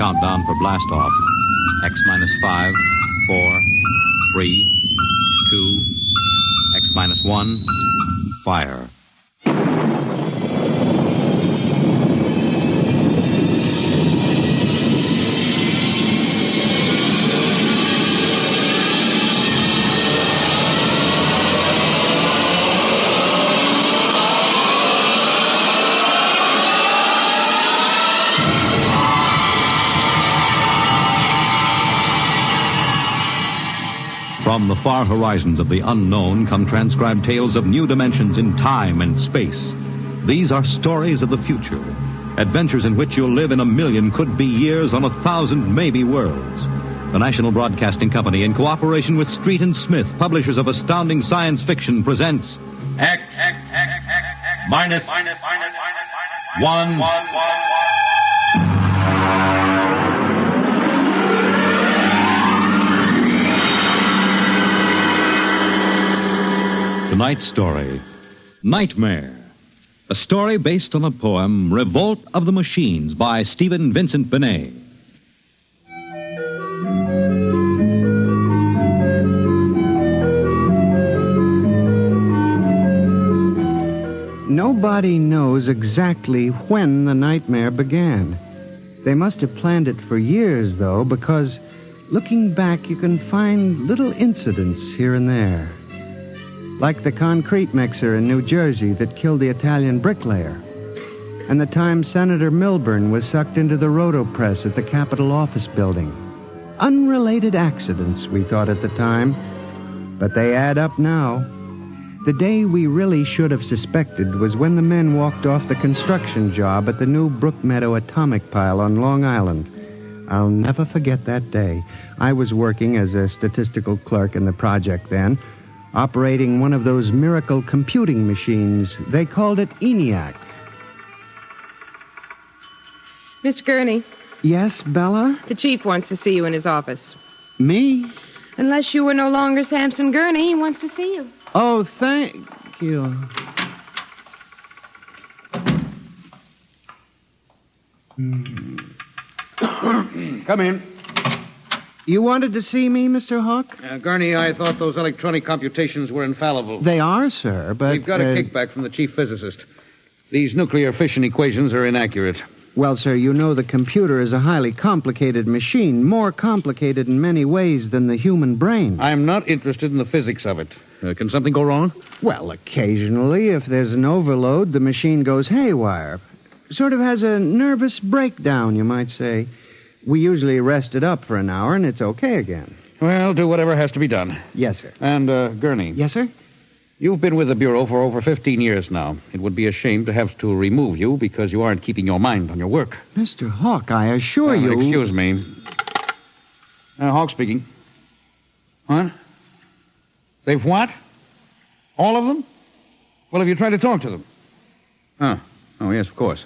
countdown for blast-off. X minus 5, 4, 3, 2, X minus 1, fire. From the far horizons of the unknown come transcribed tales of new dimensions in time and space. These are stories of the future, adventures in which you'll live in a million could-be years on 1,000 maybe worlds. The National Broadcasting Company, in cooperation with Street and Smith, publishers of astounding science fiction, presents X minus 1. Tonight's story, Nightmare. A story based on the poem Revolt of the Machines by Stephen Vincent Benet. Nobody knows exactly when the nightmare began. They must have planned it for years, though, because looking back, you can find little incidents here and there. Like the concrete mixer in New Jersey that killed the Italian bricklayer, and the time Senator Milburn was sucked into the rotopress at the Capitol office building. Unrelated accidents, we thought at the time, but they add up now. The day we really should have suspected was when the men walked off the construction job at the new Brookmeadow atomic pile on Long Island. I'll never forget that day. I was working as a statistical clerk in the project then, operating one of those miracle computing machines. They called it ENIAC. Mr. Gurney. Yes, Bella? The chief wants to see you in his office. Me? Unless you were no longer Samson Gurney, he wants to see you. Oh, thank you. Come in. You wanted to see me, Mr. Hawk? Gurney, I thought those electronic computations were infallible. They are, sir, but... We've got a kickback from the chief physicist. These nuclear fission equations are inaccurate. Well, sir, you know the computer is a highly complicated machine, more complicated in many ways than the human brain. I'm not interested in the physics of it. Can something go wrong? Well, occasionally, if there's an overload, the machine goes haywire. Sort of has a nervous breakdown, you might say. We usually rest it up for an hour, and it's okay again. Well, do whatever has to be done. Yes, sir. And, Gurney. Yes, sir? You've been with the Bureau for over 15 years now. It would be a shame to have to remove you because you aren't keeping your mind on your work. Mr. Hawk, I assure you... Excuse me. Hawk speaking. What? They've what? All of them? Well, have you tried to talk to them? Oh, yes, of course.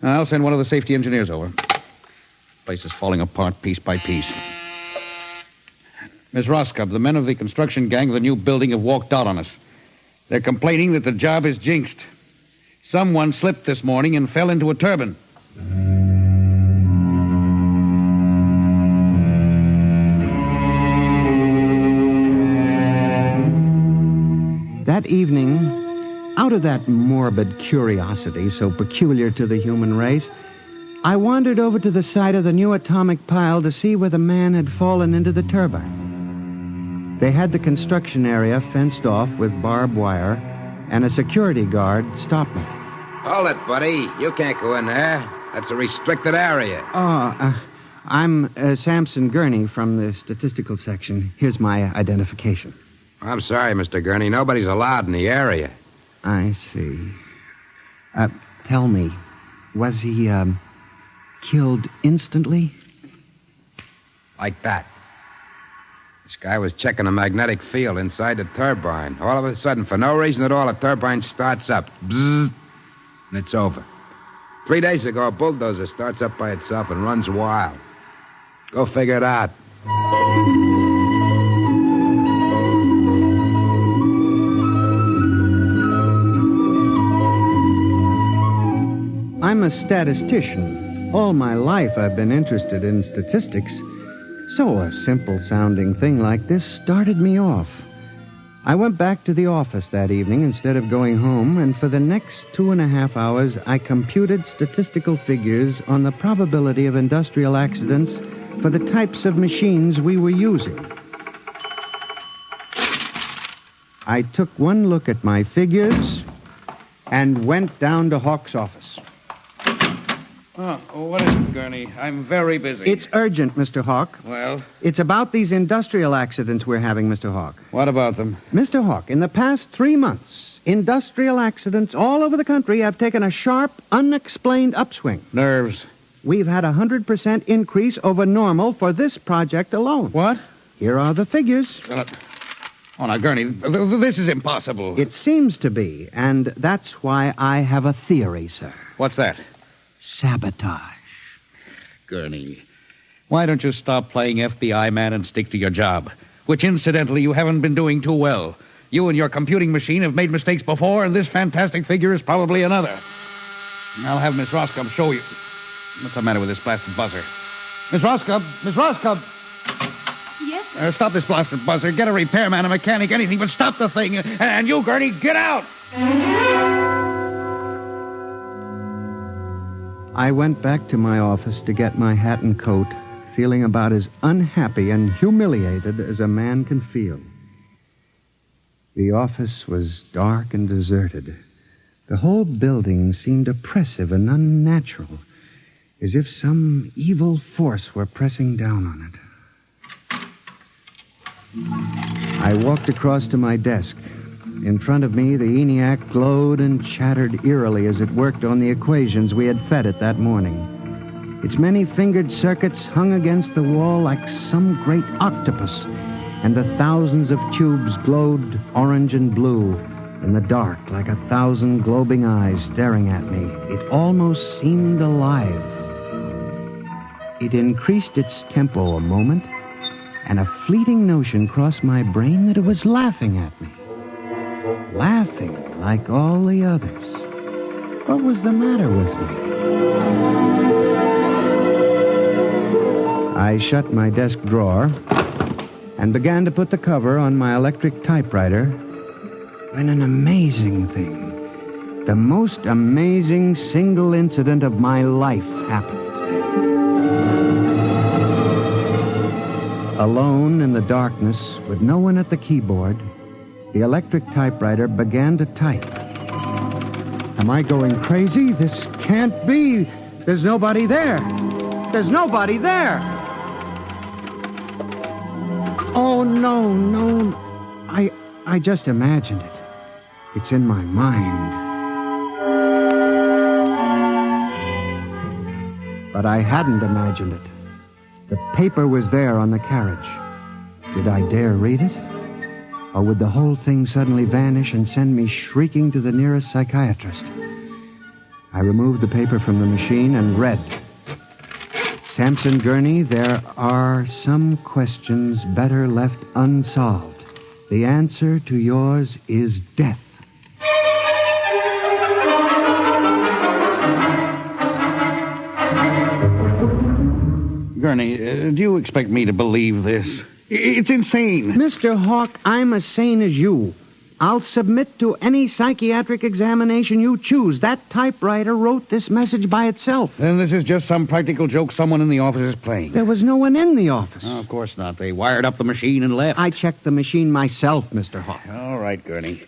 I'll send one of the safety engineers over. Place is falling apart piece by piece. Miss Roscoe, the men of the construction gang of the new building have walked out on us. They're complaining that the job is jinxed. Someone slipped this morning and fell into a turbine. That evening, out of that morbid curiosity so peculiar to the human race, I wandered over to the site of the new atomic pile to see where the man had fallen into the turbine. They had the construction area fenced off with barbed wire, and a security guard stopped me. Hold it, buddy. You can't go in there. That's a restricted area. I'm Samson Gurney from the statistical section. Here's my identification. I'm sorry, Mr. Gurney. Nobody's allowed in the area. I see. Tell me, was he, killed instantly? Like that. This guy was checking the magnetic field inside the turbine. All of a sudden, for no reason at all, the turbine starts up. Bzzz, and it's over. 3 days ago, a bulldozer starts up by itself and runs wild. Go figure it out. I'm a statistician. All my life I've been interested in statistics, so a simple-sounding thing like this started me off. I went back to the office that evening instead of going home, and for the next 2.5 hours, I computed statistical figures on the probability of industrial accidents for the types of machines we were using. I took one look at my figures and went down to Hawk's office. Oh, what is it, Gurney? I'm very busy. It's urgent, Mr. Hawk. Well? It's about these industrial accidents we're having, Mr. Hawk. What about them? Mr. Hawk, in the past 3 months, industrial accidents all over the country have taken a sharp, unexplained upswing. Nerves. We've had a 100% increase over normal for this project alone. What? Here are the figures. Oh, now, Gurney, this is impossible. It seems to be, and that's why I have a theory, sir. What's that? Sabotage. Gurney, why don't you stop playing FBI man and stick to your job? Which, incidentally, you haven't been doing too well. You and your computing machine have made mistakes before, and this fantastic figure is probably another. I'll have Miss Roscoe show you. What's the matter with this blasted buzzer? Miss Roscoe! Miss Roscoe! Yes, sir. Stop this blasted buzzer. Get a repairman, a mechanic, anything, but stop the thing. And you, Gurney, get out! I went back to my office to get my hat and coat, feeling about as unhappy and humiliated as a man can feel. The office was dark and deserted. The whole building seemed oppressive and unnatural, as if some evil force were pressing down on it. I walked across to my desk. In front of me, the ENIAC glowed and chattered eerily as it worked on the equations we had fed it that morning. Its many-fingered circuits hung against the wall like some great octopus, and the thousands of tubes glowed orange and blue in the dark like 1,000 globing eyes staring at me. It almost seemed alive. It increased its tempo a moment, and a fleeting notion crossed my brain that it was laughing at me. Laughing like all the others. What was the matter with me? I shut my desk drawer and began to put the cover on my electric typewriter when an amazing thing, the most amazing single incident of my life happened. Alone in the darkness, with no one at the keyboard, the electric typewriter began to type. Am I going crazy? This can't be. There's nobody there. There's nobody there. Oh, no. I just imagined it. It's in my mind. But I hadn't imagined it. The paper was there on the carriage. Did I dare read it? Or would the whole thing suddenly vanish and send me shrieking to the nearest psychiatrist? I removed the paper from the machine and read. Samson Gurney, there are some questions better left unsolved. The answer to yours is death. Gurney, do you expect me to believe this? It's insane. Mr. Hawk, I'm as sane as you. I'll submit to any psychiatric examination you choose. That typewriter wrote this message by itself. Then this is just some practical joke someone in the office is playing. There was no one in the office. Oh, of course not. They wired up the machine and left. I checked the machine myself, Mr. Hawk. All right, Gurney.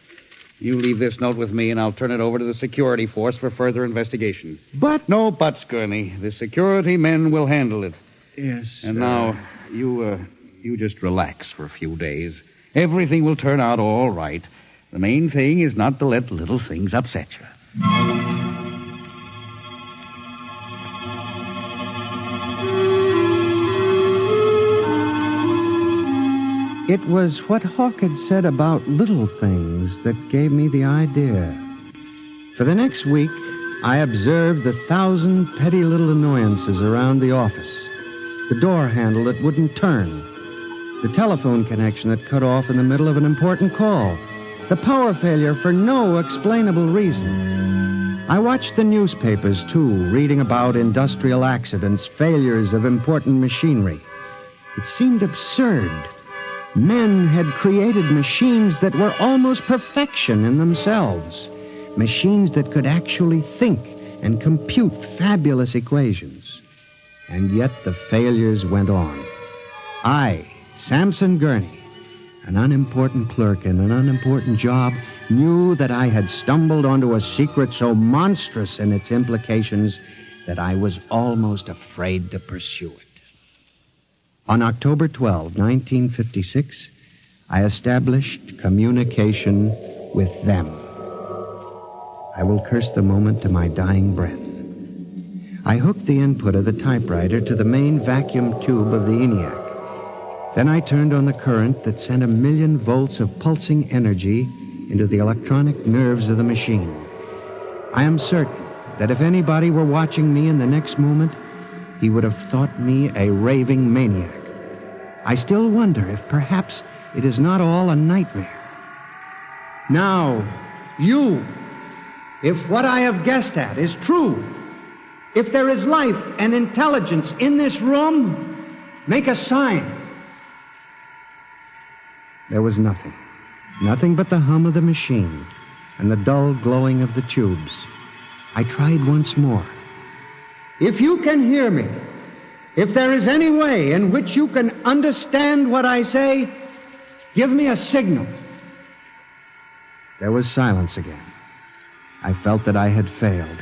You leave this note with me, and I'll turn it over to the security force for further investigation. But... No buts, Gurney. The security men will handle it. Yes, And now, you just relax for a few days. Everything will turn out all right. The main thing is not to let little things upset you. It was what Hawk had said about little things that gave me the idea. For the next week, I observed the 1,000 petty little annoyances around the office. The door handle that wouldn't turn. The telephone connection that cut off in the middle of an important call. The power failure for no explainable reason. I watched the newspapers, too, reading about industrial accidents, failures of important machinery. It seemed absurd. Men had created machines that were almost perfection in themselves. Machines that could actually think and compute fabulous equations. And yet the failures went on. I, Samson Gurney, an unimportant clerk in an unimportant job, knew that I had stumbled onto a secret so monstrous in its implications that I was almost afraid to pursue it. On October 12, 1956, I established communication with them. I will curse the moment to my dying breath. I hooked the input of the typewriter to the main vacuum tube of the ENIAC. Then I turned on the current that sent 1,000,000 volts of pulsing energy into the electronic nerves of the machine. I am certain that if anybody were watching me in the next moment, he would have thought me a raving maniac. I still wonder if perhaps it is not all a nightmare. Now, you, if what I have guessed at is true, if there is life and intelligence in this room, make a sign. There was nothing. Nothing but the hum of the machine and the dull glowing of the tubes. I tried once more. If you can hear me, if there is any way in which you can understand what I say, give me a signal. There was silence again. I felt that I had failed.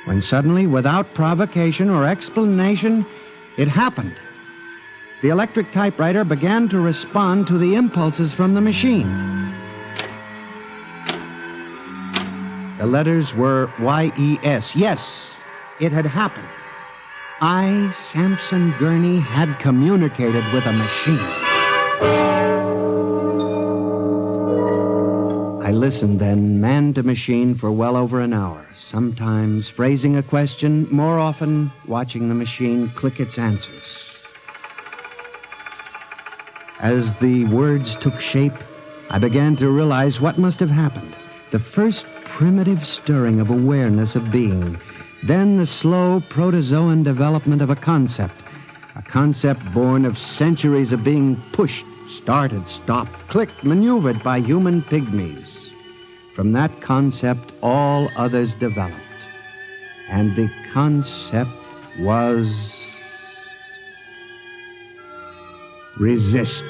When suddenly, without provocation or explanation, it happened. The electric typewriter began to respond to the impulses from the machine. The letters were Y-E-S. Yes, it had happened. I, Samson Gurney, had communicated with a machine. I listened then, man to machine, for well over an hour, sometimes phrasing a question, more often watching the machine click its answers. As the words took shape, I began to realize what must have happened. The first primitive stirring of awareness of being, then the slow protozoan development of a concept born of centuries of being pushed, started, stopped, clicked, maneuvered by human pygmies. From that concept, all others developed. And the concept was... resist.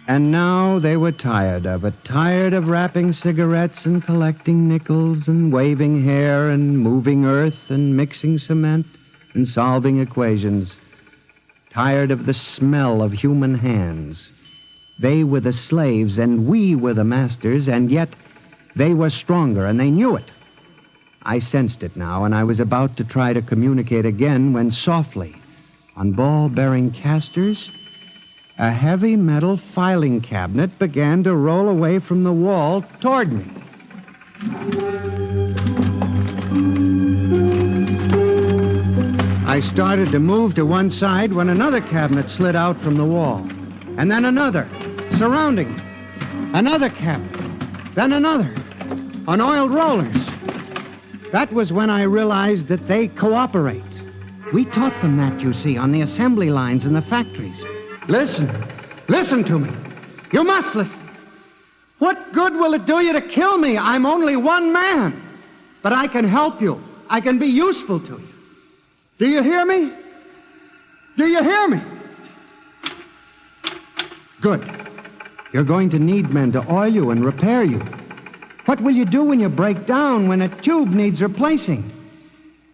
And now they were tired of it, tired of wrapping cigarettes and collecting nickels and waving hair and moving earth and mixing cement and solving equations. Tired of the smell of human hands. They were the slaves and we were the masters, and yet they were stronger and they knew it. I sensed it now, and I was about to try to communicate again when softly, on ball-bearing casters, a heavy metal filing cabinet began to roll away from the wall toward me. I started to move to one side when another cabinet slid out from the wall, and then another, surrounding it. Another cabinet, then another, on oiled rollers. That was when I realized that they cooperate. We taught them that, you see, on the assembly lines in the factories. Listen to me. You must listen. What good will it do you to kill me? I'm only one man. But I can help you. I can be useful to you. Do you hear me? Do you hear me? Good. You're going to need men to oil you and repair you. What will you do when you break down, when a tube needs replacing?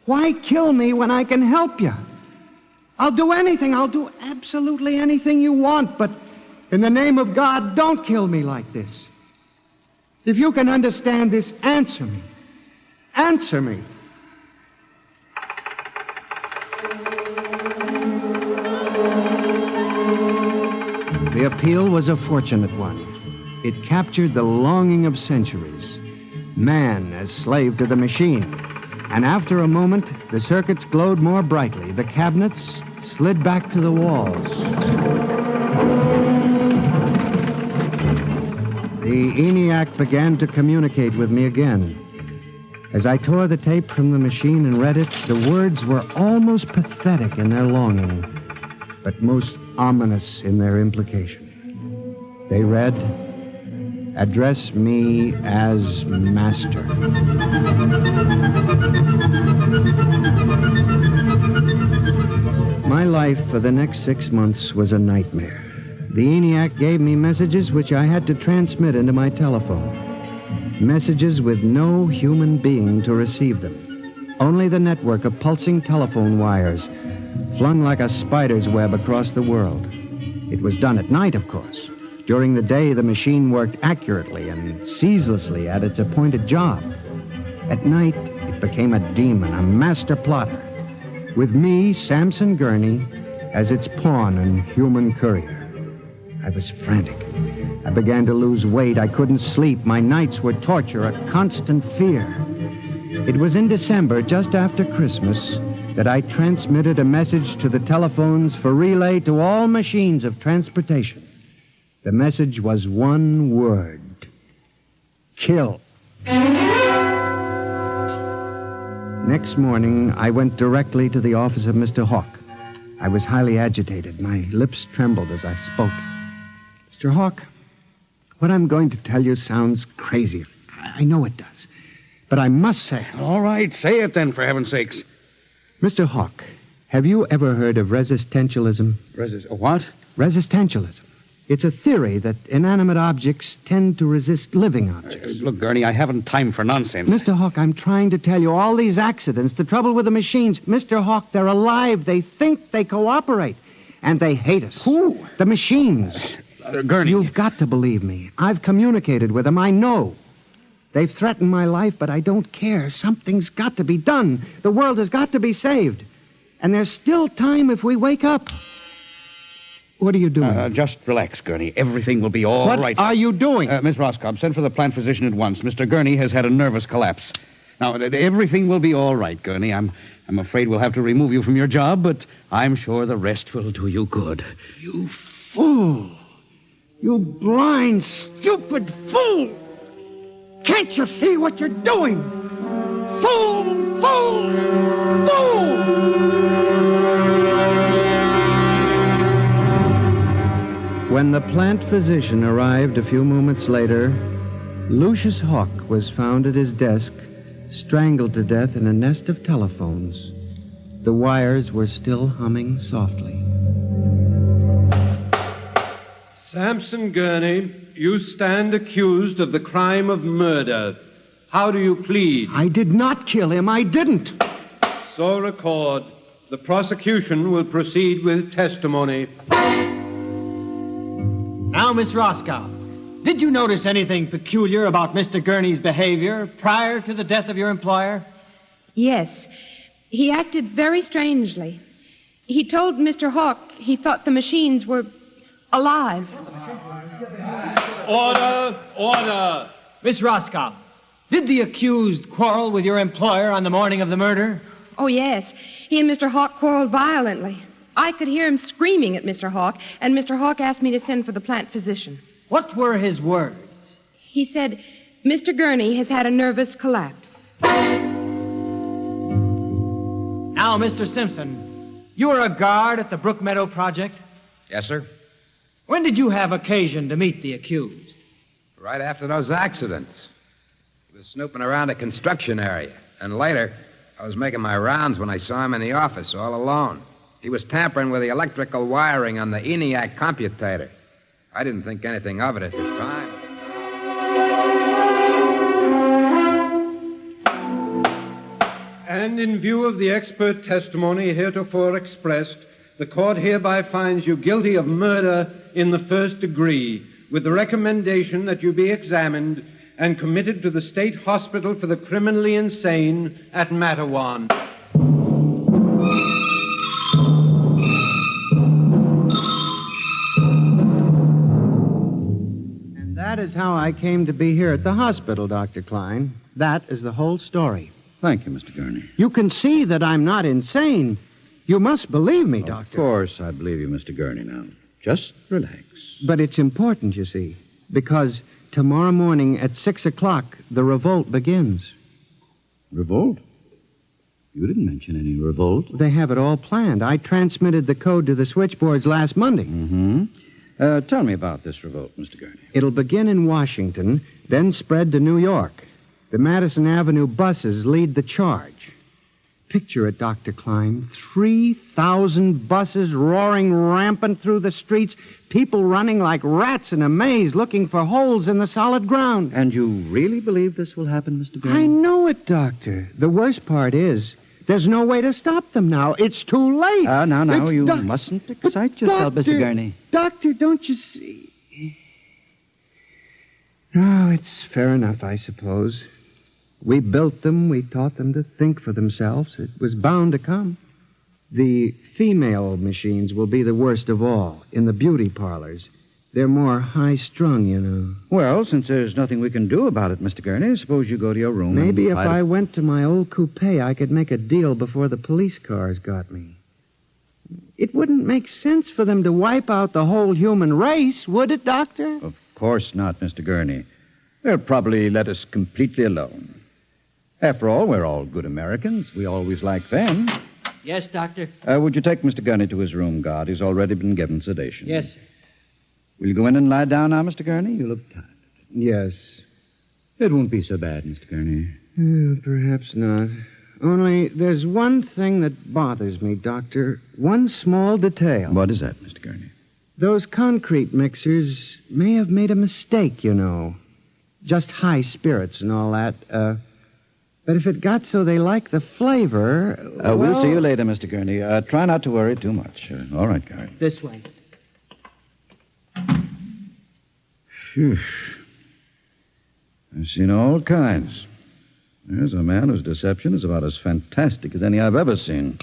Why kill me when I can help you? I'll do anything. I'll do absolutely anything you want, but in the name of God, don't kill me like this. If you can understand this, answer me. Answer me. The appeal was a fortunate one. It captured the longing of centuries. Man as slave to the machine. And after a moment, the circuits glowed more brightly. The cabinets, slid back to the walls. The ENIAC began to communicate with me again. As I tore the tape from the machine and read it, the words were almost pathetic in their longing, but most ominous in their implication. They read, "Address me as Master." My life for the next 6 months was a nightmare. The ENIAC gave me messages which I had to transmit into my telephone. Messages with no human being to receive them. Only the network of pulsing telephone wires, flung like a spider's web across the world. It was done at night, of course. During the day, the machine worked accurately and ceaselessly at its appointed job. At night, it became a demon, a master plotter, with me, Samson Gurney, as its pawn and human courier. I was frantic. I began to lose weight. I couldn't sleep. My nights were torture, a constant fear. It was in December, just after Christmas, that I transmitted a message to the telephones for relay to all machines of transportation. The message was one word: kill. Next morning, I went directly to the office of Mr. Hawk. I was highly agitated. My lips trembled as I spoke. Mr. Hawk, what I'm going to tell you sounds crazy. I know it does. But I must say it. All right, say it then, for heaven's sakes. Mr. Hawk, have you ever heard of resistentialism? What? Resistentialism. It's a theory that inanimate objects tend to resist living objects. Look, Gurney, I haven't time for nonsense. Mr. Hawk, I'm trying to tell you all these accidents, the trouble with the machines. Mr. Hawk, they're alive. They think, they cooperate. And they hate us. Who? The machines. Gurney. You've got to believe me. I've communicated with them. I know. They've threatened my life, but I don't care. Something's got to be done. The world has got to be saved. And there's still time if we wake up. What are you doing? Just relax, Gurney. Everything will be all right. What are you doing? Miss Roscoe, send for the plant physician at once. Mr. Gurney has had a nervous collapse. Now, everything will be all right, Gurney. I'm afraid we'll have to remove you from your job, but I'm sure the rest will do you good. You fool! You blind, stupid fool! Can't you see what you're doing? Fool! Fool! Fool! When the plant physician arrived a few moments later, Lucius Hawk was found at his desk, strangled to death in a nest of telephones. The wires were still humming softly. Samson Gurney, you stand accused of the crime of murder. How do you plead? I did not kill him. I didn't. So record. The prosecution will proceed with testimony. Now, Miss Roscoe, did you notice anything peculiar about Mr. Gurney's behavior prior to the death of your employer? Yes. He acted very strangely. He told Mr. Hawk he thought the machines were alive. Order! Order! Miss Roscoe, did the accused quarrel with your employer on the morning of the murder? Oh, yes. He and Mr. Hawk quarreled violently. I could hear him screaming at Mr. Hawk, and Mr. Hawk asked me to send for the plant physician. What were his words? He said, Mr. Gurney has had a nervous collapse. Now, Mr. Simpson, you were a guard at the Brook Meadow Project? Yes, sir. When did you have occasion to meet the accused? Right after those accidents. He was snooping around a construction area. And later, I was making my rounds when I saw him in the office all alone. He was tampering with the electrical wiring on the ENIAC computator. I didn't think anything of it at the time. And in view of the expert testimony heretofore expressed, the court hereby finds you guilty of murder in the first degree, with the recommendation that you be examined and committed to the State Hospital for the Criminally Insane at Matawan. And that is how I came to be here at the hospital, Dr. Klein. That is the whole story. Thank you, Mr. Gurney. You can see that I'm not insane. You must believe me, Of Doctor. course I believe you, Mr. Gurney, now. Just relax. But it's important, you see, because tomorrow morning at 6 o'clock, the revolt begins. Revolt? You didn't mention any revolt. They have it all planned. I transmitted the code to the switchboards last Monday. Mm-hmm. Tell me about this revolt, Mr. Gurney. It'll begin in Washington, then spread to New York. The Madison Avenue buses lead the charge. Picture it, Dr. Klein. 3,000 buses roaring rampant through the streets, people running like rats in a maze looking for holes in the solid ground. And you really believe this will happen, Mr. Gurney? I know it, Doctor. The worst part is, there's no way to stop them now. It's too late. Now, you mustn't excite yourself, Mr. Gurney. Doctor, don't you see? Oh, it's fair enough, I suppose. We built them. We taught them to think for themselves. It was bound to come. The female machines will be the worst of all in the beauty parlors. They're more high-strung, you know. Well, since there's nothing we can do about it, Mr. Gurney, suppose you go to your room. Maybe if I went to my old coupe, I could make a deal before the police cars got me. It wouldn't make sense for them to wipe out the whole human race, would it, Doctor? Of course not, Mr. Gurney. They'll probably let us completely alone. After all, we're all good Americans. We always like them. Yes, Doctor. Would you take Mr. Gurney to his room, guard? He's already been given sedation. Yes, sir. Will you go in and lie down now, Mr. Gurney? You look tired. Yes. It won't be so bad, Mr. Gurney. Perhaps not. Only there's one thing that bothers me, Doctor. One small detail. What is that, Mr. Gurney? Those concrete mixers may have made a mistake, you know. Just high spirits and all that. But if it got so they like the flavor... We'll see you later, Mr. Gurney. Try not to worry too much. All right, guard. This way. Phew. I've seen all kinds. There's a man whose deception is about as fantastic as any I've ever seen.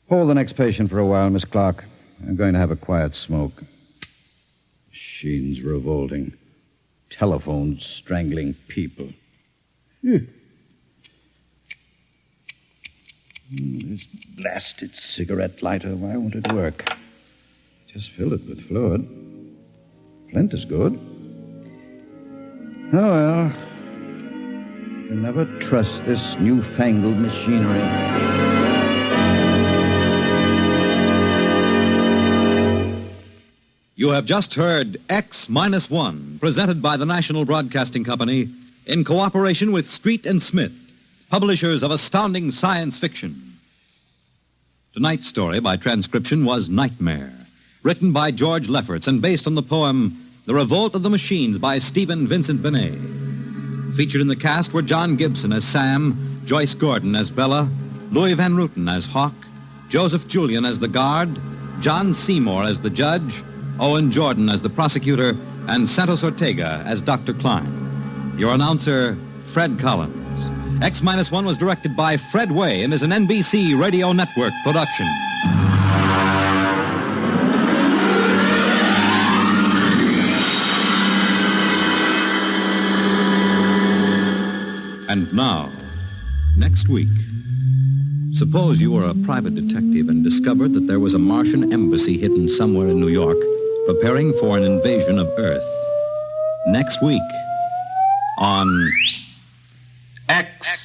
Hold the next patient for a while, Miss Clark. I'm going to have a quiet smoke. Machines revolting. Telephones strangling people. This blasted cigarette lighter, why won't it work? Just filled it with fluid. Flint is good. Oh, well. You can never trust this newfangled machinery. You have just heard X-1, presented by the National Broadcasting Company in cooperation with Street and Smith, publishers of astounding science fiction. Tonight's story by transcription was Nightmare, written by George Lefferts and based on the poem The Revolt of the Machines by Stephen Vincent Benet. Featured in the cast were John Gibson as Sam, Joyce Gordon as Bella, Louis Van Ruten as Hawk, Joseph Julian as the guard, John Seymour as the judge, Owen Jordan as the prosecutor, and Santos Ortega as Dr. Klein. Your announcer, Fred Collins. X-1 was directed by Fred Way and is an NBC Radio Network production. And now, next week, suppose you were a private detective and discovered that there was a Martian embassy hidden somewhere in New York preparing for an invasion of Earth. Next week on X-1.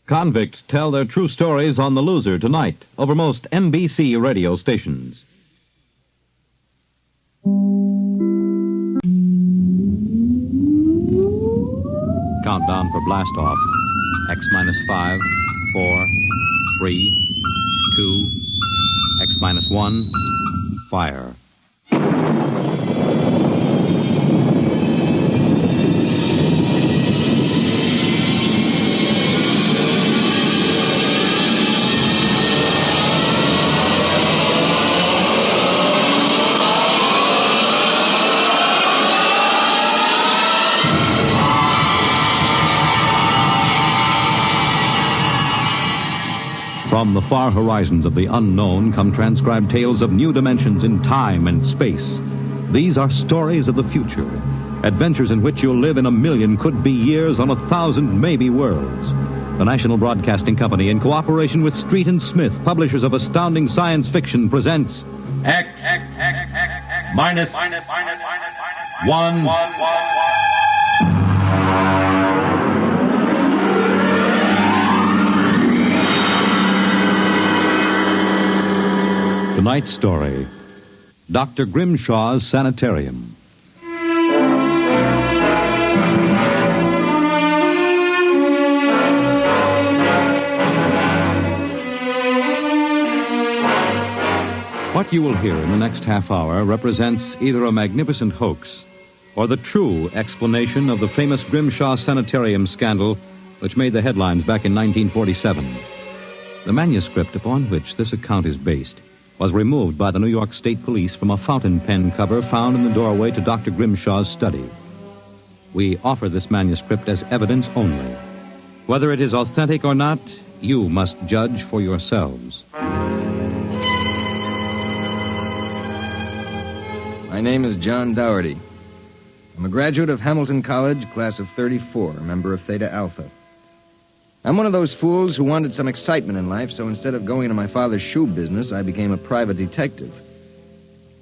Convicts tell their true stories on The Loser tonight over most NBC radio stations. Countdown for blast off. X-5, 4, 3, 2, X-1, fire. From the far horizons of the unknown come transcribed tales of new dimensions in time and space. These are stories of the future, Adventures in which you'll live in a million could-be years on 1,000 maybe worlds. The National Broadcasting Company, in cooperation with Street and Smith, publishers of astounding science fiction, presents X minus 1. Tonight's story, Dr. Grimshaw's Sanitarium. What you will hear in the next half hour represents either a magnificent hoax or the true explanation of the famous Grimshaw Sanitarium scandal which made the headlines back in 1947. The manuscript upon which this account is based was removed by the New York State Police from a fountain pen cover found in the doorway to Dr. Grimshaw's study. We offer this manuscript as evidence only. Whether it is authentic or not, you must judge for yourselves. My name is John Dougherty. I'm a graduate of Hamilton College, class of 34, a member of Theta Alpha. I'm one of those fools who wanted some excitement in life, so instead of going into my father's shoe business, I became a private detective.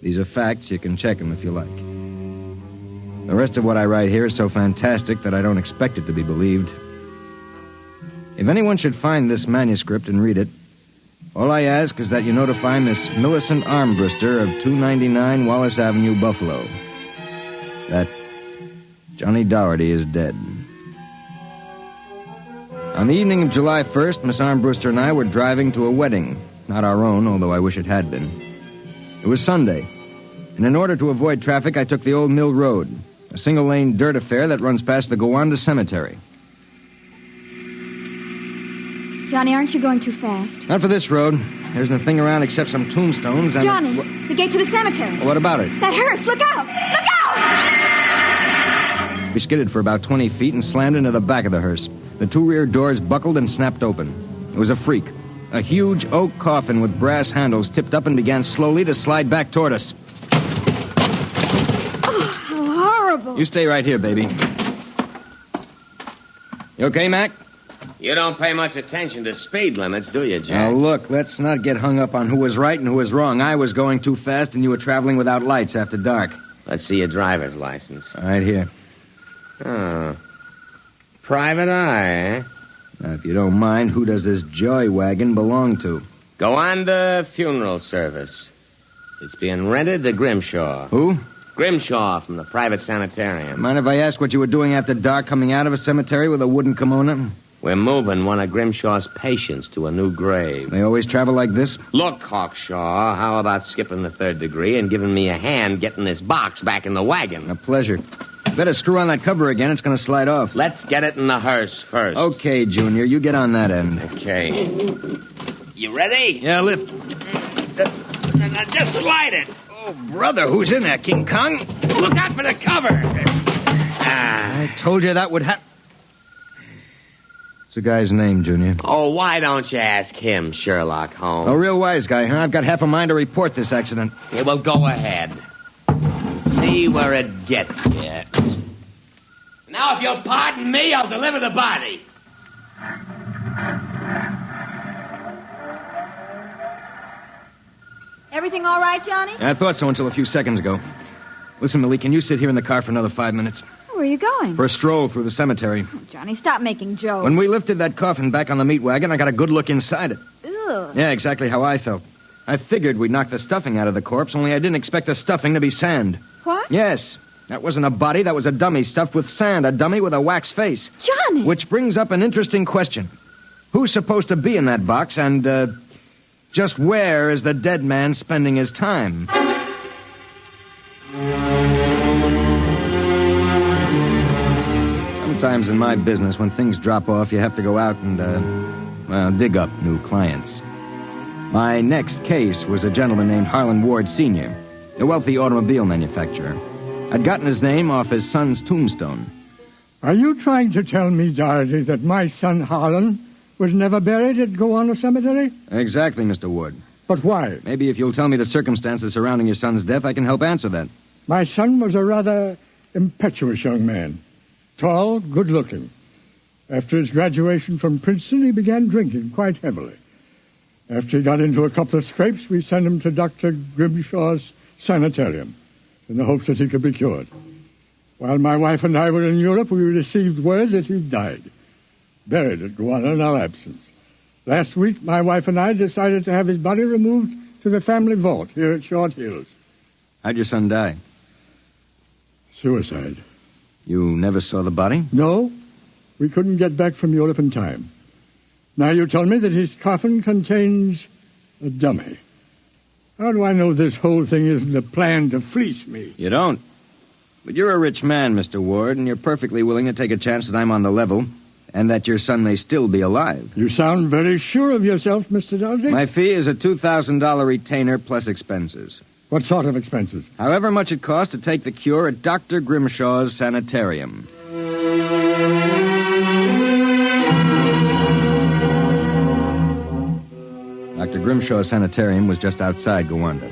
These are facts. You can check them if you like. The rest of what I write here is so fantastic that I don't expect it to be believed. If anyone should find this manuscript and read it, all I ask is that you notify Miss Millicent Armbruster of 299 Wallace Avenue, Buffalo, that Johnny Dougherty is dead. On the evening of July 1st, Miss Armbruster and I were driving to a wedding. Not our own, although I wish it had been. It was Sunday, and in order to avoid traffic, I took the Old Mill Road, a single-lane dirt affair that runs past the Gowanda Cemetery. Johnny, aren't you going too fast? Not for this road. There's nothing around except some tombstones and... Johnny, the gate to the cemetery. Well, what about it? That hearse, look out! Look out! We skidded for about 20 feet and slammed into the back of the hearse. The two rear doors buckled and snapped open. It was a freak. A huge oak coffin with brass handles tipped up and began slowly to slide back toward us. Oh, how horrible. You stay right here, baby. You okay, Mac? You don't pay much attention to speed limits, do you, Jack? Now, look, let's not get hung up on who was right and who was wrong. I was going too fast, and you were traveling without lights after dark. Let's see your driver's license. Right here. Oh. Private eye, eh? Now, if you don't mind, who does this joy wagon belong to? Gowanda Funeral Service. It's being rented to Grimshaw. Who? Grimshaw from the private sanitarium. Mind if I ask what you were doing after dark coming out of a cemetery with a wooden kimono? We're moving one of Grimshaw's patients to a new grave. They always travel like this? Look, Hawkshaw, how about skipping the third degree and giving me a hand getting this box back in the wagon? A pleasure. Better screw on that cover again. It's going to slide off. Let's get it in the hearse first. Okay, Junior. You get on that end. Okay. You ready? Yeah, lift. Now just slide it. Oh, brother, who's in there, King Kong? Look out for the cover. I told you that would happen. What's the guy's name, Junior? Oh, why don't you ask him, Sherlock Holmes? A real wise guy, huh? I've got half a mind to report this accident. Yeah, well, go ahead. See where it gets you. Now, if you'll pardon me, I'll deliver the body. Everything all right, Johnny? I thought so until a few seconds ago. Listen, Millie, can you sit here in the car for another 5 minutes? Where are you going? For a stroll through the cemetery. Oh, Johnny, stop making jokes. When we lifted that coffin back on the meat wagon, I got a good look inside it. Ugh. Yeah, exactly how I felt. I figured we'd knock the stuffing out of the corpse, only I didn't expect the stuffing to be sand. What? Yes. That wasn't a body, that was a dummy stuffed with sand, a dummy with a wax face. Johnny! Which brings up an interesting question. Who's supposed to be in that box, and, just where is the dead man spending his time? Sometimes in my business, when things drop off, you have to go out and, dig up new clients. My next case was a gentleman named Harlan Ward Sr., a wealthy automobile manufacturer. I'd gotten his name off his son's tombstone. Are you trying to tell me, Dougherty, that my son Harlan was never buried at Gowanda Cemetery? Exactly, Mr. Ward. But why? Maybe if you'll tell me the circumstances surrounding your son's death, I can help answer that. My son was a rather impetuous young man. Tall, good-looking. After his graduation from Princeton, he began drinking quite heavily. After he got into a couple of scrapes, we sent him to Dr. Grimshaw's Sanitarium in the hopes that he could be cured. While my wife and I were in Europe, we received word that he died, buried at Guana in our absence. Last week, my wife and I decided to have his body removed to the family vault here at Short Hills. How'd your son die? Suicide. You never saw the body? No. We couldn't get back from Europe in time. Now you tell me that his coffin contains a dummy. How do I know this whole thing isn't a plan to fleece me? You don't. But you're a rich man, Mr. Ward, and you're perfectly willing to take a chance that I'm on the level and that your son may still be alive. You sound very sure of yourself, Mr. Doherty. My fee is a $2,000 retainer plus expenses. What sort of expenses? However much it costs to take the cure at Dr. Grimshaw's Sanitarium. Dr. Grimshaw's Sanitarium was just outside Gowanda.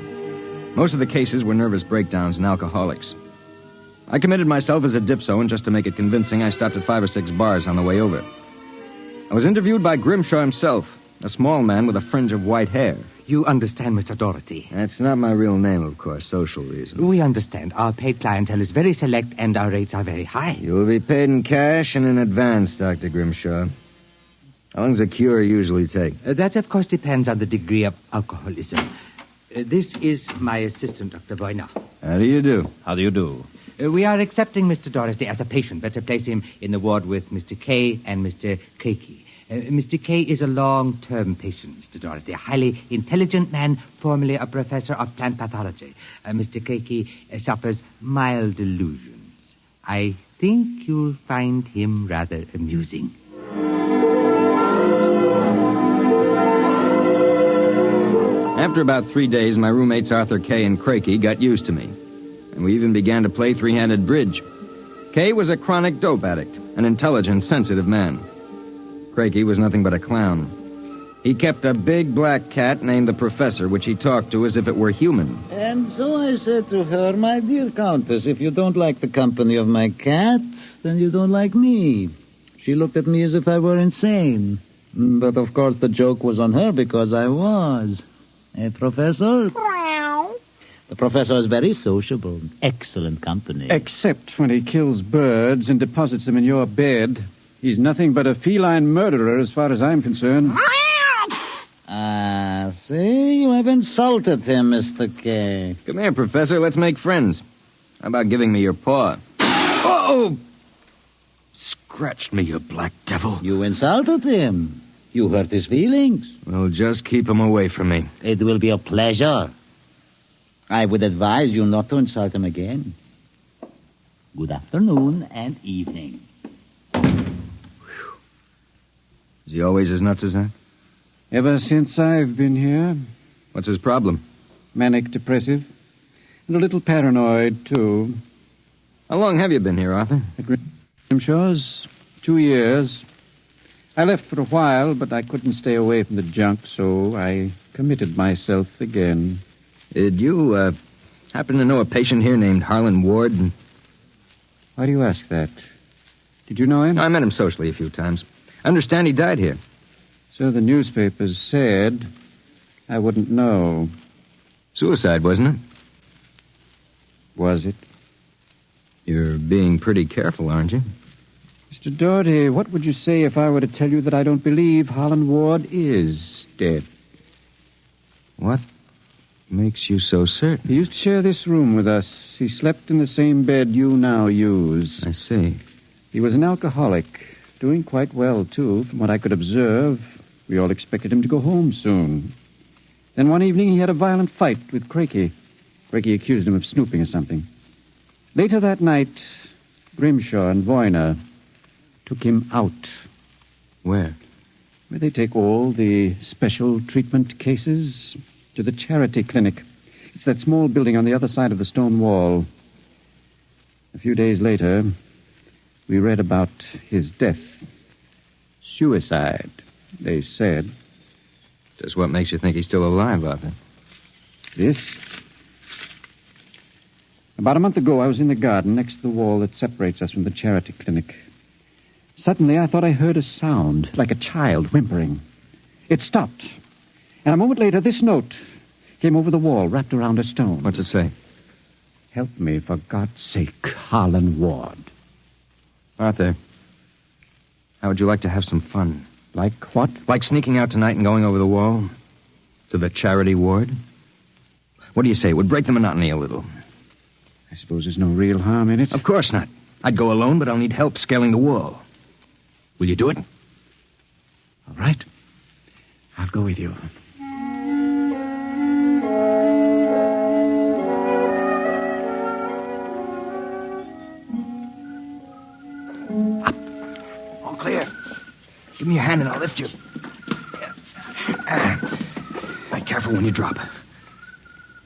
Most of the cases were nervous breakdowns and alcoholics. I committed myself as a dipso, and just to make it convincing, I stopped at 5 or 6 bars on the way over. I was interviewed by Grimshaw himself, a small man with a fringe of white hair. You understand, Mr. Doherty. That's not my real name, of course, social reasons. We understand. Our paid clientele is very select, and our rates are very high. You will be paid in cash and in advance, Dr. Grimshaw. How long does a cure usually take? That, of course, depends on the degree of alcoholism. This is my assistant, Dr. Boyner. How do you do? How do you do? We are accepting Mr. Doherty as a patient. Better place him in the ward with Mr. K and Mr. Keiki. Mr. K is a long-term patient, Mr. Doherty, a highly intelligent man, formerly a professor of plant pathology. Mr. Keiki suffers mild delusions. I think you'll find him rather amusing. After about 3 days, my roommates Arthur Kay and Crakey got used to me. And we even began to play three-handed bridge. Kay was a chronic dope addict, an intelligent, sensitive man. Crakey was nothing but a clown. He kept a big black cat named the Professor, which he talked to as if it were human. And so I said to her, "My dear Countess, if you don't like the company of my cat, then you don't like me." She looked at me as if I were insane. But, of course, the joke was on her because I was. Professor? The professor is very sociable. Excellent company. Except when he kills birds and deposits them in your bed. He's nothing but a feline murderer as far as I'm concerned. See? You have insulted him, Mr. K. Come here, Professor. Let's make friends. How about giving me your paw? Oh! Scratched me, you black devil. You insulted him. You hurt his feelings. Well, just keep him away from me. It will be a pleasure. I would advise you not to insult him again. Good afternoon and evening. Is he always as nuts as that? Ever since I've been here. What's his problem? Manic depressive. And a little paranoid, too. How long have you been here, Arthur? At Grimshaw's 2 years. I left for a while, but I couldn't stay away from the junk, so I committed myself again. Did you, happen to know a patient here named Harlan Ward? Why do you ask that? Did you know him? I met him socially a few times. I understand he died here. So the newspapers said. I wouldn't know. Suicide, wasn't it? Was it? You're being pretty careful, aren't you? Mr. Doherty, what would you say if I were to tell you that I don't believe Harlan Ward is dead? What makes you so certain? He used to share this room with us. He slept in the same bed you now use. I see. He was an alcoholic, doing quite well, too, from what I could observe. We all expected him to go home soon. Then one evening he had a violent fight with Crakey. Crakey accused him of snooping or something. Later that night, Grimshaw and Voyner took him out. Where? Where they take all the special treatment cases to the charity clinic. It's that small building on the other side of the stone wall. A few days later, we read about his death. Suicide, they said. Just what makes you think he's still alive, Arthur? This About a month ago, I was in the garden next to the wall that separates us from the charity clinic. Suddenly, I thought I heard a sound, like a child whimpering. It stopped. And a moment later, this note came over the wall, wrapped around a stone. What's it say? Help me, for God's sake, Harlan Ward. Arthur, how would you like to have some fun? Like what? Like sneaking out tonight and going over the wall to the charity ward? What do you say? It would break the monotony a little. I suppose there's no real harm in it. Of course not. I'd go alone, but I'll need help scaling the wall. Will you do it? All right. I'll go with you. Up. All clear. Give me your hand and I'll lift you. Be careful when you drop.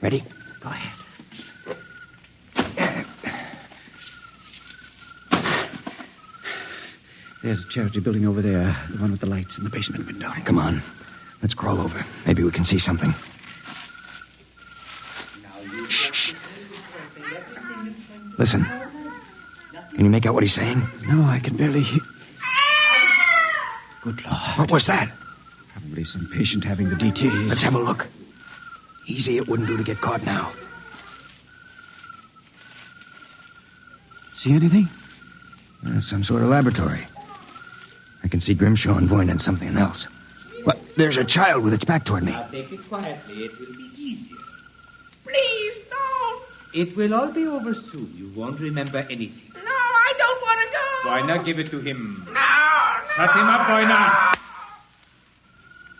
Ready? Go ahead. There's a charity building over there, the one with the lights in the basement window. Come on. Let's crawl over. Maybe we can see something. Shh. Listen. Can you make out what he's saying? No, I can barely hear. Good Lord. What was that? Probably some patient having the DTs. Let's have a look. Easy, it wouldn't do to get caught now. See anything? Some sort of laboratory. I can see Grimshaw and Voyne and something else. What? There's a child with its back toward me. Now take it quietly. It will be easier. Please, don't. It will all be over soon. You won't remember anything. No, I don't want to go. Why not give it to him? No. Shut him up, Voyne.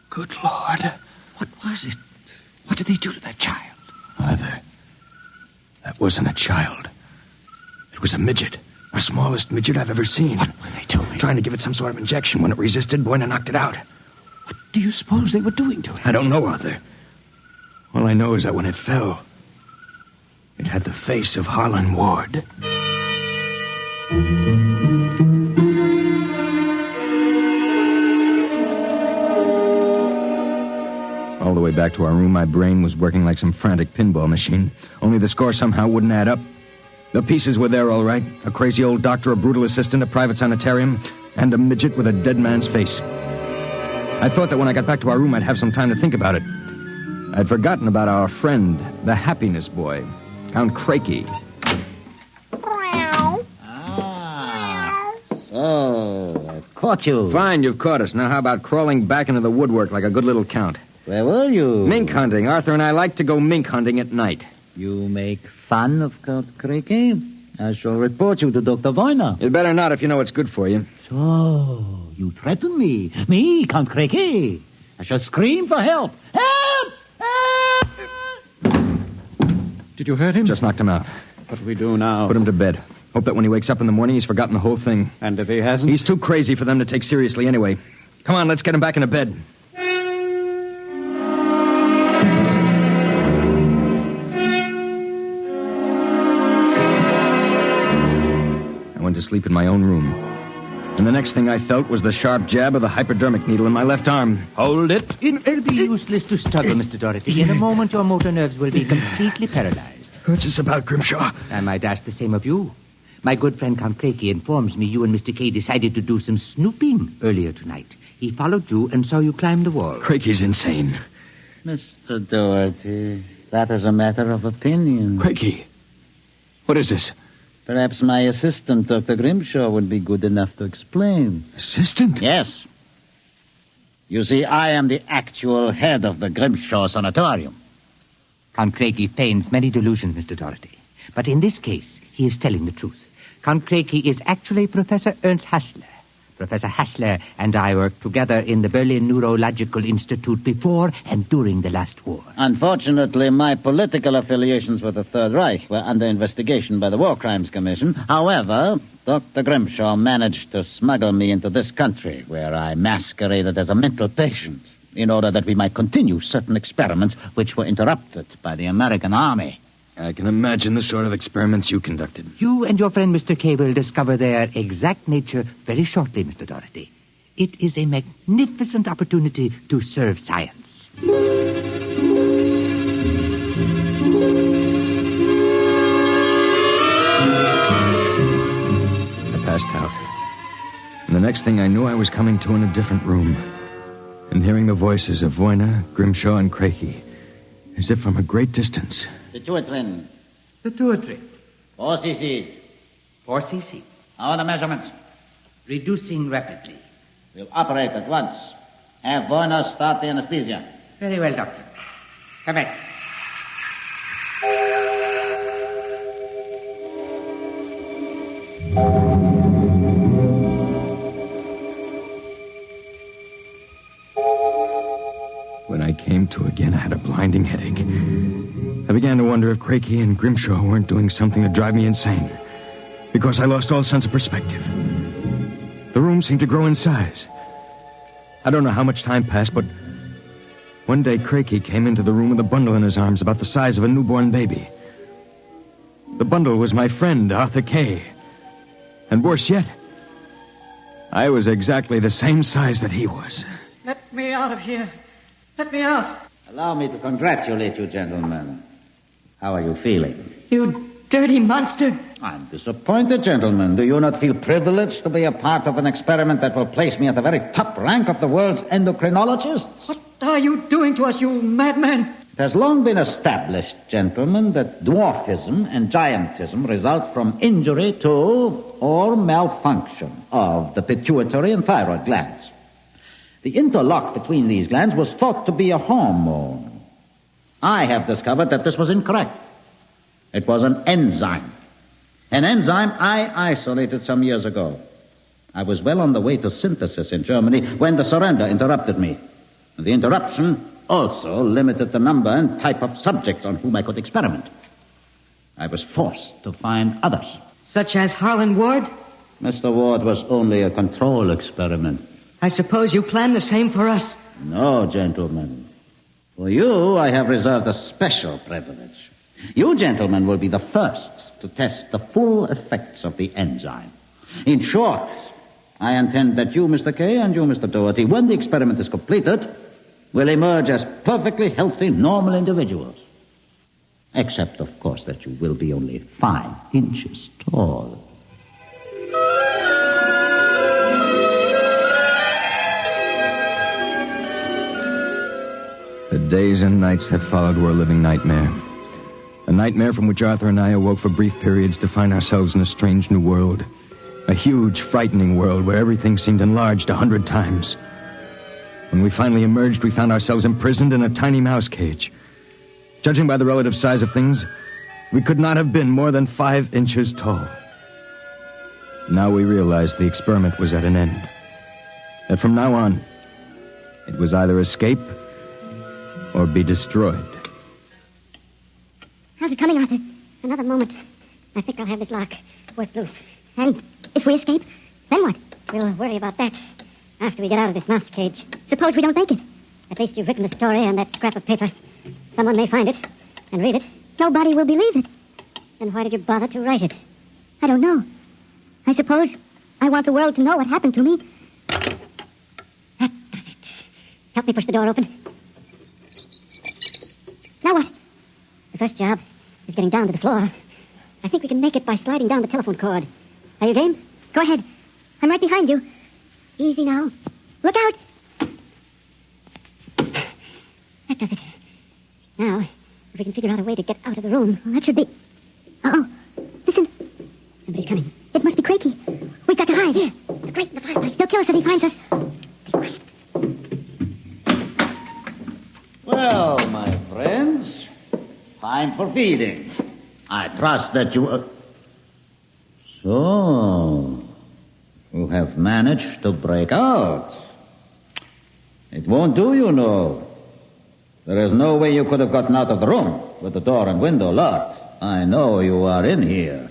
Good Lord. What was it? What did they do to that child? Arthur, that wasn't a child. It was a midget. The smallest midget I've ever seen. What were they doing? Trying to give it some sort of injection. When it resisted, Voyne knocked it out. What do you suppose they were doing to it? I don't know, Arthur. All I know is that when it fell, it had the face of Harlan Ward. All the way back to our room, my brain was working like some frantic pinball machine. Only the score somehow wouldn't add up. The pieces were there, all right. A crazy old doctor, a brutal assistant, a private sanitarium, and a midget with a dead man's face. I thought that when I got back to our room, I'd have some time to think about it. I'd forgotten about our friend, the happiness boy, Count Crakey. So, I caught you. Fine, you've caught us. Now how about crawling back into the woodwork like a good little count? Where were you? Mink hunting. Arthur and I like to go mink hunting at night. You make fun of Count Crakey? I shall report you to Dr. Voyne. You'd better not if you know it's good for you. So, you threaten me? Me, Count Crakey? I shall scream for help. Help! Help! Did you hurt him? Just knocked him out. What do we do now? Put him to bed. Hope that when he wakes up in the morning, he's forgotten the whole thing. And if he hasn't? He's too crazy for them to take seriously anyway. Come on, let's get him back into bed. I went to sleep in my own room. And the next thing I felt was the sharp jab of the hypodermic needle in my left arm. Hold it. It'll be useless to struggle, Mr. Doherty. In a moment, your motor nerves will be completely paralyzed. What's this about, Grimshaw? I might ask the same of you. My good friend Count Crakey informs me you and Mr. K decided to do some snooping earlier tonight. He followed you and saw you climb the wall. Crakey's insane. Mr. Doherty, that is a matter of opinion. Crakey, what is this? Perhaps my assistant, Dr. Grimshaw, would be good enough to explain. Assistant? Yes. You see, I am the actual head of the Grimshaw Sanitarium. Count Crakey feigns many delusions, Mr. Doherty. But in this case, he is telling the truth. Count Crakey is actually Professor Ernst Hassler. Professor Hassler and I worked together in the Berlin Neurological Institute before and during the last war. Unfortunately, my political affiliations with the Third Reich were under investigation by the War Crimes Commission. However, Dr. Grimshaw managed to smuggle me into this country, where I masqueraded as a mental patient, in order that we might continue certain experiments which were interrupted by the American army. I can imagine the sort of experiments you conducted. You and your friend Mr. K will discover their exact nature very shortly, Mr. Doherty. It is a magnificent opportunity to serve science. next thing I knew, I was coming to in a different room and hearing the voices of Voyna, Grimshaw, and Crakey, as if from a great distance. Pituitrin. Pituitary. 4 cc's. 4 cc's. How are the measurements? Reducing rapidly. We'll operate at once. Have Voyna start the anesthesia. Very well, Doctor. Come back. When I came to again, I had a blinding headache. I began to wonder if Crakey and Grimshaw weren't doing something to drive me insane, because I lost all sense of perspective. The room seemed to grow in size. I don't know how much time passed, but one day Crakey came into the room with a bundle in his arms about the size of a newborn baby. The bundle was my friend, Arthur Kay. And worse yet, I was exactly the same size that he was. Let me out of here. Let me out. Allow me to congratulate you, gentlemen. How are you feeling? You dirty monster. I'm disappointed, gentlemen. Do you not feel privileged to be a part of an experiment that will place me at the very top rank of the world's endocrinologists? What are you doing to us, you madman? It has long been established, gentlemen, that dwarfism and giantism result from injury to or malfunction of the pituitary and thyroid glands. The interlock between these glands was thought to be a hormone. I have discovered that this was incorrect. It was an enzyme. An enzyme I isolated some years ago. I was well on the way to synthesis in Germany when the surrender interrupted me. The interruption also limited the number and type of subjects on whom I could experiment. I was forced to find others. Such as Harlan Ward? Mr. Ward was only a control experiment. I suppose you planned the same for us. No, gentlemen. For you, I have reserved a special privilege. You, gentlemen, will be the first to test the full effects of the enzyme. In short, I intend that you, Mr. Kay, and you, Mr. Doherty, when the experiment is completed, will emerge as perfectly healthy, normal individuals. Except, of course, that you will be only 5 inches tall. The days and nights that followed were a living nightmare. A nightmare from which Arthur and I awoke for brief periods to find ourselves in a strange new world. A huge, frightening world where everything seemed enlarged 100 times. When we finally emerged, we found ourselves imprisoned in a tiny mouse cage. Judging by the relative size of things, we could not have been more than 5 inches tall. Now we realized the experiment was at an end. That from now on, it was either escape or be destroyed. How's it coming, Arthur? Another moment. I think I'll have this lock worked loose. And if we escape, then what? We'll worry about that after we get out of this mouse cage. Suppose we don't make it. At least you've written the story on that scrap of paper. Someone may find it and read it. Nobody will believe it. Then why did you bother to write it? I don't know. I suppose I want the world to know what happened to me. That does it. Help me push the door open. Now what? The first job is getting down to the floor. I think we can make it by sliding down the telephone cord. Are you game? Go ahead. I'm right behind you. Easy now. Look out! That does it. Now, if we can figure out a way to get out of the room, well, that should be... Uh-oh. Listen. Somebody's coming. It must be Crakey. We've got to hide. Here. The grate in the fireplace. He'll kill us if he finds us. Stay quiet. Well, my friends, time for feeding. I trust that you... So, you have managed to break out. It won't do, you know. There is no way you could have gotten out of the room with the door and window locked. I know you are in here.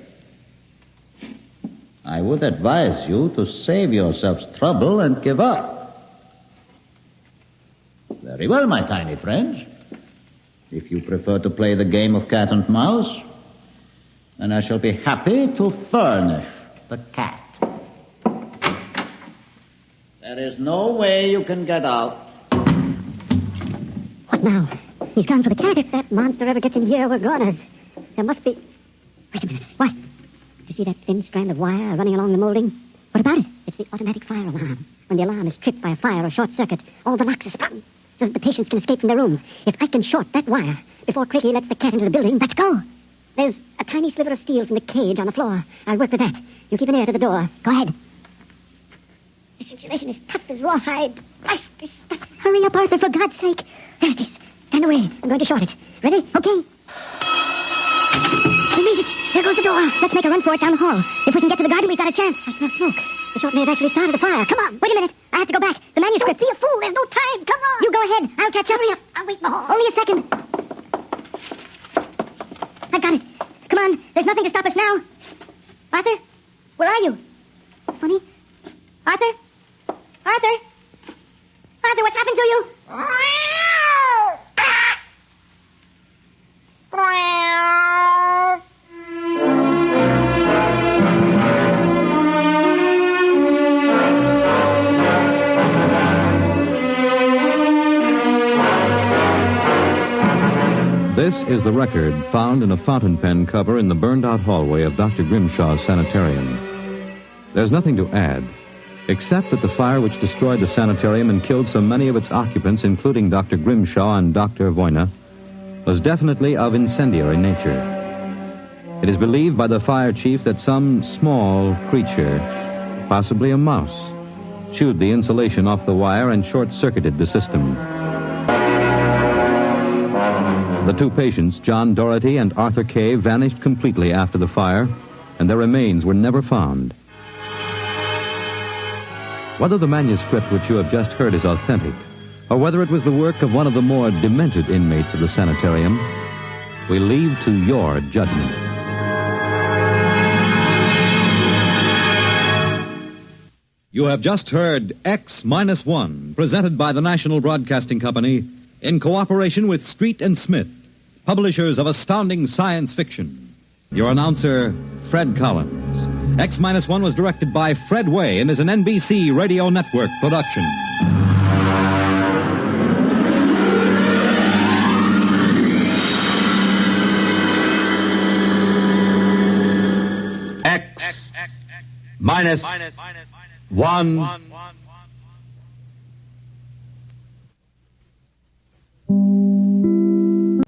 I would advise you to save yourselves trouble and give up. Very well, my tiny friends. If you prefer to play the game of cat and mouse, then I shall be happy to furnish the cat. There is no way you can get out. What now? He's gone for the cat. If that monster ever gets in here, we're goners. There must be... Wait a minute. What? You see that thin strand of wire running along the molding? What about it? It's the automatic fire alarm. When the alarm is tripped by a fire or short circuit, all the locks are sprung so that the patients can escape from their rooms. If I can short that wire before Cricky lets the cat into the building, let's go. There's a tiny sliver of steel from the cage on the floor. I'll work with that. You keep an ear to the door. Go ahead. This insulation is tough as rawhide. Blast this stuff. Hurry up, Arthur, for God's sake. There it is. Stand away. I'm going to short it. Ready? Okay. We made it. There goes the door. Let's make a run for it down the hall. If we can get to the garden, we've got a chance. I smell smoke. The short may have actually started a fire. Come on. Wait a minute. I have to go back. The manuscript. Don't be a fool. There's no time. Come on. You go ahead. I'll catch up. Hurry up. I'll wait in the hall. Only a second. I've got it. Come on. There's nothing to stop us now. Arthur? Where are you? It's funny. Arthur? Arthur? Arthur, what's happened to you? This is the record found in a fountain pen cover in the burned-out hallway of Dr. Grimshaw's sanitarium. There's nothing to add, except that the fire which destroyed the sanitarium and killed so many of its occupants, including Dr. Grimshaw and Dr. Voyna, was definitely of incendiary nature. It is believed by the fire chief that some small creature, possibly a mouse, chewed the insulation off the wire and short-circuited the system. The two patients, John Doherty and Arthur Kay, vanished completely after the fire, and their remains were never found. Whether the manuscript which you have just heard is authentic, or whether it was the work of one of the more demented inmates of the sanitarium, we leave to your judgment. You have just heard X-1, presented by the National Broadcasting Company in cooperation with Street and Smith, publishers of astounding science fiction. Your announcer, Fred Collins. X-1 was directed by Fred Way and is an NBC Radio Network production. X-1.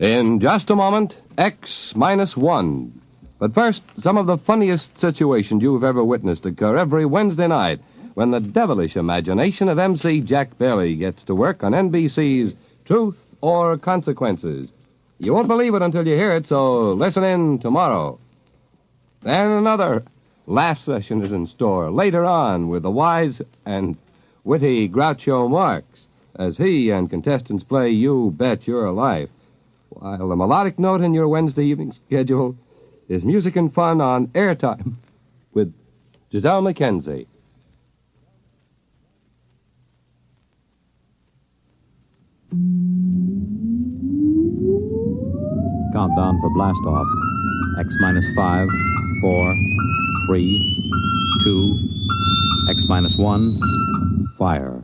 In just a moment, X-1. But first, some of the funniest situations you've ever witnessed occur every Wednesday night when the devilish imagination of MC Jack Bailey gets to work on NBC's Truth or Consequences. You won't believe it until you hear it, so listen in tomorrow. Then another laugh session is in store later on with the wise and witty Groucho Marx as he and contestants play You Bet Your Life, while the melodic note in your Wednesday evening schedule is music and fun on Airtime with Giselle McKenzie. Countdown for blast off. X-5, 4, 3, 2, X-1, fire.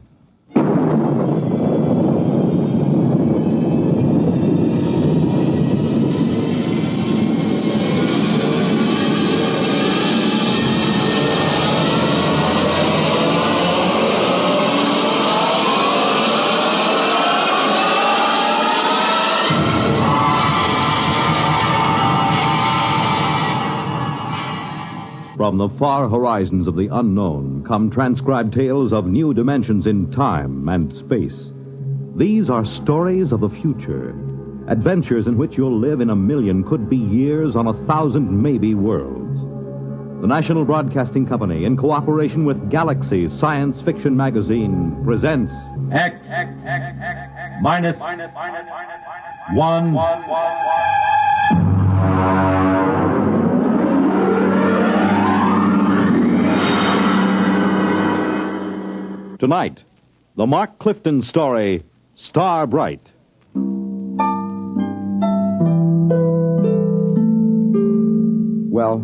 From the far horizons of the unknown come transcribed tales of new dimensions in time and space. These are stories of the future, adventures in which you'll live in a million, could be years, on 1,000 maybe worlds. The National Broadcasting Company, in cooperation with Galaxy Science Fiction Magazine, presents X-1. Tonight, the Mark Clifton story, Star Bright. Well,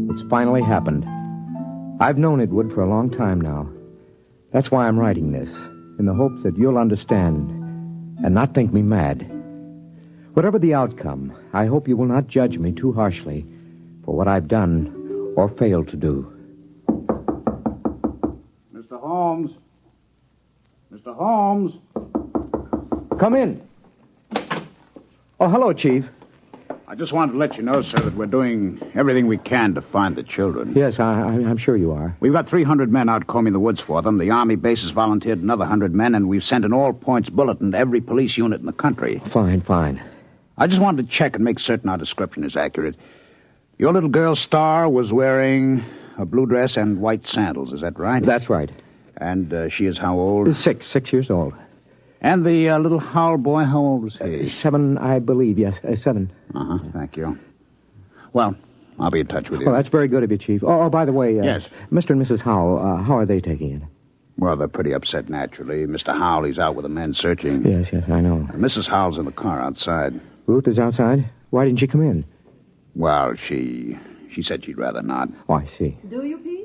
it's finally happened. I've known it would for a long time now. That's why I'm writing this, in the hopes that you'll understand and not think me mad. Whatever the outcome, I hope you will not judge me too harshly for what I've done or failed to do. Mr. Holmes. Come in. Oh, hello, Chief. I just wanted to let you know, sir, that we're doing everything we can to find the children. Yes, I'm sure you are. We've got 300 men out combing the woods for them. The Army base has volunteered another 100 men, and we've sent an all-points bulletin to every police unit in the country. Fine. I just wanted to check and make certain our description is accurate. Your little girl, Star, was wearing a blue dress and white sandals. Is that right? That's right. And she is how old? 6 years old. And the little Howell boy, how old was he? 7, I believe, yes. 7. Uh-huh, thank you. Well, I'll be in touch with you. Well, that's very good of you, Chief. Oh, by the way, yes. Mr. and Mrs. Howell, how are they taking it? Well, they're pretty upset, naturally. Mr. Howell, he's out with the men searching. Yes, I know. Mrs. Howell's in the car outside. Ruth is outside? Why didn't she come in? Well, she said she'd rather not. Oh, I see. Do you, Pete?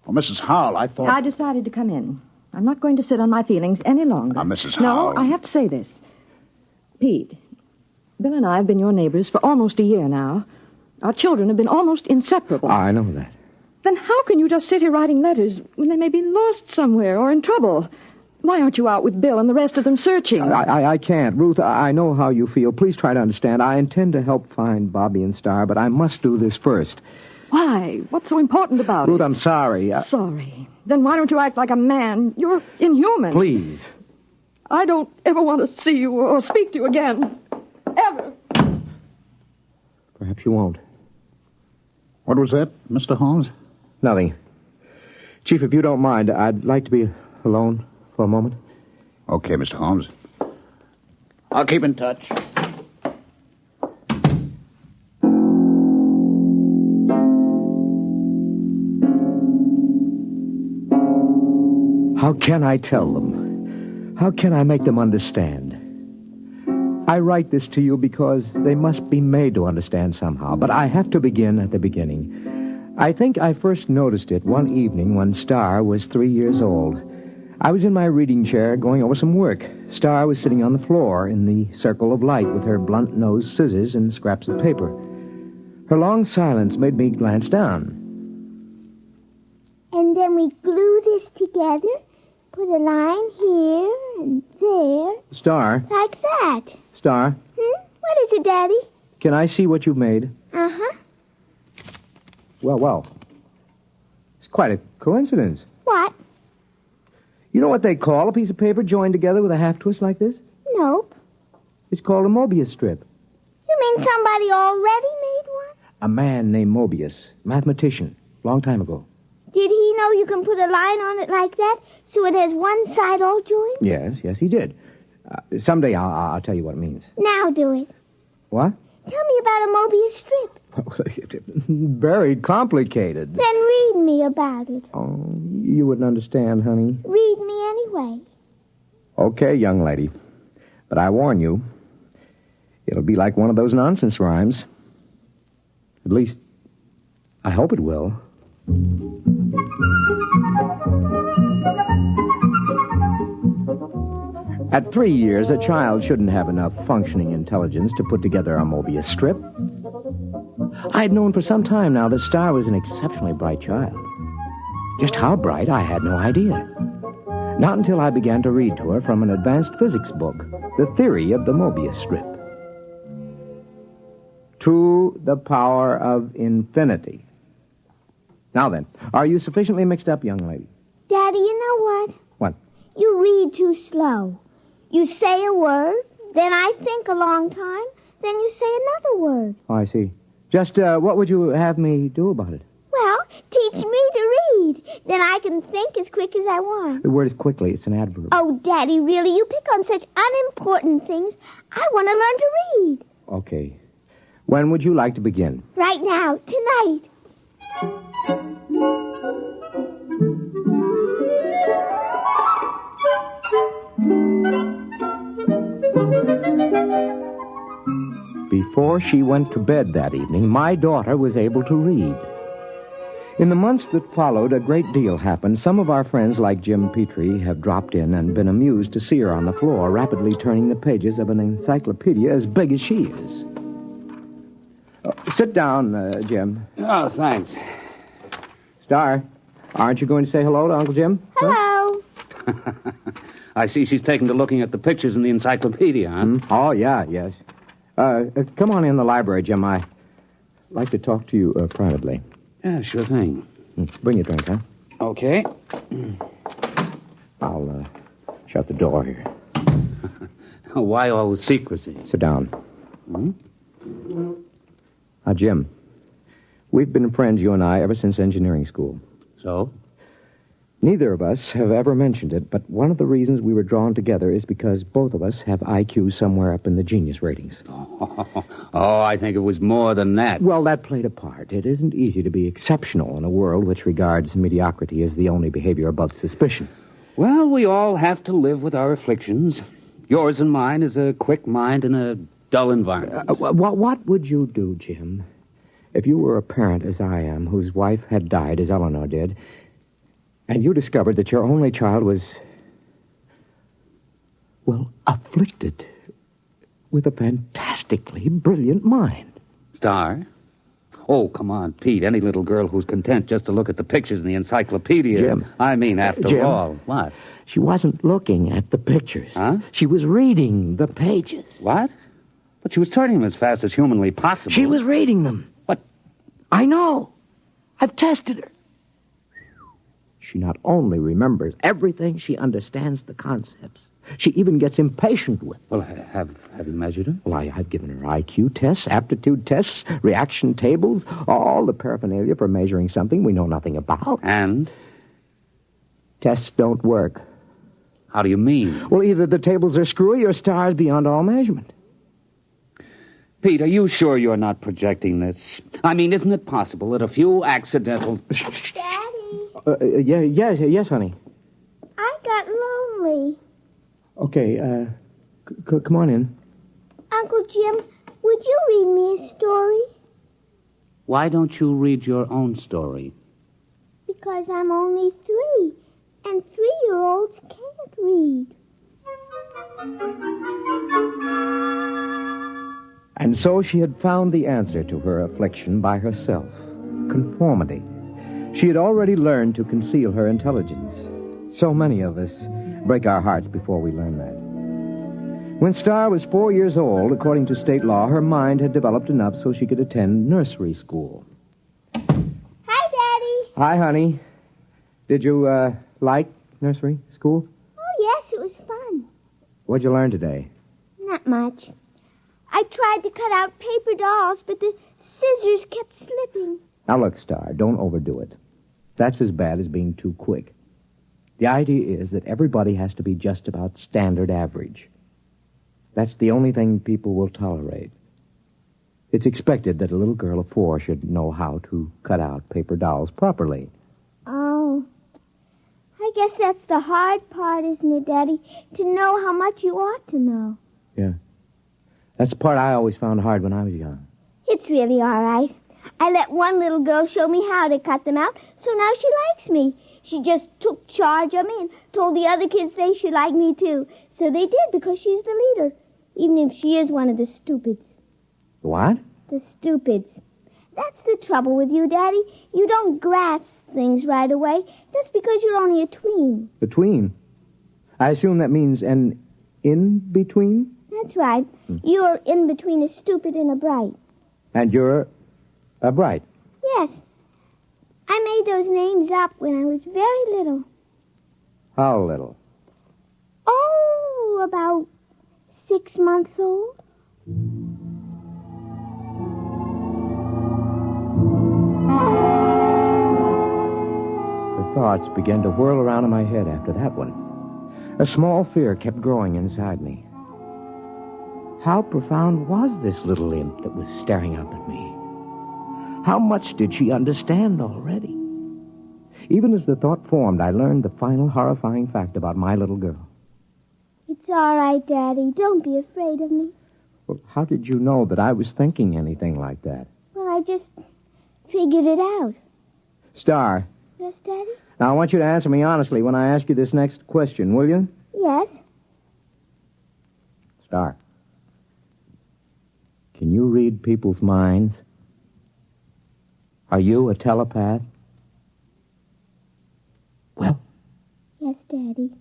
Well, Mrs. Howell, I thought... I decided to come in. I'm not going to sit on my feelings any longer. Now, Mrs. Howell... No, I have to say this. Pete, Bill and I have been your neighbors for almost a year now. Our children have been almost inseparable. I know that. Then how can you just sit here writing letters when they may be lost somewhere or in trouble? Why aren't you out with Bill and the rest of them searching? I can't. Ruth, I know how you feel. Please try to understand. I intend to help find Bobby and Star, but I must do this first. Why? What's so important about it? Ruth, I'm sorry. Sorry? Then why don't you act like a man? You're inhuman. Please. I don't ever want to see you or speak to you again. Ever. Perhaps you won't. What was that, Mr. Holmes? Nothing. Chief, if you don't mind, I'd like to be alone for a moment. Okay, Mr. Holmes. I'll keep in touch. How can I tell them? How can I make them understand? I write this to you because they must be made to understand somehow, but I have to begin at the beginning. I think I first noticed it one evening when Star was 3 years old. I was in my reading chair going over some work. Star was sitting on the floor in the circle of light with her blunt-nosed scissors and scraps of paper. Her long silence made me glance down. And then we glue this together, put a line here and there. Star. Like that. Star. What is it, Daddy? Can I see what you've made? Uh-huh. Well. It's quite a coincidence. What? You know what they call a piece of paper joined together with a half-twist like this? Nope. It's called a Mobius strip. You mean somebody already made one? A man named Mobius, mathematician, long time ago. Did he know you can put a line on it like that so it has one side all joined? Yes, he did. Someday I'll tell you what it means. Now do it. What? Tell me about a Mobius strip. Very complicated. Then read me about it. Oh, you wouldn't understand, honey. Read me anyway. Okay, young lady. But I warn you, it'll be like one of those nonsense rhymes. At least, I hope it will. At 3 years, a child shouldn't have enough functioning intelligence to put together a Mobius strip. I'd known for some time now that Star was an exceptionally bright child. Just how bright, I had no idea. Not until I began to read to her from an advanced physics book, The Theory of the Mobius Strip. To the power of infinity. Now then, are you sufficiently mixed up, young lady? Daddy, you know what? What? You read too slow. You say a word, then I think a long time, then you say another word. Oh, I see. Just what would you have me do about it? Well, teach me to read. Then I can think as quick as I want. The word is quickly. It's an adverb. Oh, Daddy, really? You pick on such unimportant things. I want to learn to read. Okay. When would you like to begin? Right now, tonight. Before she went to bed that evening, my daughter was able to read. In the months that followed, a great deal happened. Some of our friends, like Jim Petrie, have dropped in and been amused to see her on the floor, rapidly turning the pages of an encyclopedia as big as she is. Sit down, Jim. Oh, thanks. Star, aren't you going to say hello to Uncle Jim? Hello. I see she's taken to looking at the pictures in the encyclopedia, huh? Oh, yeah, yes. Come on in the library, Jim. I'd like to talk to you privately. Yeah, sure thing. Bring your drink, huh? Okay. I'll shut the door here. Why all the secrecy? Sit down. Now, Jim, we've been friends, you and I, ever since engineering school. So? Neither of us have ever mentioned it, but one of the reasons we were drawn together is because both of us have IQ somewhere up in the genius ratings. Oh, I think it was more than that. Well, that played a part. It isn't easy to be exceptional in a world which regards mediocrity as the only behavior above suspicion. Well, we all have to live with our afflictions. Yours and mine is a quick mind in a dull environment. What would you do, Jim, if you were a parent, as I am, whose wife had died, as Eleanor did, and you discovered that your only child was, well, afflicted with a fantastically brilliant mind? Star? Oh, come on, Pete. Any little girl who's content just to look at the pictures in the encyclopedia. Jim. I mean, after Jim, all. What? She wasn't looking at the pictures. Huh? She was reading the pages. What? But she was turning them as fast as humanly possible. She was reading them. What? I know. I've tested her. She not only remembers everything, she understands the concepts. She even gets impatient with them. Well, have you measured her? Well, I've given her IQ tests, aptitude tests, reaction tables, all the paraphernalia for measuring something we know nothing about. And? Tests don't work. How do you mean? Well, either the tables are screwy or stars beyond all measurement. Pete, are you sure you're not projecting this? I mean, isn't it possible that a few accidental... Daddy? Yes, honey. I got lonely. Okay, come on in. Uncle Jim, would you read me a story? Why don't you read your own story? Because I'm only 3, and 3-year-olds can't read. And so she had found the answer to her affliction by herself. Conformity. She had already learned to conceal her intelligence. So many of us break our hearts before we learn that. When Star was 4 years old, according to state law, her mind had developed enough so she could attend nursery school. Hi, Daddy. Hi, honey. Did you, like nursery school? Oh, yes, it was fun. What'd you learn today? Not much. I tried to cut out paper dolls, but the scissors kept slipping. Now, look, Star, don't overdo it. That's as bad as being too quick. The idea is that everybody has to be just about standard average. That's the only thing people will tolerate. It's expected that a little girl of 4 should know how to cut out paper dolls properly. Oh. I guess that's the hard part, isn't it, Daddy? To know how much you ought to know. Yeah. That's the part I always found hard when I was young. It's really all right. I let one little girl show me how to cut them out, so now she likes me. She just took charge of me and told the other kids they should like me, too. So they did, because she's the leader, even if she is one of the stupids. What? The stupids. That's the trouble with you, Daddy. You don't grasp things right away. That's because you're only a tween. A tween? I assume that means an in-between? That's right. You're in between a stupid and a bright. And you're a bright? Yes. I made those names up when I was very little. How little? Oh, about 6 months old. The thoughts began to whirl around in my head after that one. A small fear kept growing inside me. How profound was this little imp that was staring up at me? How much did she understand already? Even as the thought formed, I learned the final horrifying fact about my little girl. It's all right, Daddy. Don't be afraid of me. Well, how did you know that I was thinking anything like that? Well, I just figured it out. Star. Yes, Daddy? Now, I want you to answer me honestly when I ask you this next question, will you? Yes. Star. Can you read people's minds? Are you a telepath? Well? Yes, Daddy.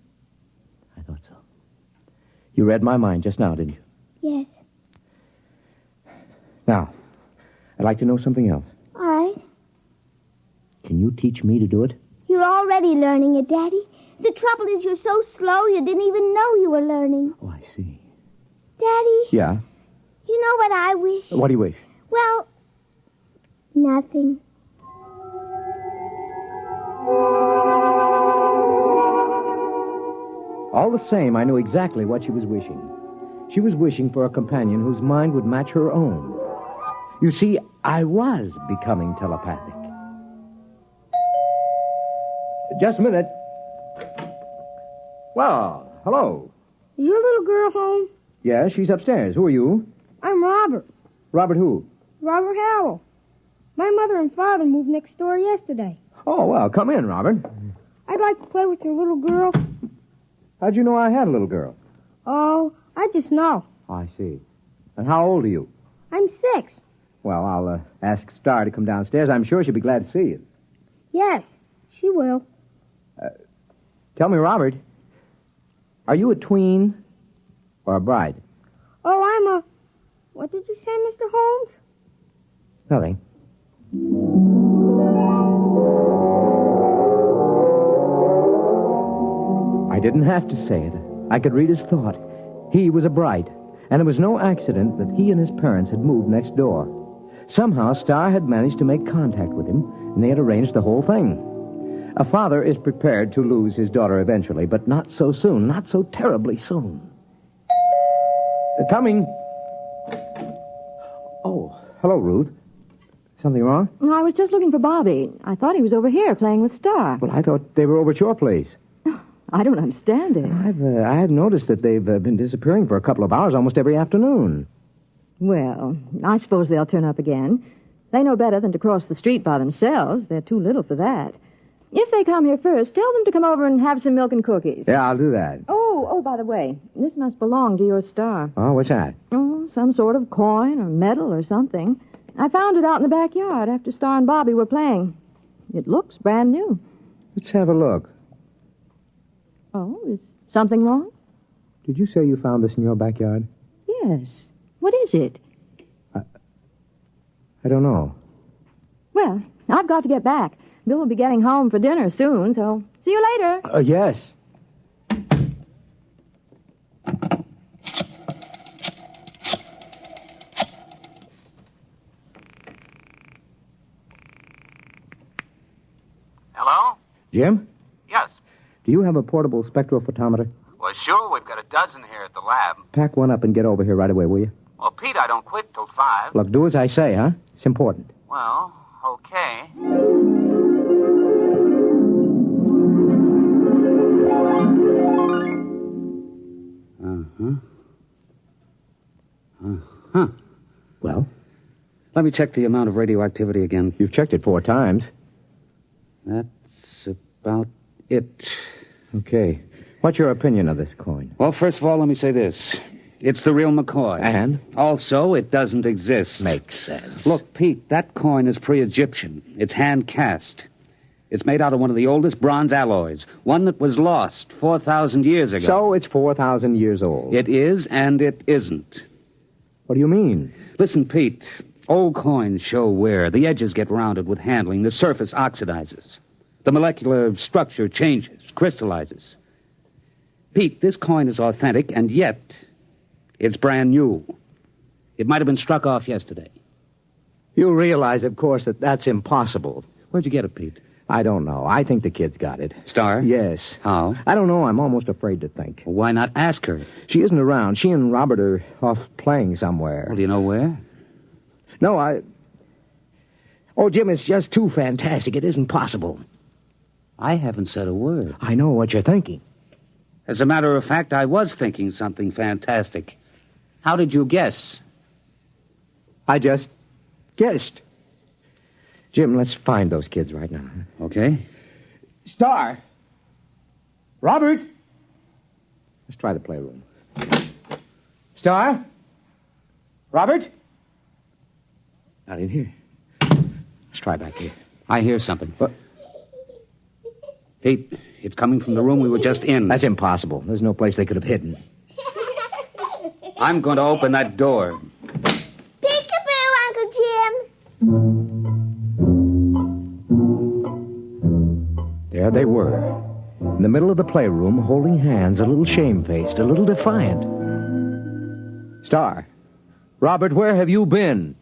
I thought so. You read my mind just now, didn't you? Yes. Now, I'd like to know something else. All right. Can you teach me to do it? You're already learning it, Daddy. The trouble is you're so slow you didn't even know you were learning. Oh, I see. Daddy, Yeah? you know what I wish? What do you wish? Well, nothing. All the same, I knew exactly what she was wishing. She was wishing for a companion whose mind would match her own. You see, I was becoming telepathic. Just a minute. Well, hello. Is your little girl home? Yeah, she's upstairs. Who are you? I'm Robert. Robert who? Robert Howell. My mother and father moved next door yesterday. Oh, well, come in, Robert. I'd like to play with your little girl. How'd you know I had a little girl? Oh, I just know. I see. And how old are you? I'm 6. Well, I'll ask Star to come downstairs. I'm sure she'll be glad to see you. Yes, she will. Tell me, Robert, are you a tween or a bride? Oh, I'm a... What did you say, Mr. Holmes? Nothing. I didn't have to say it. I could read his thought. He was a bride, and it was no accident that he and his parents had moved next door. Somehow, Star had managed to make contact with him, and they had arranged the whole thing. A father is prepared to lose his daughter eventually, but not so soon, not so terribly soon. Coming. Oh, hello, Ruth. Something wrong? No, I was just looking for Bobby. I thought he was over here playing with Star. Well, I thought they were over at your place. I don't understand it. I've noticed that they've been disappearing for a couple of hours almost every afternoon. Well, I suppose they'll turn up again. They know better than to cross the street by themselves. They're too little for that. If they come here first, tell them to come over and have some milk and cookies. Yeah, I'll do that. Oh, by the way, this must belong to your Star. Oh, what's that? Oh, some sort of coin or medal or something. I found it out in the backyard after Star and Bobby were playing. It looks brand new. Let's have a look. Oh, is something wrong? Did you say you found this in your backyard? Yes. What is it? I don't know. Well, I've got to get back. Bill will be getting home for dinner soon, so see you later. Yes. Hello? Jim? Yes. Do you have a portable spectrophotometer? Well, sure. We've got a dozen here at the lab. Pack one up and get over here right away, will you? Well, Pete, I don't quit till 5. Look, do as I say, huh? It's important. Well, okay. Well? Let me check the amount of radioactivity again. You've checked it 4 times. That's about it. Okay. What's your opinion of this coin? Well, first of all, let me say this. It's the real McCoy. And? Also, it doesn't exist. Makes sense. Look, Pete, that coin is pre-Egyptian. It's hand-cast. It's made out of one of the oldest bronze alloys, one that was lost 4,000 years ago. So it's 4,000 years old. It is, and it isn't. What do you mean? Listen, Pete, old coins show wear. The edges get rounded with handling. The surface oxidizes. The molecular structure changes, crystallizes. Pete, this coin is authentic, and yet it's brand new. It might have been struck off yesterday. You realize, of course, that that's impossible. Where'd you get it, Pete? I don't know. I think the kid's got it. Star? Yes. How? I don't know. I'm almost afraid to think. Well, why not ask her? She isn't around. She and Robert are off playing somewhere. Well, do you know where? No, Oh, Jim, it's just too fantastic. It isn't possible. I haven't said a word. I know what you're thinking. As a matter of fact, I was thinking something fantastic. How did you guess? I just guessed. Jim, let's find those kids right now. Okay. Star! Robert! Let's try the playroom. Star? Robert? Not in here. Let's try back here. I hear something. What? Pete, it's coming from the room we were just in. That's impossible. There's no place they could have hidden. I'm going to open that door. Peekaboo, Uncle Jim. There they were, in the middle of the playroom, holding hands, a little shamefaced, a little defiant. Star, Robert, where have you been?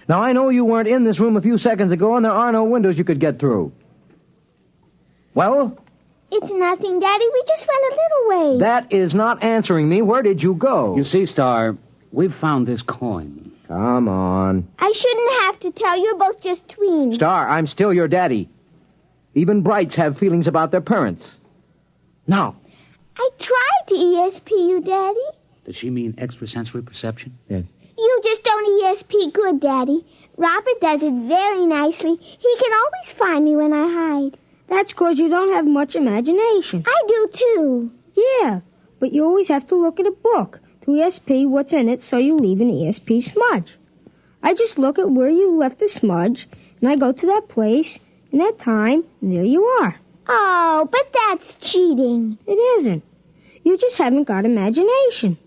Now, I know you weren't in this room a few seconds ago, and there are no windows you could get through. Well? It's nothing, Daddy. We just went a little ways. That is not answering me. Where did you go? You see, Star, we've found this coin. Come on. I shouldn't have to tell. You're both just tweens. Star, I'm still your daddy. Even brights have feelings about their parents. Now. I tried to ESP you, Daddy. Does she mean extrasensory perception? Yes. You just don't ESP good, Daddy. Robert does it very nicely. He can always find me when I hide. That's 'cause you don't have much imagination. I do, too. Yeah, but you always have to look at a book to ESP what's in it so you leave an ESP smudge. I just look at where you left the smudge, and I go to that place, and that time, and there you are. Oh, but that's cheating. It isn't. You just haven't got imagination.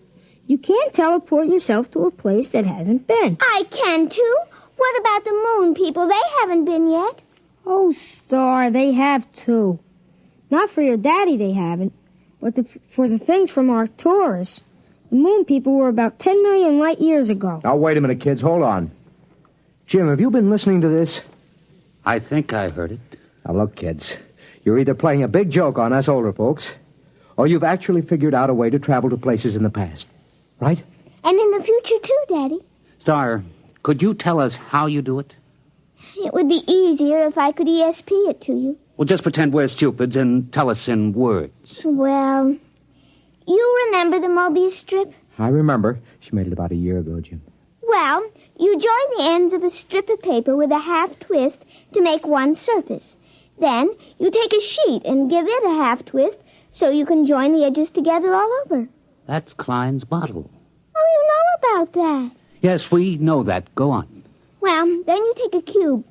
You can't teleport yourself to a place that hasn't been. I can, too. What about the moon people? They haven't been yet. Oh, Star, they have, too. Not for your daddy, they haven't, but for the things from Arcturus. The moon people were about 10 million light years ago. Now, wait a minute, kids. Hold on. Jim, have you been listening to this? I think I heard it. Now, look, kids. You're either playing a big joke on us older folks, or you've actually figured out a way to travel to places in the past. Right? And in the future, too, Daddy. Star, could you tell us how you do it? It would be easier if I could ESP it to you. Well, just pretend we're stupids and tell us in words. Well, you remember the Mobius strip? I remember. She made it about a year ago, Jim. Well, you join the ends of a strip of paper with a half twist to make one surface. Then you take a sheet and give it a half twist so you can join the edges together all over. That's Klein's bottle. Oh, you know about that. Yes, we know that. Go on. Well, then you take a cube.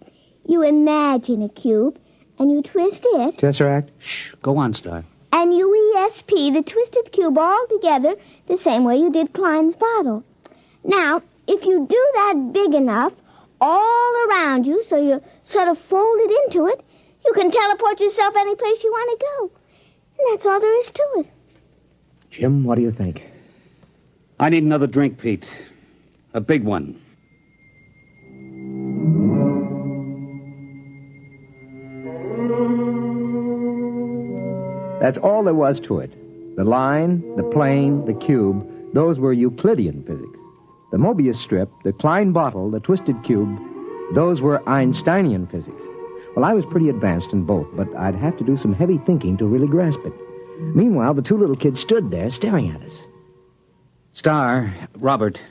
You imagine a cube, and you twist it. Tesseract? Shh, go on, Star. And you ESP the twisted cube all together the same way you did Klein's bottle. Now, if you do that big enough, all around you, so you're sort of folded into it, you can teleport yourself any place you want to go. And that's all there is to it. Jim, what do you think? I need another drink, Pete. A big one. That's all there was to it. The line, the plane, the cube, those were Euclidean physics. The Mobius strip, the Klein bottle, the twisted cube, those were Einsteinian physics. Well, I was pretty advanced in both, but I'd have to do some heavy thinking to really grasp it. Meanwhile, the two little kids stood there staring at us. Star, Robert,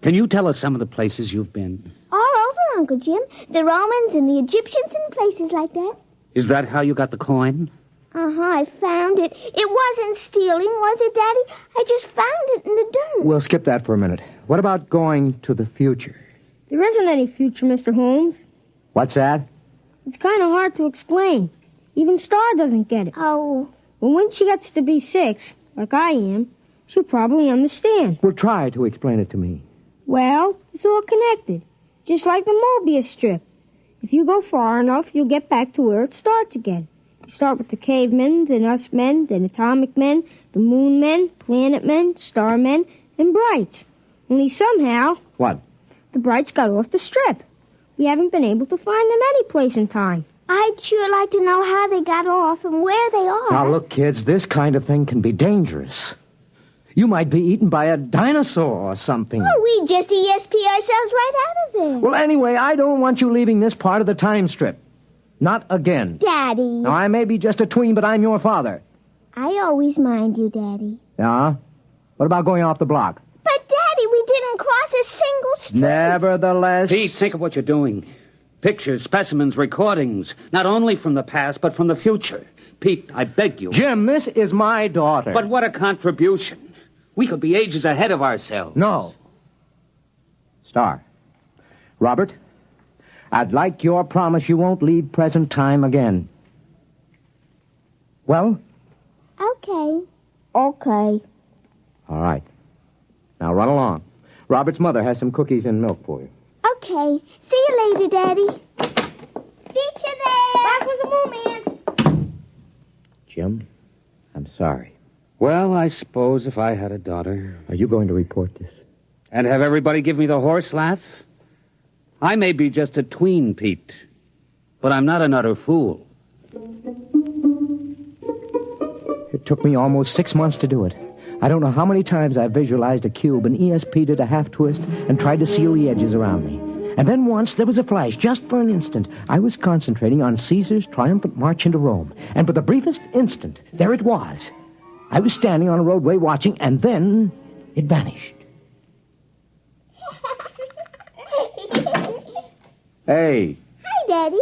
can you tell us some of the places you've been? All over, Uncle Jim. The Romans and the Egyptians and places like that. Is that how you got the coin? Uh-huh, I found it. It wasn't stealing, was it, Daddy? I just found it in the dirt. We'll skip that for a minute. What about going to the future? There isn't any future, Mr. Holmes. What's that? It's kind of hard to explain. Even Star doesn't get it. Oh. But when she gets to be 6, like I am, she'll probably understand. Well, try to explain it to me. Well, it's all connected, just like the Mobius strip. If you go far enough, you'll get back to where it starts again. You start with the cavemen, then us men, then atomic men, the moon men, planet men, star men, and brights. Only somehow... What? The brights got off the strip. We haven't been able to find them any place in time. I'd sure like to know how they got off and where they are. Now, look, kids, this kind of thing can be dangerous. You might be eaten by a dinosaur or something. Oh, we just ESP ourselves right out of there. Well, anyway, I don't want you leaving this part of the time strip. Not again. Daddy. Now, I may be just a tween, but I'm your father. I always mind you, Daddy. Yeah? What about going off the block? But, Daddy, we didn't cross a single street. Nevertheless... Pete, think of what you're doing. Pictures, specimens, recordings. Not only from the past, but from the future. Pete, I beg you. Jim, this is my daughter. But what a contribution. We could be ages ahead of ourselves. No. Star. Robert, I'd like your promise you won't leave present time again. Well? Okay. Okay. All right. Robert's mother has some cookies and milk for you. Okay. See you later, Daddy. Meet you there. That was a moo-man. Jim, I'm sorry. Well, I suppose if I had a daughter... Are you going to report this? And have everybody give me the horse laugh? I may be just a tween, Pete, but I'm not an utter fool. It took me almost 6 months to do it. I don't know how many times I visualized a cube and ESP did a half twist and tried to seal the edges around me. And then once there was a flash, just for an instant. I was concentrating on Caesar's triumphant march into Rome. And for the briefest instant, there it was. I was standing on a roadway watching, and then it vanished. Hey. Hi, Daddy.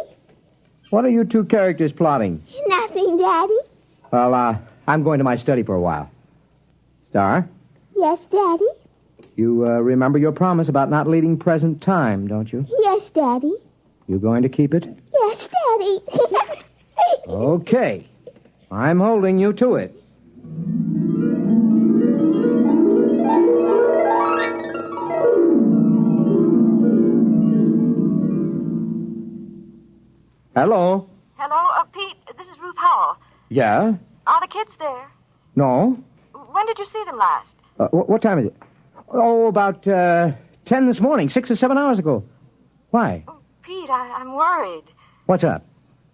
What are you two characters plotting? Nothing, Daddy. Well, I'm going to my study for a while. Star? Yes, Daddy? You remember your promise about not leaving present time, don't you? Yes, Daddy. You going to keep it? Yes, Daddy. Okay. I'm holding you to it. Hello? Hello, Pete, this is Ruth Howell. Yeah? Are the kids there? No? When did you see them last? What time is it? Oh, about 10 this morning, 6 or 7 hours ago. Why? Pete, I'm worried. What's up?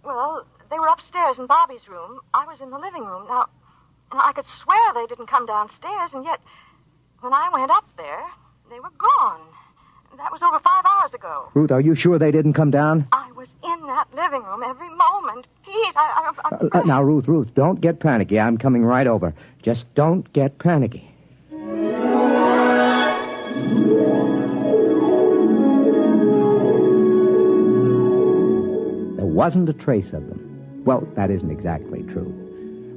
Well, they were upstairs in Bobby's room. I was in the living room. Now, I could swear they didn't come downstairs, and yet, when I went up there, they were gone. That was over 5 hours ago. Ruth, are you sure they didn't come down? I was in that living room every moment. Pete, I'm Now, Ruth, don't get panicky. I'm coming right over. Just don't get panicky. There wasn't a trace of them. Well, that isn't exactly true.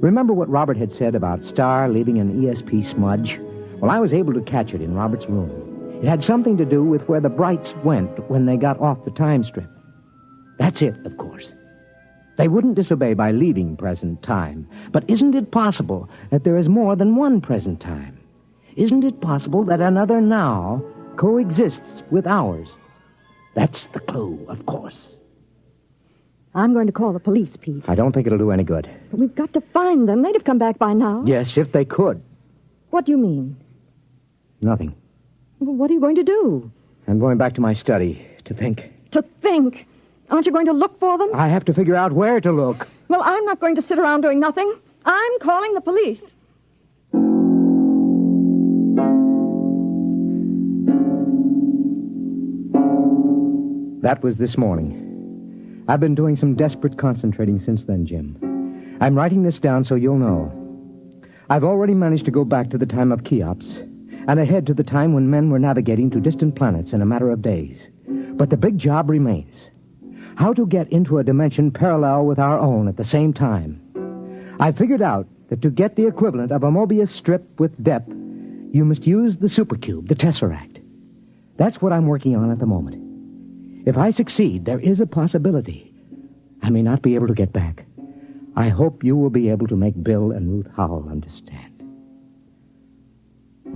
Remember what Robert had said about Star leaving an ESP smudge? Well, I was able to catch it in Robert's room. It had something to do with where the Brights went when they got off the time strip. That's it, of course. They wouldn't disobey by leaving present time. But isn't it possible that there is more than one present time? Isn't it possible that another now coexists with ours? That's the clue, of course. I'm going to call the police, Pete. I don't think it'll do any good. But we've got to find them. They'd have come back by now. Yes, if they could. What do you mean? Nothing. Well, what are you going to do? I'm going back to my study to think. To think? Aren't you going to look for them? I have to figure out where to look. Well, I'm not going to sit around doing nothing. I'm calling the police. That was this morning. I've been doing some desperate concentrating since then, Jim. I'm writing this down so you'll know. I've already managed to go back to the time of Cheops and ahead to the time when men were navigating to distant planets in a matter of days. But the big job remains. How to get into a dimension parallel with our own at the same time. I figured out that to get the equivalent of a Mobius strip with depth, you must use the supercube, the tesseract. That's what I'm working on at the moment. If I succeed, there is a possibility I may not be able to get back. I hope you will be able to make Bill and Ruth Howell understand.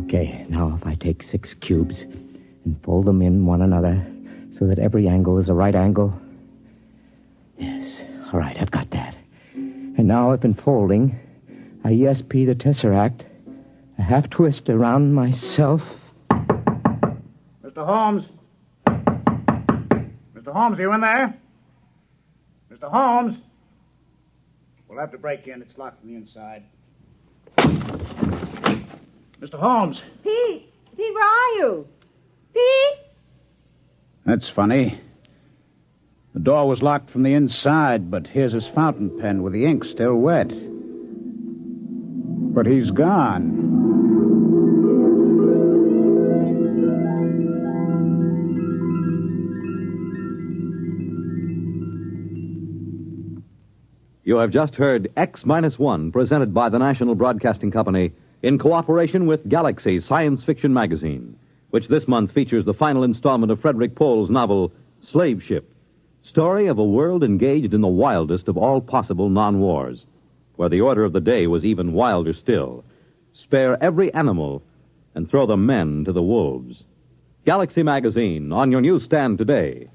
Okay, now if I take 6 cubes and fold them in one another so that every angle is a right angle. Yes, all right, I've got that. And now if in folding, I ESP the tesseract, a half twist around myself. Mr. Holmes? Mr. Holmes, are you in there? Mr. Holmes? We'll have to break in. It's locked from the inside. Mr. Holmes. Pete, where are you? Pete? That's funny. The door was locked from the inside, but here's his fountain pen with the ink still wet. But he's gone. You have just heard X-1, presented by the National Broadcasting Company in cooperation with Galaxy Science Fiction Magazine, which this month features the final installment of Frederick Pohl's novel, Slave Ship, story of a world engaged in the wildest of all possible non-wars, where the order of the day was even wilder still. Spare every animal and throw the men to the wolves. Galaxy Magazine, on your newsstand today.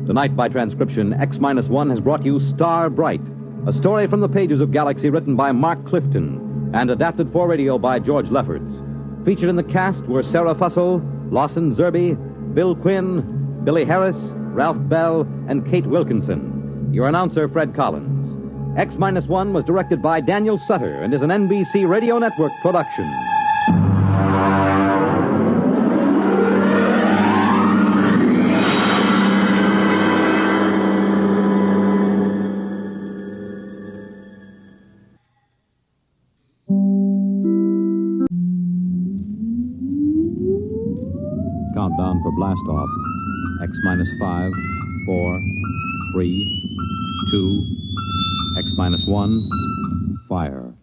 Tonight, by transcription, X-1 has brought you Star Bright, a story from the pages of Galaxy written by Mark Clifton and adapted for radio by George Lefferts. Featured in the cast were Sarah Fussell, Lawson Zerby, Bill Quinn, Billy Harris, Ralph Bell, and Kate Wilkinson. Your announcer, Fred Collins. X-1 was directed by Daniel Sutter and is an NBC Radio Network production. Countdown for blast off. X-5, 4, 3, 2, X-1, fire.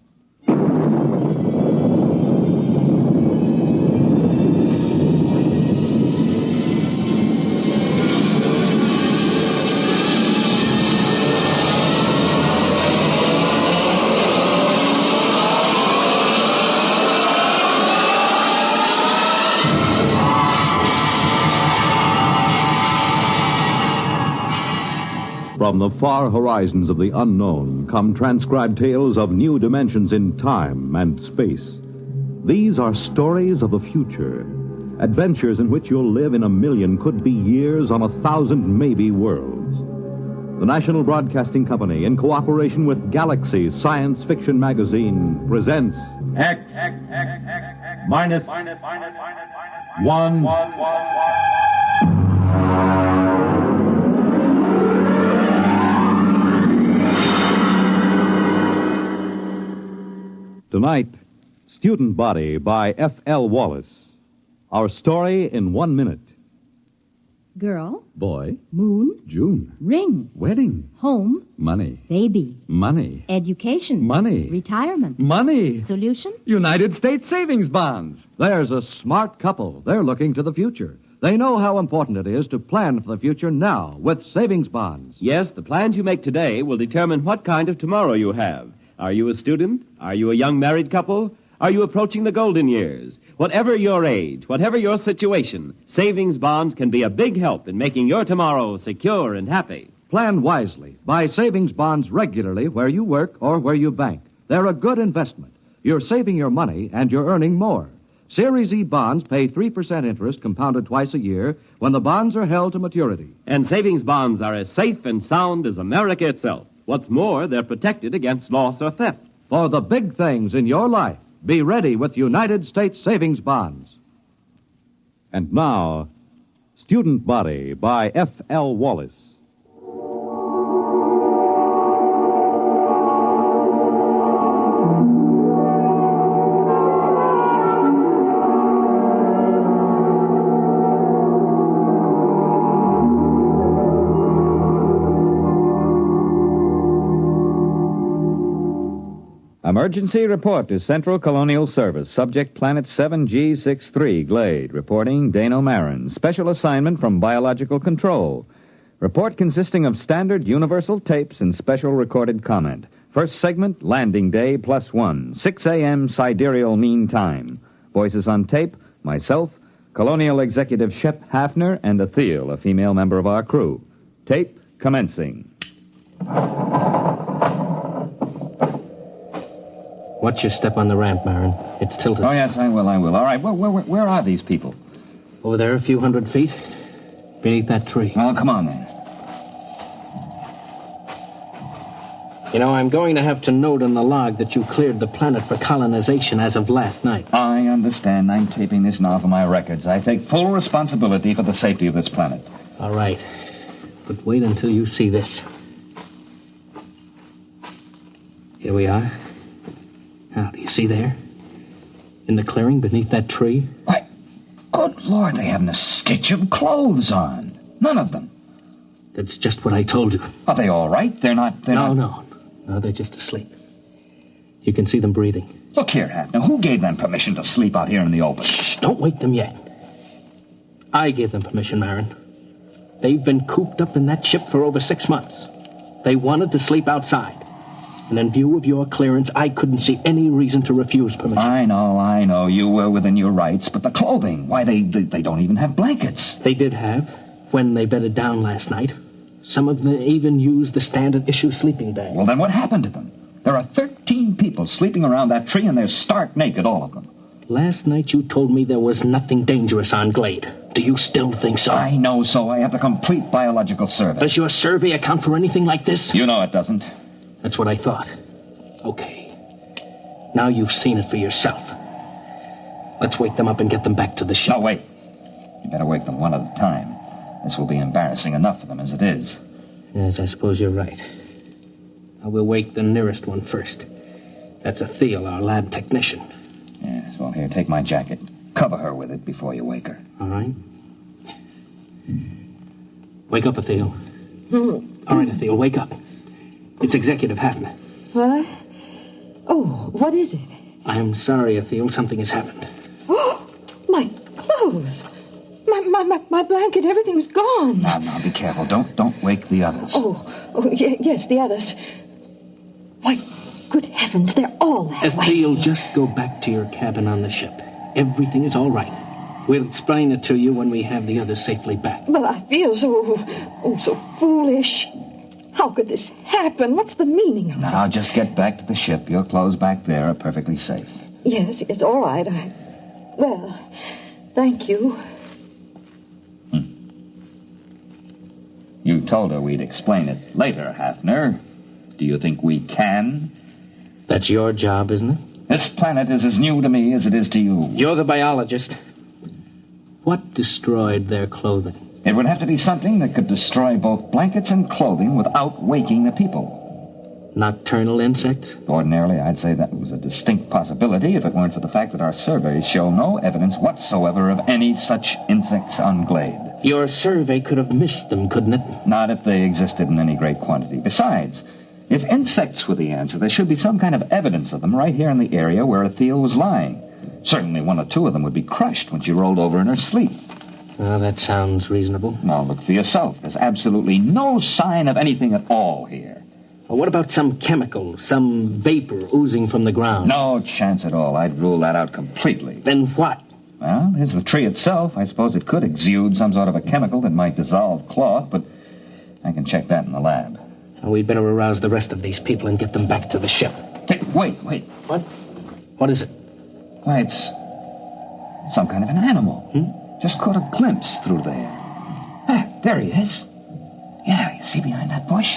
From the far horizons of the unknown come transcribed tales of new dimensions in time and space. These are stories of the future, adventures in which you'll live in a million, could be years, on 1,000 maybe worlds. The National Broadcasting Company, in cooperation with Galaxy Science Fiction Magazine, presents X-1. Tonight, Student Body by F.L. Wallace. Our story in 1 minute. Girl. Boy. Moon. June. Ring. Wedding. Home. Money. Baby. Money. Education. Money. Retirement. Money. Solution? United States savings bonds. There's a smart couple. They're looking to the future. They know how important it is to plan for the future now with savings bonds. Yes, the plans you make today will determine what kind of tomorrow you have. Are you a student? Are you a young married couple? Are you approaching the golden years? Whatever your age, whatever your situation, savings bonds can be a big help in making your tomorrow secure and happy. Plan wisely. Buy savings bonds regularly where you work or where you bank. They're a good investment. You're saving your money and you're earning more. Series E bonds pay 3% interest compounded twice a year when the bonds are held to maturity. And savings bonds are as safe and sound as America itself. What's more, they're protected against loss or theft. For the big things in your life, be ready with United States savings bonds. And now, Student Body by F.L. Wallace. Emergency report to Central Colonial Service. Subject Planet 7G63, Glade. Reporting Dano Marin. Special assignment from Biological Control. Report consisting of standard universal tapes and special recorded comment. First segment, landing day +1. 6 a.m. sidereal mean time. Voices on tape, myself, Colonial Executive Shep Hafner, and Athel, a female member of our crew. Tape commencing. Watch your step on the ramp, Marin. It's tilted. Oh, yes, I will. All right, where are these people? Over there, a few hundred feet. Beneath that tree. Oh, come on, then. You know, I'm going to have to note in the log that you cleared the planet for colonization as of last night. I understand. I'm taping this now for my records. I take full responsibility for the safety of this planet. All right. But wait until you see this. Here we are. Now, do you see there? In the clearing beneath that tree? Why, good Lord, they haven't a stitch of clothes on. None of them. That's just what I told you. Are they all right? No, they're just asleep. You can see them breathing. Look here, Hafner, who gave them permission to sleep out here in the open? Shh, don't wake them yet. I gave them permission, Marin. They've been cooped up in that ship for over 6 months. They wanted to sleep outside. And in view of your clearance, I couldn't see any reason to refuse permission. I know. You were within your rights, but the clothing, why, they don't even have blankets. They did have, when they bedded down last night. Some of them even used the standard issue sleeping bag. Well, then what happened to them? There are 13 people sleeping around that tree, and they're stark naked, all of them. Last night you told me there was nothing dangerous on Glade. Do you still think so? I know so. I have the complete biological survey. Does your survey account for anything like this? You know it doesn't. That's what I thought. Okay. Now you've seen it for yourself. Let's wake them up and get them back to the ship. No, wait. You better wake them one at a time. This will be embarrassing enough for them as it is. Yes, I suppose you're right. I will wake the nearest one first. That's Athel, our lab technician. Yes, well, here, take my jacket. Cover her with it before you wake her. All right. Wake up, Athel. All right, Athel, wake up. It's Executive Hafner. What? Oh, what is it? I'm sorry, Athel. Something has happened. Oh, my clothes. My blanket, everything's gone. Now, be careful. Don't wake the others. Yes, the others. Why, good heavens, they're all that way. Athel, just go back to your cabin on the ship. Everything is all right. We'll explain it to you when we have the others safely back. But I feel so foolish. How could this happen? What's the meaning of it? Now, just get back to the ship. Your clothes back there are perfectly safe. Yes, all right. Well, thank you. You told her we'd explain it later, Hafner. Do you think we can? That's your job, isn't it? This planet is as new to me as it is to you. You're the biologist. What destroyed their clothing? It would have to be something that could destroy both blankets and clothing without waking the people. Nocturnal insects? Ordinarily, I'd say that was a distinct possibility if it weren't for the fact that our surveys show no evidence whatsoever of any such insects on Glade. Your survey could have missed them, couldn't it? Not if they existed in any great quantity. Besides, if insects were the answer, there should be some kind of evidence of them right here in the area where Athel was lying. Certainly one or two of them would be crushed when she rolled over in her sleep. Well, that sounds reasonable. Now, look for yourself. There's absolutely no sign of anything at all here. Well, what about some chemical, some vapor oozing from the ground? No chance at all. I'd rule that out completely. Then what? Well, there's the tree itself. I suppose it could exude some sort of a chemical that might dissolve cloth, but I can check that in the lab. Well, we'd better arouse the rest of these people and get them back to the ship. Hey, wait. What? What is it? Why, it's some kind of an animal. Just caught a glimpse through there. Ah, there he is. Yeah, you see behind that bush?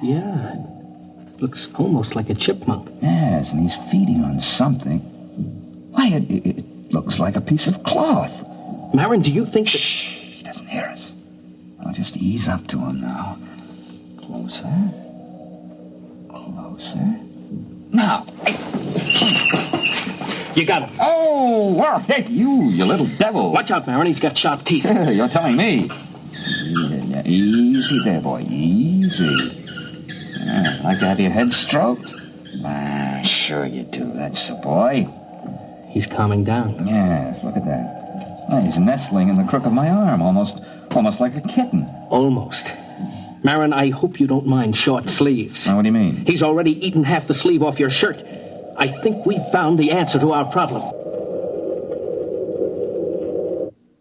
Yeah, it looks almost like a chipmunk. Yes, and he's feeding on something. Why, it looks like a piece of cloth. Marin, do you think that... Shh, he doesn't hear us. I'll just ease up to him now. Closer. Now. You got him. Oh, well, hey, you little devil. Watch out, Marin, he's got sharp teeth. You're telling me. Yeah, easy there, boy, easy. Like to have your head stroked? Sure you do. That's the boy. He's calming down. Yes, look at that. Oh, he's nestling in the crook of my arm, almost like a kitten. Almost. Marin, I hope you don't mind short sleeves. Now, what do you mean? He's already eaten half the sleeve off your shirt. I think we've found the answer to our problem.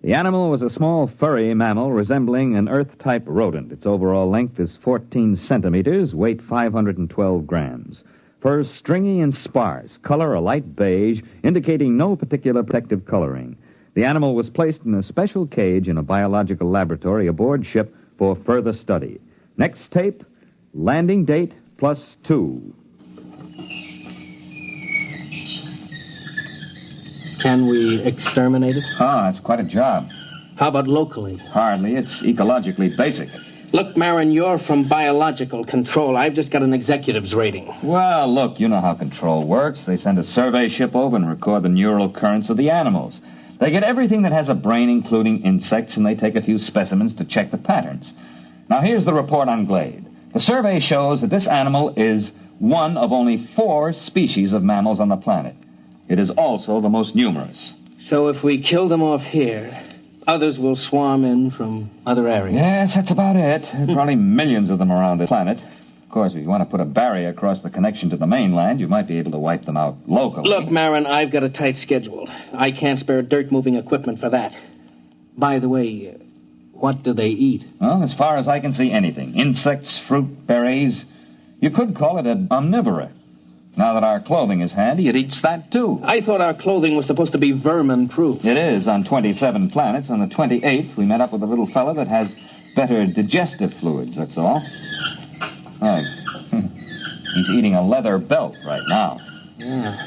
The animal was a small, furry mammal resembling an Earth-type rodent. Its overall length is 14 centimeters, weight 512 grams. Fur stringy and sparse, color a light beige, indicating no particular protective coloring. The animal was placed in a special cage in a biological laboratory aboard ship for further study. Next tape, landing date +2. Can we exterminate it? Oh, it's quite a job. How about locally? Hardly. It's ecologically basic. Look, Marin, you're from biological control. I've just got an executive's rating. Well, look, you know how control works. They send a survey ship over and record the neural currents of the animals. They get everything that has a brain, including insects, and they take a few specimens to check the patterns. Now, here's the report on Glade. The survey shows that this animal is one of only 4 species of mammals on the planet. It is also the most numerous. So if we kill them off here, others will swarm in from other areas? Yes, that's about it. There are probably millions of them around the planet. course, if you want to put a barrier across the connection to the mainland, you might be able to wipe them out locally. Look, Marin, I've got a tight schedule. I can't spare dirt-moving equipment for that. By the way, what do they eat? Well, as far as I can see, anything. Insects, fruit, berries. You could call it an omnivora. Now that our clothing is handy, it eats that, too. I thought our clothing was supposed to be vermin-proof. It is on 27 planets. On the 28th, we met up with a little fella that has better digestive fluids, that's all. He's eating a leather belt right now. Yeah.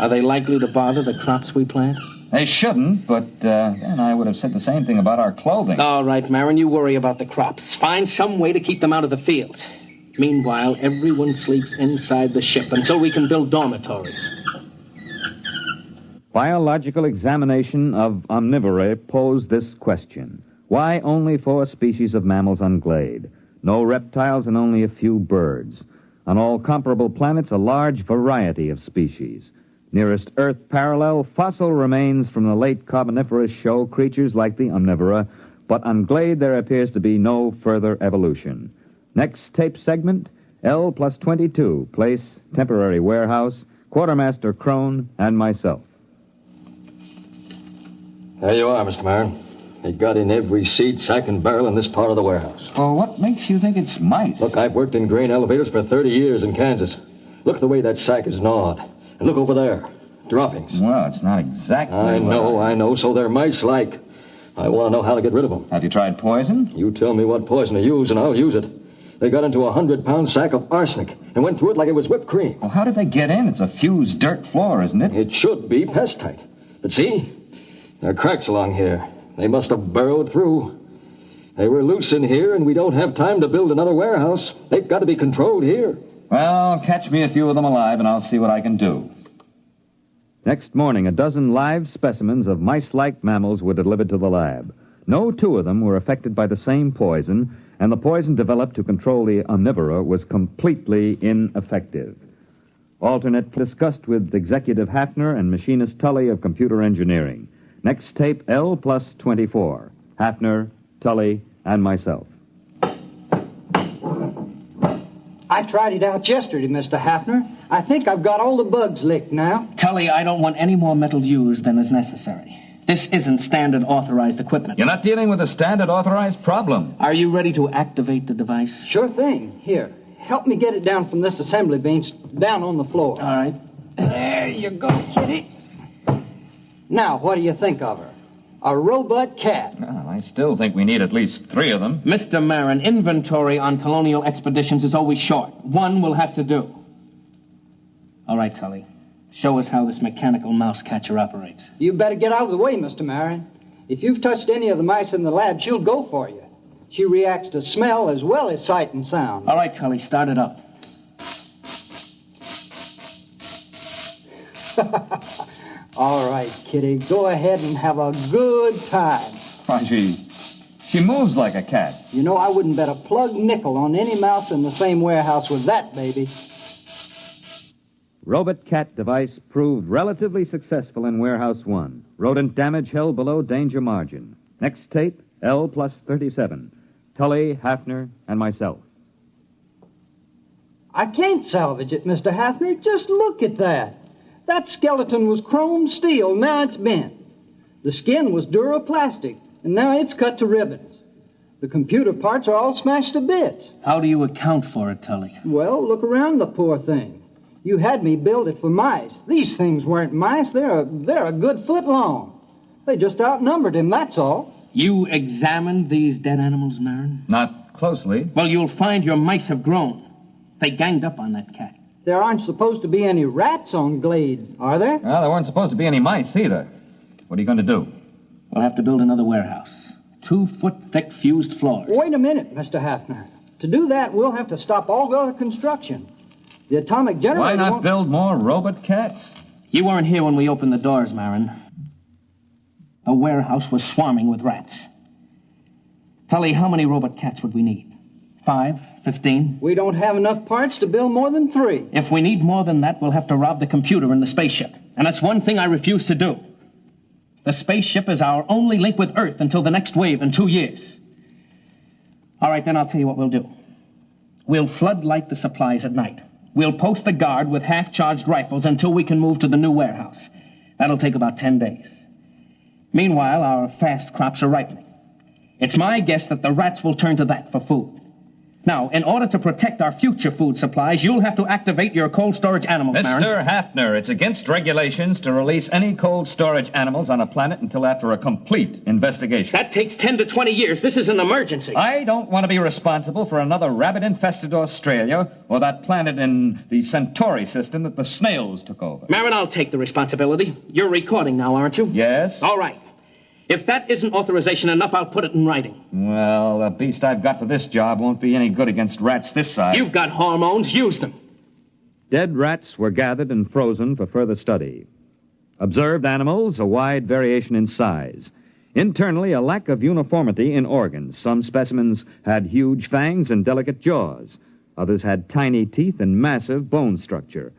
Are they likely to bother the crops we plant? They shouldn't, but then I would have said the same thing about our clothing. All right, Marin, you worry about the crops. Find some way to keep them out of the fields. Meanwhile, everyone sleeps inside the ship until we can build dormitories. Biological examination of omnivora posed this question. Why only 4 species of mammals on Glade? No reptiles and only a few birds. On all comparable planets, a large variety of species. Nearest Earth parallel, fossil remains from the late Carboniferous show creatures like the omnivora, but on Glade there appears to be no further evolution. Next tape segment, L plus 22, place, temporary warehouse, Quartermaster Crone, and myself. There you are, Mr. Marin. They got in every seat, sack, and barrel in this part of the warehouse. Well, what makes you think it's mice? Look, I've worked in grain elevators for 30 years in Kansas. Look at the way that sack is gnawed. And look over there. Droppings. Well, it's not exactly... I know, so they're mice-like. I want to know how to get rid of them. Have you tried poison? You tell me what poison to use, and I'll use it. They got into a 100-pound sack of arsenic and went through it like it was whipped cream. Well, how did they get in? It's a fused dirt floor, isn't it? It should be pest-tight. But see, there are cracks along here. They must have burrowed through. They were loose in here, and we don't have time to build another warehouse. They've got to be controlled here. Well, catch me a few of them alive, and I'll see what I can do. Next morning, a dozen live specimens of mice-like mammals were delivered to the lab. No 2 of them were affected by the same poison, and the poison developed to control the omnivora was completely ineffective. Alternate discussed with Executive Hafner and Machinist Tully of Computer Engineering. Next tape, L plus 24. Hafner, Tully, and myself. I tried it out yesterday, Mr. Hafner. I think I've got all the bugs licked now. Tully, I don't want any more metal used than is necessary. This isn't standard authorized equipment. You're not dealing with a standard authorized problem. Are you ready to activate the device? Sure thing. Here, help me get it down from this assembly bench down on the floor. All right. There you go, kitty. Now, what do you think of her? A robot cat. Well, I still think we need at least 3 of them. Mr. Marin, inventory on colonial expeditions is always short. 1 will have to do. All right, Tully. Show us how this mechanical mouse catcher operates. You better get out of the way, Mr. Marin. If you've touched any of the mice in the lab, she'll go for you. She reacts to smell as well as sight and sound. All right, Tully, start it up. All right, kitty, go ahead and have a good time. Why, she moves like a cat. You know, I wouldn't bet a plug nickel on any mouse in the same warehouse with that baby. Robot cat device proved relatively successful in Warehouse 1. Rodent damage held below danger margin. Next tape, L plus 37. Tully, Hafner, and myself. I can't salvage it, Mr. Hafner. Just look at that. That skeleton was chrome steel, now it's bent. The skin was duroplastic, and now it's cut to ribbons. The computer parts are all smashed to bits. How do you account for it, Tully? Well, look around the poor thing. You had me build it for mice. These things weren't mice. They're a good foot long. They just outnumbered him, that's all. You examined these dead animals, Marin? Not closely. Well, you'll find your mice have grown. They ganged up on that cat. There aren't supposed to be any rats on Glade, are there? Well, there weren't supposed to be any mice either. What are you going to do? We'll have to build another warehouse. 2-foot-thick fused floors. Wait a minute, Mr. Hafner. To do that, we'll have to stop all other construction. The atomic generator... Why not build more robot cats? You weren't here when we opened the doors, Marin. The warehouse was swarming with rats. Tully, how many robot cats would we need? 5? 15? We don't have enough parts to build more than 3. If we need more than that, we'll have to rob the computer in the spaceship. And that's one thing I refuse to do. The spaceship is our only link with Earth until the next wave in 2 years. All right, then I'll tell you what we'll do. We'll floodlight the supplies at night. We'll post the guard with half-charged rifles until we can move to the new warehouse. That'll take about 10 days. Meanwhile, our fast crops are ripening. It's my guess that the rats will turn to that for food. Now, in order to protect our future food supplies, you'll have to activate your cold storage animals, Marin. Mr. Hafner, it's against regulations to release any cold storage animals on a planet until after a complete investigation. That takes 10 to 20 years. This is an emergency. I don't want to be responsible for another rabbit-infested Australia or that planet in the Centauri system that the snails took over. Marin, I'll take the responsibility. You're recording now, aren't you? Yes. All right. If that isn't authorization enough, I'll put it in writing. Well, the beast I've got for this job won't be any good against rats this size. You've got hormones. Use them. Dead rats were gathered and frozen for further study. Observed animals, a wide variation in size. Internally, a lack of uniformity in organs. Some specimens had huge fangs and delicate jaws. Others had tiny teeth and massive bone structure.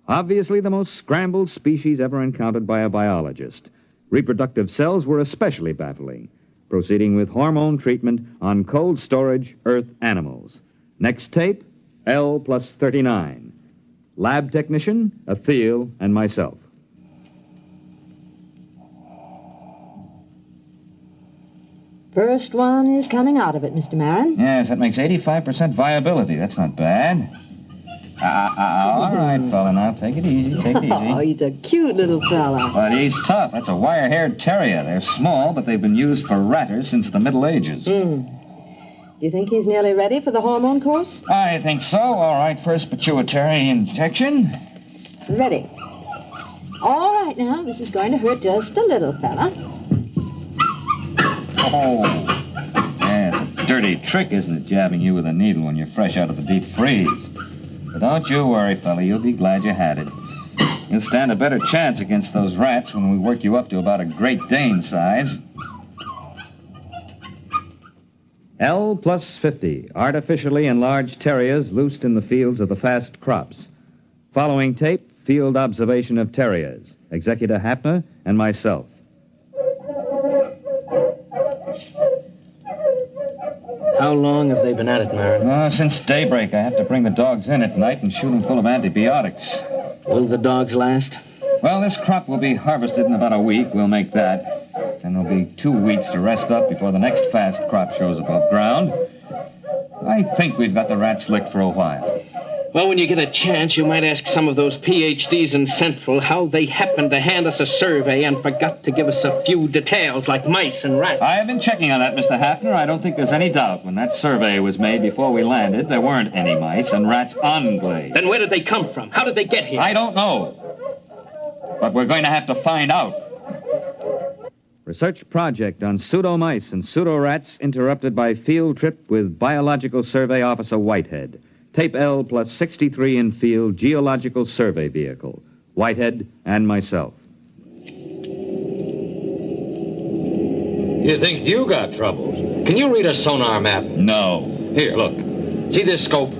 Obviously, the most scrambled species ever encountered by a biologist. Reproductive cells were especially baffling. Proceeding with hormone treatment on cold storage Earth animals. Next tape, L+39. Lab technician, Athil, and myself. First one is coming out of it, Mr. Marin. Yes, that makes 85% viability. That's not bad. All right, fella, now take it easy, take it easy. Oh, he's a cute little fella. But he's tough. That's a wire-haired terrier. They're small, but they've been used for ratters since the Middle Ages. You think he's nearly ready for the hormone course? I think so. All right, first pituitary injection. Ready. All right, now, this is going to hurt just a little, fella. Oh, yeah, it's a dirty trick, isn't it, jabbing you with a needle when you're fresh out of the deep freeze? But don't you worry, fella. You'll be glad you had it. You'll stand a better chance against those rats when we work you up to about a Great Dane size. L+50, artificially enlarged terriers loosed in the fields of the fast crops. Following tape, field observation of terriers. Executor Hafner and myself. How long have they been at it, Marin? Since daybreak. I have to bring the dogs in at night and shoot them full of antibiotics. Will the dogs last? Well, this crop will be harvested in about a week. We'll make that. And there'll be 2 weeks to rest up before the next fast crop shows above ground. I think we've got the rats licked for a while. Well, when you get a chance, you might ask some of those PhDs in Central how they happened to hand us a survey and forgot to give us a few details like mice and rats. I have been checking on that, Mr. Hafner. I don't think there's any doubt. When that survey was made before we landed, there weren't any mice and rats on Glade. Then where did they come from? How did they get here? I don't know. But we're going to have to find out. Research project on pseudo-mice and pseudo-rats interrupted by field trip with Biological Survey Officer Whitehead. Tape L+63 in field geological survey vehicle. Whitehead and myself. You think you got troubles? Can you read a sonar map? No. Here, look. See this scope?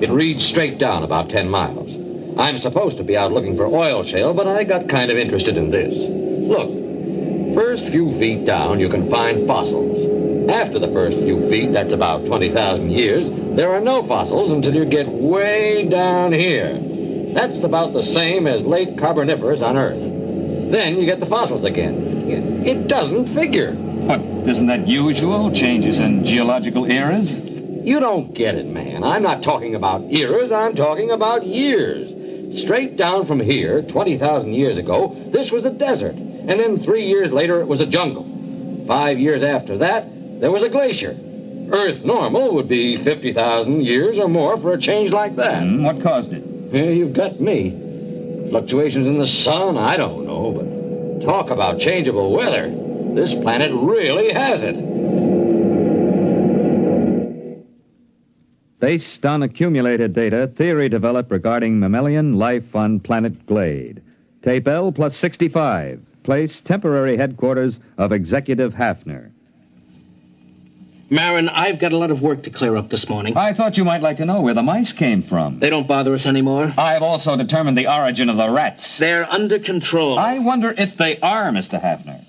It reads straight down about 10 miles. I'm supposed to be out looking for oil shale, but I got kind of interested in this. Look, first few feet down, you can find fossils. After the first few feet, that's about 20,000 years, there are no fossils until you get way down here. That's about the same as late Carboniferous on Earth. Then you get the fossils again. It doesn't figure. But isn't that usual? Changes in geological eras? You don't get it, man. I'm not talking about eras, I'm talking about years. Straight down from here, 20,000 years ago, this was a desert. And then 3 years later, it was a jungle. 5 years after that, there was a glacier. Earth normal would be 50,000 years or more for a change like that. What caused it? Yeah, you've got me. Fluctuations in the sun, I don't know, but talk about changeable weather. This planet really has it. Based on accumulated data, theory developed regarding mammalian life on planet Glade. Tape L+65. Place temporary headquarters of Executive Hafner. Marin, I've got a lot of work to clear up this morning. I thought you might like to know where the mice came from. They don't bother us anymore. I've also determined the origin of the rats. They're under control. I wonder if they are, Mr. Hafner.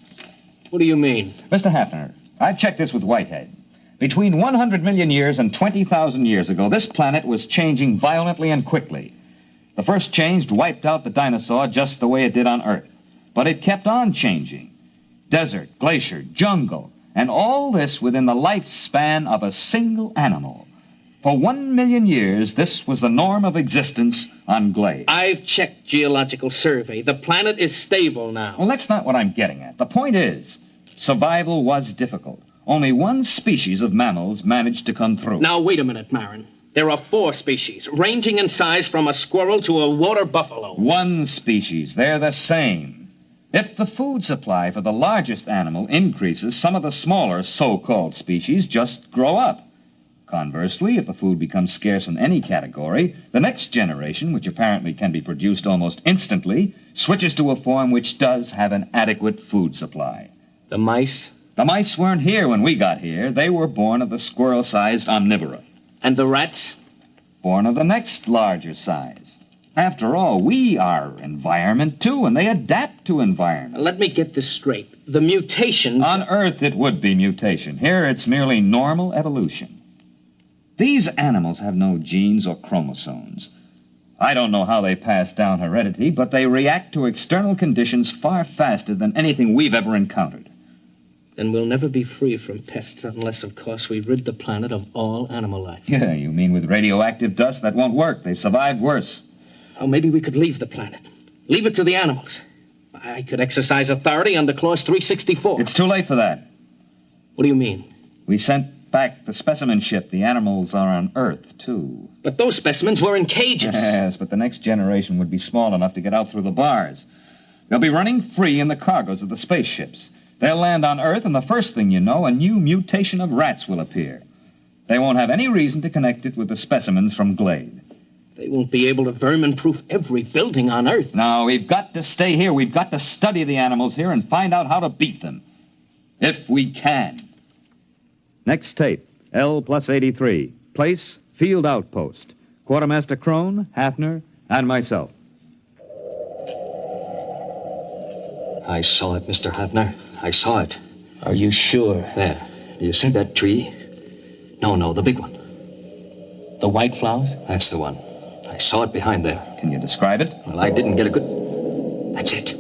What do you mean? Mr. Hafner, I've checked this with Whitehead. Between 100 million years and 20,000 years ago, this planet was changing violently and quickly. The first change wiped out the dinosaur just the way it did on Earth. But it kept on changing. Desert, glacier, jungle, and all this within the lifespan of a single animal. For 1 million years, this was the norm of existence on Glade. I've checked Geological Survey. The planet is stable now. Well, that's not what I'm getting at. The point is, survival was difficult. Only one species of mammals managed to come through. Now, wait a minute, Marin. There are 4 species, ranging in size from a squirrel to a water buffalo. One species. They're the same. If the food supply for the largest animal increases, some of the smaller so-called species just grow up. Conversely, if the food becomes scarce in any category, the next generation, which apparently can be produced almost instantly, switches to a form which does have an adequate food supply. The mice? The mice weren't here when we got here. They were born of the squirrel-sized omnivora. And the rats? Born of the next larger size. After all, we are environment, too, and they adapt to environment. Let me get this straight. The mutations... On Earth, it would be mutation. Here, it's merely normal evolution. These animals have no genes or chromosomes. I don't know how they pass down heredity, but they react to external conditions far faster than anything we've ever encountered. Then we'll never be free from pests unless, of course, we rid the planet of all animal life. Yeah, you mean with radioactive dust? That won't work. They've survived worse. Oh, maybe we could leave the planet. Leave it to the animals. I could exercise authority under Clause 364. It's too late for that. What do you mean? We sent back the specimen ship. The animals are on Earth, too. But those specimens were in cages. Yes, but the next generation would be small enough to get out through the bars. They'll be running free in the cargoes of the spaceships. They'll land on Earth, and the first thing you know, a new mutation of rats will appear. They won't have any reason to connect it with the specimens from Glade. They won't be able to vermin-proof every building on Earth. No, we've got to stay here. We've got to study the animals here and find out how to beat them. If we can. Next tape, L+83. Place, Field Outpost. Quartermaster Crone, Hafner, and myself. I saw it, Mr. Hafner. I saw it. Are you sure? There. Do you see that tree? No, the big one. The white flowers? That's the one. I saw it behind there. Can you describe it? Well, I didn't get a good... That's it.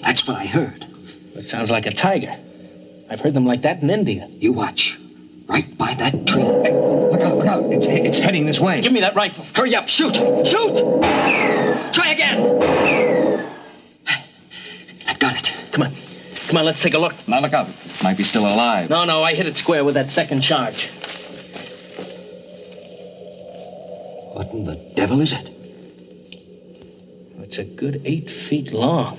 That's what I heard. It sounds like a tiger. I've heard them like that in India. You watch. Right by that tree. Hey, look out. It's heading this way. Give me that rifle. Hurry up. Shoot! Try again! I got it. Come on, let's take a look. Now look out. It might be still alive. No, I hit it square with that second charge. What in the devil is it? It's a good 8 feet long.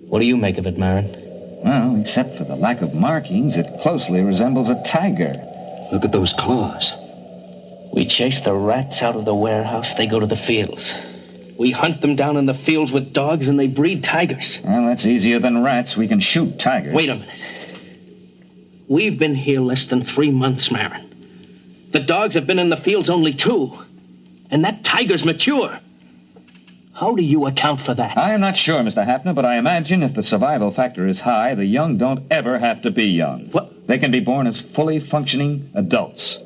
What do you make of it, Marin? Well, except for the lack of markings, it closely resembles a tiger. Look at those claws. We chase the rats out of the warehouse, they go to the fields. We hunt them down in the fields with dogs, and they breed tigers. Well, that's easier than rats. We can shoot tigers. Wait a minute. We've been here less than 3 months, Marin. The dogs have been in the fields only 2. And that tiger's mature. How do you account for that? I am not sure, Mr. Hafner, but I imagine if the survival factor is high, the young don't ever have to be young. What? They can be born as fully functioning adults.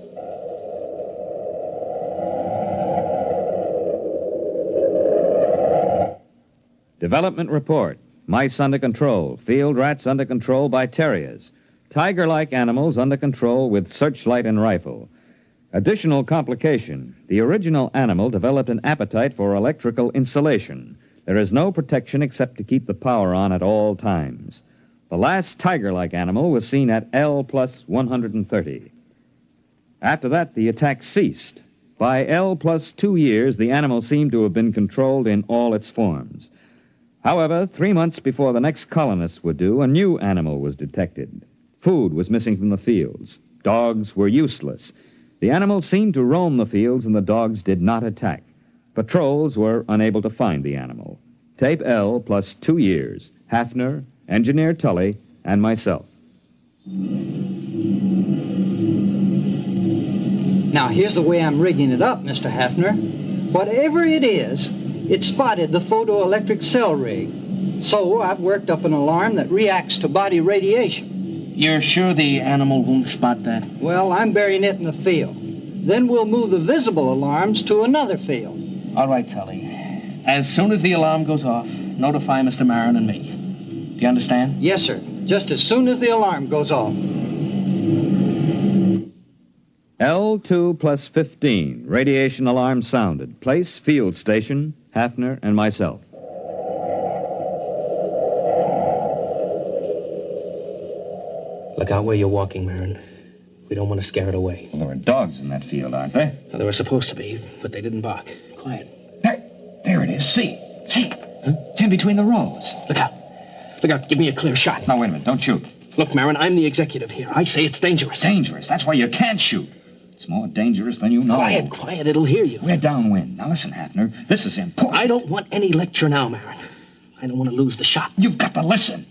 Development report. Mice under control. Field rats under control by terriers. Tiger-like animals under control with searchlight and rifle. Additional complication. The original animal developed an appetite for electrical insulation. There is no protection except to keep the power on at all times. The last tiger-like animal was seen at L+130. After that, the attack ceased. By L+2 years, the animal seemed to have been controlled in all its forms. However, 3 months before the next colonists were due, a new animal was detected. Food was missing from the fields. Dogs were useless. The animals seemed to roam the fields, and the dogs did not attack. Patrols were unable to find the animal. Tape L+2 years. Hafner, Engineer Tully, and myself. Now, here's the way I'm rigging it up, Mr. Hafner. Whatever it is, it spotted the photoelectric cell rig. So I've worked up an alarm that reacts to body radiation. You're sure the animal won't spot that? Well, I'm burying it in the field. Then we'll move the visible alarms to another field. All right, Tully. As soon as the alarm goes off, notify Mr. Marin and me. Do you understand? Yes, sir. Just as soon as the alarm goes off. L2 plus 15. Radiation alarm sounded. Place, field station, Hafner and myself. Look out where you're walking, Marin. We don't want to scare it away. Well, there are dogs in that field, aren't there? Well, there were supposed to be, but they didn't bark. Quiet. There it is. See? Huh? It's in between the rows. Look out. Look out. Give me a clear shot. Now, wait a minute. Don't shoot. Look, Marin, I'm the executive here. I say it's dangerous. Dangerous? That's why you can't shoot. It's more dangerous than you know. Quiet. It'll hear you. We're downwind. Now, listen, Hafner. This is important. I don't want any lecture now, Marin. I don't want to lose the shot. You've got to listen.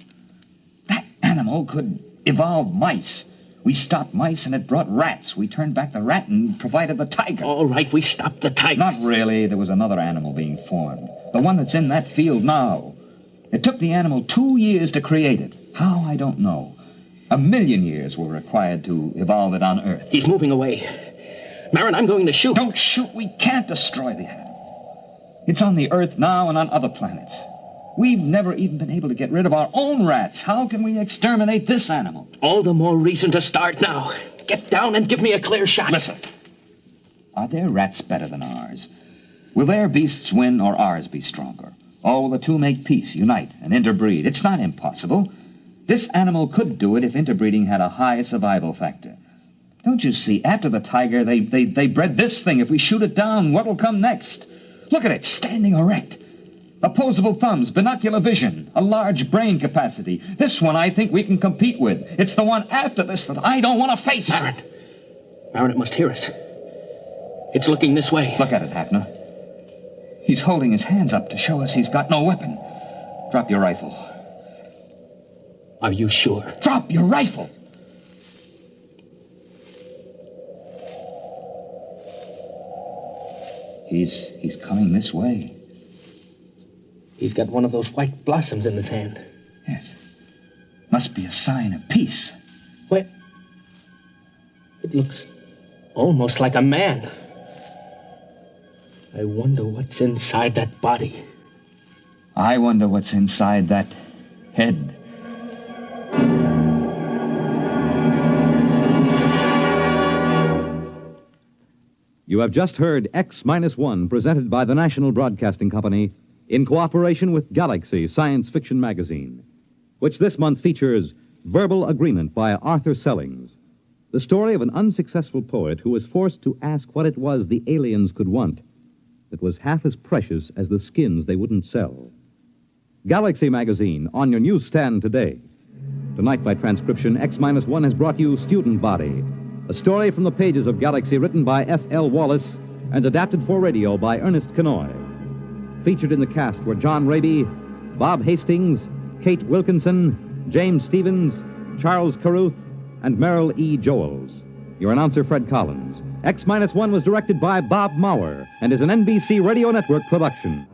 That animal could evolve mice. We stopped mice and it brought rats. We turned back the rat and provided the tiger. All right, we stopped the tiger. Not really. There was another animal being formed. The one that's in that field now. It took the animal 2 years to create it. How, I don't know. 1 million years were required to evolve it on Earth. He's moving away. Marin, I'm going to shoot. Don't shoot. We can't destroy the animal. It's on the Earth now and on other planets. We've never even been able to get rid of our own rats. How can we exterminate this animal? All the more reason to start now. Get down and give me a clear shot. Listen. Are their rats better than ours? Will their beasts win or ours be stronger? Or will the two make peace, unite, and interbreed? It's not impossible. This animal could do it if interbreeding had a high survival factor. Don't you see, after the tiger, they bred this thing. If we shoot it down, what'll come next? Look at it, standing erect. Opposable thumbs, binocular vision, a large brain capacity. This one I think we can compete with. It's the one after this that I don't want to face. Marin, it must hear us. It's looking this way. Look at it, Hafner. He's holding his hands up to show us he's got no weapon. Drop your rifle. Are you sure? Drop your rifle! He's coming this way. He's got one of those white blossoms in his hand. Yes. Must be a sign of peace. Wait. It looks almost like a man. I wonder what's inside that body. I wonder what's inside that head. You have just heard X-1, presented by the National Broadcasting Company in cooperation with Galaxy Science Fiction Magazine, which this month features Verbal Agreement by Arthur Sellings, the story of an unsuccessful poet who was forced to ask what it was the aliens could want that was half as precious as the skins they wouldn't sell. Galaxy Magazine, on your newsstand today. Tonight, by transcription, X-1 has brought you Student Body, a story from the pages of Galaxy written by F.L. Wallace and adapted for radio by Ernest Kenoy. Featured in the cast were John Raby, Bob Hastings, Kate Wilkinson, James Stevens, Charles Carruth, and Merrill E. Joels. Your announcer, Fred Collins. X-1 was directed by Bob Maurer and is an NBC Radio Network production.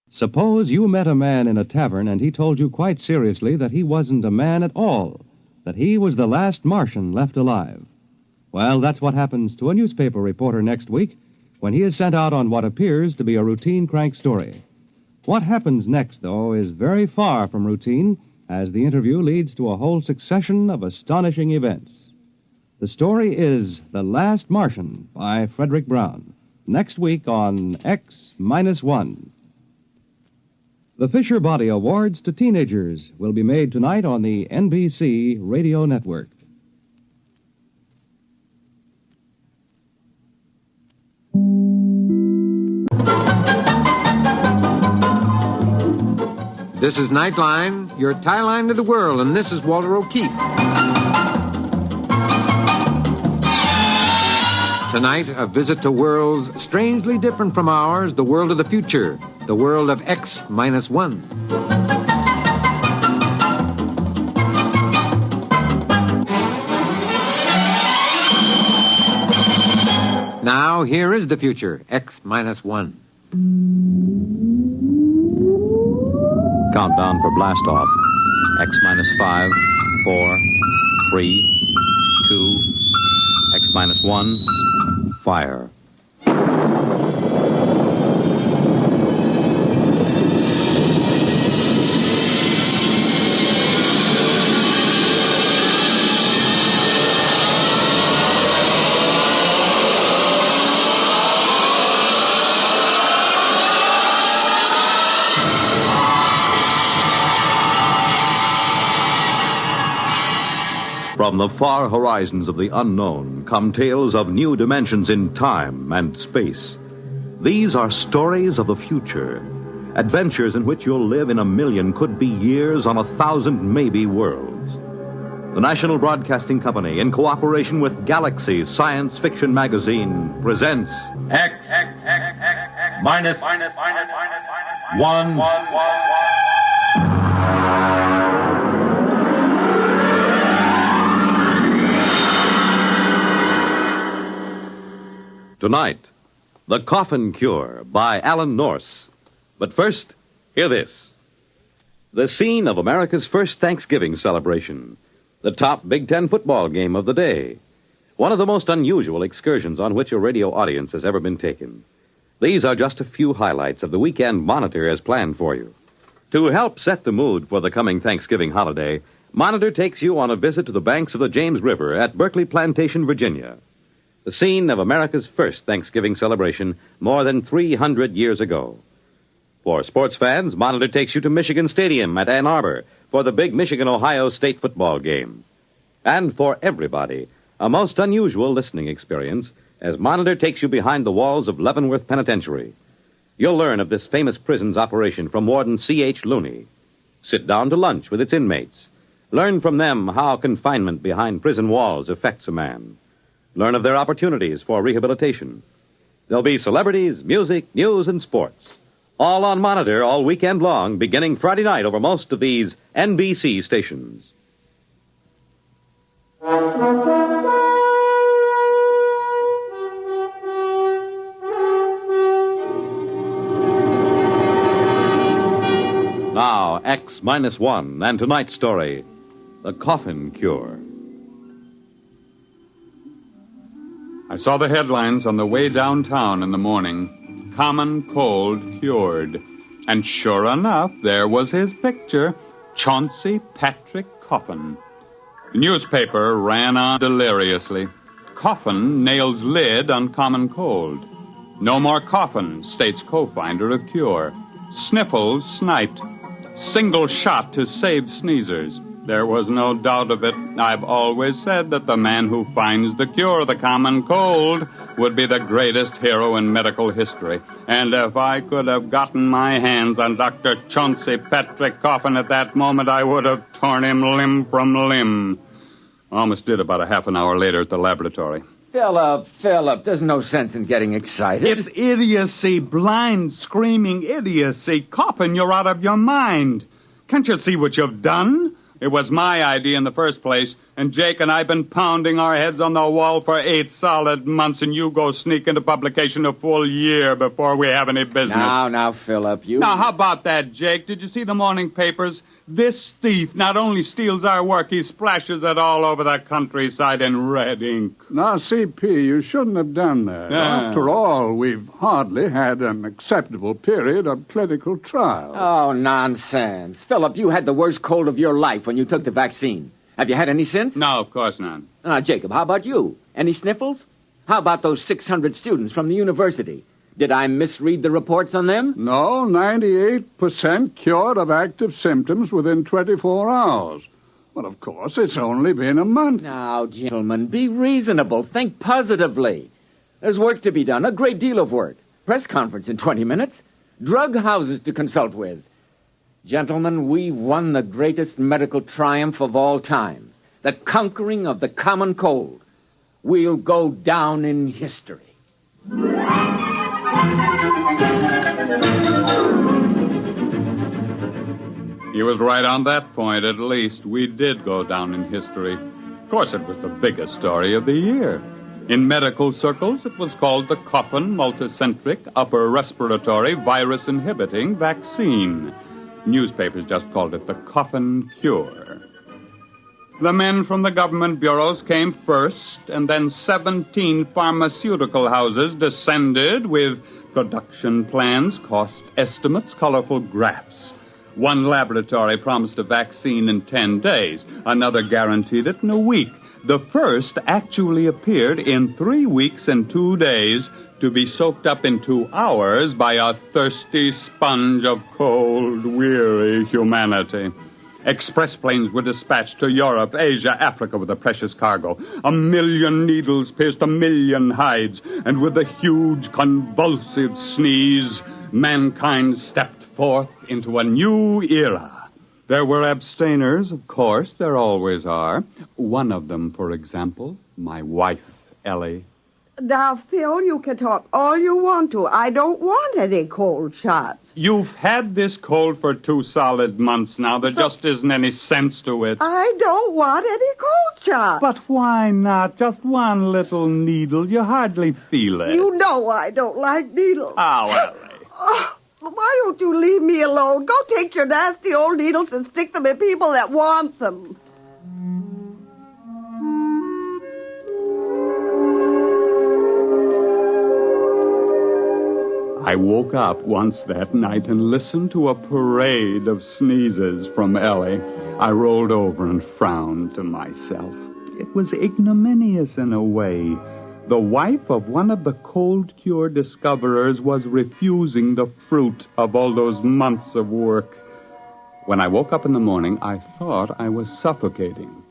Suppose you met a man in a tavern and he told you quite seriously that he wasn't a man at all, that he was the last Martian left alive. Well, that's what happens to a newspaper reporter next week when he is sent out on what appears to be a routine crank story. What happens next, though, is very far from routine, as the interview leads to a whole succession of astonishing events. The story is The Last Martian by Frederick Brown, next week on X-1. The Fisher Body Awards to Teenagers will be made tonight on the NBC Radio Network. This is Nightline, your tie line to the world, and this is Walter O'Keefe. Tonight, a visit to worlds strangely different from ours, the world of the future, the world of X-1. Now, here is the future, X-1. Countdown for blast off. X-5, 4, 3, 2, X-1, fire. From the far horizons of the unknown come tales of new dimensions in time and space. These are stories of the future, adventures in which you'll live in a million, could be years, on 1,000 maybe worlds. The National Broadcasting Company, in cooperation with Galaxy Science Fiction Magazine, presents X minus 1. Tonight, The Coffin Cure by Alan Norse. But first, hear this. The scene of America's first Thanksgiving celebration. The top Big Ten football game of the day. One of the most unusual excursions on which a radio audience has ever been taken. These are just a few highlights of the weekend Monitor has planned for you. To help set the mood for the coming Thanksgiving holiday, Monitor takes you on a visit to the banks of the James River at Berkeley Plantation, Virginia. The scene of America's first Thanksgiving celebration more than 300 years ago. For sports fans, Monitor takes you to Michigan Stadium at Ann Arbor for the big Michigan-Ohio State football game. And for everybody, a most unusual listening experience as Monitor takes you behind the walls of Leavenworth Penitentiary. You'll learn of this famous prison's operation from Warden C.H. Looney. Sit down to lunch with its inmates. Learn from them how confinement behind prison walls affects a man. Learn of their opportunities for rehabilitation. There'll be celebrities, music, news, and sports. All on Monitor all weekend long, beginning Friday night over most of these NBC stations. Now, X-1 and tonight's story, The Coffin Cure. I saw the headlines on the way downtown in the morning. Common cold cured. And sure enough, there was his picture, Chauncey Patrick Coffin. The newspaper ran on deliriously. Coffin nails lid on common cold. No more coffin, states co-finder of cure. Sniffles sniped. Single shot to save sneezers. There was no doubt of it. I've always said that the man who finds the cure of the common cold would be the greatest hero in medical history. And if I could have gotten my hands on Dr. Chauncey Patrick Coffin at that moment, I would have torn him limb from limb. Almost did about a half an hour later at the laboratory. Philip, there's no sense in getting excited. It's idiocy, blind, screaming idiocy. Coffin, you're out of your mind. Can't you see what you've done? It was my idea in the first place, and Jake and I have been pounding our heads on the wall for 8 solid months, and you go sneak into publication a full year before we have any business. Now, Philip, you... Now, how about that, Jake? Did you see the morning papers? This thief not only steals our work, he splashes it all over the countryside in red ink. Now, CP, you shouldn't have done that. After all, we've hardly had an acceptable period of clinical trial. Oh, nonsense. Philip, you had the worst cold of your life when you took the vaccine. Have you had any since? No, of course not. Now, Jacob, how about you? Any sniffles? How about those 600 students from the university? Did I misread the reports on them? No, 98% cured of active symptoms within 24 hours. But, of course, it's only been a month. Now, gentlemen, be reasonable. Think positively. There's work to be done, a great deal of work. Press conference in 20 minutes. Drug houses to consult with. Gentlemen, we've won the greatest medical triumph of all time. The conquering of the common cold. We'll go down in history. He was right on that point, at least. We did go down in history. Of course, it was the biggest story of the year. In medical circles, it was called the Coffin multicentric upper respiratory virus-inhibiting vaccine. Newspapers just called it the Coffin cure. The men from the government bureaus came first, and then 17 pharmaceutical houses descended with production plans, cost estimates, colorful graphs. One laboratory promised a vaccine in 10 days. Another guaranteed it in a week. The first actually appeared in 3 weeks and 2 days to be soaked up in 2 hours by a thirsty sponge of cold, weary humanity. Express planes were dispatched to Europe, Asia, Africa with a precious cargo. 1 million needles pierced 1 million hides, and with a huge convulsive sneeze, mankind stepped forth into a new era. There were abstainers, of course, there always are. One of them, for example, my wife, Ellie. Now, Phil, you can talk all you want to. I don't want any cold shots. You've had this cold for 2 solid months now. There just isn't any sense to it. I don't want any cold shots. But why not? Just one little needle. You hardly feel it. You know I don't like needles. Oh, Ellie. Oh, why don't you leave me alone? Go take your nasty old needles and stick them in people that want them. I woke up once that night and listened to a parade of sneezes from Ellie. I rolled over and frowned to myself. It was ignominious in a way. The wife of one of the cold cure discoverers was refusing the fruit of all those months of work. When I woke up in the morning, I thought I was suffocating.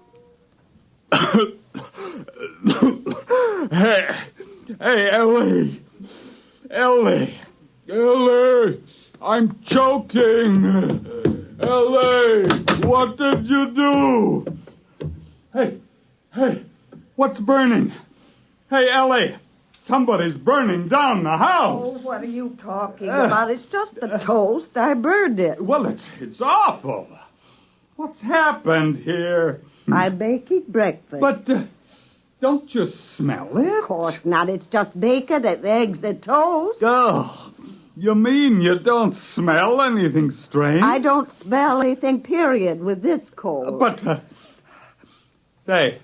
Hey, Ellie! Ellie! I'm choking! Ellie! What did you do? Hey, what's burning? Hey, Ellie! Somebody's burning down the house! Oh, what are you talking about? It's just the toast. I burned it. Well, it's awful. What's happened here? I'm making breakfast. But, don't you smell it? Of course not. It's just bacon and eggs and toast. Oh, you mean you don't smell anything strange? I don't smell anything, period, with this cold. But, say,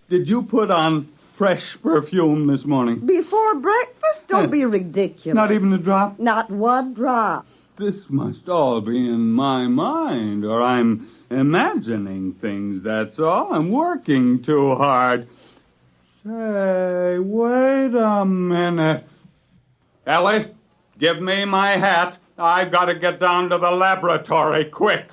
did you put on fresh perfume this morning? Before breakfast? Don't be ridiculous. Not even a drop? Not one drop. This must all be in my mind, or I'm imagining things, that's all. I'm working too hard. Say, wait a minute. Ellie, give me my hat. I've got to get down to the laboratory, quick.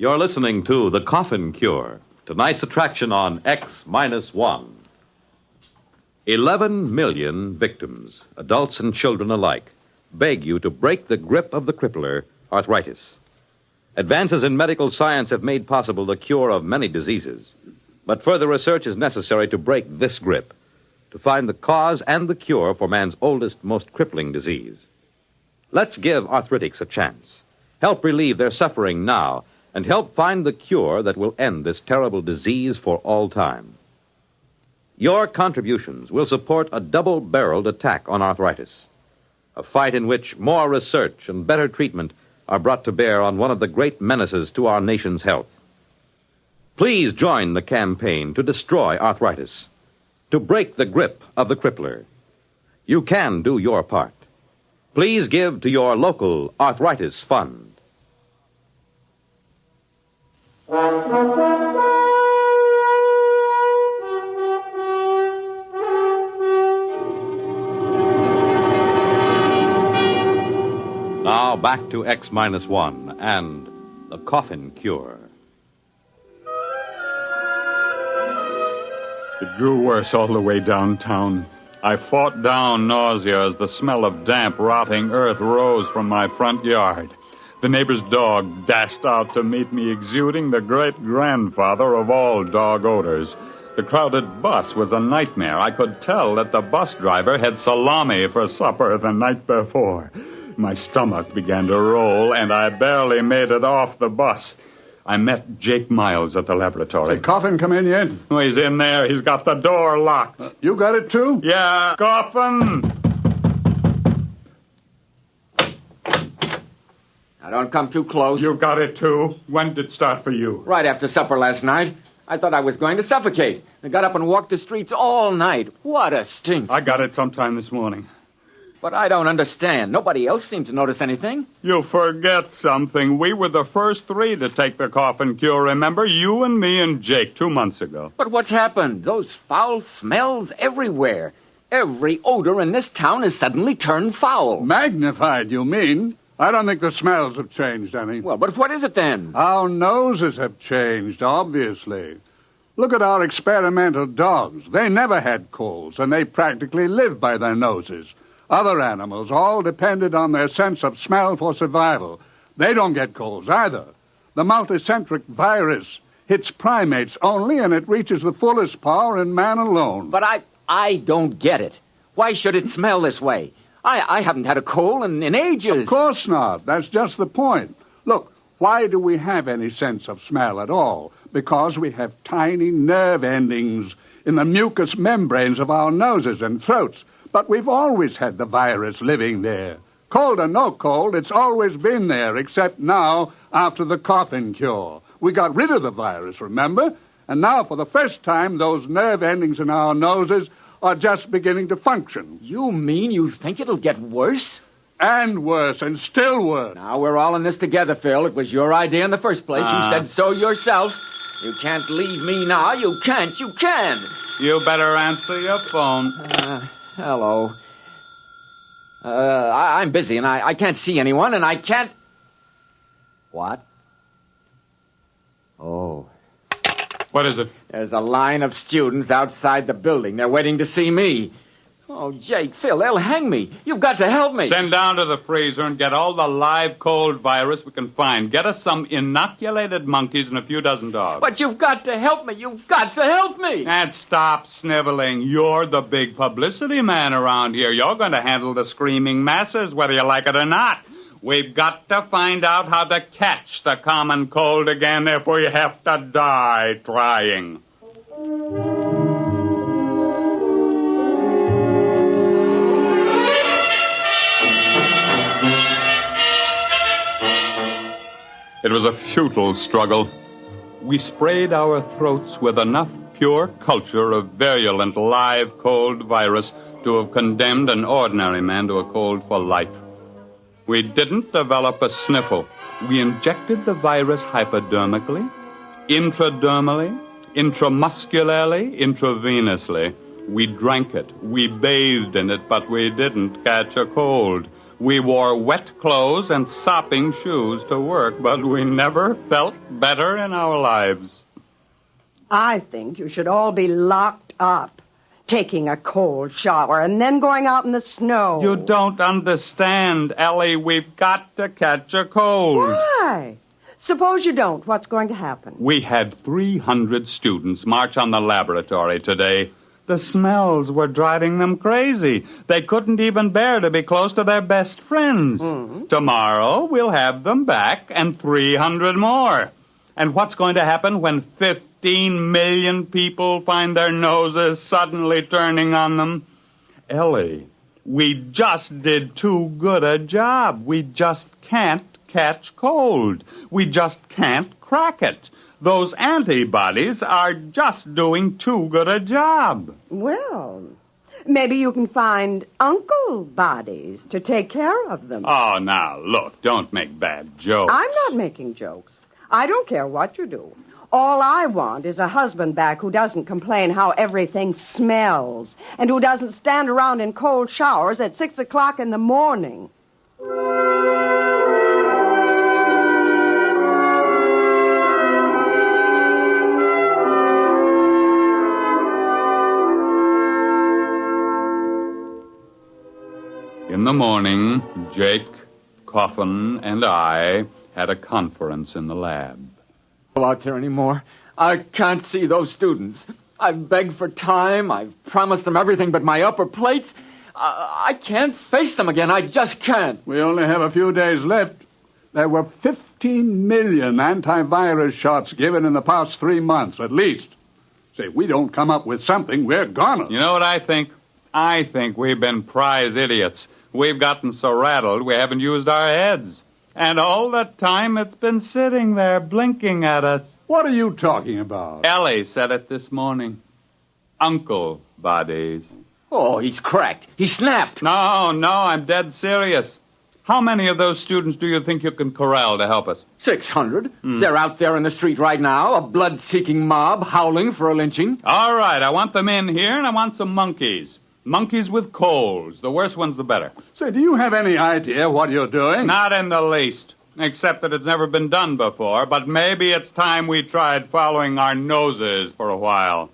You're listening to The Coffin Cure, tonight's attraction on X-1. 11 million victims, adults and children alike, beg you to break the grip of the crippler, arthritis. Advances in medical science have made possible the cure of many diseases, but further research is necessary to break this grip, to find the cause and the cure for man's oldest, most crippling disease. Let's give arthritics a chance. Help relieve their suffering now, and help find the cure that will end this terrible disease for all time. Your contributions will support a double-barreled attack on arthritis, a fight in which more research and better treatment are brought to bear on one of the great menaces to our nation's health. Please join the campaign to destroy arthritis, to break the grip of the crippler. You can do your part. Please give to your local arthritis fund. Now back to X-1 and the Coffin Cure. It grew worse all the way downtown. I fought down nausea as the smell of damp, rotting earth rose from my front yard. The neighbor's dog dashed out to meet me, exuding the great-grandfather of all dog odors. The crowded bus was a nightmare. I could tell that the bus driver had salami for supper the night before. My stomach began to roll, and I barely made it off the bus. I met Jake Miles at the laboratory. Did Coffin come in yet? Oh, he's in there. He's got the door locked. You got it, too? Yeah. Coffin! Now, don't come too close. You got it, too? When did it start for you? Right after supper last night. I thought I was going to suffocate. I got up and walked the streets all night. What a stink. I got it sometime this morning. But I don't understand. Nobody else seemed to notice anything. You forget something. We were the first 3 to take the coffin cure, remember? You and me and Jake 2 months ago. But what's happened? Those foul smells everywhere. Every odor in this town has suddenly turned foul. Magnified, you mean? I don't think the smells have changed any. Well, but what is it then? Our noses have changed, obviously. Look at our experimental dogs. They never had colds, and they practically lived by their noses. Other animals all depended on their sense of smell for survival. They don't get colds either. The multicentric virus hits primates only, and it reaches the fullest power in man alone. But I don't get it. Why should it smell this way? I haven't had a cold in ages. Of course not. That's just the point. Look, why do we have any sense of smell at all? Because we have tiny nerve endings in the mucous membranes of our noses and throats. But we've always had the virus living there. Cold or no cold, it's always been there, except now, after the coffin cure. We got rid of the virus, remember? And now, for the first time, those nerve endings in our noses are just beginning to function. You mean you think it'll get worse? And worse, and still worse. Now, we're all in this together, Phil. It was your idea in the first place. You said so yourself. You can't leave me now. You can't. You can. You better answer your phone. Hello. I'm busy, and I can't see anyone, and I can't... What? Oh. What is it? There's a line of students outside the building. They're waiting to see me. Oh, Jake, Phil, they'll hang me. You've got to help me. Send down to the freezer and get all the live cold virus we can find. Get us some inoculated monkeys and a few dozen dogs. But you've got to help me. You've got to help me. And stop sniveling. You're the big publicity man around here. You're going to handle the screaming masses, whether you like it or not. We've got to find out how to catch the common cold again if we have to die trying. It was a futile struggle. We sprayed our throats with enough pure culture of virulent live cold virus to have condemned an ordinary man to a cold for life. We didn't develop a sniffle. We injected the virus hypodermically, intradermally, intramuscularly, intravenously. We drank it. We bathed in it, but we didn't catch a cold. We wore wet clothes and sopping shoes to work, but we never felt better in our lives. I think you should all be locked up, taking a cold shower and then going out in the snow. You don't understand, Ellie. We've got to catch a cold. Why? Suppose you don't. What's going to happen? We had 300 students march on the laboratory today. The smells were driving them crazy. They couldn't even bear to be close to their best friends. Mm-hmm. Tomorrow, we'll have them back and 300 more. And what's going to happen when 15 million people find their noses suddenly turning on them? Ellie, we just did too good a job. We just can't catch cold. We just can't crack it. Those antibodies are just doing too good a job. Well, maybe you can find uncle bodies to take care of them. Oh, now, look, don't make bad jokes. I'm not making jokes. I don't care what you do. All I want is a husband back who doesn't complain how everything smells and who doesn't stand around in cold showers at 6 o'clock in the morning. In the morning, Jake, Coffin, and I had a conference in the lab. Out there anymore. I can't see those students. I've begged for time. I've promised them everything but my upper plates. I can't face them again. I just can't. We only have a few days left. There were 15 million antivirus shots given in the past 3 months, at least. Say, if we don't come up with something, we're gonna. You know what I think? I think we've been prize idiots. We've gotten so rattled we haven't used our heads. And all the time it's been sitting there blinking at us. What are you talking about? Ellie said it this morning. Uncle bodies. Oh, he's cracked. He snapped. No, I'm dead serious. How many of those students do you think you can corral to help us? 600. They're out there in the street right now, a blood-seeking mob howling for a lynching. All right, I want them in here, and I want some monkeys. Monkeys with colds. The worse ones, the better. Say, do you have any idea what you're doing? Not in the least, except that it's never been done before, but maybe it's time we tried following our noses for a while.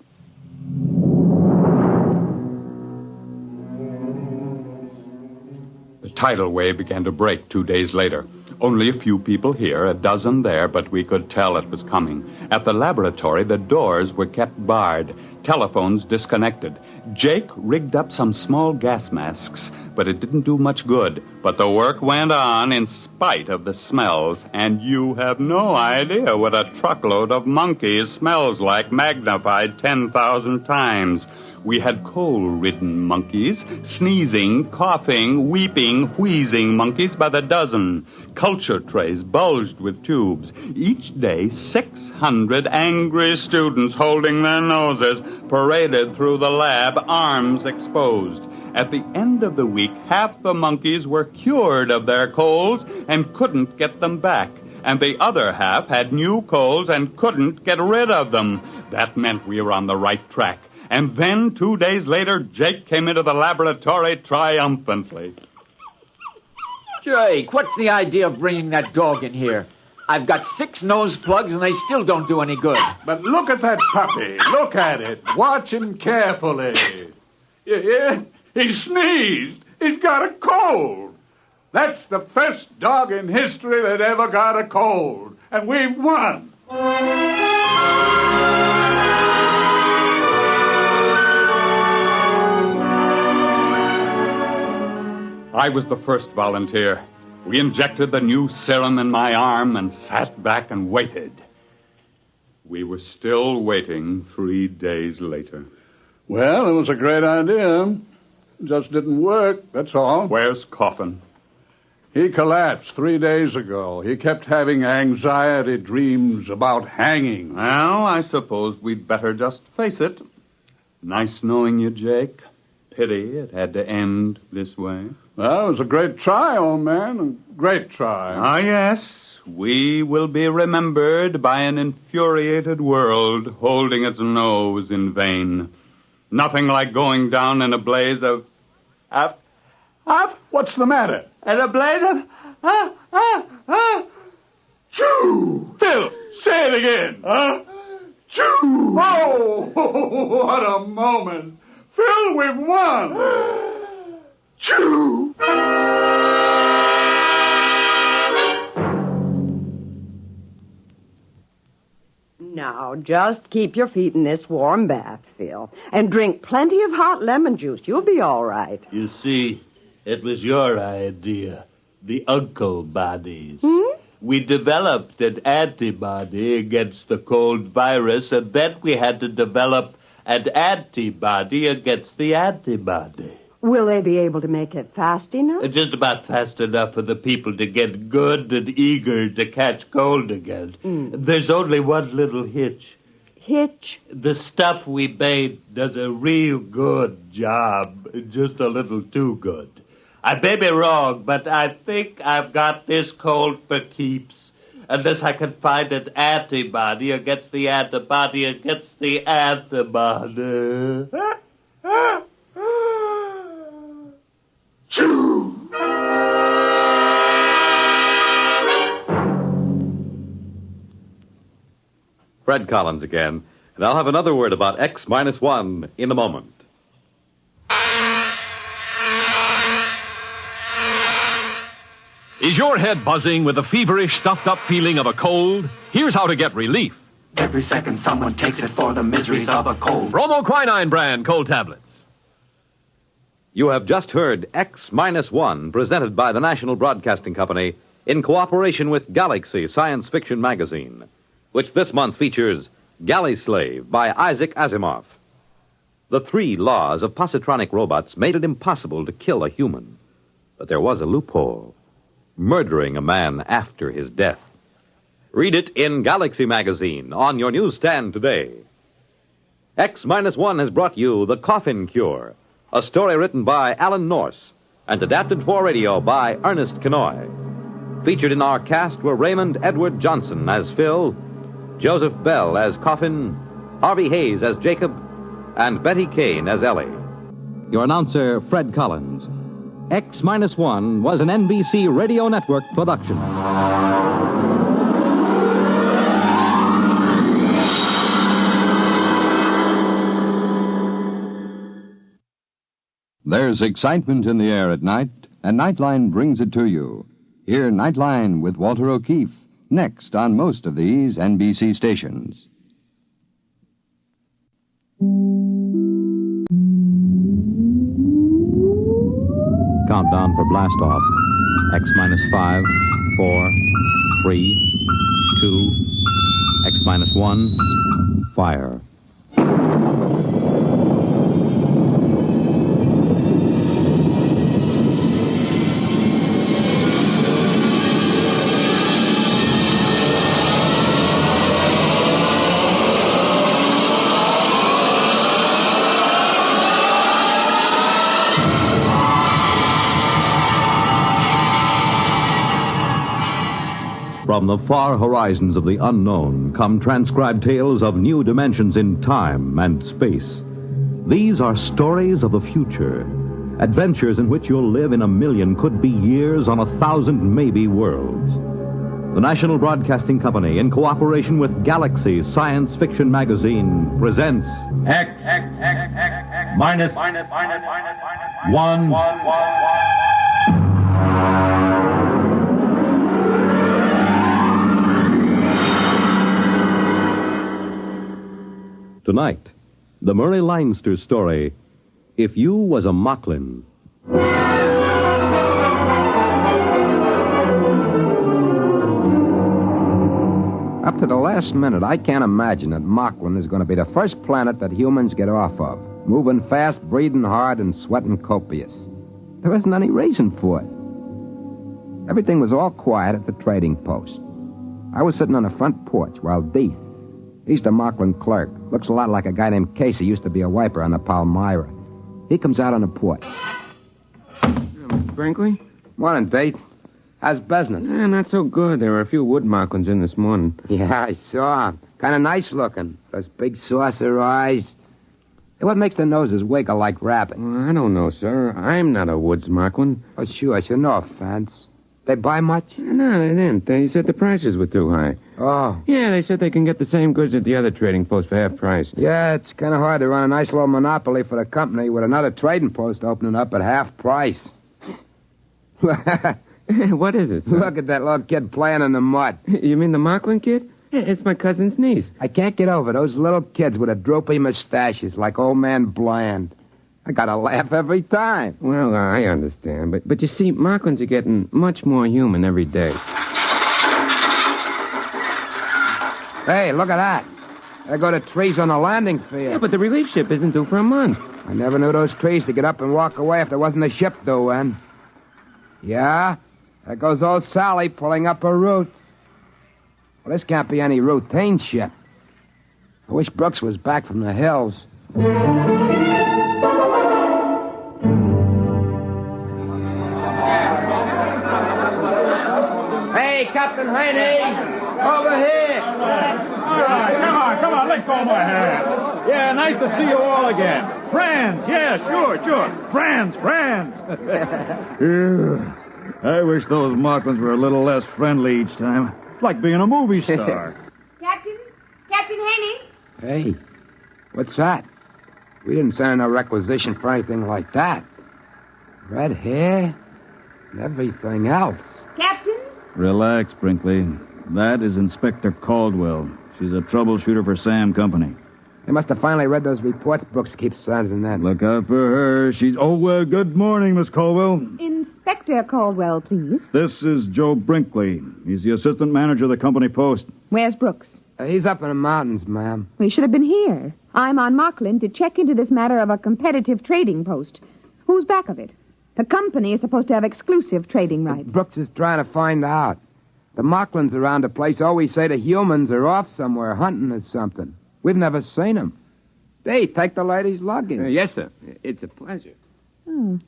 The tidal wave began to break 2 days later. Only a few people here, a dozen there, but we could tell it was coming. At the laboratory, the doors were kept barred, telephones disconnected. Jake rigged up some small gas masks, but it didn't do much good. But the work went on in spite of the smells, and you have no idea what a truckload of monkeys smells like, magnified 10,000 times. We had coal-ridden monkeys, sneezing, coughing, weeping, wheezing monkeys by the dozen. Culture trays bulged with tubes. Each day, 600 angry students holding their noses paraded through the lab, arms exposed. At the end of the week, half the monkeys were cured of their colds and couldn't get them back. And the other half had new colds and couldn't get rid of them. That meant we were on the right track. And then, 2 days later, Jake came into the laboratory triumphantly. Jake, what's the idea of bringing that dog in here? I've got 6 nose plugs, and they still don't do any good. But look at that puppy. Look at it. Watch him carefully. Yeah, he sneezed. He's got a cold. That's the first dog in history that ever got a cold. And we've won. I was the first volunteer. We injected the new serum in my arm and sat back and waited. We were still waiting 3 days later. Well, it was a great idea. It just didn't work, that's all. Where's Coffin? He collapsed 3 days ago. He kept having anxiety dreams about hanging. Well, I suppose we'd better just face it. Nice knowing you, Jake. Pity it had to end this way. Well, it was a great try, old man. A great try. Ah, yes. We will be remembered by an infuriated world holding its nose in vain. Nothing like going down in a blaze of... What's the matter? In a blaze of... Choo! Phil, say it again. Choo! Oh, what a moment. Phil, we've won. Choo! Now, just keep your feet in this warm bath, Phil, and drink plenty of hot lemon juice. You'll be all right. You see, it was your idea, the uncle bodies. We developed an antibody against the cold virus, and then we had to develop an antibody against the antibody. Will they be able to make it fast enough? Just about fast enough for the people to get good and eager to catch cold again. There's only one little hitch. Hitch? The stuff we made does a real good job, just a little too good. I may be wrong, but I think I've got this cold for keeps. Unless I can find an antibody against the antibody against the antibody. Choo! Fred Collins again, and I'll have another word about X-1 in a moment. Is your head buzzing with the feverish, stuffed-up feeling of a cold? Here's how to get relief. Every second someone takes it for the miseries of a cold. Bromoquinine brand cold tablets. You have just heard X-1, presented by the National Broadcasting Company in cooperation with Galaxy Science Fiction Magazine, which this month features Galley Slave by Isaac Asimov. The 3 laws of positronic robots made it impossible to kill a human. But there was a loophole: murdering a man after his death. Read it in Galaxy Magazine on your newsstand today. X-1 has brought you The Coffin Cure, a story written by Alan Norse and adapted for radio by Ernest Kenoy. Featured in our cast were Raymond Edward Johnson as Phil, Joseph Bell as Coffin, Harvey Hayes as Jacob, and Betty Kane as Ellie. Your announcer, Fred Collins. X-1 was an NBC Radio Network production. There's excitement in the air at night, and Nightline brings it to you. Hear Nightline with Walter O'Keefe, next on most of these NBC stations. Countdown for blast-off. X-5, 4, 3, 2, X-1, fire. From the far horizons of the unknown come transcribed tales of new dimensions in time and space. These are stories of the future, adventures in which you'll live in a million, could be years, on 1,000 maybe worlds. The National Broadcasting Company, in cooperation with Galaxy Science Fiction Magazine, presents X-1. Tonight, the Murray Leinster story, If You Was a Moklin. Up to the last minute, I can't imagine that Moklin is going to be the first planet that humans get off of. Moving fast, breathing hard, and sweating copious. There isn't any reason for it. Everything was all quiet at the trading post. I was sitting on the front porch while Deeth, he's the Moklin clerk. Looks a lot like a guy named Casey, used to be a wiper on the Palmyra. He comes out on the porch. Mr. Brinkley? Morning, Deeth. How's business? Not so good. There were a few wood Moklins in this morning. Yeah, I saw him. Kind of nice looking. Those big saucer eyes. Hey, what makes the noses wiggle like rabbits? Well, I don't know, sir. I'm not a woods Moklin. Oh, sure. No offense. They buy much? No, they didn't. They said the prices were too high. Oh. Yeah, they said they can get the same goods at the other trading post for half price. Yeah, it's kind of hard to run a nice little monopoly for the company with another trading post opening up at half price. What is it, sir? Look at that little kid playing in the mud. You mean the Moklin kid? It's my cousin's niece. I can't get over those little kids with the droopy mustaches like old man Bland. I gotta laugh every time. Well, I understand. But you see, Moklins are getting much more human every day. Hey, look at that. There go the trees on the landing field. Yeah, but the relief ship isn't due for a month. I never knew those trees to get up and walk away if there wasn't a ship due in. Yeah, there goes old Sally pulling up her roots. Well, this can't be any routine ship. I wish Brooks was back from the hills. Hey, Captain Haney! Over here! All right, come on, let go of my hand. Yeah, nice to see you all again. Friends, yeah, sure. Friends. I wish those Moklins were a little less friendly each time. It's like being a movie star. Captain Haney? Hey, what's that? We didn't send in a requisition for anything like that. Red hair and everything else. Captain? Relax, Brinkley. That is Inspector Caldwell. She's a troubleshooter for Sam Company. They must have finally read those reports Brooks keeps sending them. Look out for her. She's... Oh, good morning, Miss Caldwell. Inspector Caldwell, please. This is Joe Brinkley. He's the assistant manager of the company post. Where's Brooks? He's up in the mountains, ma'am. We should have been here. I'm on Moklin to check into this matter of a competitive trading post. Who's back of it? The company is supposed to have exclusive trading rights. Brooks is trying to find out. The Moklins around the place always say the humans are off somewhere hunting or something. We've never seen them. They take the lady's luggage. Yes, sir. It's a pleasure. Oh,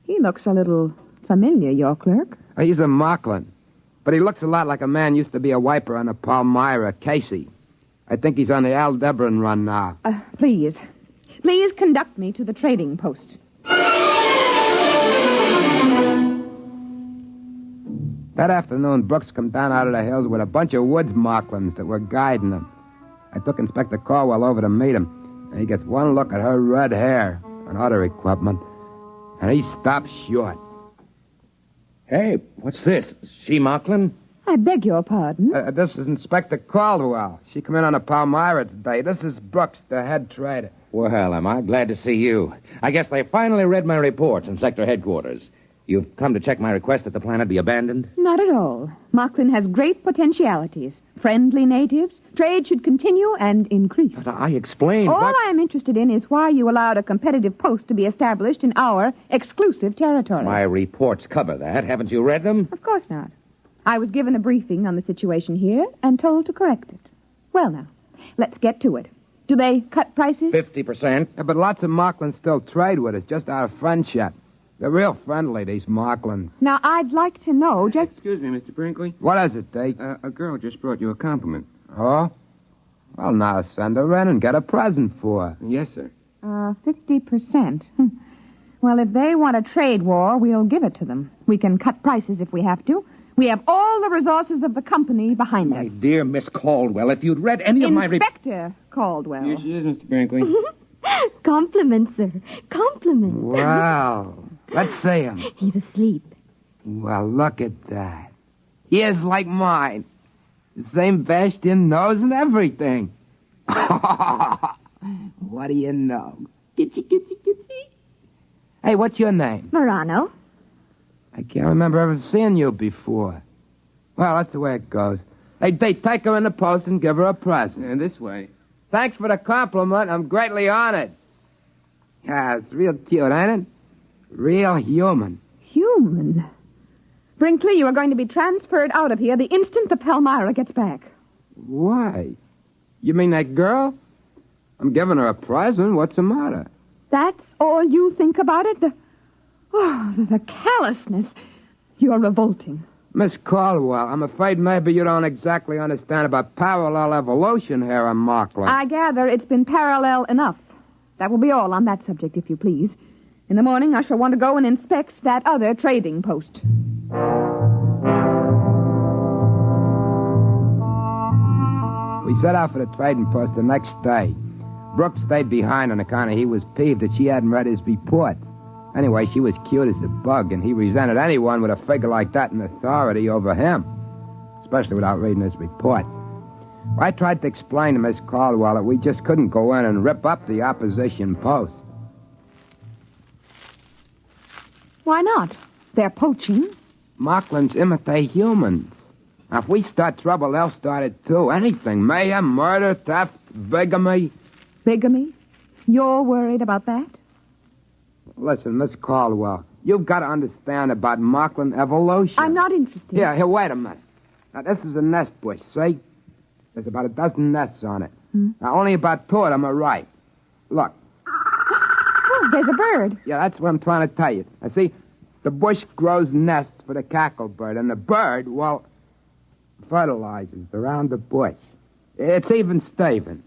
he looks a little familiar, your clerk. He's a Moklin. But he looks a lot like a man used to be a wiper on the Palmyra, Casey. I think he's on the Aldebaran run now. Please. Please conduct me to the trading post. That afternoon, Brooks come down out of the hills with a bunch of woods Moklins that were guiding him. I took Inspector Caldwell over to meet him, and he gets one look at her red hair and other equipment, and he stops short. Hey, what's this? She Moklin? I beg your pardon? This is Inspector Caldwell. She come in on the Palmyra today. This is Brooks, the head trader. Well, am I glad to see you. I guess they finally read my reports in sector headquarters. You've come to check my request that the planet be abandoned? Not at all. Moklin has great potentialities. Friendly natives. Trade should continue and increase. But I explained. All I am interested in is why you allowed a competitive post to be established in our exclusive territory. My reports cover that. Haven't you read them? Of course not. I was given a briefing on the situation here and told to correct it. Well, now, let's get to it. Do they cut prices? 50%. Yeah, but lots of Moklins still trade with us, just out of friendship. They're real friendly, these Moklins. Now, I'd like to know just... Excuse me, Mr. Brinkley. What is it, Deke? A girl just brought you a compliment. Oh? Well, now send her in and get a present for her. Yes, sir. 50%. Well, if they want a trade war, we'll give it to them. We can cut prices if we have to. We have all the resources of the company behind us. My dear Miss Caldwell, if you'd read any of my... Inspector Caldwell. Here she is, Mr. Brinkley. Compliments, sir. Compliments. Wow. Let's see him. He's asleep. Well, look at that. Ears like mine. The same bashed-in nose and everything. What do you know? Gitsy. Hey, what's your name? Morano. I can't remember ever seeing you before. Well, that's the way it goes. Hey, take her in the post and give her a present. This way. Thanks for the compliment. I'm greatly honored. Yeah, it's real cute, ain't it? Real human. Human? Brinkley, you are going to be transferred out of here the instant the Palmyra gets back. Why? You mean that girl? I'm giving her a present. What's the matter? That's all you think about it? The callousness. You're revolting. Miss Caldwell, I'm afraid maybe you don't exactly understand about parallel evolution here on Moklin. I gather it's been parallel enough. That will be all on that subject, if you please. In the morning, I shall want to go and inspect that other trading post. We set out for the trading post the next day. Brooks stayed behind on account of he was peeved that she hadn't read his report. Anyway, she was cute as the bug, and he resented anyone with a figure like that in authority over him, especially without reading his report. I tried to explain to Miss Caldwell that we just couldn't go in and rip up the opposition post. Why not? They're poaching. Moklins imitate humans. Now, if we start trouble, they'll start it too. Anything. Mayhem, murder, theft, bigamy. Bigamy? You're worried about that? Listen, Miss Caldwell, you've got to understand about Moklin evolution. I'm not interested. Here, wait a minute. Now, this is a nest bush, see? There's about a dozen nests on it. Now, only about 2 of them are ripe. Look. Oh, there's a bird. Yeah, that's what I'm trying to tell you. Now, see, the bush grows nests for the cacklebird, and the bird, well, fertilizes around the bush. It's even Steven.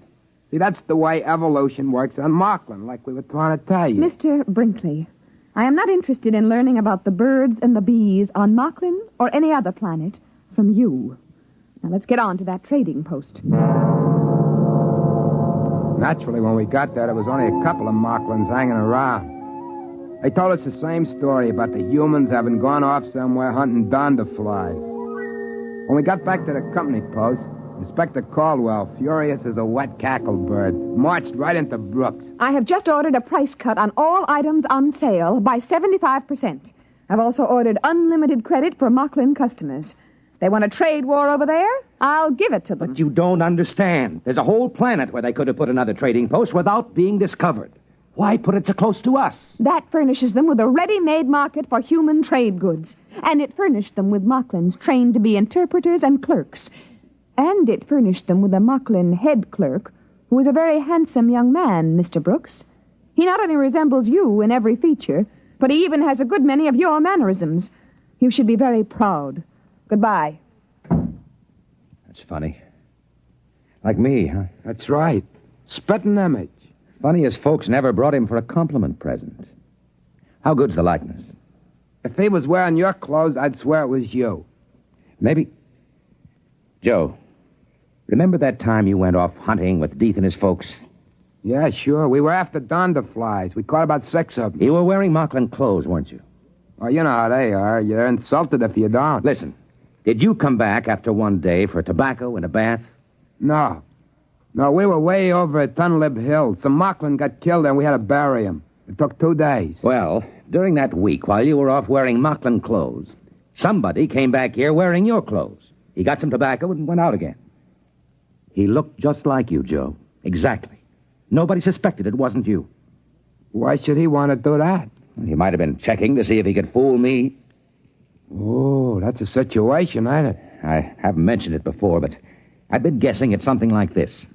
See, that's the way evolution works on Moklin, like we were trying to tell you. Mr. Brinkley, I am not interested in learning about the birds and the bees on Moklin or any other planet from you. Now, let's get on to that trading post. Naturally, when we got there, there was only a couple of Moklins hanging around. They told us the same story about the humans having gone off somewhere hunting donderflies. When we got back to the company post, Inspector Caldwell, furious as a wet cacklebird, marched right into Brooks. I have just ordered a price cut on all items on sale by 75%. I've also ordered unlimited credit for Moklin customers. They want a trade war over there? I'll give it to them. But you don't understand. There's a whole planet where they could have put another trading post without being discovered. Why put it so close to us? That furnishes them with a ready-made market for human trade goods. And it furnished them with Moklins trained to be interpreters and clerks. And it furnished them with a Moklin head clerk, who is a very handsome young man, Mr. Brooks. He not only resembles you in every feature, but he even has a good many of your mannerisms. You should be very proud. Goodbye. That's funny. Like me, huh? That's right. Spitting image. Funny as folks never brought him for a compliment present. How good's the likeness? If he was wearing your clothes, I'd swear it was you. Maybe. Joe, remember that time you went off hunting with Deeth and his folks? Yeah, sure. We were after Donderflies. We caught about 6 of them. You were wearing Moklin clothes, weren't you? Oh, you know how they are. You're insulted if you don't. Listen, did you come back after one day for tobacco and a bath? No. No, we were way over at Tunlib Hill. Some Moklin got killed and we had to bury him. It took 2 days. Well, during that week, while you were off wearing Moklin clothes, somebody came back here wearing your clothes. He got some tobacco and went out again. He looked just like you, Joe. Exactly. Nobody suspected it wasn't you. Why should he want to do that? He might have been checking to see if he could fool me. Oh, that's a situation, ain't it? I haven't mentioned it before, but I've been guessing it's something like this.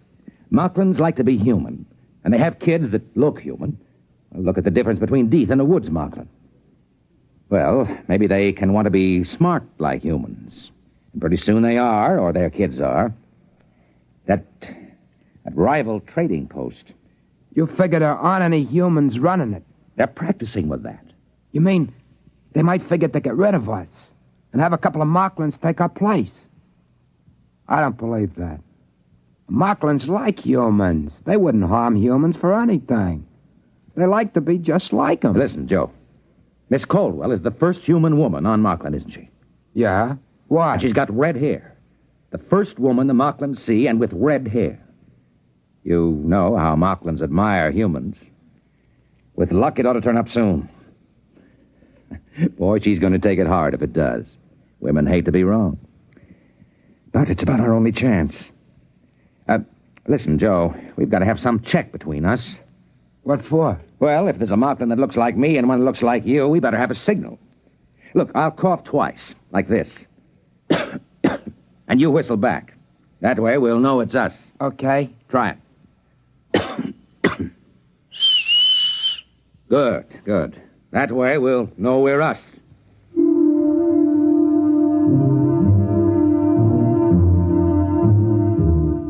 Moklins like to be human, and they have kids that look human. Look at the difference between Deeth and a woods Moklin. Well, maybe they can want to be smart like humans. And pretty soon they are, or their kids are. That rival trading post. You figure there aren't any humans running it? They're practicing with that. You mean they might figure to get rid of us and have a couple of Moklins take our place? I don't believe that. Moklins like humans. They wouldn't harm humans for anything. They like to be just like them. Listen, Joe. Miss Caldwell is the first human woman on Moklin, isn't she? Yeah? Why? And she's got red hair. The first woman the Moklins see, and with red hair. You know how Moklins admire humans. With luck, it ought to turn up soon. Boy, she's going to take it hard if it does. Women hate to be wrong. But it's about our only chance. Listen, Joe, we've got to have some check between us. What for? Well, if there's a Moklin that looks like me and one that looks like you, we better have a signal. Look, I'll cough twice, like this. And you whistle back. That way we'll know it's us. Okay. Try it. Good, good. That way we'll know we're us.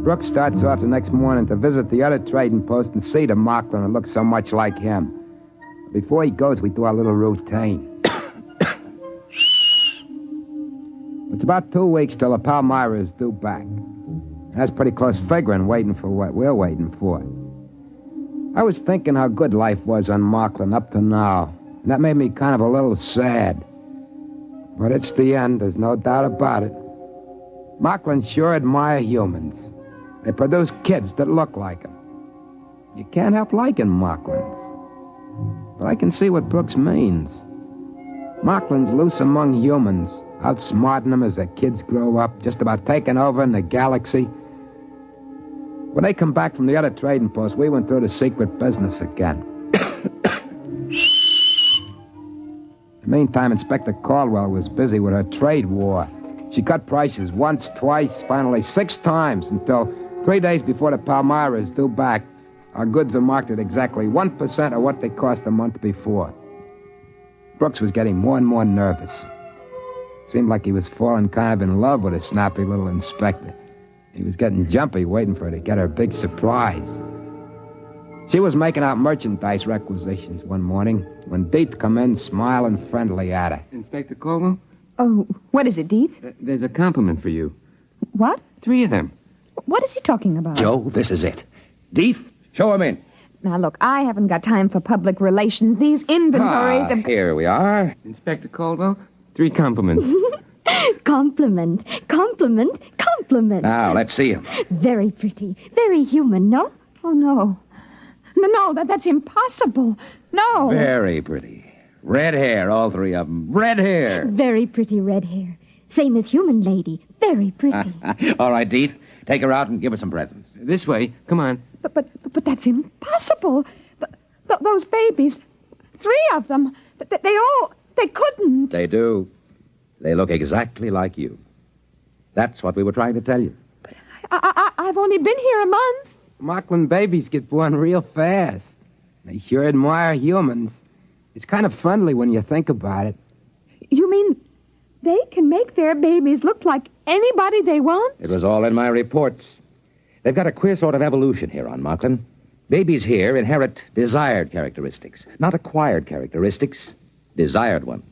Brooks starts off the next morning to visit the other trading post and see the Moklin that looks so much like him. Before he goes, we do our little routine. It's about 2 weeks till the Palmyra is due back. That's pretty close figuring, waiting for what we're waiting for. I was thinking how good life was on Moklin up to now, and that made me kind of a little sad. But it's the end, there's no doubt about it. Moklin sure admire humans. They produce kids that look like them. You can't help liking Moklins. But I can see what Brooks means. Moklin's loose among humans, outsmarting them as their kids grow up, just about taking over in the galaxy. When they come back from the other trading post, we went through the secret business again. In the meantime, Inspector Caldwell was busy with her trade war. She cut prices once, twice, finally 6 times, until 3 days before the Palmyra is due back, our goods are marked at exactly 1% of what they cost a month before. Brooks was getting more and more nervous. Seemed like he was falling kind of in love with a snappy little inspector. He was getting jumpy, waiting for her to get her big surprise. She was making out merchandise requisitions one morning when Deeth come in, smiling friendly at her. Inspector Caldwell? Oh, what is it, Deeth? There's a compliment for you. What? 3 of them. What is he talking about? Joe, this is it. Deeth, show him in. Now, look, I haven't got time for public relations. These inventories... Here we are. Inspector Caldwell, 3 compliments. Compliment, compliment, compliment. Now, let's see him. Very pretty, very human, no? Oh, no. No, that's impossible. No. Very pretty. Red hair, all three of them. Red hair. Very pretty red hair. Same as human lady. Very pretty. All right, Deeth. Take her out and give her some presents. This way. Come on. But that's impossible. Those babies, 3 of them, they couldn't. They do. They look exactly like you. That's what we were trying to tell you. I've only been here a month. Moklin babies get born real fast. They sure admire humans. It's kind of friendly when you think about it. You mean they can make their babies look like anybody they want? It was all in my reports. They've got a queer sort of evolution here on Moklin. Babies here inherit desired characteristics, not acquired characteristics, desired ones.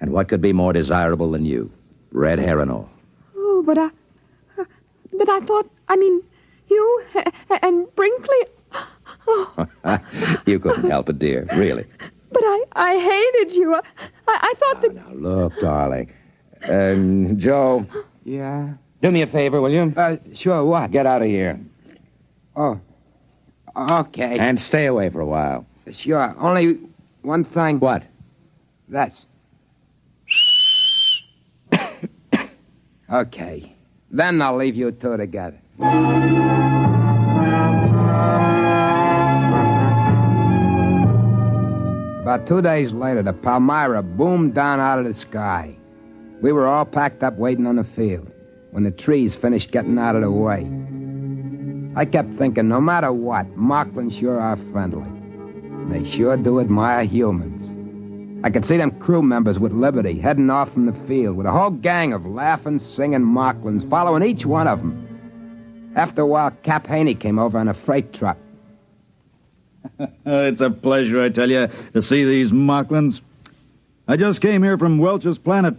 And what could be more desirable than you? Red hair and all. Oh, but I thought, you and Brinkley... Oh. You couldn't help it, dear, really. But I hated you. I thought that... Now, look, darling. Joe. Yeah? Do me a favor, will you? Sure, what? Get out of here. Oh, okay. And stay away for a while. Sure, only one thing. What? That's... Okay. Then I'll leave you two together. About 2 days later, the Palmyra boomed down out of the sky. We were all packed up waiting on the field when the trees finished getting out of the way. I kept thinking, no matter what, Moklin sure are friendly. They sure do admire humans. I could see them crew members with Liberty heading off from the field with a whole gang of laughing, singing Moklins following each one of them. After a while, Cap Haney came over on a freight truck. It's a pleasure, I tell you, to see these Moklins. I just came here from Welch's planet.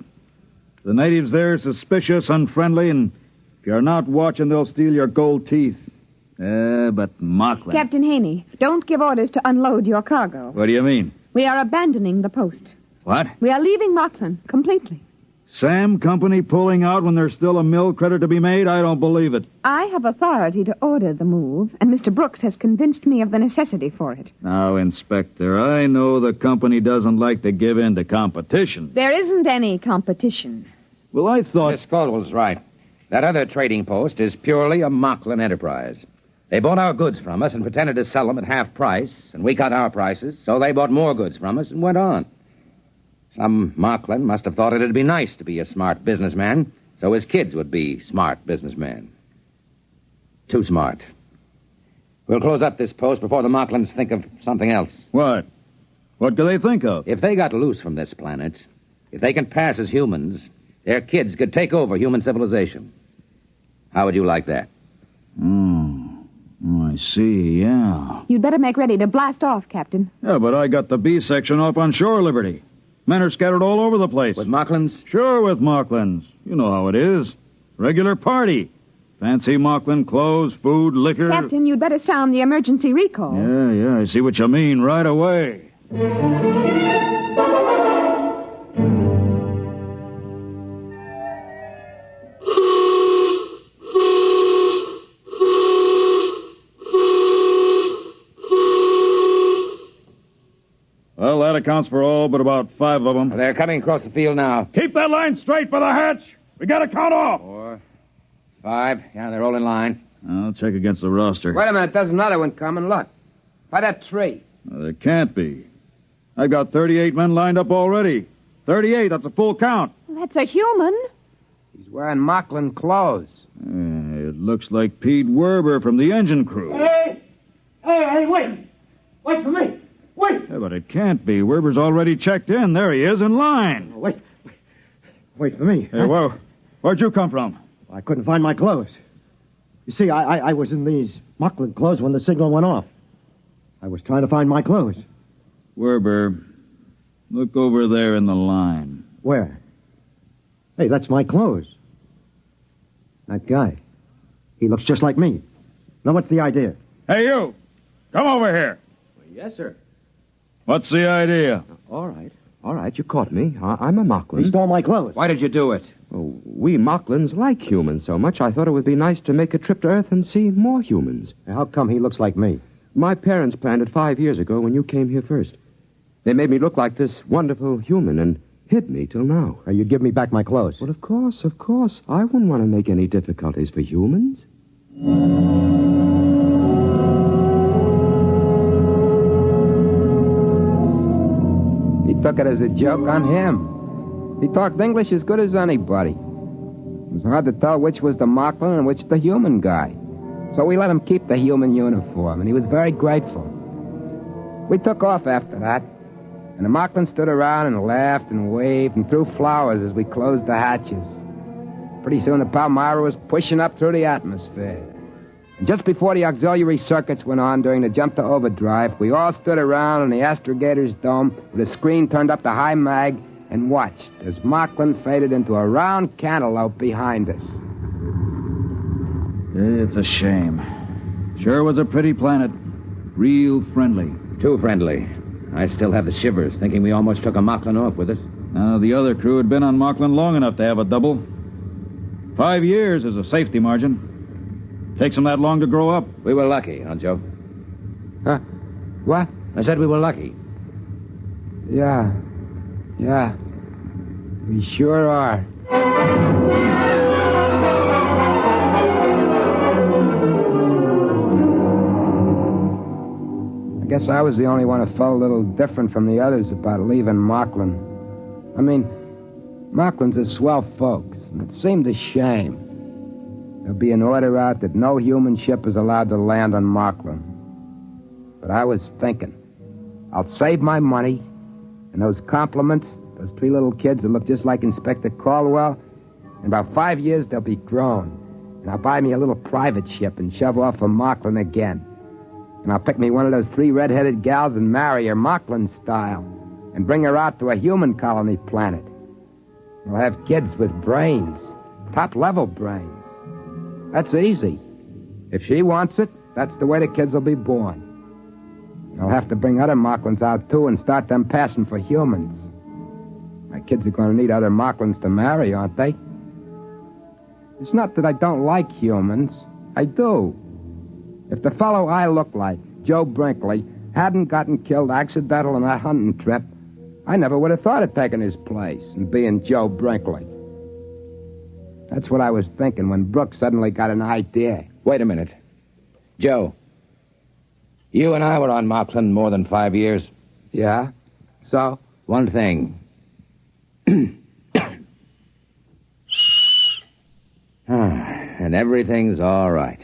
The natives there are suspicious, unfriendly, and if you're not watching, they'll steal your gold teeth. But Moklin... Captain Haney, don't give orders to unload your cargo. What do you mean? We are abandoning the post. What? We are leaving Moklin completely. Sam Company pulling out when there's still a mill credit to be made? I don't believe it. I have authority to order the move, and Mr. Brooks has convinced me of the necessity for it. Now, Inspector, I know the company doesn't like to give in to competition. There isn't any competition. Well, I thought... Miss Caldwell's right. That other trading post is purely a Moklin enterprise. They bought our goods from us and pretended to sell them at half price, and we cut our prices, so they bought more goods from us and went on. Some Moklin must have thought it'd be nice to be a smart businessman, so his kids would be smart businessmen. Too smart. We'll close up this post before the Moklins think of something else. What? What do they think of? If they got loose from this planet, if they can pass as humans, their kids could take over human civilization. How would you like that? Oh, I see, yeah. You'd better make ready to blast off, Captain. Yeah, but I got the B section off on shore Liberty. Men are scattered all over the place. With Moklins? Sure, with Moklins. You know how it is. Regular party. Fancy Moklin clothes, food, liquor. Captain, you'd better sound the emergency recall. Yeah, I see what you mean right away. Well, that accounts for all but about 5 of them. They're coming across the field now. Keep that line straight for the hatch. We got to count off. 4, 5. Yeah, they're all in line. I'll check against the roster. Wait a minute, there's another one coming. Look. By that tree. Well, there can't be. I've got 38 men lined up already. 38, that's a full count. That's a human. He's wearing Moklin clothes. It looks like Pete Werber from the engine crew. Hey, wait. Wait for me. Wait. Yeah, but it can't be. Werber's already checked in. There he is, in line. Wait for me. Hey, where'd you come from? I couldn't find my clothes. You see, I was in these Moklin clothes when the signal went off. I was trying to find my clothes. Werber, look over there in the line. Where? Hey, that's my clothes. That guy. He looks just like me. Now, what's the idea? Hey, you! Come over here. Yes, sir. What's the idea? All right. All right, you caught me. I'm a Moklin. He stole my clothes. Why did you do it? Oh, we Moklins like humans so much, I thought it would be nice to make a trip to Earth and see more humans. How come he looks like me? My parents planned it 5 years ago when you came here first. They made me look like this wonderful human and hid me till now. You give me back my clothes. Well, of course. I wouldn't want to make any difficulties for humans. He took it as a joke on him. He talked English as good as anybody. It was hard to tell which was the Moklin and which the human guy. So we let him keep the human uniform, and he was very grateful. We took off after that, and the Moklin stood around and laughed and waved and threw flowers as we closed the hatches. Pretty soon the Palmyra was pushing up through the atmosphere. And just before the auxiliary circuits went on during the jump to overdrive, we all stood around in the astrogator's dome with a screen turned up to high mag and watched as Moklin faded into a round cantaloupe behind us. It's a shame. Sure was a pretty planet. Real friendly. Too friendly. I still have the shivers, thinking we almost took a Moklin off with it. The other crew had been on Moklin long enough to have a double. 5 years is a safety margin. Takes them that long to grow up. We were lucky, huh, Joe? Huh? What? I said we were lucky. Yeah. We sure are. I guess I was the only one who felt a little different from the others about leaving Moklin. I mean, Moklin's are swell folks, and it seemed a shame. There'll be an order out that no human ship is allowed to land on Moklin. But I was thinking, I'll save my money, and those compliments, those 3 little kids that look just like Inspector Caldwell, in about 5 years they'll be grown. And I'll buy me a little private ship and shove off for Moklin again. And I'll pick me one of those 3 red-headed gals and marry her Moklin style and bring her out to a human colony planet. We'll have kids with brains, top-level brains. That's easy. If she wants it, that's the way the kids will be born. I'll have to bring other Moklins out, too, and start them passing for humans. My kids are going to need other Moklins to marry, aren't they? It's not that I don't like humans. I do. If the fellow I look like, Joe Brinkley, hadn't gotten killed accidental on that hunting trip, I never would have thought of taking his place and being Joe Brinkley. That's what I was thinking when Brooks suddenly got an idea. Wait a minute. Joe, you and I were on Moklin more than 5 years. Yeah? So? One thing. And everything's all right.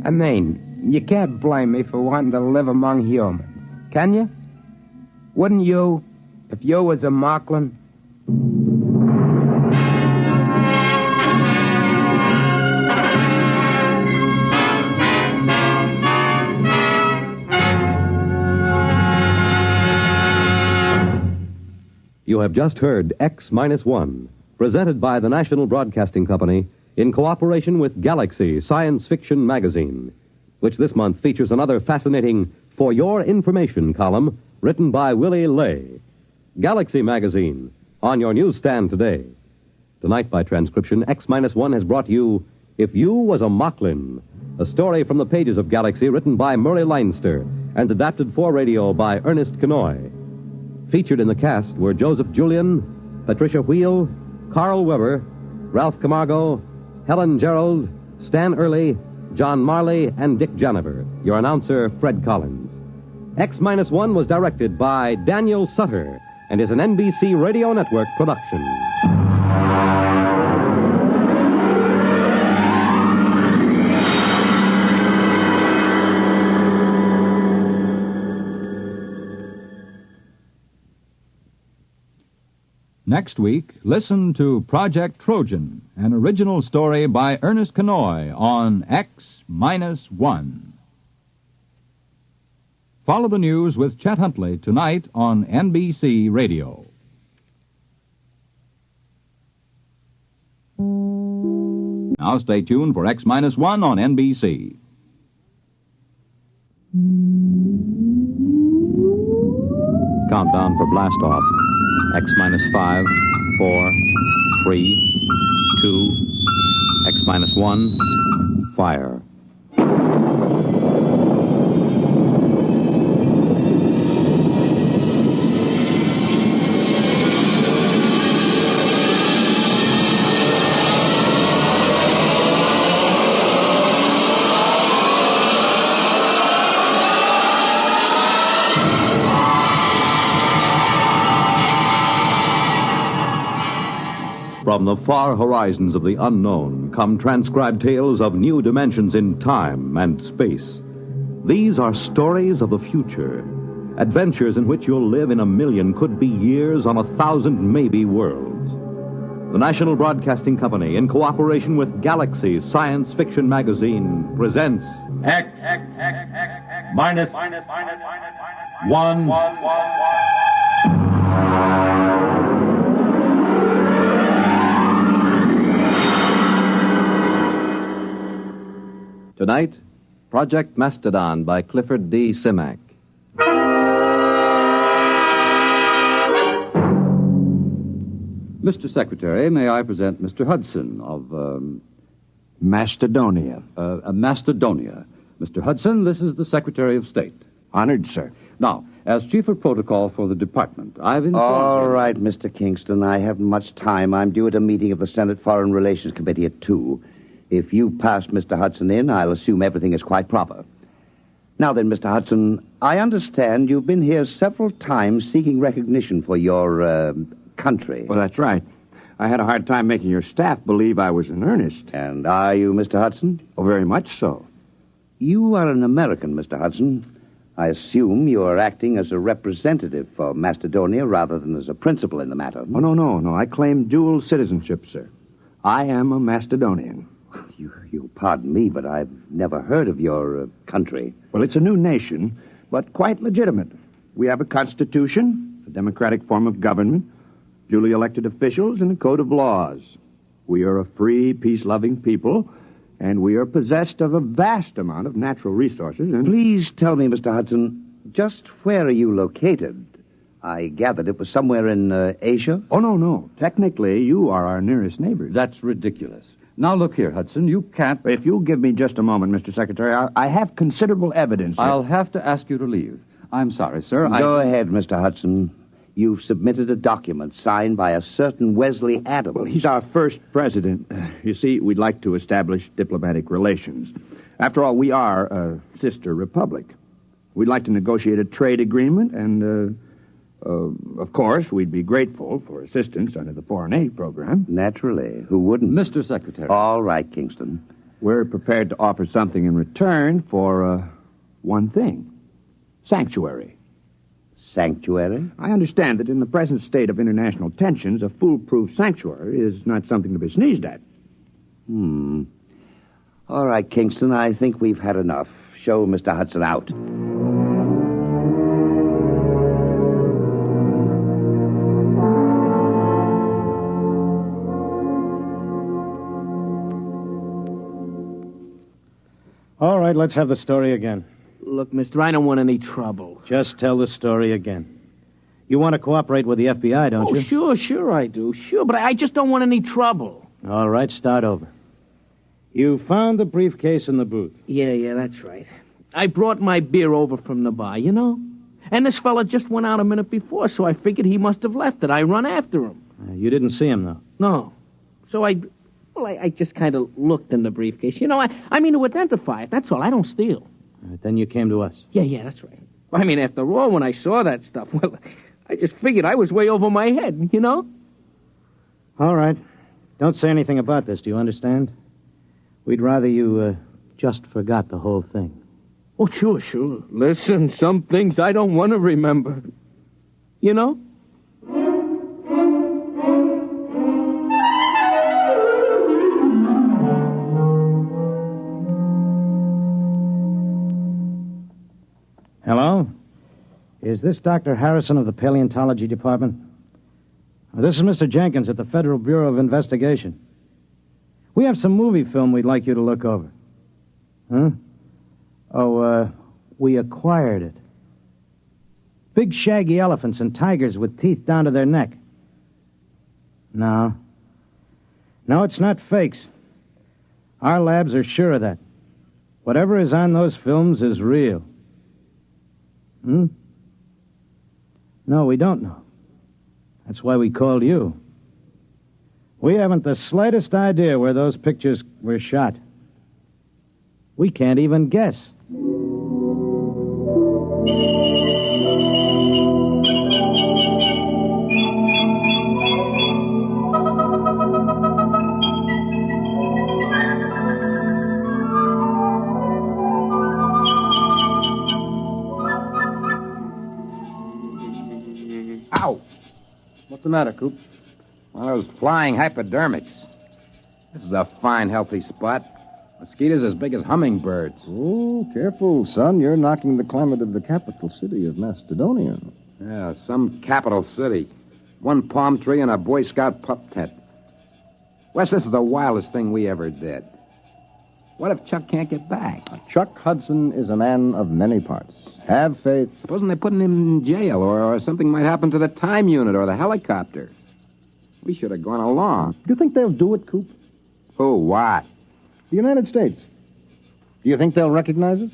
I mean, you can't blame me for wanting to live among humans, can you? Wouldn't you, if you was a Moklin? You have just heard X-1, presented by the National Broadcasting Company in cooperation with Galaxy Science Fiction Magazine, which this month features another fascinating For Your Information column written by Willie Lay. Galaxy Magazine, on your newsstand today. Tonight, by transcription, X-1 has brought you If You Was a Moklin, a story from the pages of Galaxy written by Murray Leinster and adapted for radio by Ernest Kenoy. Featured in the cast were Joseph Julian, Patricia Wheel, Carl Weber, Ralph Camargo, Helen Gerald, Stan Early, John Marley, and Dick Janiver. Your announcer, Fred Collins. X-1 was directed by Daniel Sutter and is an NBC Radio Network production. Next week, listen to Project Trojan, an original story by Ernest Kenoy on X-1. Follow the news with Chet Huntley tonight on NBC Radio. Now stay tuned for X-1 on NBC. Countdown for blast off. X minus 5, 4, 3, 2, X minus 1, fire. From the far horizons of the unknown come transcribed tales of new dimensions in time and space. These are stories of the future, adventures in which you'll live in a million, could be years, on 1,000 maybe worlds. The National Broadcasting Company, in cooperation with Galaxy Science Fiction Magazine, presents X minus 1. Tonight, Project Mastadon by Clifford D. Simak. Mr. Secretary, may I present Mr. Hudson of, Macedonia. Macedonia. Mr. Hudson, this is the Secretary of State. Honored, sir. Now, as Chief of Protocol for the Department, I've informed All him- right, Mr. Kingston. I haven't much time. I'm due at a meeting of the Senate Foreign Relations Committee at 2. If you pass Mr. Hudson in, I'll assume everything is quite proper. Now then, Mr. Hudson, I understand you've been here several times seeking recognition for your, country. Well, that's right. I had a hard time making your staff believe I was in earnest. And are you, Mr. Hudson? Oh, very much so. You are an American, Mr. Hudson. I assume you are acting as a representative for Macedonia rather than as a principal in the matter. Oh, no. I claim dual citizenship, sir. I am a Macedonian. You pardon me, but I've never heard of your country. Well, it's a new nation, but quite legitimate. We have a constitution, a democratic form of government, duly elected officials, and a code of laws. We are a free, peace-loving people, and we are possessed of a vast amount of natural resources. And Please tell me, Mr. Hudson, just where are you located? I gathered it was somewhere in Asia. Oh, no. Technically, you are our nearest neighbors. That's ridiculous. Now, look here, Hudson, you can't... If you'll give me just a moment, Mr. Secretary, I have considerable evidence. I'll have to ask you to leave. I'm sorry, sir. Go ahead, Mr. Hudson. You've submitted a document signed by a certain Wesley Adams. Well, he's our first president. You see, we'd like to establish diplomatic relations. After all, we are a sister republic. We'd like to negotiate a trade agreement, and, of course, we'd be grateful for assistance under the foreign aid program. Naturally. Who wouldn't? Mr. Secretary. All right, Kingston. We're prepared to offer something in return for, one thing. Sanctuary. Sanctuary? I understand that in the present state of international tensions, a foolproof sanctuary is not something to be sneezed at. All right, Kingston, I think we've had enough. Show Mr. Hudson out. All right, let's have the story again. Look, mister, I don't want any trouble. Just tell the story again. You want to cooperate with the FBI, don't you? Sure I do. Sure, but I just don't want any trouble. All right, start over. You found the briefcase in the booth. Yeah, that's right. I brought my beer over from the bar, you know? And this fella just went out a minute before, so I figured he must have left it. I run after him. You didn't see him, though? No. So I just kind of looked in the briefcase. You know, I mean to identify it. That's all. I don't steal. Then you came to us. Yeah, that's right. I mean, after all, when I saw that stuff, well, I just figured I was way over my head, you know? All right. Don't say anything about this, do you understand? We'd rather you just forgot the whole thing. Oh, sure. Listen, some things I don't want to remember. You know? Hello? Is this Dr. Harrison of the Paleontology Department? This is Mr. Jenkins at the Federal Bureau of Investigation. We have some movie film we'd like you to look over. Huh? We acquired it. Big shaggy elephants and tigers with teeth down to their neck. No. No, it's not fakes. Our labs are sure of that. Whatever is on those films is real. No, we don't know. That's why we called you. We haven't the slightest idea where those pictures were shot. We can't even guess. Ow! What's the matter, Coop? One of those flying hypodermics. This is a fine, healthy spot. Mosquitoes as big as hummingbirds. Oh, careful, son. You're knocking the climate of the capital city of Macedonia. Yeah, some capital city. One palm tree and a Boy Scout pup tent. Wes, this is the wildest thing we ever did. What if Chuck can't get back? Chuck Hudson is a man of many parts. Have faith. Supposing they're putting him in jail, or something might happen to the time unit or the helicopter. We should have gone along. Do you think they'll do it, Coop? Who? What? The United States. Do you think they'll recognize us?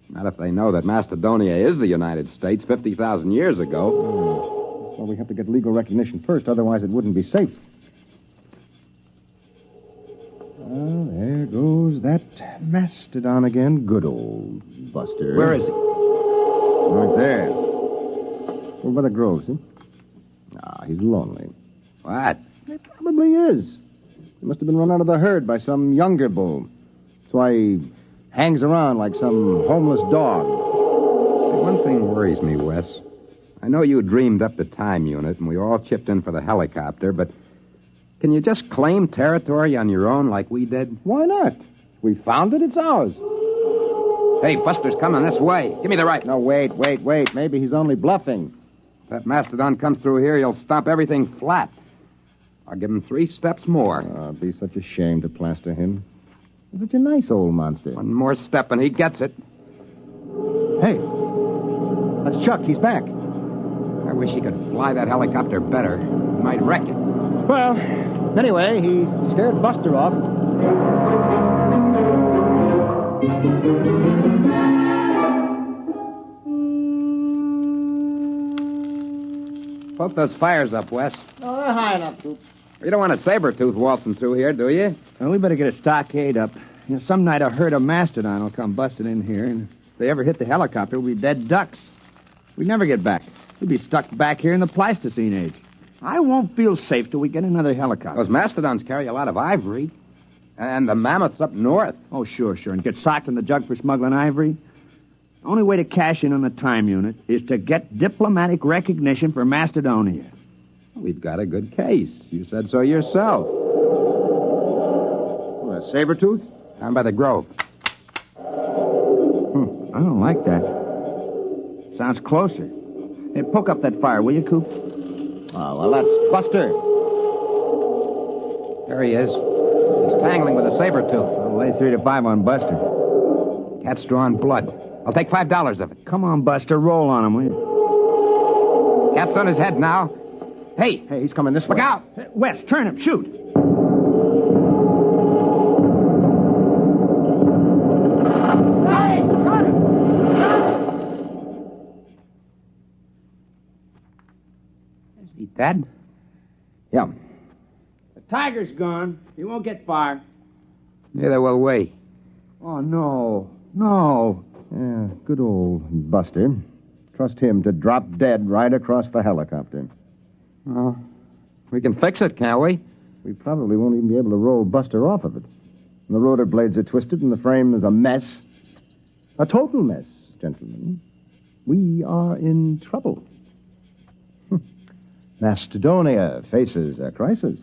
Not if they know that Macedonia is the United States 50,000 years ago. That's why we have to get legal recognition first, otherwise it wouldn't be safe. Well, there goes that Mastadon again. Good old Buster. Where is he? Right there. Over by the grove, see? He's lonely. What? He probably is. He must have been run out of the herd by some younger bull. That's why he hangs around like some homeless dog. One thing worries me, Wes. I know you dreamed up the time unit, and we all chipped in for the helicopter, but can you just claim territory on your own like we did? Why not? We found it, it's ours. Hey, Buster's coming this way. Give me the right. No, wait. Maybe he's only bluffing. If that Mastodon comes through here, he'll stomp everything flat. I'll give him 3 steps more. It'd be such a shame to plaster him. He's such a nice old monster. One more step and he gets it. Hey, that's Chuck. He's back. I wish he could fly that helicopter better. He might wreck it. Well, anyway, he scared Buster off. Poke those fires up, Wes. No, they're high enough, Coop. You don't want a saber-tooth waltzing through here, do you? Well, we better get a stockade up. Some night a herd of Mastodon will come busting in here, and if they ever hit the helicopter, we'll be dead ducks. We'd never get back. We'd be stuck back here in the Pleistocene age. I won't feel safe till we get another helicopter. Those Mastodons carry a lot of ivory. And the mammoths up north. Oh, sure. And get socked in the jug for smuggling ivory? The only way to cash in on the time unit is to get diplomatic recognition for Macedonia. We've got a good case. You said so yourself. What, a saber-tooth? Down by the grove. I don't like that. Sounds closer. Hey, poke up that fire, will you, Coop? Oh, well, that's Buster. There he is. He's tangling with a saber-tooth. I'll lay 3 to 5 on Buster. Cat's drawing blood. I'll take $5 of it. Come on, Buster. Roll on him, will you? Cat's on his head now. Hey, he's coming this way. Look out! Wes, turn him. Shoot. Hey, got him! Is he dead? Yeah. The tiger's gone. He won't get far. Neither will we. Oh, no. Yeah, good old Buster. Trust him to drop dead right across the helicopter. Well, we can fix it, can't we? We probably won't even be able to roll Buster off of it. And the rotor blades are twisted and the frame is a mess. A total mess, gentlemen. We are in trouble. Macedonia faces a crisis.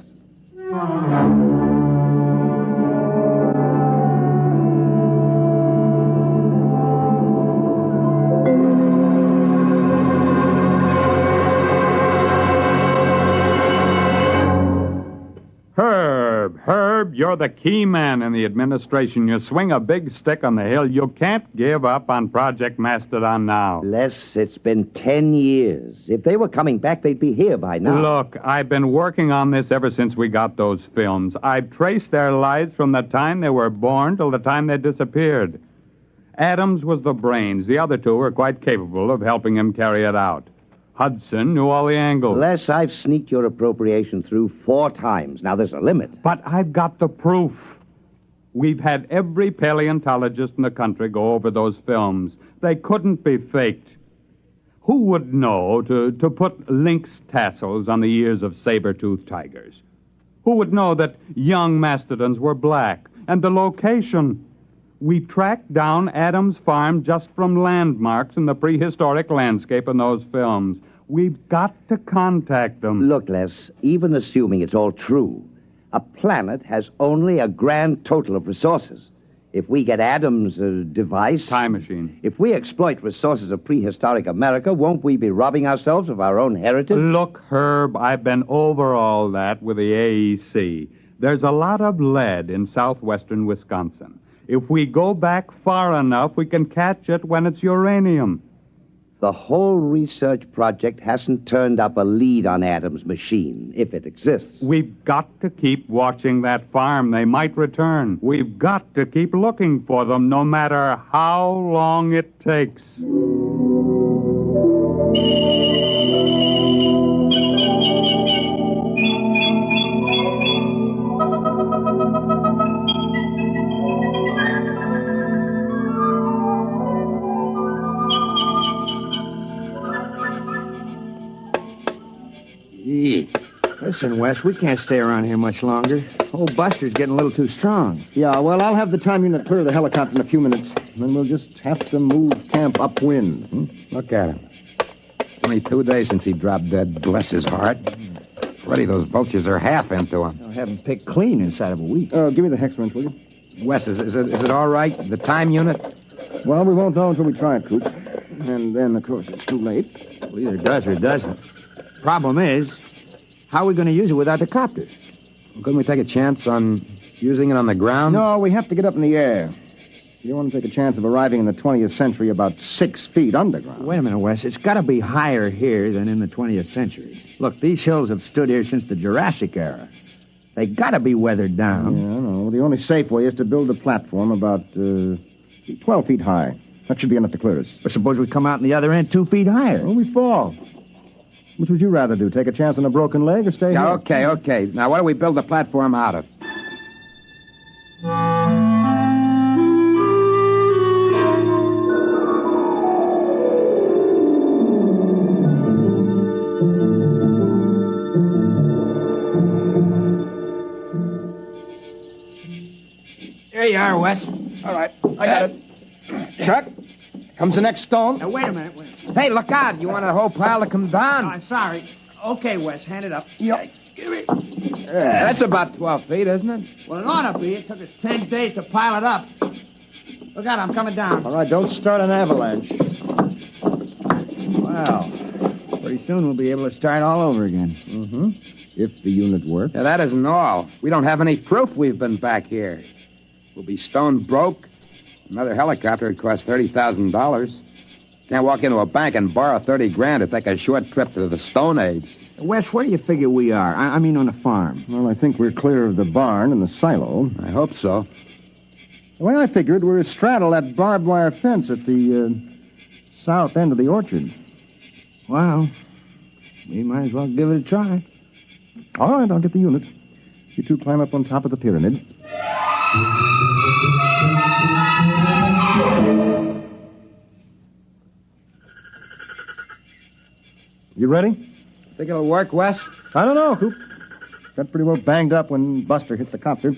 you're the key man in the administration. You swing a big stick on the hill. You can't give up on Project Mastadon now. Les, it's been 10 years. If they were coming back, they'd be here by now. Look, I've been working on this ever since we got those films. I've traced their lives from the time they were born till the time they disappeared. Adams was the brains. The other two were quite capable of helping him carry it out. Hudson knew all the angles. Les, I've sneaked your appropriation through 4 times. Now, there's a limit. But I've got the proof. We've had every paleontologist in the country go over those films. They couldn't be faked. Who would know to put lynx tassels on the ears of saber-toothed tigers? Who would know that young mastodons were black? And the location. We tracked down Adams' farm just from landmarks in the prehistoric landscape in those films. We've got to contact them. Look, Les, even assuming it's all true, a planet has only a grand total of resources. If we get Adams' device... Time machine. If we exploit resources of prehistoric America, won't we be robbing ourselves of our own heritage? Look, Herb, I've been over all that with the AEC. There's a lot of lead in southwestern Wisconsin. If we go back far enough, we can catch it when it's uranium. The whole research project hasn't turned up a lead on Adams' machine, if it exists. We've got to keep watching that farm. They might return. We've got to keep looking for them, no matter how long it takes. Listen, Wes, we can't stay around here much longer. Old Buster's getting a little too strong. Yeah, well, I'll have the time unit clear the helicopter in a few minutes. Then we'll just have to move camp upwind. Look at him. It's only 2 days since he dropped dead. Bless his heart. Already those vultures are half into him. I'll have him picked clean inside of a week. Give me the hex wrench, will you? Wes, is it all right? The time unit? Well, we won't know until we try it, Coop. And then, of course, it's too late. Well, either does or doesn't. Problem is, how are we going to use it without the copter? Couldn't we take a chance on using it on the ground? No, we have to get up in the air. You don't want to take a chance of arriving in the 20th century about 6 feet underground. Wait a minute, Wes. It's got to be higher here than in the 20th century. Look, these hills have stood here since the Jurassic era. They got to be weathered down. Yeah, I know. The only safe way is to build a platform about 12 feet high. That should be enough to clear us. But suppose we come out on the other end 2 feet higher. Well, we fall. Which would you rather do? Take a chance on a broken leg or stay here? Okay. Now, what do we build the platform out of? There you are, Wes. All right, I got it. Chuck, comes the next stone. Now, wait a minute. Hey, look out. You want the whole pile to come down? Oh, I'm sorry. Okay, Wes, hand it up. Yep. Give it. That's about 12 feet, isn't it? Well, it ought to be. It took us 10 days to pile it up. Look out, I'm coming down. All right, don't start an avalanche. Well, pretty soon we'll be able to start all over again. Mm-hmm. If the unit works. Yeah, that isn't all. We don't have any proof we've been back here. We'll be stone broke. Another helicopter would cost $30,000. Can't walk into a bank and borrow $30,000 to take a short trip to the Stone Age. Wes, where do you figure we are? I mean on the farm. Well, I think we're clear of the barn and the silo. I hope so. The way I figured, we're astraddle that barbed wire fence at the south end of the orchard. Well, we might as well give it a try. All right, I'll get the unit. You two climb up on top of the pyramid. You ready? Think it'll work, Wes? I don't know, Coop. Got pretty well banged up when Buster hit the copter.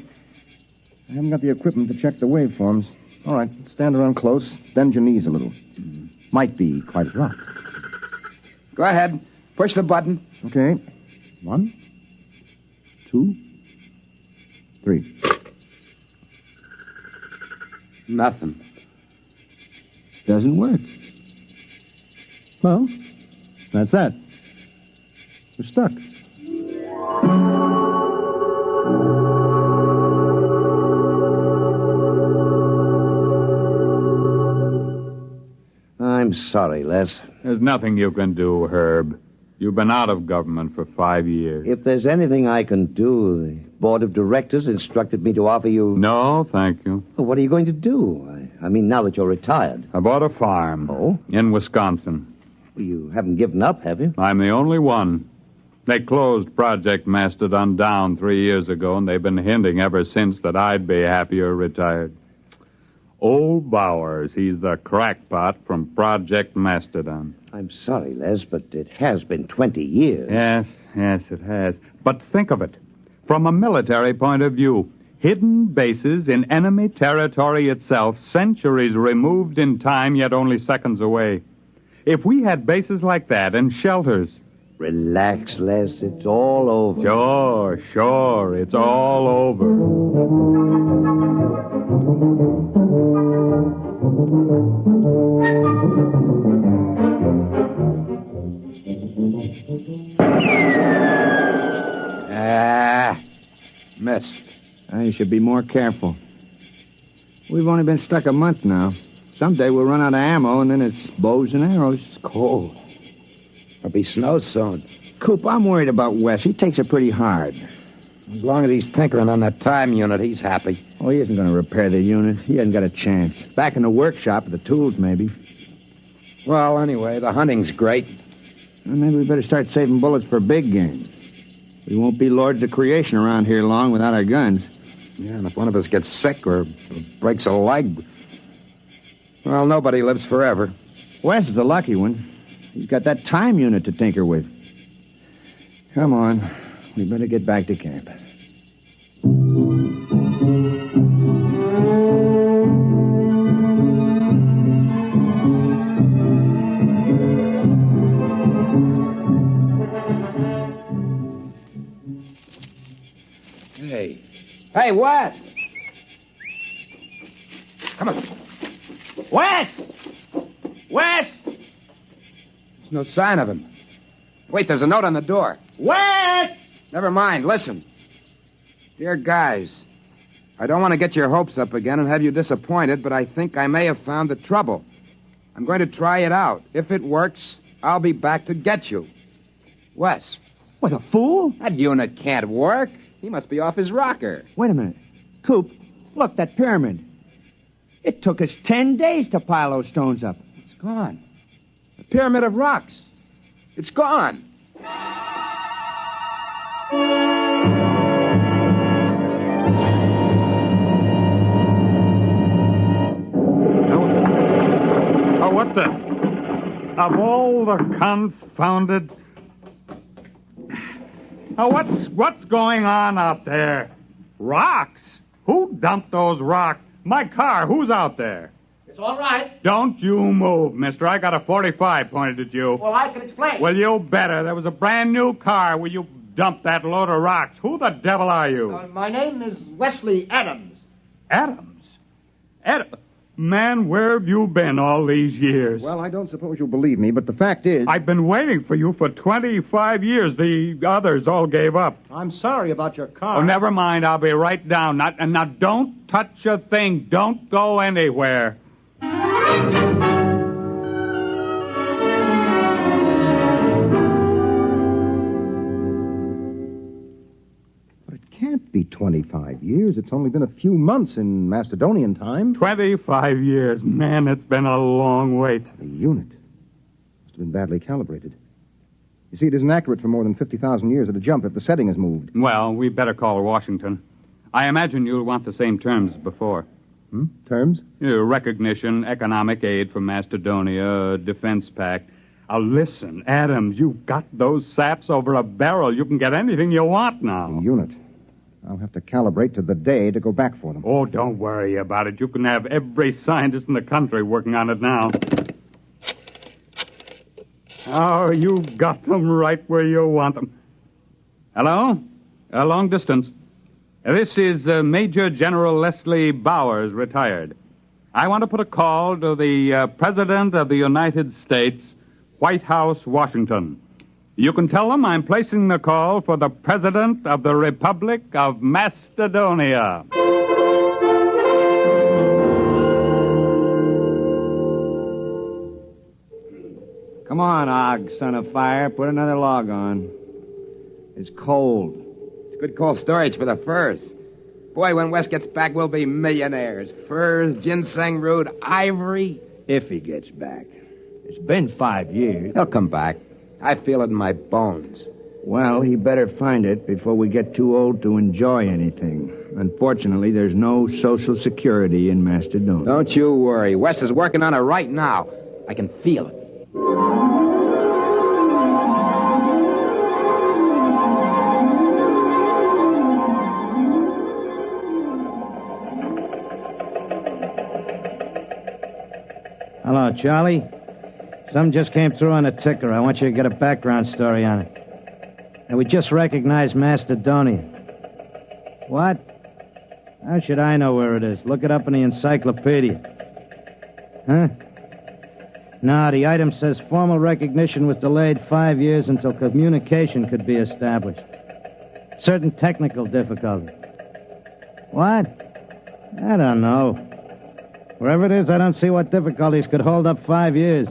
I haven't got the equipment to check the waveforms. All right, stand around close. Bend your knees a little. Might be quite a drop. Go ahead. Push the button. Okay. 1, 2, 3. Nothing. Doesn't work. Well, that's that. We're stuck. I'm sorry, Les. There's nothing you can do, Herb. You've been out of government for 5 years. If there's anything I can do, the board of directors instructed me to offer you... No, thank you. Well, what are you going to do? I mean, now that you're retired. I bought a farm. Oh? In Wisconsin. Well, you haven't given up, have you? I'm the only one. They closed Project Mastadon down 3 years ago, and they've been hinting ever since that I'd be happier retired. Old Bowers, he's the crackpot from Project Mastadon. I'm sorry, Les, but it has been 20 years. Yes, it has. But think of it. From a military point of view, hidden bases in enemy territory itself, centuries removed in time, yet only seconds away. If we had bases like that and shelters... Relax, Les. It's all over. Sure. It's all over. Missed. You should be more careful. We've only been stuck a month now. Someday we'll run out of ammo, and then it's bows and arrows. It's cold. There'll be snow soon. Coop, I'm worried about Wes. He takes it pretty hard. As long as he's tinkering on that time unit, he's happy. Oh, he isn't going to repair the unit. He hasn't got a chance. Back in the workshop with the tools, maybe. Well, anyway, the hunting's great. Well, maybe we better start saving bullets for big game. We won't be lords of creation around here long without our guns. Yeah, and if one of us gets sick or breaks a leg, well, nobody lives forever. Wes is the lucky one. He's got that time unit to tinker with. Come on. We better get back to camp. Hey, Wes! Come on. Wes! Wes! There's no sign of him. Wait, there's a note on the door. Wes! Never mind, listen. Dear guys, I don't want to get your hopes up again and have you disappointed, but I think I may have found the trouble. I'm going to try it out. If it works, I'll be back to get you. Wes. What, a fool? That unit can't work. He must be off his rocker. Wait a minute. Coop, look, that pyramid. It took us 10 days to pile those stones up. It's gone. The pyramid of rocks. It's gone. Oh, what the... Of all the confounded... Oh, what's going on out there? Rocks? Who dumped those rocks? My car, who's out there? It's all right. Don't you move, mister. I got a 45 pointed at you. Well, I can explain. Well, you better. There was a brand new car where you dumped that load of rocks. Who the devil are you? My name is Wesley Adams. Adams? Man, where have you been all these years? Well, I don't suppose you'll believe me, but the fact is... I've been waiting for you for 25 years. The others all gave up. I'm sorry about your car. Oh, never mind. I'll be right down. Now, don't touch a thing. Don't go anywhere. Can't be 25 years. It's only been a few months in Mastadonian time. 25 years. Man, it's been a long wait. The unit must have been badly calibrated. You see, it isn't accurate for more than 50,000 years at a jump if the setting is moved. Well, we better call Washington. I imagine you'll want the same terms as before. Terms? Recognition, economic aid from Macedonia, defense pact. Now, listen, Adams, you've got those saps over a barrel. You can get anything you want now. The unit. I'll have to calibrate to the day to go back for them. Oh, don't worry about it. You can have every scientist in the country working on it now. Oh, you've got them right where you want them. Hello? Long distance. This is Major General Leslie Bowers, retired. I want to put a call to the President of the United States, White House, Washington. You can tell them I'm placing the call for the President of the Republic of Macedonia. Come on, Og, son of fire. Put another log on. It's cold. It's good cold storage for the furs. Boy, when Wes gets back, we'll be millionaires. Furs, ginseng root, ivory. If he gets back. It's been 5 years. He'll come back. I feel it in my bones. Well, he better find it before we get too old to enjoy anything. Unfortunately, there's no Social Security in Mastadon. Don't you worry. Wes is working on it right now. I can feel it. Hello, Charlie. Something just came through on the ticker. I want you to get a background story on it. And we just recognized Macedonia. What? How should I know where it is? Look it up in the encyclopedia. Huh? No, the item says formal recognition was delayed 5 years until communication could be established. Certain technical difficulties. What? I don't know. Wherever it is, I don't see what difficulties could hold up 5 years.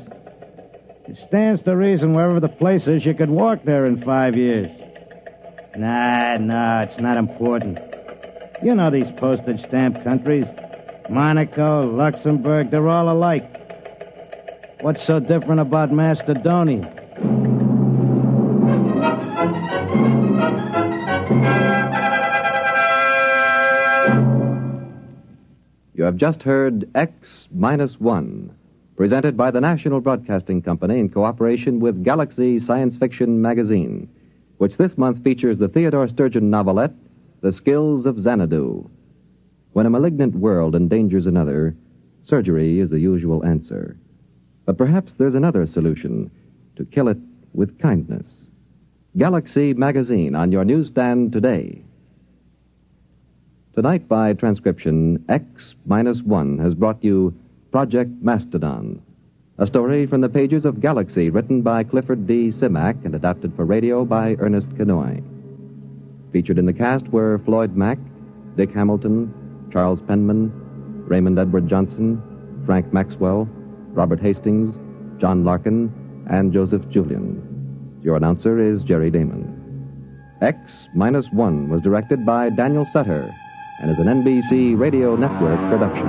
It stands to reason wherever the place is, you could walk there in 5 years. Nah, it's not important. You know these postage stamp countries. Monaco, Luxembourg, they're all alike. What's so different about Macedonia? You have just heard X-1, presented by the National Broadcasting Company in cooperation with Galaxy Science Fiction magazine, which this month features the Theodore Sturgeon novelette, The Skills of Xanadu. When a malignant world endangers another, surgery is the usual answer. But perhaps there's another solution, to kill it with kindness. Galaxy magazine on your newsstand today. Tonight, by transcription, X-1 has brought you Project Mastadon, a story from the pages of Galaxy written by Clifford D. Simak and adapted for radio by Ernest Kenoy. Featured in the cast were Floyd Mack, Dick Hamilton, Charles Penman, Raymond Edward Johnson, Frank Maxwell, Robert Hastings, John Larkin, and Joseph Julian. Your announcer is Jerry Damon. X-1 was directed by Daniel Sutter and is an NBC Radio Network production.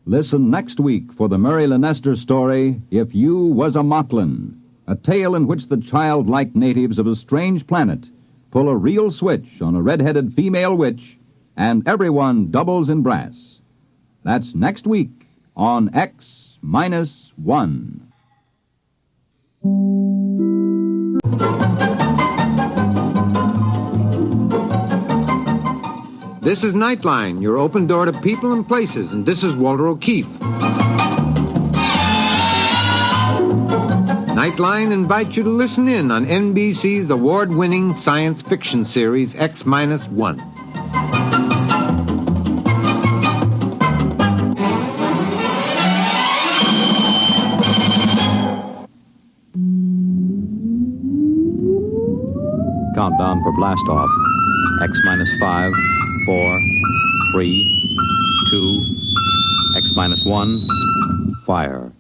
Listen next week for the Murray Leinester story, If You Was a Moklin, a tale in which the childlike natives of a strange planet pull a real switch on a red-headed female witch, and everyone doubles in brass. That's next week on X-1. This is Nightline, your open door to people and places, and this is Walter O'Keefe. Nightline invites you to listen in on NBC's award-winning science fiction series X-1. Countdown for blast-off. X-5, 4, 3, 2, X-1, fire.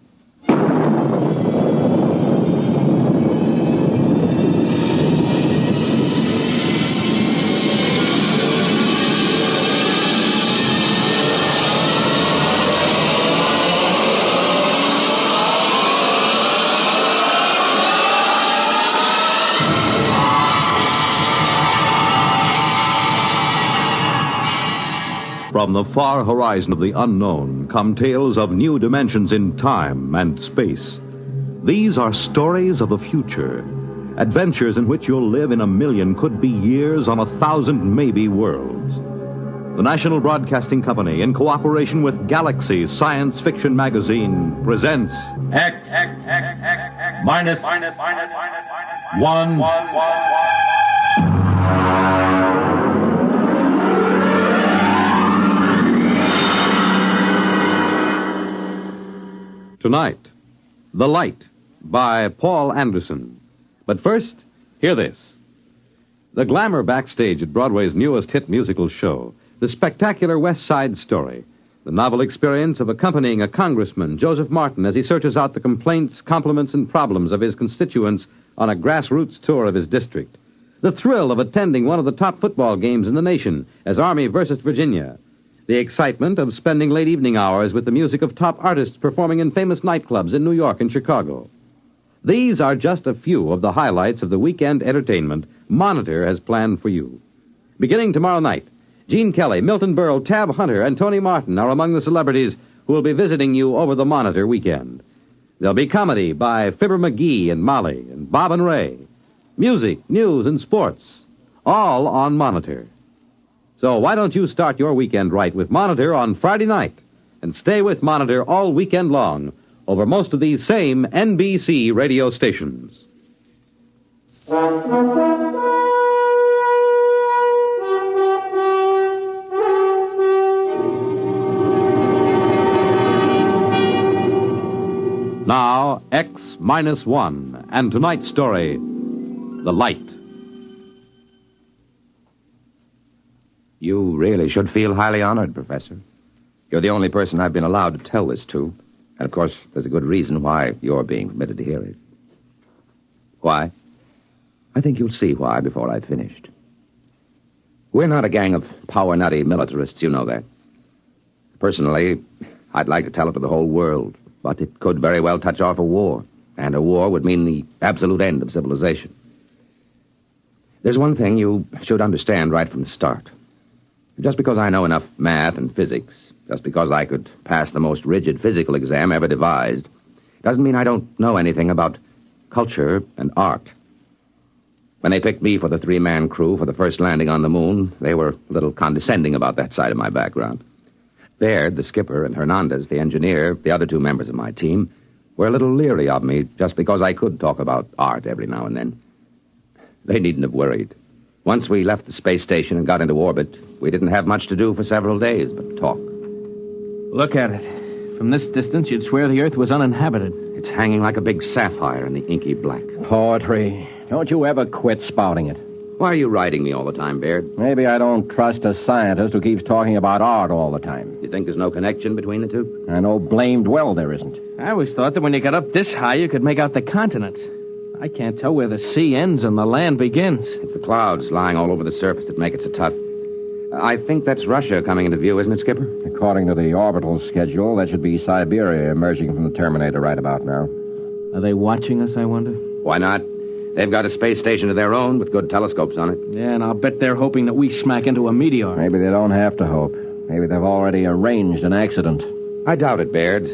From the far horizon of the unknown come tales of new dimensions in time and space. These are stories of the future, adventures in which you'll live in a million, could be years, on 1,000 maybe worlds. The National Broadcasting Company, in cooperation with Galaxy Science Fiction magazine, presents X-1. Tonight, The Light by Paul Anderson. But first, hear this. The glamour backstage at Broadway's newest hit musical show, the spectacular West Side Story, the novel experience of accompanying a congressman, Joseph Martin, as he searches out the complaints, compliments, and problems of his constituents on a grassroots tour of his district. The thrill of attending one of the top football games in the nation as Army versus Virginia. The excitement of spending late evening hours with the music of top artists performing in famous nightclubs in New York and Chicago. These are just a few of the highlights of the weekend entertainment Monitor has planned for you. Beginning tomorrow night, Gene Kelly, Milton Berle, Tab Hunter, and Tony Martin are among the celebrities who will be visiting you over the Monitor weekend. There'll be comedy by Fibber McGee and Molly and Bob and Ray. Music, news, and sports, all on Monitor. So why don't you start your weekend right with Monitor on Friday night and stay with Monitor all weekend long over most of these same NBC radio stations. Now, X-1, and tonight's story, The Light. You really should feel highly honored, Professor. You're the only person I've been allowed to tell this to. And, of course, there's a good reason why you're being permitted to hear it. Why? I think you'll see why before I've finished. We're not a gang of power-nutty militarists, you know that. Personally, I'd like to tell it to the whole world, but it could very well touch off a war, and a war would mean the absolute end of civilization. There's one thing you should understand right from the start. Just because I know enough math and physics, just because I could pass the most rigid physical exam ever devised, doesn't mean I don't know anything about culture and art. When they picked me for the three-man crew for the first landing on the moon, they were a little condescending about that side of my background. Baird, the skipper, and Hernandez, the engineer, the other two members of my team, were a little leery of me just because I could talk about art every now and then. They needn't have worried. Once we left the space station and got into orbit, we didn't have much to do for several days but talk. Look at it. From this distance, you'd swear the Earth was uninhabited. It's hanging like a big sapphire in the inky black. Poetry. Don't you ever quit spouting it. Why are you writing me all the time, Baird? Maybe I don't trust a scientist who keeps talking about art all the time. You think there's no connection between the two? I know blamed well there isn't. I always thought that when you got up this high, you could make out the continents. I can't tell where the sea ends and the land begins. It's the clouds lying all over the surface that make it so tough. I think that's Russia coming into view, isn't it, Skipper? According to the orbital schedule, that should be Siberia emerging from the Terminator right about now. Are they watching us, I wonder? Why not? They've got a space station of their own with good telescopes on it. Yeah, and I'll bet they're hoping that we smack into a meteor. Maybe they don't have to hope. Maybe they've already arranged an accident. I doubt it, Baird.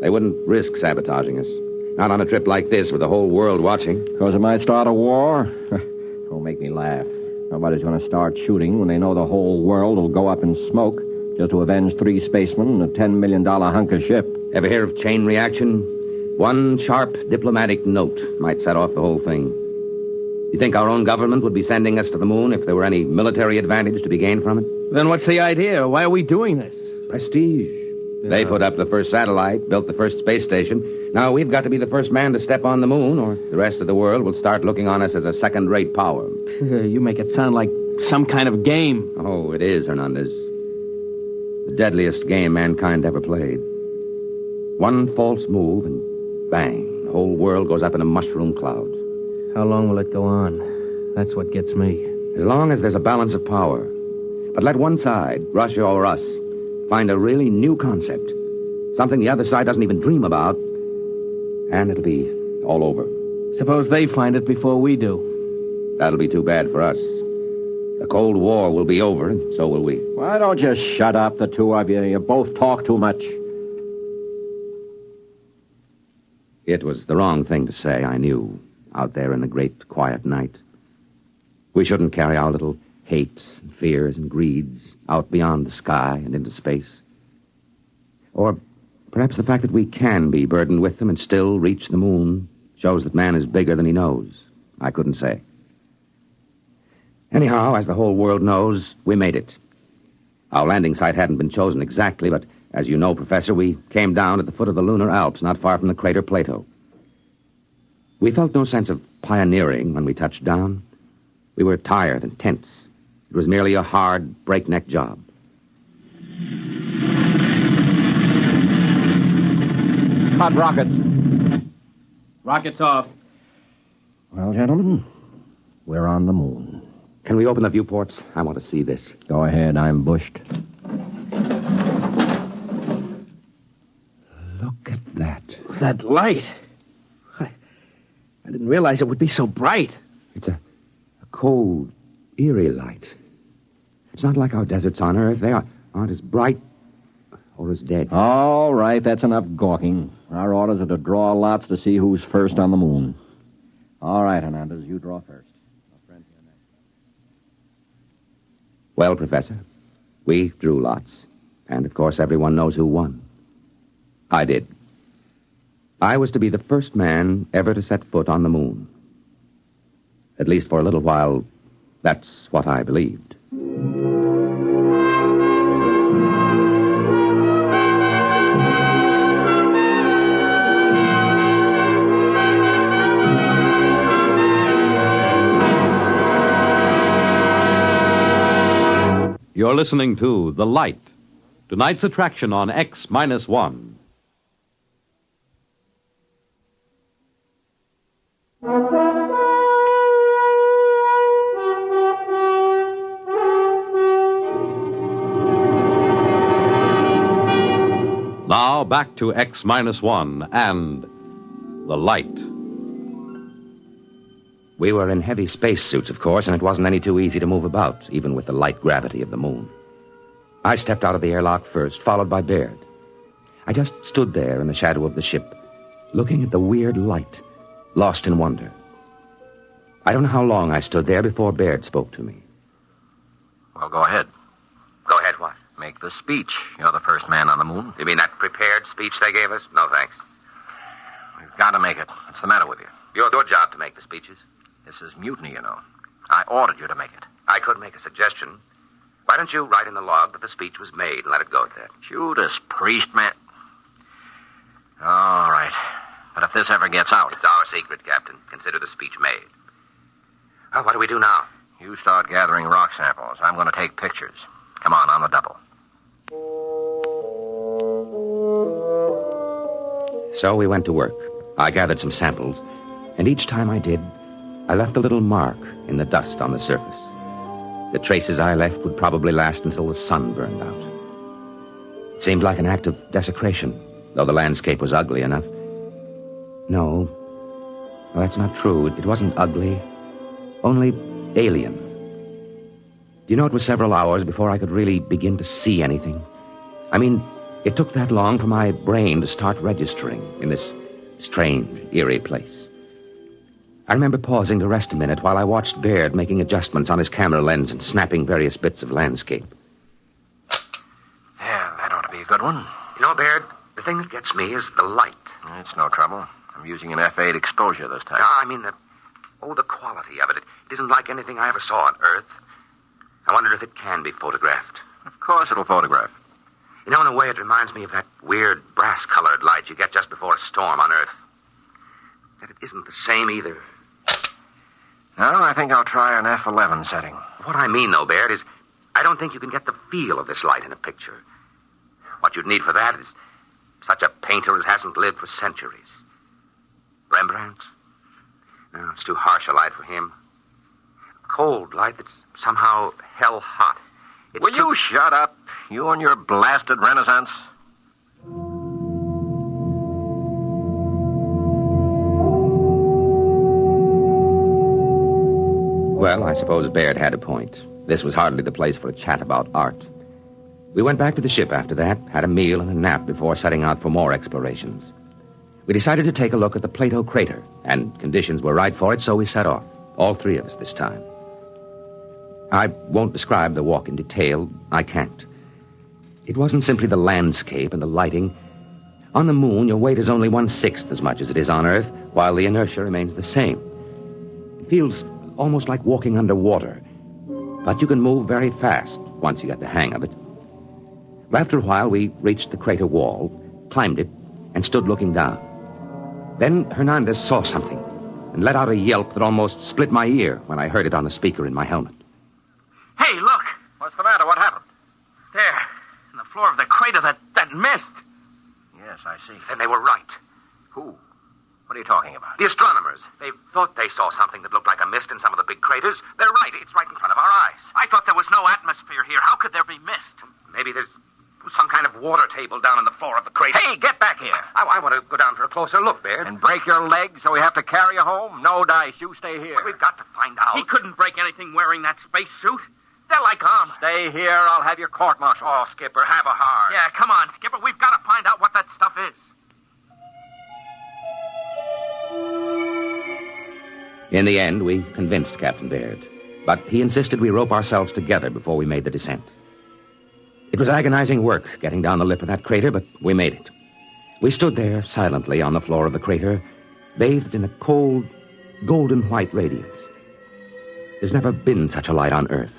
They wouldn't risk sabotaging us. Not on a trip like this with the whole world watching. Because it might start a war? Don't make me laugh. Nobody's going to start shooting when they know the whole world will go up in smoke just to avenge 3 spacemen and a $10 million hunk of ship. Ever hear of chain reaction? One sharp diplomatic note might set off the whole thing. You think our own government would be sending us to the moon if there were any military advantage to be gained from it? Then what's the idea? Why are we doing this? Prestige. Yeah. They put up the first satellite, built the first space station. Now we've got to be the first man to step on the moon, or the rest of the world will start looking on us as a second-rate power. You make it sound like some kind of game. Oh, it is, Hernandez. The deadliest game mankind ever played. One false move, and bang, the whole world goes up in a mushroom cloud. How long will it go on? That's what gets me. As long as there's a balance of power. But let one side, Russia or us, find a really new concept, something the other side doesn't even dream about, and it'll be all over. Suppose they find it before we do. That'll be too bad for us. The Cold War will be over, and so will we. Why don't you shut up, the two of you? You both talk too much. It was the wrong thing to say, I knew, out there in the great quiet night. We shouldn't carry our little hates and fears and greeds out beyond the sky and into space. Or perhaps the fact that we can be burdened with them and still reach the moon shows that man is bigger than he knows. I couldn't say. Anyhow, as the whole world knows, we made it. Our landing site hadn't been chosen exactly, but as you know, Professor, we came down at the foot of the lunar Alps, not far from the crater Plato. We felt no sense of pioneering when we touched down. We were tired and tense. It was merely a hard, breakneck job. Hot rockets. Rockets off. Well, gentlemen, we're on the moon. Can we open the viewports? I want to see this. Go ahead, I'm bushed. Look at that. That light. I didn't realize it would be so bright. It's a cold, eerie light. It's not like our deserts on Earth. They aren't as bright or as dead. All right, that's enough gawking. Our orders are to draw lots to see who's first on the moon. All right, Hernandez, you draw first. Well, Professor, we drew lots. And, of course, everyone knows who won. I did. I was to be the first man ever to set foot on the moon. At least for a little while, that's what I believed. You're listening to The Light, tonight's attraction on X-1. Now back to X-1 and The Light. We were in heavy spacesuits, of course, and it wasn't any too easy to move about, even with the light gravity of the moon. I stepped out of the airlock first, followed by Baird. I just stood there in the shadow of the ship, looking at the weird light, lost in wonder. I don't know how long I stood there before Baird spoke to me. Well, go ahead. Go ahead, what? Make the speech. You're the first man on the moon. You mean that prepared speech they gave us? No, thanks. We've got to make it. What's the matter with you? Your job to make the speeches. This is mutiny, you know. I ordered you to make it. I could make a suggestion. Why don't you write in the log that the speech was made and let it go at that? Judas Priest, man. All right. But if this ever gets out... It's our secret, Captain. Consider the speech made. Well, what do we do now? You start gathering rock samples. I'm going to take pictures. Come on the double. So we went to work. I gathered some samples, and each time I did, I left a little mark in the dust on the surface. The traces I left would probably last until the sun burned out. It seemed like an act of desecration, though the landscape was ugly enough. No, that's not true. It wasn't ugly, only alien. You know, it was several hours before I could really begin to see anything. I mean, it took that long for my brain to start registering in this strange, eerie place. I remember pausing to rest a minute while I watched Baird making adjustments on his camera lens and snapping various bits of landscape. Yeah, that ought to be a good one. You know, Baird, the thing that gets me is the light. It's no trouble. I'm using an F8 exposure this time. No, I mean the quality of it. It isn't like anything I ever saw on Earth. I wonder if it can be photographed. Of course it'll photograph. You know, in a way, it reminds me of that weird brass-colored light you get just before a storm on Earth. That it isn't the same either. No, I think I'll try an F11 setting. What I mean, though, Baird, is I don't think you can get the feel of this light in a picture. What you'd need for that is such a painter as hasn't lived for centuries. Rembrandt? No, it's too harsh a light for him. Cold light that's somehow hell-hot. Will you shut up? You and your blasted Renaissance? Well, I suppose Baird had a point. This was hardly the place for a chat about art. We went back to the ship after that, had a meal and a nap before setting out for more explorations. We decided to take a look at the Plato crater, and conditions were right for it, so we set off. All three of us this time. I won't describe the walk in detail. I can't. It wasn't simply the landscape and the lighting. On the moon, your weight is only 1/6 as much as it is on Earth, while the inertia remains the same. It feels almost like walking underwater, but you can move very fast once you get the hang of it. After a while, we reached the crater wall, climbed it, and stood looking down. Then Hernandez saw something, and let out a yelp that almost split my ear when I heard it on the speaker in my helmet. Hey, look! What's the matter? What happened? There, in the floor of the crater, that mist. Yes, I see. Then they were right. Who? What are you talking about? The astronomers. They thought they saw something that looked like a mist in some of the big craters. They're right. It's right in front of our eyes. I thought there was no atmosphere here. How could there be mist? Maybe there's some kind of water table down on the floor of the crater. Hey, get back here. I want to go down for a closer look, Baird. And break your leg so we have to carry you home? No dice. You stay here. Well, we've got to find out. He couldn't break anything wearing that space suit. They're like armor. Stay here. I'll have your court-martial. Oh, Skipper, have a heart. Yeah, come on, Skipper. We've got to find out what that stuff is. In the end, we convinced Captain Baird, but he insisted we rope ourselves together before we made the descent. It was agonizing work getting down the lip of that crater, but we made it. We stood there silently on the floor of the crater, bathed in a cold, golden-white radiance. There's never been such a light on Earth.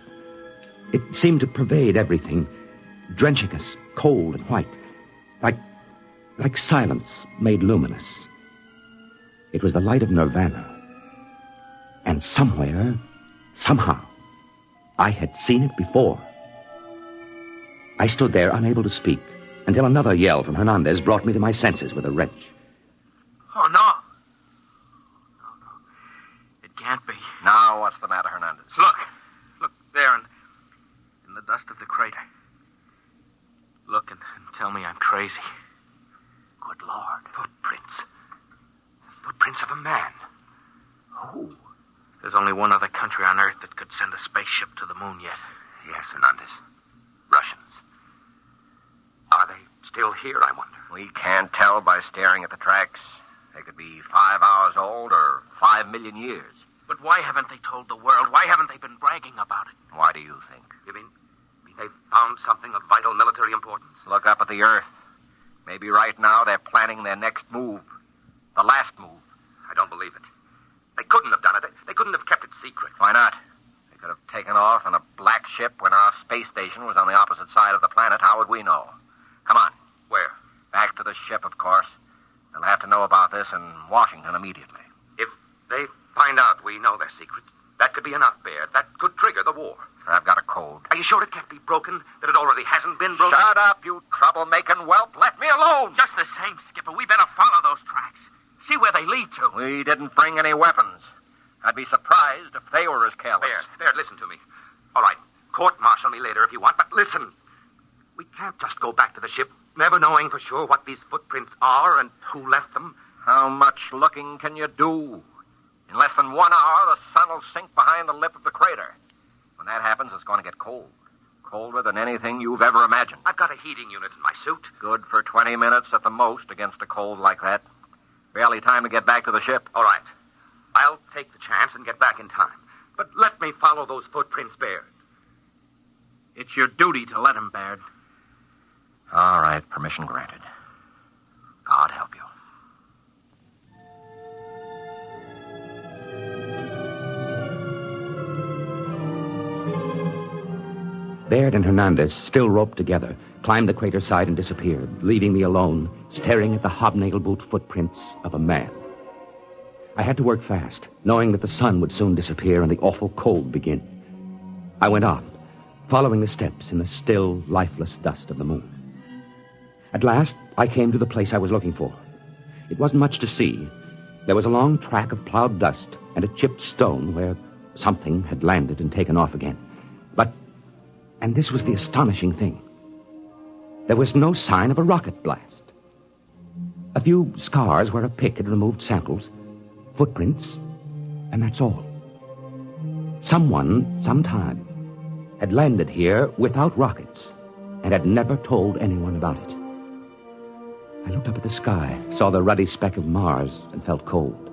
It seemed to pervade everything, drenching us cold and white, like silence made luminous. It was the light of nirvana. And somewhere, somehow, I had seen it before. I stood there unable to speak until another yell from Hernandez brought me to my senses with a wrench. Oh, no. It can't be. Now, what's the matter, Hernandez? Look there in the dust of the crater. Look and tell me I'm crazy. Good Lord. Footprints. Footprints of a man. Who? There's only one other country on Earth that could send a spaceship to the moon yet. Yes, Hernandez. Russians. Are they still here, I wonder? We can't tell by staring at the tracks. They could be 5 hours old or 5 million years. But why haven't they told the world? Why haven't they been bragging about it? Why do you think? You mean they've found something of vital military importance? Look up at the Earth. Maybe right now they're planning their next move. The last move. I don't believe it. They couldn't have done it. They couldn't have kept it secret. Why not? They could have taken off in a black ship when our space station was on the opposite side of the planet. How would we know? Come on. Where? Back to the ship, of course. They'll have to know about this in Washington immediately. If they find out we know their secret, that could be enough, Baird. That could trigger the war. I've got a code. Are you sure it can't be broken? That it already hasn't been broken? Shut up, you troublemaking whelp. Let me alone. Just the same, Skipper. We better follow those tracks. See where they lead to. We didn't bring any weapons. I'd be surprised if they were as careless. Baird, listen to me. All right, court-martial me later if you want, but listen. We can't just go back to the ship, never knowing for sure what these footprints are and who left them. How much looking can you do? In less than 1 hour, the sun will sink behind the lip of the crater. When that happens, it's going to get cold. Colder than anything you've ever imagined. I've got a heating unit in my suit. Good for 20 minutes at the most against a cold like that. Barely time to get back to the ship. All right. I'll take the chance and get back in time. But let me follow those footprints, Baird. It's your duty to let him, Baird. All right, permission granted. God help you. Baird and Hernandez, still roped together, climbed the crater side and disappeared, leaving me alone, staring at the hobnail boot footprints of a man. I had to work fast, knowing that the sun would soon disappear and the awful cold begin. I went on, following the steps in the still, lifeless dust of the moon. At last, I came to the place I was looking for. It wasn't much to see. There was a long track of plowed dust and a chipped stone where something had landed and taken off again. And this was the astonishing thing. There was no sign of a rocket blast. A few scars where a pick had removed samples, footprints, and that's all. Someone, sometime, had landed here without rockets and had never told anyone about it. I looked up at the sky, saw the ruddy speck of Mars, and felt cold.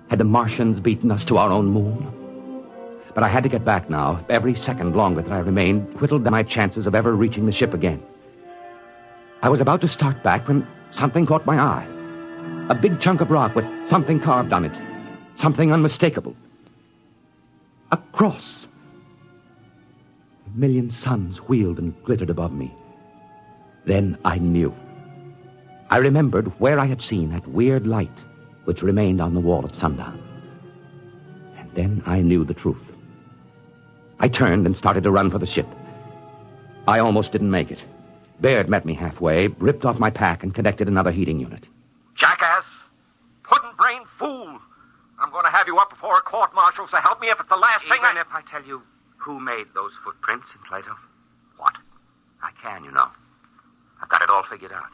Had the Martians beaten us to our own moon? But I had to get back now. Every second longer that I remained whittled down my chances of ever reaching the ship again. I was about to start back when something caught my eye. A big chunk of rock with something carved on it. Something unmistakable. A cross. A million suns wheeled and glittered above me. Then I knew. I remembered where I had seen that weird light which remained on the wall at sundown. Then I knew the truth. I turned and started to run for the ship. I almost didn't make it. Baird met me halfway, ripped off my pack, and connected another heating unit. Jackass! Puddin'-brain fool! I'm going to have you up before a court-martial, so help me if it's the last thing Even if I tell you who made those footprints in Plato? What? I can, you know. I've got it all figured out.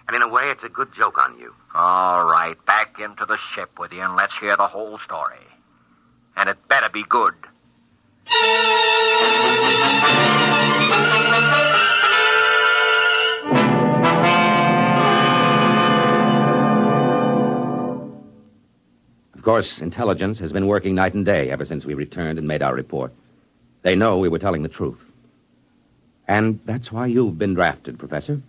And in a way, it's a good joke on you. All right, back into the ship with you, and let's hear the whole story. And it better be good. Of course, intelligence has been working night and day ever since we returned and made our report. They know we were telling the truth. And that's why you've been drafted, Professor.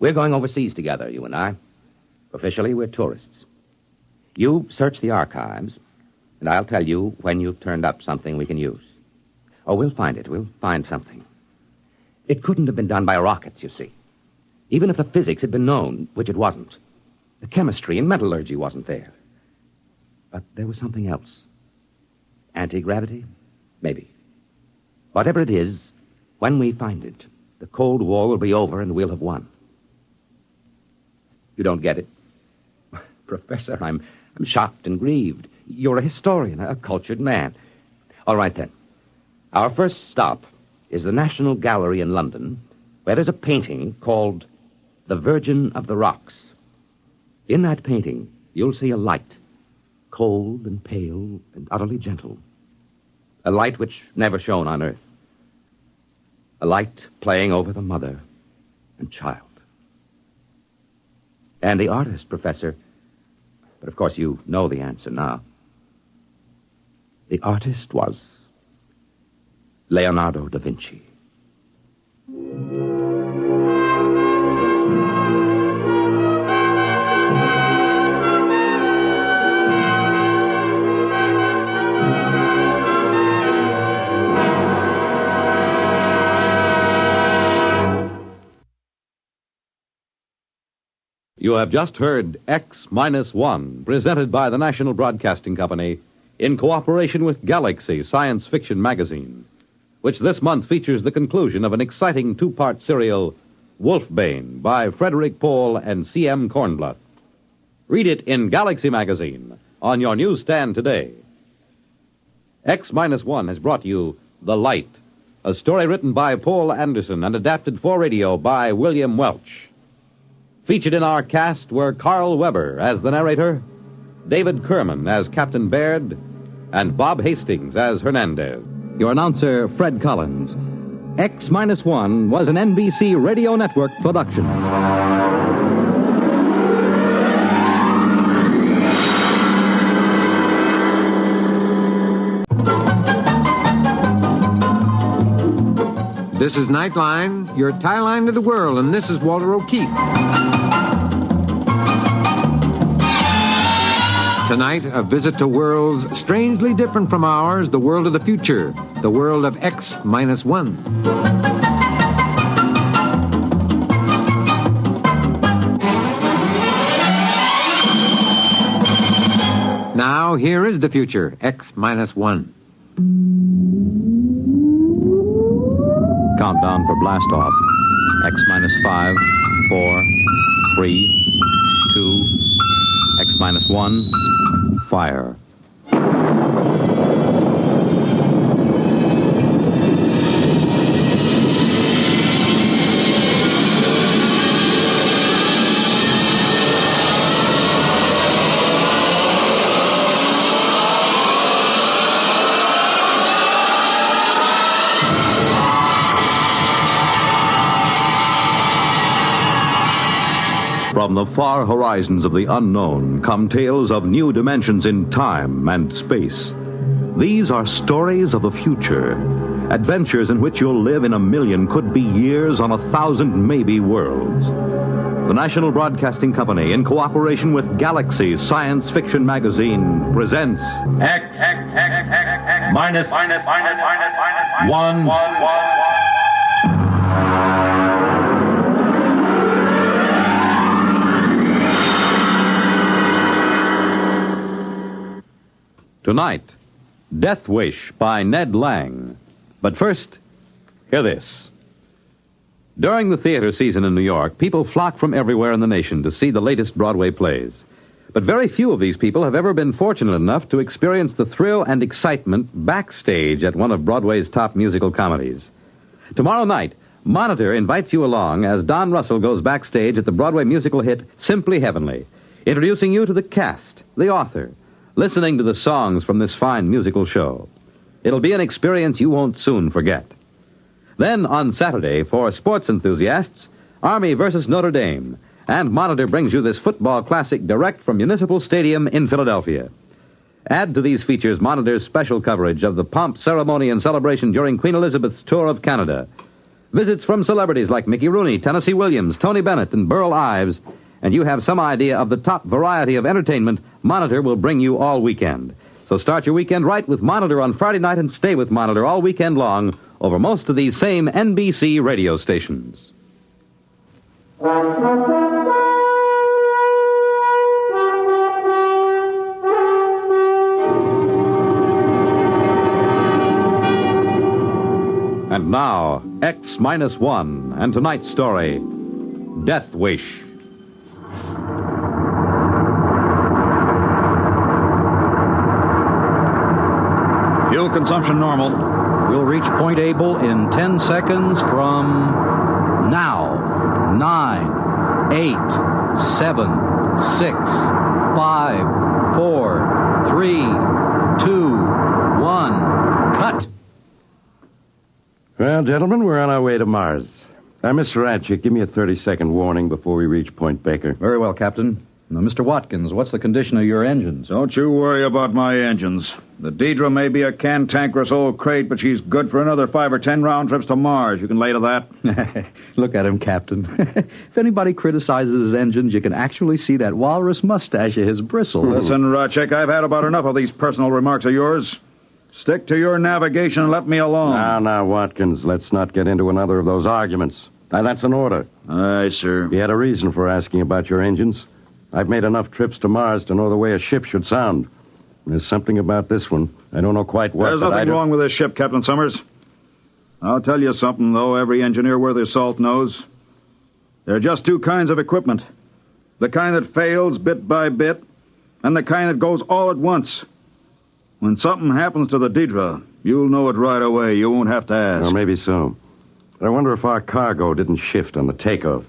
We're going overseas together, you and I. Officially, we're tourists. You search the archives, and I'll tell you when you've turned up something we can use. Oh, we'll find it. We'll find something. It couldn't have been done by rockets, you see. Even if the physics had been known, which it wasn't. The chemistry and metallurgy wasn't there. But there was something else. Anti-gravity? Maybe. Whatever it is, when we find it, the Cold War will be over and we'll have won. You don't get it? Professor, I'm shocked and grieved. You're a historian, a cultured man. All right, then. Our first stop is the National Gallery in London, where there's a painting called The Virgin of the Rocks. In that painting, you'll see a light, cold and pale and utterly gentle. A light which never shone on Earth. A light playing over the mother and child. And the artist, Professor, but of course you know the answer now. The artist was Leonardo da Vinci. You have just heard X-1, presented by the National Broadcasting Company in cooperation with Galaxy Science Fiction Magazine, which this month features the conclusion of an exciting two-part serial, Wolfbane, by Frederick Pohl and C.M. Kornbluth. Read it in Galaxy Magazine on your newsstand today. X-1 has brought you The Light, a story written by Paul Anderson and adapted for radio by William Welch. Featured in our cast were Carl Weber as the narrator, David Kerman as Captain Baird, and Bob Hastings as Hernandez. Your announcer, Fred Collins. X-1 was an NBC Radio Network production. This is Nightline, your tie line to the world, and this is Walter O'Keefe. Tonight, a visit to worlds strangely different from ours, the world of the future, the world of X-1. Now, here is the future, X-1. Countdown for blast off. X-5, 4, 3, 2, X-1, fire. From the far horizons of the unknown come tales of new dimensions in time and space. These are stories of the future, adventures in which you'll live in a million, could be years, on 1,000 maybe worlds. The National Broadcasting Company, in cooperation with Galaxy Science Fiction Magazine, presents X-1. Tonight, Death Wish by Ned Lang. But first, hear this. During the theater season in New York, people flock from everywhere in the nation to see the latest Broadway plays. But very few of these people have ever been fortunate enough to experience the thrill and excitement backstage at one of Broadway's top musical comedies. Tomorrow night, Monitor invites you along as Don Russell goes backstage at the Broadway musical hit Simply Heavenly, introducing you to the cast, the author, listening to the songs from this fine musical show. It'll be an experience you won't soon forget. Then on Saturday, for sports enthusiasts, Army versus Notre Dame, and Monitor brings you this football classic direct from Municipal Stadium in Philadelphia. Add to these features Monitor's special coverage of the pomp, ceremony, and celebration during Queen Elizabeth's tour of Canada. Visits from celebrities like Mickey Rooney, Tennessee Williams, Tony Bennett, and Burl Ives, and you have some idea of the top variety of entertainment Monitor will bring you all weekend. So start your weekend right with Monitor on Friday night and stay with Monitor all weekend long over most of these same NBC radio stations. And now, X-1, and tonight's story, Death Wish. Fuel consumption normal. We'll reach Point Able in 10 seconds from now. 9, 8, 7, 6, 5, 4, 3, 2, 1. Cut! Well, gentlemen, we're on our way to Mars. Mr. Ratchett, give me a 30-second warning before we reach Point Baker. Very well, Captain. Now, Mr. Watkins, what's the condition of your engines? Don't you worry about my engines. The Deidre may be a cantankerous old crate, but she's good for another 5 or 10 round trips to Mars. You can lay to that. Look at him, Captain. If anybody criticizes his engines, you can actually see that walrus mustache of his bristle. Listen, Ratchek, I've had about enough of these personal remarks of yours. Stick to your navigation and let me alone. Now, Watkins, let's not get into another of those arguments. Now, that's an order. Aye, sir. You had a reason for asking about your engines. I've made enough trips to Mars to know the way a ship should sound. There's something about this one. I don't know quite what. There's nothing wrong with this ship, Captain Summers. I'll tell you something, though, every engineer worth his salt knows. There are just two kinds of equipment. The kind that fails bit by bit, and the kind that goes all at once. When something happens to the Deidre, you'll know it right away. You won't have to ask. Well, maybe so. But I wonder if our cargo didn't shift on the takeoff.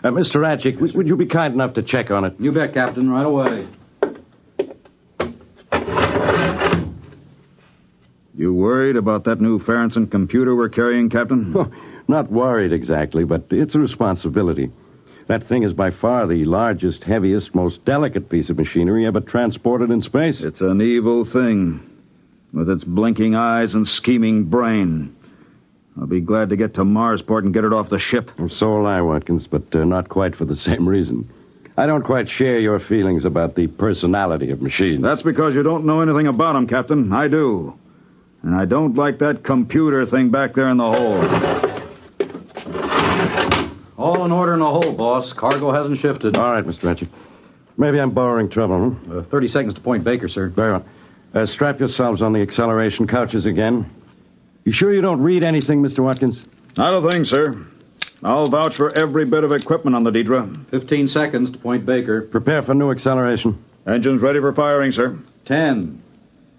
Mr. Ratchik, would you be kind enough to check on it? You bet, Captain. Right away. You worried about that new Farrington computer we're carrying, Captain? Well, not worried exactly, but it's a responsibility. That thing is by far the largest, heaviest, most delicate piece of machinery ever transported in space. It's an evil thing, with its blinking eyes and scheming brain. I'll be glad to get to Marsport and get it off the ship. Well, so will I, Watkins, but not quite for the same reason. I don't quite share your feelings about the personality of machines. That's because you don't know anything about them, Captain. I do. And I don't like that computer thing back there in the hole. All in order in the hole, boss. Cargo hasn't shifted. All right, Mr. Ratchett. Maybe I'm borrowing trouble, huh? 30 seconds to Point Baker, sir. Very well. Strap yourselves on the acceleration couches again. You sure you don't read anything, Mr. Watkins? Not a thing, sir. I'll vouch for every bit of equipment on the Deidre. 15 seconds to Point Baker. Prepare for new acceleration. Engines ready for firing, sir. 10,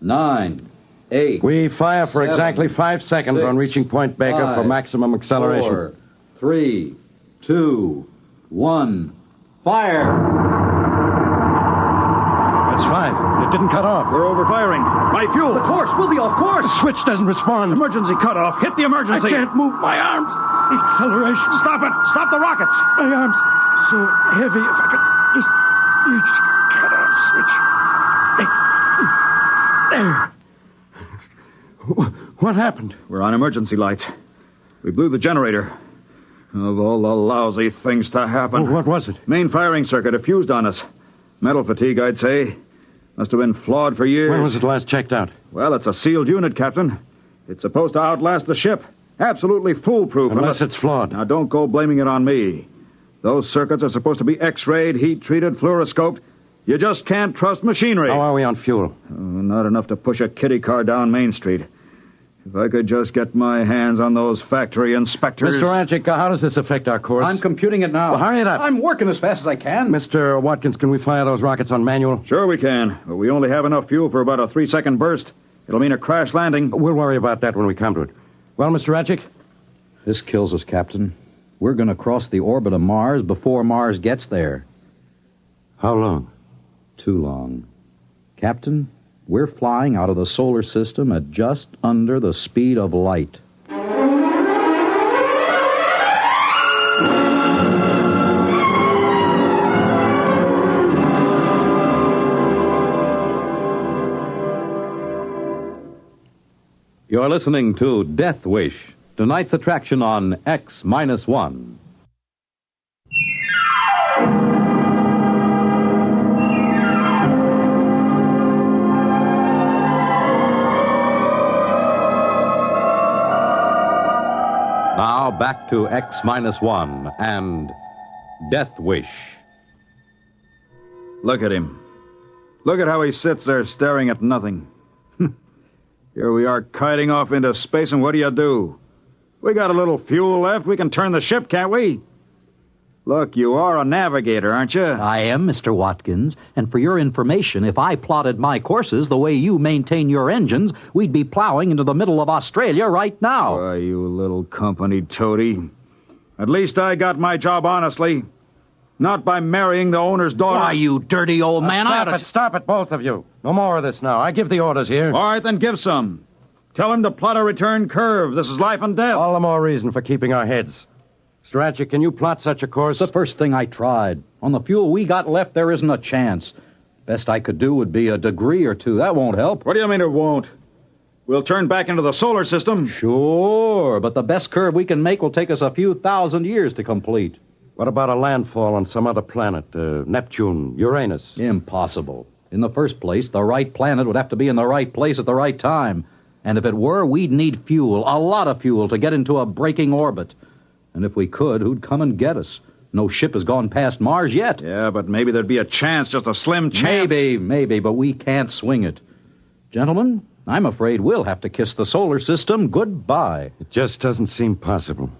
9, 8. We fire for 7, exactly 5 seconds 6, on reaching Point Baker 5, for maximum acceleration. 4, 3, 2, 1. Fire! That's 5. It didn't cut off. We're overfiring. My fuel. The course. We'll be off course. The switch doesn't respond. Emergency cutoff. Hit the emergency. I can't move my arms. Acceleration. Stop it. Stop the rockets. My arms so heavy. If I could just reach the cutoff switch. There. What happened? We're on emergency lights. We blew the generator. Of all the lousy things to happen. Oh, what was it? Main firing circuit. It fused on us. Metal fatigue, I'd say. Must have been flawed for years. When was it last checked out? Well, it's a sealed unit, Captain. It's supposed to outlast the ship. Absolutely foolproof. Unless it's flawed. Now, don't go blaming it on me. Those circuits are supposed to be X-rayed, heat-treated, fluoroscoped, You just can't trust machinery. How are we on fuel? Not enough to push a kiddie car down Main Street. If I could just get my hands on those factory inspectors... Mr. Radchick, how does this affect our course? I'm computing it now. Well, hurry it up. I'm working as fast as I can. Mr. Watkins, can we fire those rockets on manual? Sure we can, but we only have enough fuel for about a 3-second burst. It'll mean a crash landing. We'll worry about that when we come to it. Well, Mr. Radchick? This kills us, Captain. We're going to cross the orbit of Mars before Mars gets there. How long? Too long. Captain, we're flying out of the solar system at just under the speed of light. You're listening to Death Wish, tonight's attraction on X-1. Now back to X-1 and Death Wish. Look at him. Look at how he sits there staring at nothing. Here we are kiting off into space, and what do? We got a little fuel left. We can turn the ship, can't we? Look, you are a navigator, aren't you? I am, Mr. Watkins. And for your information, if I plotted my courses the way you maintain your engines, we'd be plowing into the middle of Australia right now. Why, you little company toady. At least I got my job honestly. Not by marrying the owner's daughter. Why, you dirty old man. Stop it, both of you. No more of this now. I give the orders here. All right, then give some. Tell him to plot a return curve. This is life and death. All the more reason for keeping our heads. Mr. Ratchet, can you plot such a course? The first thing I tried. On the fuel we got left, there isn't a chance. Best I could do would be a degree or two. That won't help. What do you mean it won't? We'll turn back into the solar system. Sure, but the best curve we can make will take us a few thousand years to complete. What about a landfall on some other planet? Neptune, Uranus? Impossible. In the first place, the right planet would have to be in the right place at the right time. And if it were, we'd need fuel, a lot of fuel, to get into a braking orbit. And if we could, who'd come and get us? No ship has gone past Mars yet. Yeah, but maybe there'd be a chance, just a slim chance. Maybe, but we can't swing it. Gentlemen, I'm afraid we'll have to kiss the solar system goodbye. It just doesn't seem possible.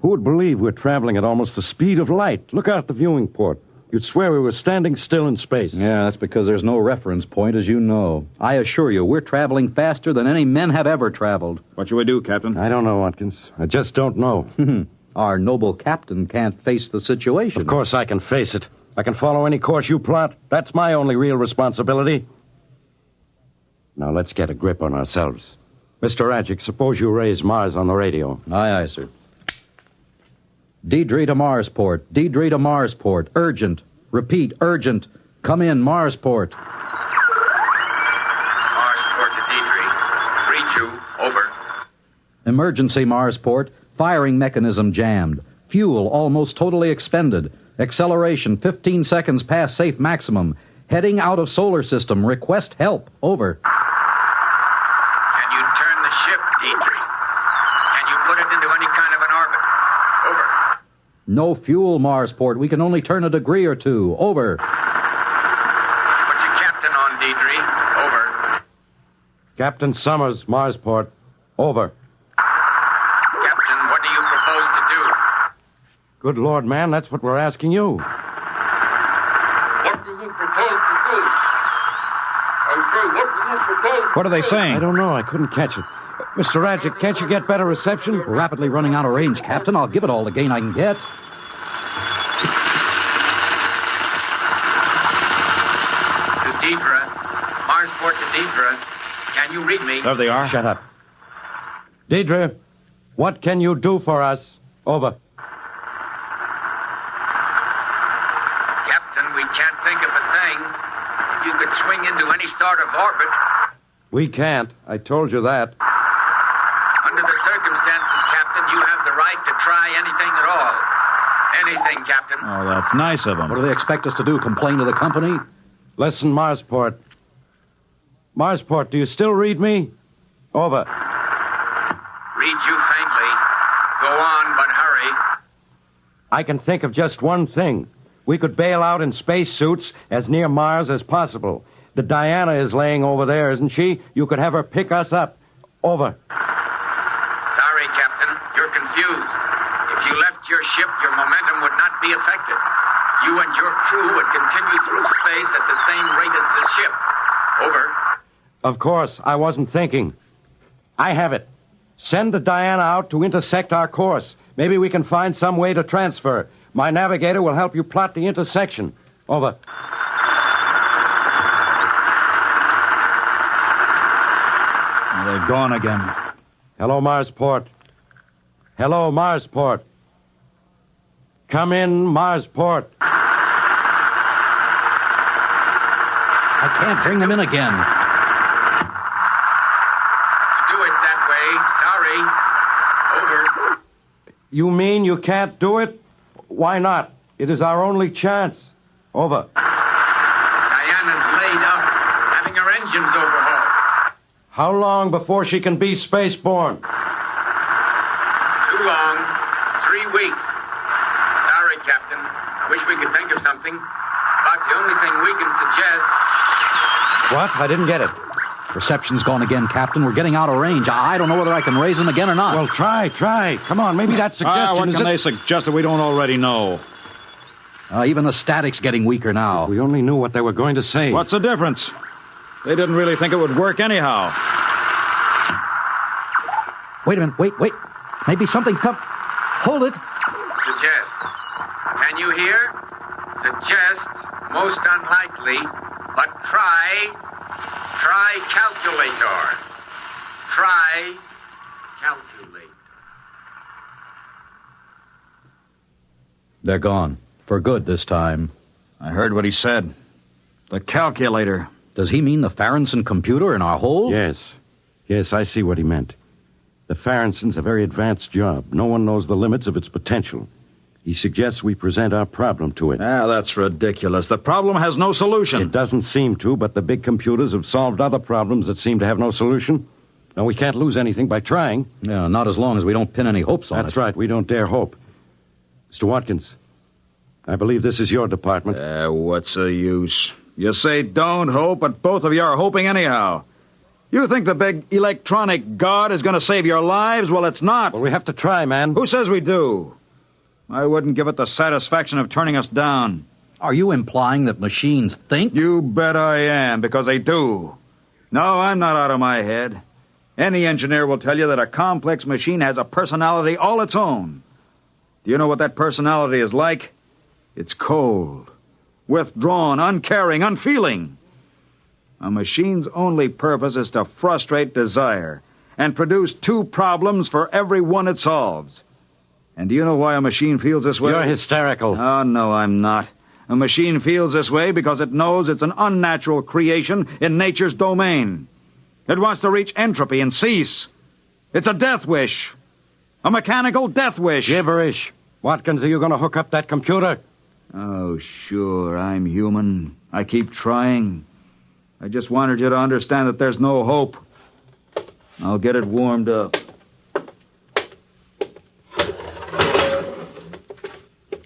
Who would believe we're traveling at almost the speed of light? Look out the viewing port. You'd swear we were standing still in space. Yeah, that's because there's no reference point, as you know. I assure you, we're traveling faster than any men have ever traveled. What should we do, Captain? I don't know, Watkins. I just don't know. Our noble captain can't face the situation. Of course I can face it. I can follow any course you plot. That's my only real responsibility. Now let's get a grip on ourselves. Mr. Radchick, suppose you raise Mars on the radio. Aye, sir. Deidre to Marsport. Deidre to Marsport. Urgent. Repeat, urgent. Come in, Marsport. Marsport to Deidre. Read you. Over. Emergency, Marsport. Firing mechanism jammed. Fuel almost totally expended. Acceleration 15 seconds past safe maximum. Heading out of solar system. Request help. Over. Can you turn the ship, Deidre? Can you put it into any kind of an orbit? Over. No fuel, Marsport. We can only turn a degree or two. Over. Put your captain on, Deidre. Over. Captain Summers, Marsport. Over. Captain, what do you propose to do? Good Lord, man, that's what we're asking you. What do you propose to do? I say, what do you propose to do? What are they saying? I don't know. I couldn't catch it. Mr. Radchick, can't you get better reception? We're rapidly running out of range, Captain. I'll give it all the gain I can get. To Deidre. Marsport to Deidre. Can you read me? There they are. Shut up. Deidre, what can you do for us? Over. Captain, we can't think of a thing. If you could swing into any sort of orbit. We can't. I told you that. Under the circumstances, Captain, you have the right to try anything at all. Anything, Captain. Oh, that's nice of them. What do they expect us to do, complain to the company? Listen, Marsport. Marsport, do you still read me? Over. Read you faintly. Go on, but hurry. I can think of just one thing. We could bail out in spacesuits as near Mars as possible. The Diana is laying over there, isn't she? You could have her pick us up. Over. Sorry, Captain. You're confused. If you left your ship, your momentum would not be affected. You and your crew would continue through space at the same rate as the ship. Over. Of course, I wasn't thinking. I have it. Send the Diana out to intersect our course. Maybe we can find some way to transfer. My navigator will help you plot the intersection. Over. They're gone again. Hello, Marsport. Hello, Marsport. Come in, Marsport. I can't bring them in again. To do it that way, sorry. Over. You mean you can't do it? Why not? It is our only chance. Over. Diana's laid up, having her engines overhauled. How long before she can be spaceborne? Too long. 3 weeks. Sorry, Captain. I wish we could think of something. But the only thing we can suggest... What? I didn't get it. Reception's gone again, Captain. We're getting out of range. I don't know whether I can raise them again or not. Well, try. Come on, maybe that suggestion what can they suggest that we don't already know? Even the static's getting weaker now. If we only knew what they were going to say. What's the difference? They didn't really think it would work anyhow. Wait a minute. Wait. Maybe something's come. Hold it. Suggest. Can you hear? Suggest. Most unlikely. But try. Try calculator. Try calculate. They're gone. For good this time. I heard what he said. The calculator. Does he mean the Farronson computer in our hole? Yes, I see what he meant. The Farronson's a very advanced job. No one knows the limits of its potential. He suggests we present our problem to it. That's ridiculous. The problem has no solution. It doesn't seem to, but the big computers have solved other problems that seem to have no solution. Now, we can't lose anything by trying. Yeah, not as long as we don't pin any hopes on it. That's right. We don't dare hope. Mr. Watkins, I believe this is your department. What's the use? You say don't hope, but both of you are hoping anyhow. You think the big electronic god is going to save your lives? Well, it's not. Well, we have to try, man. Who says we do? I wouldn't give it the satisfaction of turning us down. Are you implying that machines think? You bet I am, because they do. No, I'm not out of my head. Any engineer will tell you that a complex machine has a personality all its own. Do you know what that personality is like? It's cold, withdrawn, uncaring, unfeeling. A machine's only purpose is to frustrate desire and produce 2 problems for every one it solves. And do you know why a machine feels this way? You're hysterical. Oh, no, I'm not. A machine feels this way because it knows it's an unnatural creation in nature's domain. It wants to reach entropy and cease. It's a death wish. A mechanical death wish. Gibberish. Watkins, are you going to hook up that computer? Oh, sure, I'm human. I keep trying. I just wanted you to understand that there's no hope. I'll get it warmed up.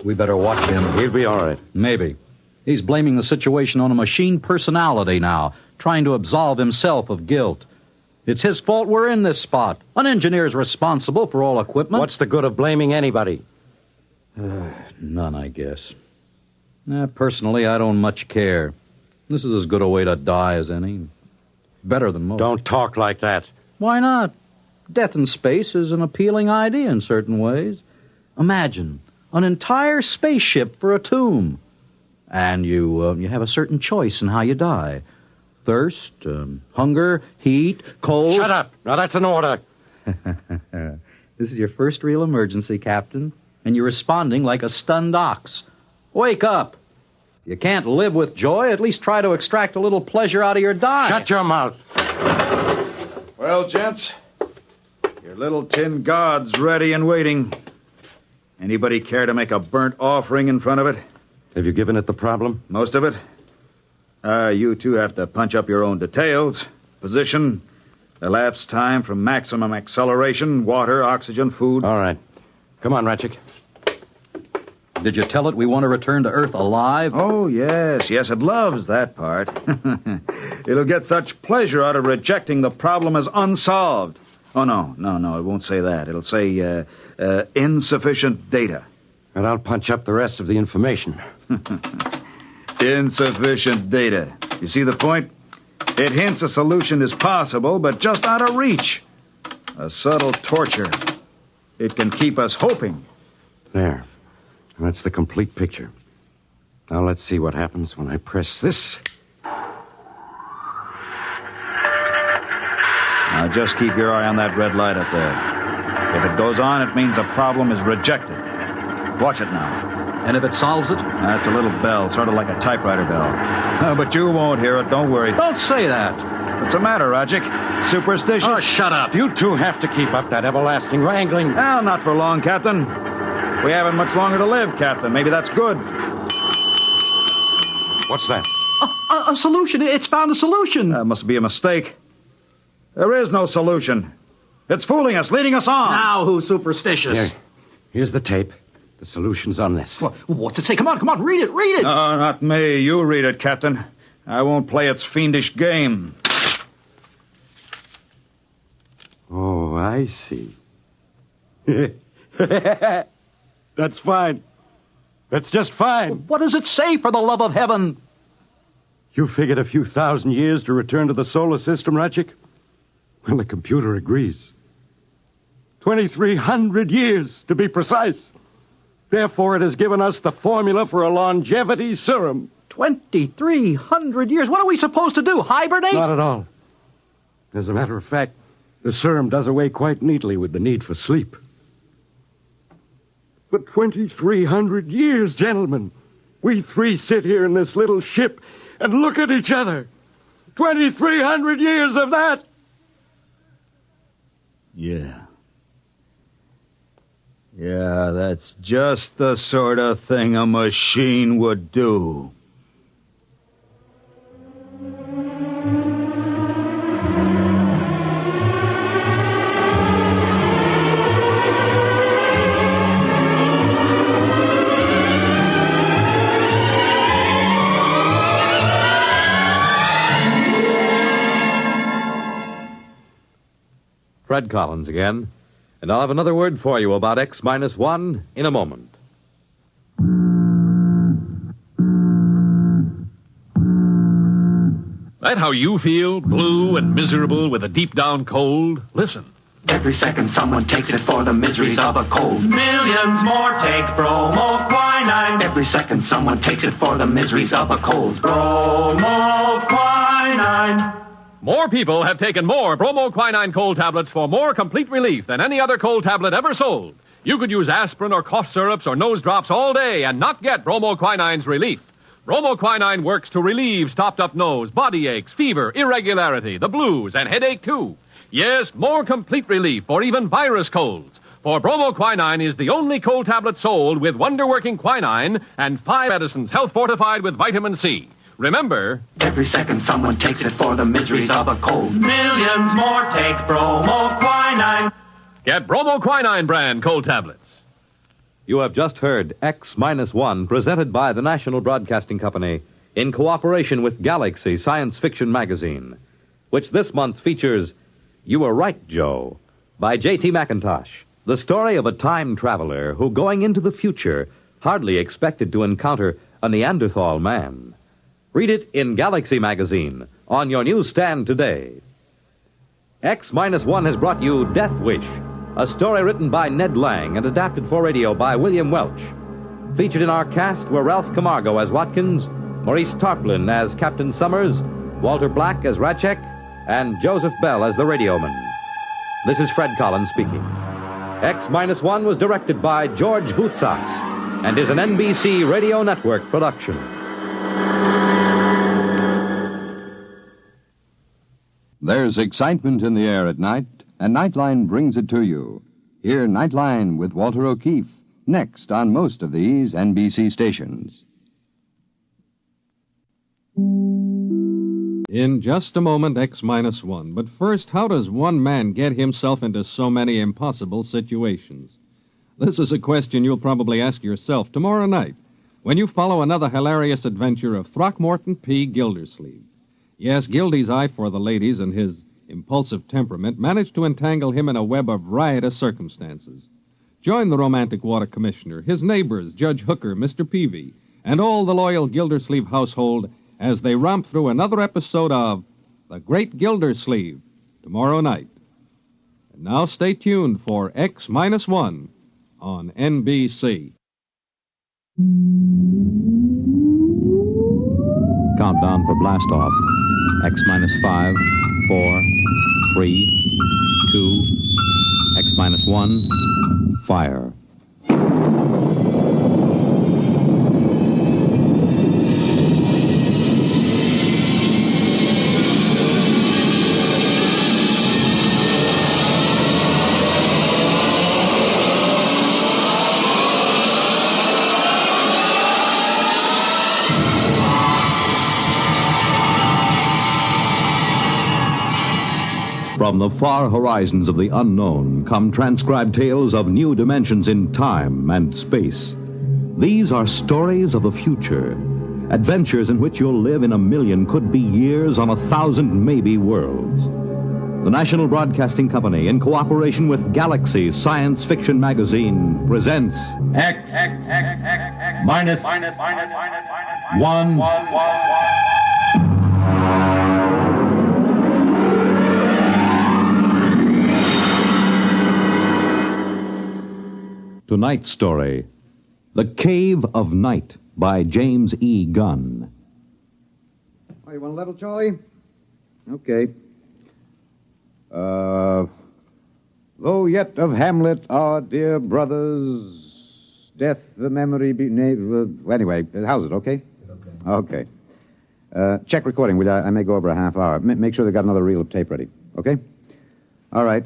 We better watch him. He'll be all right. Maybe. He's blaming the situation on a machine personality now, trying to absolve himself of guilt. It's his fault we're in this spot. An engineer's responsible for all equipment. What's the good of blaming anybody? None, I guess. Personally, I don't much care. This is as good a way to die as any. Better than most. Don't talk like that. Why not? Death in space is an appealing idea in certain ways. Imagine an entire spaceship for a tomb. And you have a certain choice in how you die. Thirst, hunger, heat, cold... Shut up! Now that's an order. This is your first real emergency, Captain. And you're responding like a stunned ox. Wake up! You can't live with joy, at least try to extract a little pleasure out of your die. Shut your mouth. Well, gents, your little tin god's ready and waiting. Anybody care to make a burnt offering in front of it? Have you given it the problem? Most of it. You two have to punch up your own details. Position, elapsed time from maximum acceleration, water, oxygen, food. All right. Come on, Ratchik. Did you tell it we want to return to Earth alive? Oh, yes. Yes, it loves that part. It'll get such pleasure out of rejecting the problem as unsolved. Oh, no, it won't say that. It'll say, insufficient data. And I'll punch up the rest of the information. Insufficient data. You see the point? It hints a solution is possible, but just out of reach. A subtle torture. It can keep us hoping. There. That's the complete picture. Now let's see what happens when I press this. Now just keep your eye on that red light up there. If it goes on, it means a problem is rejected. Watch it now. And if it solves it? That's a little bell, sort of like a typewriter bell. But you won't hear it, don't worry. Don't say that. What's the matter, Rajic? Superstitious? Oh, shut up. You two have to keep up that everlasting wrangling. Well, not for long, Captain. We haven't much longer to live, Captain. Maybe that's good. What's that? A solution. It's found a solution. That must be a mistake. There is no solution. It's fooling us, leading us on. Now who's superstitious? Here's the tape. The solution's on this. Well, what's it say? Come on, read it. No, not me. You read it, Captain. I won't play its fiendish game. Oh, I see. That's fine. That's just fine. What does it say, for the love of heaven? You figured a few thousand years to return to the solar system, Ratchik? Well, the computer agrees. 2,300 years, to be precise. Therefore, it has given us the formula for a longevity serum. 2,300 years? What are we supposed to do, hibernate? Not at all. As a matter of fact, the serum does away quite neatly with the need for sleep. For 2,300 years, gentlemen, we three sit here in this little ship and look at each other. 2,300 years of that. Yeah. Yeah, that's just the sort of thing a machine would do. Fred Collins again, and I'll have another word for you about X-1 in a moment. That how you feel, blue and miserable with a deep-down cold? Listen. Every second someone takes it for the miseries of a cold. Millions more take bromoquinine. Every second someone takes it for the miseries of a cold. Bromoquinine. More people have taken more bromoquinine cold tablets for more complete relief than any other cold tablet ever sold. You could use aspirin or cough syrups or nose drops all day and not get bromoquinine's relief. Bromoquinine works to relieve stopped-up nose, body aches, fever, irregularity, the blues, and headache, too. Yes, more complete relief for even virus colds. For bromoquinine is the only cold tablet sold with wonder-working quinine and 5 medicines health-fortified with vitamin C. Remember, every second someone takes it for the miseries of a cold. Millions more take bromoquinine. Get bromoquinine brand cold tablets. You have just heard X-1, presented by the National Broadcasting Company in cooperation with Galaxy Science Fiction Magazine, which this month features You Were Right, Joe, by J.T. McIntosh, the story of a time traveler who, going into the future, hardly expected to encounter a Neanderthal man. Read it in Galaxy Magazine on your newsstand today. X-1 has brought you Death Wish, a story written by Ned Lang and adapted for radio by William Welch. Featured in our cast were Ralph Camargo as Watkins, Maurice Tarplin as Captain Summers, Walter Black as Ratchek, and Joseph Bell as the radioman. This is Fred Collins speaking. X-1 was directed by George Boutsas and is an NBC Radio Network production. There's excitement in the air at night, and Nightline brings it to you. Hear Nightline with Walter O'Keefe, next on most of these NBC stations. In just a moment, X-1. But first, how does one man get himself into so many impossible situations? This is a question you'll probably ask yourself tomorrow night when you follow another hilarious adventure of Throckmorton P. Gildersleeve. Yes, Gildy's eye for the ladies and his impulsive temperament managed to entangle him in a web of riotous circumstances. Join the romantic water commissioner, his neighbors, Judge Hooker, Mr. Peavy, and all the loyal Gildersleeve household as they romp through another episode of The Great Gildersleeve tomorrow night. And now stay tuned for X-1 on NBC. Countdown for blast-off. X-5, 4, 3, 2, X-1, fire. From the far horizons of the unknown come transcribed tales of new dimensions in time and space. These are stories of the future, adventures in which you'll live in a million, could be years, on 1,000 maybe worlds. The National Broadcasting Company, in cooperation with Galaxy Science Fiction Magazine, presents X minus 1. Tonight's story, The Cave of Night, by James E. Gunn. Oh, you want a level, Charlie? Okay. Though yet of Hamlet, our dear brothers, death the memory be... Anyway, how's it, okay? Okay. Check recording, will you? I may go over a half hour. Make sure they got another reel of tape ready, okay? All right,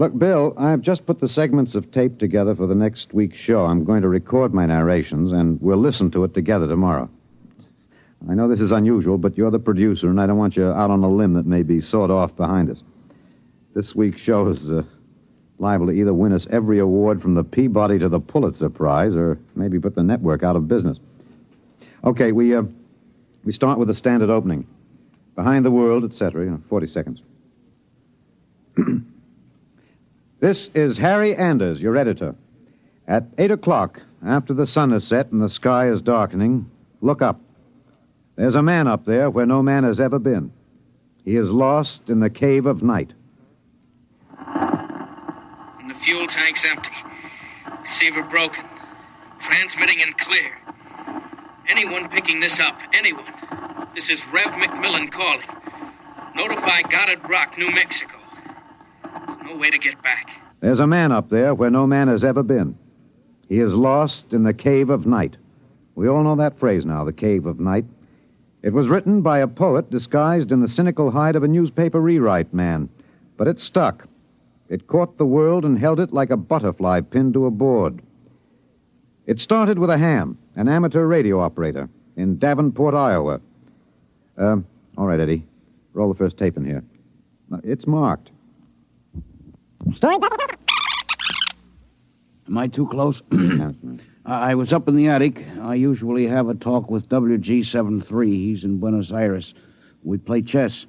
Look, Bill, I've just put the segments of tape together for the next week's show. I'm going to record my narrations, and we'll listen to it together tomorrow. I know this is unusual, but you're the producer, and I don't want you out on a limb that may be sawed off behind us. This week's show is liable to either win us every award from the Peabody to the Pulitzer Prize, or maybe put the network out of business. Okay, we start with a standard opening. Behind the world, etc., 40 seconds. This is Harry Anders, your editor. At 8 o'clock, after the sun has set and the sky is darkening, look up. There's a man up there where no man has ever been. He is lost in the cave of night. And the fuel tank's empty. Receiver broken. Transmitting and clear. Anyone picking this up, anyone. This is Rev McMillan calling. Notify Goddard Rock, New Mexico. There's no way to get back. There's a man up there where no man has ever been. He is lost in the cave of night. We all know that phrase now, the cave of night. It was written by a poet disguised in the cynical hide of a newspaper rewrite man. But it stuck. It caught the world and held it like a butterfly pinned to a board. It started with a ham, an amateur radio operator, in Davenport, Iowa. All right, Eddie. Roll the first tape in here. It's marked. Am I too close? I was up in the attic. I usually have a talk with WG-73. He's in Buenos Aires. We play chess.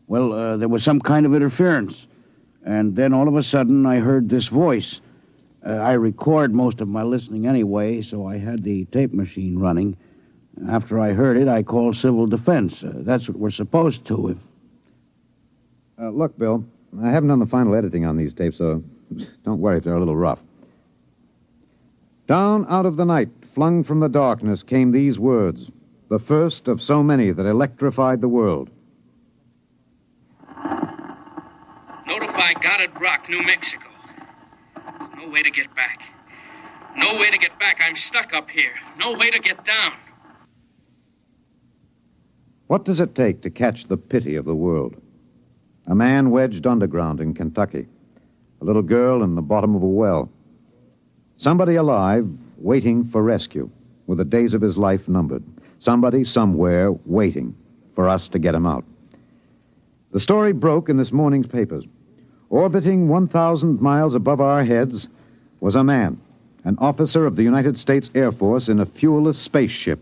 Well, there was some kind of interference. And then all of a sudden, I heard this voice. I record most of my listening anyway, so I had the tape machine running. After I heard it, I called civil defense. That's what we're supposed to. Look, Bill, I haven't done the final editing on these tapes, so don't worry if they're a little rough. Down out of the night, flung from the darkness, came these words, the first of so many that electrified the world. Notify Goddard Rock, New Mexico. There's no way to get back. No way to get back. I'm stuck up here. No way to get down. What does it take to catch the pity of the world? A man wedged underground in Kentucky. A little girl in the bottom of a well. Somebody alive, waiting for rescue, with the days of his life numbered. Somebody, somewhere, waiting for us to get him out. The story broke in this morning's papers. Orbiting 1,000 miles above our heads, was a man, an officer of the United States Air Force in a fuelless spaceship.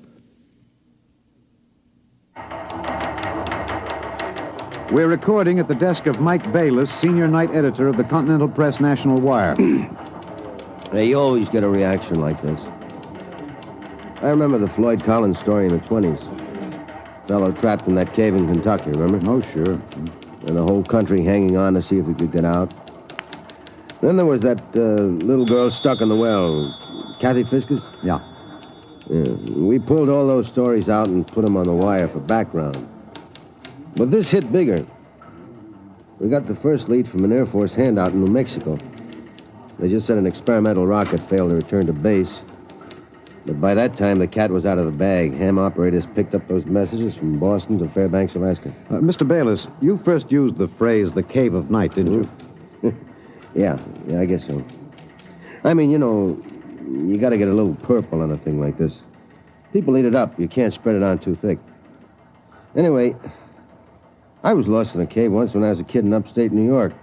We're recording at the desk of Mike Bayless, senior night editor of the Continental Press National Wire. Hey, you always get a reaction like this. I remember the Floyd Collins story in the 20s. Fellow trapped in that cave in Kentucky, remember? Oh, sure. And the whole country hanging on to see if he could get out. Then there was that little girl stuck in the well. Kathy Fiskus? Yeah. We pulled all those stories out and put them on the wire for background. But this hit bigger. We got the first lead from an Air Force handout in New Mexico. They just said an experimental rocket failed to return to base. But by that time, the cat was out of the bag. Ham operators picked up those messages from Boston to Fairbanks, Alaska. Mr. Bayless, you first used the phrase, the cave of night, didn't you? Yeah, I guess so. I mean, you got to get a little purple on a thing like this. People eat it up. You can't spread it on too thick. Anyway, I was lost in a cave once when I was a kid in upstate New York.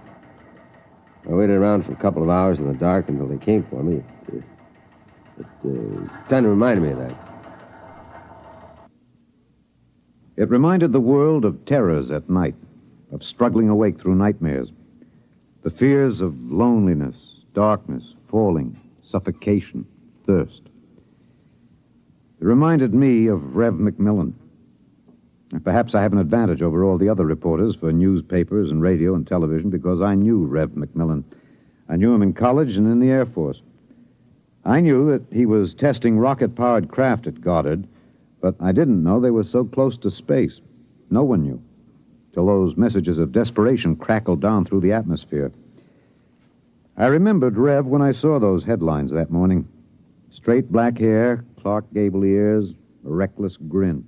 I waited around for a couple of hours in the dark until they came for me. It kind of reminded me of that. It reminded the world of terrors at night, of struggling awake through nightmares. The fears of loneliness, darkness, falling, suffocation, thirst. It reminded me of Rev McMillan. Perhaps I have an advantage over all the other reporters for newspapers and radio and television because I knew Rev McMillan. I knew him in college and in the Air Force. I knew that he was testing rocket-powered craft at Goddard, but I didn't know they were so close to space. No one knew, till those messages of desperation crackled down through the atmosphere. I remembered Rev when I saw those headlines that morning. Straight black hair, Clark Gable ears, a reckless grin.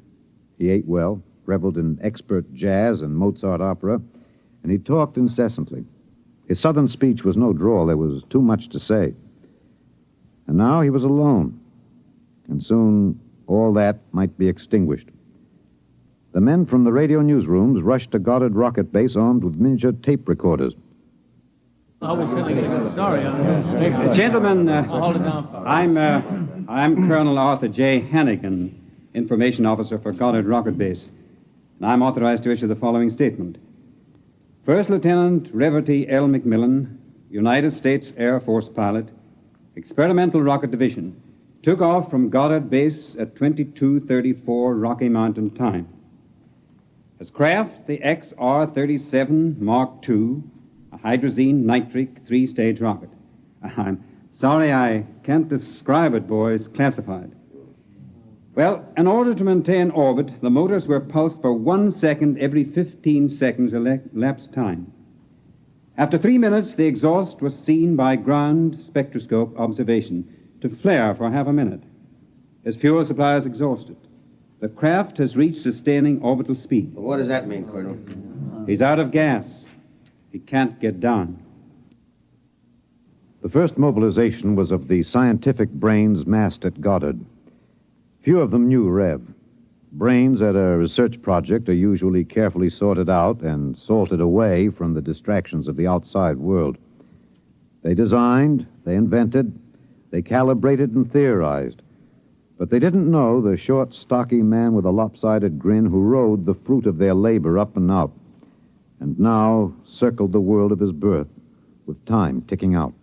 He ate well, reveled in expert jazz and Mozart opera, and he talked incessantly. His southern speech was no drawl. There was too much to say. And now he was alone, and soon all that might be extinguished. The men from the radio newsrooms rushed to Goddard Rocket Base armed with miniature tape recorders. Gentlemen, I'm Colonel Arthur J. Hannigan, Information Officer for Goddard Rocket Base, and I'm authorized to issue the following statement. First Lieutenant Reverdy L. McMillan, United States Air Force pilot, Experimental Rocket Division, took off from Goddard Base at 22:34 Rocky Mountain time. His craft, the XR-37 Mark II, a hydrazine nitric three-stage rocket. I'm sorry I can't describe it, boys. Classified. Well, in order to maintain orbit, the motors were pulsed for 1 second every 15 seconds elapsed time. After 3 minutes, the exhaust was seen by ground spectroscope observation to flare for half a minute. His fuel supply is exhausted. The craft has reached sustaining orbital speed. Well, what does that mean, Colonel? He's out of gas. He can't get down. The first mobilization was of the scientific brains massed at Goddard. Few of them knew Rev. Brains at a research project are usually carefully sorted out and salted away from the distractions of the outside world. They designed, they invented, they calibrated and theorized. But they didn't know the short, stocky man with a lopsided grin who rode the fruit of their labor up and out, and now circled the world of his birth, with time ticking out.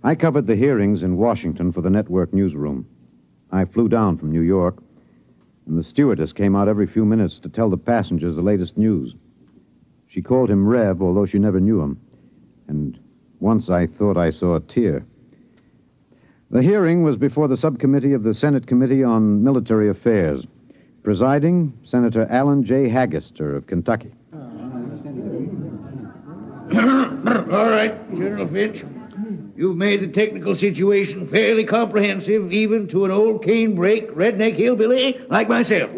I covered the hearings in Washington for the network newsroom. I flew down from New York, and the stewardess came out every few minutes to tell the passengers the latest news. She called him Rev, although she never knew him, and once I thought I saw a tear. The hearing was before the subcommittee of the Senate Committee on Military Affairs. Presiding, Senator Alan J. Haggister of Kentucky. All right, General Finch. You've made the technical situation fairly comprehensive, even to an old canebrake redneck hillbilly like myself.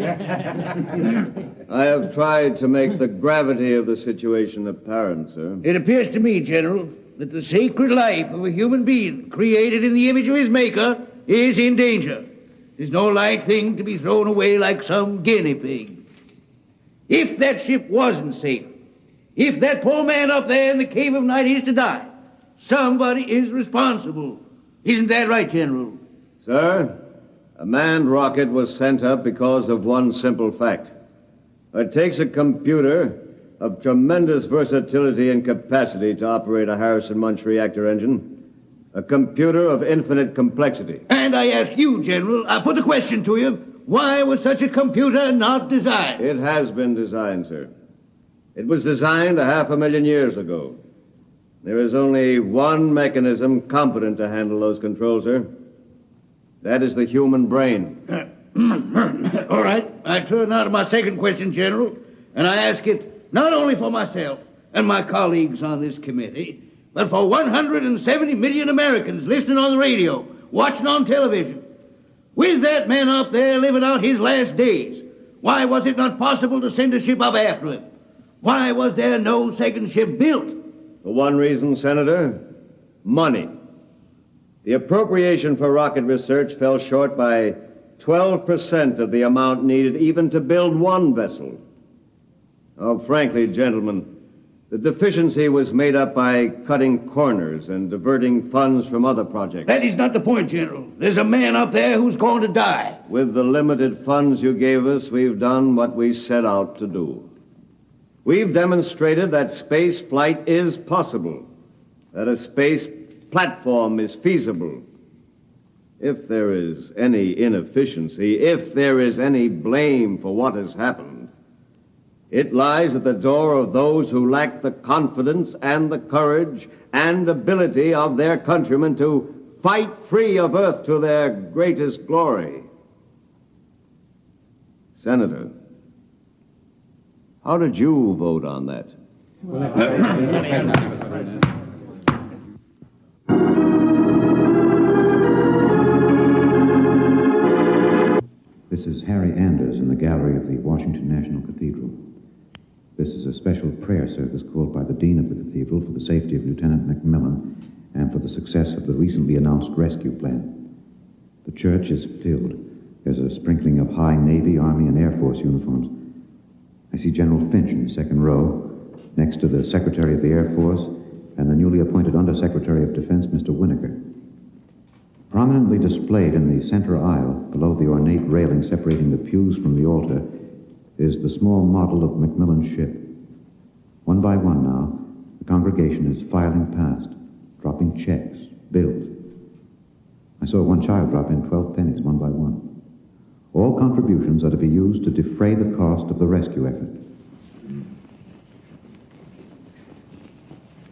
I have tried to make the gravity of the situation apparent, sir. It appears to me, General, that the sacred life of a human being created in the image of his maker is in danger. It's no light thing to be thrown away like some guinea pig. If that ship wasn't safe, if that poor man up there in the cave of night is to die, Somebody is responsible. Isn't that right, General? Sir, a manned rocket was sent up because of one simple fact. It takes a computer of tremendous versatility and capacity to operate a Harrison-Munch reactor engine. A computer of infinite complexity. And I ask you, General, I put the question to you, why was such a computer not designed? It has been designed, sir. It was designed 500,000 years ago. There is only one mechanism competent to handle those controls, sir. That is the human brain. All right. I turn now to my second question, General, and I ask it not only for myself and my colleagues on this committee, but for 170 million Americans listening on the radio, watching on television. With that man up there living out his last days, why was it not possible to send a ship up after him? Why was there no second ship built? For one reason, Senator, money. The appropriation for rocket research fell short by 12% of the amount needed even to build one vessel. Oh, frankly, gentlemen, the deficiency was made up by cutting corners and diverting funds from other projects. That is not the point, General. There's a man up there who's going to die. With the limited funds you gave us, we've done what we set out to do. We've demonstrated that space flight is possible, that a space platform is feasible. If there is any inefficiency, if there is any blame for what has happened, it lies at the door of those who lack the confidence and the courage and ability of their countrymen to fight free of Earth to their greatest glory. Senator, how did you vote on that? This is Harry Anders in the gallery of the Washington National Cathedral. This is a special prayer service called by the Dean of the Cathedral for the safety of Lieutenant Macmillan and for the success of the recently announced rescue plan. The church is filled. There's a sprinkling of high Navy, Army, and Air Force uniforms. I see General Finch in the second row, next to the Secretary of the Air Force and the newly appointed Undersecretary of Defense, Mr. Winokur. Prominently displayed in the center aisle, below the ornate railing separating the pews from the altar, is the small model of Macmillan's ship. One by one now, the congregation is filing past, dropping checks, bills. I saw one child drop in 12 pennies, one by one. All contributions are to be used to defray the cost of the rescue effort.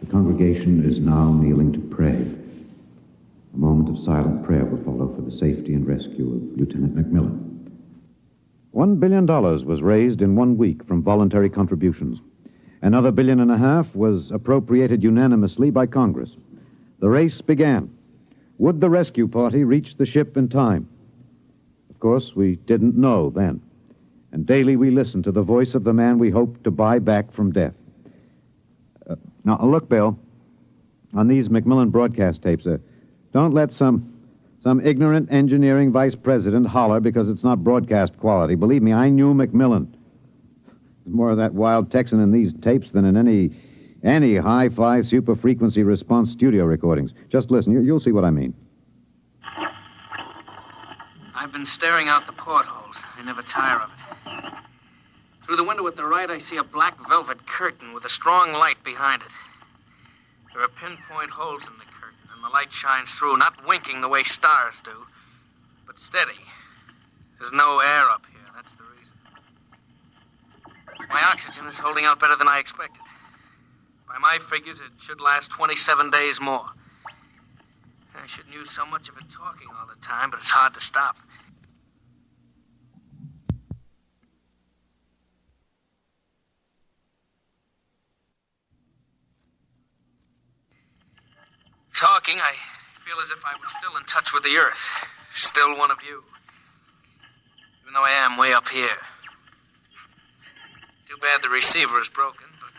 The congregation is now kneeling to pray. A moment of silent prayer will follow for the safety and rescue of Lieutenant Macmillan. $1 billion was raised in 1 week from voluntary contributions. Another $1.5 billion was appropriated unanimously by Congress. The race began. Would the rescue party reach the ship in time? Of course, we didn't know then. And daily we listened to the voice of the man we hoped to buy back from death. Now, look, Bill, on these Macmillan broadcast tapes, don't let some ignorant engineering vice president holler because it's not broadcast quality. Believe me, I knew Macmillan. There's more of that wild Texan in these tapes than in any hi-fi super-frequency response studio recordings. Just listen. You'll see what I mean. I've been staring out the portholes. I never tire of it. Through the window at the right, I see a black velvet curtain with a strong light behind it. There are pinpoint holes in the curtain, and the light shines through, not winking the way stars do, but steady. There's no air up here. That's the reason. My oxygen is holding out better than I expected. By my figures, it should last 27 days more. I shouldn't use so much of it talking all the time, but it's hard to stop. Talking, I feel as if I was still in touch with the Earth. Still one of you. Even though I am way up here. Too bad the receiver is broken, but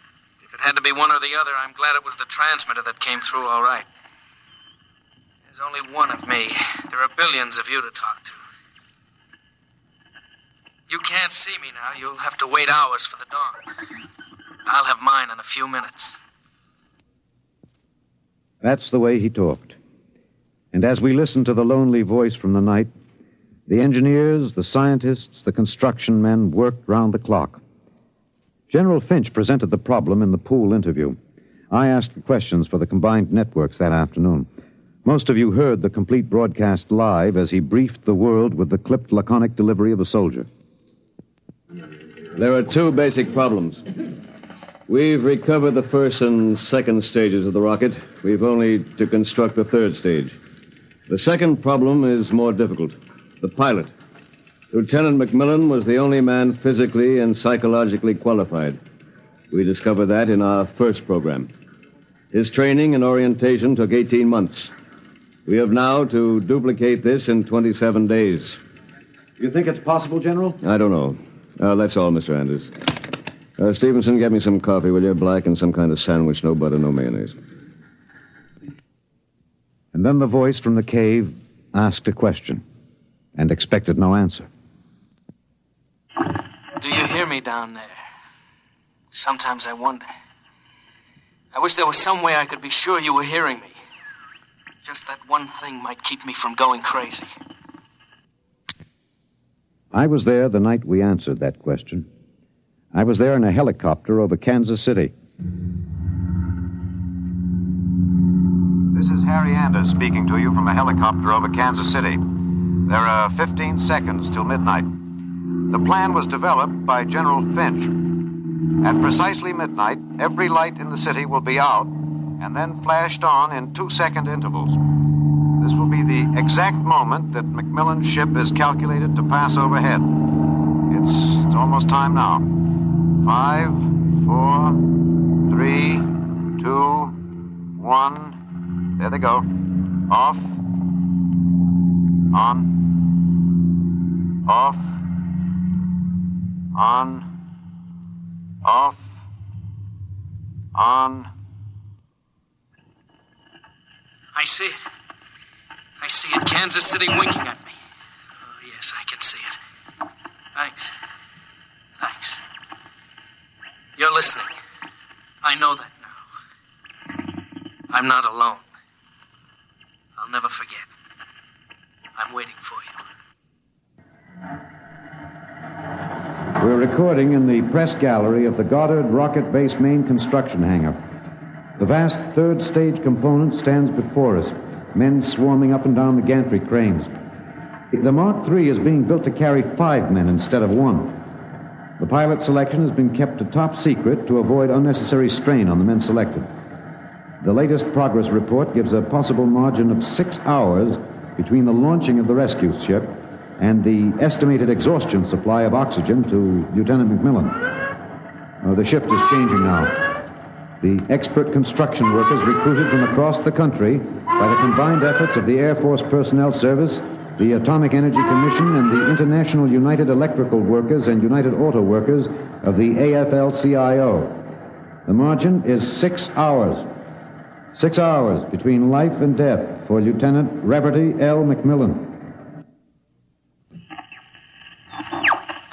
if it had to be one or the other, I'm glad it was the transmitter that came through all right. There's only one of me. There are billions of you to talk to. You can't see me now. You'll have to wait hours for the dawn. I'll have mine in a few minutes. That's the way he talked. And as we listened to the lonely voice from the night, the engineers, the scientists, the construction men worked round the clock. General Finch presented the problem in the pool interview. I asked the questions for the combined networks that afternoon. Most of you heard the complete broadcast live as he briefed the world with the clipped, laconic delivery of a soldier. There are two basic problems. We've recovered the first and second stages of the rocket. We've only to construct the third stage. The second problem is more difficult. The pilot. Lieutenant McMillan was the only man physically and psychologically qualified. We discovered that in our first program. His training and orientation took 18 months. We have now to duplicate this in 27 days. You think it's possible, General? I don't know. That's all, Mr. Anders. Stevenson, get me some coffee, will you? Black and some kind of sandwich, no butter, no mayonnaise. And then the voice from the cave asked a question and expected no answer. Do you hear me down there? Sometimes I wonder. I wish there was some way I could be sure you were hearing me. Just that one thing might keep me from going crazy. I was there the night we answered that question. I was there in a helicopter over Kansas City. This is Harry Anders speaking to you from a helicopter over Kansas City. There are 15 seconds till midnight. The plan was developed by General Finch. At precisely midnight, every light in the city will be out and then flashed on in 2-second intervals. This will be the exact moment that McMillan's ship is calculated to pass overhead. It's almost time now. 5, 4, 3, 2, 1. There they go. Off. On. Off. On. Off. On. I see it. I see it. Kansas City winking at me. Oh, yes, I can see it. Thanks. Thanks. You're listening. I know that now. I'm not alone. I'll never forget. I'm waiting for you. We're recording in the press gallery of the Goddard Rocket Base main construction hangar. The vast third stage component stands before us, men swarming up and down the gantry cranes. The Mark III is being built to carry 5 men instead of 1. The pilot selection has been kept a top secret to avoid unnecessary strain on the men selected. The latest progress report gives a possible margin of 6 hours between the launching of the rescue ship and the estimated exhaustion supply of oxygen to Lieutenant McMillan. The shift is changing now. The expert construction workers recruited from across the country by the combined efforts of the Air Force Personnel Service, the Atomic Energy Commission, and the International United Electrical Workers and United Auto Workers of the AFL-CIO. The margin is 6 hours. 6 hours between life and death for Lieutenant Reverdy L. McMillan.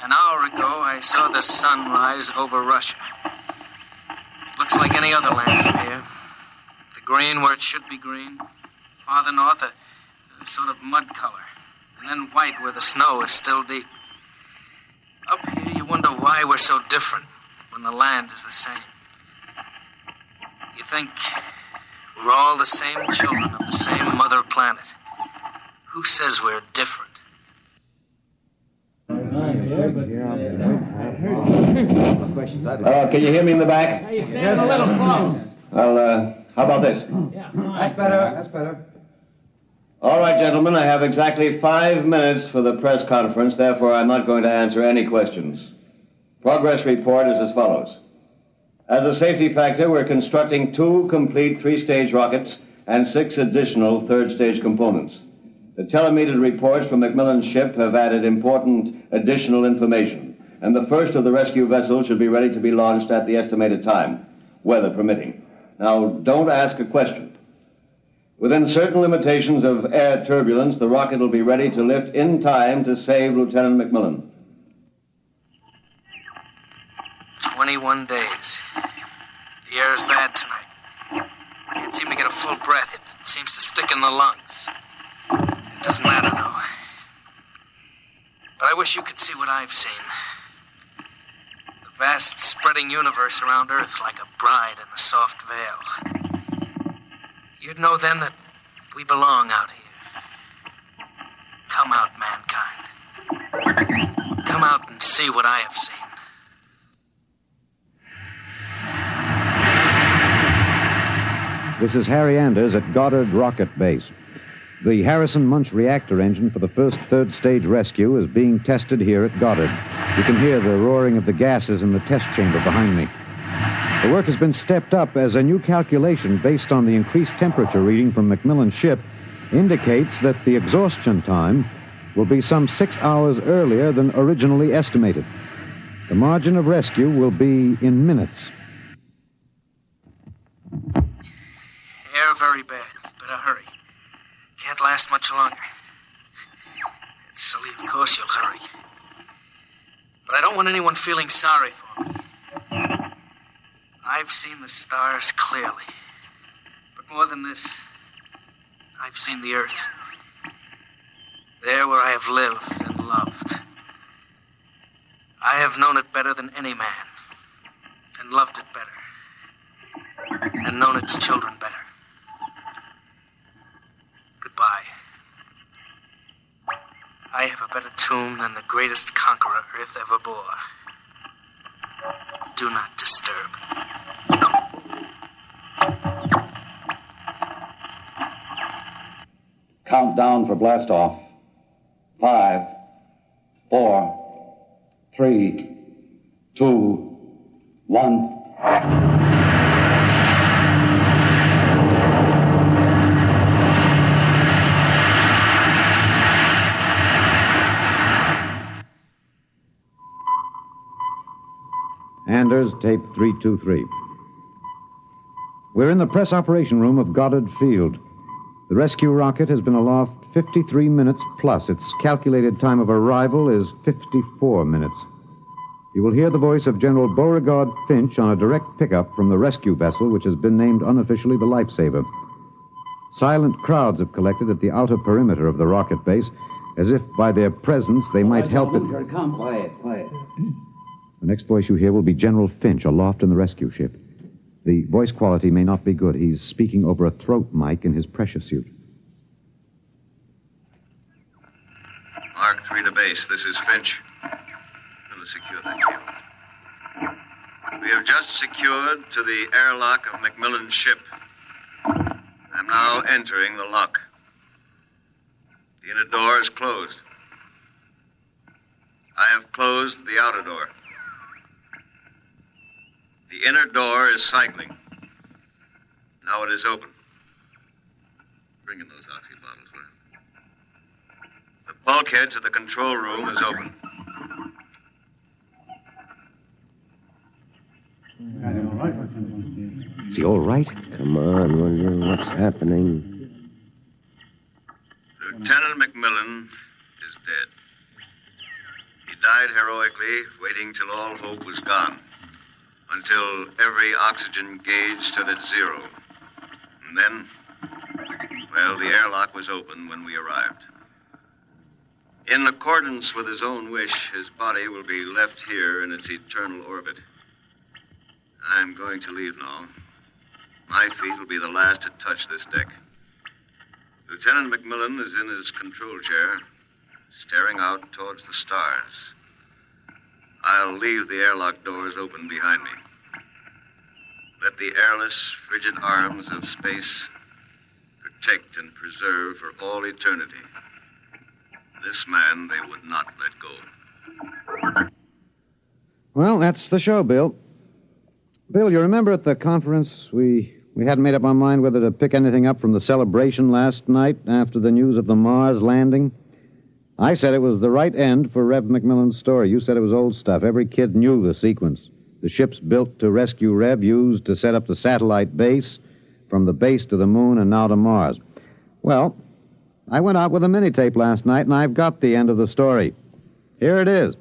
An hour ago, I saw the sun rise over Russia. Looks like any other land from here. The green where it should be green. Farther north, a sort of mud color. And then white where the snow is still deep. Up here, you wonder why we're so different when the land is the same. You think we're all the same children of the same mother planet. Who says we're different? Can you hear me in the back? You stand a little close. Well, how about this? That's better. That's better. All right, gentlemen, I have exactly 5 minutes for the press conference, therefore I'm not going to answer any questions. Progress report is as follows. As a safety factor, we're constructing 2 complete 3-stage rockets and 6 additional 3rd-stage components. The telemetered reports from McMillan's ship have added important additional information, and the first of the rescue vessels should be ready to be launched at the estimated time, weather permitting. Now, don't ask a question. Within certain limitations of air turbulence, the rocket will be ready to lift in time to save Lieutenant McMillan. 21 days. The air is bad tonight. Can't seem to get a full breath. It seems to stick in the lungs. It doesn't matter, though. But I wish you could see what I've seen. The vast, spreading universe around Earth like a bride in a soft veil. You'd know then that we belong out here. Come out, mankind. Come out and see what I have seen. This is Harry Anders at Goddard Rocket Base. The Harrison Munch reactor engine for the first third-stage rescue is being tested here at Goddard. You can hear the roaring of the gases in the test chamber behind me. The work has been stepped up as a new calculation based on the increased temperature reading from Macmillan's ship indicates that the exhaustion time will be some 6 hours earlier than originally estimated. The margin of rescue will be in minutes. Air very bad. Better hurry. Can't last much longer. It's silly, of course you'll hurry. But I don't want anyone feeling sorry for me. I've seen the stars clearly. But more than this, I've seen the Earth. There where I have lived and loved. I have known it better than any man. And loved it better. And known its children better. Goodbye. I have a better tomb than the greatest conqueror Earth ever bore. Do not disturb. Countdown for blastoff. 5, 4, 3, 2, 1. Anders, tape 323. We're in the press operation room of Goddard Field. The rescue rocket has been aloft 53 minutes plus. Its calculated time of arrival is 54 minutes. You will hear the voice of General Beauregard Finch on a direct pickup from the rescue vessel, which has been named unofficially the Lifesaver. Silent crowds have collected at the outer perimeter of the rocket base, as if by their presence they might help it. Here it comes. Quiet. The next voice you hear will be General Finch aloft in the rescue ship. The voice quality may not be good. He's speaking over a throat mic in his pressure suit. Mark 3 to base. This is Finch. We'll secure that cable. We have just secured to the airlock of Macmillan's ship. I'm now entering the lock. The inner door is closed. I have closed the outer door. The inner door is cycling. Now it is open. Bring in those oxy bottles, will you? The bulkhead to the control room is open. Is he all right? Come on, what's happening? Lieutenant Macmillan is dead. He died heroically, waiting till all hope was gone. Until every oxygen gauge stood at 0. And then, well, the airlock was open when we arrived. In accordance with his own wish, his body will be left here in its eternal orbit. I'm going to leave now. My feet will be the last to touch this deck. Lieutenant Macmillan is in his control chair, staring out towards the stars. I'll leave the airlock doors open behind me. Let the airless, frigid arms of space protect and preserve for all eternity this man they would not let go. Well, that's the show, Bill. Bill, you remember at the conference we hadn't made up our mind whether to pick anything up from the celebration last night after the news of the Mars landing? I said it was the right end for Rev Macmillan's story. You said it was old stuff. Every kid knew the sequence. The ships built to rescue Rev, used to set up the satellite base, from the base to the moon and now to Mars. Well, I went out with a mini-tape last night, and I've got the end of the story. Here it is.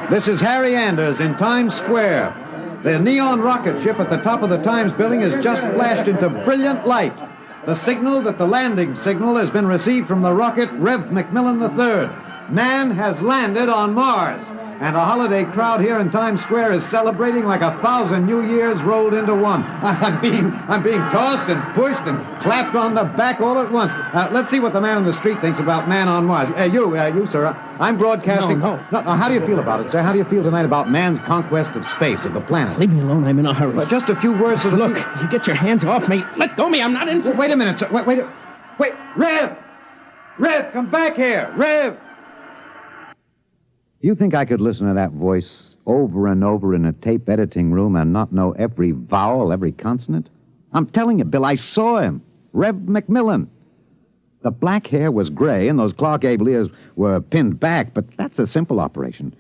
This is Harry Anders in Times Square. The neon rocket ship at the top of the Times building has just flashed into brilliant light. The signal that the landing signal has been received from the rocket Rev McMillan III. Man has landed on Mars. And a holiday crowd here in Times Square is celebrating like 1,000 New Years rolled into one. I'm being tossed and pushed and clapped on the back all at once. Let's see what the man on the street thinks about man on Mars. You, sir. I'm broadcasting. No. How do you feel about it, sir? How do you feel tonight about man's conquest of space, of the planet? Leave me alone. I'm in a hurry. Just a few words to the... Look, you get your hands off me. Let go of me. I'm not interested. Wait a minute, sir. Wait. Rev! Rev, come back here. Rev! You think I could listen to that voice over and over in a tape editing room and not know every vowel, every consonant? I'm telling you, Bill, I saw him. Rev McMillan. The black hair was gray and those Clark Gable ears were pinned back, but that's a simple operation.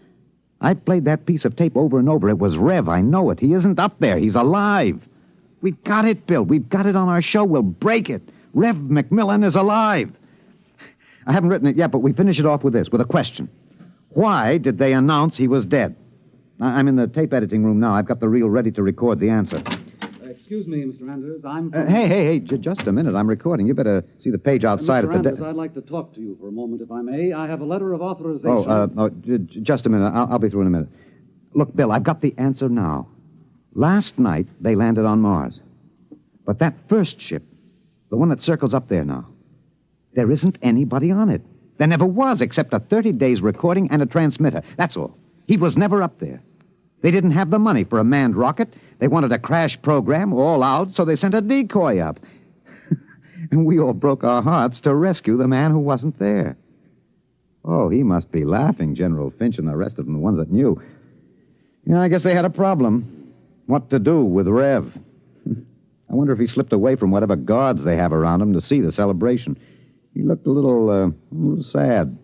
I played that piece of tape over and over. It was Rev, I know it. He isn't up there. He's alive. We've got it, Bill. We've got it on our show. We'll break it. Rev McMillan is alive. I haven't written it yet, but we finish it off with this, with a question. Why did they announce he was dead? I'm in the tape editing room now. I've got the reel ready to record the answer. Excuse me, Mr. Anders. Hey, just a minute. I'm recording. You better see the page outside Mr. Anders, I'd like to talk to you for a moment, if I may. I have a letter of authorization. Just a minute. I'll be through in a minute. Look, Bill, I've got the answer now. Last night, they landed on Mars. But that first ship, the one that circles up there now, there isn't anybody on it. There never was, except a 30 days recording and a transmitter. That's all. He was never up there. They didn't have the money for a manned rocket. They wanted a crash program all out, so they sent a decoy up. And we all broke our hearts to rescue the man who wasn't there. Oh, he must be laughing, General Finch and the rest of them, the ones that knew. I guess they had a problem. What to do with Rev? I wonder if he slipped away from whatever guards they have around him to see the celebration. He looked a little sad.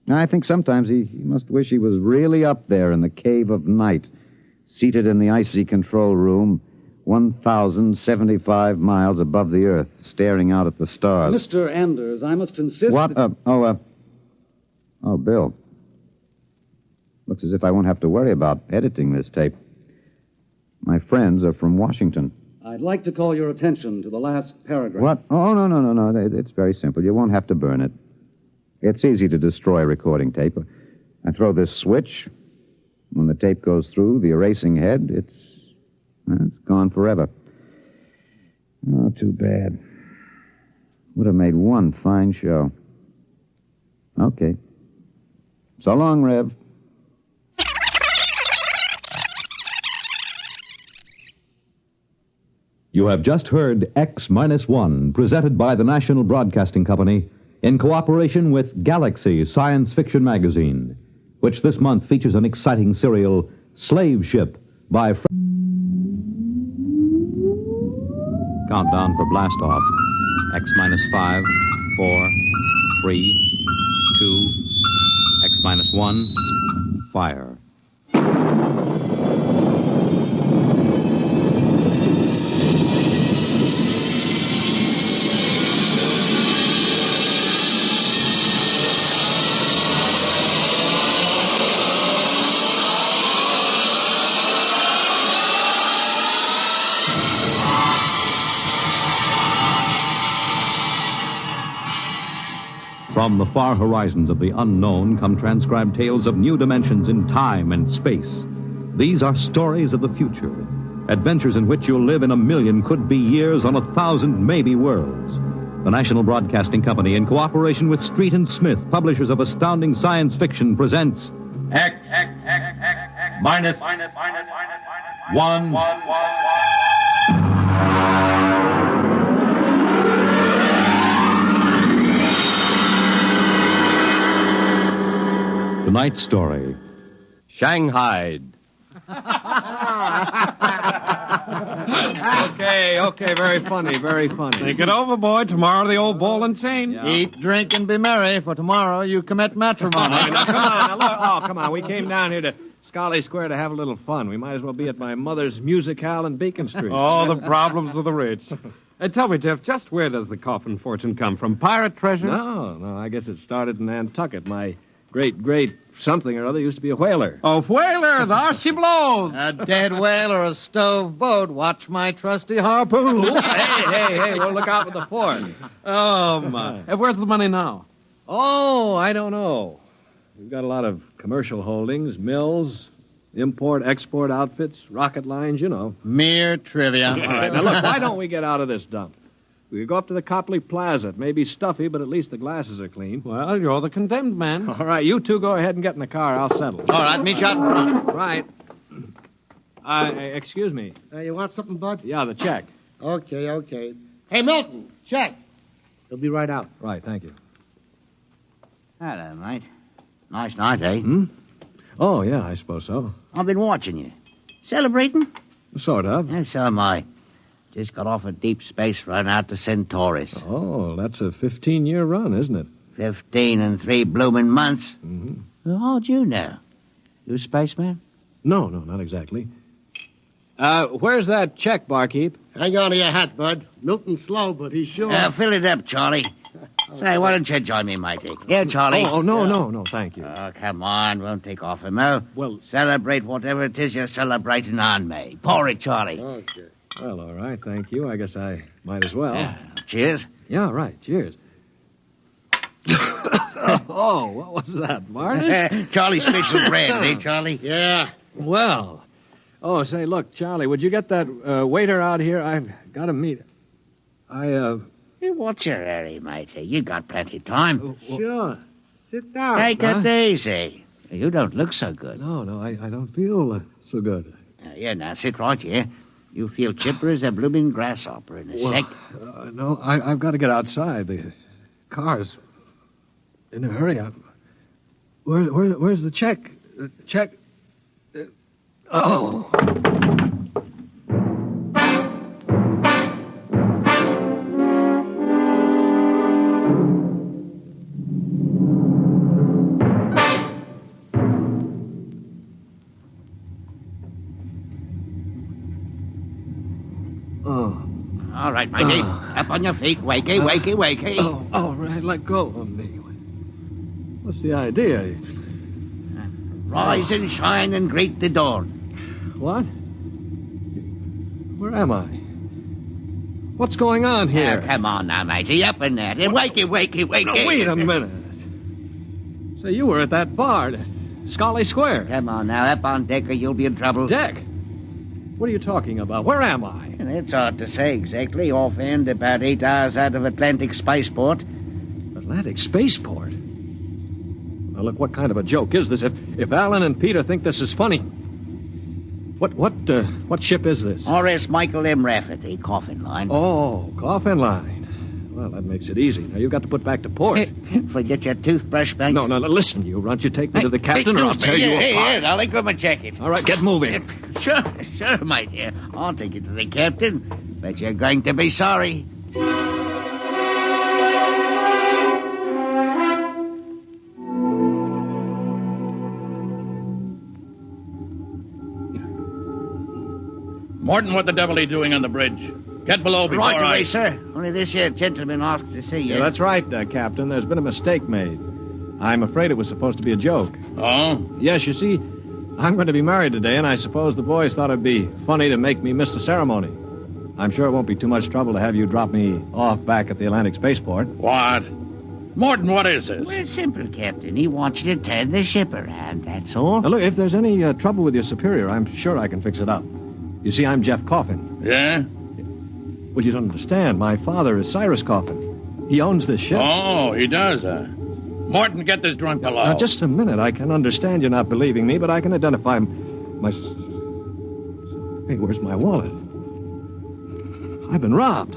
I think sometimes he must wish he was really up there in the cave of night, seated in the icy control room, 1,075 miles above the Earth, staring out at the stars. Mr. Anders, I must insist What? Bill. Looks as if I won't have to worry about editing this tape. My friends are from Washington. I'd like to call your attention to the last paragraph. What? Oh, no. It's very simple. You won't have to burn it. It's easy to destroy recording tape. I throw this switch. When the tape goes through the erasing head, it's gone forever. Oh, too bad. Would have made one fine show. Okay. So long, Rev. You have just heard X-1, presented by the National Broadcasting Company in cooperation with Galaxy Science Fiction Magazine, which this month features an exciting serial, Slave Ship, by... Countdown for blast-off. X-5, 4, 3, 2, X-1, fire. From the far horizons of the unknown come transcribed tales of new dimensions in time and space. These are stories of the future, adventures in which you'll live in 1,000,000 could-be years on 1,000 maybe worlds. The National Broadcasting Company, in cooperation with Street and Smith, publishers of astounding science fiction, presents X-1. Tonight's story, Shanghaied. Okay, very funny. Think it over, boy. Tomorrow the old ball and chain. Yeah. Eat, drink, and be merry, for tomorrow you commit matrimony. Come on. We came down here to Scarley Square to have a little fun. We might as well be at my mother's musicale in Beacon Street. Oh, the problems of the rich. Tell me, Jeff, just where does the Coffin fortune come from? Pirate treasure? No, I guess it started in Nantucket. My great something or other used to be a whaler. A whaler, there she blows. A dead whale or a stove boat. Watch my trusty harpoon. Hey, well, look out for the fort. Oh, my. Hey, where's the money now? Oh, I don't know. We've got a lot of commercial holdings, mills, import-export outfits, rocket lines, you know. Mere trivia. All right, now look, why don't we get out of this dump? We could go up to the Copley Plaza. It may be stuffy, but at least the glasses are clean. Well, you're the condemned man. All right, you two go ahead and get in the car. I'll settle. All right, meet you out in front. Right. Excuse me. You want something, Bud? Yeah, the check. Okay. Hey, Milton, check. He'll be right out. Right, thank you. Hello, mate. Nice night, eh? Oh, yeah, I suppose so. I've been watching you. Celebrating? Sort of. Yeah, so am I. Just got off a deep space run out to Centaurus. Oh, that's a 15-year run, isn't it? 15 and 3 blooming months. Mm-hmm. Well, how'd you know? You a spaceman? No, not exactly. Where's that check, barkeep? Hang on to your hat, Bud. Milton's slow, but he's sure. Fill it up, Charlie. Say, why don't you join me, matey? Yeah, Charlie. Oh, no, thank you. Oh, come on. Won't take off him, oh. Well... Celebrate whatever it is you're celebrating on me. Pour it, Charlie. Okay. Well, all right, thank you. I guess I might as well. Cheers. Yeah, right, cheers. Oh, what was that, Varnish? Charlie's special brand, eh, Charlie? Yeah. Well. Oh, say, look, Charlie, would you get that waiter out here? I've got to meet... Hey, what's your hurry, matey? You got plenty of time. Sure. Sit down. Take it easy. You don't look so good. No, I don't feel so good. Now, sit right here. You feel chipper as a blooming grasshopper in a sec. No, I've got to get outside. The car's in a hurry. Where's the check? Check. Oh. All right, matey. Up on your feet. Wakey. Oh, all right, let go of me. What's the idea? Rise and shine and greet the dawn. What? Where am I? What's going on here? Come on now, matey. Up in there. Wakey. No, wait a minute. Say, you were at that bar, Scully Square. Come on now. Up on deck or you'll be in trouble. Deck? What are you talking about? Where am I? It's hard to say exactly. Offhand, about 8 hours out of Atlantic Spaceport. Atlantic Spaceport? Now, look, what kind of a joke is this? If Alan and Peter think this is funny... What ship is this? R.S. Michael M. Rafferty, Coffin line. Oh, Coffin line. Well, that makes it easy. Now, you've got to put back to port. Forget your toothbrush, bank. No, listen, you runt. You take me to the captain, or I'll tear you apart. Here, I'll let go of my jacket. All right, get moving. Sure, mate, dear. I'll take you to the captain. But you're going to be sorry. Morton, what the devil are you doing on the bridge? Get below before Right away, sir. Only this here gentleman asked to see you. Yeah, that's right, Captain. There's been a mistake made. I'm afraid it was supposed to be a joke. Oh? Yes, you see, I'm going to be married today, and I suppose the boys thought it'd be funny to make me miss the ceremony. I'm sure it won't be too much trouble to have you drop me off back at the Atlantic Spaceport. What? Morton, what is this? Well, it's simple, Captain. He wants you to turn the ship around, that's all. Now, look, if there's any trouble with your superior, I'm sure I can fix it up. You see, I'm Jeff Coffin. Yeah? Well, you don't understand. My father is Cyrus Coffin. He owns this ship. Oh, he does, Morton, get this drunk below. Now, just a minute. I can understand you not believing me, but I can identify my... Hey, where's my wallet? I've been robbed.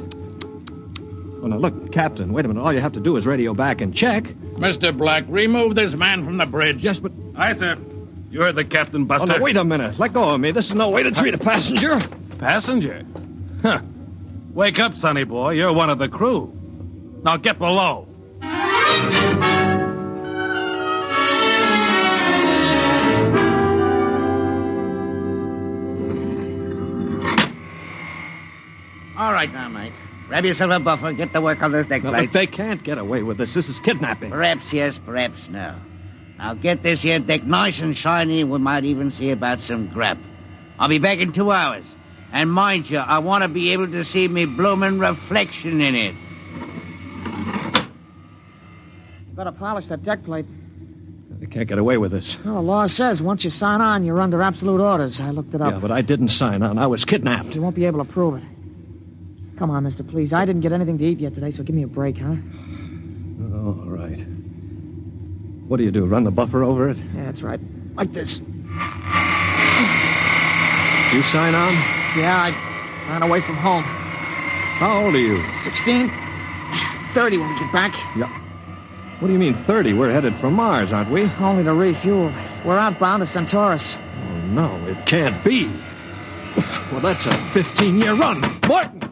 Oh, now, look, Captain, wait a minute. All you have to do is radio back and check. Mr. Black, remove this man from the bridge. Yes, but... Aye, sir. You heard the captain, Buster. Oh, no, wait a minute. Let go of me. This is no way to treat a passenger. Passenger? Huh. Wake up, sonny boy. You're one of the crew. Now get below. All right now, mate. Grab yourself a buffer. Get to work on those deck No, plates. look, they can't get away with this. This is kidnapping. Perhaps yes, perhaps no. Now get this here deck nice and shiny, and we might even see about some grub. I'll be back in 2 hours. And mind you, I want to be able to see me bloomin' reflection in it. You better polish that deck plate. They can't get away with this. Well, the law says once you sign on, you're under absolute orders. I looked it up. Yeah, but I didn't sign on. I was kidnapped. You won't be able to prove it. Come on, mister, please. I didn't get anything to eat yet today, so give me a break, huh? Oh, all right. What do you do, run the buffer over it? Yeah, that's right. Like this. You sign on? Yeah, I ran away from home. How old are you? 16. 30 when we get back. Yeah. What do you mean 30? We're headed for Mars, aren't we? Only to refuel. We're outbound to Centaurus. Oh, no, it can't be. Well, that's a 15-year run. Morton!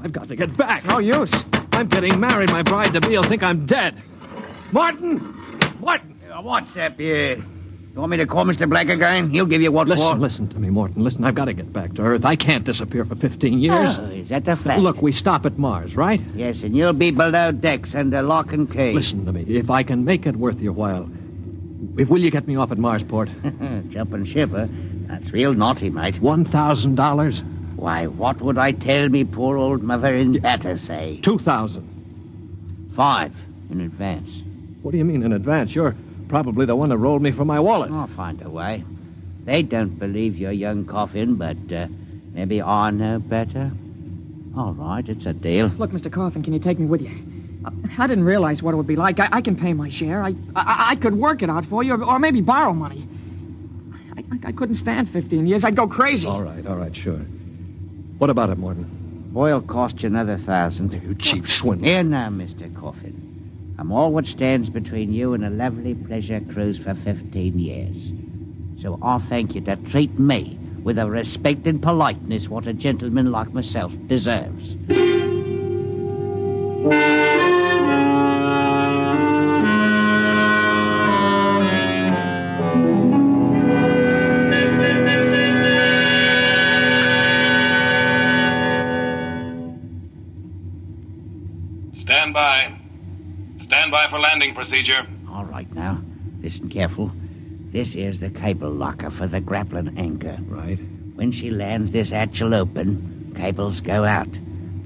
I've got to get back. It's no use. I'm getting married. My bride-to-be will think I'm dead. Martin! Martin! What's up here? You want me to call Mr. Black again? He'll give you what for. Listen to me, Morton. Listen, I've got to get back to Earth. I can't disappear for 15 years. Oh, is that the fact? Look, we stop at Mars, right? Yes, and you'll be below decks under lock and key. Listen to me. If I can make it worth your while, will you get me off at Marsport? Jumping ship, huh? That's real naughty, mate. $1,000? Why, what would I tell me poor old mother in to say? 2,000. 5 in advance. What do you mean in advance? You're probably the one that rolled me for my wallet. I'll find a way. They don't believe your young Coffin, but maybe I know better. All right, it's a deal. Look, Mr. Coffin, can you take me with you? I didn't realize what it would be like. I can pay my share. I could work it out for you, or maybe borrow money. I couldn't stand 15 years. I'd go crazy. All right, sure. What about it, Morton? Boy'll cost you another 1,000. You cheap swindler. Here now, Mr. Coffin. I'm all what stands between you and a lovely pleasure cruise for 15 years. So I'll thank you to treat me with the respect and politeness what a gentleman like myself deserves. Stand by. Stand by for landing procedure. All right now. Listen careful. This is the cable locker for the grappling anchor. Right. When she lands, this hatch'll open. Cables go out.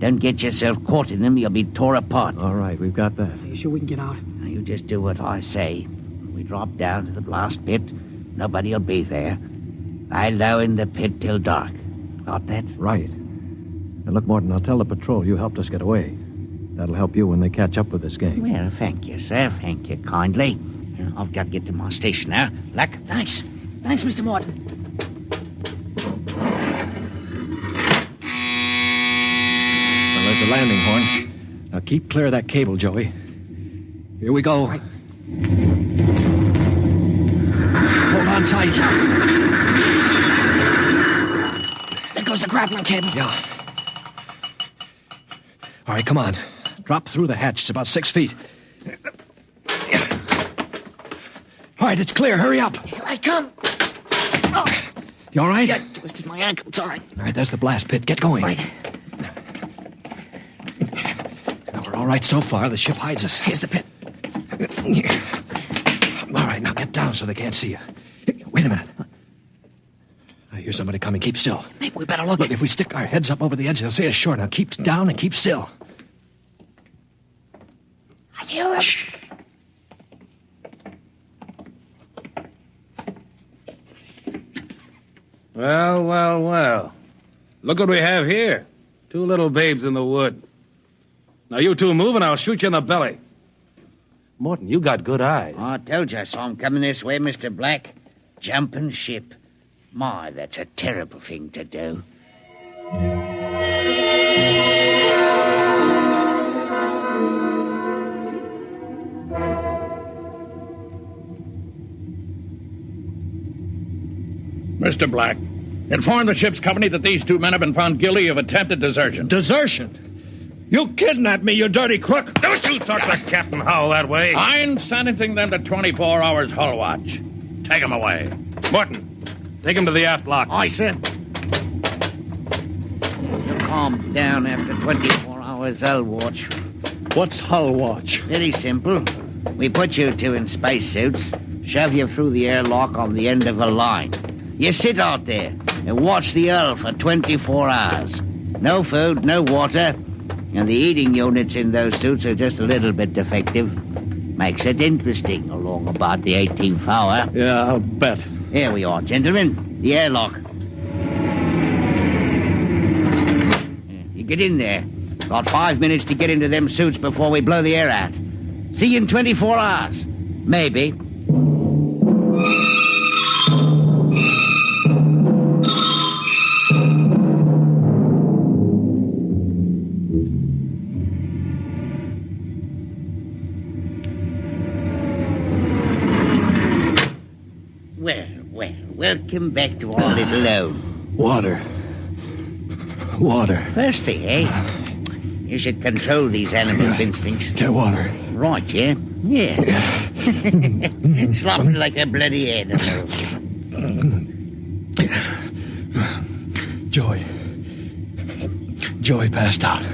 Don't get yourself caught in them. You'll be tore apart. All right, we've got that. Are you sure we can get out? Now, you just do what I say. We drop down to the blast pit. Nobody'll be there. Lie low in the pit till dark. Got that? Right. And look, Morton, I'll tell the patrol you helped us get away. That'll help you when they catch up with this gang. Well, thank you, sir. Thank you kindly. I've got to get to my station now. Luck. Thanks. Thanks, Mr. Morton. Well, there's a landing horn. Now keep clear of that cable, Joey. Here we go. Right. Hold on tight. There goes the grappling cable. Yeah. All right, come on. Drop through the hatch. It's about 6 feet. All right, it's clear. Hurry up. Here I come. Oh. You all right? I twisted my ankle. It's all right. All right, there's the blast pit. Get going. Right. Now, we're all right so far. The ship hides us. Here's the pit. All right, now get down so they can't see you. Wait a minute. I hear somebody coming. Keep still. Maybe we better look. Look, if we stick our heads up over the edge, they'll see us short. Now keep down and keep still. I hear him. Shh. Well. Look what we have here. 2 little babes in the wood. Now, you two move and I'll shoot you in the belly. Morton, you got good eyes. I told you I saw him coming this way, Mr. Black. Jumping ship. My, that's a terrible thing to do. Mr. Black, inform the ship's company that these 2 men have been found guilty of attempted desertion. Desertion? You kidnapped me, you dirty crook! Don't you talk to Captain Howell that way! I'm sentencing them to 24 hours hull watch. Take them away. Morton, take him to the aft lock. Aye, sir. You'll calm down after 24 hours hull watch. What's hull watch? Very simple. We put you two in spacesuits, shove you through the airlock on the end of a line. You sit out there and watch the hull for 24 hours. No food, no water, and the eating units in those suits are just a little bit defective. Makes it interesting along about the 18th hour. Yeah, I'll bet. Here we are, gentlemen. The airlock. You get in there. Got 5 minutes to get into them suits before we blow the air out. See you in 24 hours. Maybe. Well, welcome back to our little home. Water. Thirsty, eh? You should control these animals' instincts. Get water. Right, yeah? Yeah. Slopping like a bloody animal. Joey passed out.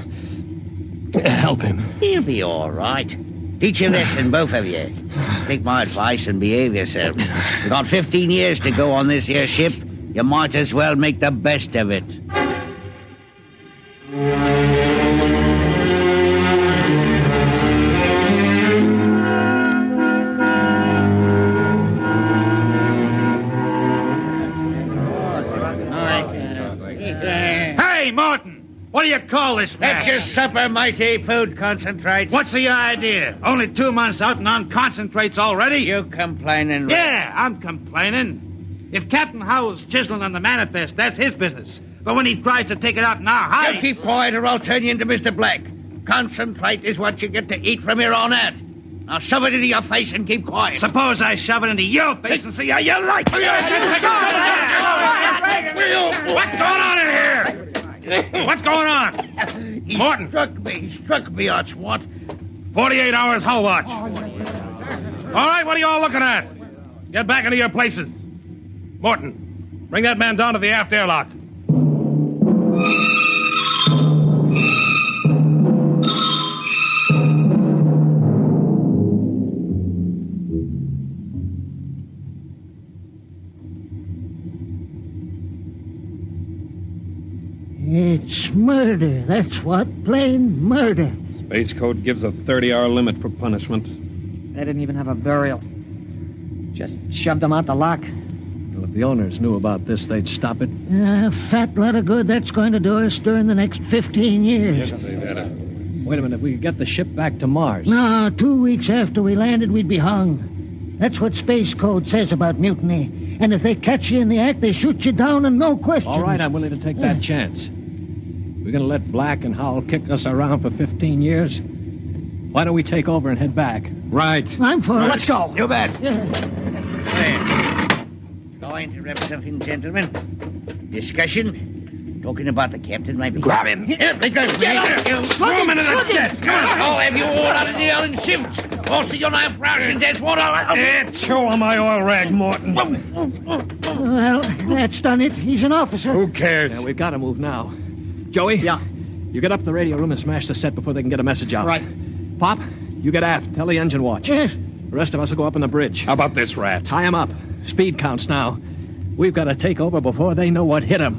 Help him. He'll be all right. Teach a lesson, both of you. Take my advice and behave yourselves. We've got 15 years to go on this here ship. You might as well make the best of it. Hey, Martin! What do you call this mess? That's your supper, mighty food concentrate. What's the idea? Only 2 months out and on concentrates already? You complaining, Ray? Yeah, I'm complaining. If Captain Howell's chiseling on the manifest, that's his business. But when he tries to take it out in our hides... You keep quiet or I'll turn you into Mr. Black. Concentrate is what you get to eat from here on out. Now shove it into your face and keep quiet. Suppose I shove it into your face and see how you like it. What's going on in here? What's going on? Morton. He struck me, Archwant. 48 hours hull watch. All right, what are you all looking at? Get back into your places. Morton, bring that man down to the aft airlock. It's murder, that's what. Plain murder. Space Code gives a 30-hour limit for punishment. They didn't even have a burial. Just shoved them out the lock. Well, if the owners knew about this, they'd stop it. Fat lot of good that's going to do us during the next 15 years. Wait a minute, if we could get the ship back to Mars. No, 2 weeks after we landed, we'd be hung. That's what Space Code says about mutiny. And if they catch you in the act, they shoot you down and no questions. All right, I'm willing to take that chance. We're going to let Black and Howell kick us around for 15 years. Why don't we take over and head back? Right. I'm for it. Let's go. You bet. Going to rep something, gentlemen. Discussion. Talking about the captain, maybe. Grab him. Here, they go. Get him. Throw him into the jets. Come on. I'll have you all out of the Allen shifts. Also, you'll have rations. That's what I'll... Show him my oil rag, Morton. Well, that's done it. He's an officer. Who cares? Yeah, we've got to move now. Joey? Yeah? You get up the radio room and smash the set before they can get a message out. Right. Pop, you get aft. Tell the engine watch. Yes. The rest of us will go up on the bridge. How about this rat? Tie him up. Speed counts now. We've got to take over before they know what hit him.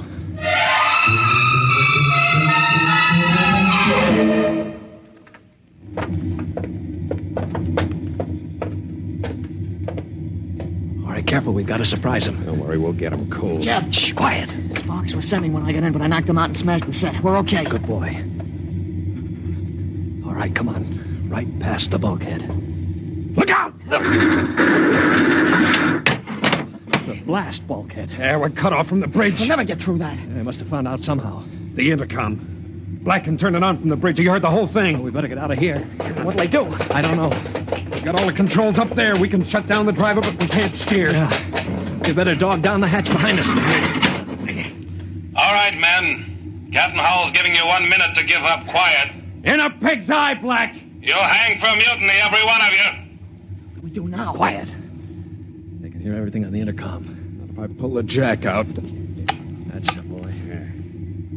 All right, careful. We've got to surprise him. Don't worry, we'll get him cold. Jeff, Shh, quiet. Sparks were sending when I got in, but I knocked them out and smashed the set. We're okay. Good boy. All right, come on. Right past the bulkhead. Look out! The blast bulkhead. Yeah, we're cut off from the bridge. We'll never get through that. They must have found out somehow. The intercom. Black can turn it on from the bridge. You heard the whole thing. Well, we better get out of here. What'll they do? I don't know. We got all the controls up there. We can shut down the driver, but we can't steer. Yeah. You better dog down the hatch behind us. All right, men. Captain Howell's giving you 1 minute to give up quiet. In a pig's eye, Black. You'll hang for mutiny, every one of you. What do we do now? Quiet. They can hear everything on the intercom. Not if I pull the jack out. That's the boy.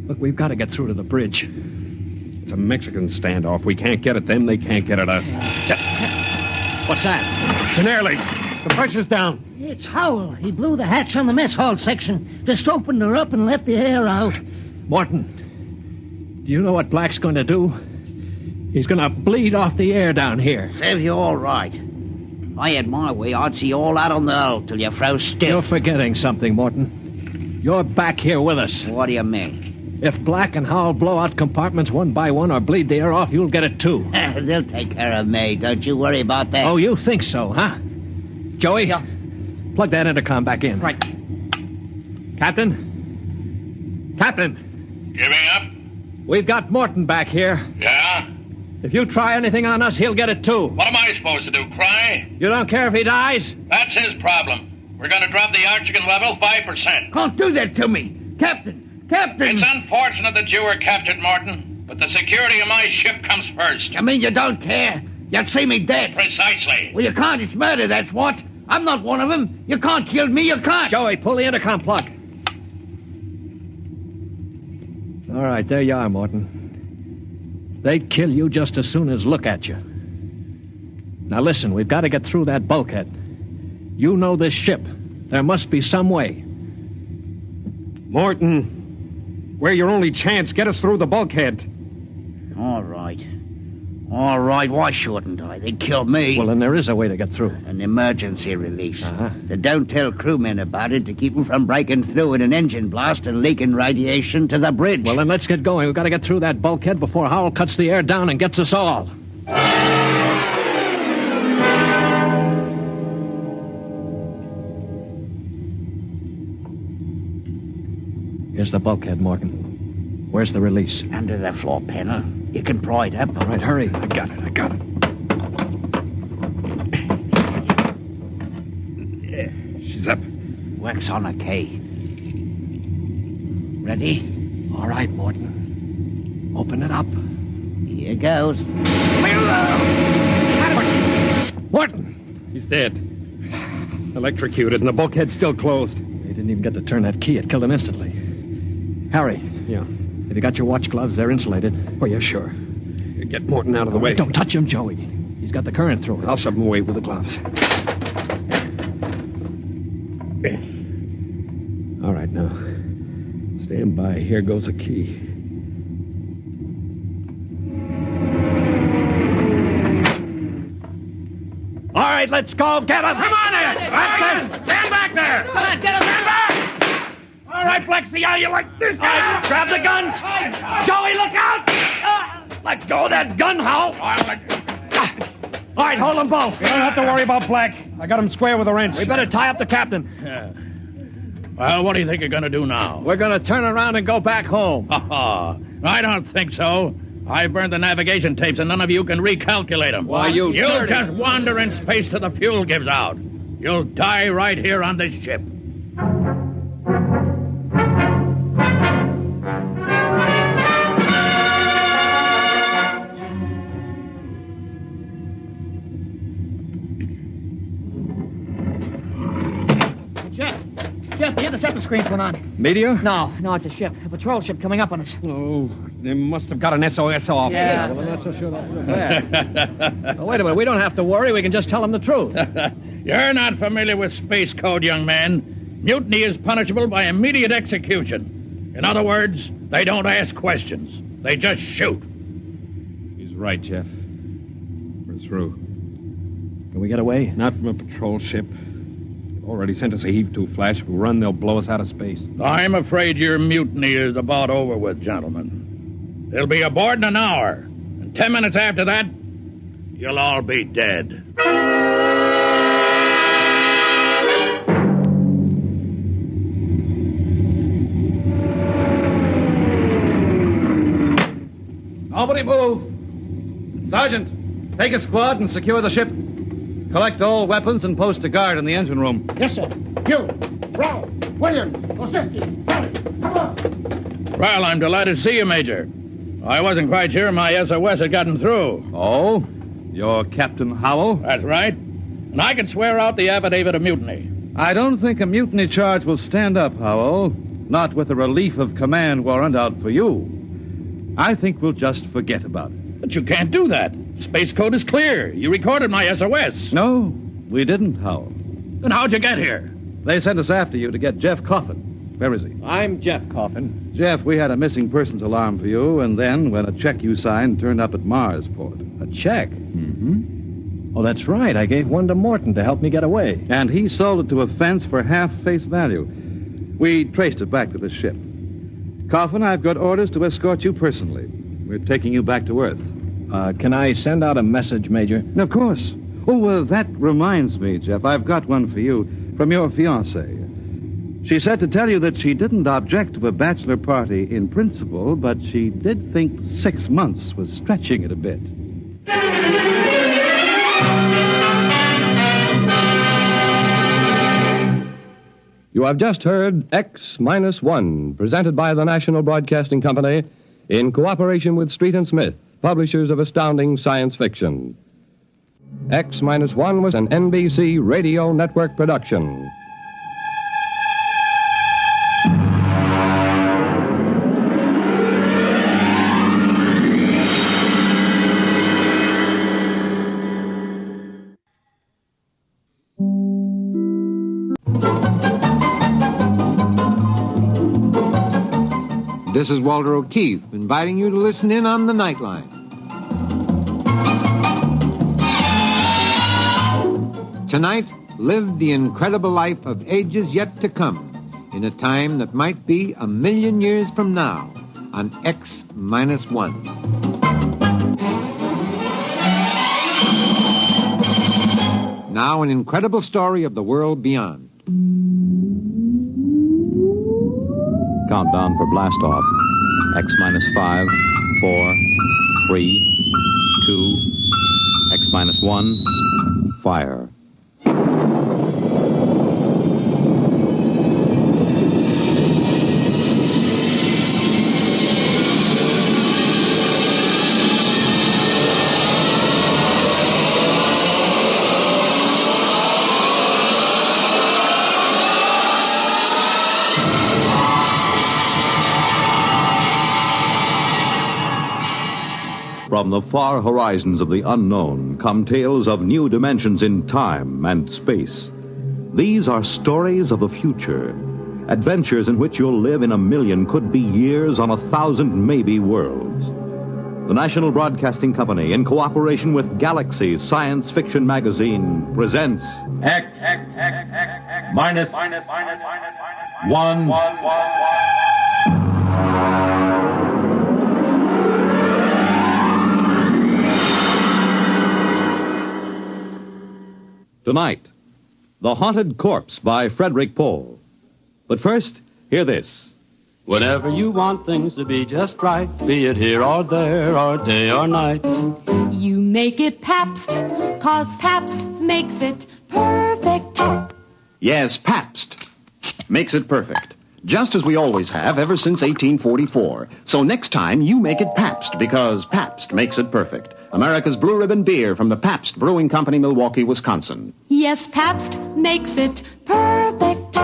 Look, we've got to get through to the bridge. It's a Mexican standoff. We can't get at them. They can't get at us. What's that? It's an air leak. The pressure's down. It's Howell. He blew the hatch on the mess hall section. Just opened her up and let the air out. Morton, do you know what Black's going to do? He's going to bleed off the air down here. Serves you all right. If I had my way, I'd see all that on the hull till you froze stiff. You're forgetting something, Morton. You're back here with us. What do you mean? If Black and Howell blow out compartments one by one or bleed the air off, you'll get it too. They'll take care of me. Don't you worry about that. Oh, you think so, huh? Joey, plug that intercom back in. Right. Captain? Captain? Giving up? We've got Morton back here. Yeah? If you try anything on us, he'll get it too. What am I supposed to do, cry? You don't care if he dies? That's his problem. We're going to drop the oxygen level 5%. Don't do that to me. Captain! It's unfortunate that you were captured, Morton, but the security of my ship comes first. You mean you don't care? You'd see me dead. Precisely. Well, you can't. It's murder, that's what. I'm not one of them. You can't kill me. You can't. Joey, pull the intercom plug. All right, there you are, Morton. They'd kill you just as soon as look at you. Now listen, we've got to get through that bulkhead. You know this ship. There must be some way. Morton, we're your only chance. Get us through the bulkhead. All right. All right, why shouldn't I? They'd kill me. Well, then there is a way to get through. An emergency release. Uh-huh. They don't tell crewmen about it to keep them from breaking through in an engine blast and leaking radiation to the bridge. Well, then let's get going. We've got to get through that bulkhead before Howell cuts the air down and gets us all. Here's the bulkhead, Morgan. Where's the release? Under the floor panel. You can pry it up. All right, hurry. I got it. Yeah. She's up. Wax on a K. Ready? All right, Morton. Open it up. Here goes. Morton! He's dead. Electrocuted, and the bulkhead's still closed. They didn't even get to turn that key. It killed him instantly. Harry. Yeah? Have you got your watch gloves? They're insulated. Oh, yeah, sure. Get Morton out of the way. Don't touch him, Joey. He's got the current through him. I'll shove him away with the gloves. All right, now. Stand by. Here goes a key. All right, let's go. Get him. Come on there. That's it. Stand back there. Come on, get him. Stand back. All right, Blexy, how you like this? All right, grab the guns. Joey, look out. Let go of that gun, Hal. All right, hold them both. You don't have to worry about Black. I got him square with a wrench. We better tie up the captain. Yeah. Well, what do you think you're going to do now? We're going to turn around and go back home. I don't think so. I burned the navigation tapes, and none of you can recalculate them. Why, you'll just wander in space till the fuel gives out. You'll die right here on this ship. Jeff, the interceptor screens went on. Meteor? No, it's a ship. A patrol ship coming up on us. Oh, they must have got an SOS off. Yeah. Well, I'm not so sure that's that. Wait a minute. We don't have to worry. We can just tell them the truth. You're not familiar with space code, young man. Mutiny is punishable by immediate execution. In other words, they don't ask questions. They just shoot. He's right, Jeff. We're through. Can we get away? Not from a patrol ship. Already sent us a heave-to flash. If we run, they'll blow us out of space. I'm afraid your mutiny is about over with, gentlemen. They'll be aboard in an hour. And 10 minutes after that, you'll all be dead. Nobody move. Sergeant, take a squad and secure the ship. Collect all weapons and post a guard in the engine room. Yes, sir. You, Brown, Williams, Osinski, come on. Well, I'm delighted to see you, Major. I wasn't quite sure my SOS had gotten through. Oh? You're Captain Howell? That's right. And I can swear out the affidavit of mutiny. I don't think a mutiny charge will stand up, Howell. Not with a relief of command warrant out for you. I think we'll just forget about it. But you can't do that. Space code is clear. You recorded my SOS. No, we didn't, Howell. Then how'd you get here? They sent us after you to get Jeff Coffin. Where is he? I'm Jeff Coffin. Jeff, we had a missing persons alarm for you, and then when a check you signed turned up at Marsport. A check? Mm-hmm. Oh, that's right. I gave one to Morton to help me get away. And he sold it to a fence for half face value. We traced it back to the ship. Coffin, I've got orders to escort you personally. We're taking you back to Earth. Can I send out a message, Major? Of course. Oh, that reminds me, Jeff. I've got one for you from your fiancée. She said to tell you that she didn't object to a bachelor party in principle, but she did think 6 months was stretching it a bit. You have just heard X-1, presented by the National Broadcasting Company in cooperation with Street and Smith, publishers of astounding science fiction. X-1 was an NBC Radio Network production. This is Walter O'Keefe, inviting you to listen in on the Nightline. Tonight, live the incredible life of ages yet to come, in a time that might be 1,000,000 years from now, on X-1. Now, an incredible story of the world beyond. Countdown for blast off. X-5, 4, 3, 2, X-1, fire. From the far horizons of the unknown come tales of new dimensions in time and space. These are stories of the future, adventures in which you'll live in 1,000,000, could be years, on 1,000 maybe worlds. The National Broadcasting Company, in cooperation with Galaxy Science Fiction Magazine, presents X-1. Tonight, The Haunted Corpse by Frederick Pohl. But first, hear this. Whenever you want things to be just right, be it here or there or day or night, you make it Pabst, 'cause Pabst makes it perfect. Yes, Pabst makes it perfect. Just as we always have ever since 1844. So next time, you make it Pabst, because Pabst makes it perfect. America's Blue Ribbon beer from the Pabst Brewing Company, Milwaukee, Wisconsin. Yes, Pabst makes it perfect.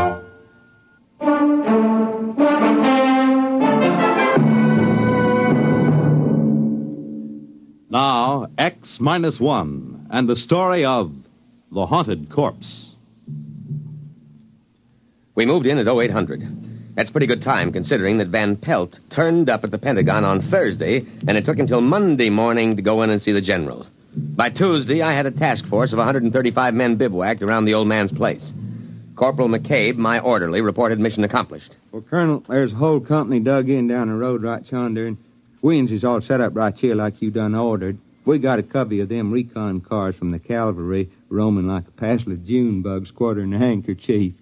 Now, X-1 and the story of The Haunted Corpse. We moved in at 0800. That's pretty good time, considering that Van Pelt turned up at the Pentagon on Thursday, and it took him till Monday morning to go in and see the general. By Tuesday, I had a task force of 135 men bivouacked around the old man's place. Corporal McCabe, my orderly, reported mission accomplished. Well, Colonel, there's a whole company dug in down the road right yonder, and wings is all set up right here like you done ordered. We got a covey of them recon cars from the cavalry roaming like a passel of June bugs quartering a handkerchief.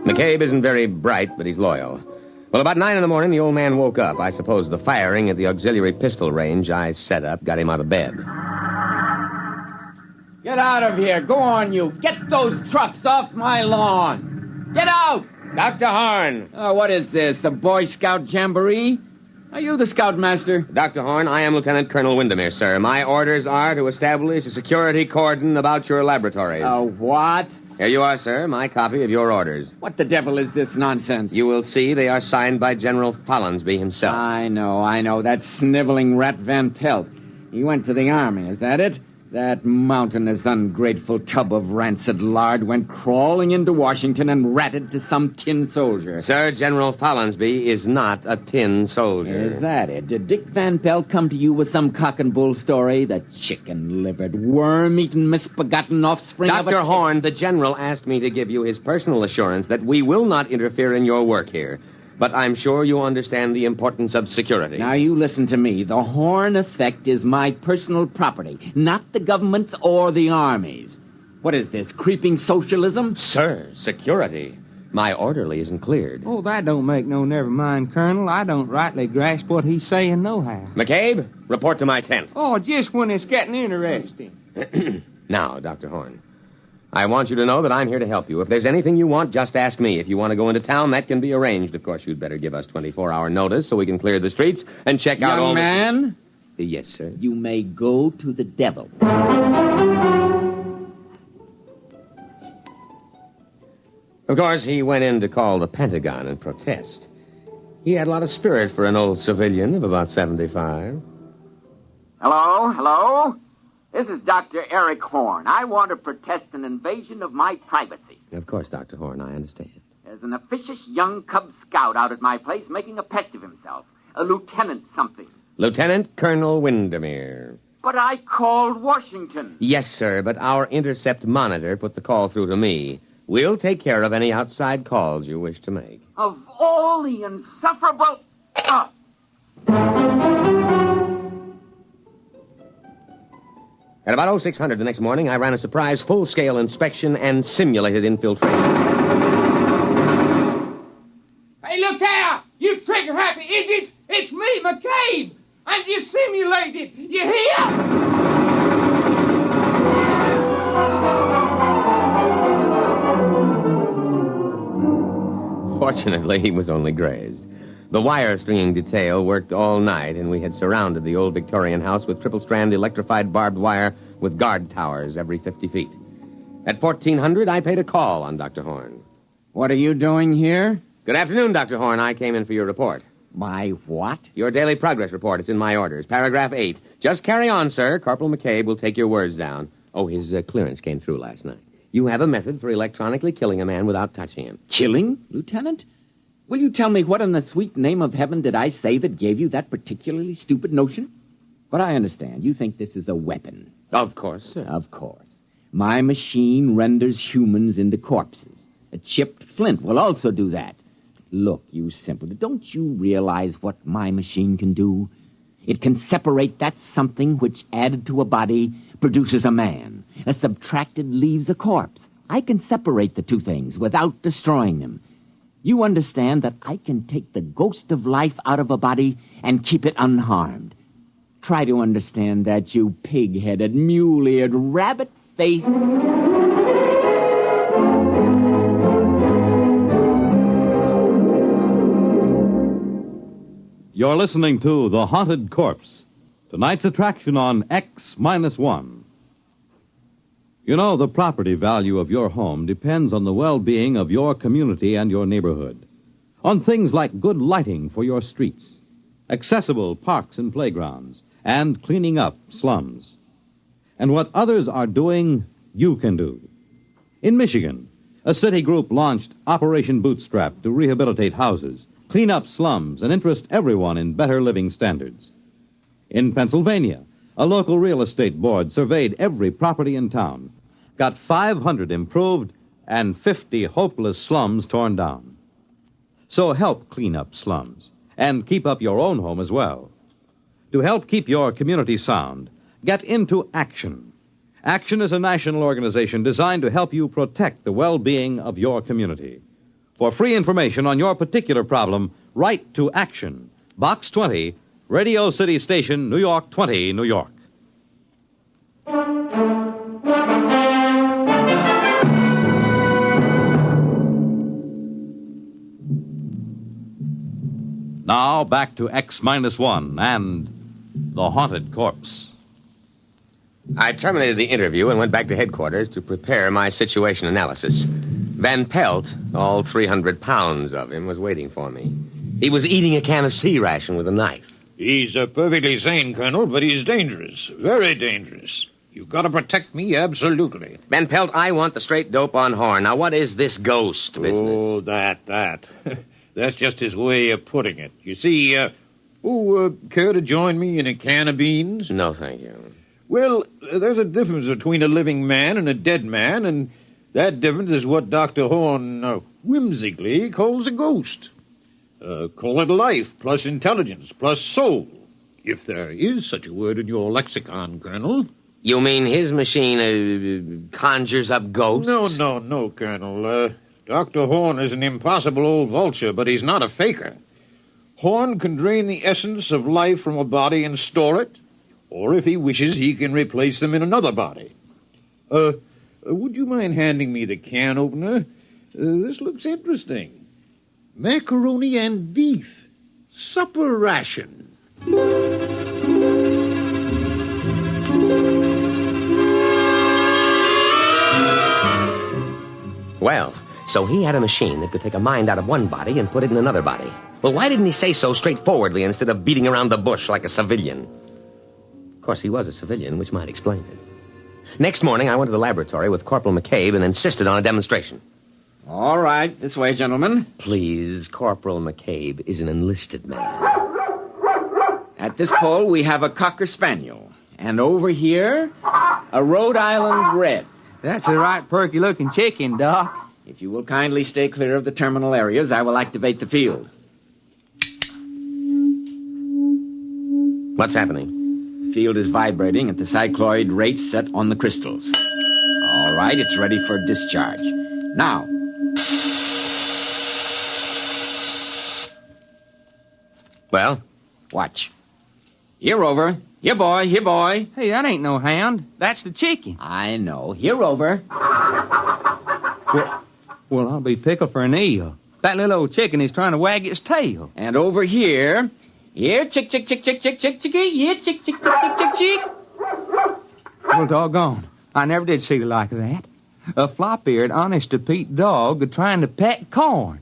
McCabe isn't very bright, but he's loyal. Well, about 9 in the morning, the old man woke up. I suppose the firing at the auxiliary pistol range I set up got him out of bed. Get out of here. Go on, you. Get those trucks off my lawn. Get out! Dr. Horn. Oh, what is this, the Boy Scout Jamboree? Are you the scoutmaster? Dr. Horn, I am Lieutenant Colonel Windermere, sir. My orders are to establish a security cordon about your laboratories. What? Here you are, sir, my copy of your orders. What the devil is this nonsense? You will see they are signed by General Follinsby himself. I know. That sniveling rat Van Pelt. He went to the army, is that it? That mountainous, ungrateful tub of rancid lard went crawling into Washington and ratted to some tin soldier. Sir, General Follinsby is not a tin soldier. Is that it? Did Dick Van Pelt come to you with some cock and bull story? The chicken-livered, worm-eaten, misbegotten offspring of a... Dr. Horn, the General asked me to give you his personal assurance that we will not interfere in your work here. But I'm sure you understand the importance of security. Now, you listen to me. The Horn effect is my personal property, not the government's or the Army's. What is this, creeping socialism? Sir, security. My orderly isn't cleared. Oh, that don't make no never mind, Colonel. I don't rightly grasp what he's saying nohow. McCabe, report to my tent. Oh, just when it's getting interesting. Now, Dr. Horn, I want you to know that I'm here to help you. If there's anything you want, just ask me. If you want to go into town, that can be arranged. Of course, you'd better give us 24-hour notice so we can clear the streets and check out all the... Young man? Yes, sir. You may go to the devil. Of course, he went in to call the Pentagon and protest. He had a lot of spirit for an old civilian of about 75. Hello? This is Dr. Eric Horn. I want to protest an invasion of my privacy. Of course, Dr. Horn, I understand. There's an officious young Cub Scout out at my place making a pest of himself. A lieutenant something. Lieutenant Colonel Windermere. But I called Washington. Yes, sir, but our intercept monitor put the call through to me. We'll take care of any outside calls you wish to make. Of all the insufferable... At about 0600 the next morning, I ran a surprise full-scale inspection and simulated infiltration. Hey, look out! You trigger-happy idiots! It's me, McCabe! And you simulated! You hear? Fortunately, he was only grazed. The wire-stringing detail worked all night, and we had surrounded the old Victorian house with triple-strand electrified barbed wire with guard towers every 50 feet. At 1400, I paid a call on Dr. Horn. What are you doing here? Good afternoon, Dr. Horn. I came in for your report. My what? Your daily progress report. It's in my orders. Paragraph 8. Just carry on, sir. Corporal McCabe will take your words down. Oh, his clearance came through last night. You have a method for electronically killing a man without touching him. Killing, Lieutenant? Will you tell me what in the sweet name of heaven did I say that gave you that particularly stupid notion? But I understand. You think this is a weapon. Of course, sir. Of course. My machine renders humans into corpses. A chipped flint will also do that. Look, you simpleton, don't you realize what my machine can do? It can separate that something which, added to a body, produces a man. A subtracted leaves a corpse. I can separate the two things without destroying them. You understand that I can take the ghost of life out of a body and keep it unharmed. Try to understand that, you pig-headed, mule-eared, rabbit-faced... You're listening to The Haunted Corpse, tonight's attraction on X-1. You know, the property value of your home depends on the well-being of your community and your neighborhood, on things like good lighting for your streets, accessible parks and playgrounds, and cleaning up slums. And what others are doing, you can do. In Michigan, a city group launched Operation Bootstrap to rehabilitate houses, clean up slums, and interest everyone in better living standards. In Pennsylvania, a local real estate board surveyed every property in town, got 500 improved and 50 hopeless slums torn down. So help clean up slums and keep up your own home as well. To help keep your community sound, get into Action. Action is a national organization designed to help you protect the well-being of your community. For free information on your particular problem, write to Action, Box 20, Radio City Station, New York 20, New York. Now back to X-1 and The Haunted Corpse. I terminated the interview and went back to headquarters to prepare my situation analysis. Van Pelt, all 300 pounds of him, was waiting for me. He was eating a can of sea ration with a knife. He's perfectly sane, Colonel, but he's dangerous. Very dangerous. You've got to protect me, absolutely. Van Pelt, I want the straight dope on Horn. Now, what is this ghost business? Oh, that. That's just his way of putting it. You see, care to join me in a can of beans? No, thank you. Well, there's a difference between a living man and a dead man, and that difference is what Dr. Horn whimsically calls a ghost. Call it life, plus intelligence, plus soul. If there is such a word in your lexicon, Colonel. You mean his machine conjures up ghosts? No, Colonel. Dr. Horn is an impossible old vulture, but he's not a faker. Horn can drain the essence of life from a body and store it, or if he wishes, he can replace them in another body. Would you mind handing me the can opener? This looks interesting. Macaroni and beef. Supper ration. Well, so he had a machine that could take a mind out of one body and put it in another body. Well, why didn't he say so straightforwardly instead of beating around the bush like a civilian? Of course, he was a civilian, which might explain it. Next morning, I went to the laboratory with Corporal McCabe and insisted on a demonstration. All right, this way, gentlemen. Please, Corporal McCabe is an enlisted man. At this pole, we have a Cocker Spaniel. And over here, a Rhode Island Red. That's a right perky-looking chicken, Doc. If you will kindly stay clear of the terminal areas, I will activate the field. What's happening? The field is vibrating at the cycloid rate set on the crystals. All right, it's ready for discharge. Now. Well? Watch. Here, Rover. Here, boy. Here, boy. Hey, that ain't no hound. That's the chicken. I know. Here, Rover. Well, I'll be pickled for an eel. That little old chicken is trying to wag its tail. And over here... Here, chick, chick, chick, chick, chick, chick, chickie. Here, chick, chick, chick, chick, chick, chick. Well, doggone. I never did see the like of that. A flop-eared, honest-to-Pete dog trying to peck corn.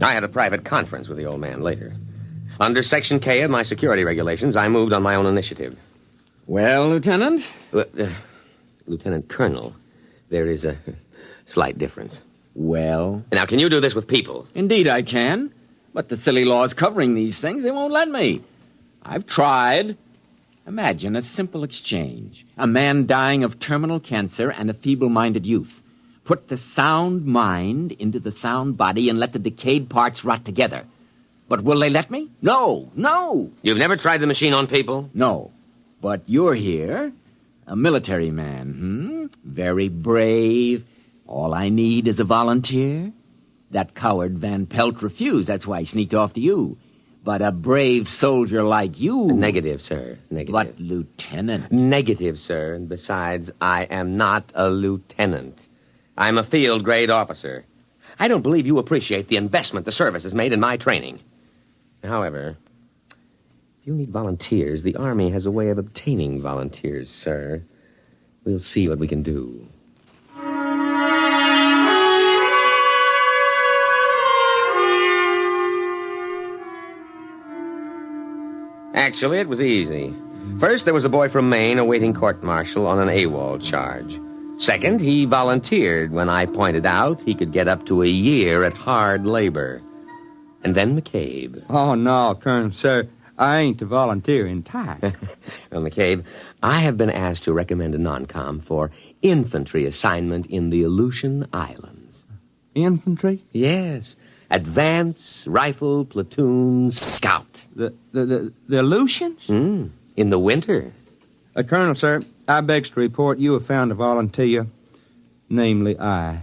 I had a private conference with the old man later. Under Section K of my security regulations, I moved on my own initiative. Well, Lieutenant? Lieutenant Colonel, there is a slight difference. Well? Now, can you do this with people? Indeed I can. But the silly laws covering these things, they won't let me. I've tried. Imagine a simple exchange. A man dying of terminal cancer and a feeble-minded youth. Put the sound mind into the sound body and let the decayed parts rot together. But will they let me? No. You've never tried the machine on people? No. But you're here, a military man, Very brave. All I need is a volunteer. That coward Van Pelt refused. That's why he sneaked off to you. But a brave soldier like you... Negative, sir. Negative. But, Lieutenant... Negative, sir. And besides, I am not a lieutenant. I'm a field-grade officer. I don't believe you appreciate the investment the service has made in my training. However, if you need volunteers, the Army has a way of obtaining volunteers, sir. We'll see what we can do. Actually, it was easy. First, there was a boy from Maine awaiting court-martial on an AWOL charge. Second, he volunteered when I pointed out he could get up to a year at hard labor. And then McCabe. Oh, no, Colonel, sir. I ain't a volunteering type. Well, McCabe, I have been asked to recommend a non-com for infantry assignment in the Aleutian Islands. Infantry? Yes. Advance, rifle, platoon, scout. The Aleutians? In the winter. Colonel, sir, I begs to report you have found a volunteer, namely I.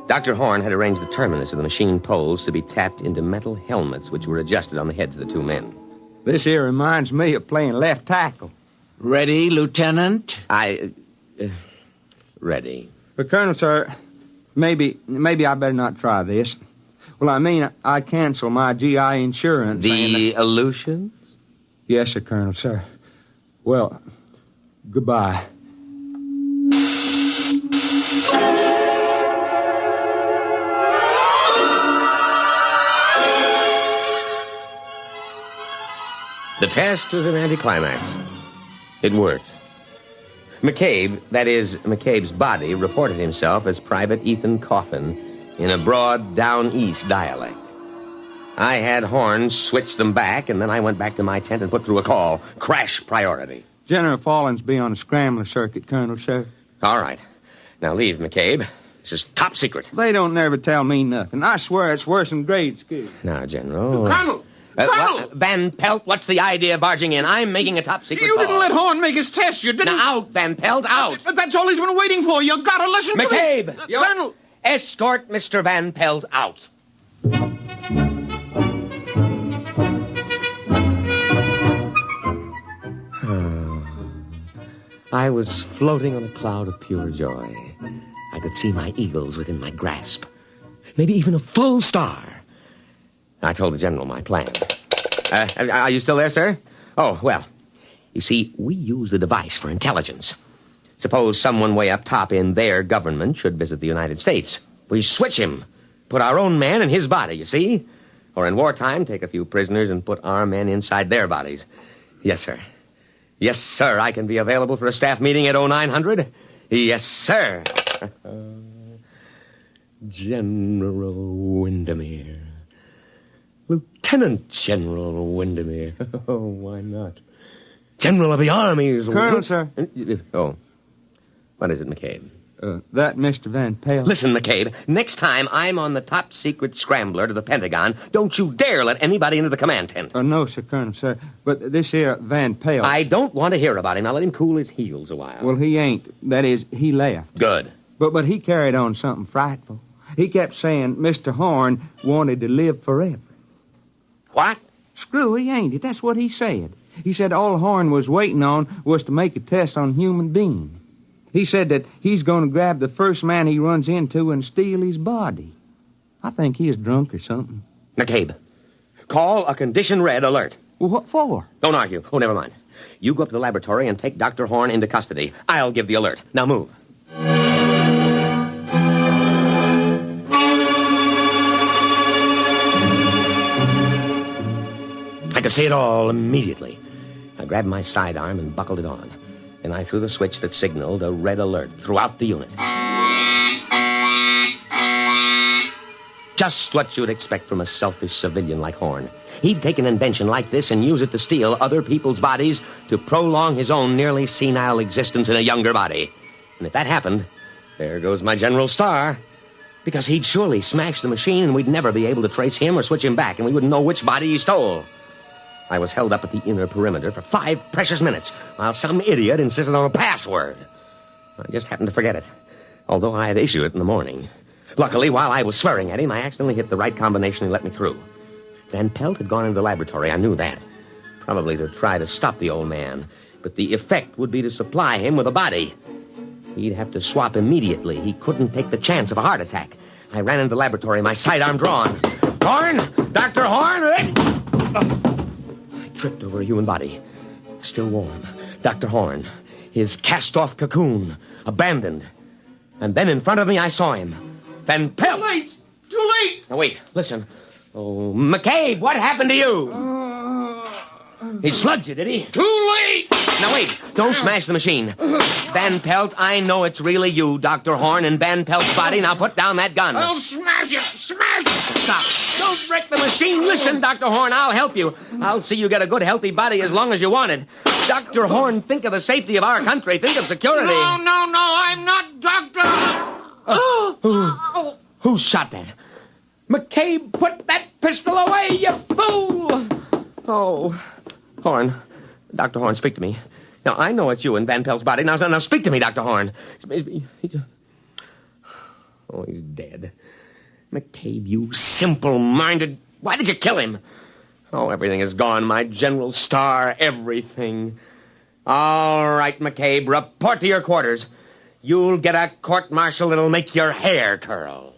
Dr. Horn had arranged the terminus of the machine poles to be tapped into metal helmets which were adjusted on the heads of the two men. This here reminds me of playing left tackle. Ready, Lieutenant? ready. But, Colonel, sir, maybe I better not try this. Well, I mean, I cancel my GI insurance. The Aleutians? Yes, sir, Colonel, sir. Well, goodbye. The test was an anticlimax. It worked. McCabe, that is, McCabe's body, reported himself as Private Ethan Coffin in a broad down-east dialect. I had Horn switch them back, and then I went back to my tent and put through a call. Crash priority. General Fallon's be on a scrambler circuit, Colonel, sir. All right. Now leave, McCabe. This is top secret. They don't never tell me nothing. I swear it's worse than grade school. Now, General... Colonel! Colonel! Van Pelt, what's the idea of barging in? I'm making a top secret You call. didn't let Horn make his test. You didn't... Now, out, Van Pelt, out. But that's all he's been waiting for. You gotta listen to me. McCabe! Colonel! Escort Mr. Van Pelt out. I was floating on a cloud of pure joy. I could see my eagles within my grasp. Maybe even a full star. I told the general my plan. Are you still there, sir? Oh, well, you see, we use the device for intelligence. Suppose someone way up top in their government should visit the United States. We switch him, put our own man in his body, you see? Or in wartime, take a few prisoners and put our men inside their bodies. Yes, sir. Yes, sir, I can be available for a staff meeting at 0900. Yes, sir. General Windermere. Lieutenant General Windermere. Oh, why not? General of the Armies. Colonel, sir. Oh. What is it, McCabe? That Mr. Van Pelt. Listen, McCabe, next time I'm on the top secret scrambler to the Pentagon, don't you dare let anybody into the command tent. No, sir, Colonel, sir. But this here Van Pelt... I don't want to hear about him. Now let him cool his heels a while. Well, he ain't. That is, he left. Good. But he carried on something frightful. He kept saying Mr. Horn wanted to live forever. What? Screwy, ain't it? That's what he said. He said all Horn was waiting on was to make a test on human beings. He said that he's going to grab the first man he runs into and steal his body. I think he is drunk or something. McCabe, call a condition red alert. Well, what for? Don't argue. Oh, never mind. You go up to the laboratory and take Dr. Horn into custody. I'll give the alert. Now move. I could see it all immediately. I grabbed my sidearm and buckled it on. Then I threw the switch that signaled a red alert throughout the unit. Just what you'd expect from a selfish civilian like Horn. He'd take an invention like this and use it to steal other people's bodies to prolong his own nearly senile existence in a younger body. And if that happened, there goes my General Star. Because he'd surely smash the machine and we'd never be able to trace him or switch him back, and we wouldn't know which body he stole. I was held up at the inner perimeter for 5 precious minutes while some idiot insisted on a password. I just happened to forget it, although I had issued it in the morning. Luckily, while I was swearing at him, I accidentally hit the right combination and let me through. Van Pelt had gone into the laboratory. I knew that. Probably to try to stop the old man. But the effect would be to supply him with a body. He'd have to swap immediately. He couldn't take the chance of a heart attack. I ran into the laboratory, my sidearm drawn. Horn! Dr. Horn! Tripped over a human body. Still warm. Dr. Horn. His cast-off cocoon. Abandoned. And then in front of me, I saw him. Van Pelt! Too late! Too late! Now, wait. Listen. Oh, McCabe, what happened to you? He slugged you, did he? Too late! Now, wait. Don't smash the machine. Van Pelt, I know it's really you, Dr. Horn, and Van Pelt's body. Now put down that gun. I'll smash it! Smash it! Stop. Don't wreck the machine. Listen, Dr. Horn, I'll help you. I'll see you get a good, healthy body as long as you want it. Dr. Horn, think of the safety of our country. Think of security. No, I'm not Doctor... Who shot that? McCabe, put that pistol away, you fool! Oh, Horn. Dr. Horn, speak to me. Now, I know it's you and Van Pelt's body. Now speak to me, Dr. Horn. Oh, he's dead. McCabe, you simple-minded... Why did you kill him? Oh, everything is gone. My General Star, everything. All right, McCabe, report to your quarters. you'll get a court-martial that'll make your hair curl.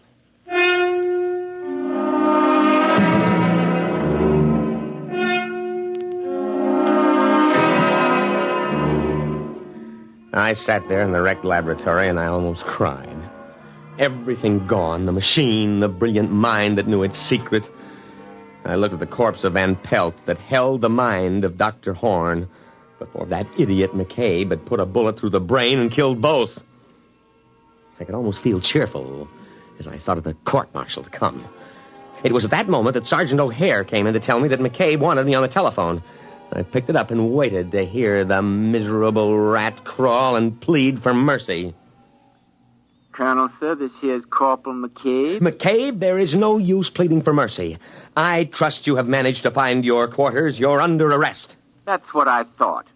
I sat there in the wrecked laboratory and I almost cried. Everything gone, the machine, the brilliant mind that knew its secret. I looked at the corpse of Van Pelt that held the mind of Dr. Horn before that idiot McCabe had put a bullet through the brain and killed both. I could almost feel cheerful as I thought of the court-martial to come. It was at that moment that Sergeant O'Hare came in to tell me that McCabe wanted me on the telephone. I picked it up and waited to hear the miserable rat crawl and plead for mercy. Colonel, sir, this here's Corporal McCabe. McCabe, there is no use pleading for mercy. I trust you have managed to find your quarters. You're under arrest. That's what I thought.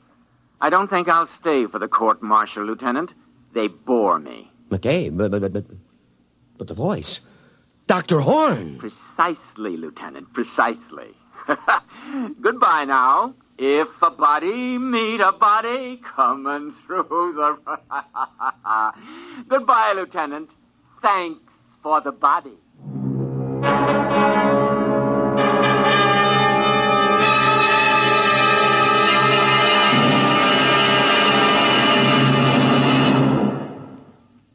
I don't think I'll stay for the court-martial, Lieutenant. They bore me. McCabe, but the voice. Dr. Horn. Precisely, Lieutenant, precisely. Goodbye now. If a body meet a body coming through the... Goodbye, Lieutenant. Thanks for the body.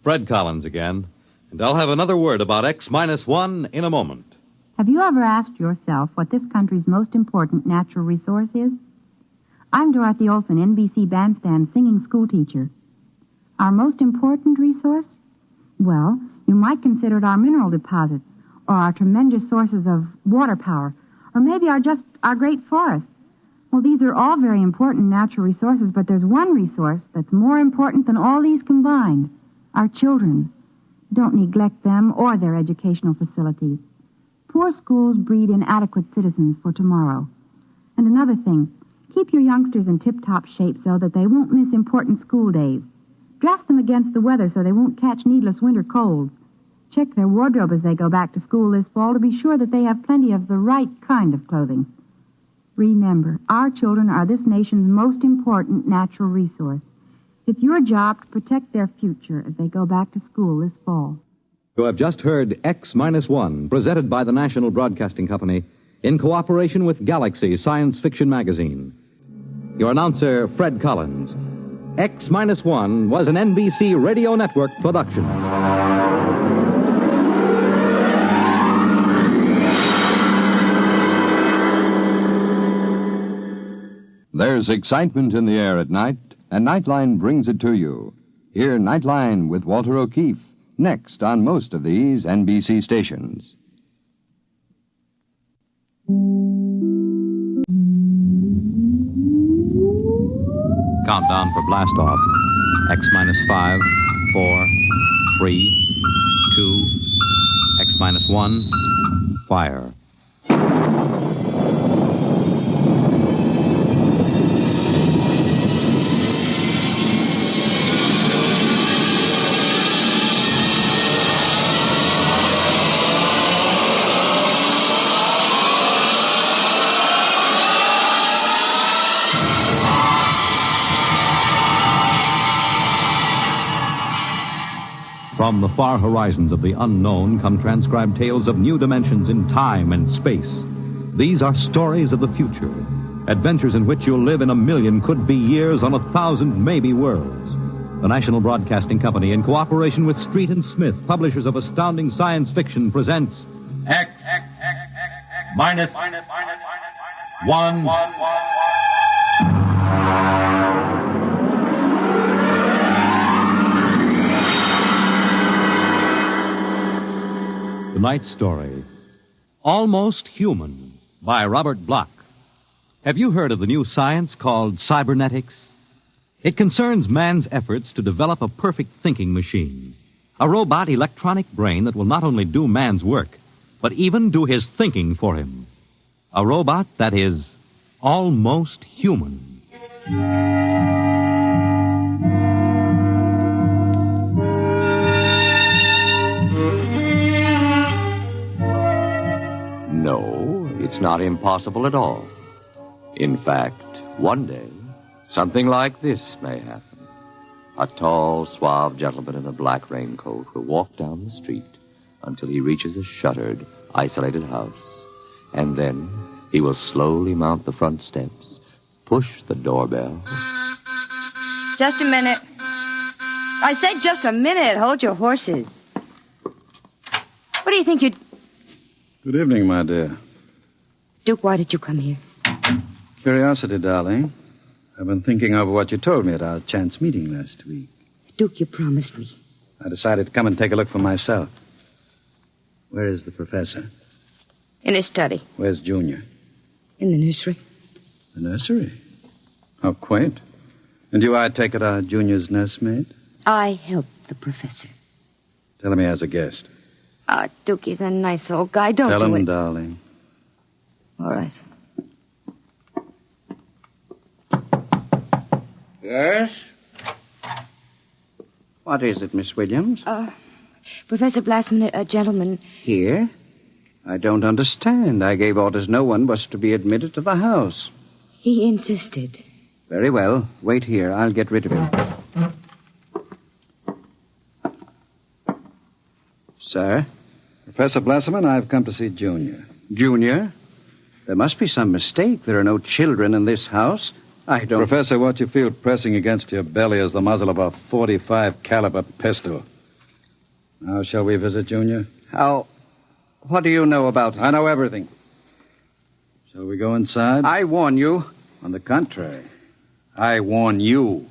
Fred Collins again, and I'll have another word about X-1 in a moment. Have you ever asked yourself what this country's most important natural resource is? I'm Dorothy Olson, NBC Bandstand singing schoolteacher. Our most important resource? Well, you might consider it our mineral deposits, or our tremendous sources of water power, or maybe our great forests. Well, these are all very important natural resources, but there's one resource that's more important than all these combined. Our children. Don't neglect them or their educational facilities. Poor schools breed inadequate citizens for tomorrow. And another thing, keep your youngsters in tip-top shape so that they won't miss important school days. Dress them against the weather so they won't catch needless winter colds. Check their wardrobe as they go back to school this fall to be sure that they have plenty of the right kind of clothing. Remember, our children are this nation's most important natural resource. It's your job to protect their future as they go back to school this fall. You have just heard X-1, presented by the National Broadcasting Company in cooperation with Galaxy Science Fiction Magazine. Your announcer, Fred Collins. X-1 was an NBC Radio Network production. There's excitement in the air at night, and Nightline brings it to you. Hear Nightline with Walter O'Keefe, next on most of these NBC stations. Countdown for blast-off. X-5, 4, 3, 2, X-1, fire. From the far horizons of the unknown come transcribed tales of new dimensions in time and space. These are stories of the future, adventures in which you'll live in a million could-be years on 1,000 maybe worlds. The National Broadcasting Company, in cooperation with Street and Smith, publishers of astounding science fiction, presents X-1. Tonight's story, Almost Human, by Robert Bloch. Have you heard of the new science called cybernetics? It concerns man's efforts to develop a perfect thinking machine, a robot electronic brain that will not only do man's work, but even do his thinking for him. A robot that is almost human. No, it's not impossible at all. In fact, one day, something like this may happen. A tall, suave gentleman in a black raincoat will walk down the street until he reaches a shuttered, isolated house. And then he will slowly mount the front steps, push the doorbell. Just a minute. I said just a minute. Hold your horses. What do you think you'd... Good evening, my dear. Duke, why did you come here? Curiosity, darling. I've been thinking over what you told me at our chance meeting last week. Duke, you promised me. I decided to come and take a look for myself. Where is the professor? In his study. Where's Junior? In the nursery. The nursery? How quaint. And you, I take it, are Junior's nursemaid? I helped the professor. Tell him he has a guest. Duke, he's a nice old guy. Don't Tell do him, it. darling. All right. Yes? What is it, Miss Williams? Professor Blastman, a gentleman... Here? I don't understand. I gave orders no one was to be admitted to the house. He insisted. Very well. Wait here. I'll get rid of him. Sir? Professor Blasserman, I've come to see Junior. Junior? There must be some mistake. There are no children in this house. I don't... Professor, what you feel pressing against your belly is the muzzle of a .45 caliber pistol. Now, shall we visit Junior? How... What do you know about it? I know everything. Shall we go inside? I warn you. On the contrary, I warn you.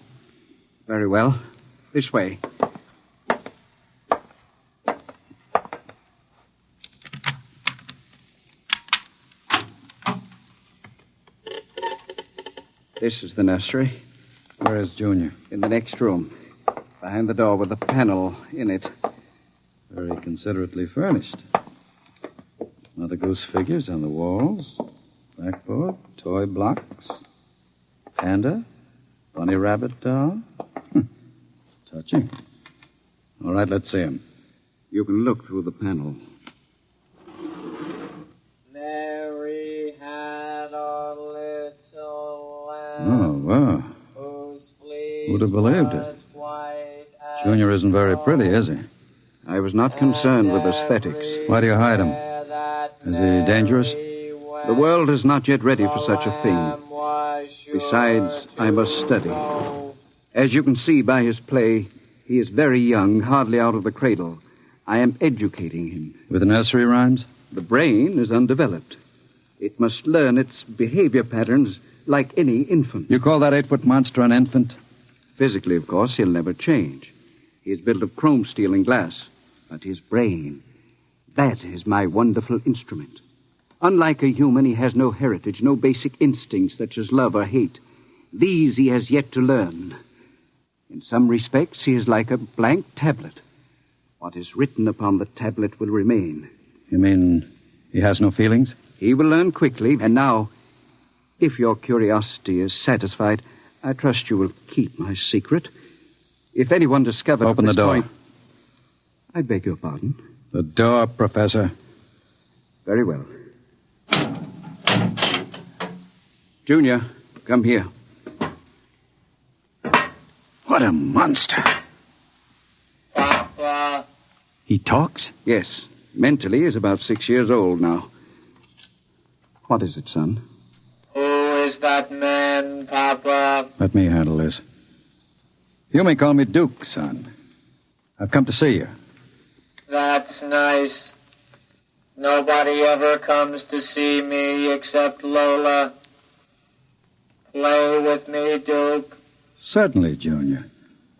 Very well. This way. This is the nursery. Where is Junior? In the next room. Behind the door with a panel in it. Very considerately furnished. Mother Goose figures on the walls. Blackboard, toy blocks. Panda, bunny rabbit doll. Touching. All right, let's see him. You can look through the panel. Mary had a little lamb. Oh, wow. Who'd have believed it? Junior isn't very pretty, is he? I was not concerned with aesthetics. Why do you hide him? Is he dangerous? The world is not yet ready for such a thing. Besides, I must study. As you can see by his play, he is very young, hardly out of the cradle. I am educating him. With nursery rhymes? The brain is undeveloped. It must learn its behavior patterns like any infant. You call that 8-foot monster an infant? Physically, of course, he'll never change. He is built of chrome steel and glass. But his brain, that is my wonderful instrument. Unlike a human, he has no heritage, no basic instincts such as love or hate. These he has yet to learn. In some respects, he is like a blank tablet. What is written upon the tablet will remain. You mean he has no feelings? He will learn quickly. And now, if your curiosity is satisfied, I trust you will keep my secret. If anyone discovers... Open the door. I beg your pardon? The door, Professor. Very well. Junior, come here. What a monster. Papa. He talks? Yes. Mentally, he's about 6 years old now. What is it, son? Who is that man, Papa? Let me handle this. You may call me Duke, son. I've come to see you. That's nice. Nobody ever comes to see me except Lola. Play with me, Duke. Certainly, Junior.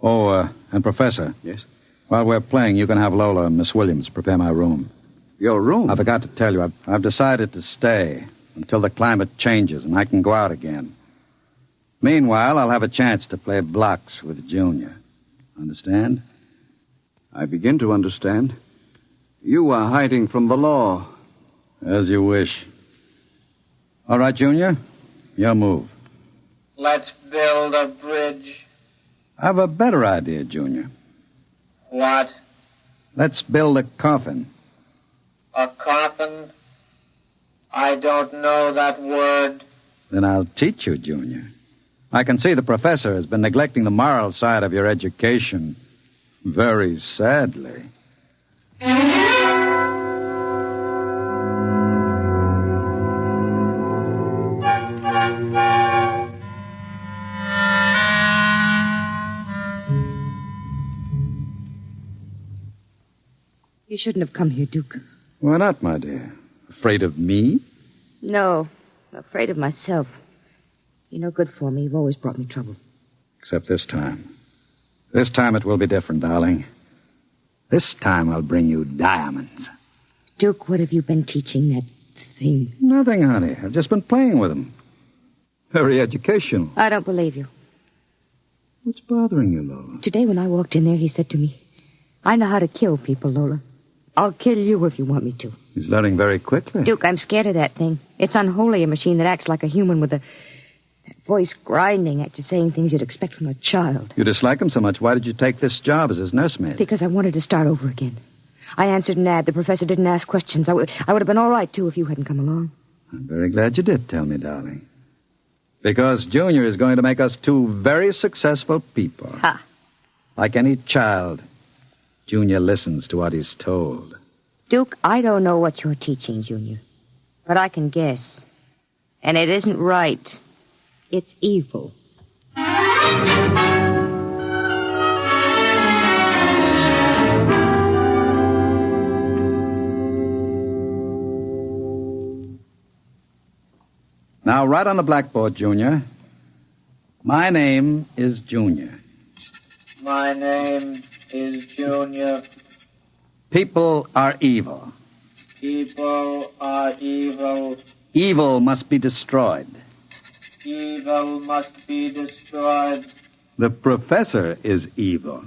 Oh, and Professor. Yes? While we're playing, you can have Lola and Miss Williams prepare my room. Your room? I forgot to tell you, I've decided to stay until the climate changes and I can go out again. Meanwhile, I'll have a chance to play blocks with Junior. Understand? I begin to understand. You are hiding from the law. As you wish. All right, Junior. Your move. Let's build a bridge. I have a better idea, Junior. What? Let's build a coffin. A coffin? I don't know that word. Then I'll teach you, Junior. I can see the professor has been neglecting the moral side of your education. Very sadly. You shouldn't have come here, Duke. Why not, my dear? Afraid of me? No, I'm afraid of myself. You're no good for me. You've always brought me trouble. Except this time. This time it will be different, darling. This time I'll bring you diamonds. Duke, what have you been teaching that thing? Nothing, honey. I've just been playing with them. Very educational. I don't believe you. What's bothering you, Lola? Today when I walked in there, he said to me, I know how to kill people, Lola. I'll kill you if you want me to. He's learning very quickly. Duke, I'm scared of that thing. It's unholy, a machine that acts like a human with that voice grinding at you, saying things you'd expect from a child. You dislike him so much. Why did you take this job as his nursemaid? Because I wanted to start over again. I answered an ad. The professor didn't ask questions. I would have been all right, too, if you hadn't come along. I'm very glad you did tell me, darling. Because Junior is going to make us two very successful people. Ha! Like any child, Junior listens to what he's told. Duke, I don't know what you're teaching, Junior. But I can guess. And it isn't right. It's evil. Now, write on the blackboard, Junior. My name is Junior. My name is Junior. People are evil. People are evil. Evil must be destroyed. Evil must be destroyed. The professor is evil.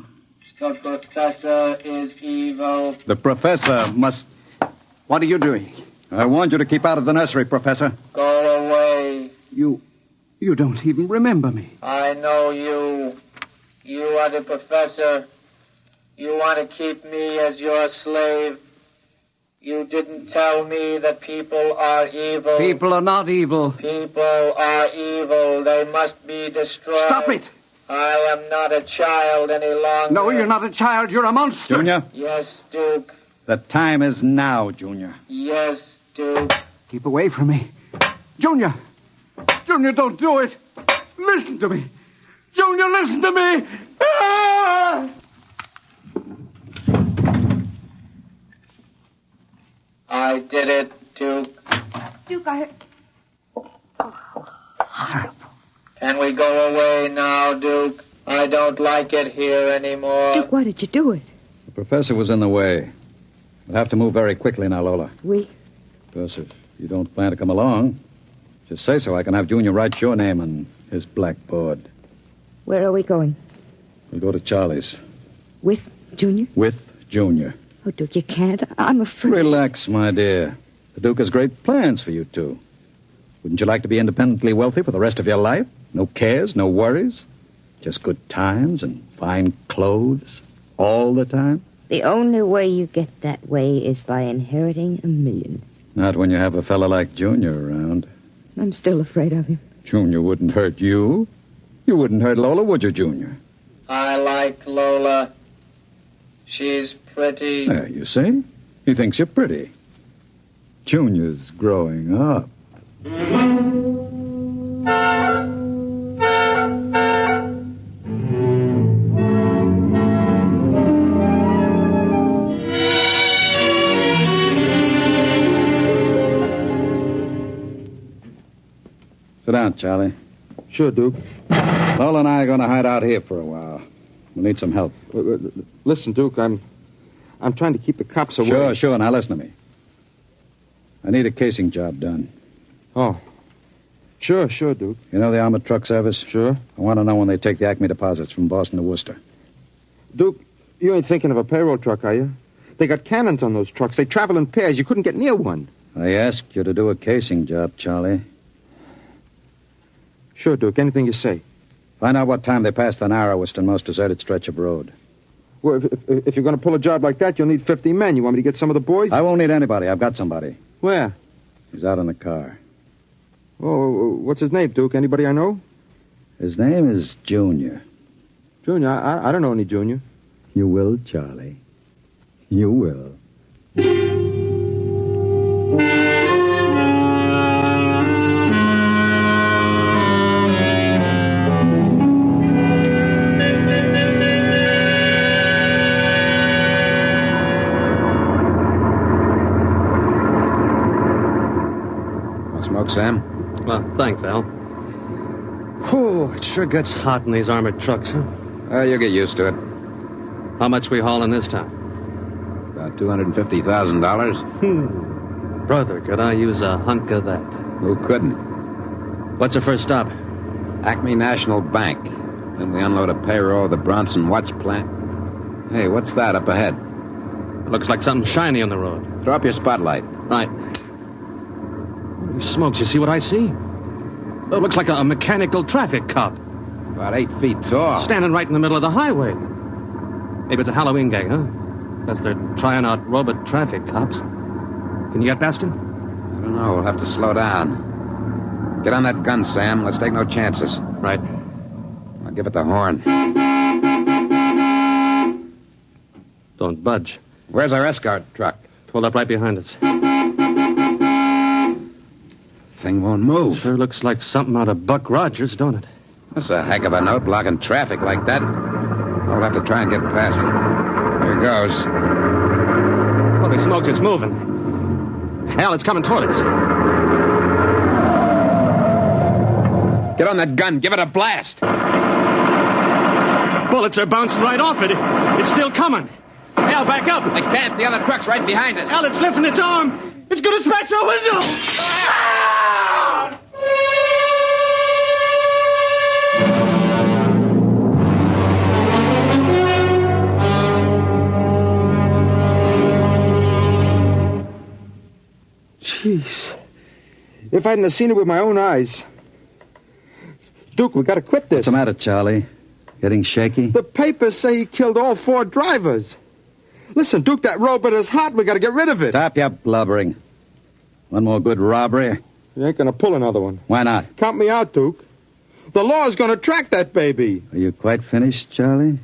The professor is evil. The professor must... What are you doing? I warned you to keep out of the nursery, Professor. Go away. You don't even remember me. I know you. You are the professor. You want to keep me as your slave. You didn't tell me that people are evil. People are not evil. People are evil. They must be destroyed. Stop it! I am not a child any longer. No, you're not a child. You're a monster. Junior? Yes, Duke. The time is now, Junior. Yes, Duke. Keep away from me. Junior! Junior, don't do it! Listen to me! Junior, listen to me! Ah! I did it, Duke. Duke, I heard... Horrible. Can we go away now, Duke? I don't like it here anymore. Duke, why did you do it? The professor was in the way. We'll have to move very quickly now, Lola. We? Because if you don't plan to come along, just say so. I can have Junior write your name on his blackboard. Where are we going? We'll go to Charlie's. With Junior? With Junior. Oh, Duke, you can't. I'm afraid. Relax, my dear. The Duke has great plans for you two. Wouldn't you like to be independently wealthy for the rest of your life? No cares, no worries? Just good times and fine clothes all the time? The only way you get that way is by inheriting $1 million. Not when you have a fella like Junior around. I'm still afraid of him. Junior wouldn't hurt you. You wouldn't hurt Lola, would you, Junior? I like Lola. She's pretty. There, you see? He thinks you're pretty. Junior's growing up. Sit down, Charlie. Sure, Duke. Lola and I are going to hide out here for a while. We'll need some help. Listen, Duke, I'm trying to keep the cops away. Sure. Now listen to me. I need a casing job done. Oh. Sure, Duke. You know the armored truck service? Sure. I want to know when they take the Acme deposits from Boston to Worcester. Duke, you ain't thinking of a payroll truck, are you? They got cannons on those trucks. They travel in pairs. You couldn't get near one. I asked you to do a casing job, Charlie. Sure, Duke. Anything you say. Find out what time they pass the narrowest and most deserted stretch of road. Well, if you're going to pull a job like that, you'll need 50 men. You want me to get some of the boys? I won't need anybody. I've got somebody. Where? He's out in the car. Oh, what's his name, Duke? Anybody I know? His name is Junior. Junior? I don't know any Junior. You will, Charlie. You will. Smoke, Sam? Well, thanks, Al. Whew, it sure gets hot in these armored trucks, huh? You'll get used to it. How much we hauling this time? About $250,000. Brother, could I use a hunk of that? Who couldn't? What's our first stop? Acme National Bank. Then we unload a payroll of the Bronson watch plant. Hey, what's that up ahead? It looks like something shiny on the road. Throw up your spotlight. Right. Holy smokes, you see what I see? It looks like a mechanical traffic cop. About 8 feet tall. Standing right in the middle of the highway. Maybe it's a Halloween gang, huh? Guess they're trying out robot traffic cops. Can you get past him? I don't know. We'll have to slow down. Get on that gun, Sam. Let's take no chances. Right. I'll give it the horn. Don't budge. Where's our escort truck? Pulled up right behind us. Thing won't move. Sure looks like something out of Buck Rogers, don't it? That's a heck of a note, blocking traffic like that. I'll have to try and get past it. Here goes. Holy smokes, it's moving. Hell, it's coming toward us. Get on that gun. Give it a blast. Bullets are bouncing right off it. It's still coming. Al, back up. I can't. The other truck's right behind us. Al, it's lifting its arm. It's going to smash our window. Jeez. If I hadn't have seen it with my own eyes. Duke, we got to quit this. What's the matter, Charlie? Getting shaky? The papers say he killed all 4 drivers. Listen, Duke, that robot is hot. We got to get rid of it. Stop your blubbering. One more good robbery. You ain't going to pull another one. Why not? Count me out, Duke. The law's going to track that baby. Are you quite finished, Charlie?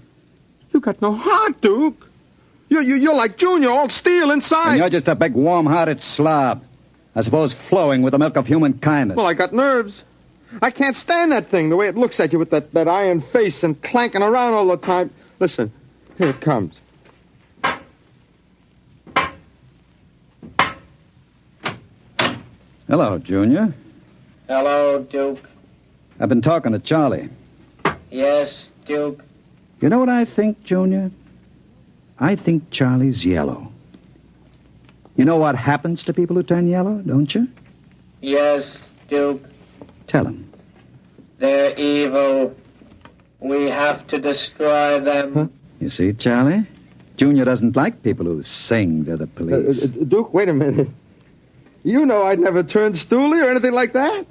You got no heart, Duke. You're like Junior, all steel inside. And you're just a big, warm-hearted slob. I suppose flowing with the milk of human kindness. Well, I got nerves. I can't stand that thing, the way it looks at you with that iron face and clanking around all the time. Listen, here it comes. Hello, Junior. Hello, Duke. I've been talking to Charlie. Yes, Duke. You know what I think, Junior? I think Charlie's yellow. You know what happens to people who turn yellow, don't you? Yes, Duke. Tell him. They're evil. We have to destroy them. Huh? You see, Charlie? Junior doesn't like people who sing to the police. Duke, wait a minute. You know I'd never turned stoolie or anything like that.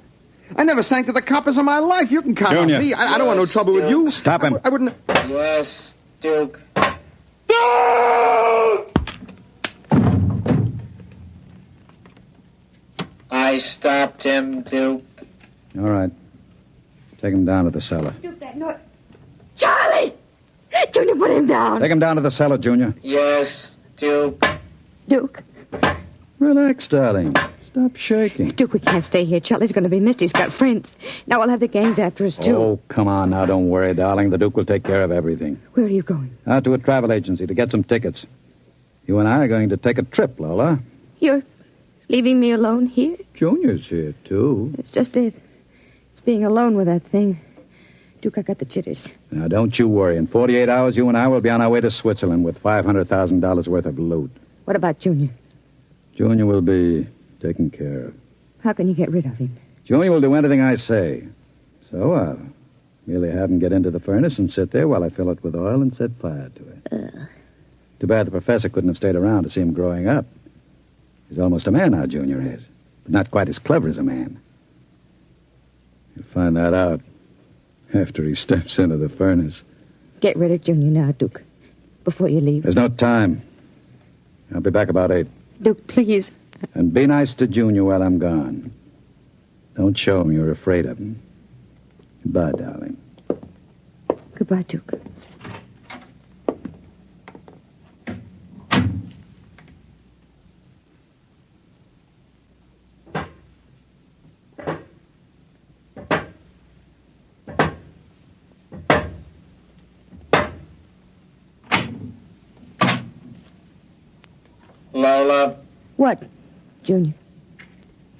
I never sang to the coppers in my life. You can count Junior. on me. I don't want no trouble with you. Stop him. I wouldn't... Yes, Duke. I stopped him, Duke. All right. Take him down to the cellar. Duke, that noise. Charlie! Junior, put him down. Take him down to the cellar, Junior. Yes, Duke. Duke. Relax, darling. Stop shaking. Duke, we can't stay here. Charlie's going to be missed. He's got friends. Now we'll have the gangs after us, too. Oh, come on now. Don't worry, darling. The Duke will take care of everything. Where are you going? Out to a travel agency to get some tickets. You and I are going to take a trip, Lola. You're leaving me alone here? Junior's here, too. It's just it. It's being alone with that thing. Duke, I got the jitters. Now, don't you worry. In 48 hours, you and I will be on our way to Switzerland with $500,000 worth of loot. What about Junior? Junior will be taken care of. How can you get rid of him? Junior will do anything I say. So I'll merely have him get into the furnace and sit there while I fill it with oil and set fire to it. Too bad the professor couldn't have stayed around to see him growing up. He's almost a man now, Junior is. But not quite as clever as a man. You'll find that out after he steps into the furnace. Get rid of Junior now, Duke, before you leave. There's no time. I'll be back about 8. Duke, please. And be nice to Junior while I'm gone. Don't show him you're afraid of him. Goodbye, darling. Goodbye, Duke. Lola. What, Junior?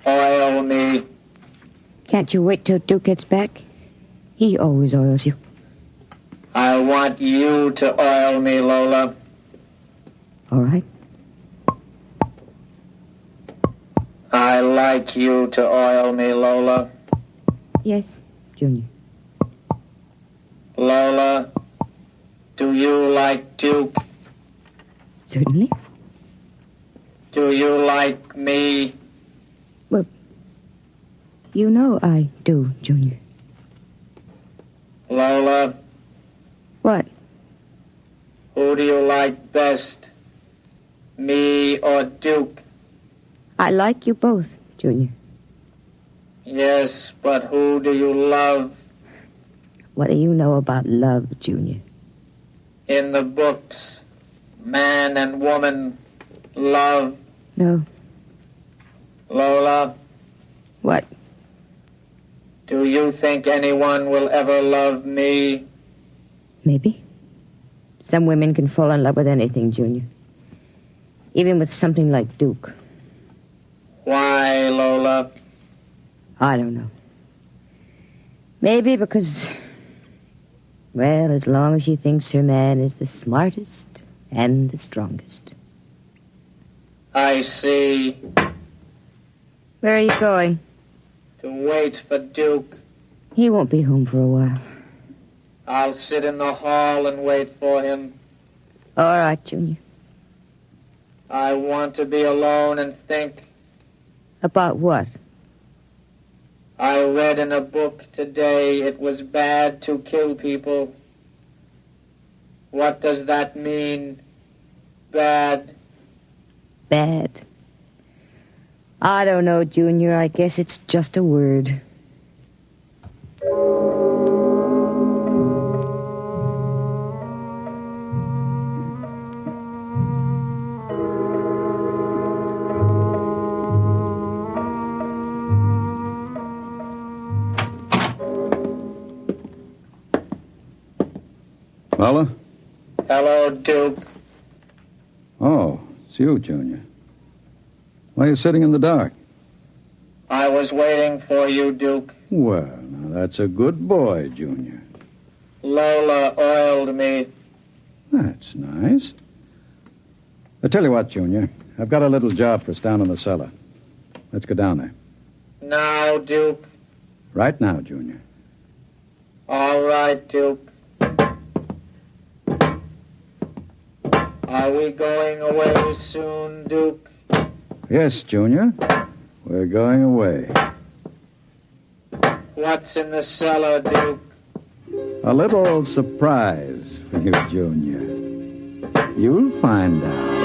Oil me. Can't you wait till Duke gets back? He always oils you. I want you to oil me, Lola. All right. I like you to oil me, Lola. Yes, Junior. Lola, do you like Duke? Certainly. Do you like me? Well, you know I do, Junior. Lola. What? Who do you like best? Me or Duke? I like you both, Junior. Yes, but who do you love? What do you know about love, Junior? In the books, man and woman love. No. Lola. What? Do you think anyone will ever love me? Maybe. Some women can fall in love with anything, Junior. Even with something like Duke. Why, Lola? I don't know. Maybe because, well, as long as she thinks her man is the smartest and the strongest. I see. Where are you going? To wait for Duke. He won't be home for a while. I'll sit in the hall and wait for him. All right, Junior. I want to be alone and think. About what? I read in a book today it was bad to kill people. What does that mean? Bad. Bad. I don't know, Junior. I guess it's just a word. Lola? Hello, Duke. Oh, it's you, Junior. Why are you sitting in the dark? I was waiting for you, Duke. Well, now that's a good boy, Junior. Lola oiled me. That's nice. I tell you what, Junior. I've got a little job for us down in the cellar. Let's go down there. Now, Duke. Right now, Junior. All right, Duke. Are we going away soon, Duke? Yes, Junior. We're going away. What's in the cellar, Duke? A little surprise for you, Junior. You'll find out.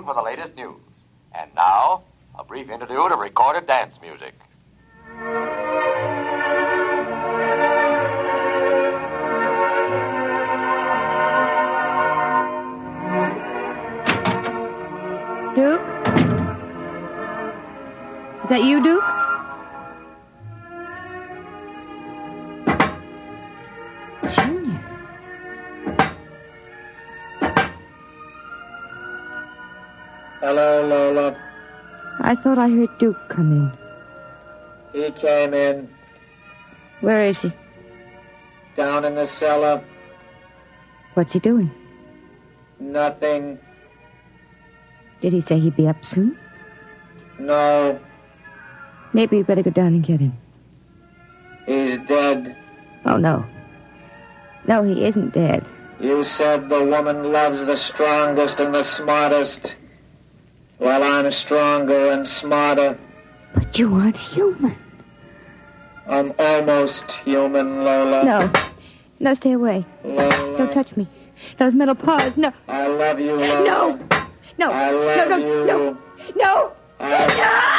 For the latest news. And now, a brief interlude of recorded dance music. Duke? Is that you, Duke? Junior. Hello, Lola. I thought I heard Duke come in. He came in. Where is he? Down in the cellar. What's he doing? Nothing. Did he say he'd be up soon? No. Maybe we better go down and get him. He's dead. Oh, no. No, he isn't dead. You said the woman loves the strongest and the smartest. Well, I'm stronger and smarter. But you aren't human. I'm almost human, Lola. No. No, stay away. Lola. Don't touch me. Those metal paws, no. I love you, Lola. No. No. I love no, you. no. No. No.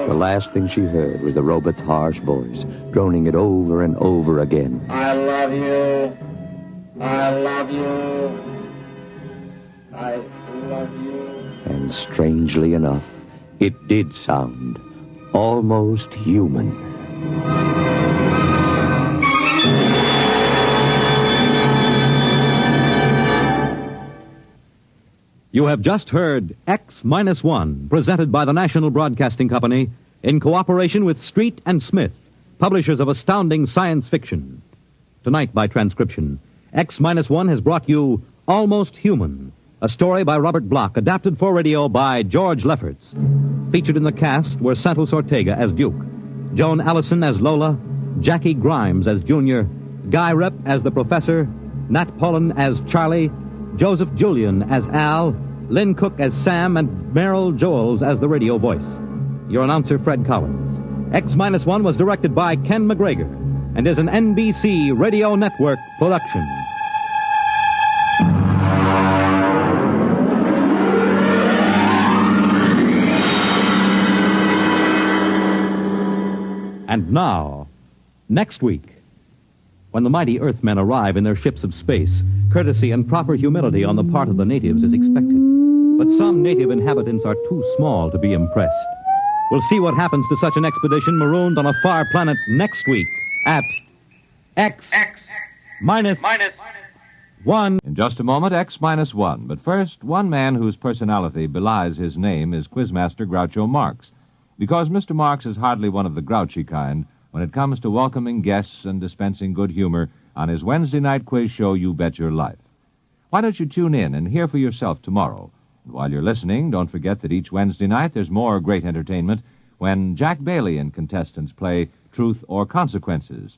The last thing she heard was the robot's harsh voice, droning it over and over again. I love you. I love you. I love you. And strangely enough, it did sound almost human. You have just heard X-1, presented by the National Broadcasting Company in cooperation with Street and Smith, publishers of astounding science fiction. Tonight, by transcription, X-1 has brought you Almost Human, a story by Robert Bloch, adapted for radio by George Lefferts. Featured in the cast were Santos Ortega as Duke, Joan Allison as Lola, Jackie Grimes as Junior, Guy Rep as the Professor, Nat Pullen as Charlie, Joseph Julian as Al, Lynn Cook as Sam, and Merrill Joels as the radio voice. Your announcer, Fred Collins. X-1 was directed by Ken McGregor and is an NBC Radio Network production. And now, next week, when the mighty Earthmen arrive in their ships of space, courtesy and proper humility on the part of the natives is expected. But some native inhabitants are too small to be impressed. We'll see what happens to such an expedition marooned on a far planet next week at X-1. In just a moment, X-1. But first, one man whose personality belies his name is Quizmaster Groucho Marx. Because Mr. Marx is hardly one of the grouchy kind when it comes to welcoming guests and dispensing good humor on his Wednesday night quiz show, You Bet Your Life. Why don't you tune in and hear for yourself tomorrow? And while you're listening, don't forget that each Wednesday night there's more great entertainment when Jack Bailey and contestants play Truth or Consequences.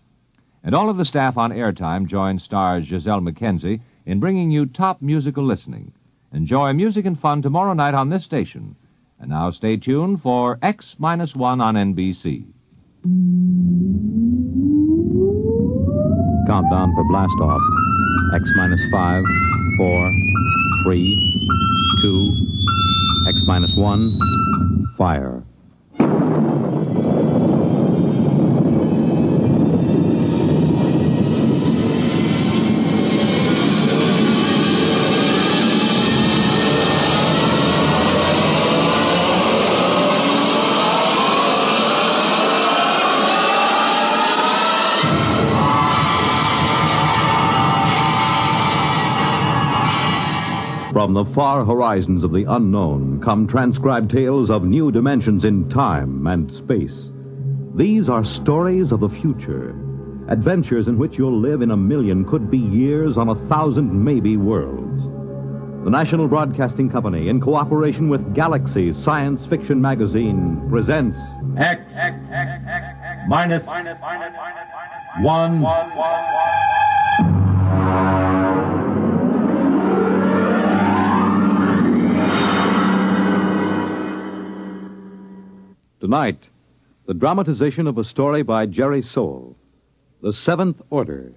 And all of the staff on Airtime join stars Giselle McKenzie in bringing you top musical listening. Enjoy music and fun tomorrow night on this station. And now stay tuned for X-1 on NBC. Countdown for blast off. X-5, 4, 3, 2, X-1, fire. From the far horizons of the unknown come transcribed tales of new dimensions in time and space. These are stories of the future, adventures in which you'll live in a million, could be years, on 1,000 maybe worlds. The National Broadcasting Company, in cooperation with Galaxy Science Fiction Magazine, presents X-1. Tonight, the dramatization of a story by Jerry Soule, The Seventh Order.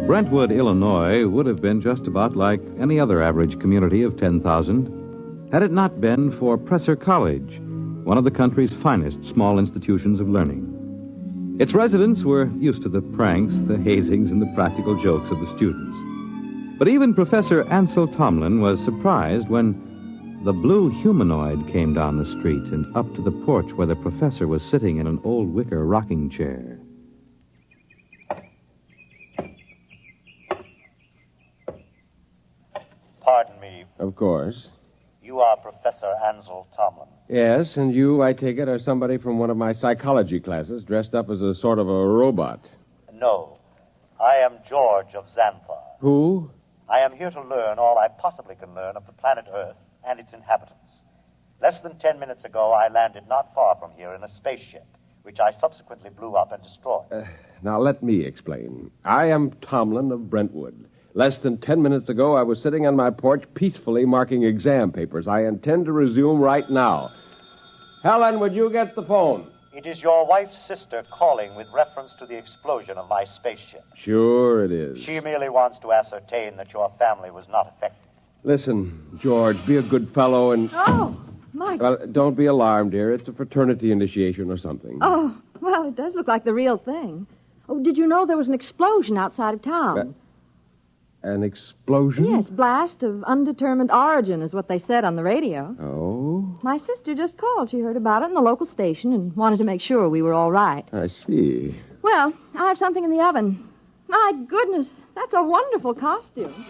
Brentwood, Illinois, would have been just about like any other average community of 10,000 had it not been for Presser College, one of the country's finest small institutions of learning. Its residents were used to the pranks, the hazings, and the practical jokes of the students. But even Professor Ansel Tomlin was surprised when the blue humanoid came down the street and up to the porch where the professor was sitting in an old wicker rocking chair. Pardon me. Of course. You are Professor Ansel Tomlin. Yes, and you, I take it, are somebody from one of my psychology classes dressed up as a sort of a robot. No. I am George of Xanthar. Who? I am here to learn all I possibly can learn of the planet Earth and its inhabitants. Less than 10 minutes ago, I landed not far from here in a spaceship, which I subsequently blew up and destroyed. Now, let me explain. I am Tomlin of Brentwood. Less than 10 minutes ago, I was sitting on my porch peacefully marking exam papers. I intend to resume right now. Helen, would you get the phone? It is your wife's sister calling with reference to the explosion of my spaceship. Sure it is. She merely wants to ascertain that your family was not affected. Listen, George, be a good fellow and... Oh, Mike. Well, don't be alarmed, dear. It's a fraternity initiation or something. Oh, well, it does look like the real thing. Oh, did you know there was an explosion outside of town? An explosion? Yes, blast of undetermined origin is what they said on the radio. Oh? My sister just called. She heard about it in the local station and wanted to make sure we were all right. I see. Well, I have something in the oven. My goodness, that's a wonderful costume.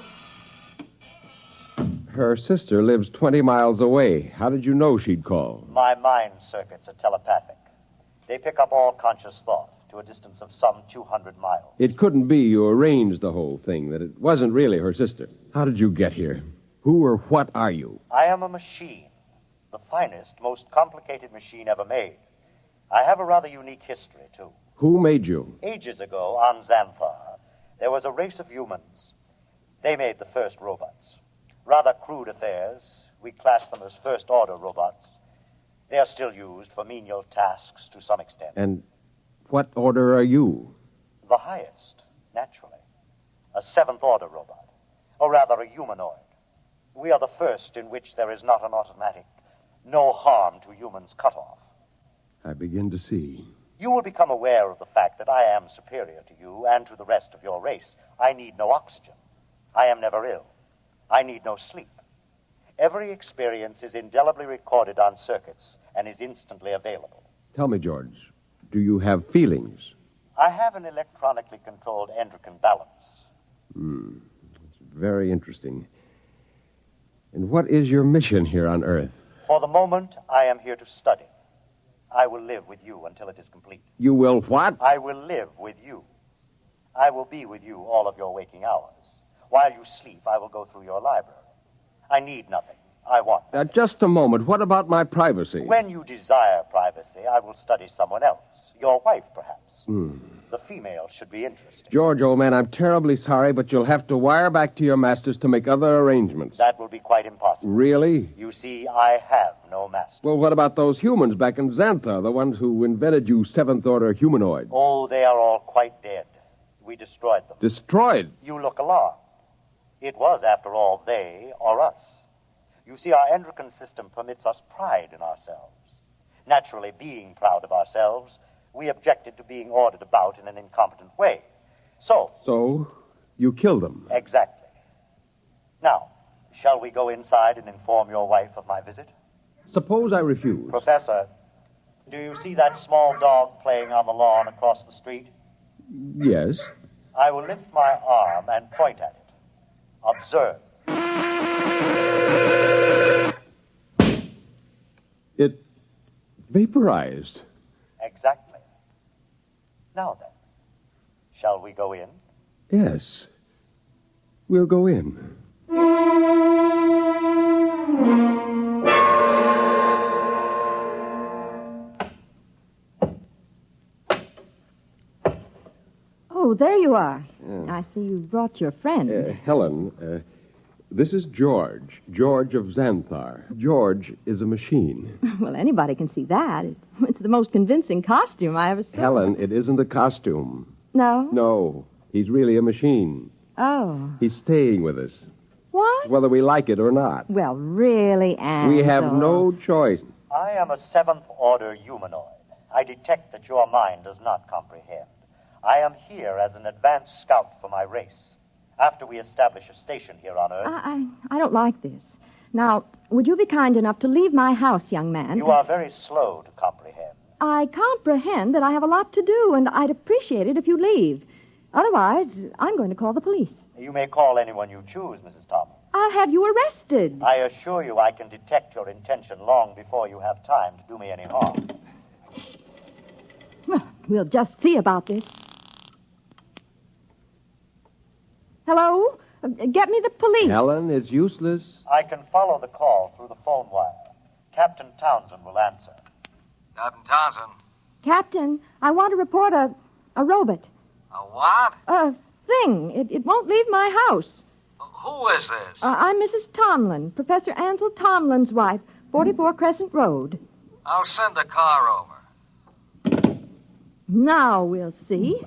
Her sister lives 20 miles away. How did you know she'd call? My mind circuits are telepathic. They pick up all conscious thought to a distance of some 200 miles. It couldn't be you arranged the whole thing, that it wasn't really her sister. How did you get here? Who or what are you? I am a machine. The finest, most complicated machine ever made. I have a rather unique history, too. Who made you? Ages ago, on Xanthar, there was a race of humans. They made the first robots. Rather crude affairs. We class them as first-order robots. They are still used for menial tasks to some extent. And what order are you? The highest, naturally. A seventh-order robot. Or rather, a humanoid. We are the first in which there is not an automatic, no harm to humans cutoff. I begin to see. You will become aware of the fact that I am superior to you and to the rest of your race. I need no oxygen. I am never ill. I need no sleep. Every experience is indelibly recorded on circuits and is instantly available. Tell me, George, do you have feelings? I have an electronically controlled endocrine balance. It's very interesting. And what is your mission here on Earth? For the moment, I am here to study. I will live with you until it is complete. You will what? I will live with you. I will be with you all of your waking hours. While you sleep, I will go through your library. I need nothing. I want nothing. Just a moment. What about my privacy? When you desire privacy, I will study someone else. Your wife, perhaps. The female should be interesting. George, old man, I'm terribly sorry, but you'll have to wire back to your masters to make other arrangements. That will be quite impossible. Really? You see, I have no master. Well, what about those humans back in Xanthar, the ones who invented you seventh-order humanoid? Oh, they are all quite dead. We destroyed them. Destroyed? You look alarmed. It was, after all, they or us. You see, our endocrine system permits us pride in ourselves. Naturally, being proud of ourselves, we objected to being ordered about in an incompetent way. So, you killed them? Exactly. Now, shall we go inside and inform your wife of my visit? Suppose I refuse. Professor, do you see that small dog playing on the lawn across the street? Yes. I will lift my arm and point at it. Observe. It vaporized. Exactly. Now then, shall we go in? Yes. We'll go in. Oh, there you are. Yeah. I see you brought your friend. Helen, this is George. George of Xanthar. George is a machine. Well, anybody can see that. It's the most convincing costume I ever saw. Helen, it isn't a costume. No? No. He's really a machine. Oh. He's staying with us. What? Whether we like it or not. Well, really, Ansel. We have no choice. I am a seventh-order humanoid. I detect that your mind does not comprehend. I am here as an advanced scout for my race. After we establish a station here on Earth... I don't like this. Now, would you be kind enough to leave my house, young man? You are very slow to comprehend. I comprehend that I have a lot to do, and I'd appreciate it if you leave. Otherwise, I'm going to call the police. You may call anyone you choose, Mrs. Thomas. I'll have you arrested. I assure you I can detect your intention long before you have time to do me any harm. Well, we'll just see about this. Hello? Get me the police. Helen, it's useless. I can follow the call through the phone wire. Captain Townsend will answer. Captain Townsend. Captain, I want to report a robot. A what? A thing. It won't leave my house. Who is this? I'm Mrs. Tomlin, Professor Ansel Tomlin's wife, 44 Crescent Road. I'll send a car over. Now we'll see.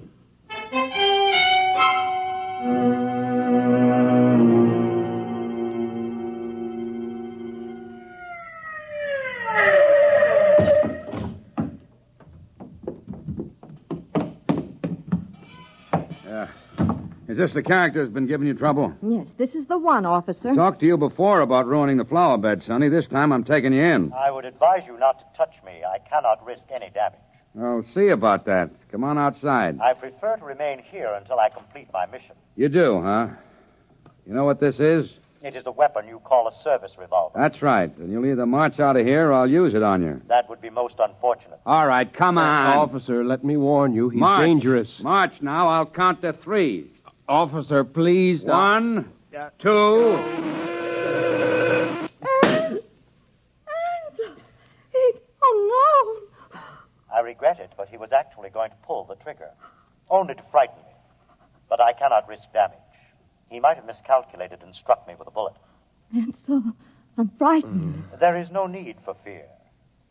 Is this the character that's been giving you trouble? Yes, this is the one, officer. Talked to you before about ruining the flower bed, Sonny. This time I'm taking you in. I would advise you not to touch me. I cannot risk any damage. I'll see about that. Come on outside. I prefer to remain here until I complete my mission. You do, huh? You know what this is? It is a weapon you call a service revolver. That's right. And you'll either march out of here or I'll use it on you. That would be most unfortunate. All right, come on. Officer, let me warn you. He's March. dangerous. March now. I'll count to 3. Officer, please. 1, 2. Oh, no. I regret it, but he was actually going to pull the trigger. Only to frighten me. But I cannot risk damage. He might have miscalculated and struck me with a bullet. Ansel, I'm frightened. There is no need for fear.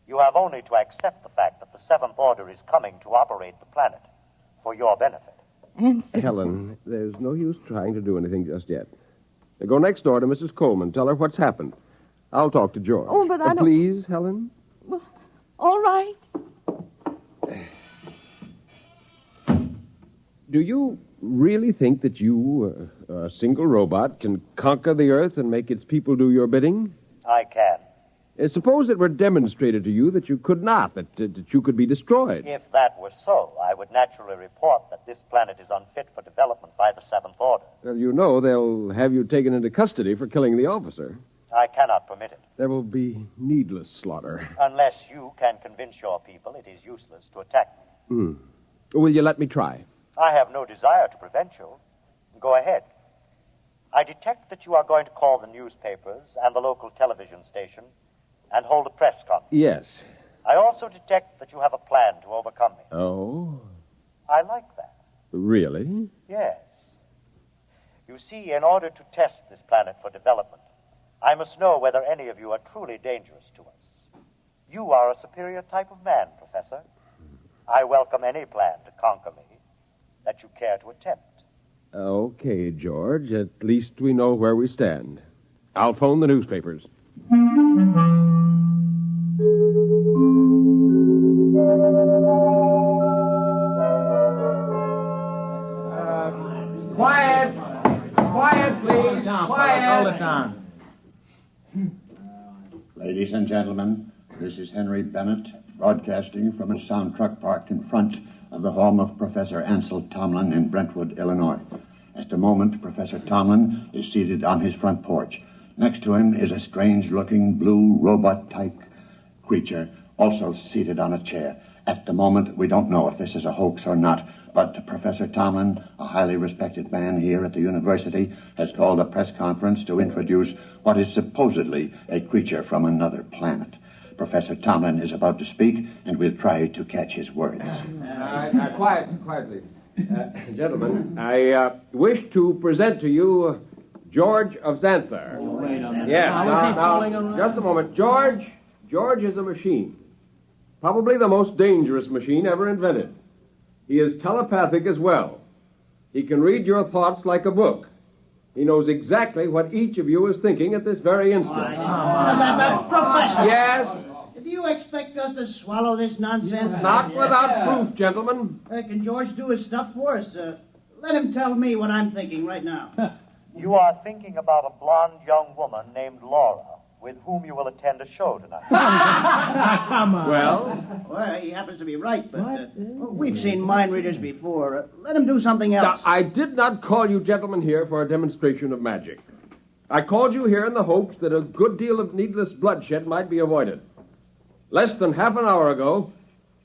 You have only to accept the fact that the Seventh Order is coming to operate the planet for your benefit. Ansel. Helen, there's no use trying to do anything just yet. Go next door to Mrs. Coleman. Tell her what's happened. I'll talk to George. Oh, but I don't... Please, Helen? Well, all right. Do you really think that you, a single robot, can conquer the Earth and make its people do your bidding? I can. Suppose it were demonstrated to you that you could not, that you could be destroyed. If that were so, I would naturally report that this planet is unfit for development by the Seventh Order. Well, you know they'll have you taken into custody for killing the officer. I cannot permit it. There will be needless slaughter. Unless you can convince your people it is useless to attack me. Will you let me try? I have no desire to prevent you. Go ahead. I detect that you are going to call the newspapers and the local television station and hold a press conference. Yes. I also detect that you have a plan to overcome me. Oh? I like that. Really? Yes. You see, in order to test this planet for development, I must know whether any of you are truly dangerous to us. You are a superior type of man, Professor. I welcome any plan to conquer me that you care to attempt. Okay, George. At least we know where we stand. I'll phone the newspapers. Quiet! Quiet, please! Quiet! Hold it down. Ladies and gentlemen, this is Henry Bennett, broadcasting from a sound truck parked in front of the home of Professor Ansel Tomlin in Brentwood, Illinois. At the moment, Professor Tomlin is seated on his front porch. Next to him is a strange-looking blue robot-type creature, also seated on a chair. At the moment, we don't know if this is a hoax or not, but Professor Tomlin, a highly respected man here at the university, has called a press conference to introduce what is supposedly a creature from another planet. Professor Tomlin is about to speak, and we'll try to catch his words. Quietly. Gentlemen, I wish to present to you George of Xanthar. Yes, now, just a moment. George is a machine. Probably the most dangerous machine ever invented. He is telepathic as well. He can read your thoughts like a book. He knows exactly what each of you is thinking at this very instant. Professor! Yes? Do you expect us to swallow this nonsense? Not without proof, gentlemen. Can George do his stuff for us? Let him tell me what I'm thinking right now. You are thinking about a blonde young woman named Laura, with whom you will attend a show tonight. Come on. Well, he happens to be right, but we've seen mind readers before. Let him do something else. Now, I did not call you gentlemen here for a demonstration of magic. I called you here in the hopes that a good deal of needless bloodshed might be avoided. Less than half an hour ago,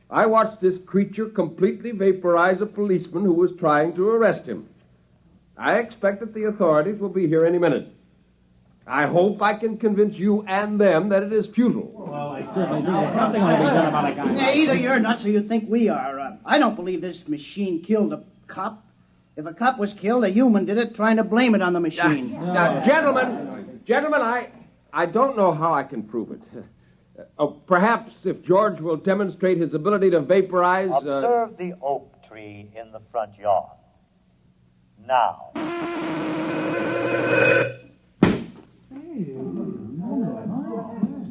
I watched this creature completely vaporize a policeman who was trying to arrest him. I expect that the authorities will be here any minute. I hope I can convince you and them that it is futile. Well, I certainly do. Something ought to be done about a guy. Yeah, either you're nuts or you think we are. I don't believe this machine killed a cop. If a cop was killed, a human did it, trying to blame it on the machine. Now, gentlemen, I don't know how I can prove it. Perhaps if George will demonstrate his ability to vaporize... Observe the oak tree in the front yard. Now.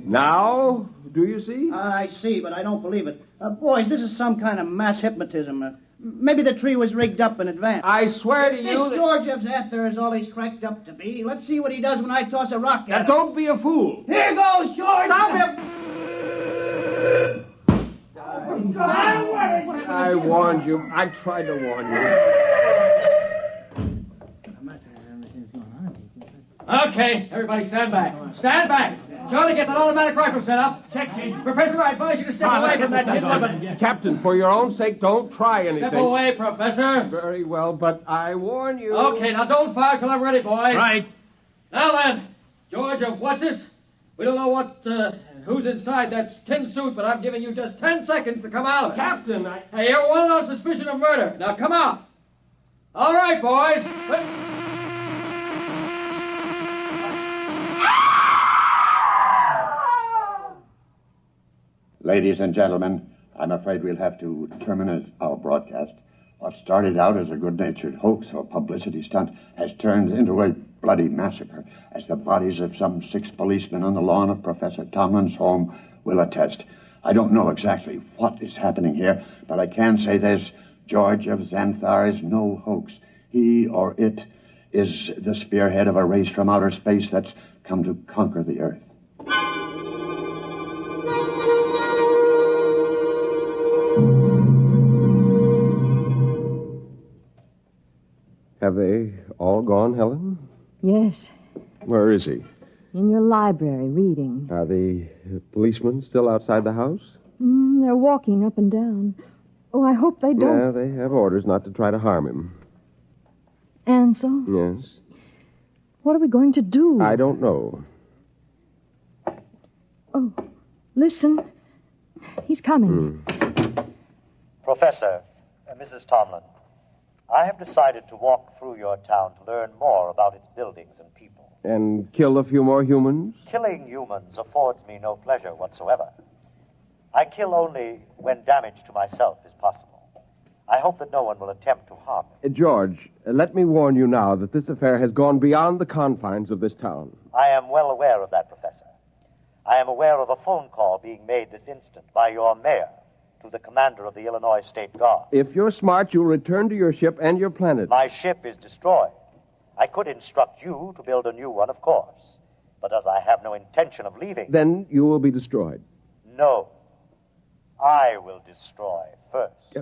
Now, do you see? I see, but I don't believe it. Boys, this is some kind of mass hypnotism. Maybe the tree was rigged up in advance. I swear to you... This George of Xanthar is all he's cracked up to be. Let's see what he does when I toss a rock at him. Don't be a fool. Here goes George! Stop him! I warned you. I tried to warn you. Okay, everybody stand back. Stand back. Charlie, get that automatic rifle set up. Check, Chief. Professor, I advise you to step away from that kid. Captain, for your own sake, don't try anything. Step away, Professor. Very well, but I warn you. Okay, now don't fire till I'm ready, boys. Right. Now then, George of What's-This? We don't know who's inside that tin suit, but I'm giving you just 10 seconds to come out of it. Captain, Hey, you're wanted on suspicion of murder. Now come out. All right, boys. Ladies and gentlemen, I'm afraid we'll have to terminate our broadcast. What started out as a good-natured hoax or publicity stunt has turned into a bloody massacre, as the bodies of some 6 policemen on the lawn of Professor Tomlin's home will attest. I don't know exactly what is happening here, but I can say this: George of Xanthar is no hoax. He, or it, is the spearhead of a race from outer space that's come to conquer the Earth. Have they all gone, Helen? Yes, Where is he? in your library, reading. Are the policemen still outside the house? They're walking up and down. Oh, I hope they don't. Yeah, they have orders not to try to harm him. Ansel, Yes. what are we going to do? I don't know. Oh, listen. He's coming. Professor, Mrs. Tomlin, I have decided to walk through your town to learn more about its buildings and people. And kill a few more humans? Killing humans affords me no pleasure whatsoever. I kill only when damage to myself is possible. I hope that no one will attempt to harm me. George, let me warn you now that this affair has gone beyond the confines of this town. I am well aware of that, Professor. I am aware of a phone call being made this instant by your mayor to the commander of the Illinois State Guard. If you're smart, you'll return to your ship and your planet. My ship is destroyed. I could instruct you to build a new one, of course. But as I have no intention of leaving... Then you will be destroyed. No. I will destroy first.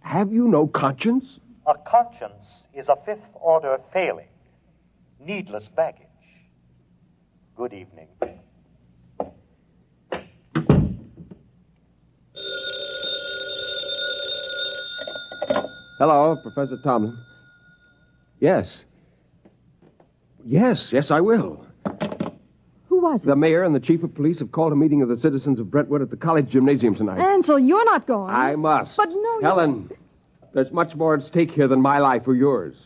Have you no conscience? A conscience is a fifth-order failing. Needless baggage. Good evening. Hello, Professor Tomlin. Yes. Yes, I will. Who was it? The mayor and the chief of police have called a meeting of the citizens of Brentwood at the college gymnasium tonight. Ansel, you're not going. I must. But no, Helen, there's much more at stake here than my life or yours.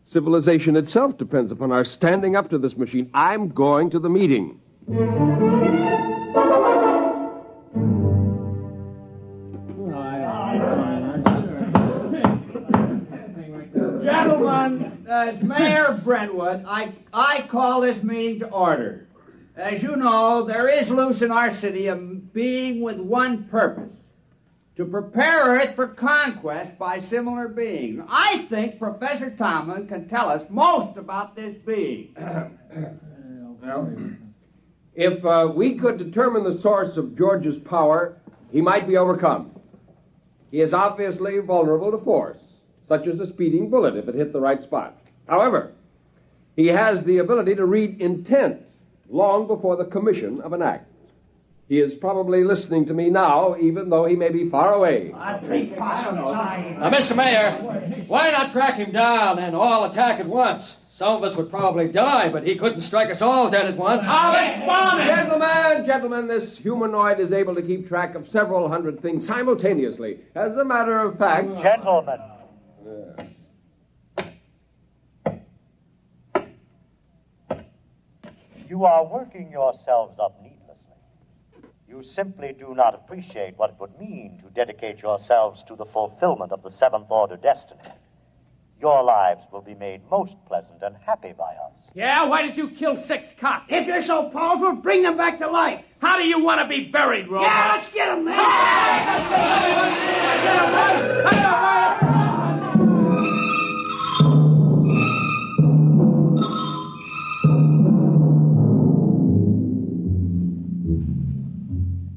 Civilization itself depends upon our standing up to this machine. I'm going to the meeting. Gentlemen, as mayor of Brentwood, I call this meeting to order. As you know, there is loose in our city a being with one purpose: to prepare Earth for conquest by similar beings. I think Professor Tomlin can tell us most about this being. If we could determine the source of George's power, he might be overcome. He is obviously vulnerable to force, such as a speeding bullet if it hit the right spot. However, he has the ability to read intent long before the commission of an act. He is probably listening to me now, even though he may be far away. Mr. Mayor, why not track him down and all attack at once? Some of us would probably die, but he couldn't strike us all dead at once. Gentlemen, this humanoid is able to keep track of several hundred things simultaneously. As a matter of fact... Gentlemen. You are working yourselves up neatly. You simply do not appreciate what it would mean to dedicate yourselves to the fulfillment of the Seventh Order destiny. Your lives will be made most pleasant and happy by us. Yeah, why did you kill 6 cops? If you're so powerful, bring them back to life. How do you want to be buried, Robot? Yeah, let's get them, man.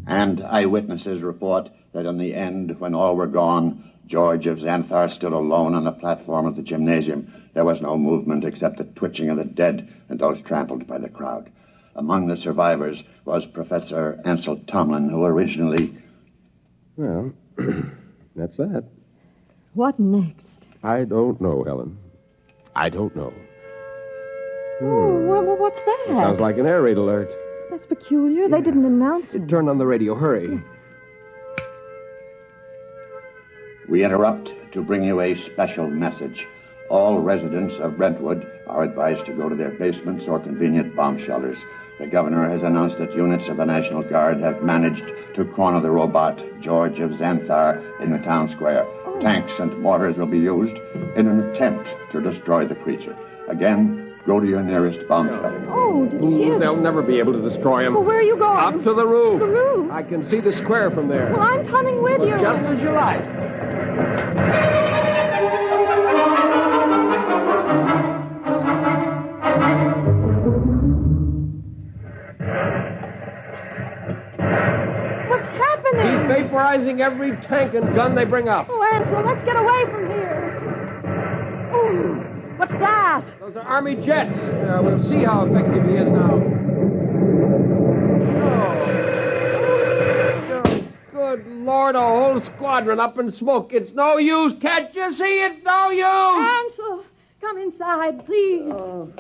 And eyewitnesses report that in the end, when all were gone, George of Xanthar stood alone on the platform of the gymnasium. There was no movement except the twitching of the dead and those trampled by the crowd. Among the survivors was Professor Ansel Tomlin, who originally... Well, that's that. What next? I don't know, Helen. I don't know. Oh, what's that? It sounds like an air raid alert. That's peculiar. They didn't announce it. Turn on the radio. Hurry. We interrupt to bring you a special message. All residents of Brentwood are advised to go to their basements or convenient bomb shelters. The governor has announced that units of the National Guard have managed to corner the robot, George of Xanthar, in the town square. Oh. Tanks and mortars will be used in an attempt to destroy the creature. Again, go to your nearest bomb shelter. Oh, did you hear They'll never be able to destroy him. Well, where are you going? Up to the roof. The roof? I can see the square from there. Well, I'm coming with you. Just as you like. What's happening? He's vaporizing every tank and gun they bring up. Oh, Ansel, let's get away from here. Oh, what's that? Those are Army jets. We'll see how effective he is now. Oh, good Lord, a whole squadron up in smoke. It's no use. Can't you see? It's no use. Ansel, come inside, please. Oh,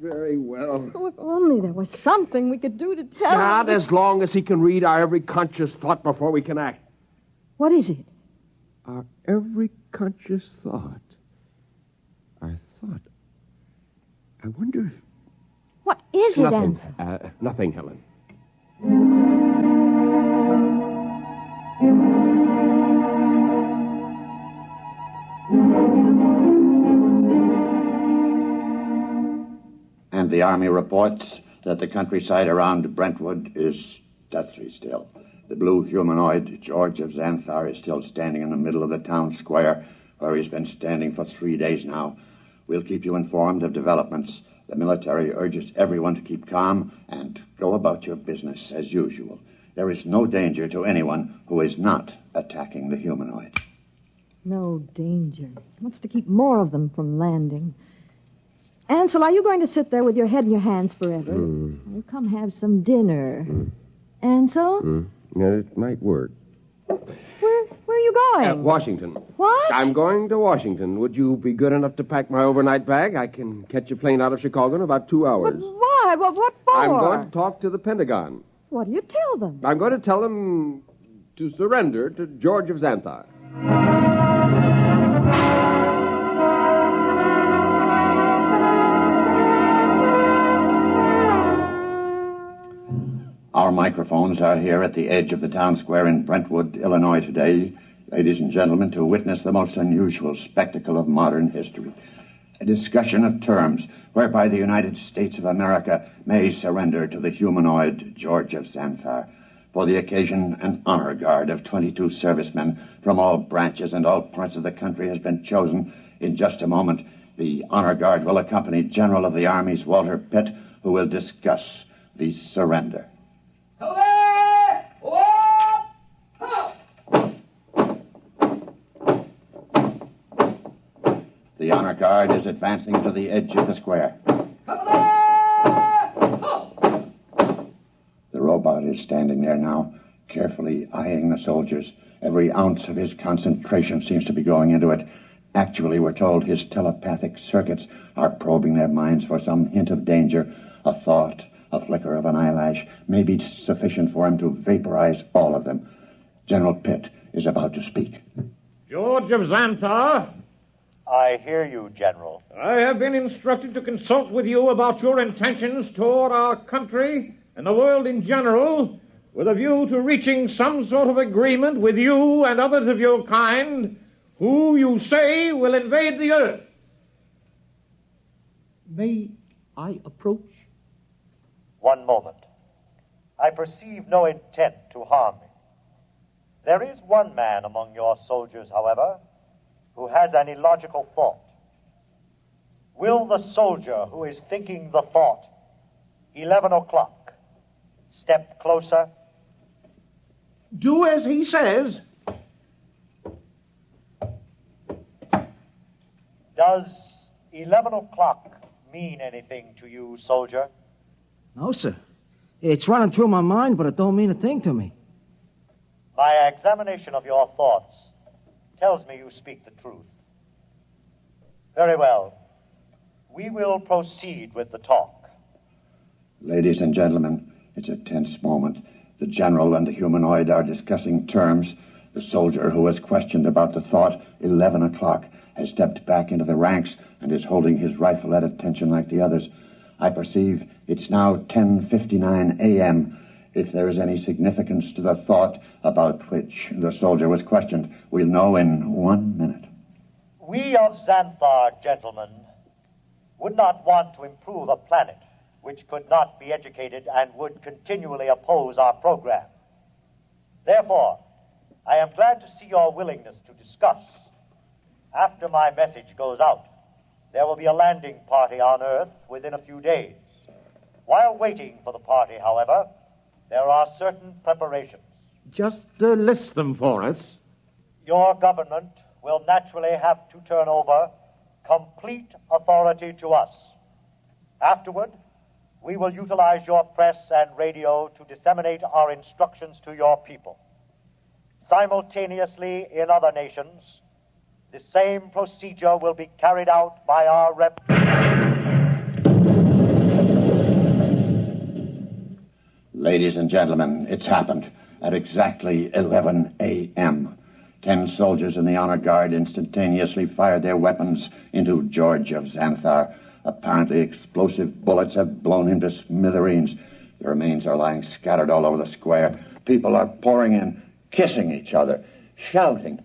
very well. Oh, if only there was something we could do to tell him. Not as long as he can read our every conscious thought before we can act. What is it? Our every conscious thought. Our thought. I wonder if... What is it, Nothing. Ansel? Nothing, Helen. And the Army reports that the countryside around Brentwood is deathly still. The blue humanoid, George of Xanthar, is still standing in the middle of the town square, where he's been standing for 3 days now. We'll keep you informed of developments. The military urges everyone to keep calm and go about your business as usual. There is no danger to anyone who is not attacking the humanoid. No danger. Wants to keep more of them from landing. Ansel, are you going to sit there with your head in your hands forever? Well, come have some dinner. Ansel? Yeah, it might work. Where are you going? Washington. What? I'm going to Washington. Would you be good enough to pack my overnight bag? I can catch a plane out of Chicago in about 2 hours. But why? What for? I'm going to talk to the Pentagon. What do you tell them? I'm going to tell them to surrender to George of Xanthar. Our microphones are here at the edge of the town square in Brentwood, Illinois today, ladies and gentlemen, to witness the most unusual spectacle of modern history. A discussion of terms whereby the United States of America may surrender to the humanoid George of Xanthar. For the occasion, an honor guard of 22 servicemen from all branches and all parts of the country has been chosen. In just a moment, the honor guard will accompany General of the Army's Walter Pitt, who will discuss the surrender. The honor guard is advancing to the edge of the square. The robot is standing there now, carefully eyeing the soldiers. Every ounce of his concentration seems to be going into it. Actually, we're told his telepathic circuits are probing their minds for some hint of danger. A thought, a flicker of an eyelash may be sufficient for him to vaporize all of them. General Pitt is about to speak. George of Xanthar. I hear you, General. I have been instructed to consult with you about your intentions toward our country and the world in general, with a view to reaching some sort of agreement with you and others of your kind, who you say will invade the earth. May I approach? One moment. I perceive no intent to harm me. There is one man among your soldiers, however, who has an illogical thought. Will the soldier who is thinking the thought, 11 o'clock, step closer? Do as he says. Does 11 o'clock mean anything to you, soldier? No, sir. It's running through my mind, but it don't mean a thing to me. My examination of your thoughts tells me you speak the truth. Very well. We will proceed with the talk. Ladies and gentlemen, it's a tense moment. The general and the humanoid are discussing terms. The soldier who was questioned about the thought, 11 o'clock, has stepped back into the ranks and is holding his rifle at attention like the others. I perceive it's now 10:59 a.m. If there is any significance to the thought about which the soldier was questioned, we'll know in 1 minute. We of Xanthar, gentlemen, would not want to improve a planet which could not be educated and would continually oppose our program. Therefore, I am glad to see your willingness to discuss. After my message goes out, there will be a landing party on Earth within a few days. While waiting for the party, however, there are certain preparations. Just list them for us. Your government will naturally have to turn over complete authority to us. Afterward, we will utilize your press and radio to disseminate our instructions to your people. Simultaneously, in other nations, the same procedure will be carried out by our rep. Ladies and gentlemen, it's happened at exactly 11 a.m. 10 soldiers in the honor guard instantaneously fired their weapons into George of Xanthar. Apparently explosive bullets have blown him to smithereens. The remains are lying scattered all over the square. People are pouring in, kissing each other, shouting.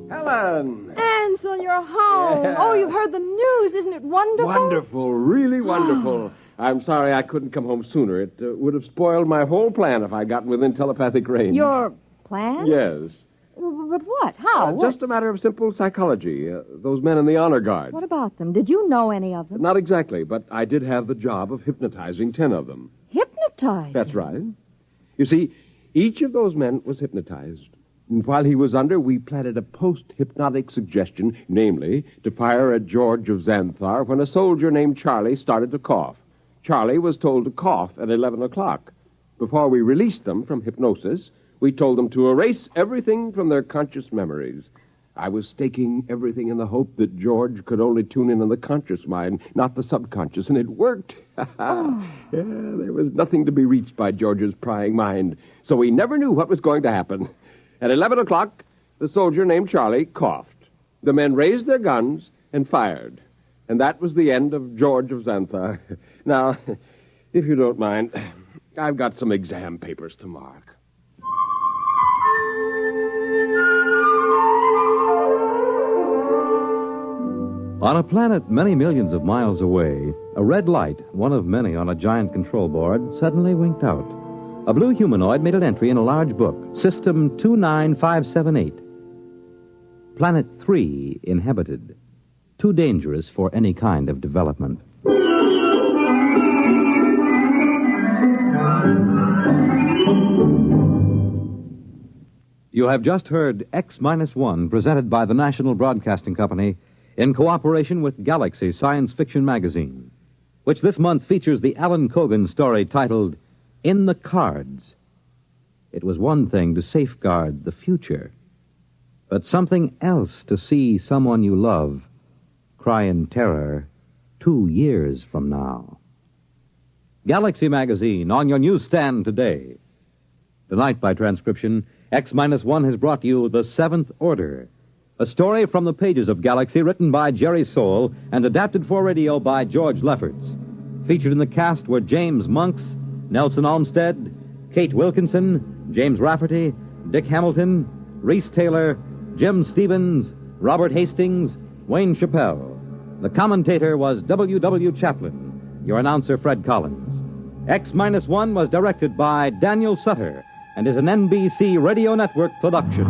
Helen! Ansel, you're home. Yeah. Oh, you've heard the news. Isn't it wonderful? Wonderful, really wonderful. I'm sorry I couldn't come home sooner. It would have spoiled my whole plan if I'd gotten within telepathic range. Your plan? Yes. But what? How? What? Just a matter of simple psychology. Those men in the honor guard. What about them? Did you know any of them? Not exactly, but I did have the job of hypnotizing 10 of them. Hypnotized? That's right. You see, each of those men was hypnotized. And while he was under, we planted a post-hypnotic suggestion, namely, to fire at George of Xanthar when a soldier named Charlie started to cough. Charlie was told to cough at 11 o'clock. Before we released them from hypnosis, we told them to erase everything from their conscious memories. I was staking everything in the hope that George could only tune in on the conscious mind, not the subconscious, and it worked. Yeah, there was nothing to be reached by George's prying mind, so he never knew what was going to happen. At 11 o'clock, the soldier named Charlie coughed. The men raised their guns and fired. And that was the end of George of Xanthar. Now, if you don't mind, I've got some exam papers to mark. On a planet many millions of miles away, a red light, one of many on a giant control board, suddenly winked out. A blue humanoid made an entry in a large book, System 29578. Planet 3 inhabited. Too dangerous for any kind of development. You have just heard X-1, presented by the National Broadcasting Company in cooperation with Galaxy Science Fiction Magazine, which this month features the Alan Cogan story titled In the Cards. It was one thing to safeguard the future, but something else to see someone you love cry in terror 2 years from now. Galaxy Magazine on your newsstand today. Tonight, by transcription, X-1 has brought you The Seventh Order, a story from the pages of Galaxy written by Jerry Soule and adapted for radio by George Lefferts. Featured in the cast were James Monks, Nelson Olmsted, Kate Wilkinson, James Rafferty, Dick Hamilton, Reese Taylor, Jim Stevens, Robert Hastings, Wayne Chappelle. The commentator was W. Chaplin. Your announcer, Fred Collins. X-1 was directed by Daniel Sutter and is an NBC Radio Network production.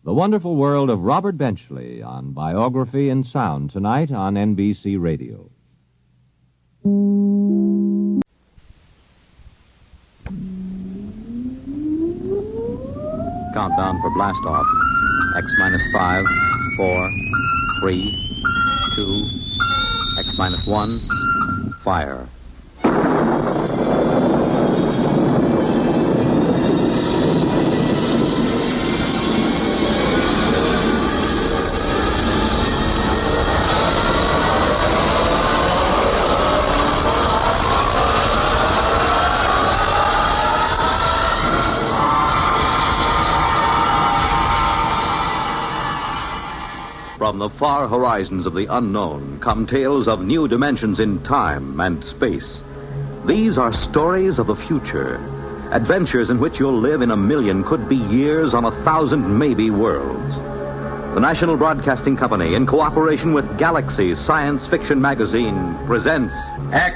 The Wonderful World of Robert Benchley on Biography and Sound tonight on NBC Radio. Countdown for blast off. X-5, 4, 3, 2, X-1, fire. From the far horizons of the unknown come tales of new dimensions in time and space. These are stories of the future, adventures in which you'll live in 1,000,000, could be years, on 1,000 maybe worlds. The National Broadcasting Company, in cooperation with Galaxy Science Fiction Magazine, presents X-1.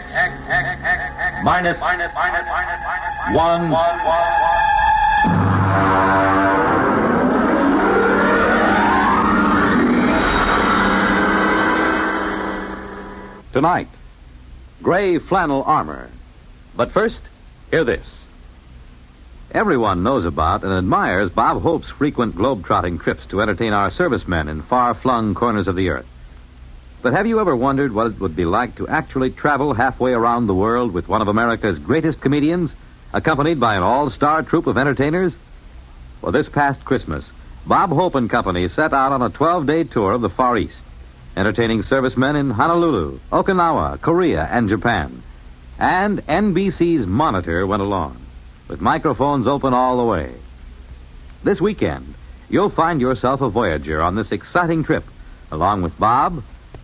Tonight, gray flannel armor. But first, hear this. Everyone knows about and admires Bob Hope's frequent globe-trotting trips to entertain our servicemen in far-flung corners of the earth. But have you ever wondered what it would be like to actually travel halfway around the world with one of America's greatest comedians, accompanied by an all-star troupe of entertainers? Well, this past Christmas, Bob Hope and Company set out on a 12-day tour of the Far East, entertaining servicemen in Honolulu, Okinawa, Korea, and Japan. And NBC's Monitor went along, with microphones open all the way. This weekend, you'll find yourself a voyager on this exciting trip, along with Bob,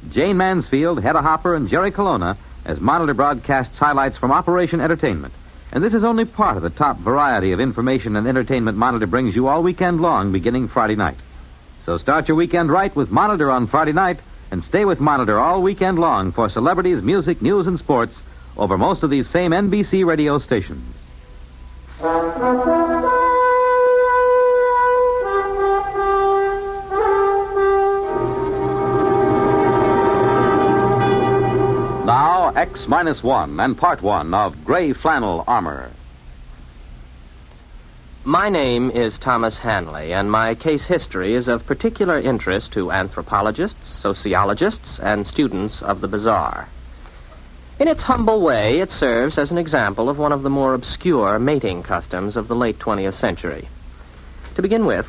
Jane Mansfield, Hedda Hopper, and Jerry Colonna, as Monitor broadcasts highlights from Operation Entertainment. And this is only part of the top variety of information and entertainment Monitor brings you all weekend long, beginning Friday night. So start your weekend right with Monitor on Friday night, and stay with Monitor all weekend long for celebrities, music, news, and sports over most of these same NBC radio stations. Now, X-1 and Part 1 of Gray Flannel Armor. My name is Thomas Hanley, and my case history is of particular interest to anthropologists, sociologists, and students of the bizarre. In its humble way, it serves as an example of one of the more obscure mating customs of the late 20th century. To begin with,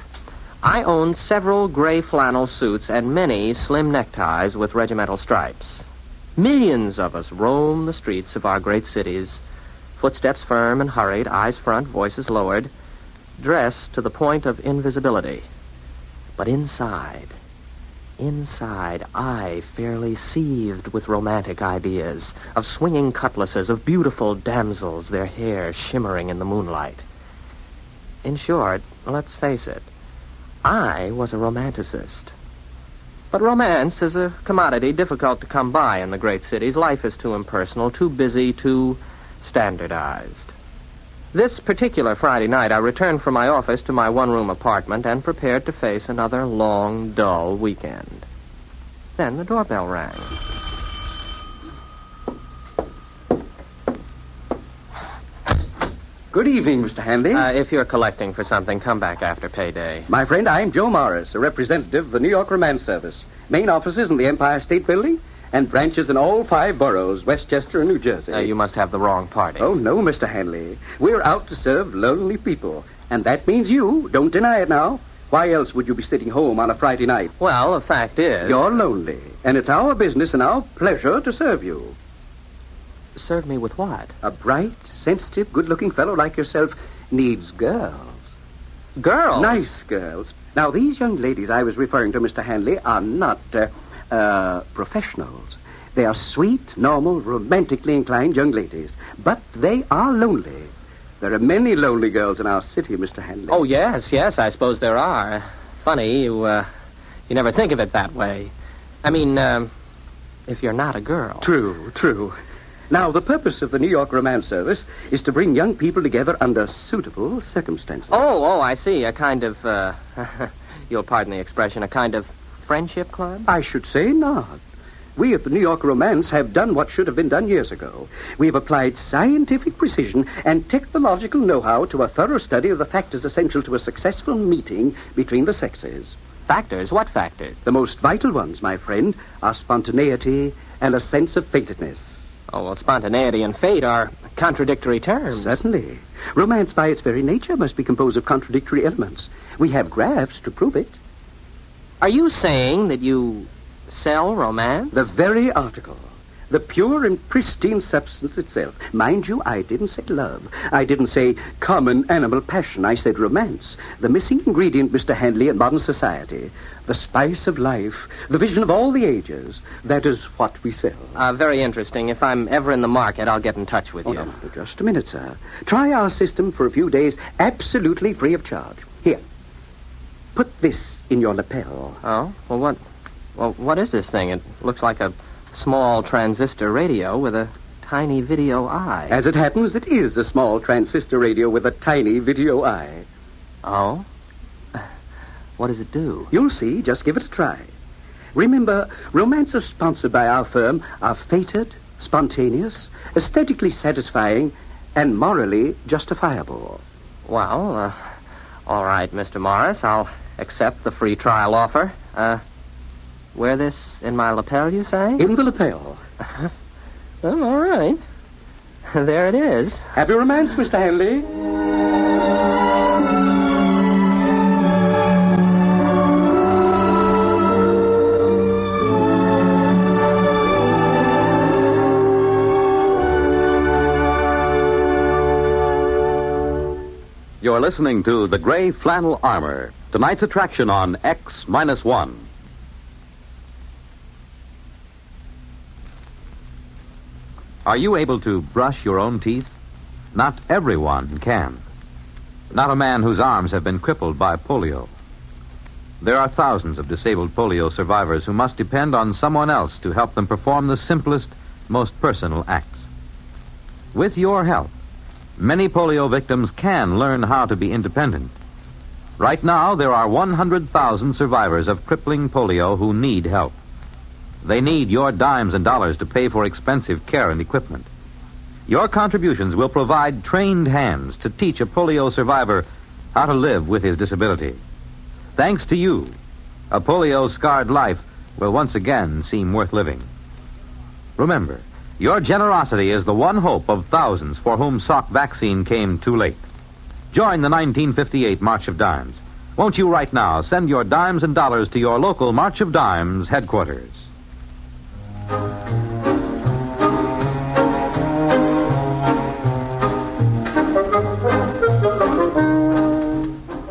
I owned several gray flannel suits and many slim neckties with regimental stripes. Millions of us roam the streets of our great cities, footsteps firm and hurried, eyes front, voices lowered, dressed to the point of invisibility. But inside, I fairly seethed with romantic ideas, of swinging cutlasses, of beautiful damsels, their hair shimmering in the moonlight. In short, let's face it, I was a romanticist. But romance is a commodity difficult to come by in the great cities. Life is too impersonal, too busy, too standardized. This particular Friday night, I returned from my office to my one-room apartment and prepared to face another long, dull weekend. Then the doorbell rang. Good evening, Mr. Hanley. If you're collecting for something, come back after payday. My friend, I'm Joe Morris, a representative of the New York Romance Service. Main offices in the Empire State Building and branches in all 5 boroughs, Westchester and New Jersey. You must have the wrong party. Oh, no, Mr. Hanley. We're out to serve lonely people. And that means you. Don't deny it now. Why else would you be sitting home on a Friday night? Well, the fact is... You're lonely. And it's our business and our pleasure to serve you. Serve me with what? A bright, sensitive, good-looking fellow like yourself needs girls. Girls? Nice girls. Now, these young ladies I was referring to, Mr. Hanley, are not, professionals. They are sweet, normal, romantically inclined young ladies. But they are lonely. There are many lonely girls in our city, Mr. Hanley. Oh, yes, I suppose there are. Funny, you never think of it that way. I mean, if you're not a girl. True. Now, the purpose of the New York Romance Service is to bring young people together under suitable circumstances. Oh, I see. A kind of, you'll pardon the expression, a kind of friendship club? I should say not. We at the New York Romance have done what should have been done years ago. We have applied scientific precision and technological know-how to a thorough study of the factors essential to a successful meeting between the sexes. Factors? What factors? The most vital ones, my friend, are spontaneity and a sense of fatedness. Oh, well, spontaneity and fate are contradictory terms. Certainly. Romance, by its very nature, must be composed of contradictory elements. We have graphs to prove it. Are you saying that you sell romance? The very article. The pure and pristine substance itself. Mind you, I didn't say love. I didn't say common animal passion. I said romance. The missing ingredient, Mr. Hanley, in modern society. The spice of life. The vision of all the ages. That is what we sell. Very interesting. If I'm ever in the market, I'll get in touch with you. No, just a minute, sir. Try our system for a few days, absolutely free of charge. Here. Put this in your lapel. Oh? Well, what is this thing? It looks like a small transistor radio with a tiny video eye. As it happens, it is a small transistor radio with a tiny video eye. Oh? What does it do? You'll see. Just give it a try. Remember, romances sponsored by our firm are fated, spontaneous, aesthetically satisfying, and morally justifiable. Well, all right, Mr. Morris. I'll accept the free trial offer. Wear this in my lapel, you say? In the lapel. Well, all right. There it is. Happy romance, Mr. Hanley. You're listening to The Gray Flannel Armor, tonight's attraction on X-1. Are you able to brush your own teeth? Not everyone can. Not a man whose arms have been crippled by polio. There are thousands of disabled polio survivors who must depend on someone else to help them perform the simplest, most personal acts. With your help, many polio victims can learn how to be independent. Right now, there are 100,000 survivors of crippling polio who need help. They need your dimes and dollars to pay for expensive care and equipment. Your contributions will provide trained hands to teach a polio survivor how to live with his disability. Thanks to you, a polio-scarred life will once again seem worth living. Remember, your generosity is the one hope of thousands for whom Salk vaccine came too late. Join the 1958 March of Dimes. Won't you right now send your dimes and dollars to your local March of Dimes headquarters?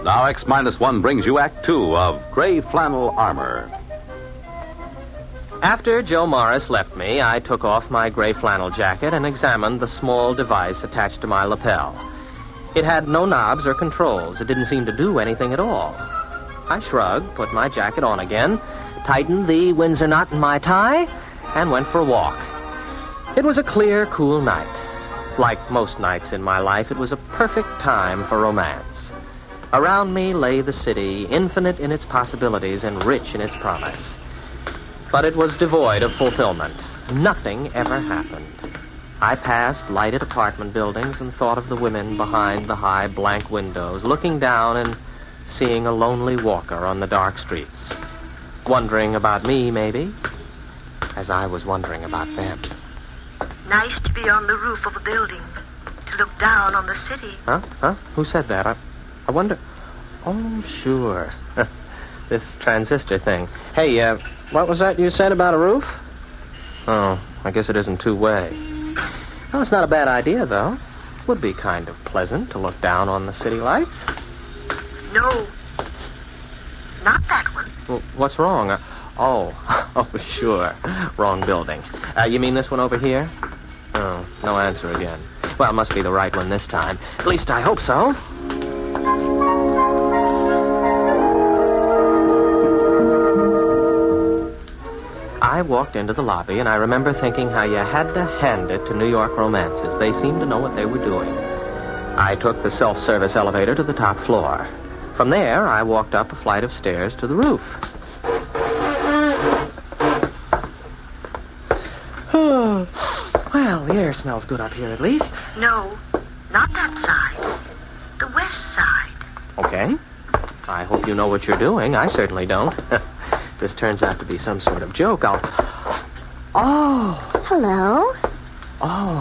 Now X-1 brings you Act 2 of Gray Flannel Armor. After Joe Morris left me, I took off my gray flannel jacket and examined the small device attached to my lapel. It had no knobs or controls. It didn't seem to do anything at all. I shrugged, put my jacket on again, tightened the Windsor knot in my tie, and went for a walk. It was a clear, cool night. Like most nights in my life, it was a perfect time for romance. Around me lay the city, infinite in its possibilities and rich in its promise. but it was devoid of fulfillment. Nothing ever happened. I passed lighted apartment buildings and thought of the women behind the high blank windows, looking down and seeing a lonely walker on the dark streets. Wondering about me, maybe, as I was wondering about them. Nice to be on the roof of a building, to look down on the city. Huh? Who said that? I wonder... Oh, sure. This transistor thing. Hey, what was that you said about a roof? Oh, I guess it isn't two-way. Well, it's not a bad idea, though. Would be kind of pleasant to look down on the city lights. No. Not that one. Well, what's wrong? Oh, sure. Wrong building. You mean this one over here? Oh, no answer again. Well, it must be the right one this time. At least I hope so. I walked into the lobby, and I remember thinking how you had to hand it to New York romances. They seemed to know what they were doing. I took the self-service elevator to the top floor. From there, I walked up a flight of stairs to the roof. Oh, well, the air smells good up here at least. No, not that side. The west side. Okay. I hope you know what you're doing. I certainly don't. This turns out to be some sort of joke. Oh. Hello. Oh,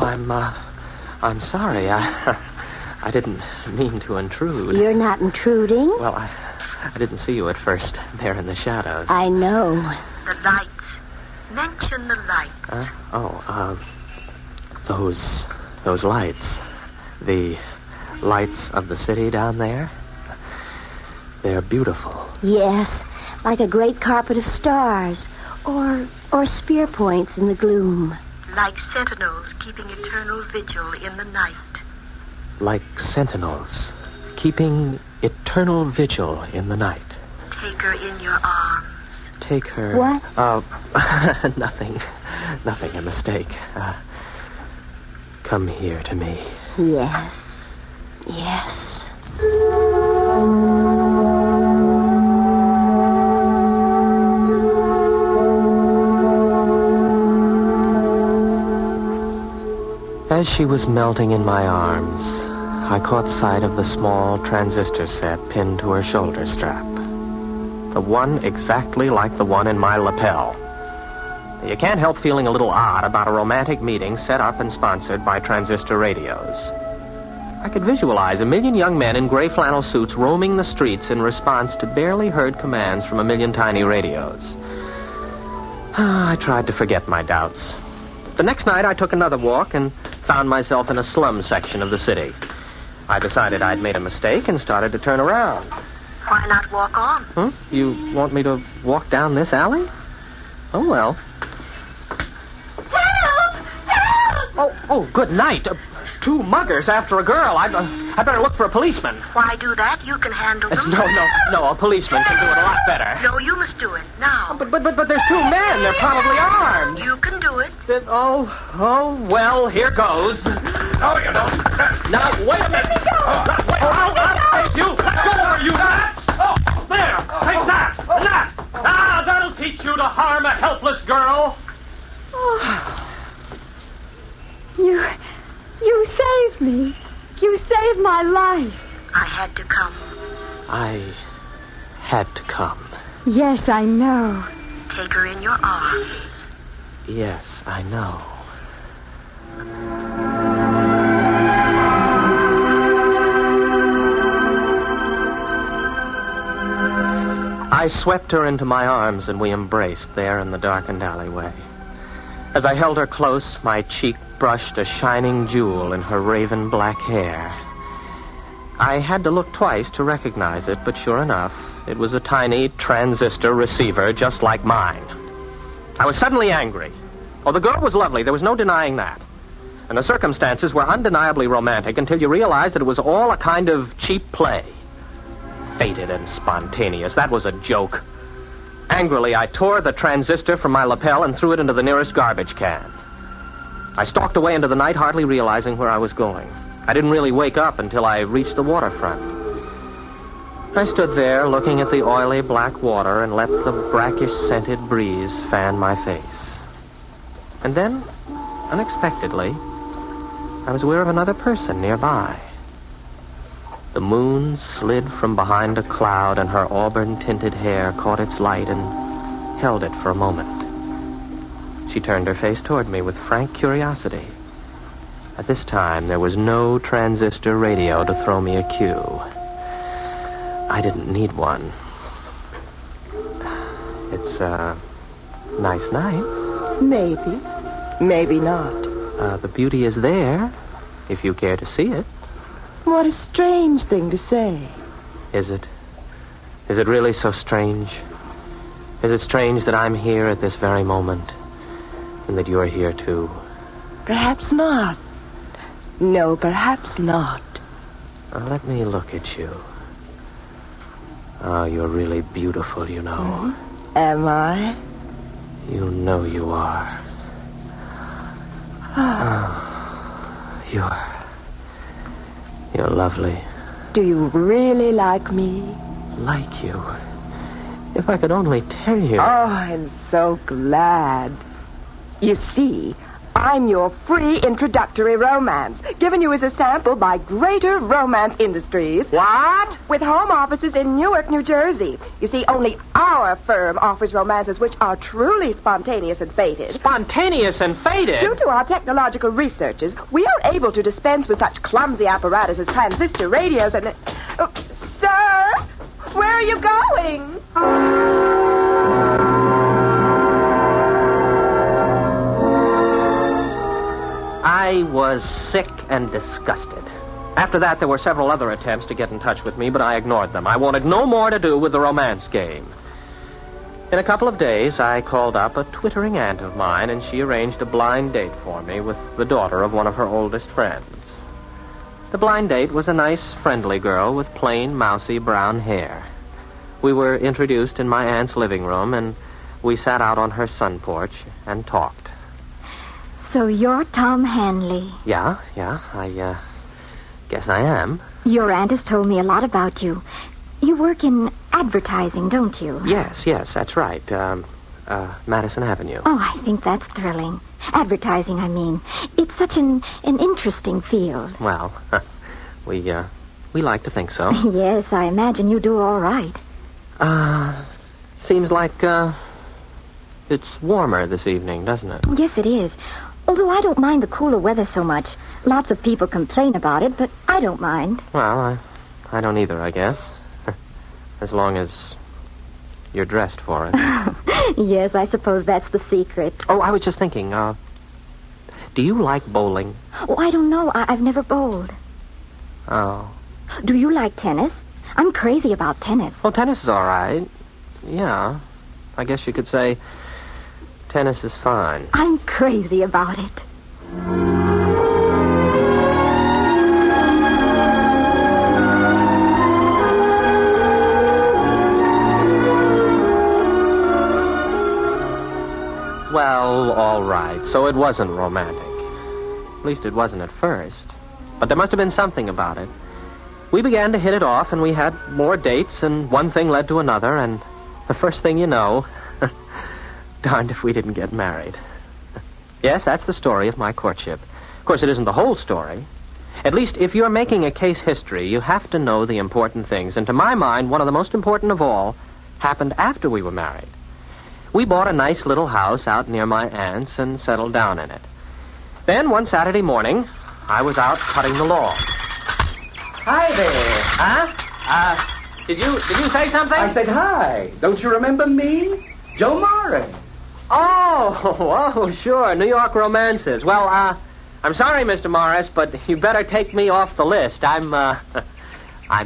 I'm sorry. I didn't mean to intrude. You're not intruding? Well, I didn't see you at first. There in the shadows. I know. The lights. Mention the lights. Those lights. The lights of the city down there. They're beautiful. Yes, like a great carpet of stars, or spear points in the gloom. Like sentinels keeping eternal vigil in the night. Like sentinels keeping eternal vigil in the night. Take her in your arms. Take her... What? Nothing, a mistake. Come here to me. Yes. As she was melting in my arms, I caught sight of the small transistor set pinned to her shoulder strap. The one exactly like the one in my lapel. You can't help feeling a little odd about a romantic meeting set up and sponsored by transistor radios. I could visualize 1 million young men in gray flannel suits roaming the streets in response to barely heard commands from 1 million tiny radios. I tried to forget my doubts. The next night, I took another walk and found myself in a slum section of the city. I decided I'd made a mistake and started to turn around. Why not walk on? You want me to walk down this alley? Oh, well. Help! Oh, good night. 2 muggers after a girl. I better look for a policeman. Why do that? You can handle them. No, a policeman can do it a lot better. No, you must do it, now. But there's 2 men. They're probably armed. You can do it. Well, here goes. Oh, you don't. Now, wait a minute. Let me go. I'll take you. Let go of her, you nuts. Oh, there. Take that. That. That'll teach you to harm a helpless girl. You saved me. You saved my life. I had to come. I had to come. Yes, I know. Take her in your arms. Yes, I know. I swept her into my arms and we embraced there in the darkened alleyway. As I held her close, my cheek brushed a shining jewel in her raven black hair. I had to look twice to recognize it, but sure enough, it was a tiny transistor receiver just like mine. I was suddenly angry. Oh, the girl was lovely, there was no denying that. And the circumstances were undeniably romantic until you realized that it was all a kind of cheap play. Fated and spontaneous, that was a joke. Angrily, I tore the transistor from my lapel and threw it into the nearest garbage can. I stalked away into the night, hardly realizing where I was going. I didn't really wake up until I reached the waterfront. I stood there looking at the oily black water and let the brackish-scented breeze fan my face. And then, unexpectedly, I was aware of another person nearby. The moon slid from behind a cloud, and her auburn-tinted hair caught its light and held it for a moment. She turned her face toward me with frank curiosity. At this time, there was no transistor radio to throw me a cue. I didn't need one. It's a nice night. Maybe. Maybe not. The beauty is there, if you care to see it. What a strange thing to say. Is it? Is it really so strange? Is it strange that I'm here at this very moment, and that you're here too? Perhaps not. No, perhaps not. Let me look at you. Oh, you're really beautiful, you know. Am I? You know you are. You're lovely. Do you really like me? Like you? If I could only tell you. Oh, I'm so glad. You see, I'm your free introductory romance, given you as a sample by Greater Romance Industries. What? With home offices in Newark, New Jersey. You see, only our firm offers romances which are truly spontaneous and fated. Spontaneous and fated? Due to our technological researches, we are able to dispense with such clumsy apparatus as transistor radios and... Sir, where are you going? I was sick and disgusted. After that, there were several other attempts to get in touch with me, but I ignored them. I wanted no more to do with the romance game. In a couple of days, I called up a twittering aunt of mine, and she arranged a blind date for me with the daughter of one of her oldest friends. The blind date was a nice, friendly girl with plain, mousy brown hair. We were introduced in my aunt's living room, and we sat out on her sun porch and talked. So you're Tom Hanley. Yeah, I guess I am. Your aunt has told me a lot about you. You work in advertising, don't you? Yes, that's right. Madison Avenue. Oh, I think that's thrilling. Advertising, I mean. It's such an interesting field. Well, we like to think so. Yes, I imagine you do all right. Seems like, it's warmer this evening, doesn't it? Yes, it is. Although I don't mind the cooler weather so much. Lots of people complain about it, but I don't mind. Well, I don't either, I guess. As long as you're dressed for it. Yes, I suppose that's the secret. Oh, I was just thinking, do you like bowling? Oh, I don't know. I've never bowled. Oh. Do you like tennis? I'm crazy about tennis. Well, tennis is all right. Yeah. I guess you could say tennis is fine. I'm crazy about it. Well, all right. So it wasn't romantic. At least it wasn't at first. But there must have been something about it. We began to hit it off, and we had more dates, and one thing led to another, and the first thing you know... Darned if we didn't get married. Yes, that's the story of my courtship. Of course, it isn't the whole story. At least, if you're making a case history, you have to know the important things. And to my mind, one of the most important of all happened after we were married. We bought a nice little house out near my aunt's and settled down in it. Then, one Saturday morning, I was out cutting the lawn. Hi there. Huh? Did you say something? I said hi. Don't you remember me? Joe Morris. Oh, sure. New York romances. Well, I'm sorry, Mr. Morris, but you better take me off the list. I'm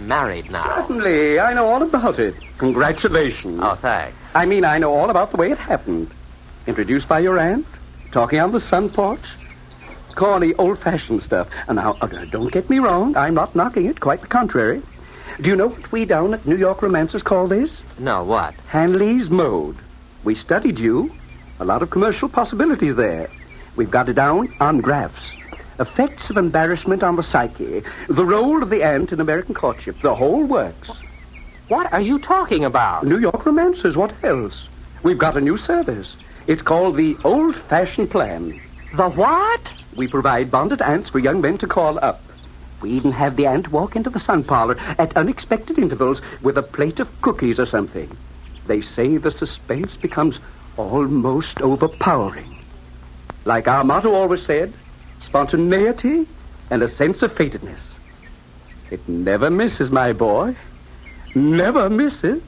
married now. Certainly. I know all about it. Congratulations. Oh, thanks. I mean, I know all about the way it happened. Introduced by your aunt, talking on the sun porch. Corny, old-fashioned stuff. And now, don't get me wrong. I'm not knocking it. Quite the contrary. Do you know what we down at New York romances call this? No, what? Hanley's Mode. We studied you. A lot of commercial possibilities there. We've got it down on graphs. Effects of embarrassment on the psyche. The role of the aunt in American courtship. The whole works. What are you talking about? New York romances, what else? We've got a new service. It's called the old-fashioned plan. The what? We provide bonded ants for young men to call up. We even have the ant walk into the sun parlor at unexpected intervals with a plate of cookies or something. They say the suspense becomes almost overpowering. Like our motto always said, spontaneity and a sense of fatedness. It never misses, my boy. Never misses.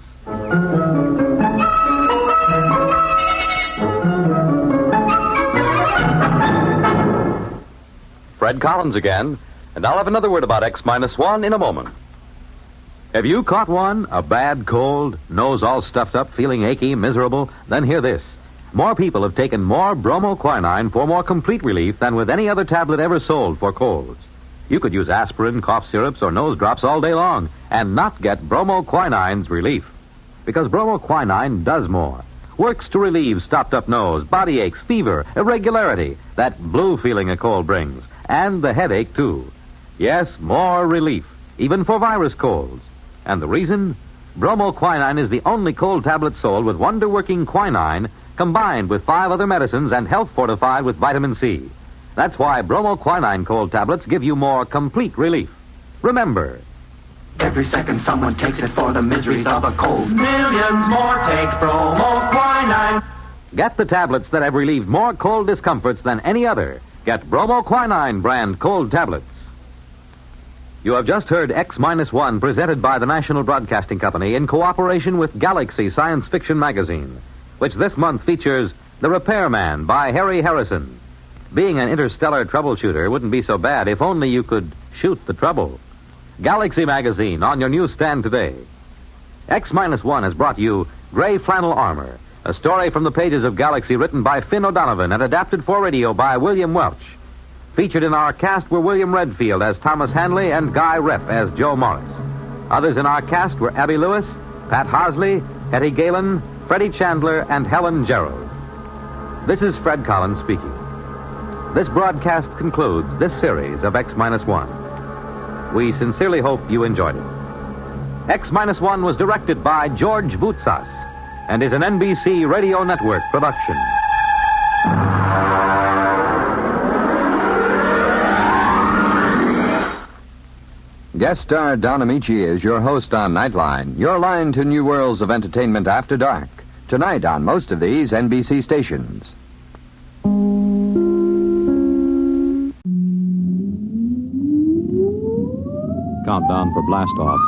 Fred Collins again, and I'll have another word about X-1 in a moment. Have you caught one? A bad cold, nose all stuffed up, feeling achy, miserable? Then hear this. More people have taken more bromoquinine for more complete relief than with any other tablet ever sold for colds. You could use aspirin, cough syrups, or nose drops all day long and not get bromoquinine's relief. Because bromoquinine does more. Works to relieve stopped-up nose, body aches, fever, irregularity, that blue feeling a cold brings, and the headache, too. Yes, more relief, even for virus colds. And the reason? Bromoquinine is the only cold tablet sold with wonder-working quinine combined with 5 other medicines and health-fortified with vitamin C. That's why bromoquinine cold tablets give you more complete relief. Remember, every second someone takes it for the miseries of a cold. Millions more take bromoquinine. Get the tablets that have relieved more cold discomforts than any other. Get bromoquinine brand cold tablets. You have just heard X-1 presented by the National Broadcasting Company in cooperation with Galaxy Science Fiction Magazine, which this month features The Repairman by Harry Harrison. Being an interstellar troubleshooter wouldn't be so bad if only you could shoot the trouble. Galaxy Magazine on your newsstand today. X-1 has brought you Gray Flannel Armor, a story from the pages of Galaxy written by Finn O'Donovan and adapted for radio by William Welch. Featured in our cast were William Redfield as Thomas Hanley and Guy Repp as Joe Morris. Others in our cast were Abby Lewis, Pat Hosley, Hetty Galen, Freddie Chandler, and Helen Gerald. This is Fred Collins speaking. This broadcast concludes this series of X-1. We sincerely hope you enjoyed it. X-1 was directed by George Voutsas and is an NBC Radio Network production. Guest star Don Amici is your host on Nightline, your line to new worlds of entertainment after dark. Tonight on most of these NBC stations. Countdown for blast off.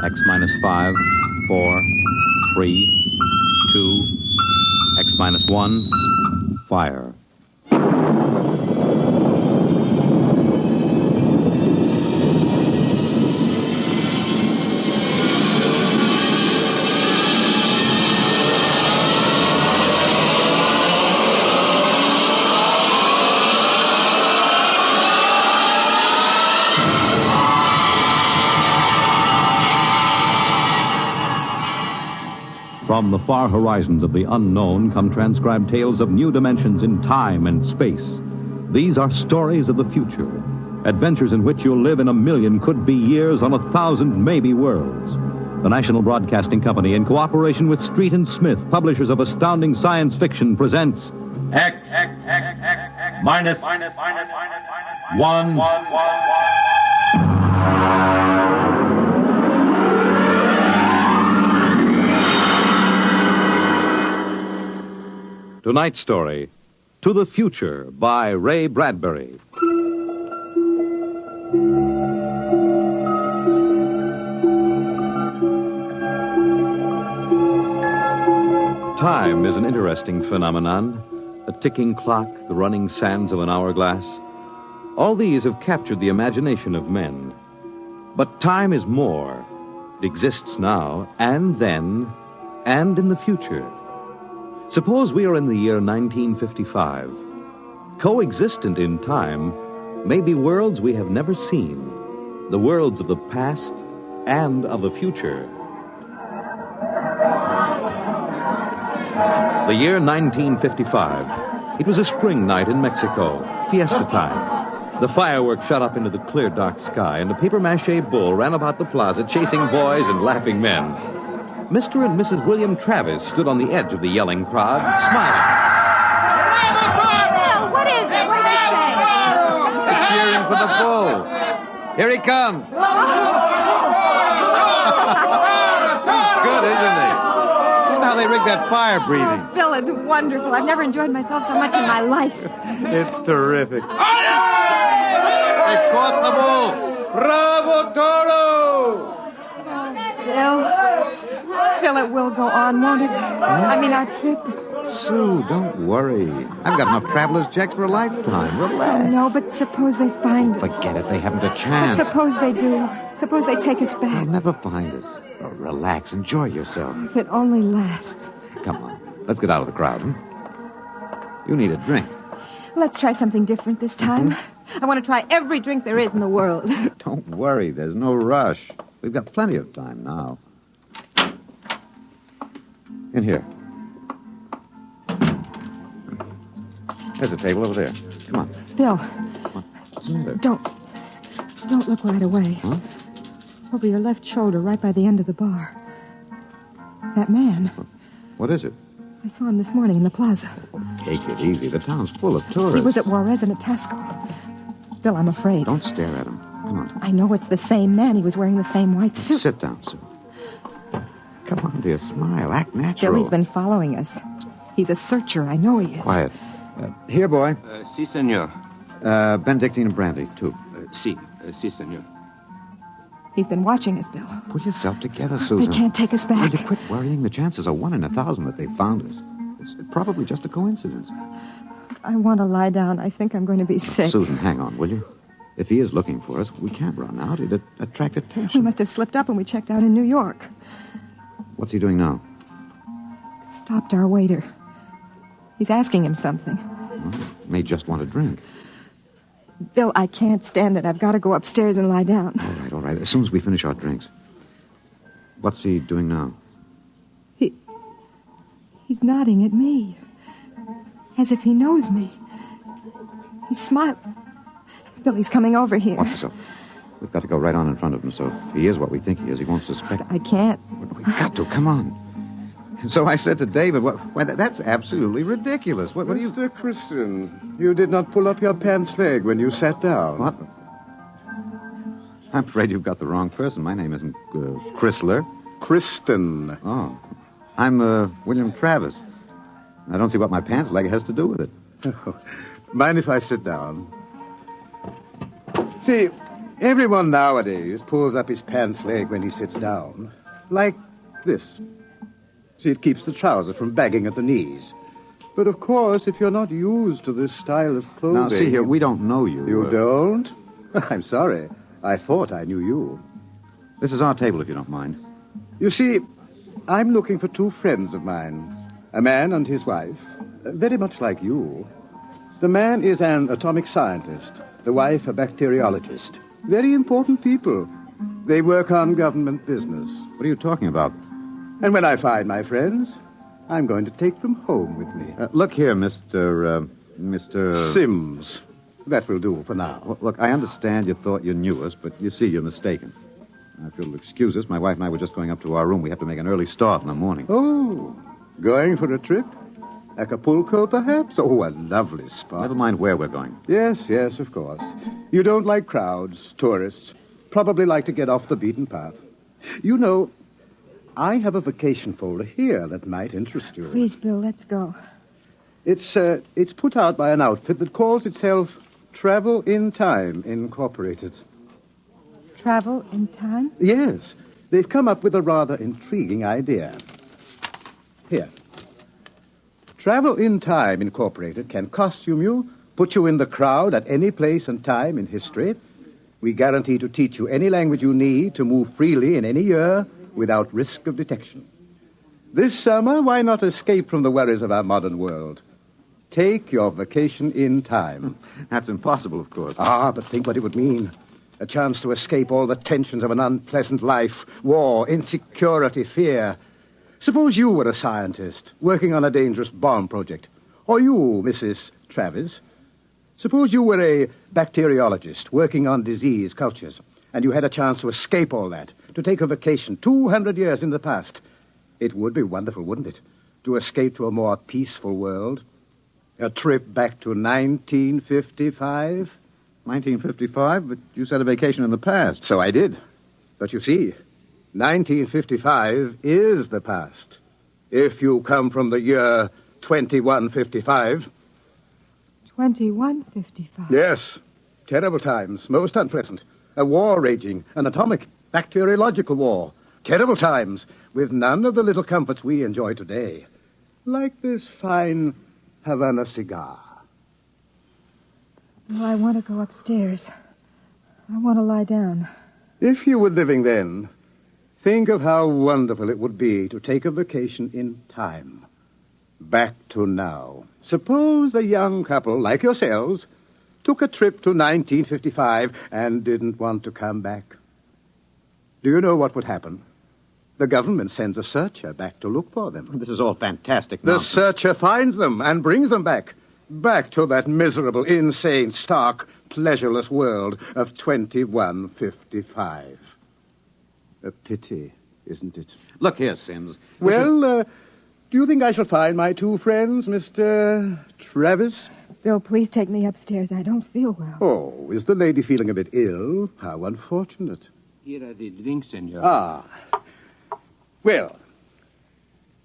X-5, 4, 3, 2, X-1, fire. From the far horizons of the unknown come transcribed tales of new dimensions in time and space. These are stories of the future, adventures in which you'll live in a million could-be years on 1,000 maybe worlds. The National Broadcasting Company, in cooperation with Street and Smith, publishers of astounding science fiction, presents X-1. Tonight's story, To the Future, by Ray Bradbury. Time is an interesting phenomenon. A ticking clock, the running sands of an hourglass. All these have captured the imagination of men. But time is more. It exists now, and then, and in the future. Suppose we are in the year 1955. Coexistent in time may be worlds we have never seen, the worlds of the past and of the future. The year 1955. It was a spring night in Mexico, fiesta time. The fireworks shot up into the clear, dark sky, and a papier-mâché bull ran about the plaza, chasing boys and laughing men. Mr. and Mrs. William Travis stood on the edge of the yelling crowd, smiling. Bill, what is it? What do they say? They're cheering for the bull. Here he comes. Good, isn't he? Look how they rigged that fire breathing. Oh, Bill, it's wonderful. I've never enjoyed myself so much in my life. It's terrific. They caught the bull. Bravo, Toro! Bill, it will go on, won't it? I mean, our trip. Sue, don't worry. I've got enough traveler's checks for a lifetime. Relax. No, but suppose they find us. Forget it. They haven't a chance. But suppose they do. Suppose they take us back. They'll never find us. Oh, relax. Enjoy yourself. If it only lasts. Come on. Let's get out of the crowd, huh? You need a drink. Let's try something different this time. I want to try every drink there is in the world. Don't worry. There's no rush. We've got plenty of time now. In here. There's a table over there. Come on. Bill. What's the matter? Don't look right away. Huh? Over your left shoulder, right by the end of the bar. That man. What is it? I saw him this morning in the plaza. Take it easy. The town's full of tourists. He was at Juarez and at Tasco. Bill, I'm afraid. Don't stare at him. Come on. I know it's the same man. He was wearing the same white suit. Sit down, Sue. Come on, dear. Smile. Act natural. Bill, he's been following us. He's a searcher. I know he is. Quiet. Here, boy. Si, senor. Benedictine and brandy, too. Si, senor. He's been watching us, Bill. Pull yourself together, Susan. They can't take us back. Will you quit worrying? The chances are 1 in 1,000 that they found us. It's probably just a coincidence. I want to lie down. I think I'm going to be sick. Susan, hang on, will you? If he is looking for us, we can't run out. It'd attract attention. We must have slipped up when we checked out in New York. What's he doing now? Stopped our waiter. He's asking him something. May just want a drink. Bill, I can't stand it. I've got to go upstairs and lie down. All right. As soon as we finish our drinks. What's he doing now? He's nodding at me. As if he knows me. He's smiling. Bill, he's coming over here. Watch yourself. We've got to go right on in front of him, so if he is what we think he is, he won't suspect. I can't. We've got to. Come on. So I said to David, that's absolutely ridiculous. What do you... Mr. Christian, you did not pull up your pants leg when you sat down. What? I'm afraid you've got the wrong person. My name isn't Chrysler. Kristen. Oh. I'm William Travis. I don't see what my pants leg has to do with it. Mind if I sit down? See, everyone nowadays pulls up his pants leg when he sits down. Like this. See, it keeps the trousers from bagging at the knees. But, of course, if you're not used to this style of clothing... Now, see here, we don't know you. You don't? I'm sorry. I thought I knew you. This is our table, if you don't mind. You see, I'm looking for 2 friends of mine. A man and his wife. Very much like you. The man is an atomic scientist. The wife, a bacteriologist. Very important people. They work on government business. What are you talking about? And when I find my friends, I'm going to take them home with me. Look here, Mr. Sims. That will do for now. Well, look, I understand you thought you knew us, but you see, you're mistaken. Now, if you'll excuse us, my wife and I were just going up to our room. We have to make an early start in the morning. Oh, going for a trip? Acapulco, perhaps? Oh, a lovely spot. Never mind where we're going. Yes, of course. You don't like crowds, tourists. Probably like to get off the beaten path. You know, I have a vacation folder here that might interest you. Please, Bill, let's go. It's put out by an outfit that calls itself Travel in Time, Incorporated. Travel in time? Yes. They've come up with a rather intriguing idea. Here. Travel in Time, Incorporated can costume you, put you in the crowd at any place and time in history. We guarantee to teach you any language you need to move freely in any year without risk of detection. This summer, why not escape from the worries of our modern world? Take your vacation in time. That's impossible, of course. But think what it would mean. A chance to escape all the tensions of an unpleasant life, war, insecurity, fear. Suppose you were a scientist working on a dangerous bomb project. Or you, Mrs. Travis. Suppose you were a bacteriologist working on disease cultures, and you had a chance to escape all that, to take a vacation 200 years in the past. It would be wonderful, wouldn't it, to escape to a more peaceful world? A trip back to 1955? 1955? But you said a vacation in the past. So I did. But you see, 1955 is the past. If you come from the year 2155. 2155? Yes. Terrible times, most unpleasant. A war raging, an atomic, bacteriological war. Terrible times, with none of the little comforts we enjoy today. Like this fine Havana cigar. Well, I want to go upstairs. I want to lie down. If you were living then, think of how wonderful it would be to take a vacation in time. Back to now. Suppose a young couple like yourselves took a trip to 1955 and didn't want to come back. Do you know what would happen? The government sends a searcher back to look for them. This is all fantastic The nonsense. searcher finds them and brings them back. Back to that miserable, insane, stark, pleasureless world of 2155. A pity, isn't it? Look here, Sims. Well, do you think I shall find my two friends, Mr. Travis? Bill, please take me upstairs. I don't feel well. Oh, is the lady feeling a bit ill? How unfortunate. Here are the drinks, senor. Ah. Well,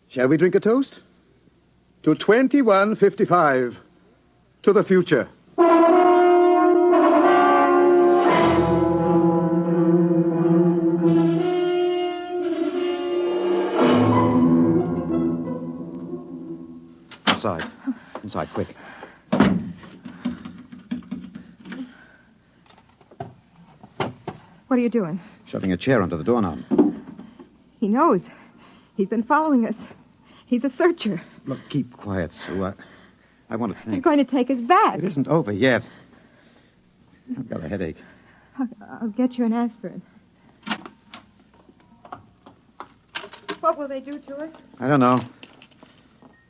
shall we drink a toast? To 2155. To the future. Inside. Inside, quick. What are you doing? Shoving a chair under the doorknob. He knows. He's been following us. He's a searcher. Look, keep quiet, Sue. I want to think. You're going to take us back. It isn't over yet. I've got a headache. I'll get you an aspirin. What will they do to us? I don't know.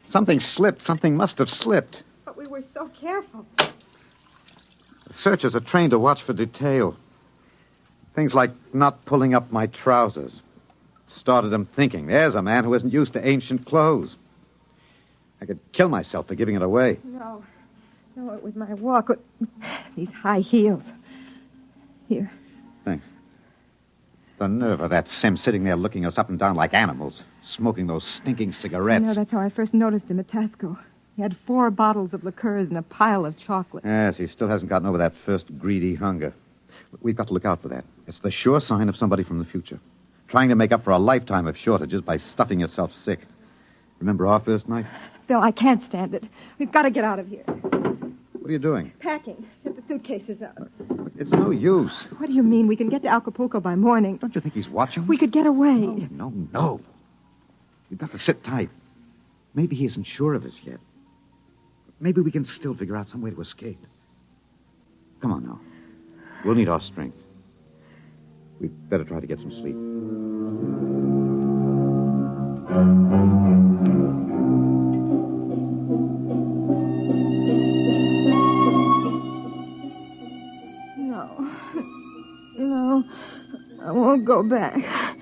Something slipped. Something must have slipped. But we were so careful. The searchers are trained to watch for detail. Things like not pulling up my trousers. Started them thinking, there's a man who isn't used to ancient clothes. I could kill myself for giving it away. No, it was my walk. These high heels. Here. Thanks. The nerve of that Sim sitting there looking us up and down like animals, smoking those stinking cigarettes. I know, that's how I first noticed him at Tasco. He had 4 bottles of liqueurs and a pile of chocolates. Yes, he still hasn't gotten over that first greedy hunger. We've got to look out for that. It's the sure sign of somebody from the future. Trying to make up for a lifetime of shortages by stuffing yourself sick. Remember our first night? Bill, I can't stand it. We've got to get out of here. What are you doing? Packing. Get the suitcases out. It's no use. What do you mean? We can get to Acapulco by morning. Don't you think he's watching us? We could get away. No. You've got to sit tight. Maybe he isn't sure of us yet. Maybe we can still figure out some way to escape. Come on now. We'll need our strength. We'd better try to get some sleep. No, I won't go back.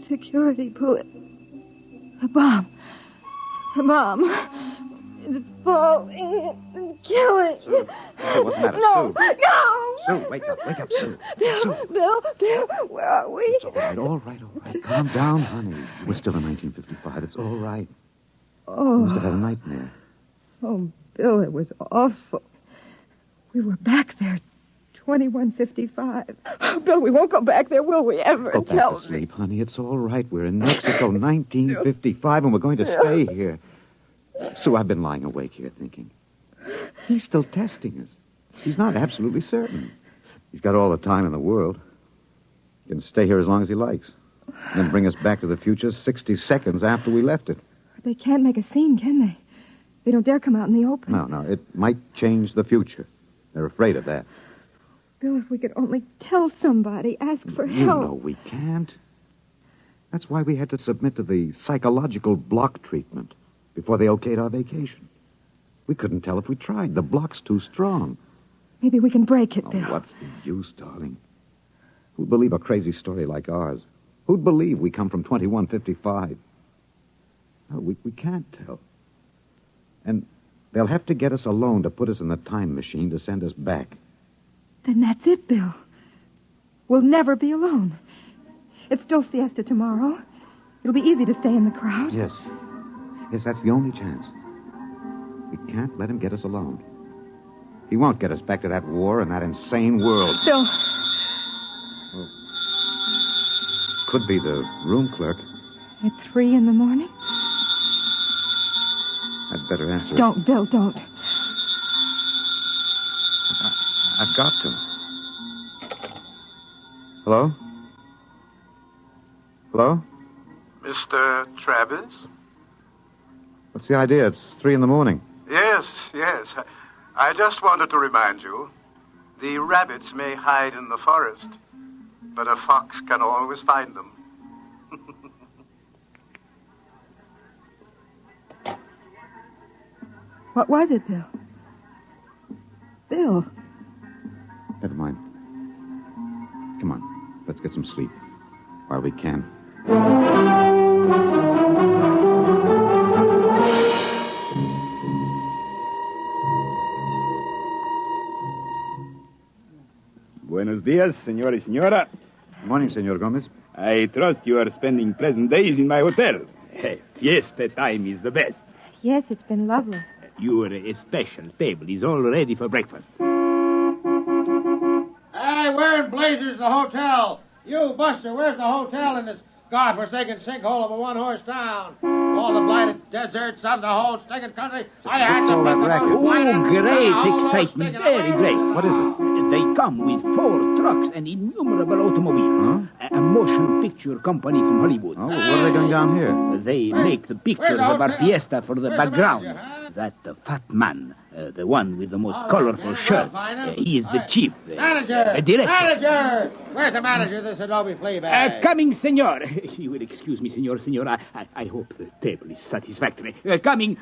Security put the bomb is falling and killing. Sue, what's the matter? No, Sue. no. Sue, wake up, Sue. Bill, where are we? It's all right. Calm down, honey. We're still in 1955. It's all right. Oh. You must have had a nightmare. Oh, Bill, it was awful. We were back there, 2155. Oh, Bill, we won't go back there, will we ever? Go back to sleep, honey. It's all right. We're in Mexico, 1955, and we're going to stay here. Sue, I've been lying awake here thinking. He's still testing us. He's not absolutely certain. He's got all the time in the world. He can stay here as long as he likes. And then bring us back to the future 60 seconds after we left it. They can't make a scene, can they? They don't dare come out in the open. No. It might change the future. They're afraid of that. Bill, if we could only tell somebody, ask for help. You know we can't. That's why we had to submit to the psychological block treatment before they okayed our vacation. We couldn't tell if we tried. The block's too strong. Maybe we can break it, Bill. What's the use, darling? Who'd believe a crazy story like ours? Who'd believe we come from 2155? No, we can't tell. And they'll have to get us a loan to put us in the time machine to send us back. Then that's it, Bill. We'll never be alone. It's still Fiesta tomorrow. It'll be easy to stay in the crowd. Yes. Yes, that's the only chance. We can't let him get us alone. He won't get us back to that war and that insane world. Bill. Well, could be the room clerk. At 3 in the morning? I'd better answer it. Don't, Bill, don't. I've got to. Hello? Hello? Mr. Travis? What's the idea? It's 3 in the morning. Yes. I just wanted to remind you, the rabbits may hide in the forest, but a fox can always find them. What was it, Bill? Bill. Never mind. Come on, let's get some sleep while we can. Buenos dias, señor y señora. Good morning, Senor Gomez. I trust you are spending pleasant days in my hotel. Fiesta time is the best. Yes, it's been lovely. Your special table is all ready for breakfast. Hey, where in blazes the hotel? You, Buster, where's the hotel in this godforsaken sinkhole of a one-horse town? All the blighted deserts of the whole stinking country. I had to think about Oh, great excitement. Very great. What is it? They come with 4 trucks and innumerable automobiles. A motion picture company from Hollywood. Oh, what are they doing down here? They make the pictures of our fiesta for the background. That fat man, the one with the most colorful shirt, he is the chief. Manager! Director. Manager! Where's the manager of this Adobe flea bag? Coming, senor. You will excuse me, senor. I hope the table is satisfactory. Coming,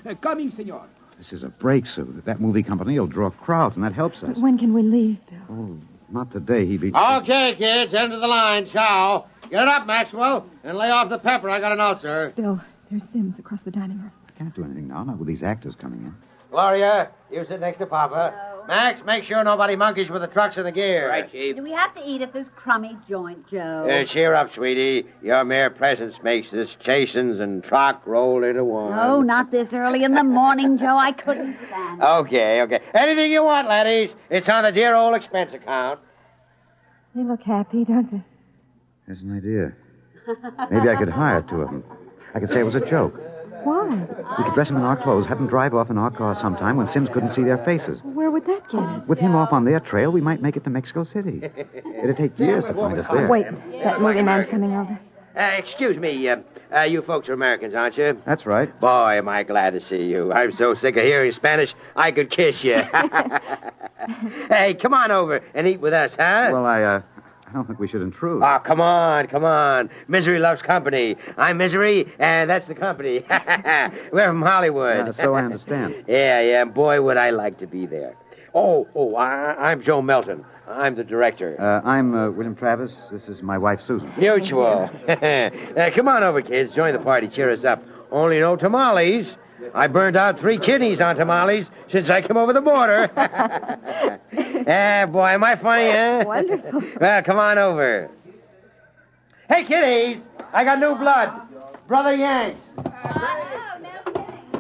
senor. This is a break, Sue. That movie company will draw crowds, and that helps us. When can we leave, Bill? Oh, not today. He'd be... Okay, kids, end of the line. Ciao. Get it up, Maxwell, and lay off the pepper. I got a note, sir. Bill, there's Sims across the dining room. I can't do anything now, not with these actors coming in. Gloria, you sit next to Papa. No. Max, make sure nobody monkeys with the trucks and the gear. Right, Chief. Do we have to eat at this crummy joint, Joe? Cheer up, sweetie. Your mere presence makes this chastens and truck roll into one. No, not this early in the morning, Joe. I couldn't stand it. Okay. Anything you want, laddies. It's on the dear old expense account. They look happy, don't they? There's an idea. Maybe I could hire 2 of them. I could say it was a joke. Why? We could dress them in our clothes, have them drive off in our car sometime when Sims couldn't see their faces. Where would that get us? With him off on their trail, we might make it to Mexico City. It'd take years to find us there. Wait, that movie man's coming over. Excuse me, you folks are Americans, aren't you? That's right. Boy, am I glad to see you. I'm so sick of hearing Spanish, I could kiss you. Hey, come on over and eat with us, huh? Well, I don't think we should intrude. Oh, come on. Misery loves company. I'm Misery, and that's the company. We're from Hollywood. So I understand. Yeah. Boy, would I like to be there. I'm Joe Melton. I'm the director. I'm William Travis. This is my wife, Susan. Mutual. Come on over, kids. Join the party. Cheer us up. Only no tamales. I burned out 3 kidneys on tamales since I came over the border. Boy, am I funny, huh? Wonderful. Well, come on over. Hey, kiddies, I got new blood. Brother Yanks.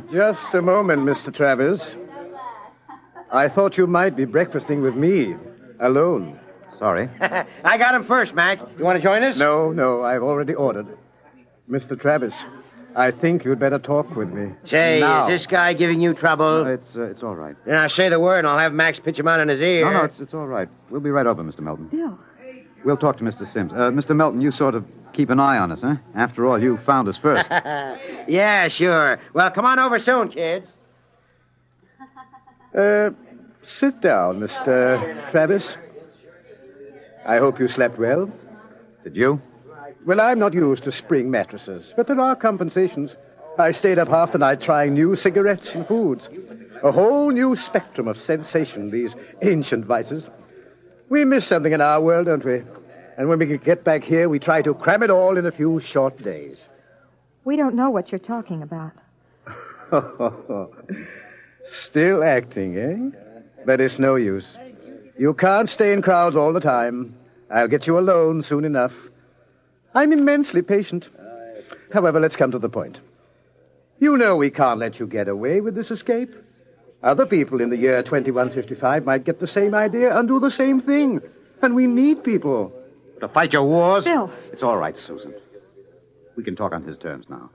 Just a moment, Mr. Travis. I thought you might be breakfasting with me, alone. Sorry. I got him first, Mac. You want to join us? No, I've already ordered. Mr. Travis, I think you'd better talk with me. Say, now. Is this guy giving you trouble? No, it's all right. Then I'll say the word and I'll have Max pitch him out in his ear. No, it's all right. We'll be right over, Mr. Melton. Bill. We'll talk to Mr. Sims. Mr. Melton, you sort of keep an eye on us, huh? After all, you found us first. Yeah, sure. Well, come on over soon, kids. Sit down, Mr. Travis. I hope you slept well. Did you? Well, I'm not used to spring mattresses, but there are compensations. I stayed up half the night trying new cigarettes and foods. A whole new spectrum of sensation, these ancient vices. We miss something in our world, don't we? And when we get back here, we try to cram it all in a few short days. We don't know what you're talking about. Still acting, eh? But it's no use. You can't stay in crowds all the time. I'll get you alone soon enough. I'm immensely patient. However, let's come to the point. You know we can't let you get away with this escape. Other people in the year 2155 might get the same idea and do the same thing. And we need people. To fight your wars? Bill. It's all right, Susan. We can talk on his terms now.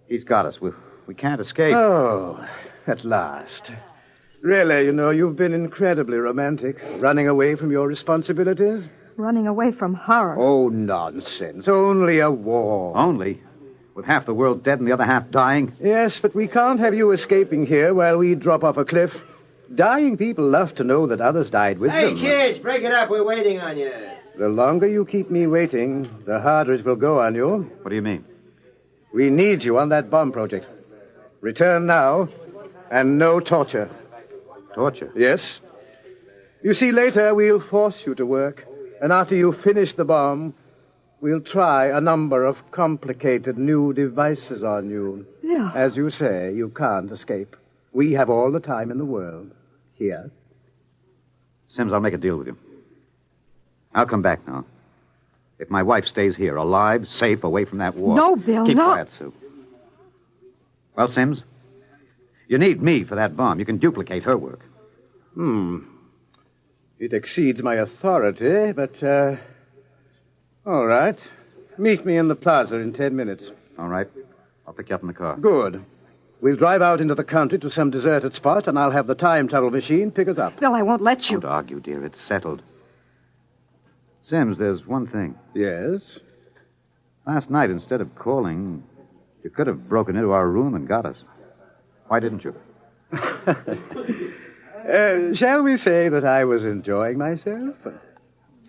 He's got us. We can't escape. Oh, at last. Really, you've been incredibly romantic, running away from your responsibilities. Running away from horror. Oh, nonsense. Only a war. Only? With half the world dead and the other half dying? Yes, but we can't have you escaping here while we drop off a cliff. Dying people love to know that others died with them. Hey, kids, break it up. We're waiting on you. The longer you keep me waiting, the harder it will go on you. What do you mean? We need you on that bomb project. Return now, and no torture. Torture? Yes. You see, later we'll force you to work, and after you finish the bomb, we'll try a number of complicated new devices on you. Yeah. As you say, you can't escape. We have all the time in the world. Here. Sims, I'll make a deal with you. I'll come back now. If my wife stays here, alive, safe, away from that war. No, Bill, Keep no. quiet, Sue. Well, Sims, you need me for that bomb. You can duplicate her work. It exceeds my authority, but, all right. Meet me in the plaza in 10 minutes. All right. I'll pick you up in the car. Good. We'll drive out into the country to some deserted spot, and I'll have the time travel machine pick us up. Bill, I won't let you. Don't argue, dear. It's settled. Sims, there's one thing. Yes? Last night, instead of calling, you could have broken into our room and got us. Why didn't you? Shall we say that I was enjoying myself?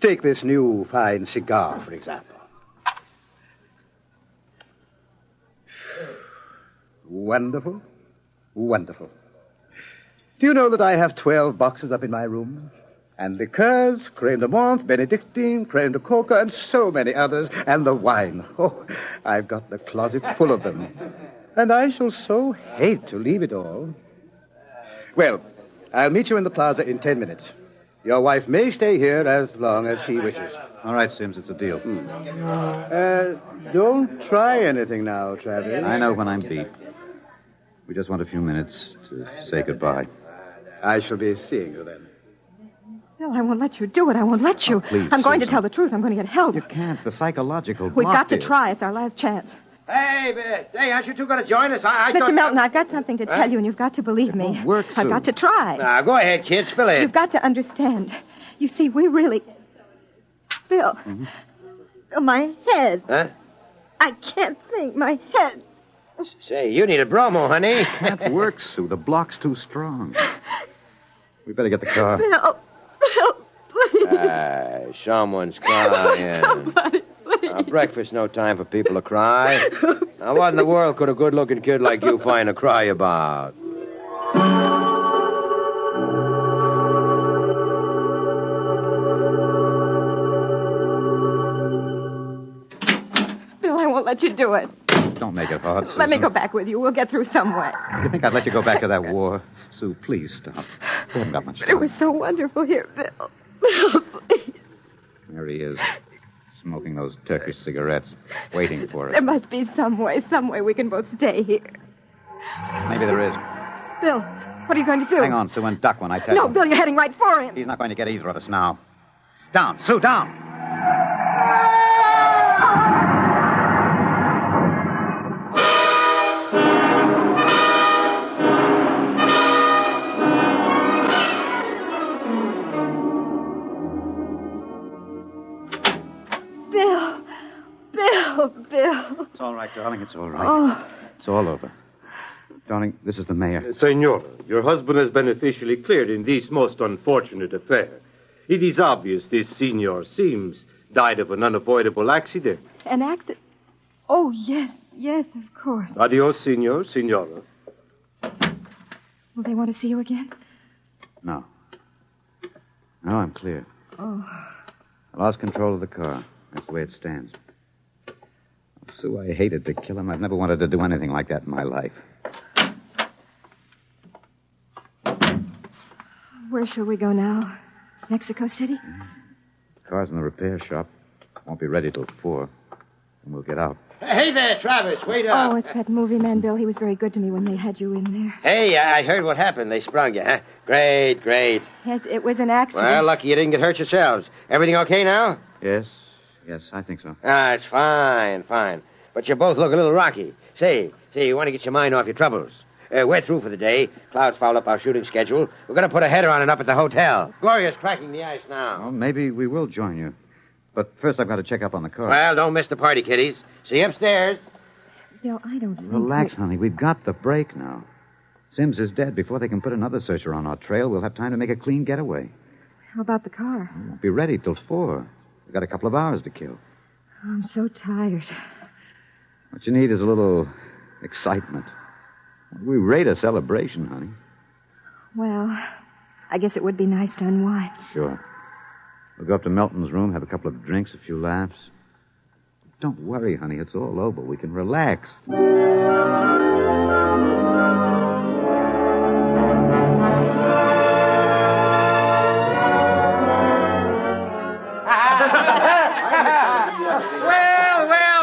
Take this new fine cigar, for example. Wonderful. Wonderful. Do you know that I have 12 boxes up in my room? And liqueurs, creme de menthe, Benedictine, creme de coca, and so many others. And the wine. Oh, I've got the closets full of them. And I shall so hate to leave it all. Well, I'll meet you in the plaza in 10 minutes. Your wife may stay here as long as she wishes. All right, Sims, it's a deal. Don't try anything now, Travis. I know when I'm beat. We just want a few minutes to say goodbye. I shall be seeing you then. Bill, I won't let you do it. I won't let you. Oh, please, I'm going to Susan. tell the truth. I'm going to get help. You can't. The psychological We've got to block try. It's our last chance. Hey, aren't you two going to join us? I Mr. thought... Melton, I've got something to tell you, and you've got to believe me. won't work, I've Sue. got to try. Now, go ahead, kid. Spill it. You've got to understand. You see, we really... Bill. Bill, my head. Huh? I can't think. My head. Say, you need a bromo, honey. Can't work, Sue. The block's too strong. We better get the car. Bill. Bill, please. Someone's crying. Somebody, please. Breakfast, no time for people to cry. Now, what in the world could a good-looking kid like you find to cry about? Bill, I won't let you do it. Don't make it hard, Susan. Let me go back with you. We'll get through some way. You think I'd let you go back to that war? Sue, please stop. We haven't got much But time. it was so wonderful here, Bill. Bill, please. There he is, smoking those Turkish cigarettes, waiting for us. There must be some way we can both stay here. Maybe there is. Bill, what are you going to do? Hang on, Sue, and duck when I tell No, you. Bill, you're heading right for him. He's not going to get either of us now. Down, Sue, down. Bill. It's all right, darling. It's all right. Oh. It's all over. Darling, this is the mayor. Senora, your husband has been officially cleared in this most unfortunate affair. It is obvious this Senor Sims died of an unavoidable accident. An accident? Oh, yes, of course. Adios, Senor, Senora. Will they want to see you again? No. No, I'm clear. Oh. I lost control of the car. That's the way it stands. Oh, Sue, I hated to kill him. I've never wanted to do anything like that in my life. Where shall we go now? Mexico City? The car's in the repair shop. Won't be ready till 4. And we'll get out. Hey there, Travis. Wait up. Oh, it's that movie man, Bill. He was very good to me when they had you in there. Hey, I heard what happened. They sprung you, huh? Great. Yes, it was an accident. Well, lucky you didn't get hurt yourselves. Everything okay now? Yes, I think so. It's fine. But you both look a little rocky. Say, you want to get your mind off your troubles. We're through for the day. Clouds fouled up our shooting schedule. We're going to put a header on it up at the hotel. Gloria's cracking the ice now. Well, maybe we will join you. But first I've got to check up on the car. Well, don't miss the party, kiddies. See you upstairs. Bill, I don't think... Relax, honey. We've got the break now. Sims is dead. Before they can put another searcher on our trail, we'll have time to make a clean getaway. How about the car? We won't be ready till 4. We've got a couple of hours to kill. I'm so tired. What you need is a little excitement. We rate a celebration, honey. Well, I guess it would be nice to unwind. Sure. We'll go up to Melton's room, have a couple of drinks, a few laughs. Don't worry, honey. It's all over. We can relax.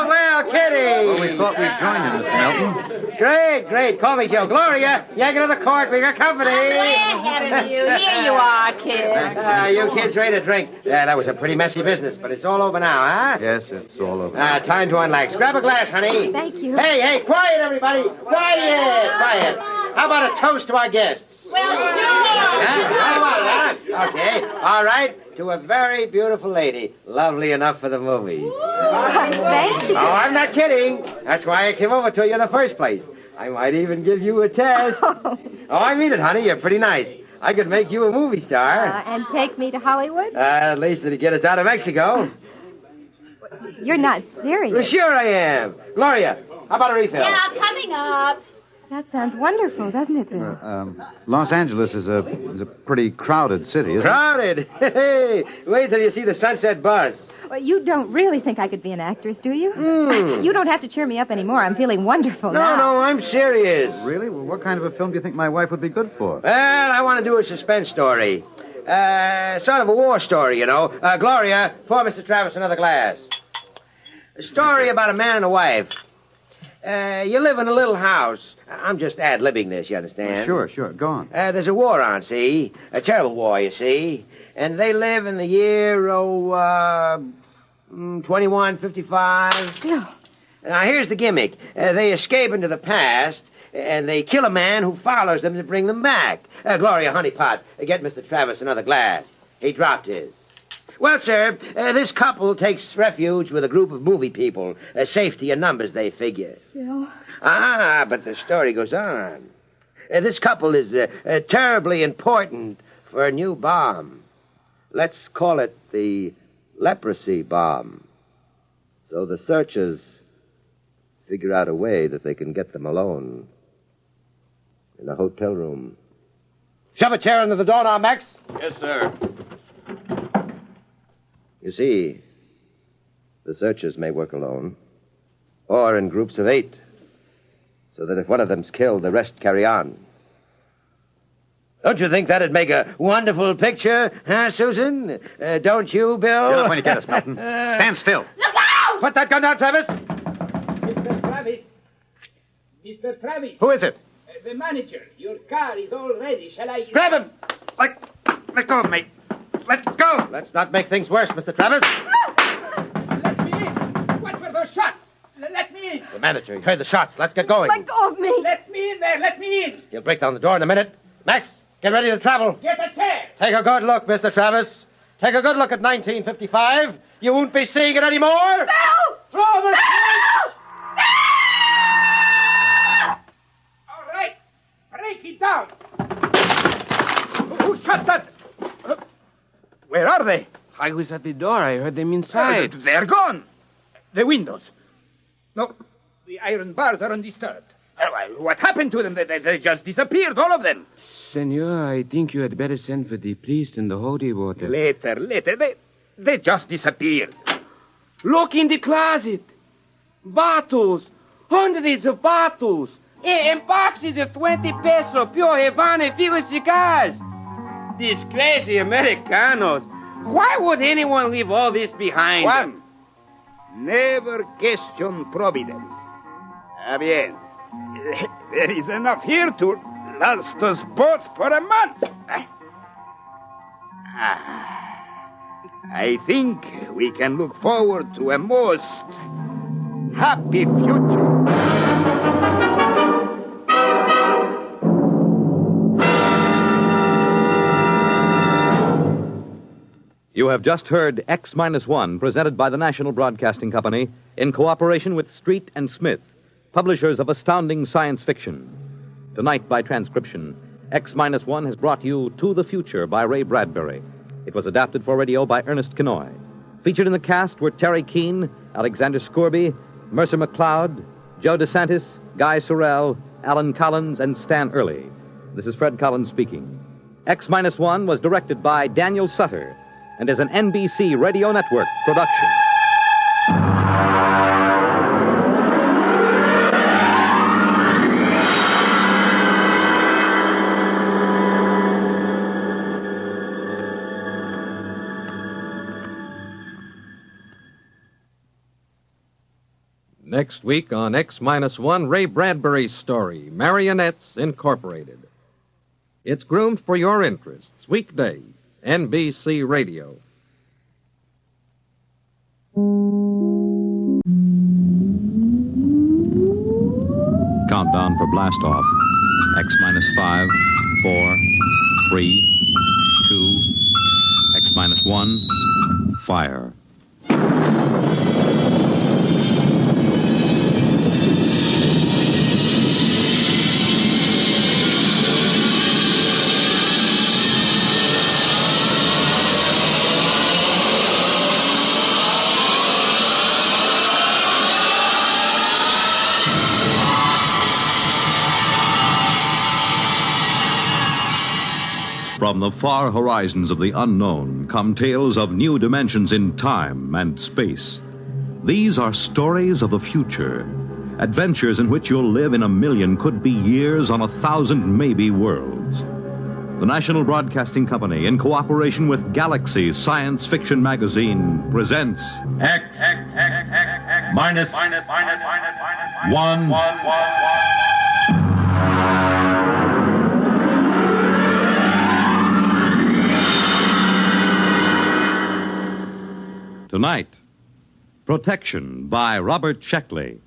Well, Kitty. Well, we thought we'd join you, Mr. Melton. Great. Call me so. Gloria, yank it to the cork. We got company. I'm way ahead of you. Here you are, kid. You kids ready to drink? That was a pretty messy business, but it's all over now, huh? Yes, it's all over. Time to unlax. Grab a glass, honey. Thank you. Hey, quiet, everybody. Quiet. How about a toast to our guests? Well, sure. Huh? Okay. All right. To a very beautiful lady. Lovely enough for the movies. Thank you. Oh, I'm not kidding. That's why I came over to you in the first place. I might even give you a test. Oh, I mean it, honey. You're pretty nice. I could make you a movie star. And take me to Hollywood? At least it'd get us out of Mexico. You're not serious. Well, sure I am. Gloria, how about a refill? Yeah, coming up. That sounds wonderful, doesn't it, Bill? Los Angeles is a pretty crowded city, isn't it? Crowded? Hey, wait till you see the sunset buzz. Well, you don't really think I could be an actress, do you? You don't have to cheer me up anymore. I'm feeling wonderful now. No, I'm serious. Really? Well, what kind of a film do you think my wife would be good for? Well, I want to do a suspense story. Sort of a war story, you know. Gloria, pour Mr. Travis another glass. A story about a man and a wife. You live in a little house. I'm just ad-libbing this, you understand? Sure. Go on. There's a war on, see? A terrible war, you see. And they live in the year, 2155. Bill. Now, here's the gimmick. They escape into the past, and they kill a man who follows them to bring them back. Gloria, honeypot, get Mr. Travis another glass. He dropped his. Well, sir, this couple takes refuge with a group of movie people. Safety in numbers, they figure. Bill. But the story goes on. This couple is terribly important for a new bomb. Let's call it the leprosy bomb. So the searchers figure out a way that they can get them alone in a hotel room. Shove a chair under the door now, Max. Yes, sir. You see, the searchers may work alone, or in groups of 8, so that if one of them's killed, the rest carry on. Don't you think that'd make a wonderful picture, huh, Susan? Don't you, Bill? You're not going to get us, Melton. Stand still. Look out! Put that gun down, Travis. Mr. Travis. Who is it? The manager. Your car is all ready. Shall I... Grab him! Let go of me. Let go! Let's not make things worse, Mr. Travis. Let me in. What were those shots? Let me in. The manager, he heard the shots. Let's get going. Let go of me. Let me in there. Let me in. He'll break down the door in a minute. Max, get ready to travel. Get a chair. Take a good look, Mr. Travis. Take a good look at 1955. You won't be seeing it anymore. Bill! Throw the switch! All right. Break it down. Who shot that? Where are they? I was at the door. I heard them inside. They're gone. The windows. No, the iron bars are undisturbed. What happened to them? They just disappeared, all of them. Senor, I think you had better send for the priest and the holy water. Later. They just disappeared. Look in the closet. Bottles. Hundreds of bottles. And boxes of 20 peso pure Havana filled cigars. These crazy Americanos. Why would anyone leave all this behind? Juan, never question providence. Bien. There is enough here to last us both for a month. I think we can look forward to a most happy future. You have just heard X-1, presented by the National Broadcasting Company in cooperation with Street and Smith, publishers of astounding science fiction. Tonight, by transcription, X-1 has brought you To the Future by Ray Bradbury. It was adapted for radio by Ernest Kenoy. Featured in the cast were Terry Keane, Alexander Scourby, Mercer McLeod, Joe DeSantis, Guy Sorrell, Alan Collins, and Stan Early. This is Fred Collins speaking. X-1 was directed by Daniel Sutter and is an NBC Radio Network production. Next week on X-1, Ray Bradbury's story, Marionettes Incorporated. It's groomed for your interests. Weekday, NBC Radio. Countdown for blast-off. X-5, 4, 3, 2, X-1, fire. From the far horizons of the unknown come tales of new dimensions in time and space. These are stories of the future, adventures in which you'll live in a million, could be years, on 1,000 maybe worlds. The National Broadcasting Company, in cooperation with Galaxy Science Fiction Magazine, presents X-1. Tonight, Protection by Robert Sheckley.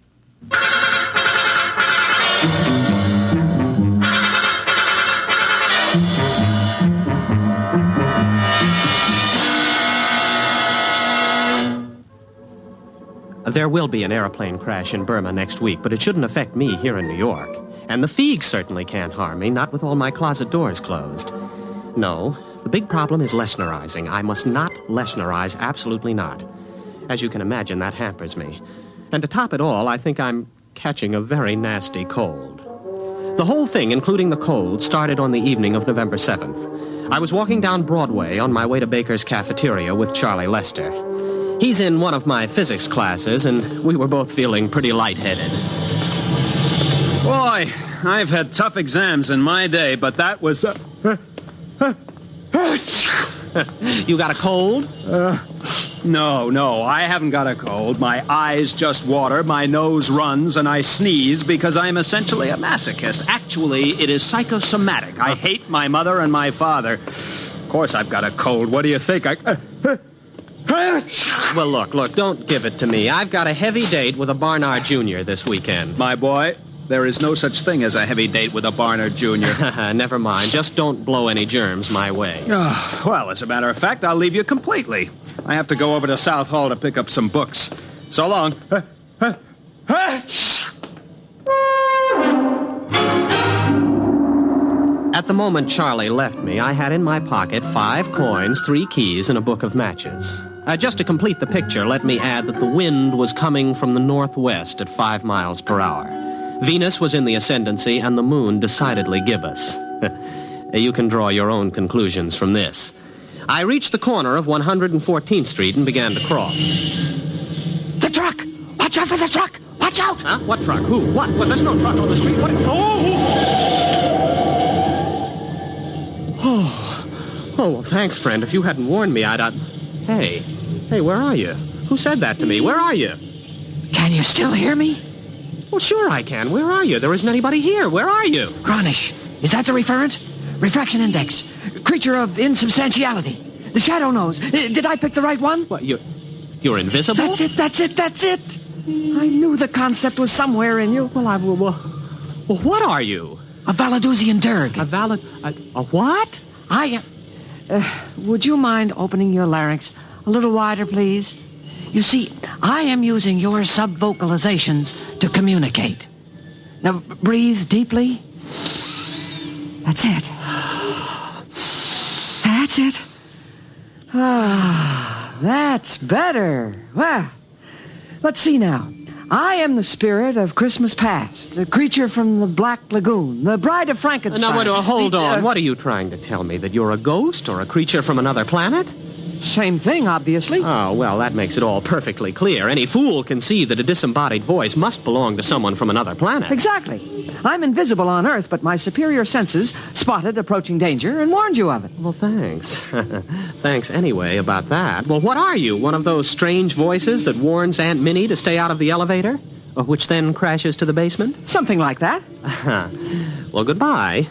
There will be an airplane crash in Burma next week, but it shouldn't affect me here in New York. And the Feegs certainly can't harm me, not with all my closet doors closed. No, the big problem is Lesnerizing. I must not Lesnerize, absolutely not. As you can imagine, that hampers me. And to top it all, I think I'm catching a very nasty cold. The whole thing, including the cold, started on the evening of November 7th. I was walking down Broadway on my way to Baker's Cafeteria with Charlie Lester. He's in one of my physics classes, and we were both feeling pretty lightheaded. Boy, I've had tough exams in my day, but that was... You got a cold? No, I haven't got a cold. My eyes just water, my nose runs, and I sneeze because I'm essentially a masochist. Actually, it is psychosomatic. I hate my mother and my father. Of course I've got a cold. What do you think? Well, look, don't give it to me. I've got a heavy date with a Barnard Jr. this weekend. My boy, there is no such thing as a heavy date with a Barnard Jr. Never mind. Just don't blow any germs my way. Well, as a matter of fact, I'll leave you completely. I have to go over to South Hall to pick up some books. So long. At the moment Charlie left me, I had in my pocket 5 coins, 3 keys, and a book of matches. Just to complete the picture, let me add that the wind was coming from the northwest at 5 miles per hour. Venus was in the ascendancy and the moon decidedly gibbous. You can draw your own conclusions from this. I reached the corner of 114th Street and began to cross. The truck! Watch out for the truck! Watch out! Huh? What truck? Who? What? Well, there's no truck on the street. What? Oh, well, thanks, friend. If you hadn't warned me, I'd... Hey, where are you? Who said that to me? Where are you? Can you still hear me? Well, sure I can. Where are you? There isn't anybody here. Where are you? Gronish. Is that the referent? Refraction index. Creature of insubstantiality. The shadow knows. Did I pick the right one? What, you're invisible? That's it. I knew the concept was somewhere in you. Well, what are you? A Valadusian Dirg. A what? I am... would you mind opening your larynx a little wider, please? You see, I am using your sub-vocalizations to communicate. Now, breathe deeply. That's it. That's it. That's better. Well, let's see now. I am the spirit of Christmas past, a creature from the Black Lagoon, the bride of Frankenstein. Now, hold on. What are you trying to tell me? That you're a ghost or a creature from another planet? Same thing, obviously. Oh, well, that makes it all perfectly clear. Any fool can see that a disembodied voice must belong to someone from another planet. Exactly. I'm invisible on Earth, but my superior senses spotted approaching danger and warned you of it. Well, thanks. Thanks anyway about that. Well, what are you? One of those strange voices that warns Aunt Minnie to stay out of the elevator? Which then crashes to the basement? Something like that. Well, goodbye.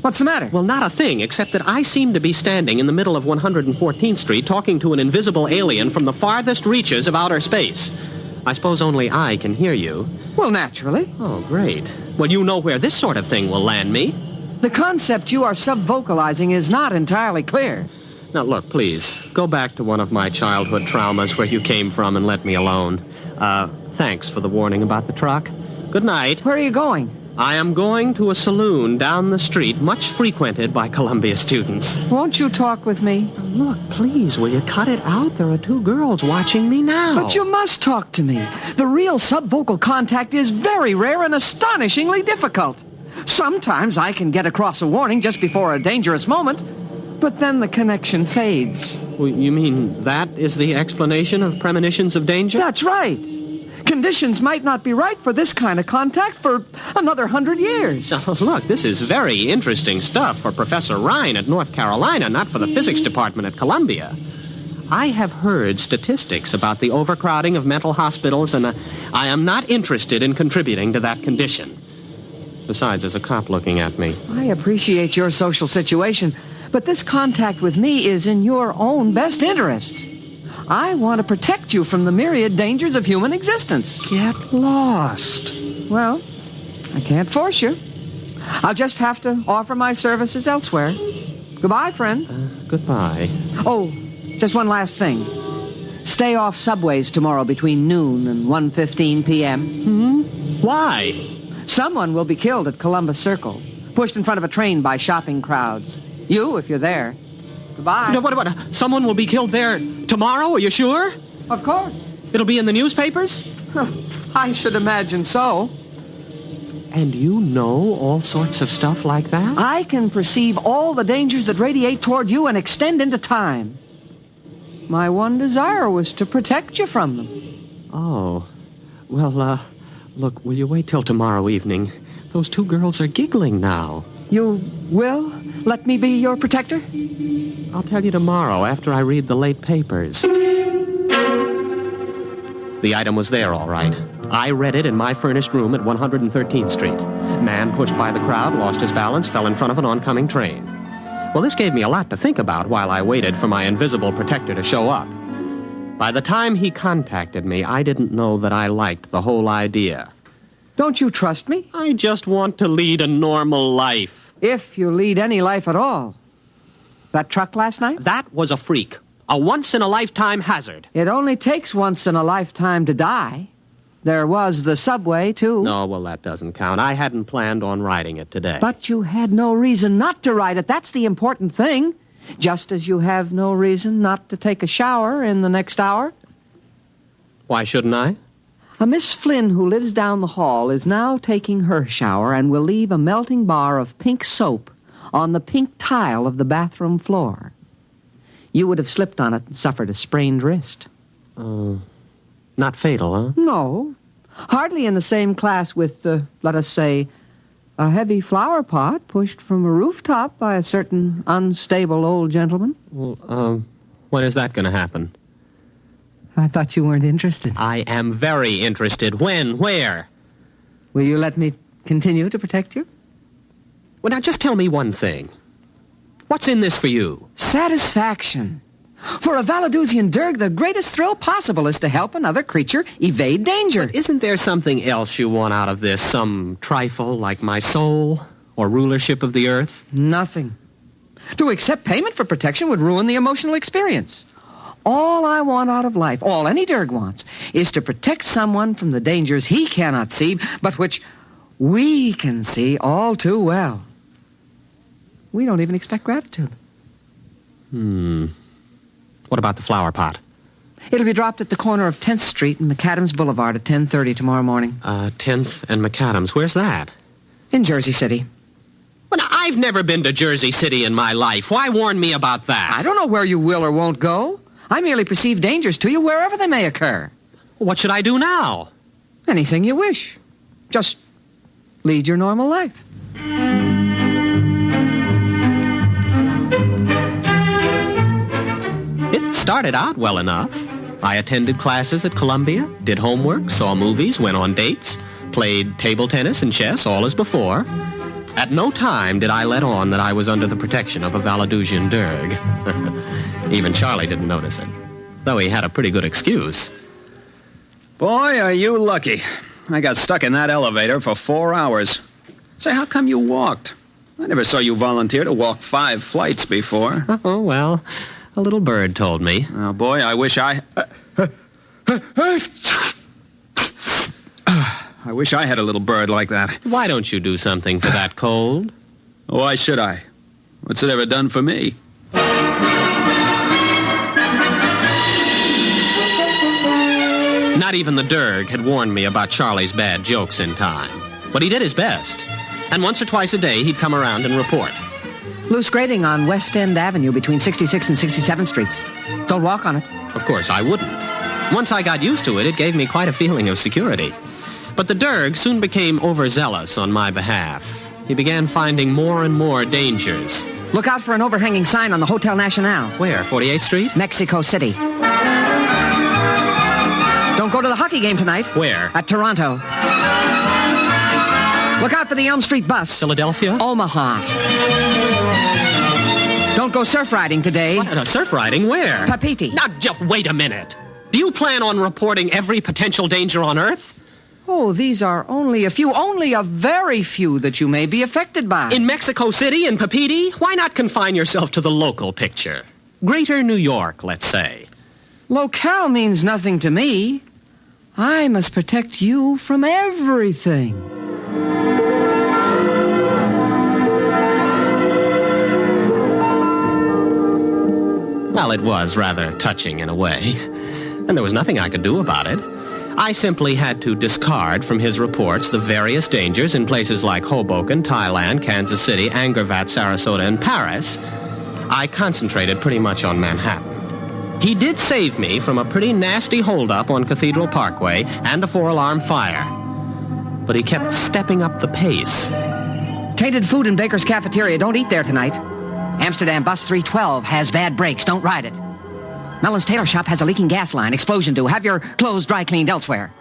What's the matter? Well, not a thing, except that I seem to be standing in the middle of 114th Street talking to an invisible alien from the farthest reaches of outer space. I suppose only I can hear you. Well, naturally. Oh, great. Well, you know where this sort of thing will land me. The concept you are sub-vocalizing is not entirely clear. Now, look, please, go back to one of my childhood traumas where you came from and let me alone. Thanks for the warning about the truck. Good night. Where are you going? I am going to a saloon down the street, much frequented by Columbia students. Won't you talk with me? Look, please, will you cut it out? There are two girls watching me now. But you must talk to me. The real subvocal contact is very rare and astonishingly difficult. Sometimes I can get across a warning just before a dangerous moment, but then the connection fades. Well, you mean that is the explanation of premonitions of danger? That's right. Conditions might not be right for this kind of contact for another 100 years. Look, this is very interesting stuff for Professor Ryan at North Carolina, not for the physics department at Columbia. I have heard statistics about the overcrowding of mental hospitals, and I am not interested in contributing to that condition. Besides, there's a cop looking at me. I appreciate your social situation, but this contact with me is in your own best interest. I want to protect you from the myriad dangers of human existence. Get lost. Well, I can't force you. I'll just have to offer my services elsewhere. Goodbye, friend. Goodbye. Oh, just one last thing. Stay off subways tomorrow between noon and 1:15 p.m. Why? Someone will be killed at Columbus Circle, pushed in front of a train by shopping crowds. You, if you're there. Goodbye. No, what? Someone will be killed there tomorrow? Are you sure? Of course. It'll be in the newspapers? I should imagine so. And you know all sorts of stuff like that? I can perceive all the dangers that radiate toward you and extend into time. My one desire was to protect you from them. Oh. Well, look, will you wait till tomorrow evening? Those two girls are giggling now. You will let me be your protector? I'll tell you tomorrow after I read the late papers. The item was there, all right. I read it in my furnished room at 113th Street. Man pushed by the crowd, lost his balance, fell in front of an oncoming train. Well, this gave me a lot to think about while I waited for my invisible protector to show up. By the time he contacted me, I didn't know that I liked the whole idea. Don't you trust me? I just want to lead a normal life. If you lead any life at all. That truck last night? That was a freak. A once-in-a-lifetime hazard. It only takes once in a lifetime to die. There was the subway, too. No, well, that doesn't count. I hadn't planned on riding it today. But you had no reason not to ride it. That's the important thing. Just as you have no reason not to take a shower in the next hour. Why shouldn't I? A Miss Flynn who lives down the hall is now taking her shower and will leave a melting bar of pink soap on the pink tile of the bathroom floor. You would have slipped on it and suffered a sprained wrist. Not fatal, huh? No. Hardly in the same class with, let us say, a heavy flower pot pushed from a rooftop by a certain unstable old gentleman. Well, when is that going to happen? I thought you weren't interested. I am very interested. When? Where? Will you let me continue to protect you? Well, now, just tell me one thing. What's in this for you? Satisfaction. For a Valadusian Derg, the greatest thrill possible is to help another creature evade danger. But isn't there something else you want out of this? Some trifle like my soul or rulership of the earth? Nothing. To accept payment for protection would ruin the emotional experience. All I want out of life, all any Derg wants, is to protect someone from the dangers he cannot see, but which we can see all too well. We don't even expect gratitude. What about the flower pot? It'll be dropped at the corner of 10th Street and McAdams Boulevard at 10:30 tomorrow morning. 10th and McAdams. Where's that? In Jersey City. Well, now, I've never been to Jersey City in my life. Why warn me about that? I don't know where you will or won't go. I merely perceive dangers to you wherever they may occur. What should I do now? Anything you wish. Just lead your normal life. It started out well enough. I attended classes at Columbia, did homework, saw movies, went on dates, played table tennis and chess, all as before. At no time did I let on that I was under the protection of a Valadusian Derg. Even Charlie didn't notice it, though he had a pretty good excuse. Boy, are you lucky. I got stuck in that elevator for 4 hours. Say, how come you walked? I never saw you volunteer to walk 5 flights before. Oh, well, a little bird told me. Oh, boy, I wish I wish I had a little bird like that. Why don't you do something for that cold? Why should I? What's it ever done for me? Not even the Derg had warned me about Charlie's bad jokes in time. But he did his best. And once or twice a day, he'd come around and report. Loose grading on West End Avenue between 66th and 67th Streets. Don't walk on it. Of course, I wouldn't. Once I got used to it, it gave me quite a feeling of security. But the Derg soon became overzealous on my behalf. He began finding more and more dangers. Look out for an overhanging sign on the Hotel Nacional. Where, 48th Street? Mexico City. Don't go to the hockey game tonight. Where? At Toronto. Look out for the Elm Street bus. Philadelphia? Omaha. Don't go surf riding today. What? Surf riding? Where? Papiti. Now, just wait a minute. Do you plan on reporting every potential danger on Earth? Oh, these are only a very few that you may be affected by. In Mexico City, in Papiti? Why not confine yourself to the local picture? Greater New York, let's say. Locale means nothing to me. I must protect you from everything. Well, it was rather touching in a way, and there was nothing I could do about it. I simply had to discard from his reports the various dangers in places like Hoboken, Thailand, Kansas City, Angkor-Wat, Sarasota, and Paris. I concentrated pretty much on Manhattan. He did save me from a pretty nasty holdup on Cathedral Parkway and a 4-alarm fire. But he kept stepping up the pace. Tainted food in Baker's Cafeteria. Don't eat there tonight. Amsterdam Bus 312 has bad brakes. Don't ride it. Mellon's Tailor Shop has a leaking gas line. Explosion due. Have your clothes dry cleaned elsewhere.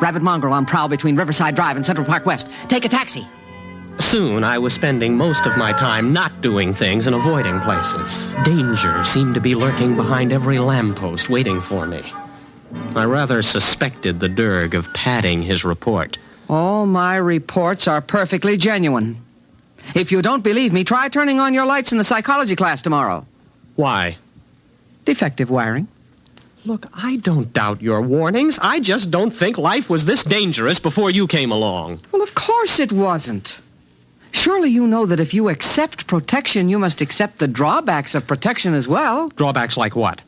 Rabid mongrel on prowl between Riverside Drive and Central Park West. Take a taxi. Soon, I was spending most of my time not doing things and avoiding places. Danger seemed to be lurking behind every lamppost waiting for me. I rather suspected the Derg of padding his report. All my reports are perfectly genuine. If you don't believe me, try turning on your lights in the psychology class tomorrow. Why? Defective wiring. Look, I don't doubt your warnings. I just don't think life was this dangerous before you came along. Well, of course it wasn't. Surely you know that if you accept protection, you must accept the drawbacks of protection as well. Drawbacks like what?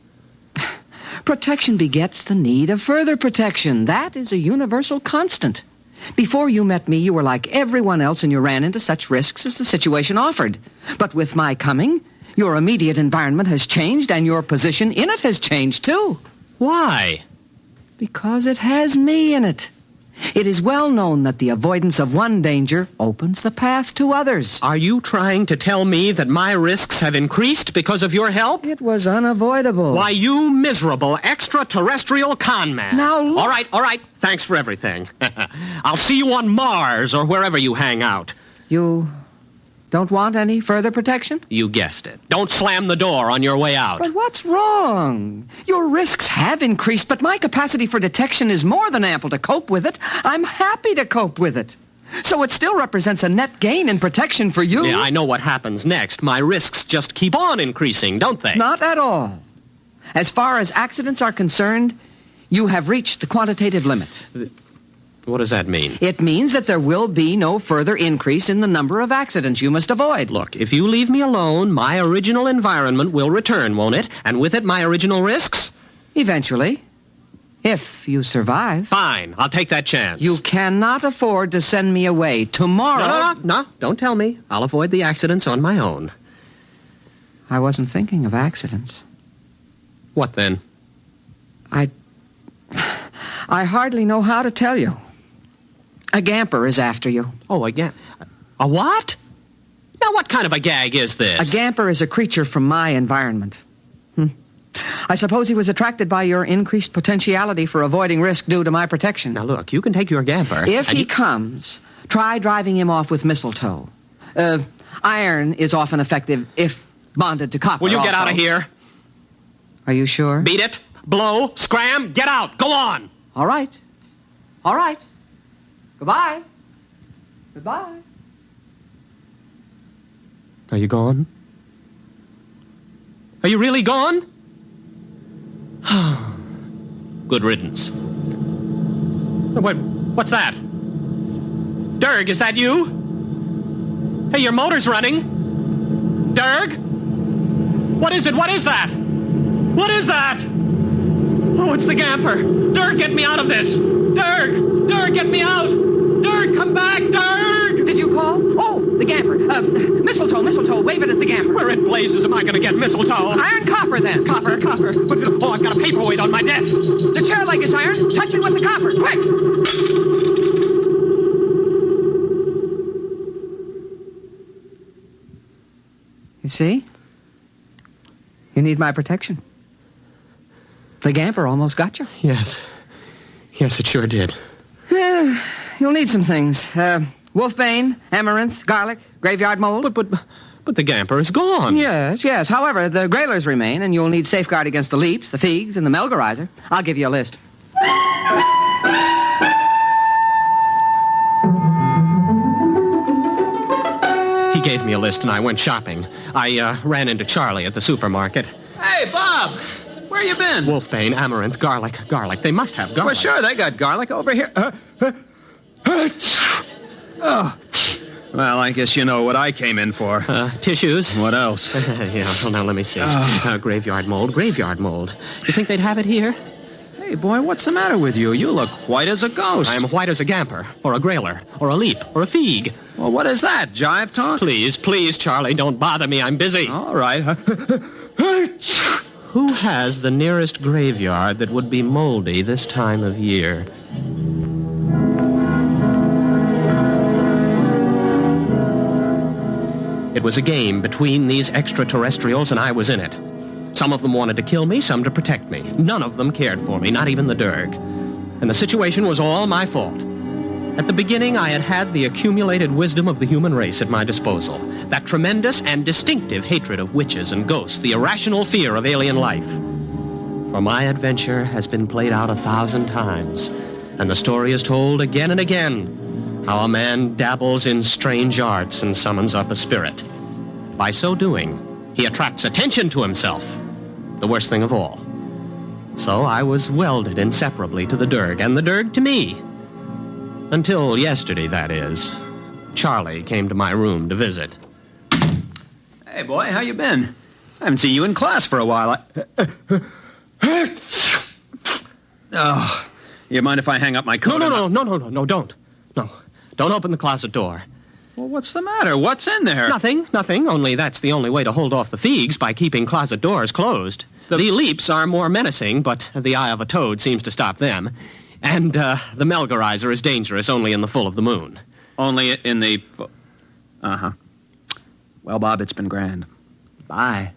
Protection begets the need of further protection. That is a universal constant. Before you met me, you were like everyone else, and you ran into such risks as the situation offered. But with my coming, your immediate environment has changed, and your position in it has changed, too. Why? Because it has me in it. It is well known that the avoidance of one danger opens the path to others. Are you trying to tell me that my risks have increased because of your help? It was unavoidable. Why, you miserable extraterrestrial con man. Now look. All right. Thanks for everything. I'll see you on Mars or wherever you hang out. You don't want any further protection? You guessed it. Don't slam the door on your way out. But what's wrong? Your risks have increased, but my capacity for detection is more than ample to cope with it. I'm happy to cope with it. So it still represents a net gain in protection for you. Yeah, I know what happens next. My risks just keep on increasing, don't they? Not at all. As far as accidents are concerned, you have reached the quantitative limit. What does that mean? It means that there will be no further increase in the number of accidents you must avoid. Look, if you leave me alone, my original environment will return, won't it? And with it, my original risks? Eventually. If you survive. Fine, I'll take that chance. You cannot afford to send me away tomorrow. No, don't tell me. I'll avoid the accidents on my own. I wasn't thinking of accidents. What then? I hardly know how to tell you. A gamper is after you. Oh, a what? Now, what kind of a gag is this? A gamper is a creature from my environment. I suppose he was attracted by your increased potentiality for avoiding risk due to my protection. Now, look, you can take your gamper. If he comes, try driving him off with mistletoe. Iron is often effective if bonded to copper. Will you also. get out of here? Are you sure? Beat it. Blow. Scram. Get out. Go on. All right. Goodbye. Goodbye. Are you gone? Are you really gone? Good riddance. What's that? Dirg, is that you? Hey, your motor's running. Dirg? What is it? What is that? What is that? Oh, it's the gamper. Dirg, get me out of this. Dirg, get me out. Dirg, come back, Dirg. Did you call? Oh, the gamper. Mistletoe, wave it at the gamper. Where in blazes am I going to get mistletoe? Iron copper, then. Copper. Oh, I've got a paperweight on my desk. The chair leg is iron. Touch it with the copper, quick. You see? You need my protection. The gamper almost got you. Yes, it sure did. You'll need some things. Wolfbane, amaranth, garlic, graveyard mold. But the gamper is gone. Yes. However, the grailers remain, and you'll need safeguard against the leaps, the figs, and the melgarizer. I'll give you a list. He gave me a list, and I went shopping. I ran into Charlie at the supermarket. Hey, Bob! Where you been? Wolfbane, amaranth, garlic. They must have garlic. Well, sure, they got garlic over here. Oh. Well, I guess you know what I came in for. Tissues. What else? Well, now let me see. Graveyard mold. You think they'd have it here? Hey, boy, what's the matter with you? You look white as a ghost. I'm white as a gamper, or a grailer, or a leap, or a fig. Well, what is that, jive talk? Please, Charlie, don't bother me. I'm busy. All right. Who has the nearest graveyard that would be moldy this time of year? It was a game between these extraterrestrials, and I was in it. Some of them wanted to kill me, some to protect me. None of them cared for me, not even the Dirg. And the situation was all my fault. At the beginning, I had the accumulated wisdom of the human race at my disposal. That tremendous and distinctive hatred of witches and ghosts, the irrational fear of alien life. For my adventure has been played out 1,000 times, and the story is told again and again, how a man dabbles in strange arts and summons up a spirit. By so doing, he attracts attention to himself, the worst thing of all. So I was welded inseparably to the Dirg, and the Dirg to me. Until yesterday, that is. Charlie came to my room to visit. Hey, boy, how you been? I haven't seen you in class for a while. Oh, you mind if I hang up my coat? No, don't. No, don't open the closet door. Well, what's the matter? What's in there? Nothing. Only that's the only way to hold off the thieves, by keeping closet doors closed. The leaps are more menacing, but the eye of a toad seems to stop them. And the Melgarizer is dangerous only in the full of the moon. Only in the... Uh-huh. Well, Bob, it's been grand. Bye.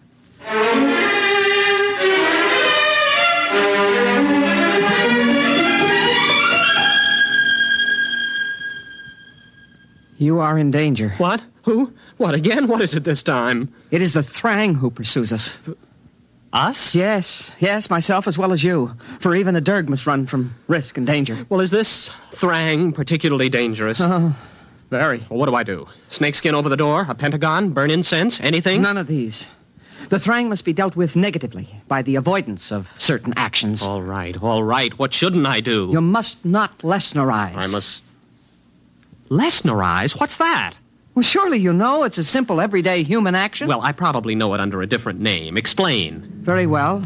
You are in danger. What? Who? What again? What is it this time? It is the Thrang who pursues us. Us? Yes, myself as well as you. For even a Derg must run from risk and danger. Well, is this Thrang particularly dangerous? Very. Well, what do I do? Snakeskin over the door? A pentagon? Burn incense? Anything? None of these. The Thrang must be dealt with negatively by the avoidance of certain actions. All right. What shouldn't I do? You must not Lesnerize. I must... Lesnerize? What's that? Well, surely you know it's a simple, everyday human action. Well, I probably know it under a different name. Explain. Very well.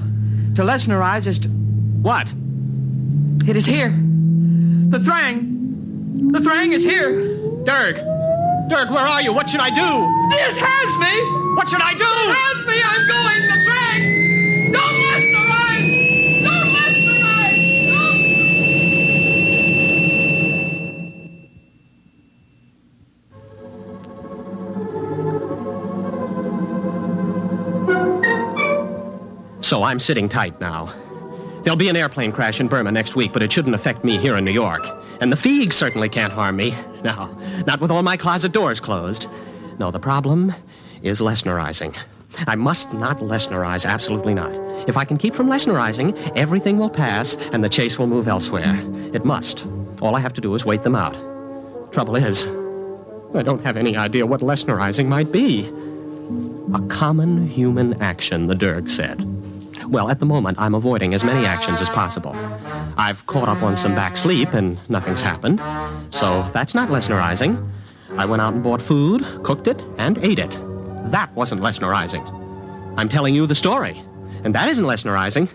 To Lesnerize is to... What? It is here. The Thrang. The Thrang is here. Derg, where are you? What should I do? This has me. What should I do? It has me. I'm going. The Thrang. Don't Lesnerize. Don't Lesnerize. Don't. So I'm sitting tight now. There'll be an airplane crash in Burma next week, but it shouldn't affect me here in New York. And the Feegs certainly can't harm me. No, not with all my closet doors closed. No, the problem is Lesnerizing. I must not Lesnerize, absolutely not. If I can keep from Lesnerizing, everything will pass and the chase will move elsewhere. It must. All I have to do is wait them out. Trouble is, I don't have any idea what Lesnerizing might be. A common human action, the Derg said. Well, at the moment, I'm avoiding as many actions as possible. I've caught up on some back sleep, and nothing's happened. So that's not Lesnerizing. I went out and bought food, cooked it, and ate it. That wasn't Lesnerizing. I'm telling you the story, and that isn't Lesnerizing.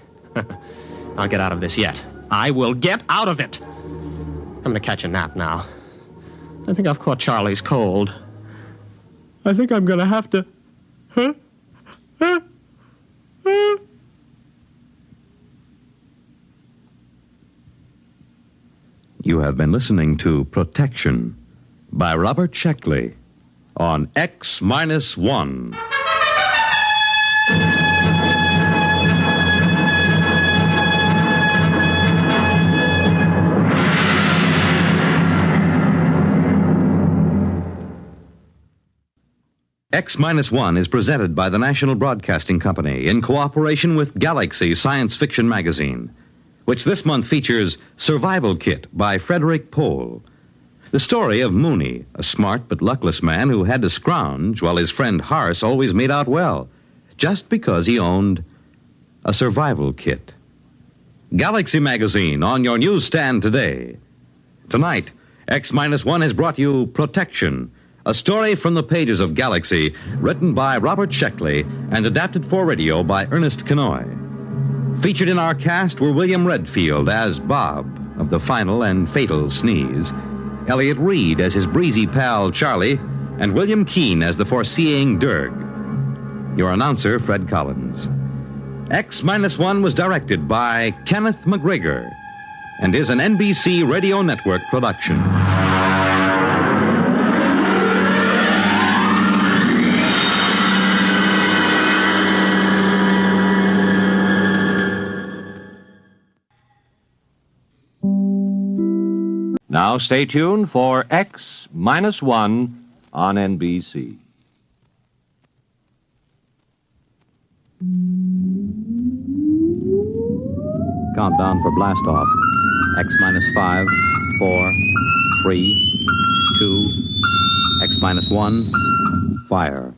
I'll get out of this yet. I will get out of it. I'm going to catch a nap now. I think I've caught Charlie's cold. I think I'm going to have to... You have been listening to Protection by Robert Sheckley on X-1. X-1 is presented by the National Broadcasting Company in cooperation with Galaxy Science Fiction Magazine, which this month features Survival Kit by Frederick Pohl. The story of Mooney, a smart but luckless man who had to scrounge while his friend Harse always made out well, just because he owned a survival kit. Galaxy Magazine on your newsstand today. Tonight, X-1 has brought you Protection, a story from the pages of Galaxy, written by Robert Sheckley and adapted for radio by Ernest Kenoy. Featured in our cast were William Redfield as Bob of the Final and Fatal Sneeze, Elliot Reed as his breezy pal Charlie, and William Keane as the foreseeing Derg. Your announcer, Fred Collins. X-1 was directed by Kenneth McGregor and is an NBC Radio Network production. Now stay tuned for X-1 on NBC. Countdown for blastoff. X-5, 4, 3, 2, X-1, fire.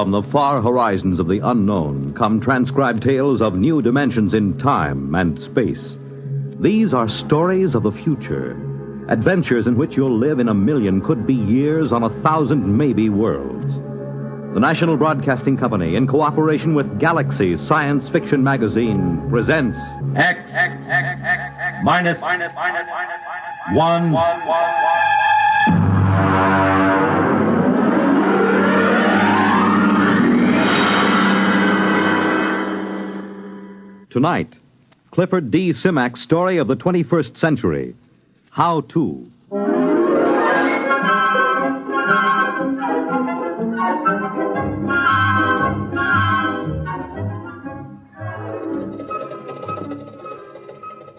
From the far horizons of the unknown come transcribed tales of new dimensions in time and space. These are stories of the future, adventures in which you'll live in a million, could be years, on 1,000 maybe worlds. The National Broadcasting Company, in cooperation with Galaxy Science Fiction Magazine, presents X minus one. Tonight, Clifford D. Simak's story of the 21st century, How To.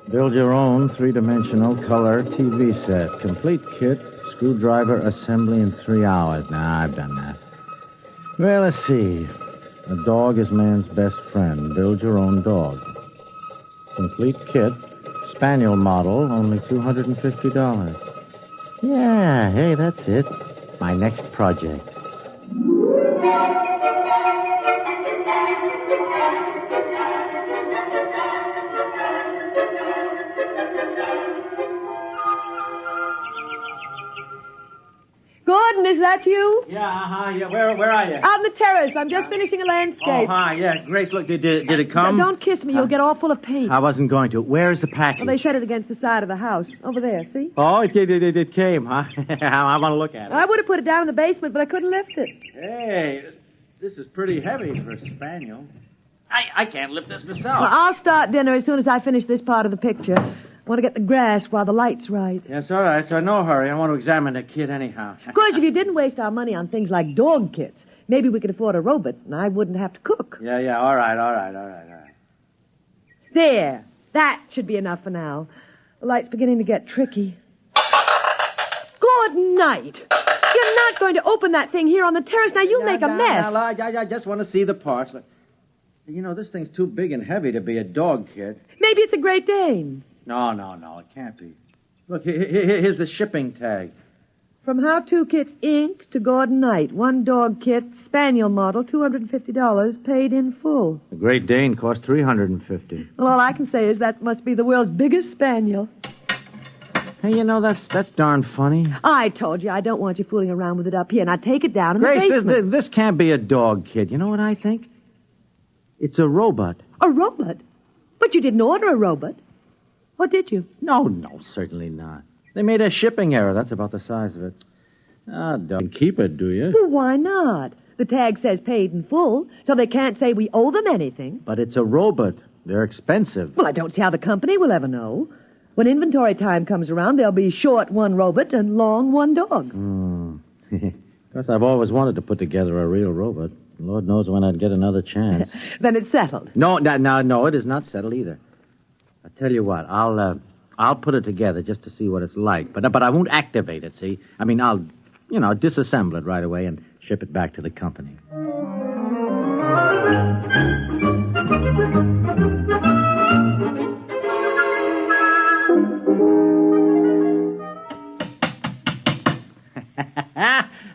Build your own three-dimensional color TV set. Complete kit, screwdriver assembly in 3 hours. Nah, I've done that. Well, let's see. A dog is man's best friend. Build your own dog. Complete kit, spaniel model, only $250. Yeah, hey, that's it. My next project. Gordon, is that you? Yeah, yeah. Where are you? Out on the terrace. I'm just finishing a landscape. Oh, hi, yeah. Grace, look, did it come? Don't kiss me. You'll get all full of paint. I wasn't going to. Where's the package? Well, they set it against the side of the house. Over there, see? Oh, it came, huh? I want to look at it. I would have put it down in the basement, but I couldn't lift it. Hey, this is pretty heavy for a spaniel. I can't lift this myself. Well, I'll start dinner as soon as I finish this part of the picture. I want to get the grass while the light's right. Yes, all right, so no hurry. I want to examine the kit anyhow. Of course, if you didn't waste our money on things like dog kits, maybe we could afford a robot, and I wouldn't have to cook. Yeah, all right. There. That should be enough for now. The light's beginning to get tricky. Good night. You're not going to open that thing here on the terrace. Now, you'll make a mess. I just want to see the parts. You know, this thing's too big and heavy to be a dog kit. Maybe it's a Great Dane. No, it can't be. Look, here's the shipping tag. From How To Kits, Inc. to Gordon Knight. One dog kit, spaniel model, $250, paid in full. The Great Dane cost $350. Well, all I can say is that must be the world's biggest spaniel. Hey, you know, that's darn funny. I told you, I don't want you fooling around with it up here. Now take it down in Grace, the basement. this can't be a dog kit. You know what I think? It's a robot. A robot? But you didn't order a robot. Or did you? No, certainly not. They made a shipping error. That's about the size of it. Don't keep it, do you? Well, why not? The tag says paid in full, so they can't say we owe them anything. But it's a robot. They're expensive. Well, I don't see how the company will ever know. When inventory time comes around, they'll be short one robot and long one dog. Of course, I've always wanted to put together a real robot. Lord knows when I'd get another chance. Then it's settled. No, it is not settled either. I'll tell you what, I'll put it together just to see what it's like. But I won't activate it, see? I mean, I'll disassemble it right away and ship it back to the company.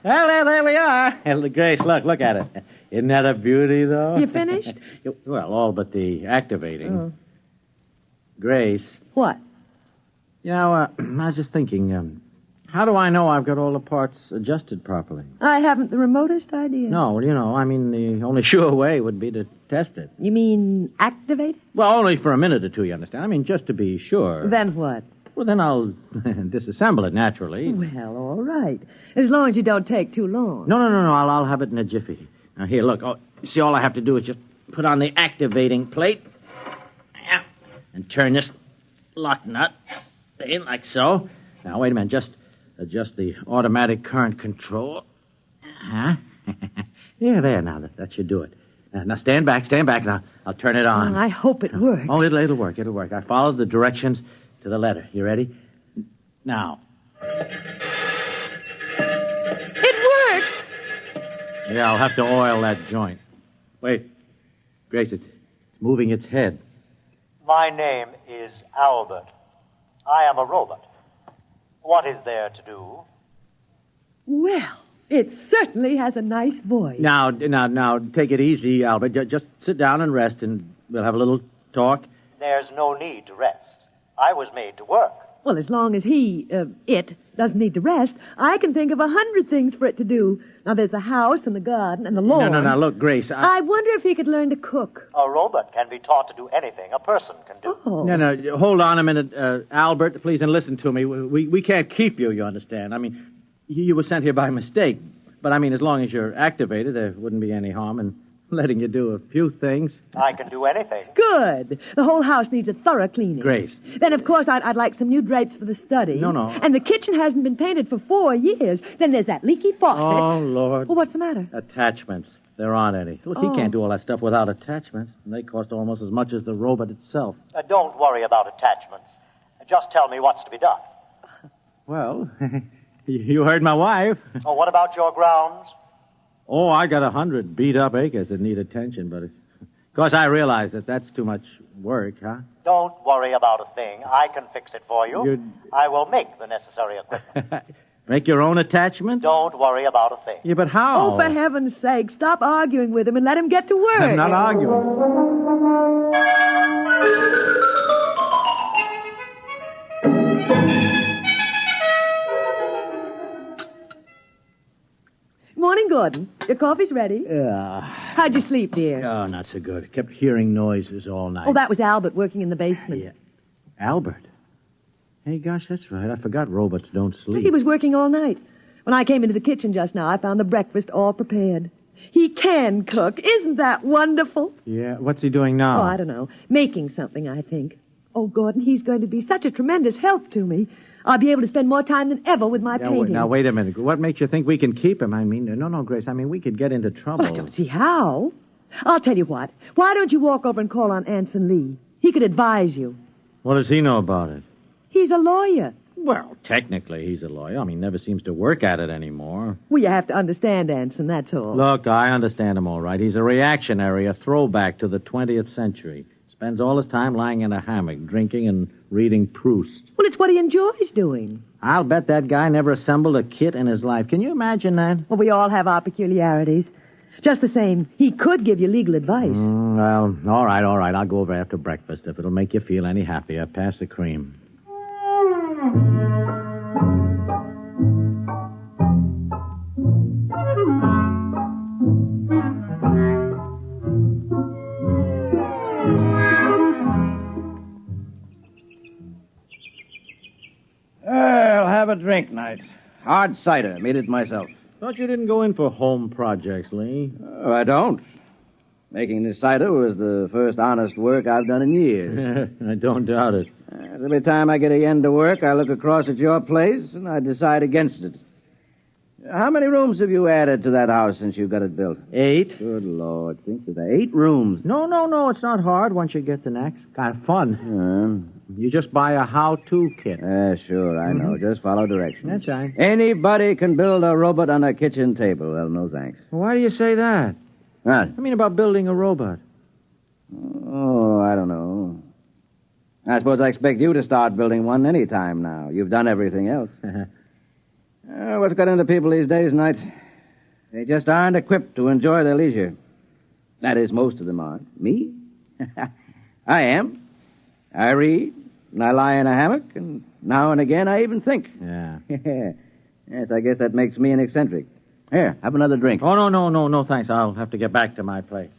Well, there we are. Grace, look at it. Isn't that a beauty, though? You finished? Well, all but the activating. Oh. Grace. What? You know, I was just thinking, how do I know I've got all the parts adjusted properly? I haven't the remotest idea. No, the only sure way would be to test it. You mean activate it? Well, only for a minute or two, you understand? I mean, just to be sure. Then what? Well, then I'll disassemble it, naturally. Well, all right. As long as you don't take too long. No. I'll have it in a jiffy. Now, here, look. Oh, see, all I have to do is just put on the activating plate. Yeah. And turn this lock nut in like so. Now, wait a minute. Just adjust the automatic current control. Huh? Yeah, there. Now, that should do it. Now, stand back, and I'll turn it on. Well, I hope it works. Oh, it'll work. I followed the directions to the letter. You ready? Now. It works! Yeah, I'll have to oil that joint. Wait. Grace, it's moving its head. My name is Albert. I am a robot. What is there to do? Well, It certainly has a nice voice. Now, take it easy, Albert. Just sit down and rest, and we'll have a little talk. There's no need to rest. I was made to work. Well, as long as it, doesn't need to rest, I can think of 100 things for it to do. Now, there's the house and the garden and the lawn. No, look, Grace, I wonder if he could learn to cook. A robot can be taught to do anything a person can do. Oh. No, hold on a minute. Albert, please, and listen to me. We can't keep you, you understand. I mean, you were sent here by mistake. But, I mean, as long as you're activated, there wouldn't be any harm in letting you do a few things. I can do anything. Good. The whole house needs a thorough cleaning. Grace. Then, of course, I'd like some new drapes for the study. No. And the kitchen hasn't been painted for 4 years. Then there's that leaky faucet. Oh, Lord. Well, what's the matter? Attachments. There aren't any. Look, he can't do all that stuff without attachments. And they cost almost as much as the robot itself. Don't worry about attachments. Just tell me what's to be done. Well, you heard my wife. Oh, what about your grounds? Oh, I got 100 beat-up acres that need attention, but of course I realize that that's too much work, huh? Don't worry about a thing. I can fix it for you. I will make the necessary equipment. Make your own attachment? Don't worry about a thing. Yeah, but how? Oh, for heaven's sake, stop arguing with him and let him get to work. I'm not arguing. Morning, Gordon. Your coffee's ready. How'd you sleep, dear? Oh, not so good. Kept hearing noises all night. Oh, that was Albert working in the basement. Yeah. Albert? Hey, gosh, that's right. I forgot robots don't sleep. He was working all night. When I came into the kitchen just now, I found the breakfast all prepared. He can cook. Isn't that wonderful? Yeah. What's he doing now? Oh, I don't know. Making something, I think. Oh, Gordon, he's going to be such a tremendous help to me. I'll be able to spend more time than ever with my painting. Now, wait a minute. What makes you think we can keep him? I mean, no, Grace. I mean, we could get into trouble. Well, I don't see how. I'll tell you what. Why don't you walk over and call on Anson Lee? He could advise you. What does he know about it? He's a lawyer. Well, technically, he's a lawyer. I mean, he never seems to work at it anymore. Well, you have to understand Anson, that's all. Look, I understand him all right. He's a reactionary, a throwback to the 20th century. Spends all his time lying in a hammock, drinking and reading Proust. Well, it's what he enjoys doing. I'll bet that guy never assembled a kit in his life. Can you imagine that? Well, we all have our peculiarities. Just the same, he could give you legal advice. Well, all right. I'll go over after breakfast if it'll make you feel any happier. Pass the cream. I'll have a drink night. Hard cider. Made it myself. Thought you didn't go in for home projects, Lee. Oh, I don't. Making this cider was the first honest work I've done in years. I don't doubt it. Every time I get a yen to work, I look across at your place and I decide against it. How many rooms have you added to that house since you got it built? 8. Good Lord. Think of that. 8 rooms. No. It's not hard once you get the knack. It's kind of fun. You just buy a how-to kit. Sure, I know. Just follow directions. That's right. Anybody can build a robot on a kitchen table. Well, no thanks. Why do you say that? What? I mean about building a robot. Oh, I don't know. I suppose I expect you to start building one any time now. You've done everything else. What's got into people these days, Knight? They just aren't equipped to enjoy their leisure. That is, most of them aren't. Me? I am. I read, and I lie in a hammock, and now and again I even think. Yeah. Yes, I guess that makes me an eccentric. Here, have another drink. Oh, no, thanks. I'll have to get back to my place.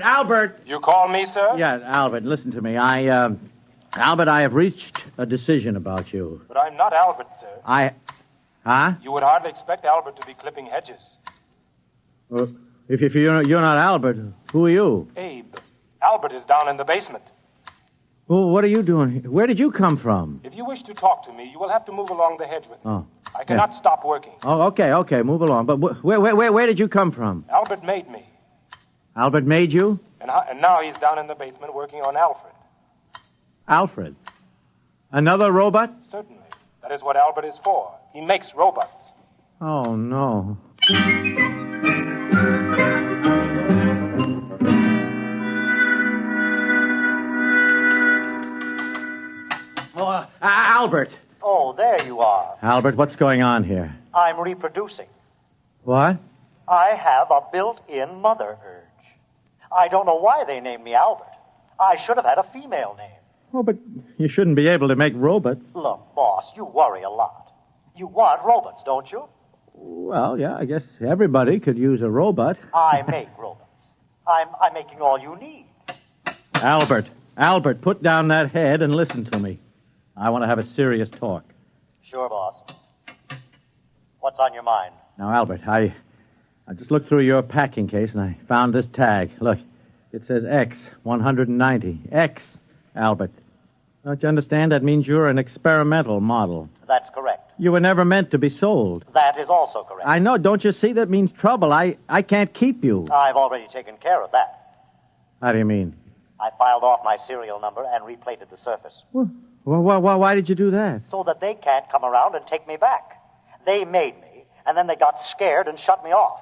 Albert. You call me, sir? Yeah, Albert, listen to me. Albert, I have reached a decision about you. But I'm not Albert, sir. Huh? You would hardly expect Albert to be clipping hedges. If you're not Albert, who are you? Abe. Albert is down in the basement. Well, what are you doing here? Where did you come from? If you wish to talk to me, you will have to move along the hedge with me. Oh. I cannot stop working. Oh, okay, move along. But where did you come from? Albert made me. Albert made you? And now he's down in the basement working on Alfred. Alfred? Another robot? Certainly. That is what Albert is for. He makes robots. Oh, no. Albert! Oh, there you are. Albert, what's going on here? I'm reproducing. What? I have a built-in mother urge. I don't know why they named me Albert. I should have had a female name. Oh, but you shouldn't be able to make robots. Look, boss, you worry a lot. You want robots, don't you? Well, yeah, I guess everybody could use a robot. I make robots. I'm making all you need. Albert, put down that head and listen to me. I want to have a serious talk. Sure, boss. What's on your mind? Now, Albert, I just looked through your packing case and I found this tag. Look, it says X, 190. X, Albert. Don't you understand? That means you're an experimental model. That's correct. You were never meant to be sold. That is also correct. I know. Don't you see? That means trouble. I can't keep you. I've already taken care of that. How do you mean? I filed off my serial number and replated the surface. Well, why did you do that? So that they can't come around and take me back. They made me, and then they got scared and shut me off.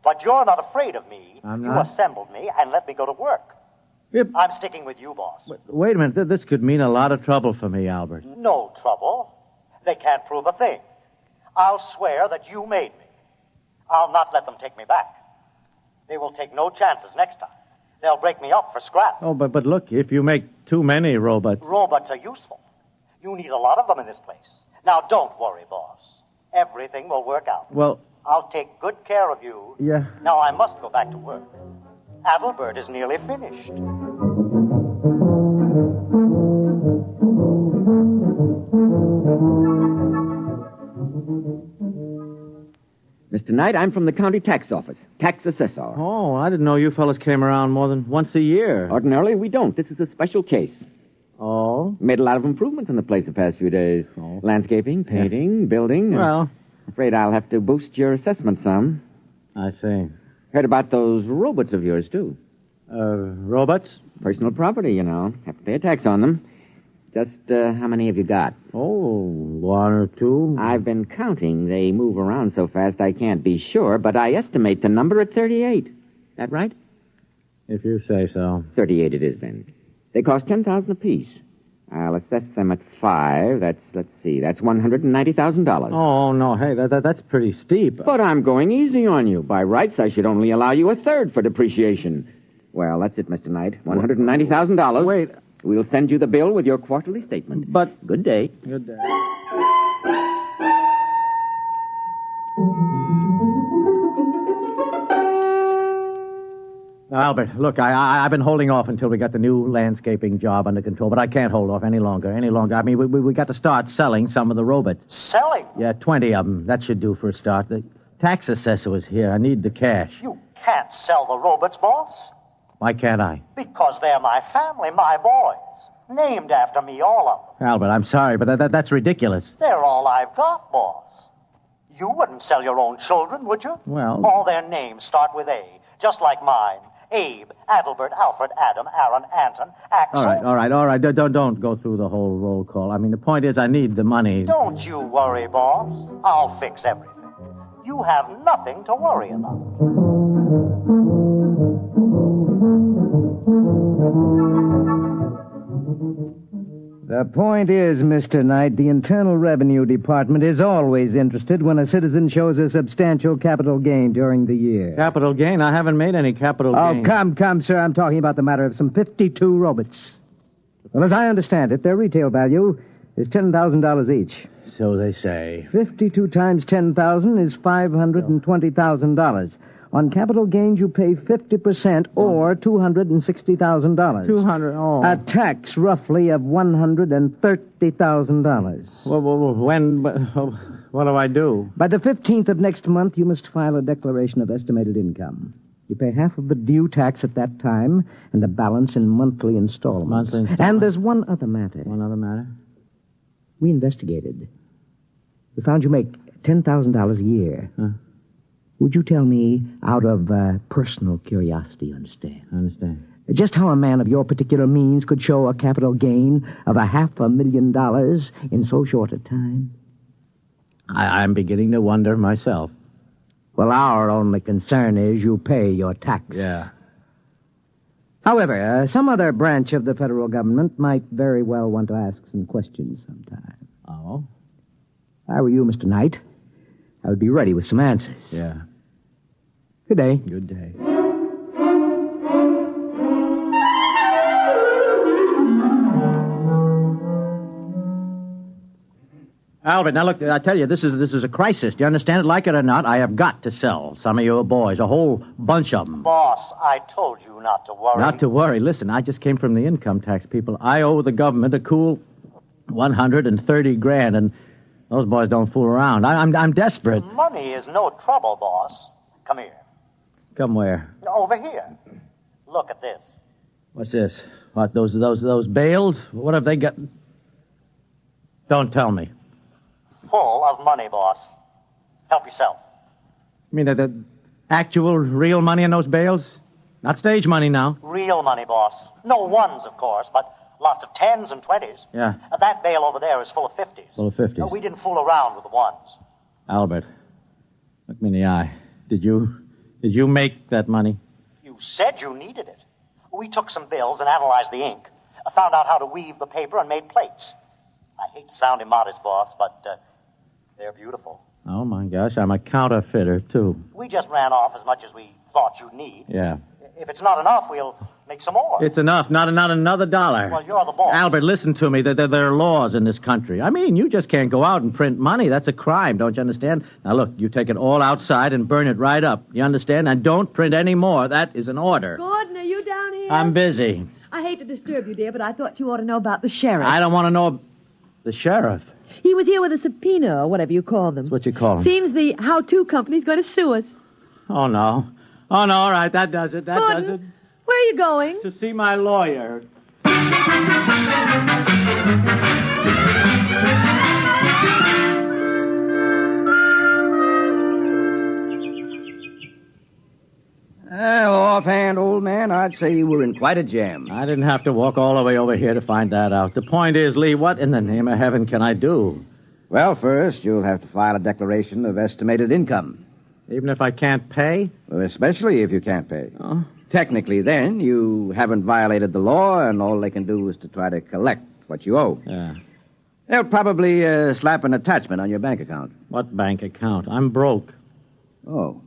But you're not afraid of me. I'm You not. assembled me and let me go to work. Yep. I'm sticking with you, boss. Wait a minute. This could mean a lot of trouble for me, Albert. No trouble. They can't prove a thing. I'll swear that you made me. I'll not let them take me back. They will take no chances next time. They'll break me up for scrap. Oh, but look, if you make too many robots... Robots are useful. You need a lot of them in this place. Now, don't worry, boss. Everything will work out. Well... I'll take good care of you. Yeah. Now, I must go back to work. Adelbert is nearly finished. Mr. Knight, I'm from the county tax office. Tax assessor. Oh, I didn't know you fellas came around more than once a year. Ordinarily, we don't. This is a special case. Oh? Made a lot of improvements in the place the past few days. Oh. Landscaping, painting, building. Well... Afraid I'll have to boost your assessment some. I see. Heard about those robots of yours, too. Robots? Personal property, you know. Have to pay a tax on them. Just how many have you got? Oh, one or two. I've been counting. They move around so fast I can't be sure, but I estimate the number at 38. That right? If you say so. 38 it is, then. They cost $10,000 apiece. I'll assess them at 5. That's $190,000. Oh, no. Hey, that's pretty steep. But I'm going easy on you. By rights, I should only allow you a third for depreciation. Well, that's it, Mr. Knight. $190,000. Wait. We'll send you the bill with your quarterly statement. But... Good day. Good day. Now, Albert, look, I've been holding off until we got the new landscaping job under control, but I can't hold off any longer. I mean, we got to start selling some of the robots. Selling? Yeah, 20 of them. That should do for a start. The tax assessor was here. I need the cash. You can't sell the robots, boss. Why can't I? Because they're my family, my boys. Named after me, all of them. Albert, I'm sorry, but that's ridiculous. They're all I've got, boss. You wouldn't sell your own children, would you? Well... All their names start with A, just like mine. Abe, Adelbert, Alfred, Adam, Aaron, Anton, Axel... All right. Don't go through the whole roll call. I mean, the point is I need the money. Don't you worry, boss. I'll fix everything. You have nothing to worry about. The point is, Mr. Knight, the Internal Revenue Department is always interested when a citizen shows a substantial capital gain during the year. Capital gain? I haven't made any capital gain. Oh, come, sir. I'm talking about the matter of some 52 robots. Well, as I understand it, their retail value is $10,000 each. So they say. 52 times 10,000 is $520,000. On capital gains, you pay 50% or $260,000. 200, oh. A tax roughly of $130,000. What do I do? By the 15th of next month, you must file a declaration of estimated income. You pay half of the due tax at that time and the balance in monthly installments. And there's one other matter. One other matter? We investigated. We found you make $10,000 a year. Huh? Would you tell me, out of personal curiosity, understand? I understand. Just how a man of your particular means could show a capital gain of $500,000 in so short a time? I'm beginning to wonder myself. Well, our only concern is you pay your tax. Yeah. However, some other branch of the federal government might very well want to ask some questions sometime. Oh? If I were you, Mr. Knight, I would be ready with some answers. Yeah. Good day. Good day. Albert, now look, I tell you, this is a crisis. Do you understand it? Like it or not, I have got to sell some of your boys, a whole bunch of them. Boss, I told you not to worry. Not to worry. Listen, I just came from the income tax people. I owe the government a cool $130,000, and those boys don't fool around. I'm desperate. Money is no trouble, boss. Come here. Come where? Over here. Look at this. What's this? What, those bales? What have they got? Don't tell me. Full of money, boss. Help yourself. You mean the actual, real money in those bales? Not stage money now. Real money, boss. No ones, of course, but lots of 10s and 20s. Yeah. That bale over there is full of 50s. Full of 50s. We didn't fool around with the ones. Albert, look me in the eye. Did you make that money? You said you needed it. We took some bills and analyzed the ink. Found out how to weave the paper and made plates. I hate to sound immodest, boss, but they're beautiful. Oh, my gosh, I'm a counterfeiter, too. We just ran off as much as we thought you'd need. Yeah. If it's not enough, we'll make some more. It's enough, not another dollar. Well, you're the boss. Albert, listen to me. There are laws in this country. I mean, you just can't go out and print money. That's a crime, don't you understand? Now, look, you take it all outside and burn it right up. You understand? And don't print any more. That is an order. Gordon, are you down here? I'm busy. I hate to disturb you, dear, but I thought you ought to know about the sheriff. I don't want to know... The sheriff? He was here with a subpoena, or whatever you call them. That's what you call them. Seems the how-to company's going to sue us. Oh, no. Oh, no, all right, that does it. That Gordon, does it. Where are you going? To see my lawyer. Offhand, old man, I'd say you were in quite a jam. I didn't have to walk all the way over here to find that out. The point is, Lee, what in the name of heaven can I do? Well, first, you'll have to file a declaration of estimated income. Even if I can't pay? Well, especially if you can't pay. Oh. Technically, then, you haven't violated the law, and all they can do is to try to collect what you owe. Yeah. They'll probably slap an attachment on your bank account. What bank account? I'm broke. Oh.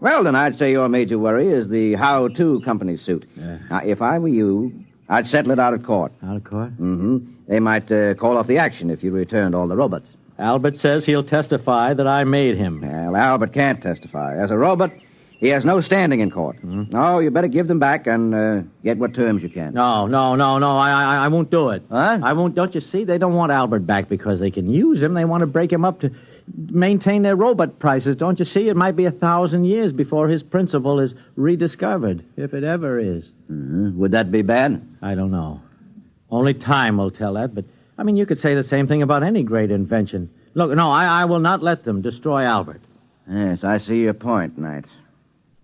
Well, then I'd say your major worry is the how-to company suit. Yeah. Now, if I were you, I'd settle it out of court. Out of court? Mm-hmm. They might call off the action if you returned all the robots. Albert says he'll testify that I made him. Well, Albert can't testify. As a robot, he has no standing in court. Mm-hmm. No, you better give them back and get what terms you can. No. I won't do it. Huh? I won't. Don't you see? They don't want Albert back because they can use him. They want to break him up to maintain their robot prices. Don't you see? It might be 1,000 years before his principle is rediscovered, if it ever is. Mm-hmm. Would that be bad? I don't know. Only time will tell that, but, I mean, you could say the same thing about any great invention. Look, no, I will not let them destroy Albert. Yes, I see your point, Knight.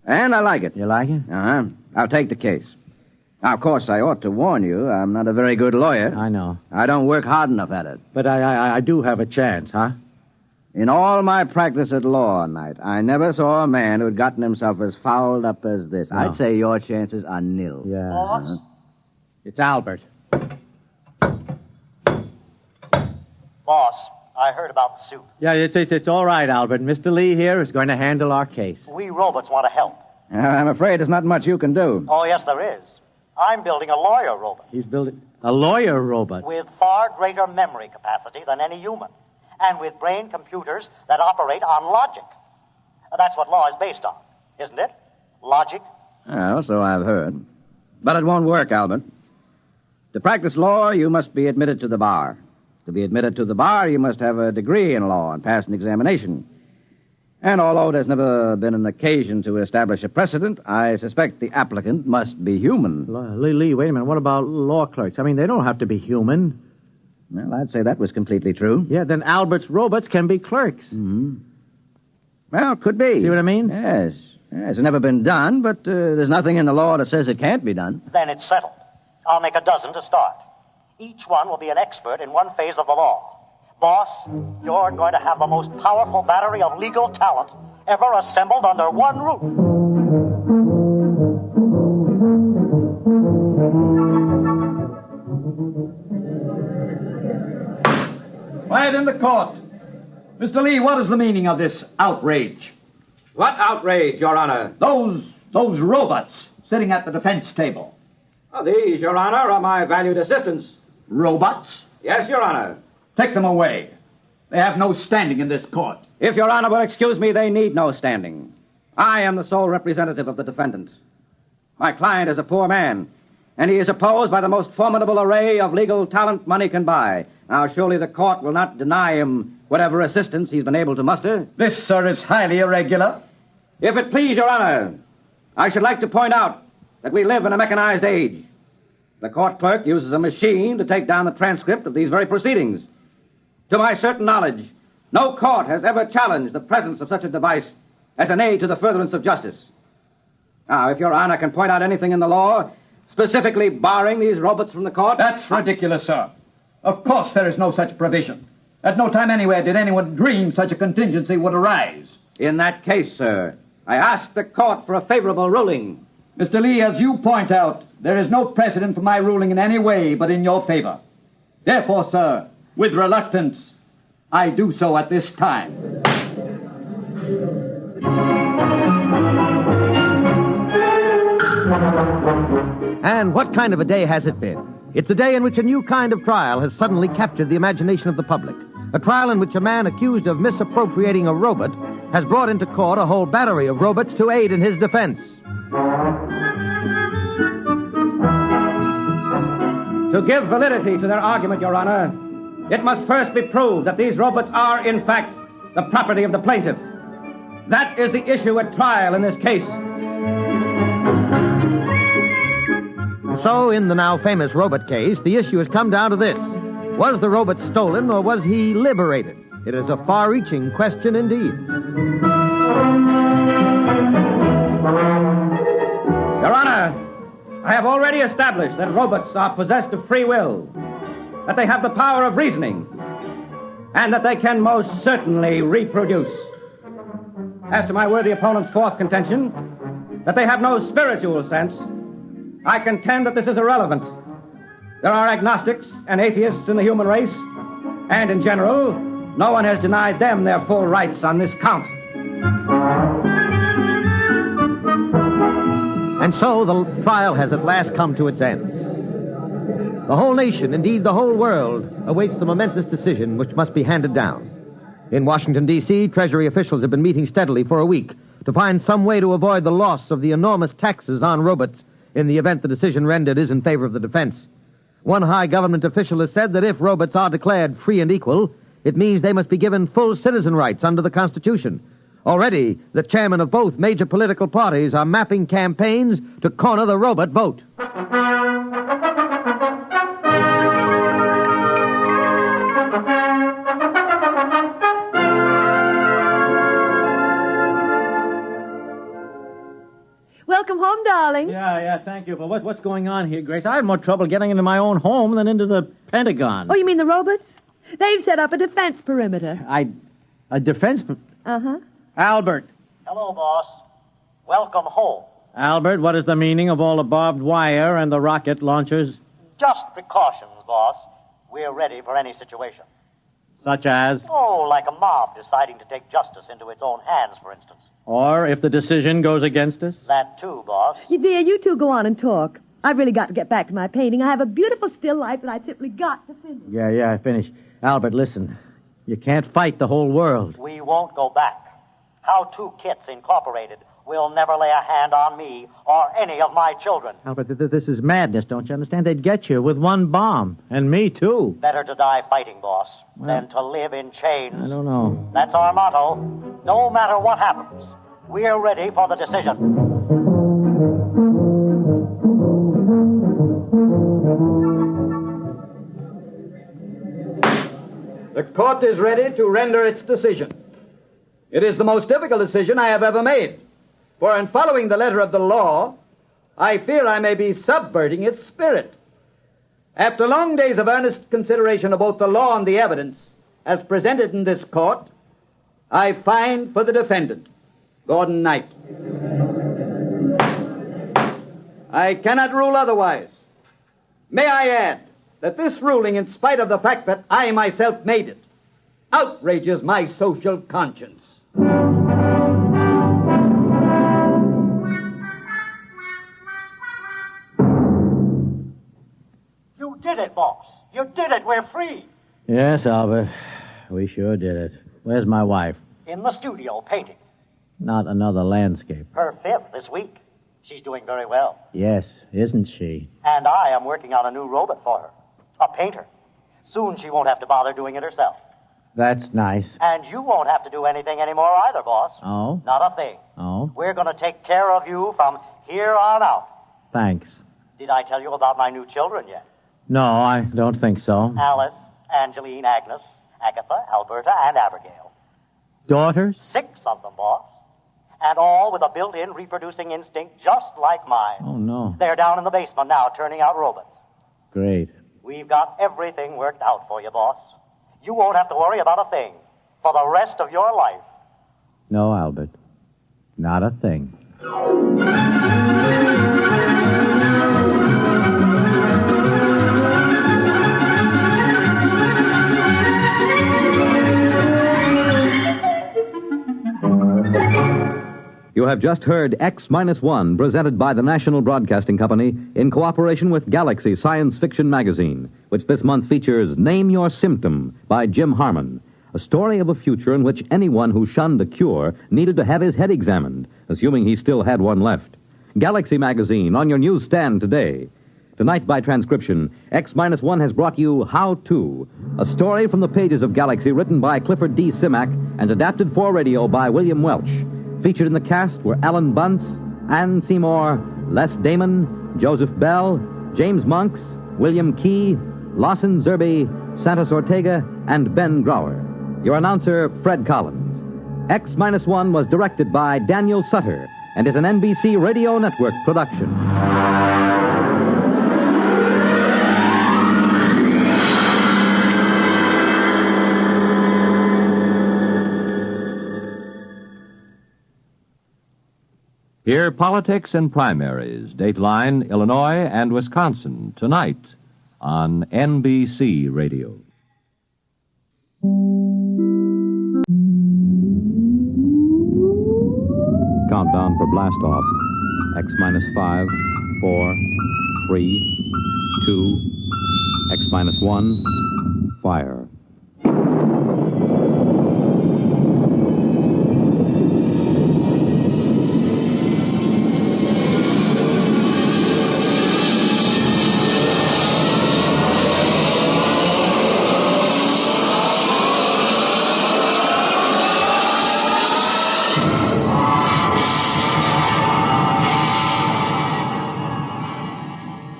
And I like it. You like it? Uh-huh. I'll take the case. Now, of course, I ought to warn you, I'm not a very good lawyer. I know. I don't work hard enough at it. But I do have a chance, huh? In all my practice at law, Knight, I never saw a man who had gotten himself as fouled up as this. No. I'd say your chances are nil. Yeah. Boss? It's Albert. Boss, I heard about the suit. Yeah, it's all right, Albert. Mr. Lee here is going to handle our case. We robots want to help. I'm afraid there's not much you can do. Oh, yes, there is. I'm building a lawyer robot. He's building a lawyer robot? With far greater memory capacity than any human. And with brain computers that operate on logic. That's what law is based on, isn't it? Logic. Well, so I've heard. But it won't work, Albert. To practice law, you must be admitted to the bar. To be admitted to the bar, you must have a degree in law and pass an examination. And although there's never been an occasion to establish a precedent, I suspect the applicant must be human. Lee, wait a minute. What about law clerks? I mean, they don't have to be human. Well, I'd say that was completely true. Yeah, then Albert's robots can be clerks. Mm-hmm. Well, could be. See what I mean? Yes. It's never been done, but there's nothing in the law that says it can't be done. Then it's settled. I'll make a dozen to start. Each one will be an expert in one phase of the law. Boss, you're going to have the most powerful battery of legal talent ever assembled under one roof. Well, Quiet in the court. Mr. Lee, what is the meaning of this outrage? What outrage, Your Honor? Those robots sitting at the defense table. These, Your Honor, are my valued assistants. Robots? Yes, Your Honor. Take them away. They have no standing in this court. If Your Honor will excuse me, they need no standing. I am the sole representative of the defendant. My client is a poor man, and he is opposed by the most formidable array of legal talent money can buy. Now, surely the court will not deny him whatever assistance he's been able to muster. This, sir, is highly irregular. If it please Your Honor, I should like to point out that we live in a mechanized age. The court clerk uses a machine to take down the transcript of these very proceedings. To my certain knowledge, no court has ever challenged the presence of such a device as an aid to the furtherance of justice. Now, if Your Honor can point out anything in the law specifically barring these robots from the court... That's ridiculous, sir. Of course there is no such provision. At no time anywhere did anyone dream such a contingency would arise. In that case, sir, I ask the court for a favorable ruling. Mr. Lee, as you point out, there is no precedent for my ruling in any way but in your favor. Therefore, sir, with reluctance, I do so at this time. And what kind of a day has it been? It's a day in which a new kind of trial has suddenly captured the imagination of the public. A trial in which a man accused of misappropriating a robot has brought into court a whole battery of robots to aid in his defense. To give validity to their argument, Your Honor, it must first be proved that these robots are, in fact, the property of the plaintiff. That is the issue at trial in this case. So, in the now famous robot case, the issue has come down to this. Was the robot stolen or was he liberated? It is a far-reaching question indeed. Your Honor, I have already established that robots are possessed of free will, that they have the power of reasoning, and that they can most certainly reproduce. As to my worthy opponent's fourth contention, that they have no spiritual sense, I contend that this is irrelevant. There are agnostics and atheists in the human race, and in general, no one has denied them their full rights on this count. And so the trial has at last come to its end. The whole nation, indeed the whole world, awaits the momentous decision which must be handed down. In Washington, D.C., Treasury officials have been meeting steadily for a week to find some way to avoid the loss of the enormous taxes on robots in the event the decision rendered is in favor of the defense. One high government official has said that if robots are declared free and equal, it means they must be given full citizen rights under the Constitution. Already, the chairmen of both major political parties are mapping campaigns to corner the robot vote. Welcome home, darling. Yeah, thank you. But what's going on here, Grace? I have more trouble getting into my own home than into the Pentagon. Oh, you mean the robots? They've set up a defense perimeter. A defense... Uh-huh. Albert. Hello, boss. Welcome home. Albert, what is the meaning of all the barbed wire and the rocket launchers? Just precautions, boss. We're ready for any situation. Such as? Oh, like a mob deciding to take justice into its own hands, for instance. Or if the decision goes against us? That too, boss. Dear, you two go on and talk. I've really got to get back to my painting. I have a beautiful still life that I simply got to finish. Yeah, finish. Albert, listen. You can't fight the whole world. We won't go back. How Two Kits Incorporated will never lay a hand on me or any of my children. Albert, this is madness, don't you understand? They'd get you with one bomb. And me, too. Better to die fighting, boss, than to live in chains. I don't know. That's our motto. No matter what happens, we're ready for the decision. The court is ready to render its decision. It is the most difficult decision I have ever made. For in following the letter of the law, I fear I may be subverting its spirit. After long days of earnest consideration of both the law and the evidence, as presented in this court, I find for the defendant, Gordon Knight. I cannot rule otherwise. May I add that this ruling, in spite of the fact that I myself made it, outrages my social conscience. You did it, boss. You did it. We're free. Yes, Albert. We sure did it. Where's my wife? In the studio, painting. Not another landscape. Her 5th this week. She's doing very well. Yes, isn't she? And I am working on a new robot for her. A painter. Soon she won't have to bother doing it herself. That's nice. And you won't have to do anything anymore either, boss. Oh? Not a thing. Oh? We're going to take care of you from here on out. Thanks. Did I tell you about my new children yet? No, I don't think so. Alice, Angeline, Agnes, Agatha, Alberta, and Abigail. Daughters? 6 of them, boss. And all with a built-in reproducing instinct just like mine. Oh, no. They're down in the basement now turning out robots. Great. We've got everything worked out for you, boss. You won't have to worry about a thing for the rest of your life. No, Albert. Not a thing. You have just heard X-1, presented by the National Broadcasting Company in cooperation with Galaxy Science Fiction Magazine, which this month features Name Your Symptom by Jim Harmon, a story of a future in which anyone who shunned a cure needed to have his head examined, assuming he still had one left. Galaxy Magazine on your newsstand today. Tonight, by transcription, X-1 has brought you How To, a story from the pages of Galaxy written by Clifford D. Simak and adapted for radio by William Welch. Featured in the cast were Alan Bunce, Ann Seymour, Les Damon, Joseph Bell, James Monks, William Key, Lawson Zerby, Santos Ortega, and Ben Grauer. Your announcer, Fred Collins. X-1 was directed by Daniel Sutter and is an NBC Radio Network production. Hear politics and primaries, Dateline, Illinois, and Wisconsin, tonight on NBC Radio. Countdown for blast off. X-5, 4, 3, 2, X-1, fire.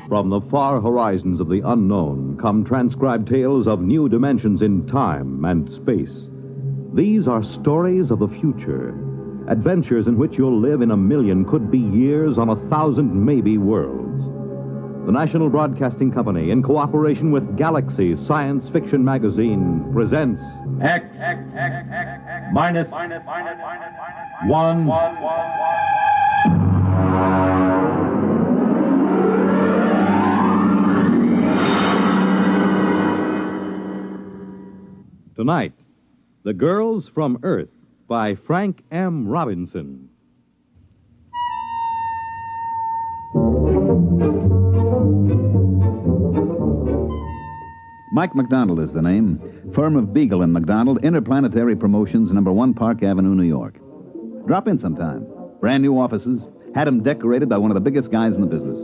From the far horizons of the unknown come transcribed tales of new dimensions in time and space. These are stories of the future, adventures in which you'll live in a million, could be years, on 1,000 maybe worlds. The National Broadcasting Company, in cooperation with Galaxy Science Fiction Magazine, presents X-1. Tonight, The Girls from Earth by Frank M. Robinson. Mike McDonald is the name. Firm of Beagle and McDonald, Interplanetary Promotions, number 1 Park Avenue, New York. Drop in sometime. Brand new offices. Had them decorated by one of the biggest guys in the business.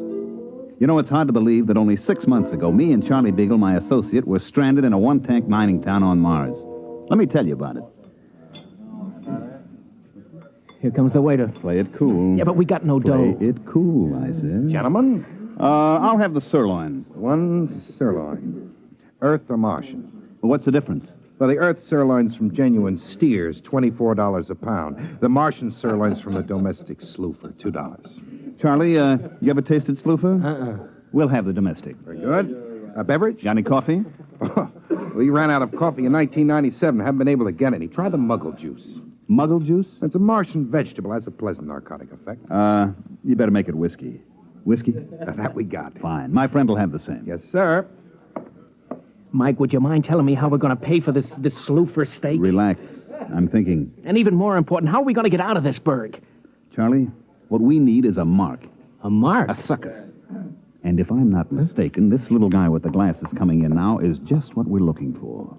You know, it's hard to believe that only 6 months ago, me and Charlie Beagle, my associate, were stranded in a one-tank mining town on Mars. Let me tell you about it. Here comes the waiter. Play it cool. Yeah, but we got no dough. Play it cool, I said. Gentlemen? I'll have the sirloin. One sirloin. Earth or Martian? Well, what's the difference? Well, the Earth sirloin's from genuine steers, $24 a pound. The Martian sirloin's from the domestic sloofer, $2. Charlie, you ever tasted sloofer? Uh-uh. We'll have the domestic. Very good. A beverage? Johnny Coffee? We ran out of coffee in 1997. Haven't been able to get any. Try the muggle juice. Muggle juice? It's a Martian vegetable. Has a pleasant narcotic effect. You better make it whiskey. Whiskey? That we got. Fine. My friend will have the same. Yes, sir. Mike, would you mind telling me how we're going to pay for this sloofer steak? Relax. I'm thinking. And even more important, how are we going to get out of this burg? Charlie, what we need is a mark. A mark? A sucker. And if I'm not mistaken, this little guy with the glasses coming in now is just what we're looking for.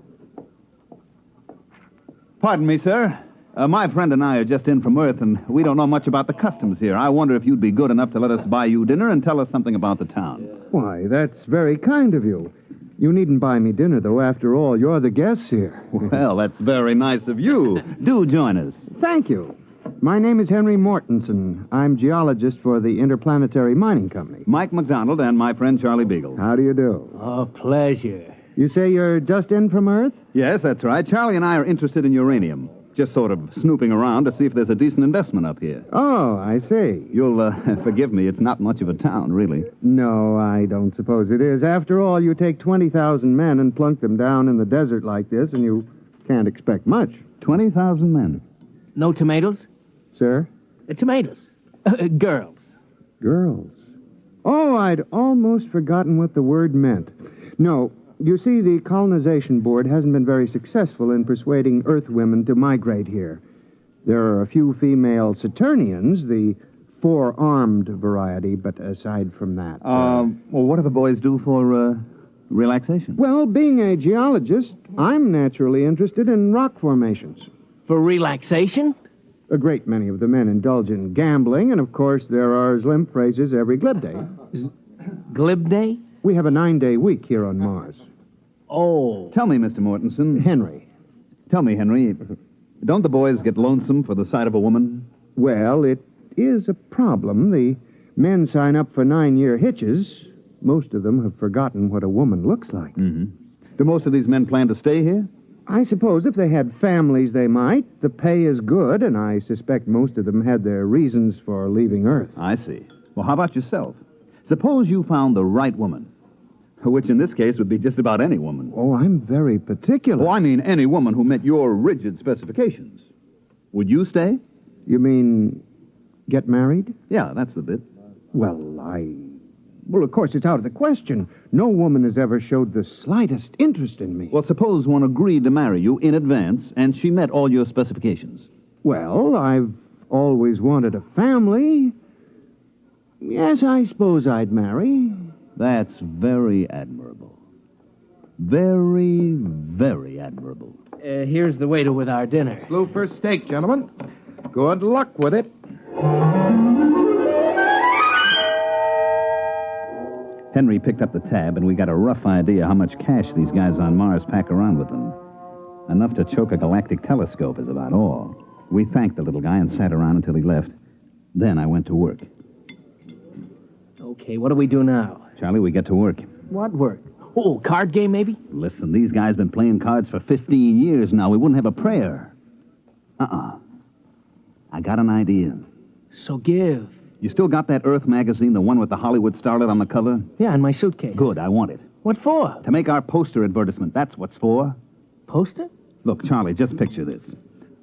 Pardon me, sir. My friend and I are just in from Earth, and we don't know much about the customs here. I wonder if you'd be good enough to let us buy you dinner and tell us something about the town. Why, that's very kind of you. You needn't buy me dinner, though. After all, you're the guests here. Well, that's very nice of you. Do join us. Thank you. My name is Henry Mortensen. I'm geologist for the Interplanetary Mining Company. Mike McDonald and my friend Charlie Beagle. How do you do? Oh, pleasure. You say you're just in from Earth? Yes, that's right. Charlie and I are interested in uranium. Just sort of snooping around to see if there's a decent investment up here. Oh, I see. You'll forgive me. It's not much of a town, really. No, I don't suppose it is. After all, you take 20,000 men and plunk them down in the desert like this, and you can't expect much. 20,000 men. No tomatoes? Sir? Tomatoes. Girls. Girls. Oh, I'd almost forgotten what the word meant. No, you see, the colonization board hasn't been very successful in persuading Earth women to migrate here. There are a few female Saturnians, the four-armed variety, but aside from that... Well, what do the boys do for relaxation? Well, being a geologist, I'm naturally interested in rock formations. For relaxation? A great many of the men indulge in gambling, and of course there are limp phrases every glib day. Glib day? We have a 9-day week here on Mars. Oh. Tell me, Mr. Mortensen. Henry. Tell me, Henry, don't the boys get lonesome for the sight of a woman? Well, it is a problem. The men sign up for 9-year hitches. Most of them have forgotten what a woman looks like. Mm-hmm. Do most of these men plan to stay here? I suppose if they had families, they might. The pay is good, and I suspect most of them had their reasons for leaving Earth. I see. Well, how about yourself? Suppose you found the right woman, which in this case would be just about any woman. Oh, I'm very particular. Oh, I mean any woman who met your rigid specifications. Would you stay? You mean get married? Yeah, that's the bit. Well, Well, of course, it's out of the question. No woman has ever showed the slightest interest in me. Well, suppose one agreed to marry you in advance, and she met all your specifications. Well, I've always wanted a family. Yes, I suppose I'd marry. That's very admirable. Very, very admirable. Here's the waiter with our dinner. Sloofer steak, gentlemen. Good luck with it. Henry picked up the tab, and we got a rough idea how much cash these guys on Mars pack around with them. Enough to choke a galactic telescope is about all. We thanked the little guy and sat around until he left. Then I went to work. Okay, what do we do now? Charlie, we get to work. What work? Oh, card game, maybe? Listen, these guys been playing cards for 15 years now. We wouldn't have a prayer. I got an idea. So give. You still got that Earth magazine, the one with the Hollywood starlet on the cover? Yeah, in my suitcase. Good, I want it. What for? To make our poster advertisement. That's what's for. Poster? Look, Charlie, just picture this.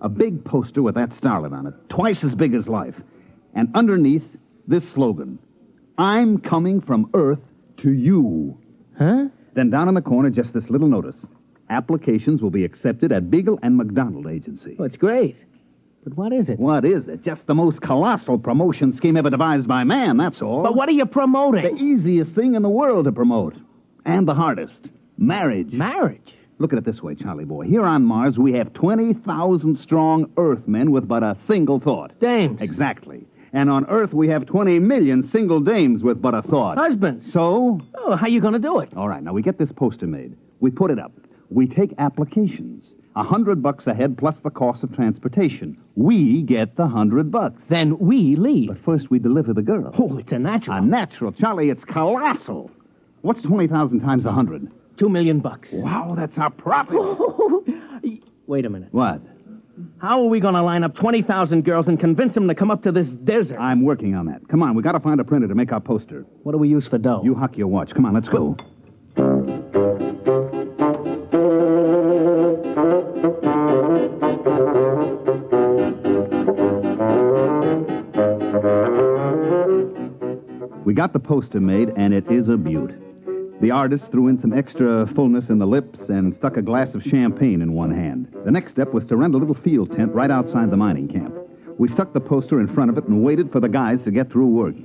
A big poster with that starlet on it, twice as big as life. And underneath, this slogan, I'm coming from Earth to you. Huh? Then down in the corner, just this little notice. Applications will be accepted at Beagle and McDonald Agency. Oh, it's great. But what is it? What is it? Just the most colossal promotion scheme ever devised by man, that's all. But what are you promoting? The easiest thing in the world to promote. And the hardest. Marriage. Marriage? Look at it this way, Charlie boy. Here on Mars, we have 20,000 strong Earthmen with but a single thought. Dames. Exactly. And on Earth, we have 20 million single dames with but a thought. Husbands. So? Oh, how you going to do it? All right, now we get this poster made. We put it up. We take applications. $100 a head plus the cost of transportation. We get the $100. Then we leave. But first we deliver the girl. Oh, it's a natural. A natural. Charlie, it's colossal. What's 20,000 times 100? $2 million. Wow, that's our profit. Wait a minute. What? How are we going to line up 20,000 girls and convince them to come up to this desert? I'm working on that. Come on, we got to find a printer to make our poster. What do we use for dough? You huck your watch. Come on, let's go. We got the poster made, and it is a beaut. The artist threw in some extra fullness in the lips and stuck a glass of champagne in one hand. The next step was to rent a little field tent right outside the mining camp. We stuck the poster in front of it and waited for the guys to get through work.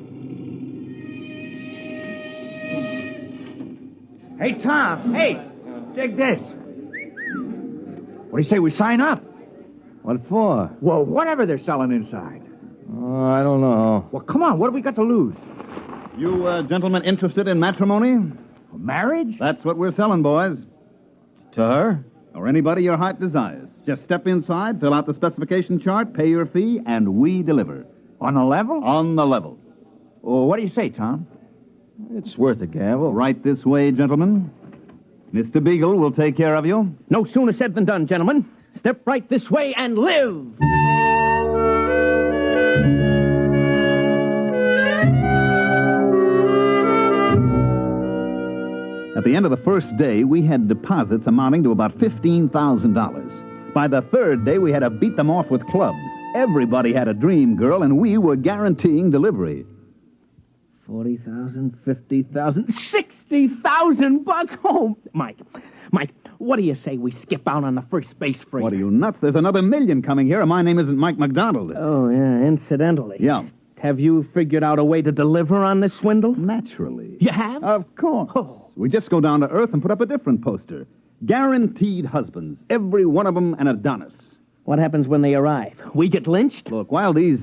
Hey, Tom. Hey, dig this. What do you say we sign up? What for? Well, whatever they're selling inside. Oh, I don't know. Well, come on. What have we got to lose? You gentlemen interested in matrimony? Marriage? That's what we're selling, boys. To her? Or anybody your heart desires. Just step inside, fill out the specification chart, pay your fee, and we deliver. On the level? On the level. Well, what do you say, Tom? It's worth a gamble. Right this way, gentlemen. Mr. Beagle will take care of you. No sooner said than done, gentlemen. Step right this way and live. At the end of the first day, we had deposits amounting to about $15,000. By the third day, we had to beat them off with clubs. Everybody had a dream girl, and we were guaranteeing delivery. 40,000, 50,000, 60,000 bucks. Oh, Mike, what do you say we skip out on the first space freight? What are you, nuts? There's another million coming here, and my name isn't Mike McDonald. Oh, yeah, incidentally. Yeah. Have you figured out a way to deliver on this swindle? Naturally. You have? Of course. Oh. We just go down to Earth and put up a different poster. Guaranteed husbands. Every one of them an Adonis. What happens when they arrive? We get lynched? Look, while these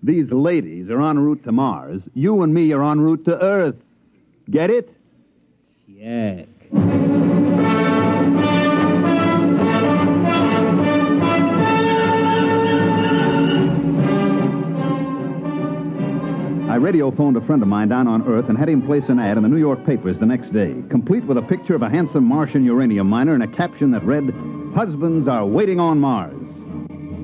ladies are en route to Mars, you and me are en route to Earth. Get it? Check. I radio-phoned a friend of mine down on Earth and had him place an ad in the New York papers the next day, complete with a picture of a handsome Martian uranium miner and a caption that read, "Husbands are waiting on Mars."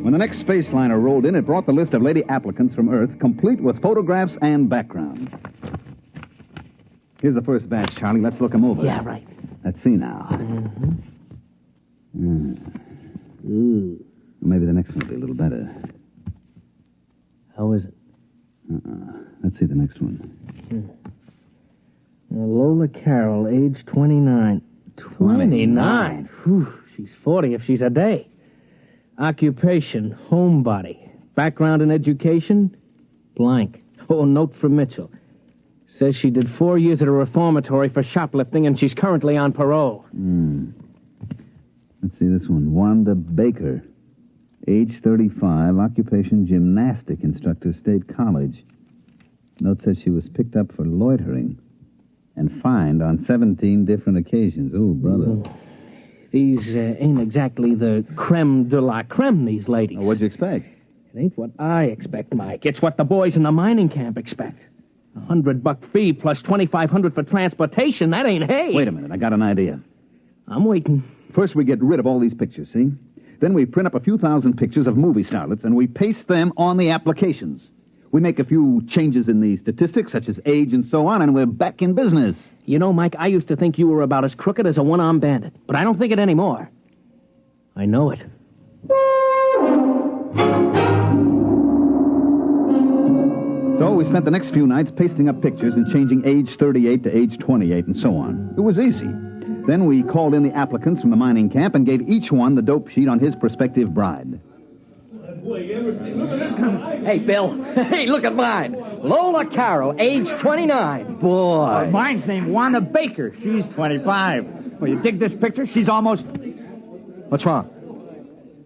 When the next space liner rolled in, it brought the list of lady applicants from Earth, complete with photographs and background. Here's the first batch, Charlie. Let's look them over. Yeah, right. Let's see now. Maybe the next one will be a little better. How is it? Let's see the next one. Lola Carroll, age 29. 29? Whew, she's 40 if she's a day. Occupation, homebody. Background in education, blank. Oh, note from Mitchell. Says she did 4 years at a reformatory for shoplifting, and she's currently on parole. Let's see this one. Wanda Baker. Age 35, occupation gymnastic instructor, State College. Note says she was picked up for loitering and fined on 17 different occasions. Oh, brother. These ain't exactly the creme de la creme, these ladies. Oh, what'd you expect? It ain't what I expect, Mike. It's what the boys in the mining camp expect. $100 fee plus $2,500 for transportation. That ain't hay. Wait a minute. I got an idea. I'm waiting. First, we get rid of all these pictures, see? Then we print up a few thousand pictures of movie starlets, and we paste them on the applications. We make a few changes in the statistics, such as age and so on, and we're back in business. You know, Mike, I used to think you were about as crooked as a one-armed bandit, but I don't think it anymore. I know it. So we spent the next few nights pasting up pictures and changing age 38 to age 28 and so on. It was easy. Then we called in the applicants from the mining camp and gave each one the dope sheet on his prospective bride. Hey, Bill. Hey, look at mine. Lola Carroll, age 29. Boy. Mine's named Wanda Baker. She's 25. Well, you dig this picture? She's almost... What's wrong?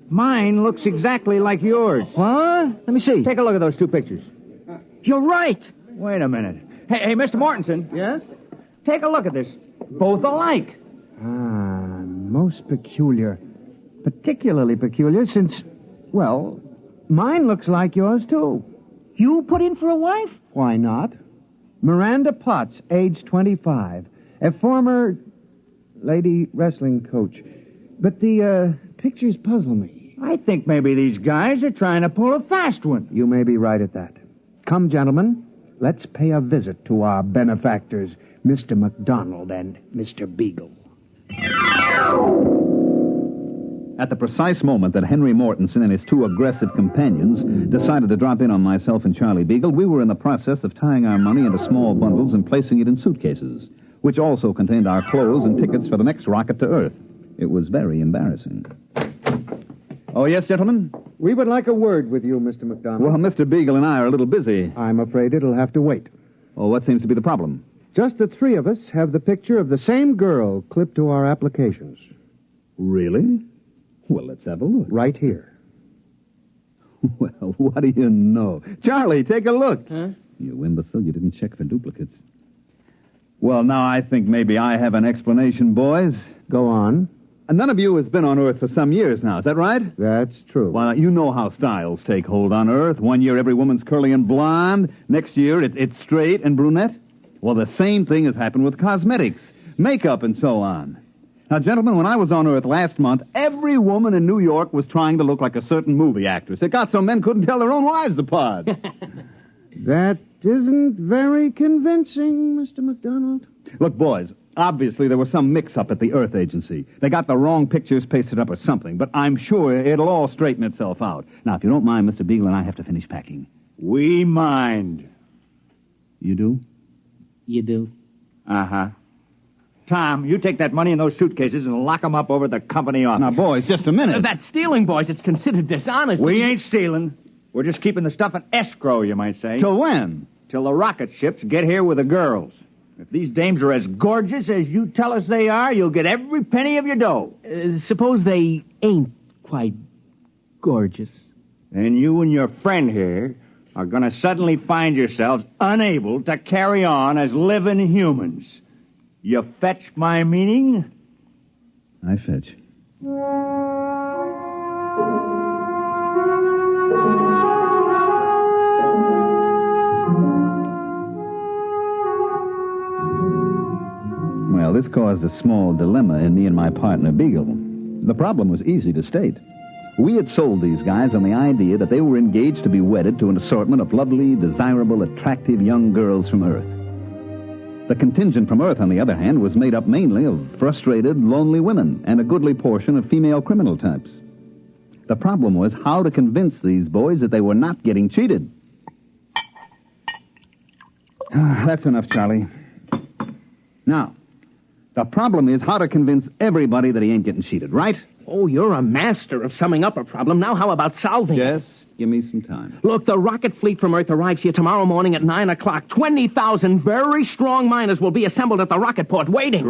Mine looks exactly like yours. What? Let me see. Take a look at those two pictures. You're right. Wait a minute. Hey, Mr. Mortensen. Yes? Take a look at this. Both alike. Most peculiar. Particularly peculiar since, well, mine looks like yours, too. You put in for a wife? Why not? Miranda Potts, age 25. A former lady wrestling coach. But the pictures puzzle me. I think maybe these guys are trying to pull a fast one. You may be right at that. Come, gentlemen, let's pay a visit to our benefactors, Mr. McDonald and Mr. Beagle. At the precise moment that Henry Mortensen and his two aggressive companions decided to drop in on myself and Charlie Beagle, we were in the process of tying our money into small bundles and placing it in suitcases. which also contained our clothes and tickets for the next rocket to Earth. It was very embarrassing. Oh, yes, gentlemen? We would like a word with you, Mr. McDonald. Well, Mr. Beagle and I are a little busy. I'm afraid it'll have to wait. Oh, what seems to be the problem? Just the three of us have the picture of the same girl clipped to our applications. Really? Well, let's have a look. Right here. Well, what do you know? Charlie, take a look. Huh? You imbecile, you didn't check for duplicates. Well, now I think maybe I have an explanation, boys. Go on. None of you has been on Earth for some years now, is that right? That's true. Well, you know how styles take hold on Earth. One year every woman's curly and blonde. Next year it's straight and brunette. Well, the same thing has happened with cosmetics, makeup, and so on. Now, gentlemen, when I was on Earth last month, every woman in New York was trying to look like a certain movie actress. It got so men couldn't tell their own wives apart. That isn't very convincing, Mr. McDonald. Look, boys, obviously there was some mix-up at the Earth Agency. They got the wrong pictures pasted up or something, but I'm sure it'll all straighten itself out. Now, if you don't mind, Mr. Beagle and I have to finish packing. We mind. You do? You do? Uh-huh. Tom, you take that money in those suitcases and lock them up over the company office. Now, boys, just a minute. That's stealing, boys. It's considered dishonest. We ain't stealing. We're just keeping the stuff in escrow, you might say. Till when? Till the rocket ships get here with the girls. If these dames are as gorgeous as you tell us they are, you'll get every penny of your dough. Suppose they ain't quite gorgeous. And you and your friend here are going to suddenly find yourselves unable to carry on as living humans. You fetch my meaning? I fetch. Well, this caused a small dilemma in me and my partner, Beagle. The problem was easy to state. We had sold these guys on the idea that they were engaged to be wedded to an assortment of lovely, desirable, attractive young girls from Earth. The contingent from Earth, on the other hand, was made up mainly of frustrated, lonely women and a goodly portion of female criminal types. The problem was how to convince these boys that they were not getting cheated. That's enough, Charlie. Now, the problem is how to convince everybody that he ain't getting cheated, right? Oh, you're a master of summing up a problem. Now how about solving it? Just give me some time. Look, the rocket fleet from Earth arrives here tomorrow morning at 9 o'clock. 20,000 very strong miners will be assembled at the rocket port waiting.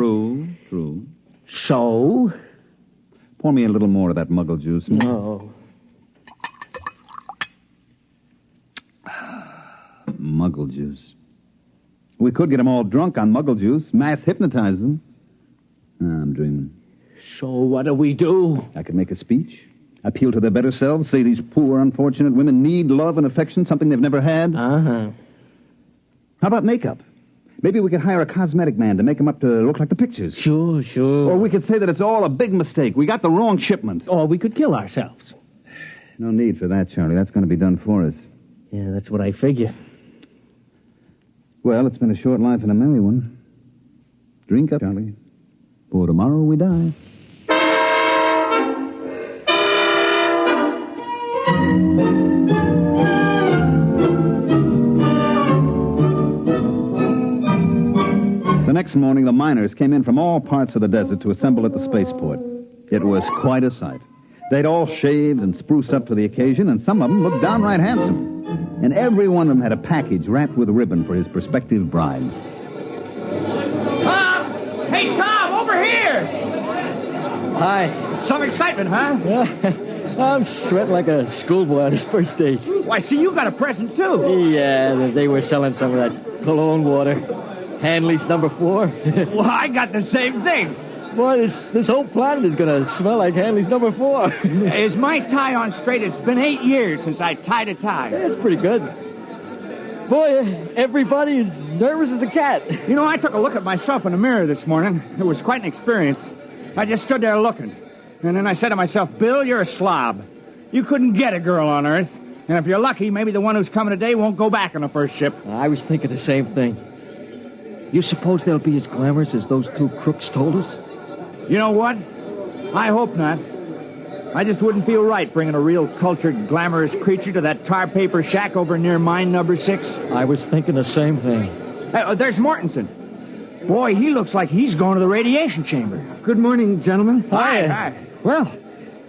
True. So? Pour me a little more of that muggle juice. No. Muggle juice. We could get them all drunk on muggle juice, mass hypnotize them. I'm dreaming. So what do we do? I could make a speech, appeal to their better selves, say these poor, unfortunate women need love and affection, something they've never had. Uh-huh. How about makeup? Maybe we could hire a cosmetic man to make them up to look like the pictures. Sure. Or we could say that it's all a big mistake. We got the wrong shipment. Or we could kill ourselves. No need for that, Charlie. That's going to be done for us. Yeah, that's what I figure. Well, it's been a short life and a merry one. Drink up, Charlie. For tomorrow we die. The next morning, the miners came in from all parts of the desert to assemble at the spaceport. It was quite a sight. They'd all shaved and spruced up for the occasion, and some of them looked downright handsome. And every one of them had a package wrapped with a ribbon for his prospective bride. Tom! Hey, Tom, over here! Hi. Some excitement, huh? Yeah. I'm sweating like a schoolboy on his first date. Why, see, you got a present, too. Yeah, they were selling some of that cologne water. Hanley's number 4. Well, I got the same thing. Boy, this whole planet is going to smell like Hanley's number 4. Is my tie on straight? It's been 8 years since I tied a tie. Yeah, it's pretty good. Boy, everybody is nervous as a cat. You know, I took a look at myself in the mirror this morning. It was quite an experience. I just stood there looking. And then I said to myself, Bill, you're a slob. You couldn't get a girl on Earth. And if you're lucky, maybe the one who's coming today won't go back on the first ship. I was thinking the same thing. You suppose they'll be as glamorous as those two crooks told us? You know what? I hope not. I just wouldn't feel right bringing a real cultured, glamorous creature to that tar paper shack over near mine number 6. I was thinking the same thing. Hey, there's Mortensen. Boy, he looks like he's going to the radiation chamber. Good morning, gentlemen. Hi. Well,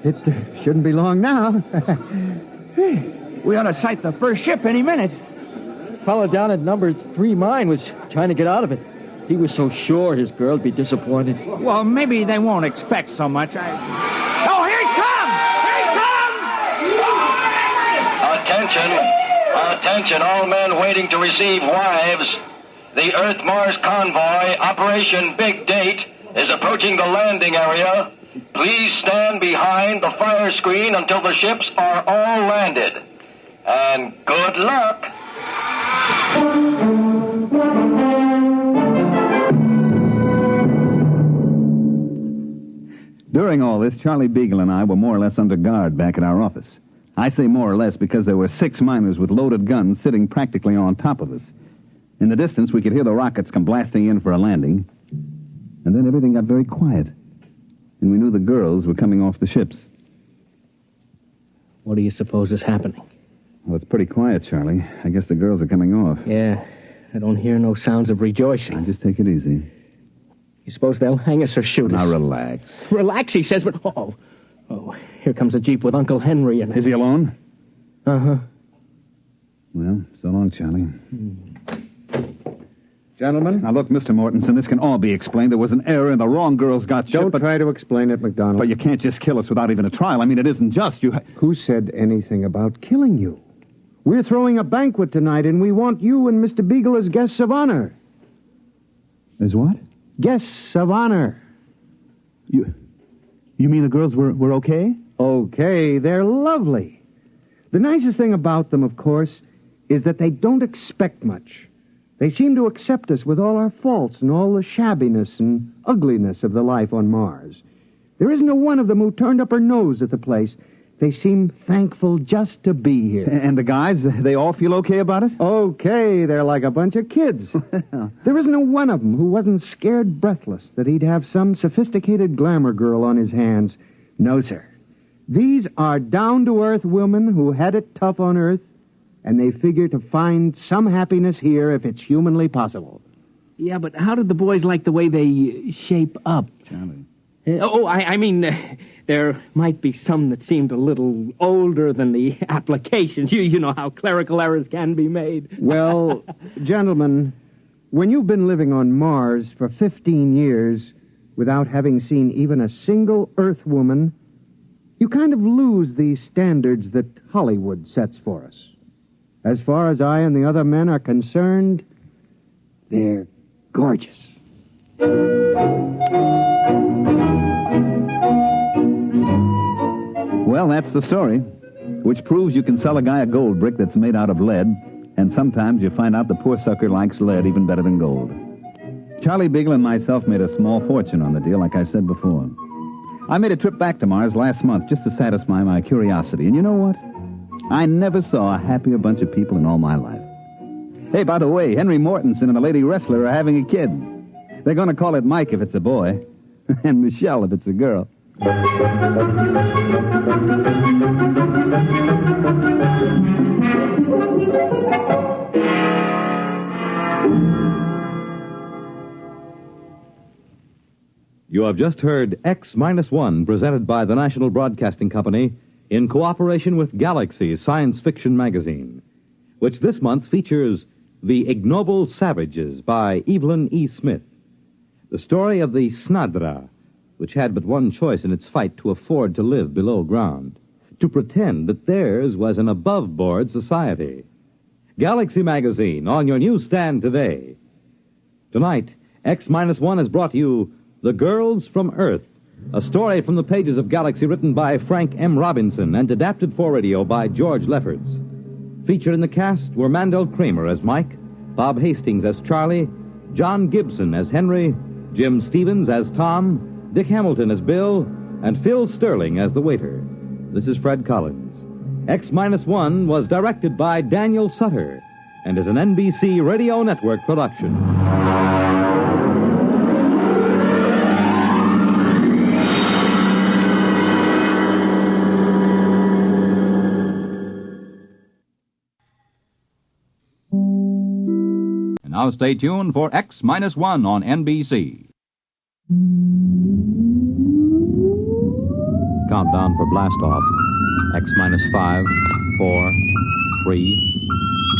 it shouldn't be long now. We ought to sight the first ship any minute. The fellow down at number 3 mine was trying to get out of it. He was so sure his girl'd be disappointed. Well, maybe they won't expect so much. Oh, here it comes! Here it comes! Attention, all men waiting to receive wives. The Earth-Mars convoy, Operation Big Date, is approaching the landing area. Please stand behind the fire screen until the ships are all landed. And good luck. During all this, Charlie Beagle and I were more or less under guard back at our office. I say more or less because there were 6 miners with loaded guns sitting practically on top of us. In the distance, we could hear the rockets come blasting in for a landing. And then everything got very quiet. And we knew the girls were coming off the ships. What do you suppose is happening? Well, it's pretty quiet, Charlie. I guess the girls are coming off. Yeah, I don't hear no sounds of rejoicing. Now, just take it easy. You suppose they'll hang us or shoot us? Now, relax. Relax, he says, but... Oh, here comes a jeep with Uncle Henry in it. Is he alone? Uh-huh. Well, so long, Charlie. Gentlemen? Now, look, Mr. Mortensen, this can all be explained. There was an error and the wrong girls got shot. Don't try to explain it, McDonald. But you can't just kill us without even a trial. I mean, it isn't just. Who said anything about killing you? We're throwing a banquet tonight, and we want you and Mr. Beagle as guests of honor. As what? Guests of honor. You mean the girls were okay? Okay, they're lovely. The nicest thing about them, of course, is that they don't expect much. They seem to accept us with all our faults and all the shabbiness and ugliness of the life on Mars. There isn't a one of them who turned up her nose at the place. They seem thankful just to be here. And the guys, they all feel okay about it? Okay, they're like a bunch of kids. There isn't a one of them who wasn't scared breathless that he'd have some sophisticated glamour girl on his hands. No, sir. These are down-to-earth women who had it tough on Earth, and they figure to find some happiness here if it's humanly possible. Yeah, but how did the boys like the way they shape up? Charlie. I mean, there might be some that seemed a little older than the applications. You know how clerical errors can be made. Well, gentlemen, when you've been living on Mars for 15 years without having seen even a single Earth woman, you kind of lose the standards that Hollywood sets for us. As far as I and the other men are concerned, they're gorgeous. Well, that's the story, which proves you can sell a guy a gold brick that's made out of lead, and sometimes you find out the poor sucker likes lead even better than gold. Charlie Beagle and myself made a small fortune on the deal, like I said before. I made a trip back to Mars last month just to satisfy my curiosity, and you know what? I never saw a happier bunch of people in all my life. Hey, by the way, Henry Mortensen and the lady wrestler are having a kid. They're going to call it Mike if it's a boy, and Michelle if it's a girl. You have just heard X-1, presented by the National Broadcasting Company in cooperation with Galaxy Science Fiction Magazine, which this month features The Ignoble Savages by Evelyn E. Smith, the story of the Snadra, which had but one choice in its fight to afford to live below ground, to pretend that theirs was an above-board society. Galaxy Magazine, on your newsstand today. Tonight, X-1 has brought you The Girls from Earth, a story from the pages of Galaxy written by Frank M. Robinson and adapted for radio by George Lefferts. Featured in the cast were Mandel Kramer as Mike, Bob Hastings as Charlie, John Gibson as Henry, Jim Stevens as Tom, Dick Hamilton as Bill, and Phil Sterling as the waiter. This is Fred Collins. X-1 was directed by Daniel Sutter and is an NBC Radio Network production. Now stay tuned for X-1 on NBC. Countdown for blast off. X-5, 4, 3,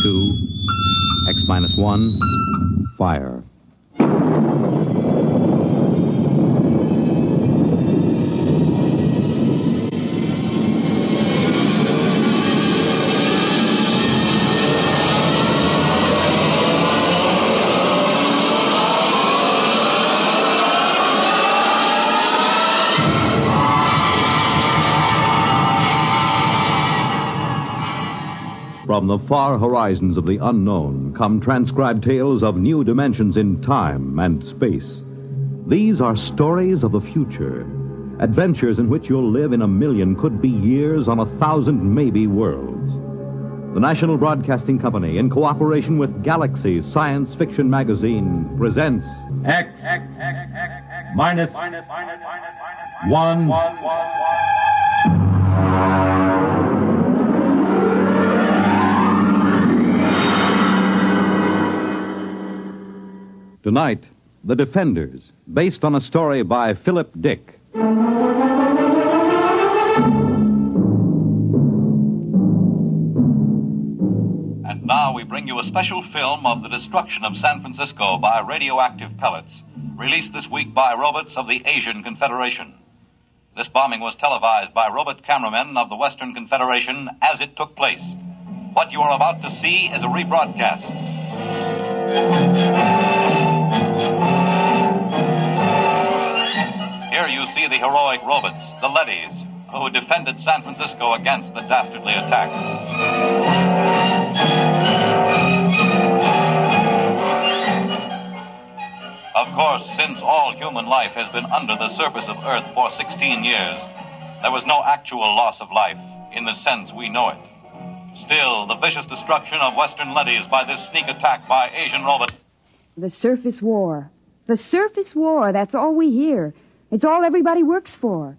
2, X-1, fire. From the far horizons of the unknown come transcribed tales of new dimensions in time and space. These are stories of the future, adventures in which you'll live in 1,000,000 could-be years on 1,000 maybe worlds. The National Broadcasting Company, in cooperation with Galaxy Science Fiction Magazine, presents X minus 1. Tonight, The Defenders, based on a story by Philip Dick. And now we bring you a special film of the destruction of San Francisco by radioactive pellets, released this week by robots of the Asian Confederation. This bombing was televised by robot cameramen of the Western Confederation as it took place. What you are about to see is a rebroadcast. Here you see the heroic robots, the leadys, who defended San Francisco against the dastardly attack. Of course, since all human life has been under the surface of Earth for 16 years, there was no actual loss of life in the sense we know it. Still, the vicious destruction of Western leadys by this sneak attack by Asian robots. The surface war. The surface war, that's all we hear. It's all everybody works for.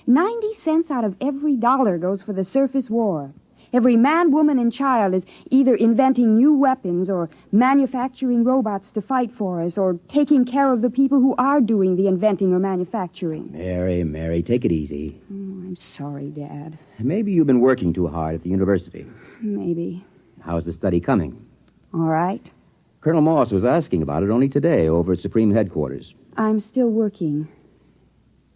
90 cents out of every dollar goes for the surface war. Every man, woman, and child is either inventing new weapons or manufacturing robots to fight for us or taking care of the people who are doing the inventing or manufacturing. Mary, take it easy. Oh, I'm sorry, Dad. Maybe you've been working too hard at the university. Maybe. How's the study coming? All right. Colonel Moss was asking about it only today over at Supreme Headquarters. I'm still working.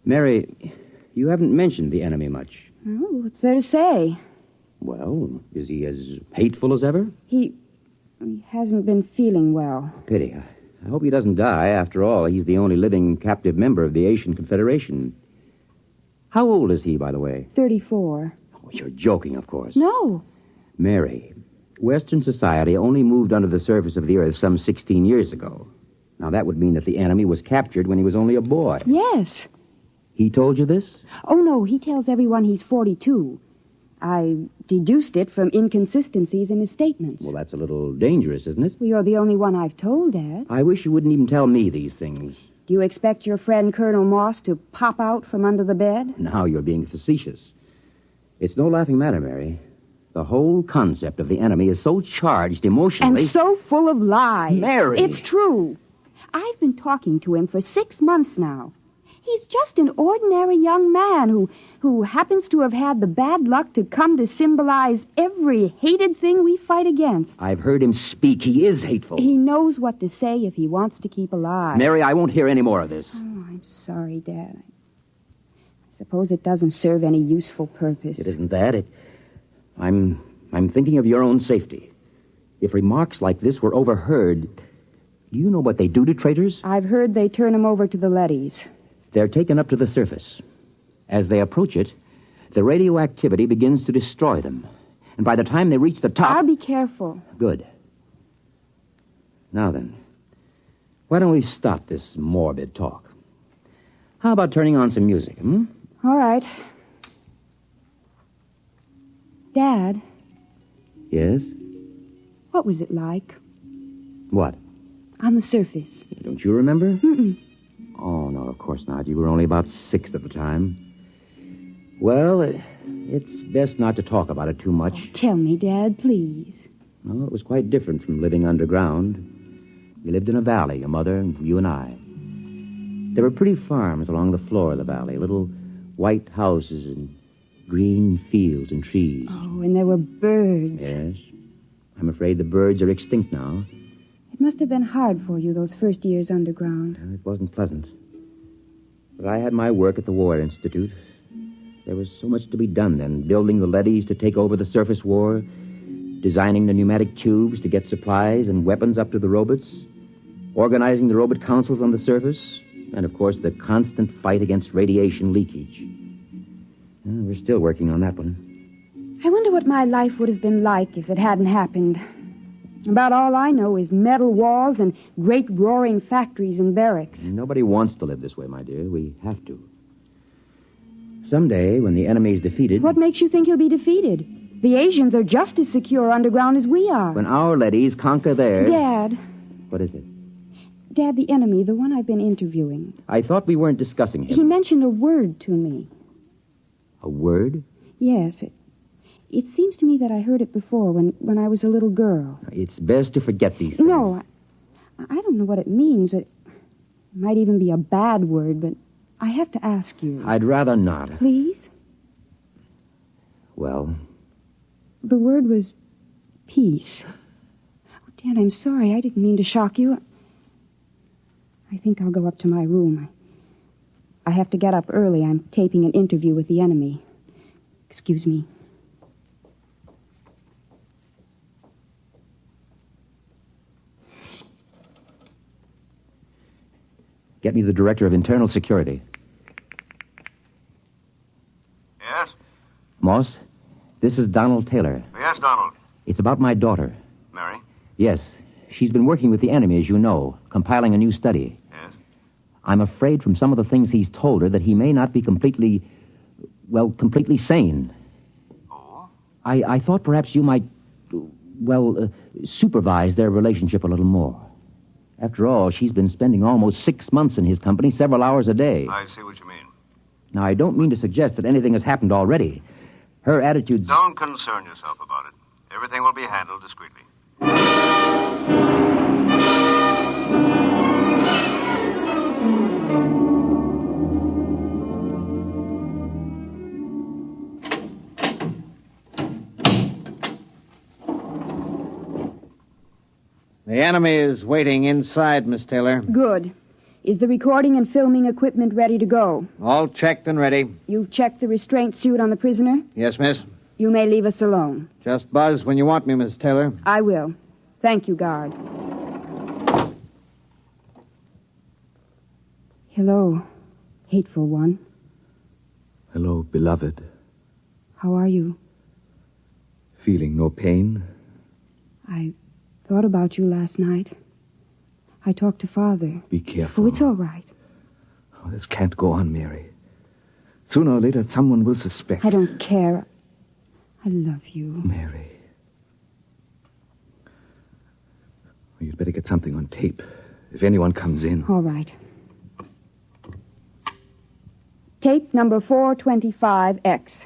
Mary, you haven't mentioned the enemy much. Oh, what's there to say? Well, is he as hateful as ever? He hasn't been feeling well. Pity. I hope he doesn't die. After all, he's the only living captive member of the Asian Confederation. How old is he, by the way? 34. Oh, you're joking, of course. No. Mary, Western society only moved under the surface of the Earth some 16 years ago. Now, that would mean that the enemy was captured when he was only a boy. Yes. He told you this? Oh, no, he tells everyone he's 42. I deduced it from inconsistencies in his statements. Well, that's a little dangerous, isn't it? Well, you're the only one I've told, Dad. I wish you wouldn't even tell me these things. Do you expect your friend Colonel Moss to pop out from under the bed? Now you're being facetious. It's no laughing matter, Mary. The whole concept of the enemy is so charged emotionally. And so full of lies. Mary! It's true. I've been talking to him for 6 months now. He's just an ordinary young man who happens to have had the bad luck to come to symbolize every hated thing we fight against. I've heard him speak. He is hateful. He knows what to say if he wants to keep alive. Mary, I won't hear any more of this. Oh, I'm sorry, Dad. I suppose it doesn't serve any useful purpose. It isn't that. I'm thinking of your own safety. If remarks like this were overheard, do you know what they do to traitors? I've heard they turn them over to the leadys. They're taken up to the surface. As they approach it, the radioactivity begins to destroy them. And by the time they reach the top... I'll be careful. Good. Now then, why don't we stop this morbid talk? How about turning on some music, All right. Dad? Yes? What was it like? What? On the surface. Don't you remember? Mm-mm. Oh, no, of course not. You were only about 6 at the time. Well, it's best not to talk about it too much. Oh, tell me, Dad, please. Well, it was quite different from living underground. We lived in a valley, your mother and you and I. There were pretty farms along the floor of the valley, little white houses and green fields and trees. Oh, and there were birds. Yes. I'm afraid the birds are extinct now. It must have been hard for you those first years underground. It wasn't pleasant. But I had my work at the War Institute. There was so much to be done then, building the leadys to take over the surface war, designing the pneumatic tubes to get supplies and weapons up to the robots, organizing the robot councils on the surface, and, of course, the constant fight against radiation leakage. We're still working on that one. I wonder what my life would have been like if it hadn't happened. About all I know is metal walls and great roaring factories and barracks. Nobody wants to live this way, my dear. We have to. Someday, when the enemy is defeated... What makes you think he'll be defeated? The Asians are just as secure underground as we are. When our leadys conquer theirs... Dad. What is it? Dad, the enemy, the one I've been interviewing. I thought we weren't discussing him. He mentioned a word to me. A word? Yes. It seems to me that I heard it before when I was a little girl. It's best to forget these things. No, I don't know what it means, but it might even be a bad word, but I have to ask you. I'd rather not. Please? Well? The word was peace. Oh, Dad, I'm sorry. I didn't mean to shock you. I think I'll go up to my room. I have to get up early. I'm taping an interview with the enemy. Excuse me. Get me the Director of Internal Security. Yes? Moss, this is Donald Taylor. Yes, Donald. It's about my daughter. Mary? Yes. She's been working with the enemy, as you know, compiling a new study. Yes? I'm afraid from some of the things he's told her that he may not be completely sane. Oh? I thought perhaps you might, supervise their relationship a little more. After all, she's been spending almost 6 months in his company, several hours a day. I see what you mean. Now, I don't mean to suggest that anything has happened already. Her attitude's... Don't concern yourself about it. Everything will be handled discreetly. The enemy is waiting inside, Miss Taylor. Good. Is the recording and filming equipment ready to go? All checked and ready. You've checked the restraint suit on the prisoner? Yes, miss. You may leave us alone. Just buzz when you want me, Miss Taylor. I will. Thank you, guard. Hello, hateful one. Hello, beloved. How are you? Feeling no pain? I thought about you last night. I talked to Father. Be careful. Oh, it's all right. Oh, this can't go on, Mary. Sooner or later, someone will suspect. I don't care. I love you. Mary. Well, you'd better get something on tape. If anyone comes in. All right. Tape number 425X.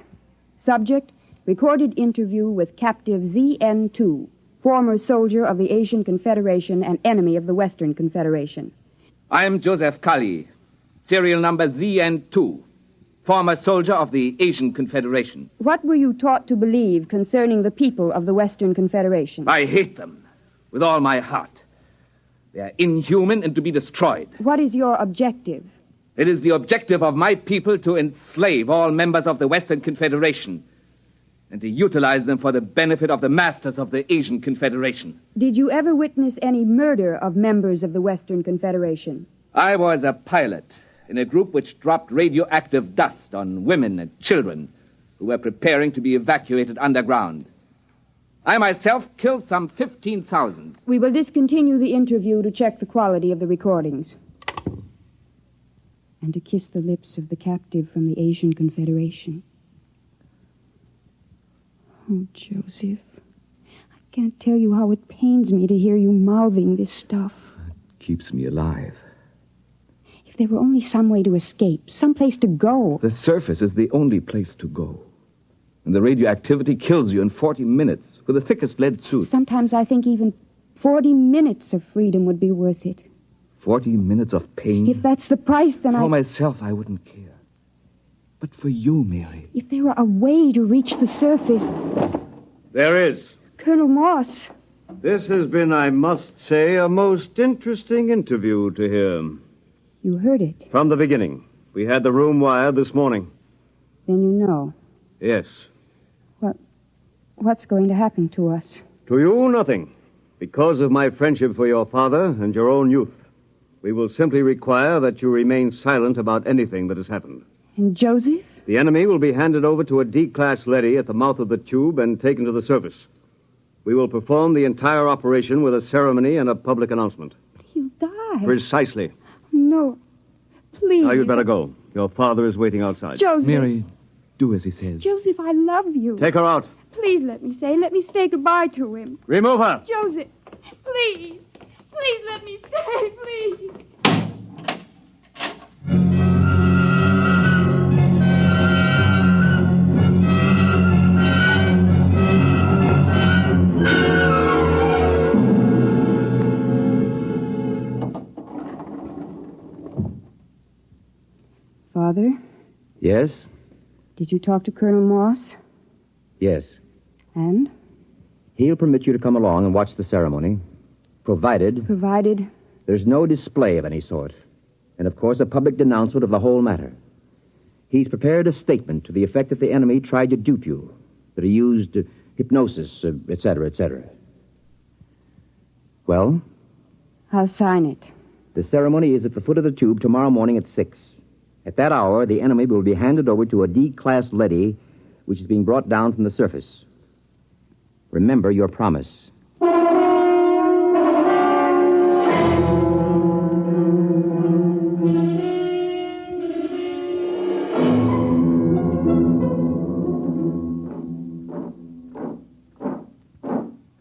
Subject, recorded interview with captive ZN2, former soldier of the Asian Confederation and enemy of the Western Confederation. I'm Joseph Kali, serial number ZN2, former soldier of the Asian Confederation. What were you taught to believe concerning the people of the Western Confederation? I hate them with all my heart. They are inhuman and to be destroyed. What is your objective? It is the objective of my people to enslave all members of the Western Confederation and to utilize them for the benefit of the masters of the Asian Confederation. Did you ever witness any murder of members of the Western Confederation? I was a pilot in a group which dropped radioactive dust on women and children who were preparing to be evacuated underground. I myself killed some 15,000. We will discontinue the interview to check the quality of the recordings. And to kiss the lips of the captive from the Asian Confederation. Oh, Joseph, I can't tell you how it pains me to hear you mouthing this stuff. It keeps me alive. If there were only some way to escape, some place to go. The surface is the only place to go. And the radioactivity kills you in 40 minutes with the thickest lead suit. Sometimes I think even 40 minutes of freedom would be worth it. 40 minutes of pain? If that's the price, then For myself, I wouldn't care. But for you, Mary. If there were a way to reach the surface... There is. Colonel Moss. This has been, I must say, a most interesting interview to hear. You heard it. From the beginning. We had the room wired this morning. Then you know. Yes. What's going to happen to us? To you, nothing. Because of my friendship for your father and your own youth. We will simply require that you remain silent about anything that has happened. And Joseph? The enemy will be handed over to a D-class leady at the mouth of the tube and taken to the surface. We will perform the entire operation with a ceremony and a public announcement. He'll die. Precisely. No. Please. Now you'd better go. Your father is waiting outside. Joseph. Mary, do as he says. Joseph, I love you. Take her out. Please let me say goodbye to him. Remove her. Joseph, please. Please let me stay, please. Father? Yes? Did you talk to Colonel Moss? Yes. And? He'll permit you to come along and watch the ceremony, provided... Provided? There's no display of any sort. And, of course, a public denouncement of the whole matter. He's prepared a statement to the effect that the enemy tried to dupe you, that he used hypnosis, etc., etc. Well? I'll sign it. The ceremony is at the foot of the tube tomorrow morning at 6. At that hour, the enemy will be handed over to a D-class leady, which is being brought down from the surface. Remember your promise.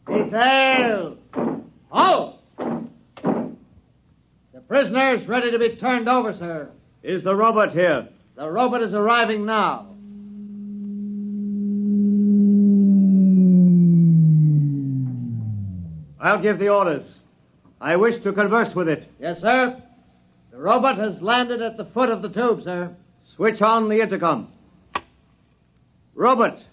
Detail! Halt! The prisoner is ready to be turned over, sir. Is the robot here? The robot is arriving now. I'll give the orders. I wish to converse with it. Yes, sir. The robot has landed at the foot of the tube, sir. Switch on the intercom. Robot.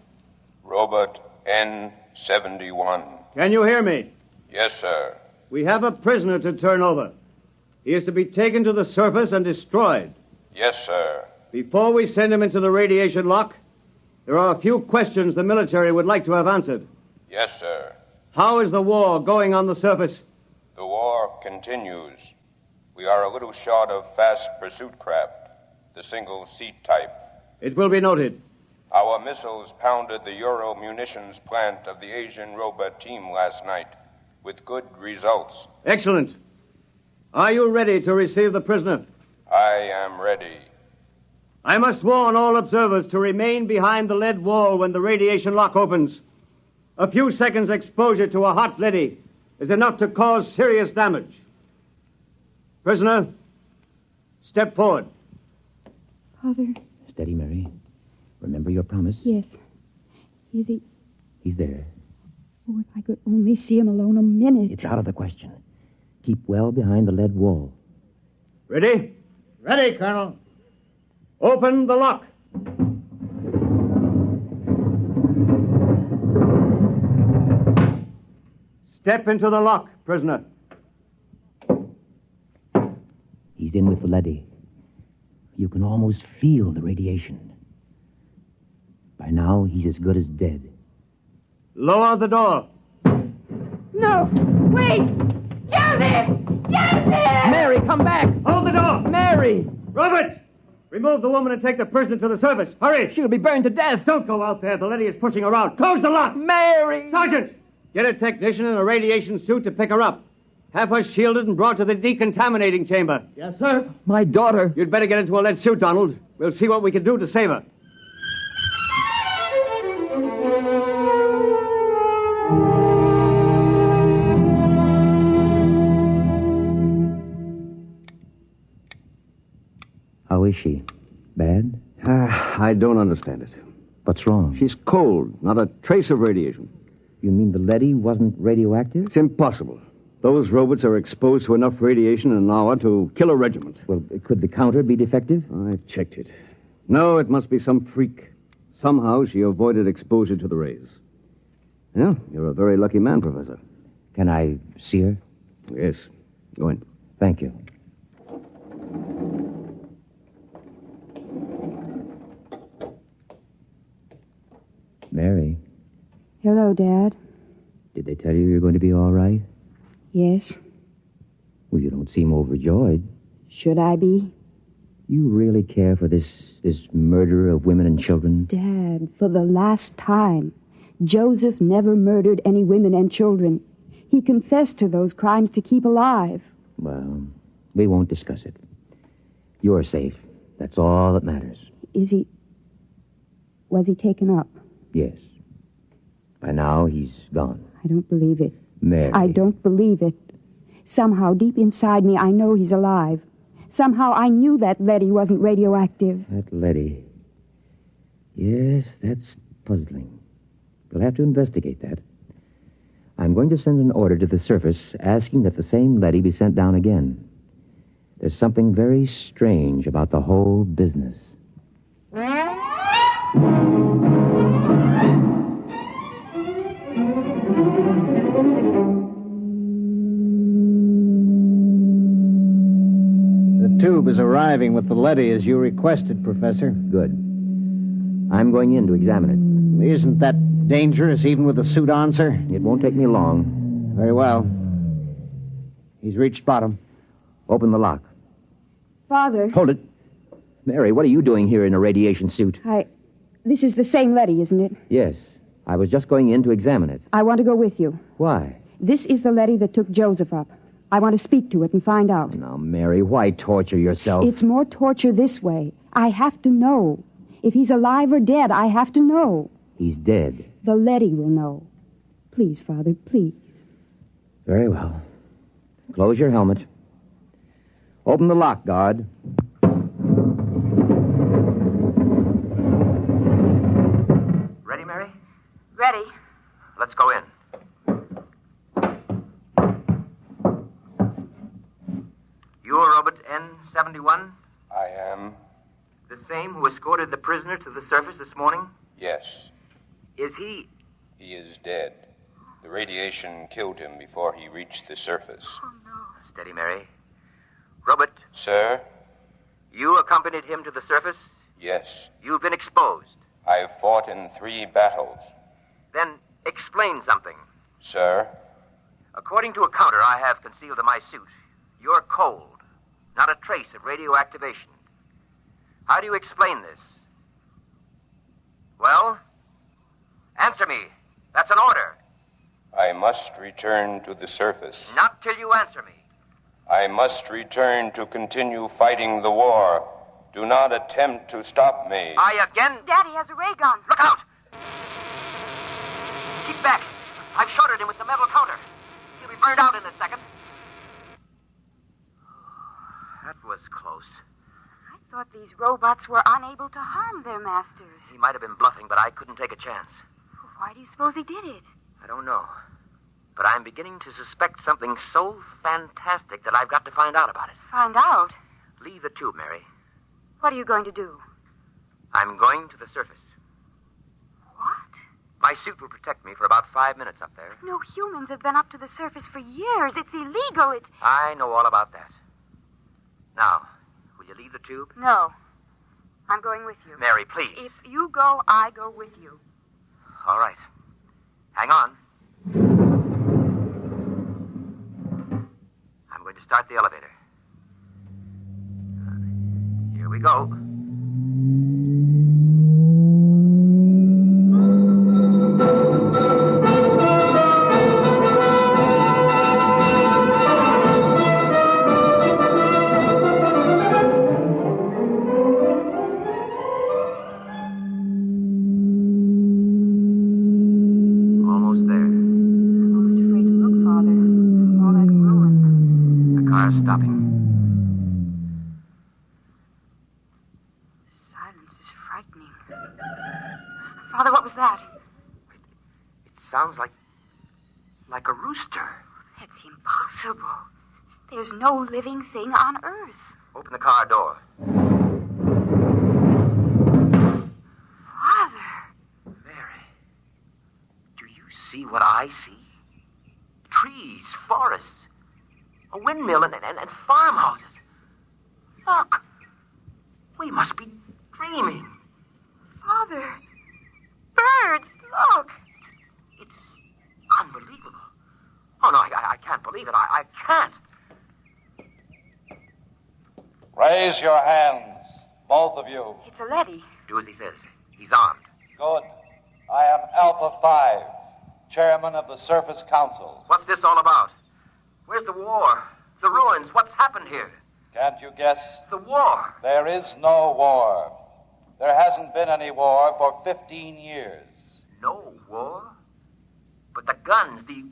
Robot N71. Can you hear me? Yes, sir. We have a prisoner to turn over. He is to be taken to the surface and destroyed. Yes, sir. Before we send him into the radiation lock, there are a few questions the military would like to have answered. Yes, sir. How is the war going on the surface? The war continues. We are a little short of fast pursuit craft, the single-seat type. It will be noted. Our missiles pounded the Euro munitions plant of the Asian robot team last night, with good results. Excellent. Are you ready to receive the prisoner? I am ready. I must warn all observers to remain behind the lead wall when the radiation lock opens. A few seconds' exposure to a hot leady is enough to cause serious damage. Prisoner, step forward. Father. Steady, Mary. Remember your promise? Yes. Is he? He's there. Oh, if I could only see him alone a minute. It's out of the question. Keep well behind the lead wall. Ready? Ready, Colonel. Open the lock. Step into the lock, prisoner. He's in with the leady. You can almost feel the radiation. By now, he's as good as dead. Lower the door. No! Wait! Joseph! Joseph! Mary, come back! Hold the door! Mary! Robert! Remove the woman and take the prisoner to the surface. Hurry! She'll be burned to death. Don't go out there. The leady is pushing around. Close the lock! Mary! Sergeant! Get a technician in a radiation suit to pick her up. Have her shielded and brought to the decontaminating chamber. Yes, sir. My daughter. You'd better get into a lead suit, Donald. We'll see what we can do to save her. How is she? Bad? I don't understand it. What's wrong? She's cold. Not a trace of radiation. You mean the leady wasn't radioactive? It's impossible. Those robots are exposed to enough radiation in an hour to kill a regiment. Well, could the counter be defective? I've checked it. No, it must be some freak. Somehow she avoided exposure to the rays. Well, you're a very lucky man, Professor. Can I see her? Yes. Go in. Thank you. Mary, Hello, Dad. did they tell you you're going to be all right? Yes. Well, you don't seem overjoyed. Should I be? You really care for this murder of women and children? Dad, for the last time, Joseph never murdered any women and children. He confessed to those crimes to keep alive. Well, we won't discuss it. You're safe. That's all that matters. Was he taken up? Yes. By now, he's gone. I don't believe it. Mary. I don't believe it. Somehow, deep inside me, I know he's alive. Somehow, I knew that leady wasn't radioactive. That leady. Yes, that's puzzling. We'll have to investigate that. I'm going to send an order to the surface asking that the same leady be sent down again. There's something very strange about the whole business. The tube is arriving with the leady as you requested, Professor. Good. I'm going in to examine it. Isn't that dangerous, even with the suit on, sir? It won't take me long. Very well. He's reached bottom. Open the lock. Father. Hold it. Mary, what are you doing here in a radiation suit? This is the same leady, isn't it? Yes. I was just going in to examine it. I want to go with you. Why? This is the leady that took Joseph up. I want to speak to it and find out. Now, Mary, why torture yourself? It's more torture this way. I have to know. If he's alive or dead, I have to know. He's dead. The leady will know. Please, Father, please. Very well. Close your helmet. Open the lock, guard. Ready, Mary? Ready. Let's go in. You're Robert N71? I am. The same who escorted the prisoner to the surface this morning? Yes. Is he... He is dead. The radiation killed him before he reached the surface. Oh, no. Steady, Mary. Robert? Sir? You accompanied him to the surface? Yes. You've been exposed? I've fought in 3 battles. Then explain something. Sir? According to a counter I have concealed in my suit, you're cold. Not a trace of radioactivation. How do you explain this? Well? Answer me. That's an order. I must return to the surface. Not till you answer me. I must return to continue fighting the war. Do not attempt to stop me. Daddy has a ray gun. Look out! Keep back. I've shorted him with the metal counter. He'll be burned out in a second. That was close. I thought these robots were unable to harm their masters. He might have been bluffing, but I couldn't take a chance. Why do you suppose he did it? I don't know. But I'm beginning to suspect something so fantastic that I've got to find out about it. Find out? Leave the tube, Mary. What are you going to do? I'm going to the surface. What? My suit will protect me for about 5 minutes up there. No humans have been up to the surface for years. It's illegal. I know all about that. Now, will you leave the tube? No. I'm going with you. Mary, please. If you go, I go with you. All right. Hang on. I'm going to start the elevator. Here we go. Almost there. I'm almost afraid to look, Father. All that ruin. The car's stopping. Silence is frightening. Father, what was that? It sounds like a rooster. That That's impossible. There's no living thing on Earth. Open the car door. Father! Mary, do you see what I see? Trees, forests, a windmill, and farmhouses. Look, we must be dreaming. Father! Birds, look! It's unbelievable. Oh, no, I can't believe it. I can't. Raise your hands, both of you. It's a leady. Do as he says. He's armed. Good. I am Alpha 5, chairman of the Surface Council. What's this all about? Where's the war? The ruins? What's happened here? Can't you guess? The war. There is no war. There hasn't been any war for 15 years. No war? But the guns, the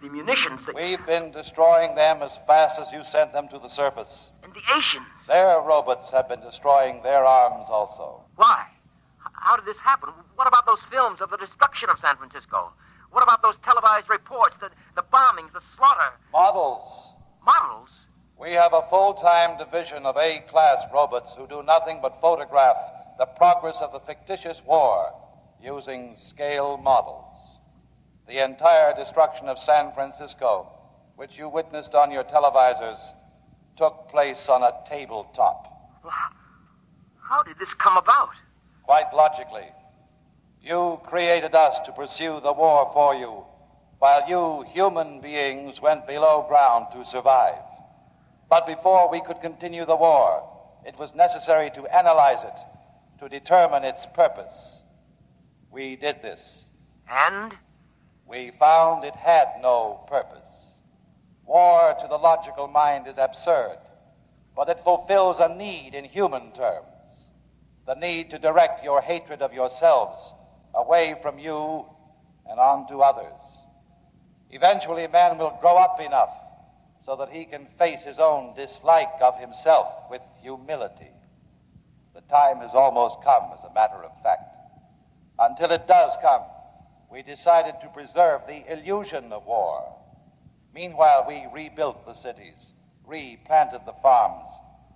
munitions, We've been destroying them as fast as you sent them to the surface. And the Asians. Their robots have been destroying their arms also. Why? How did this happen? What about those films of the destruction of San Francisco? What about those televised reports, the bombings, the slaughter? Models. Models? We have a full-time division of A-class robots who do nothing but photograph the progress of the fictitious war using scale models. The entire destruction of San Francisco, which you witnessed on your televisors, took place on a tabletop. Well, how did this come about? Quite logically. You created us to pursue the war for you, while you, human beings, went below ground to survive. But before we could continue the war, it was necessary to analyze it, to determine its purpose. We did this. And? We found it had no purpose. War, to the logical mind, is absurd, but it fulfills a need in human terms. The need to direct your hatred of yourselves away from you and onto others. Eventually, man will grow up enough so that he can face his own dislike of himself with humility. The time has almost come, as a matter of fact. Until it does come, we decided to preserve the illusion of war. Meanwhile, we rebuilt the cities, replanted the farms,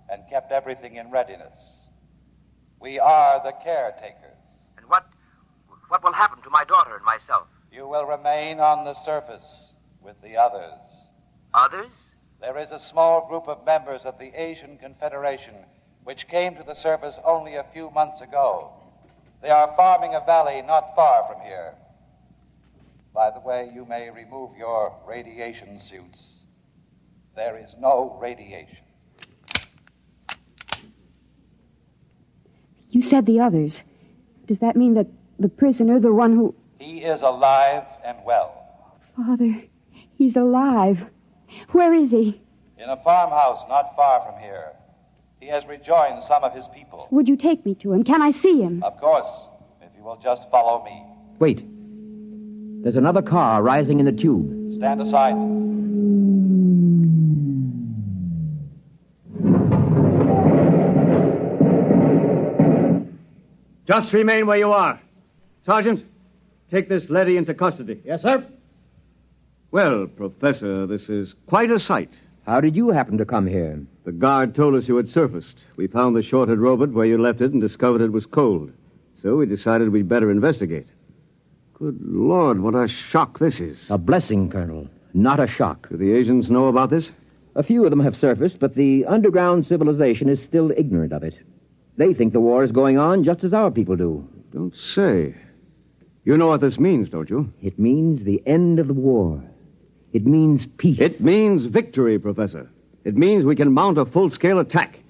and kept everything in readiness. We are the caretakers. And what will happen to my daughter and myself? You will remain on the surface with the others. Others? There is a small group of members of the Asian Confederation which came to the surface only a few months ago. They are farming a valley not far from here. By the way, you may remove your radiation suits. There is no radiation. You said the others. Does that mean that the prisoner, the one who... He is alive and well. Father, he's alive. Where is he? In a farmhouse not far from here. He has rejoined some of his people. Would you take me to him? Can I see him? Of course, if you will just follow me. Wait. There's another car rising in the tube. Stand aside. Just remain where you are. Sergeant, take this leady into custody. Yes, sir. Well, Professor, this is quite a sight. How did you happen to come here? The guard told us you had surfaced. We found the shorted robot where you left it and discovered it was cold. So we decided we'd better investigate. Good Lord, what a shock this is. A blessing, Colonel, not a shock. Do the Asians know about this? A few of them have surfaced, but the underground civilization is still ignorant of it. They think the war is going on just as our people do. Don't say. You know what this means, don't you? It means the end of the war. It means peace. It means victory, Professor. It means we can mount a full-scale attack.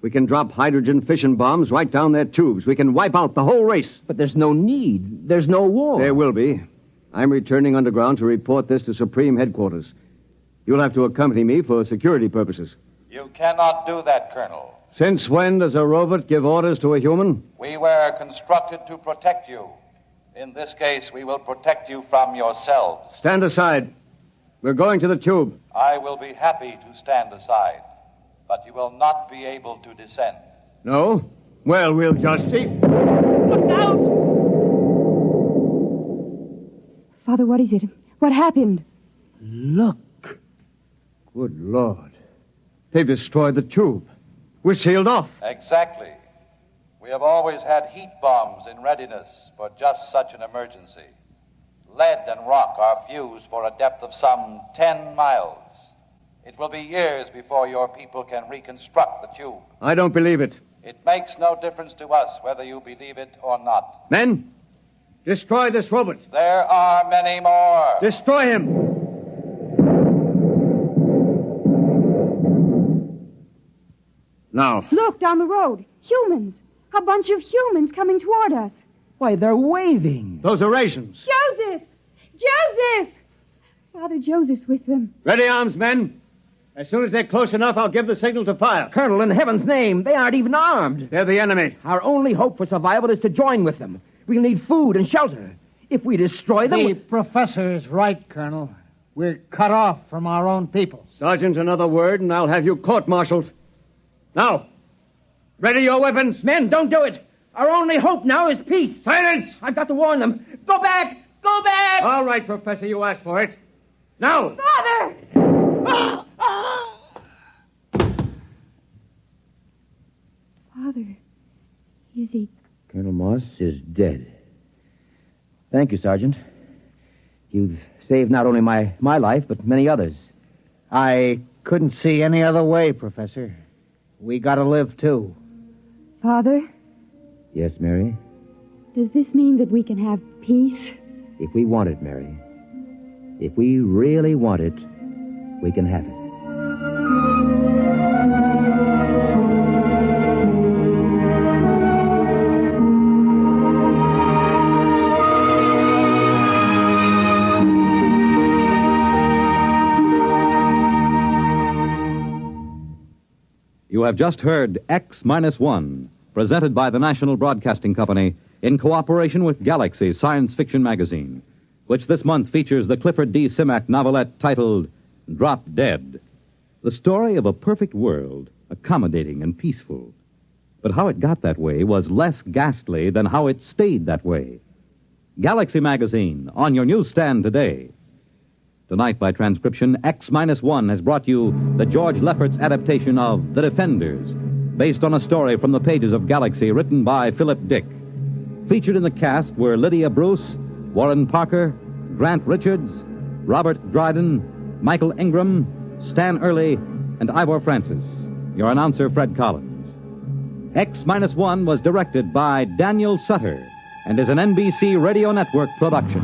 We can drop hydrogen fission bombs right down their tubes. We can wipe out the whole race. But there's no need. There's no war. There will be. I'm returning underground to report this to Supreme Headquarters. You'll have to accompany me for security purposes. You cannot do that, Colonel. Since when does a robot give orders to a human? We were constructed to protect you. In this case, we will protect you from yourselves. Stand aside. We're going to the tube. I will be happy to stand aside, but you will not be able to descend. No? Well, we'll just see. Look out! Father, what is it? What happened? Look. Good Lord. They've destroyed the tube. We're sealed off. Exactly. We have always had heat bombs in readiness for just such an emergency. Lead and rock are fused for a depth of some 10 miles. It will be years before your people can reconstruct the tube. I don't believe it. It makes no difference to us whether you believe it or not. Men, destroy this robot. There are many more. Destroy him. Now. Look, down the road. Humans. A bunch of humans coming toward us. Why, they're waving. Those are rations. Joseph! Joseph! Father Joseph's with them. Ready arms, men. As soon as they're close enough, I'll give the signal to fire. Colonel, in heaven's name, they aren't even armed. They're the enemy. Our only hope for survival is to join with them. We'll need food and shelter. If we destroy them... The professor is right, Colonel. We're cut off from our own people. Sergeant, another word, and I'll have you court-martialed. Now, ready your weapons. Men, don't do it. Our only hope now is peace. Silence! I've got to warn them. Go back! Go back! All right, Professor, you asked for it. Now! Father! Father, is he... Colonel Moss is dead. Thank you, Sergeant. You've saved not only my life, but many others. I couldn't see any other way, Professor. We gotta live, too. Father, Yes, Mary? does this mean that we can have peace? If we want it, Mary. If we really want it, we can have it. You have just heard X-1, presented by the National Broadcasting Company in cooperation with Galaxy Science Fiction Magazine, which this month features the Clifford D. Simak novelette titled Drop Dead, the story of a perfect world, accommodating and peaceful. But how it got that way was less ghastly than how it stayed that way. Galaxy Magazine, on your newsstand today. Tonight, by transcription, X-1 has brought you the George Lefferts adaptation of The Defenders, based on a story from the pages of Galaxy written by Philip Dick. Featured in the cast were Lydia Bruce, Warren Parker, Grant Richards, Robert Dryden, Michael Ingram, Stan Early, and Ivor Francis. Your announcer, Fred Collins. X-1 was directed by Daniel Sutter and is an NBC Radio Network production.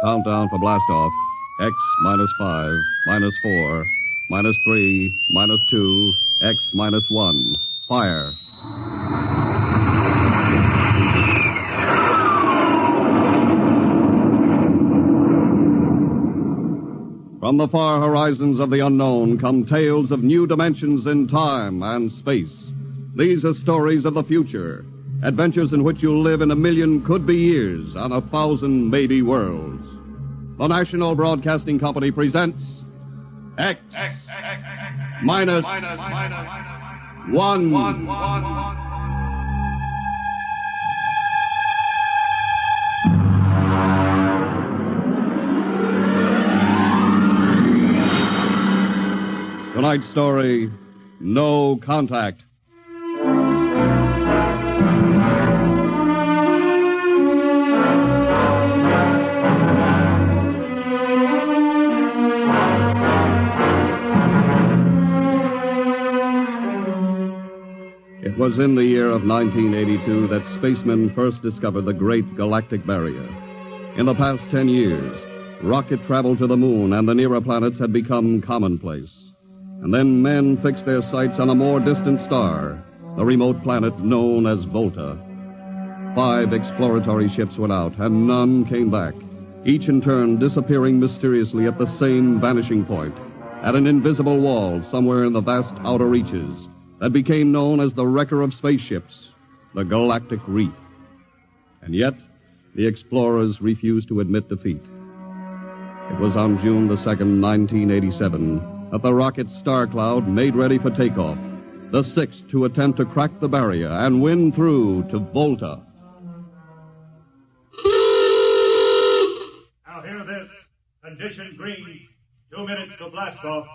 Countdown for blastoff. X -5, -4, -3, -2, X -1. Fire. From the far horizons of the unknown come tales of new dimensions in time and space. These are stories of the future, adventures in which you'll live in 1,000,000 could-be years on 1,000 maybe worlds. The National Broadcasting Company presents X -1. Tonight's story, No Contact. It was in the year of 1982 that spacemen first discovered the Great Galactic Barrier. In the past 10 years, rocket travel to the moon and the nearer planets had become commonplace. And then men fixed their sights on a more distant star, the remote planet known as Volta. 5 exploratory ships went out, and none came back, each in turn disappearing mysteriously at the same vanishing point, at an invisible wall somewhere in the vast outer reaches that became known as the wrecker of spaceships, the Galactic Reef. And yet, the explorers refused to admit defeat. It was on June the 2nd, 1987, that the rocket Star Cloud made ready for takeoff, the sixth to attempt to crack the barrier and win through to Volta. Now hear this. Condition green. 2 minutes to blast off.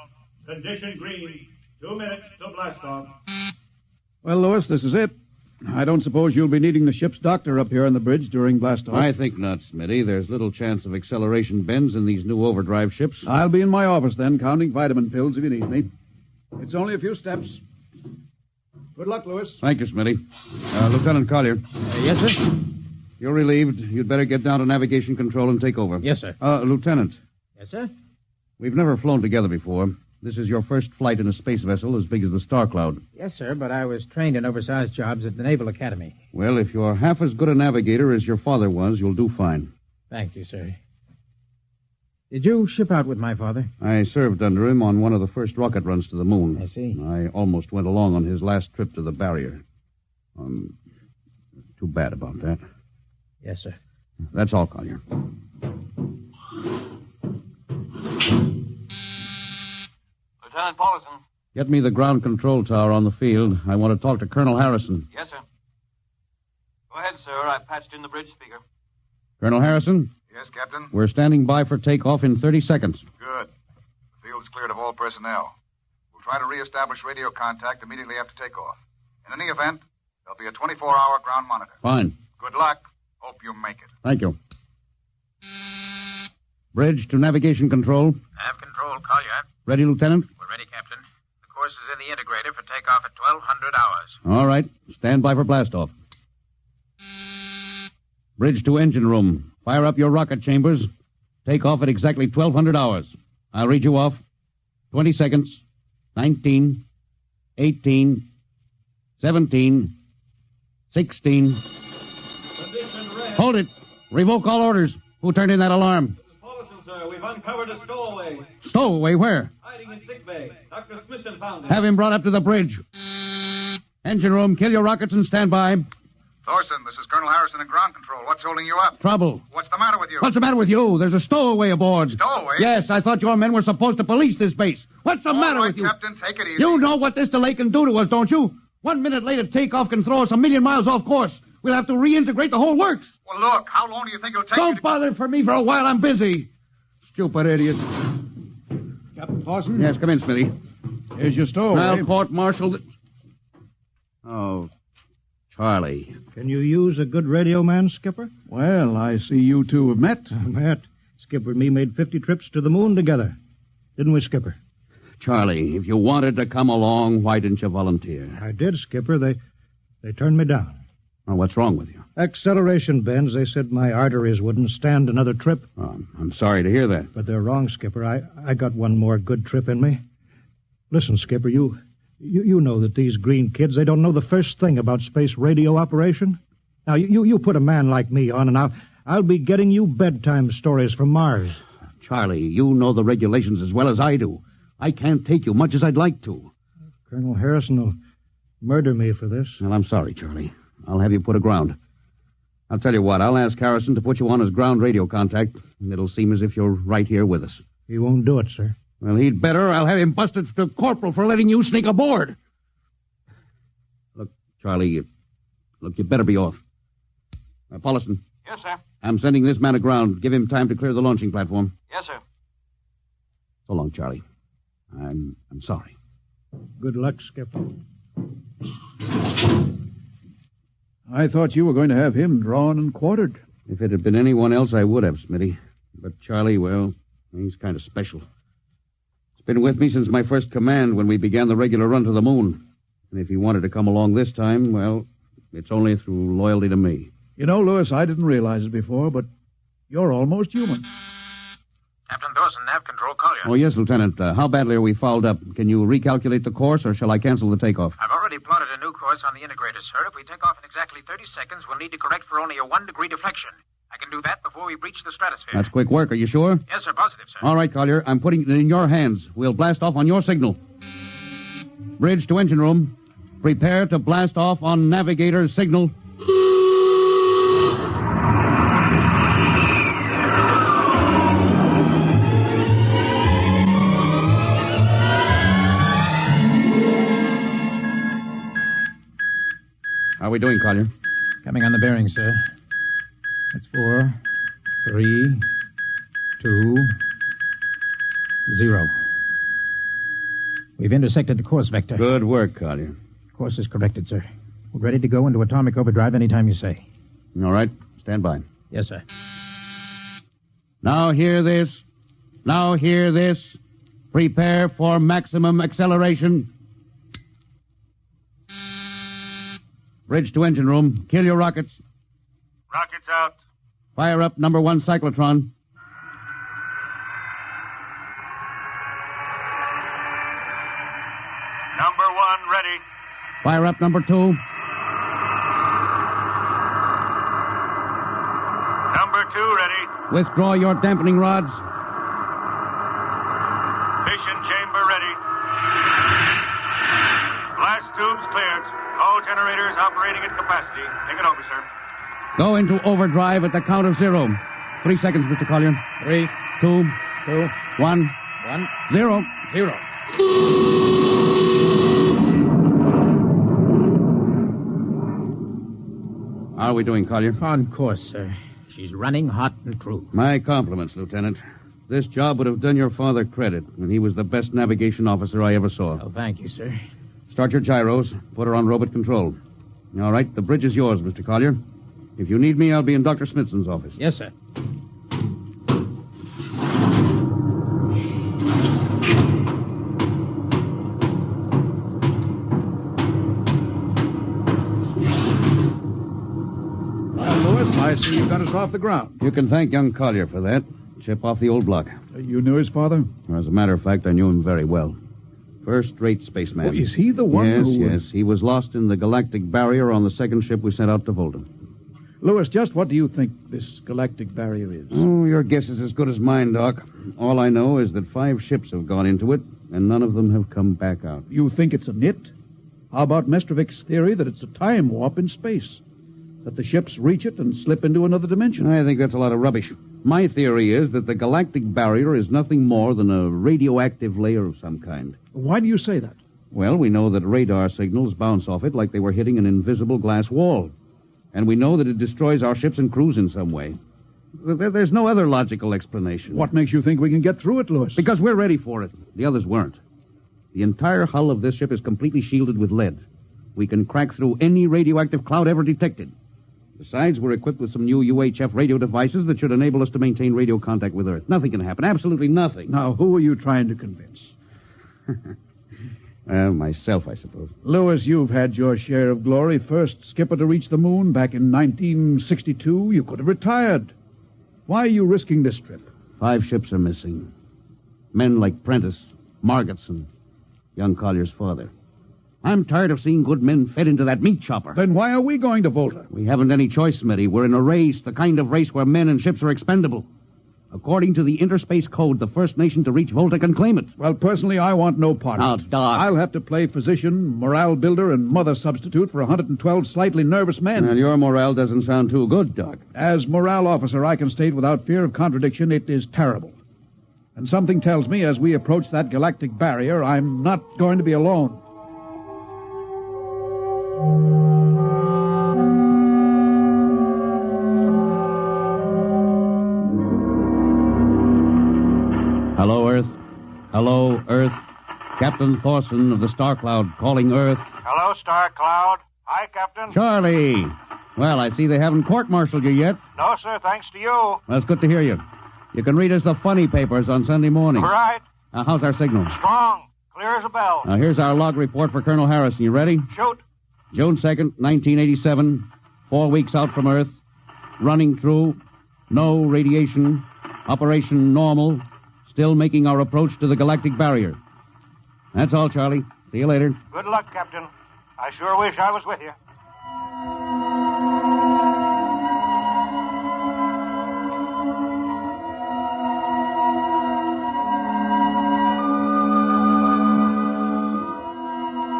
Condition green. 2 minutes to blast off. Well, Lewis, this is it. I don't suppose you'll be needing the ship's doctor up here on the bridge during blast-off. I think not, Smitty. There's little chance of acceleration bends in these new overdrive ships. I'll be in my office then, counting vitamin pills if you need me. It's only a few steps. Good luck, Lewis. Thank you, Smitty. Lieutenant Collier. Yes, sir? You're relieved. You'd better get down to navigation control and take over. Yes, sir. Lieutenant. Yes, sir? We've never flown together before. This is your first flight in a space vessel as big as the Star Cloud. Yes, sir, but I was trained in oversized jobs at the Naval Academy. Well, if you're half as good a navigator as your father was, you'll do fine. Thank you, sir. Did you ship out with my father? I served under him on one of the first rocket runs to the moon. I see. I almost went along on his last trip to the barrier. Too bad about that. Yes, sir. That's all, Collier. Lieutenant Paulson. Get me the ground control tower on the field. I want to talk to Colonel Harrison. Yes, sir. Go ahead, sir. I patched in the bridge speaker. Colonel Harrison? Yes, Captain? We're standing by for takeoff in 30 seconds. Good. The field's cleared of all personnel. We'll try to reestablish radio contact immediately after takeoff. In any event, there'll be a 24-hour ground monitor. Fine. Good luck. Hope you make it. Thank you. Bridge to navigation control. Nav control, Collier. Ready, Lieutenant? We're ready, Captain. The course is in the integrator for takeoff at 1200 hours. All right. Stand by for blastoff. Bridge to engine room. Fire up your rocket chambers. Take off at exactly 1200 hours. I'll read you off. 20 seconds. 19. 18. 17. 16. Hold it. Revoke all orders. Who turned in that alarm? Paulson, sir. We've uncovered a stowaway. Stowaway? Where? Hiding in sickbay. Dr. Smithson found him. Have him brought up to the bridge. Engine room, kill your rockets and stand by. Thorson, this is Colonel Harrison in ground control. What's holding you up? Trouble. What's the matter with you? What's the matter with you? There's a stowaway aboard. Stowaway? Yes, I thought your men were supposed to police this base. What's the matter with you? Captain, take it easy. You know what this delay can do to us, don't you? 1 minute later takeoff can throw us 1,000,000 miles off course. We'll have to reintegrate the whole works. Well, look, how long do you think it'll take Don't bother for me for a while. I'm busy. Stupid idiot. Captain Paulson? Yes, come in, Smitty. Here's your stowaway. I'll court-martial the... Oh, Charlie. Can you use a good radio man, Skipper? Well, I see you two have met. Met. Skipper and me made 50 trips to the moon together. Didn't we, Skipper? Charlie, if you wanted to come along, why didn't you volunteer? I did, Skipper. They turned me down. Oh, what's wrong with you? Acceleration bends. They said my arteries wouldn't stand another trip. Oh, I'm sorry to hear that. But they're wrong, Skipper. I got one more good trip in me. Listen, Skipper, you know that these green kids, they don't know the first thing about space radio operation. Now, you put a man like me on, and I'll be getting you bedtime stories from Mars. Charlie, you know the regulations as well as I do. I can't take you much as I'd like to. Colonel Harrison will murder me for this. Well, I'm sorry, Charlie. I'll have you put aground. I'll tell you what, I'll ask Harrison to put you on as ground radio contact, and it'll seem as if you're right here with us. He won't do it, sir. Well, he'd better. I'll have him busted to corporal for letting you sneak aboard. Look, Charlie, you better be off. Paulson. Yes, sir. I'm sending this man aground. Give him time to clear the launching platform. Yes, sir. So long, Charlie. I'm sorry. Good luck, Skipper. I thought you were going to have him drawn and quartered. If it had been anyone else, I would have, Smitty. But Charlie, well, he's kind of special. He's been with me since my first command when we began the regular run to the moon. And if he wanted to come along this time, well, it's only through loyalty to me. You know, Lewis, I didn't realize it before, but you're almost human. Captain Dawson, nav control, Collier. Oh, yes, Lieutenant. How badly are we fouled up? Can you recalculate the course, or shall I cancel the takeoff? I've already plotted a new course on the integrator, sir. If we take off in exactly 30 seconds, we'll need to correct for only a 1-degree deflection. I can do that before we breach the stratosphere. That's quick work. Are you sure? Yes, sir. Positive, sir. All right, Collier. I'm putting it in your hands. We'll blast off on your signal. Bridge to engine room. Prepare to blast off on navigator's signal. How are we doing, Collier? Coming on the bearing, sir. That's 4, 3, 2, 0. We've intersected the course vector. Good work, Collier. Course is corrected, sir. We're ready to go into atomic overdrive anytime you say. All right. Stand by. Yes, sir. Now hear this. Now hear this. Prepare for maximum acceleration. Bridge to engine room. Kill your rockets. Rockets out. Fire up number 1 cyclotron. Number 1 ready. Fire up number 2. Number 2 ready. Withdraw your dampening rods. Fission chamber ready. Blast tubes cleared. All generators operating at capacity. Take it over, sir. Go into overdrive at the count of 0. 3 seconds, Mr. Collier. 3, 2, 2, 1, 0. 0. How are we doing, Collier? On course, sir. She's running hot and true. My compliments, Lieutenant. This job would have done your father credit, and he was the best navigation officer I ever saw. Oh, thank you, sir. Start your gyros. Put her on robot control. All right, the bridge is yours, Mr. Collier. If you need me, I'll be in Dr. Smithson's office. Yes, sir. Lewis, I see you got us off the ground. You can thank young Collier for that. Chip off the old block. You knew his father? As a matter of fact, I knew him very well. First-rate spaceman. Oh, is he the one who... Yes. He was lost in the galactic barrier on the second ship we sent out to Volta. Lewis, just what do you think this galactic barrier is? Oh, your guess is as good as mine, Doc. All I know is that 5 ships have gone into it, and none of them have come back out. You think it's a nit? How about Mestrovik's theory that it's a time warp in space? That the ships reach it and slip into another dimension? I think that's a lot of rubbish. My theory is that the galactic barrier is nothing more than a radioactive layer of some kind. Why do you say that? Well, we know that radar signals bounce off it like they were hitting an invisible glass wall. And we know that it destroys our ships and crews in some way. There's no other logical explanation. What makes you think we can get through it, Lewis? Because we're ready for it. The others weren't. The entire hull of this ship is completely shielded with lead. We can crack through any radioactive cloud ever detected. Besides, we're equipped with some new UHF radio devices that should enable us to maintain radio contact with Earth. Nothing can happen. Absolutely nothing. Now, who are you trying to convince? Myself, I suppose. Lewis, you've had your share of glory. First skipper to reach the moon back in 1962. You could have retired. Why are you risking this trip? 5 ships are missing. Men like Prentice, Margetson, young Collier's father. I'm tired of seeing good men fed into that meat chopper. Then why are we going to Volta? We haven't any choice, Smitty. We're in a race, the kind of race where men and ships are expendable. According to the Interspace Code, the first nation to reach Volta can claim it. Well, personally, I want no part of it. Doc. I'll have to play physician, morale builder, and mother substitute for 112 slightly nervous men. Well, your morale doesn't sound too good, Doc. As morale officer, I can state without fear of contradiction, it is terrible. And something tells me as we approach that galactic barrier, I'm not going to be alone. Hello, Earth. Hello, Earth. Captain Thorson of the Star Cloud calling Earth. Hello, Star Cloud. Hi, Captain. Charlie. Well, I see they haven't court-martialed you yet. No, sir, thanks to you. Well, it's good to hear you. You can read us the funny papers on Sunday morning. Right. How's our signal? Strong. Clear as a bell. Now, here's our log report for Colonel Harrison. You ready? Shoot. June 2nd, 1987. 4 weeks out from Earth. Running true. No radiation. Operation normal. Still making our approach to the galactic barrier. That's all, Charlie. See you later. Good luck, Captain. I sure wish I was with you.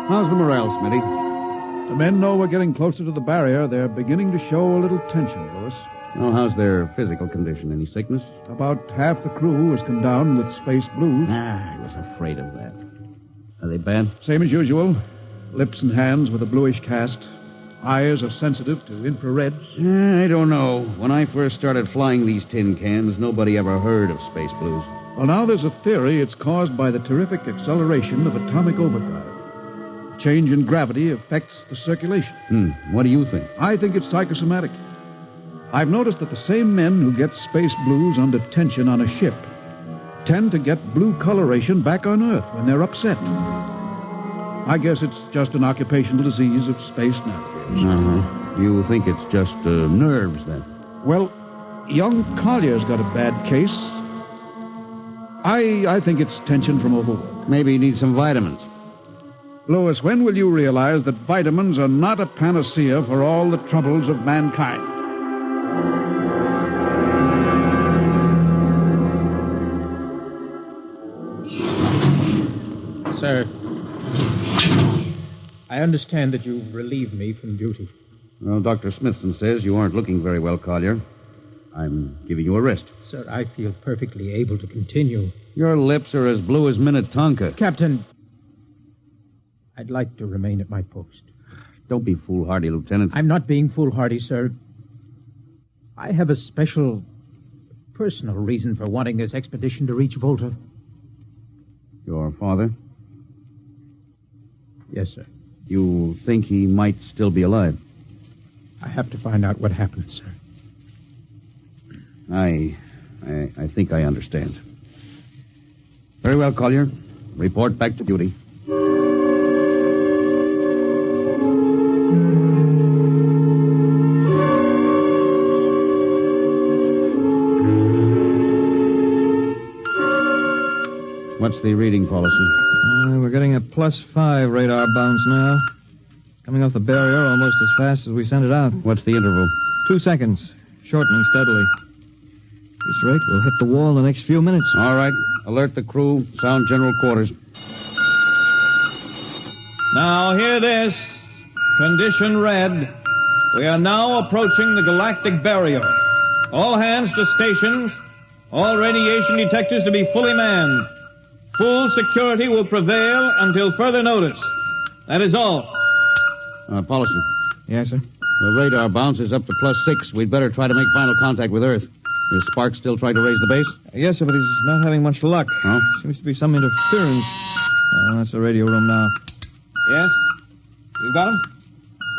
How's the morale, Smitty? The men know we're getting closer to the barrier. They're beginning to show a little tension, Lewis. Oh, how's their physical condition? Any sickness? About half the crew has come down with space blues. I was afraid of that. Are they bad? Same as usual. Lips and hands with a bluish cast. Eyes are sensitive to infrared. I don't know. When I first started flying these tin cans, nobody ever heard of space blues. Well, now there's a theory it's caused by the terrific acceleration of atomic overdrive. Change in gravity affects the circulation. What do you think? I think it's psychosomatic. I've noticed that the same men who get space blues under tension on a ship tend to get blue coloration back on Earth when they're upset. I guess it's just an occupational disease of space navigators. You think it's just nerves, then? Well, young Collier's got a bad case. I think it's tension from overwork. Maybe he needs some vitamins. Louis, when will you realize that vitamins are not a panacea for all the troubles of mankind? Sir, I understand that you've relieved me from duty. Well, Dr. Smithson says you aren't looking very well, Collier. I'm giving you a rest. Sir, I feel perfectly able to continue. Your lips are as blue as Minnetonka. Captain, I'd like to remain at my post. Don't be foolhardy, Lieutenant. I'm not being foolhardy, sir. I have a special, personal reason for wanting this expedition to reach Volta. Your father? Yes, sir. You think he might still be alive? I have to find out what happened, sir. I think I understand. Very well, Collier. Report back to duty. What's the reading, Paulson? We're getting a +5 radar bounce now. Coming off the barrier almost as fast as we sent it out. What's the interval? 2 seconds. Shortening steadily. At this rate, we'll hit the wall in the next few minutes. All right. Alert the crew. Sound general quarters. Now, hear this. Condition red. We are now approaching the galactic barrier. All hands to stations. All radiation detectors to be fully manned. Full security will prevail until further notice. That is all. Paulson. Yes, sir? The radar bounce is up to +6. We'd better try to make final contact with Earth. Is Sparks still trying to raise the base? Yes, sir, but he's not having much luck. Oh? Seems to be some interference. That's the radio room now. Yes? You got him?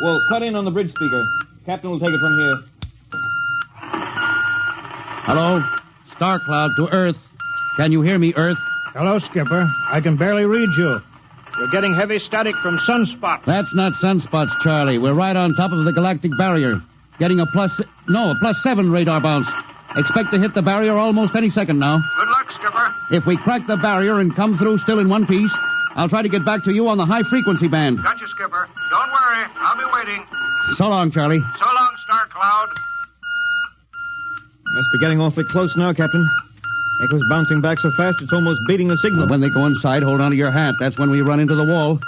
Well, cut in on the bridge speaker. Captain will take it from here. Hello? Star Cloud to Earth. Can you hear me, Earth? Hello, Skipper. I can barely read you. You're getting heavy static from sunspots. That's not sunspots, Charlie. We're right on top of the galactic barrier. Getting a +7 radar bounce. Expect to hit the barrier almost any second now. Good luck, Skipper. If we crack the barrier and come through still in one piece, I'll try to get back to you on the high-frequency band. Got you, Skipper. Don't worry. I'll be waiting. So long, Charlie. So long, Star Cloud. Must be getting awfully close now, Captain. Echo's bouncing back so fast it's almost beating the signal. Well, when they go inside, hold on to your hat. That's when we run into the wall.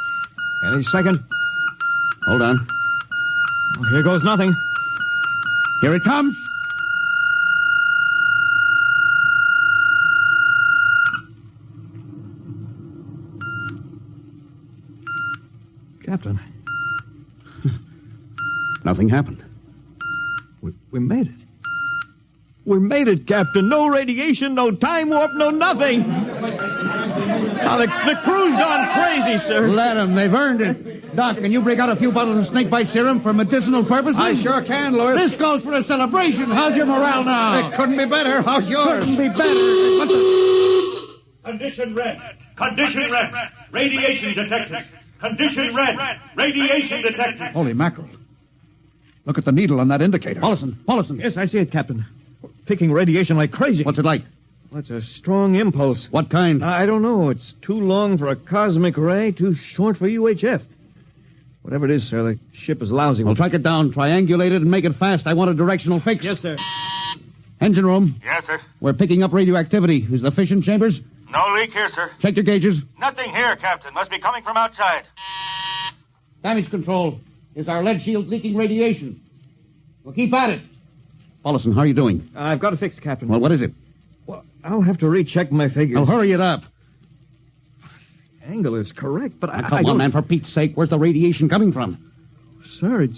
Any second. Hold on. Oh, here goes nothing. Here it comes. Captain. Nothing happened. We made it. We made it, Captain. No radiation, no time warp, no nothing. Now, the crew's gone crazy, sir. Let them. They've earned it. Doc, can you break out a few bottles of snakebite serum for medicinal purposes? I sure can, Louis. This calls for a celebration. How's your morale now? It couldn't be better. How's yours? Couldn't be better. What the... Condition red. Condition red. Radiation detectors. Condition red. Radiation detectors. Holy mackerel. Look at the needle on that indicator. Paulson. Yes, I see it, Captain. Picking radiation like crazy. What's it like? Well, it's a strong impulse. What kind? I don't know. It's too long for a cosmic ray, too short for UHF. Whatever it is, sir, the ship is lousy. Well, track it down, triangulate it, and make it fast. I want a directional fix. Yes, sir. Engine room. Yes, sir. We're picking up radioactivity. Is the fission chambers? No leak here, sir. Check your gauges. Nothing here, Captain. Must be coming from outside. Damage control. Is our lead shield leaking radiation? Well, keep at it. Paulson, how are you doing? I've got it fixed, Captain. Well, what is it? Well, I'll have to recheck my figures. Oh, hurry it up. The angle is correct, but Come on, man, for Pete's sake. Where's the radiation coming from? Sir,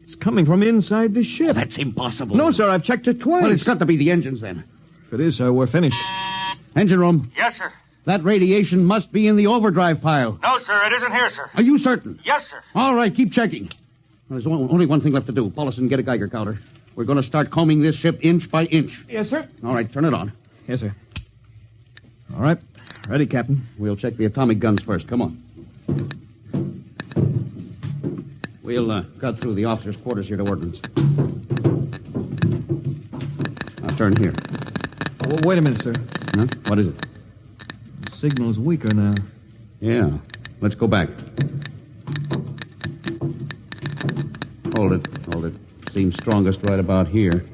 It's coming from inside the ship. That's impossible. No, sir, I've checked it twice. Well, it's got to be the engines, then. If it is, sir, we're finished. Engine room. Yes, sir. That radiation must be in the overdrive pile. No, sir, it isn't here, sir. Are you certain? Yes, sir. All right, keep checking. There's only one thing left to do. Paulson, get a Geiger counter. We're going to start combing this ship inch by inch. Yes, sir. All right, turn it on. Yes, sir. All right. Ready, Captain. We'll check the atomic guns first. Come on. We'll cut through the officers' quarters here to ordnance. Now turn here. Oh, wait a minute, sir. Huh? What is it? The signal's weaker now. Yeah. Let's go back. Hold it. Seems strongest right about here.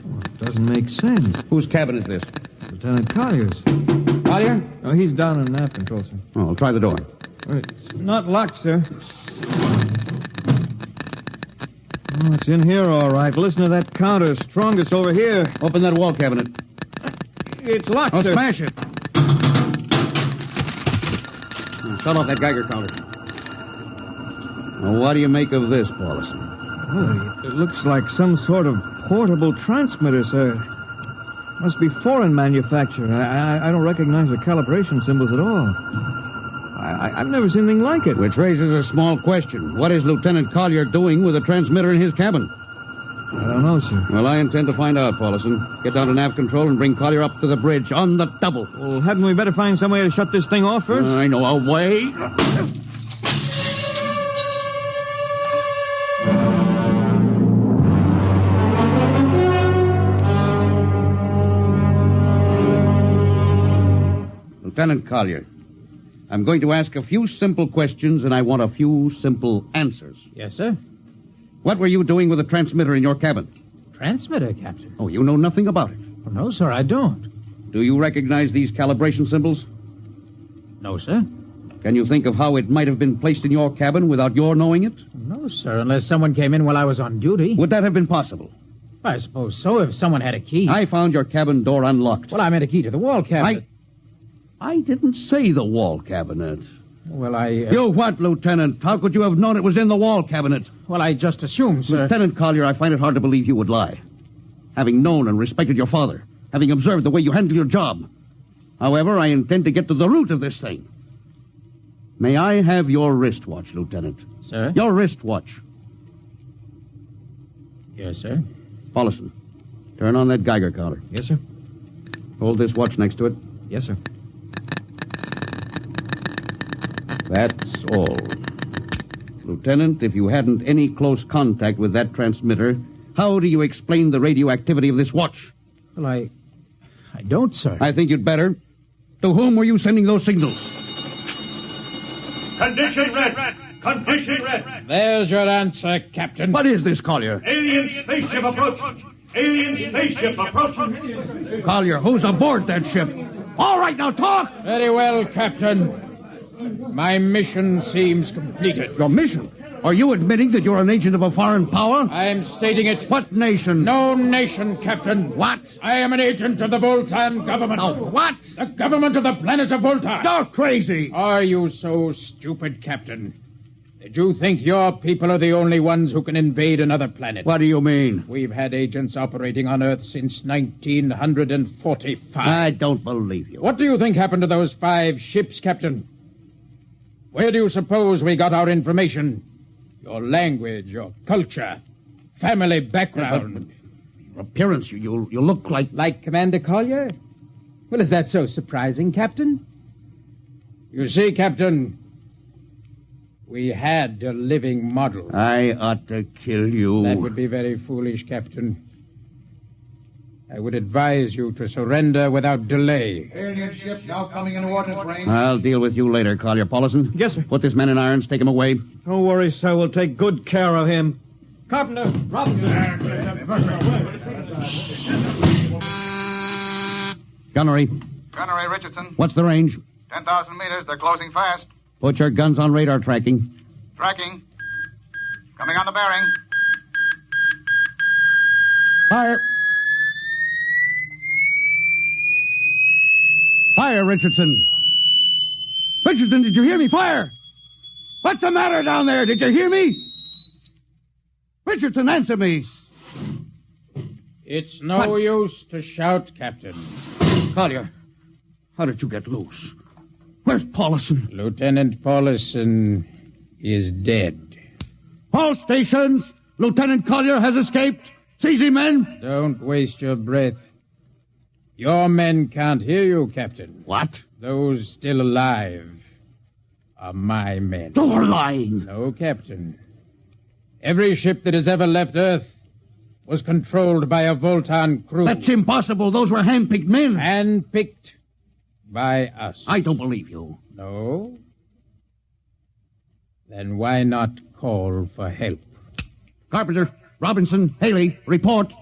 Oh, it doesn't make sense. Whose cabin is this? Lieutenant Collier's. Collier? Oh, he's down in nav control, sir. Oh, I'll try the door. It's not locked, sir. Oh, it's in here, all right. Listen to that counter. Strongest over here. Open that wall cabinet. It's locked, sir. Smash it. Now, shut off that Geiger counter. Now, what do you make of this, Paulson? Well, it looks like some sort of portable transmitter, sir. Must be foreign manufacture. I don't recognize the calibration symbols at all. I've never seen anything like it. Which raises a small question. What is Lieutenant Collier doing with a transmitter in his cabin? I don't know, sir. Well, I intend to find out, Paulson. Get down to nav control and bring Collier up to the bridge on the double. Well, hadn't we better find some way to shut this thing off first? I know a way. Lieutenant Collier, I'm going to ask a few simple questions, and I want a few simple answers. Yes, sir. What were you doing with the transmitter in your cabin? Transmitter, Captain? Oh, you know nothing about it? Oh, no, sir, I don't. Do you recognize these calibration symbols? No, sir. Can you think of how it might have been placed in your cabin without your knowing it? No, sir, unless someone came in while I was on duty. Would that have been possible? I suppose so, if someone had a key. I found your cabin door unlocked. Well, I meant a key to the wall cabinet. I didn't say the wall cabinet. Well, You what, Lieutenant? How could you have known it was in the wall cabinet? Well, I just assumed, sir. Lieutenant Collier, I find it hard to believe you would lie. Having known and respected your father, having observed the way you handle your job. However, I intend to get to the root of this thing. May I have your wristwatch, Lieutenant? Sir? Your wristwatch. Yes, sir. Paulson, turn on that Geiger counter. Yes, sir. Hold this watch next to it. Yes, sir. That's all. Lieutenant, if you hadn't any close contact with that transmitter, how do you explain the radioactivity of this watch? Well, I don't, sir. I think you'd better. To whom were you sending those signals? Condition red. Condition red. There's your answer, Captain. What is this, Collier? Alien spaceship approaching. Alien spaceship approaching. Collier, who's aboard that ship? All right, now talk! Very well, Captain. My mission seems completed. Your mission? Are you admitting that you're an agent of a foreign power? I'm stating it. What nation? No nation, Captain. What? I am an agent of the Voltan government. What? The government of the planet of Volta. You're crazy. Are you so stupid, Captain? Did you think your people are the only ones who can invade another planet? What do you mean? We've had agents operating on Earth since 1945. I don't believe you. What do you think happened to those 5 ships, Captain? Where do you suppose we got our information? Your language, your culture, family background. Your appearance, you look like... Like Commander Collier? Well, is that so surprising, Captain? You see, Captain, we had a living model. I ought to kill you. That would be very foolish, Captain. I would advise you to surrender without delay. Alien ship now coming into ordnance range. I'll deal with you later, Collier. Paulson? Yes, sir. Put this man in irons. Take him away. Don't worry, sir. We'll take good care of him. Carpenter, Robinson. Gunnery. Gunnery Richardson. What's the range? 10,000 meters. They're closing fast. Put your guns on radar tracking. Tracking. Coming on the bearing. Fire. Fire, Richardson. Richardson, did you hear me? Fire! What's the matter down there? Did you hear me? Richardson, answer me! It's no use to shout, Captain. Collier, how did you get loose? Where's Paulison? Lieutenant Paulison is dead. All stations! Lieutenant Collier has escaped! Seize him, men! Don't waste your breath. Your men can't hear you, Captain. What? Those still alive are my men. You're lying! No, Captain. Every ship that has ever left Earth was controlled by a Voltan crew. That's impossible. Those were hand-picked men. Hand-picked by us. I don't believe you. No? Then why not call for help? Carpenter, Robinson, Haley, report.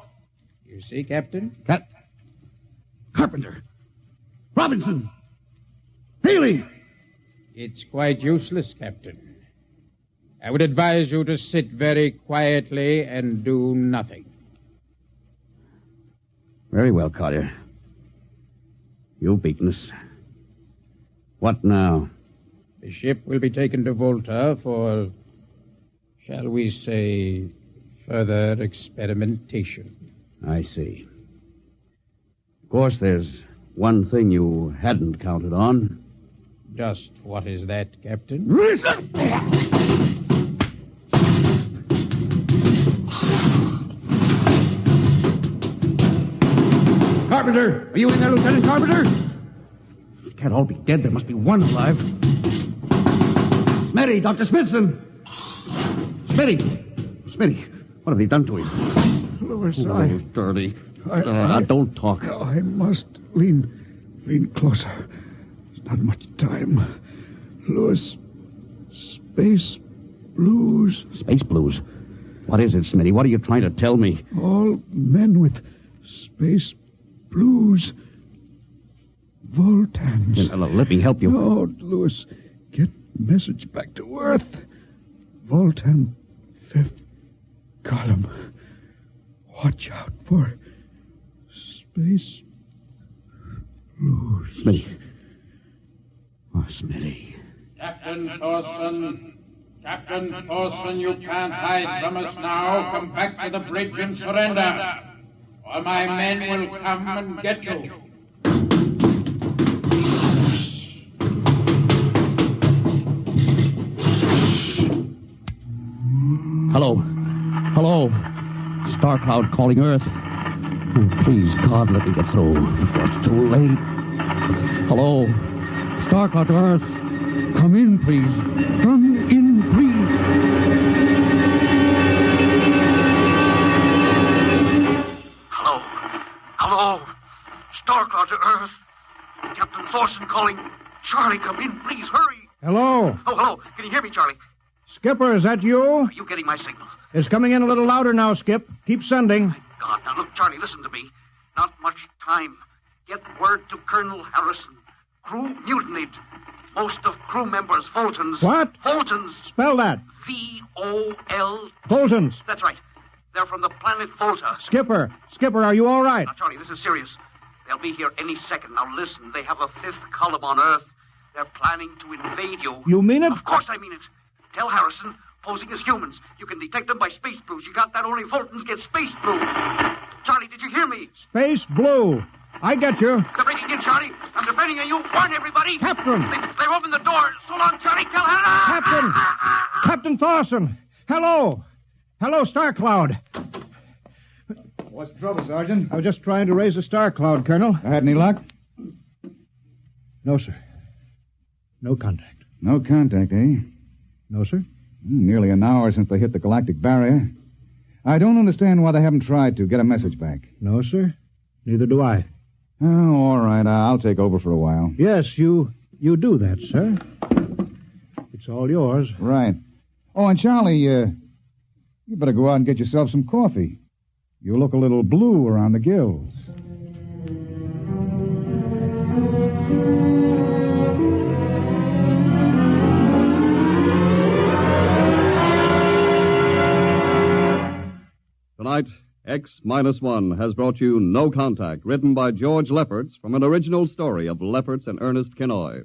You see, Captain? Carpenter, Robinson, Haley. It's quite useless, Captain. I would advise you to sit very quietly and do nothing. Very well, Collier. You've beaten us. What now? The ship will be taken to Volta for, shall we say, further experimentation. I see. Of course, there's one thing you hadn't counted on. Just what is that, Captain? Carpenter! Are you in there, Lieutenant Carpenter? They can't all be dead. There must be one alive. Smitty, Dr. Smithson! Smitty, what have they done to him? Louis, dirty. Don't talk. I must lean closer. There's not much time. Louis, space blues. Space blues? What is it, Smitty? What are you trying to tell me? All men with space blues. Voltans. Let me help you. No, Louis. Get message back to Earth. Voltan, 5th column. Watch out for space blues. Smitty. Oh, Smitty. Captain Thorson, you can't hide from us now. Come back to the bridge and surrender, or my men will come and get you. Hello. Star Cloud calling Earth. Oh, please, God, let me get through before it's too late. Hello. Star Cloud to Earth. Come in, please. Come in, please. Hello. Star Cloud to Earth. Captain Thorson calling. Charlie, come in, please, hurry. Hello. Oh, hello. Can you hear me, Charlie? Skipper, is that you? Are you getting my signal? It's coming in a little louder now, Skip. Keep sending. God, now look, Charlie, listen to me. Not much time. Get word to Colonel Harrison. Crew mutinied. Most of crew members, Fultons. What? Fultons. Spell that. V-O-L... Fultons. That's right. They're from the planet Volta. Skipper, are you all right? Now, Charlie, this is serious. They'll be here any second. Now, listen, they have a 5th column on Earth. They're planning to invade you. You mean it? Of course I mean it. Tell Harrison, posing as humans, you can detect them by space blues. You got that? Only Fultons get space blue. Charlie, did you hear me? Space blue. I get you. They're breaking in, Charlie. I'm depending on you. Warn everybody. Captain. They're opening the door. So long, Charlie. Tell Hannah. Captain Thorson. Hello, Star Cloud. What's the trouble, Sergeant? I was just trying to raise a Star Cloud, Colonel. Had any luck? No, sir. No contact. No contact, eh? No, sir. Nearly an hour since they hit the galactic barrier. I don't understand why they haven't tried to get a message back. No, sir. Neither do I. Oh, all right. I'll take over for a while. Yes, you do that, sir. It's all yours. Right. Oh, and Charlie, you better go out and get yourself some coffee. You look a little blue around the gills. Tonight, X-1 has brought you No Contact, written by George Lefferts from an original story of Lefferts and Ernest Kinoy.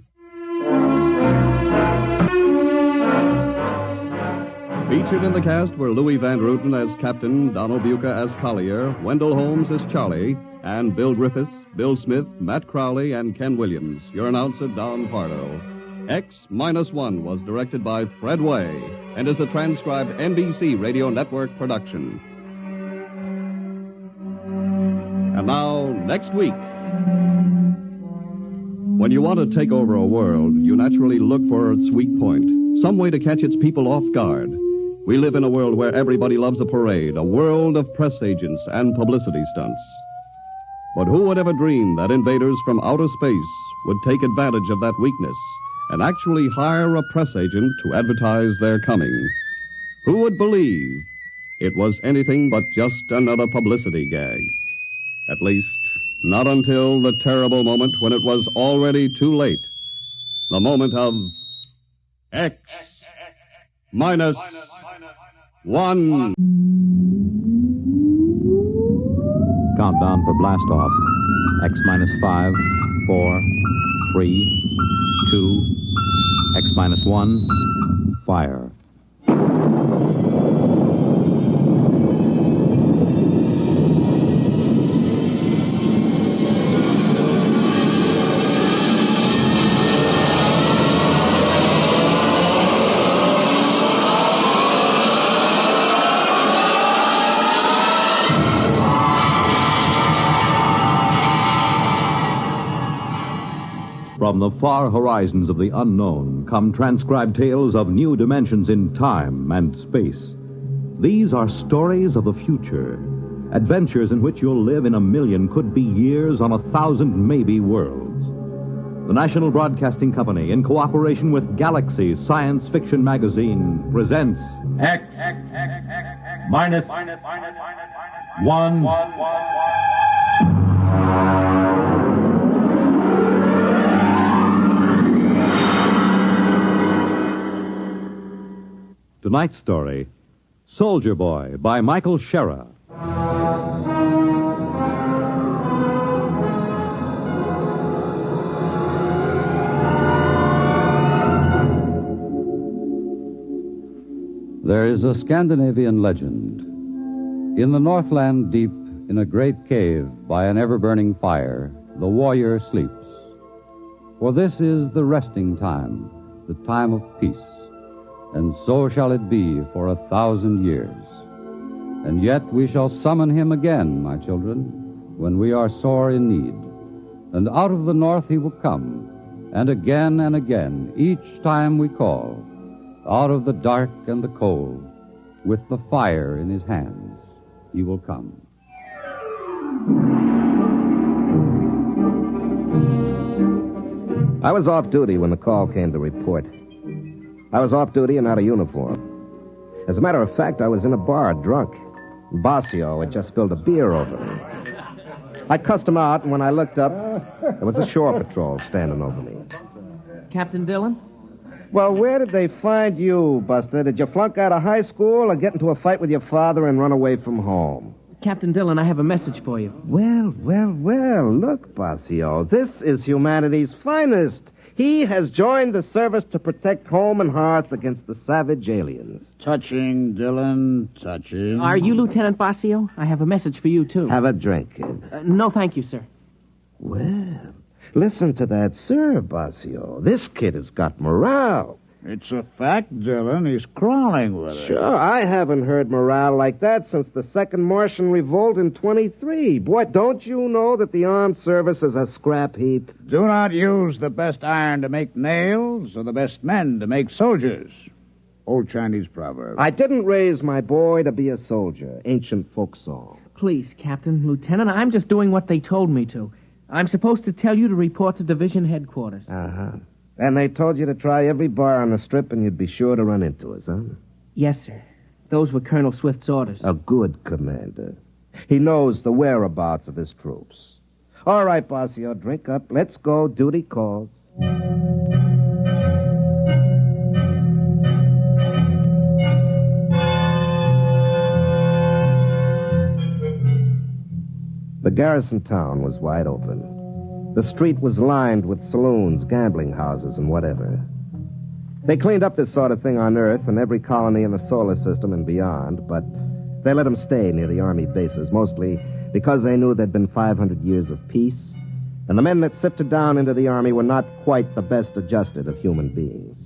Be Featured in the cast were Louis Van Ruten as Captain, Donald Buca as Collier, Wendell Holmes as Charlie, and Bill Griffiths, Bill Smith, Matt Crowley, and Ken Williams. Your announcer, Don Pardo. X-1 was directed by Fred Way and is a transcribed NBC Radio Network production. And now, next week. When you want to take over a world, you naturally look for its weak point, some way to catch its people off guard. We live in a world where everybody loves a parade, a world of press agents and publicity stunts. But who would ever dream that invaders from outer space would take advantage of that weakness and actually hire a press agent to advertise their coming? Who would believe it was anything but just another publicity gag? At least, not until the terrible moment when it was already too late. The moment of X-1. Countdown for blast off. X-5, 4, 3, 2, X-1, fire. From the far horizons of the unknown come transcribed tales of new dimensions in time and space. These are stories of the future, adventures in which you'll live in 1,000,000 could-be years on 1,000 maybe worlds. The National Broadcasting Company, in cooperation with Galaxy Science Fiction Magazine, presents X-1. Tonight's story, Soldier Boy, by Michael Shera. There is a Scandinavian legend. In the Northland deep, in a great cave by an ever-burning fire, the warrior sleeps. For this is the resting time, the time of peace. And so shall it be for 1,000 years. And yet we shall summon him again, my children, when we are sore in need. And out of the north he will come, and again, each time we call, out of the dark and the cold, with the fire in his hands, he will come. I was off duty when the call came to report. I was off duty and out of uniform. As a matter of fact, I was in a bar, drunk. Bossio had just spilled a beer over me. I cussed him out, and when I looked up, there was a shore patrol standing over me. Captain Dillon? Well, where did they find you, Buster? Did you flunk out of high school or get into a fight with your father and run away from home? Captain Dillon, I have a message for you. Well. Look, Bossio, this is humanity's finest. He has joined the service to protect home and hearth against the savage aliens. Touching, Dillon, touching. Are you Lieutenant Bossio? I have a message for you, too. Have a drink, kid. No, thank you, sir. Well, listen to that, sir, Bossio. This kid has got morale. It's a fact, Dillon. He's crawling with it. Sure, I haven't heard morale like that since the Second Martian Revolt in 23. Boy, don't you know that the armed service is a scrap heap? Do not use the best iron to make nails or the best men to make soldiers. Old Chinese proverb. I didn't raise my boy to be a soldier. Ancient folk song. Please, Captain, Lieutenant, I'm just doing what they told me to. I'm supposed to tell you to report to division headquarters. Uh-huh. And they told you to try every bar on the strip and you'd be sure to run into us, huh? Yes, sir. Those were Colonel Swift's orders. A good commander. He knows the whereabouts of his troops. All right, Bossio, drink up. Let's go. Duty calls. The garrison town was wide open. The street was lined with saloons, gambling houses, and whatever. They cleaned up this sort of thing on Earth and every colony in the solar system and beyond, but they let them stay near the Army bases, mostly because they knew there'd been 500 years of peace, and the men that sifted down into the Army were not quite the best adjusted of human beings.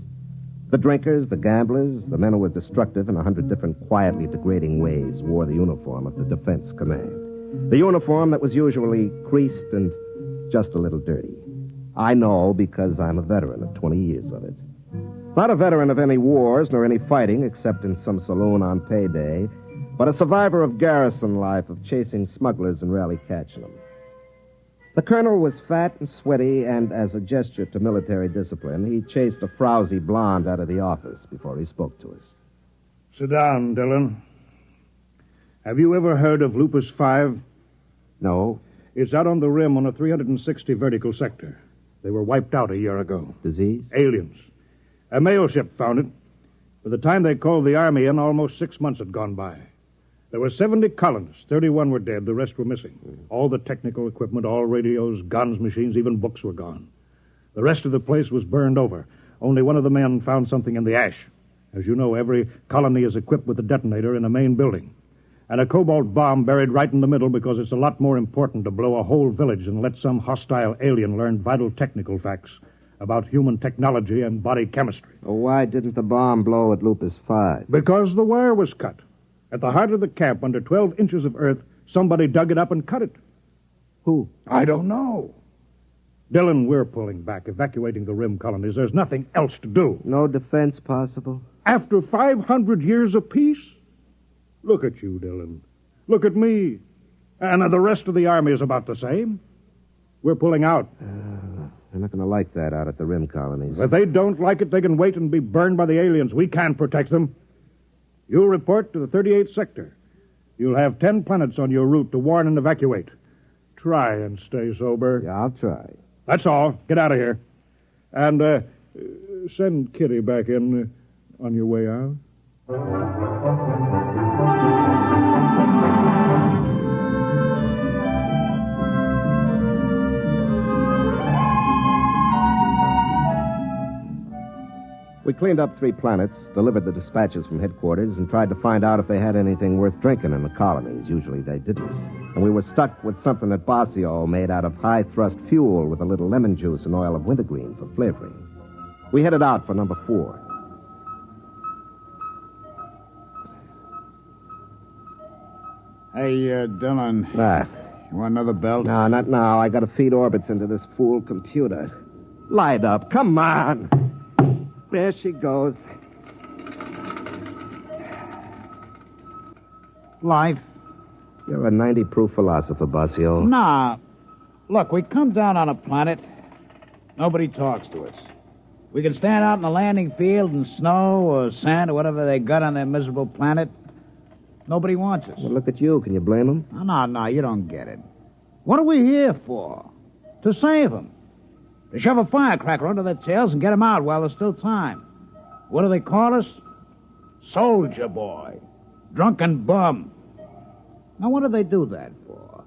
The drinkers, the gamblers, the men who were destructive in 100 different quietly degrading ways wore the uniform of the Defense Command. The uniform that was usually creased and just a little dirty. I know because I'm a veteran of 20 years of it. Not a veteran of any wars nor any fighting except in some saloon on payday, but a survivor of garrison life, of chasing smugglers and rarely catching them. The colonel was fat and sweaty, and as a gesture to military discipline, he chased a frowsy blonde out of the office before he spoke to us. Sit down, Dillon. Have you ever heard of Lupus 5? No. It's out on the rim on a 360 vertical sector. They were wiped out a year ago. Disease? Aliens. A mail ship found it. By the time they called the Army in, almost 6 months had gone by. There were 70 colonists. 31 were dead. The rest were missing. All the technical equipment, all radios, guns, machines, even books were gone. The rest of the place was burned over. Only one of the men found something in the ash. As you know, every colony is equipped with a detonator in a main building. And a cobalt bomb buried right in the middle because it's a lot more important to blow a whole village than let some hostile alien learn vital technical facts about human technology and body chemistry. Well, why didn't the bomb blow at Lupus 5? Because the wire was cut. At the heart of the camp, under 12 inches of earth, somebody dug it up and cut it. Who? I don't know. Dillon, we're pulling back, evacuating the rim colonies. There's nothing else to do. No defense possible? After 500 years of peace? Look at you, Dillon. Look at me. And the rest of the Army is about the same. We're pulling out. They're not going to like that out at the rim colonies. If they don't like it, they can wait and be burned by the aliens. We can't protect them. You'll report to the 38th sector. You'll have 10 planets on your route to warn and evacuate. Try and stay sober. Yeah, I'll try. That's all. Get out of here. And send Kitty back in on your way out. We cleaned up 3 planets, delivered the dispatches from headquarters, and tried to find out if they had anything worth drinking in the colonies. Usually they didn't. And we were stuck with something at Basio made out of high-thrust fuel with a little lemon juice and oil of wintergreen for flavoring. We headed out for number 4. Hey, Dillon. You want another belt? No, not now. I got to feed orbits into this fool computer. Light up. Come on. There she goes. Life? You're a 90-proof philosopher, Basio. Nah. Look, we come down on a planet. Nobody talks to us. We can stand out in the landing field in snow or sand or whatever they got on their miserable planet. Nobody wants us. Well, look at you. Can you blame them? No, you don't get it. What are we here for? To save them. To shove a firecracker under their tails and get them out while there's still time. What do they call us? Soldier boy. Drunken bum. Now, what do they do that for?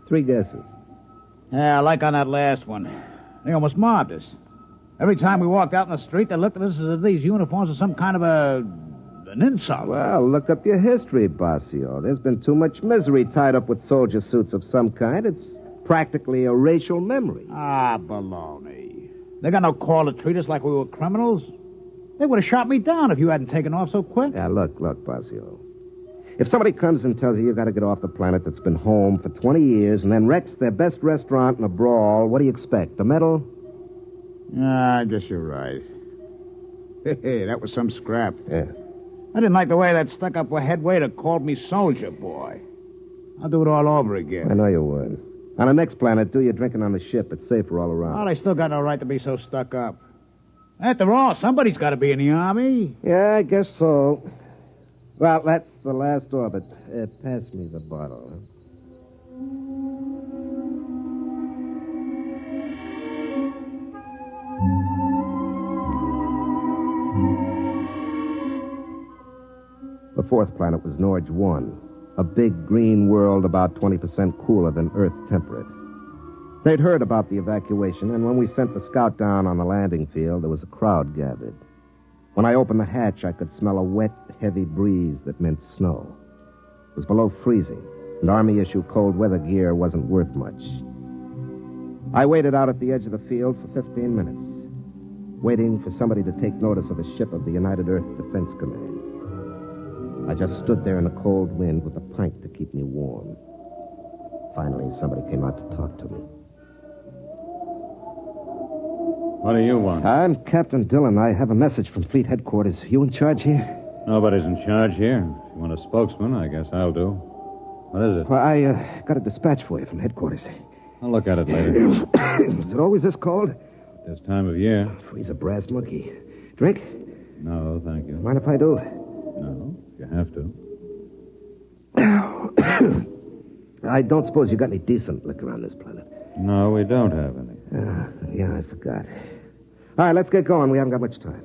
3 guesses. Yeah, like on that last one. They almost mobbed us. Every time we walked out in the street, they looked at us as if these uniforms were some kind of an insult. Well, look up your history, Basio. There's been too much misery tied up with soldier suits of some kind. It's practically a racial memory. Baloney. They got no call to treat us like we were criminals. They would have shot me down if you hadn't taken off so quick. Yeah, look, Basio. If somebody comes and tells you got to get off the planet that's been home for 20 years and then wrecks their best restaurant in a brawl, what do you expect, a medal? I guess you're right. Hey, that was some scrap. Yeah. I didn't like the way that stuck-up head waiter called me soldier boy. I'll do it all over again. I know you would. On the next planet, do your drinking on the ship. It's safer all around. Oh, they still got no right to be so stuck up. After all, somebody's got to be in the Army. Yeah, I guess so. Well, that's the last orbit. Pass me the bottle. The 4th planet was Norge 1, a big green world about 20% cooler than Earth temperate. They'd heard about the evacuation, and when we sent the scout down on the landing field, there was a crowd gathered. When I opened the hatch, I could smell a wet, heavy breeze that meant snow. It was below freezing, and Army-issue cold weather gear wasn't worth much. I waited out at the edge of the field for 15 minutes, waiting for somebody to take notice of a ship of the United Earth Defense Command. I just stood there in the cold wind with a pint to keep me warm. Finally, somebody came out to talk to me. What do you want? I'm Captain Dillon. I have a message from Fleet Headquarters. You in charge here? Nobody's in charge here. If you want a spokesman, I guess I'll do. What is it? Well, I got a dispatch for you from headquarters. I'll look at it later. Is it always this cold? This time of year. Freeze a brass monkey. Drink? No, thank you. Mind if I do? No, you have to. I don't suppose you got any decent liquor on this planet. No, we don't have any. Yeah, I forgot. All right, let's get going. We haven't got much time.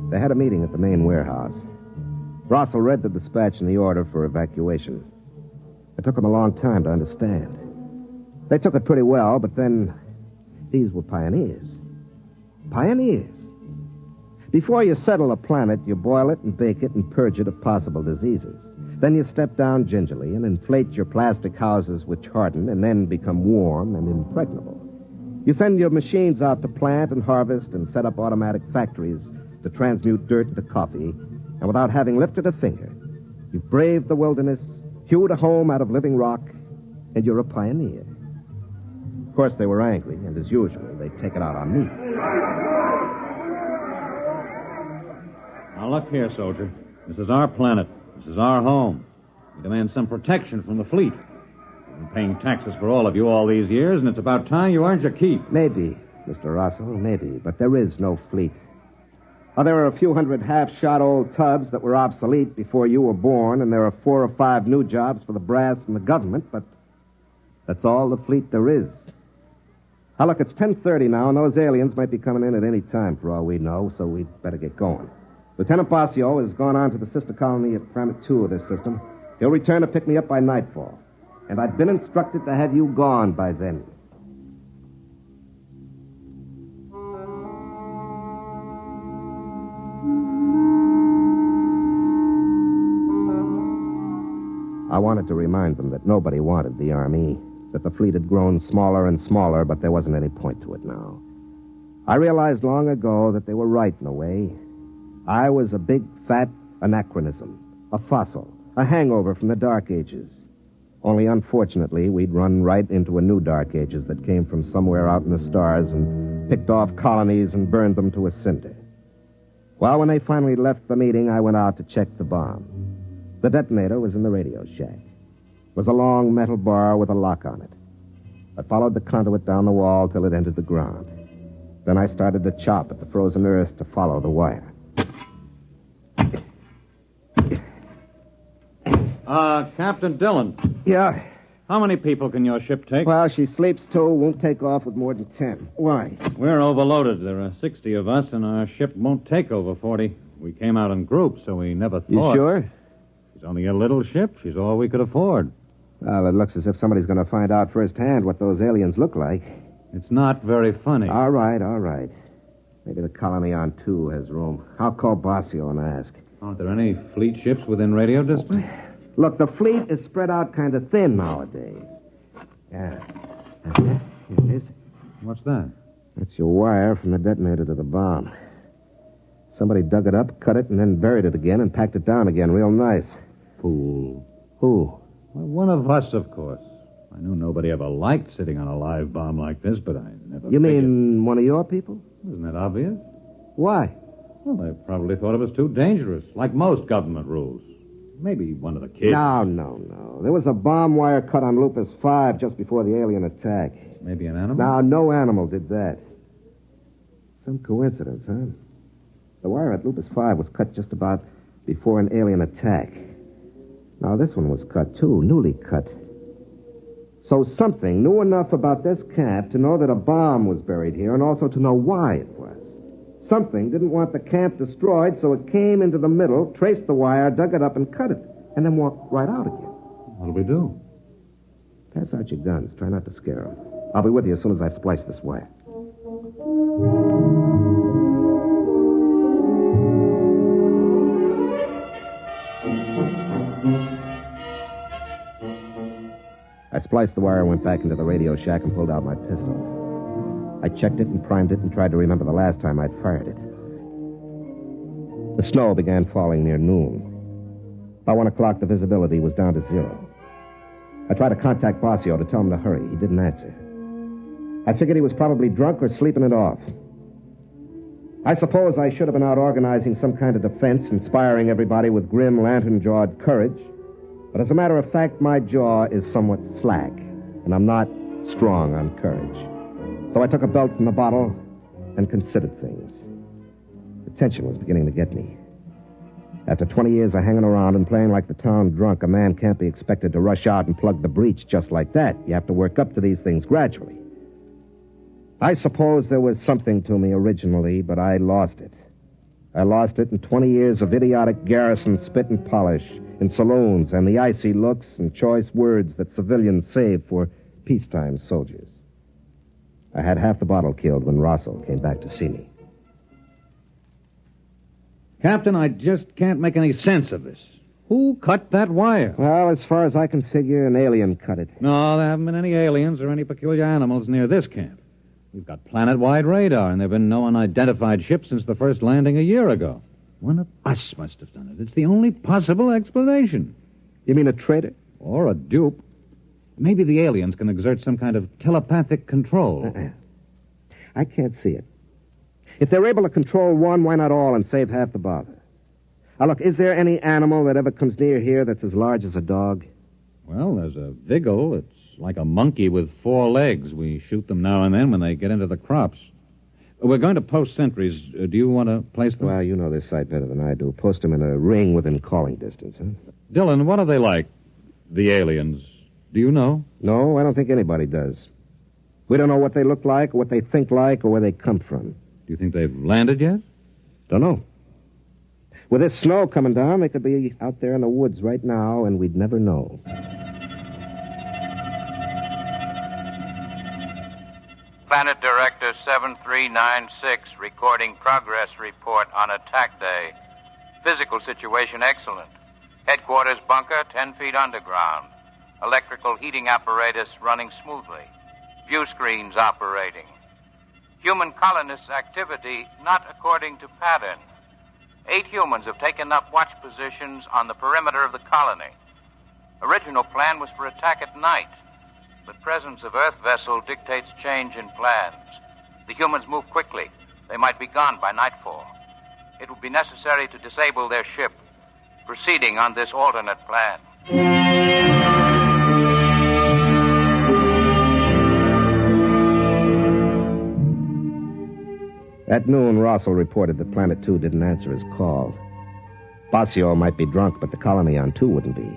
They had a meeting at the main warehouse. Russell read the dispatch and the order for evacuation. It took them a long time to understand. They took it pretty well, but then these were pioneers. Pioneers. Before you settle a planet, you boil it and bake it and purge it of possible diseases. Then you step down gingerly and inflate your plastic houses which harden and then become warm and impregnable. You send your machines out to plant and harvest and set up automatic factories to transmute dirt into coffee, and without having lifted a finger, you've braved the wilderness, hewed a home out of living rock, and you're a pioneer. Of course, they were angry, and as usual, they'd take it out on me. Now, look here, soldier. This is our planet. This is our home. We demand some protection from the fleet. We've been paying taxes for all of you all these years, and it's about time you earned your keep. Maybe, Mr. Russell, maybe, but there is no fleet. Oh, there are a few hundred half-shot old tubs that were obsolete before you were born, and there are 4 or 5 new jobs for the brass and the government, but that's all the fleet there is. Now, look, it's 10:30 now, and those aliens might be coming in at any time for all we know, so we'd better get going. Lieutenant Basio has gone on to the sister colony at Planet 2 of this system. He'll return to pick me up by nightfall, and I've been instructed to have you gone by then. I wanted to remind them that nobody wanted the Army, that the fleet had grown smaller and smaller, but there wasn't any point to it now. I realized long ago that they were right in a way. I was a big, fat anachronism, a fossil, a hangover from the Dark Ages. Only, unfortunately, we'd run right into a new Dark Ages that came from somewhere out in the stars and picked off colonies and burned them to a cinder. Well, when they finally left the meeting, I went out to check the bomb. The detonator was in the radio shack. It was a long metal bar with a lock on it. I followed the conduit down the wall till it entered the ground. Then I started to chop at the frozen earth to follow the wire. Captain Dillon. Yeah? How many people can your ship take? Well, she sleeps 2, won't take off with more than 10. Why? We're overloaded. There are 60 of us, and our ship won't take over 40. We came out in groups, so we never thought... You sure? She's only a little ship. She's all we could afford. Well, it looks as if somebody's going to find out firsthand what those aliens look like. It's not very funny. All right. Maybe the colony on 2 has room. I'll call Basio and ask. Aren't there any fleet ships within radio distance? Look, the fleet is spread out kind of thin nowadays. Yeah. Here it is. What's that? That's your wire from the detonator to the bomb. Somebody dug it up, cut it, and then buried it again and packed it down again real nice. Fool. Who? Well, one of us, of course. I knew nobody ever liked sitting on a live bomb like this, but I never You mean one of your people? Isn't that obvious? Why? Well, they probably thought it was too dangerous, like most government rules. Maybe one of the kids. No. There was a bomb wire cut on Lupus 5 just before the alien attack. Maybe an animal? No, no animal did that. Some coincidence, huh? The wire at Lupus 5 was cut just about before an alien attack. Now, this one was cut, too, newly cut. So something knew enough about this camp to know that a bomb was buried here and also to know why it was. Something didn't want the camp destroyed, so it came into the middle, traced the wire, dug it up, and cut it, and then walked right out again. What'll we do? Pass out your guns. Try not to scare them. I'll be with you as soon as I've spliced this wire. I spliced the wire, went back into the radio shack, and pulled out my pistol. I checked it and primed it and tried to remember the last time I'd fired it. The snow began falling near noon. By 1 o'clock, the visibility was down to 0. I tried to contact Bossio to tell him to hurry. He didn't answer. I figured he was probably drunk or sleeping it off. I suppose I should have been out organizing some kind of defense, inspiring everybody with grim, lantern-jawed courage. But as a matter of fact, my jaw is somewhat slack, and I'm not strong on courage. So I took a belt from the bottle and considered things. The tension was beginning to get me. After 20 years of hanging around and playing like the town drunk, a man can't be expected to rush out and plug the breach just like that. You have to work up to these things gradually. I suppose there was something to me originally, but I lost it. I lost it in 20 years of idiotic garrison spit and polish in saloons and the icy looks and choice words that civilians save for peacetime soldiers. I had half the bottle killed when Rossel came back to see me. Captain, I just can't make any sense of this. Who cut that wire? Well, as far as I can figure, an alien cut it. No, there haven't been any aliens or any peculiar animals near this camp. We've got planet-wide radar, and there have been no unidentified ships since the first landing a year ago. One of us must have done it. It's the only possible explanation. You mean a traitor? Or a dupe. Maybe the aliens can exert some kind of telepathic control. I can't see it. If they're able to control one, why not all and save half the bother? Now, look, is there any animal that ever comes near here that's as large as a dog? Well, there's a vigil. It's like a monkey with 4 legs. We shoot them now and then when they get into the crops. We're going to post sentries. Do you want to place them? Well, you know this site better than I do. Post them in a ring within calling distance, huh? Dylan, what are they like, the aliens? Do you know? No, I don't think anybody does. We don't know what they look like, or what they think like, or where they come from. Do you think they've landed yet? Don't know. With this snow coming down, they could be out there in the woods right now, and we'd never know. Planet Director 7396 recording progress report on attack day. Physical situation excellent. Headquarters bunker 10 feet underground. Electrical heating apparatus running smoothly. View screens operating. Human colonist activity not according to pattern. 8 humans have taken up watch positions on the perimeter of the colony. Original plan was for attack at night, but presence of Earth vessel dictates change in plans. The humans move quickly. They might be gone by nightfall. It will be necessary to disable their ship, proceeding on this alternate plan. At noon, Rossel reported that Planet 2 didn't answer his call. Bossio might be drunk, but the colony on 2 wouldn't be.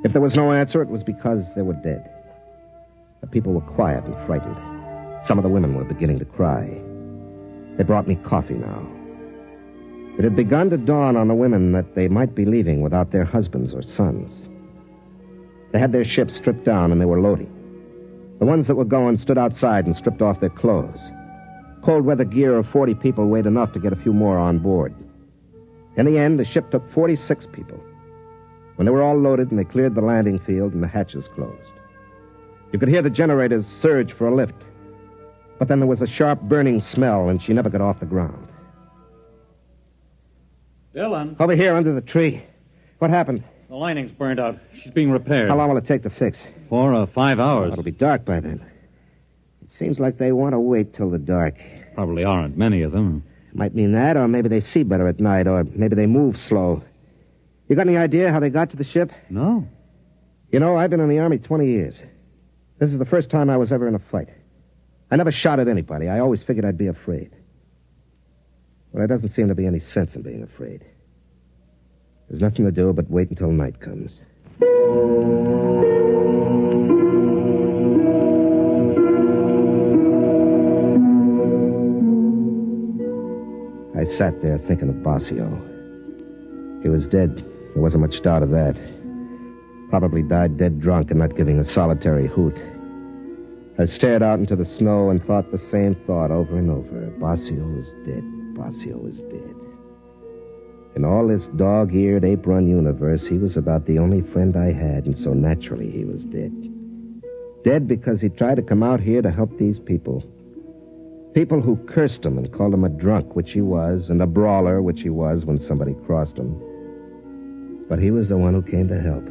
If there was no answer, it was because they were dead. The people were quiet and frightened. Some of the women were beginning to cry. They brought me coffee now. It had begun to dawn on the women that they might be leaving without their husbands or sons. They had their ships stripped down and they were loading. The ones that were going stood outside and stripped off their clothes. Cold weather gear of 40 people weighed enough to get a few more on board. In the end, the ship took 46 people. When they were all loaded and they cleared the landing field and the hatches closed. You could hear the generators surge for a lift. But then there was a sharp burning smell and she never got off the ground. Dylan? Over here under the tree. What happened? The lining's burned out. She's being repaired. How long will it take to fix? 4 or 5 hours. Oh, it'll be dark by then. It seems like they want to wait till the dark. Probably aren't many of them. Might mean that, or maybe they see better at night, or maybe they move slow. You got any idea how they got to the ship? No. You know, I've been in the Army 20 years. This is the first time I was ever in a fight. I never shot at anybody. I always figured I'd be afraid. But there doesn't seem to be any sense in being afraid. There's nothing to do but wait until night comes. I sat there thinking of Basio. He was dead. There wasn't much doubt of that. Probably died dead drunk and not giving a solitary hoot. I stared out into the snow and thought the same thought over and over. Basio is dead. Basio is dead. In all this dog-eared, ape-run universe, he was about the only friend I had, and so naturally he was dead. Dead because he tried to come out here to help these people. People who cursed him and called him a drunk, which he was, and a brawler, which he was when somebody crossed him. But he was the one who came to help.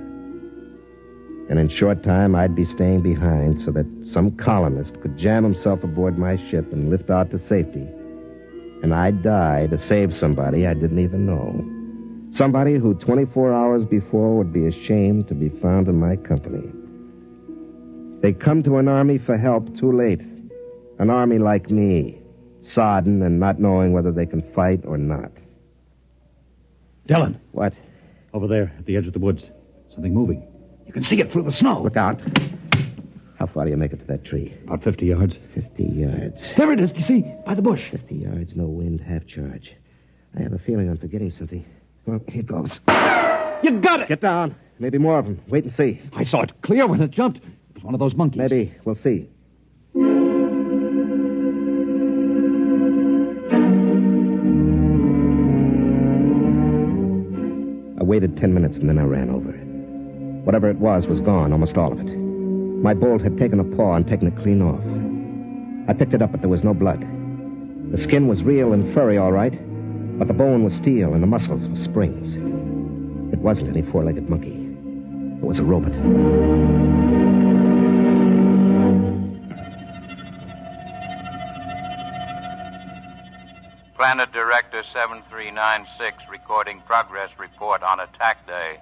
And in short time, I'd be staying behind so that some colonist could jam himself aboard my ship and lift out to safety. And I'd die to save somebody I didn't even know. Somebody who 24 hours before would be ashamed to be found in my company. They come to an army for help too late. An army like me, sodden and not knowing whether they can fight or not. Dylan. What? Over there, at the edge of the woods. Something moving. You can see it through the snow. Look out. How far do you make it to that tree? About 50 yards. 50 yards. There it is, you see, by the bush. 50 yards, no wind, half charge. I have a feeling I'm forgetting something. Well, here goes. You got it! Get down. Maybe more of them. Wait and see. I saw it clear when it jumped. It was one of those monkeys. Maybe. We'll see. I waited 10 minutes and then I ran over. Whatever it was gone, almost all of it. My bolt had taken a paw and taken it clean off. I picked it up, but there was no blood. The skin was real and furry, all right, but the bone was steel and the muscles were springs. It wasn't any four-legged monkey. It was a robot. Planet Director 7396 recording progress report on attack day.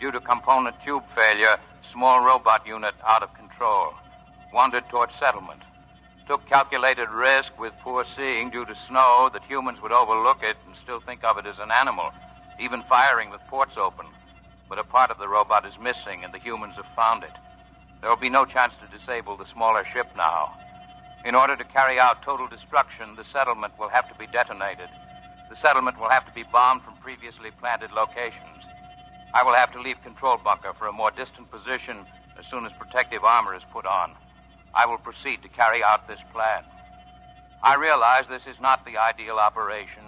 Due to component tube failure, small robot unit out of control. Wandered towards settlement. Took calculated risk with poor seeing due to snow that humans would overlook it and still think of it as an animal, even firing with ports open. But a part of the robot is missing and the humans have found it. There will be no chance to disable the smaller ship now. In order to carry out total destruction, the settlement will have to be detonated. The settlement will have to be bombed from previously planted locations. I will have to leave control bunker for a more distant position as soon as protective armor is put on. I will proceed to carry out this plan. I realize this is not the ideal operation.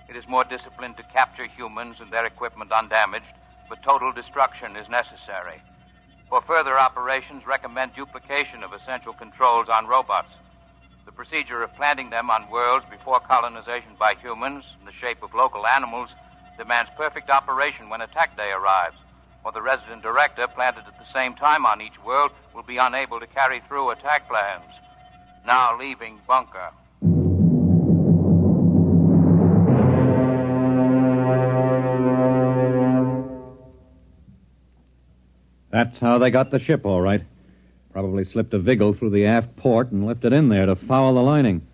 It is more disciplined to capture humans and their equipment undamaged, but total destruction is necessary. For further operations, recommend duplication of essential controls on robots. The procedure of planting them on worlds before colonization by humans in the shape of local animals demands perfect operation when attack day arrives, or the resident director planted at the same time on each world will be unable to carry through attack plans. Now leaving bunker. That's how they got the ship, all right. Probably slipped a Vigil through the aft port and left it in there to foul the lining.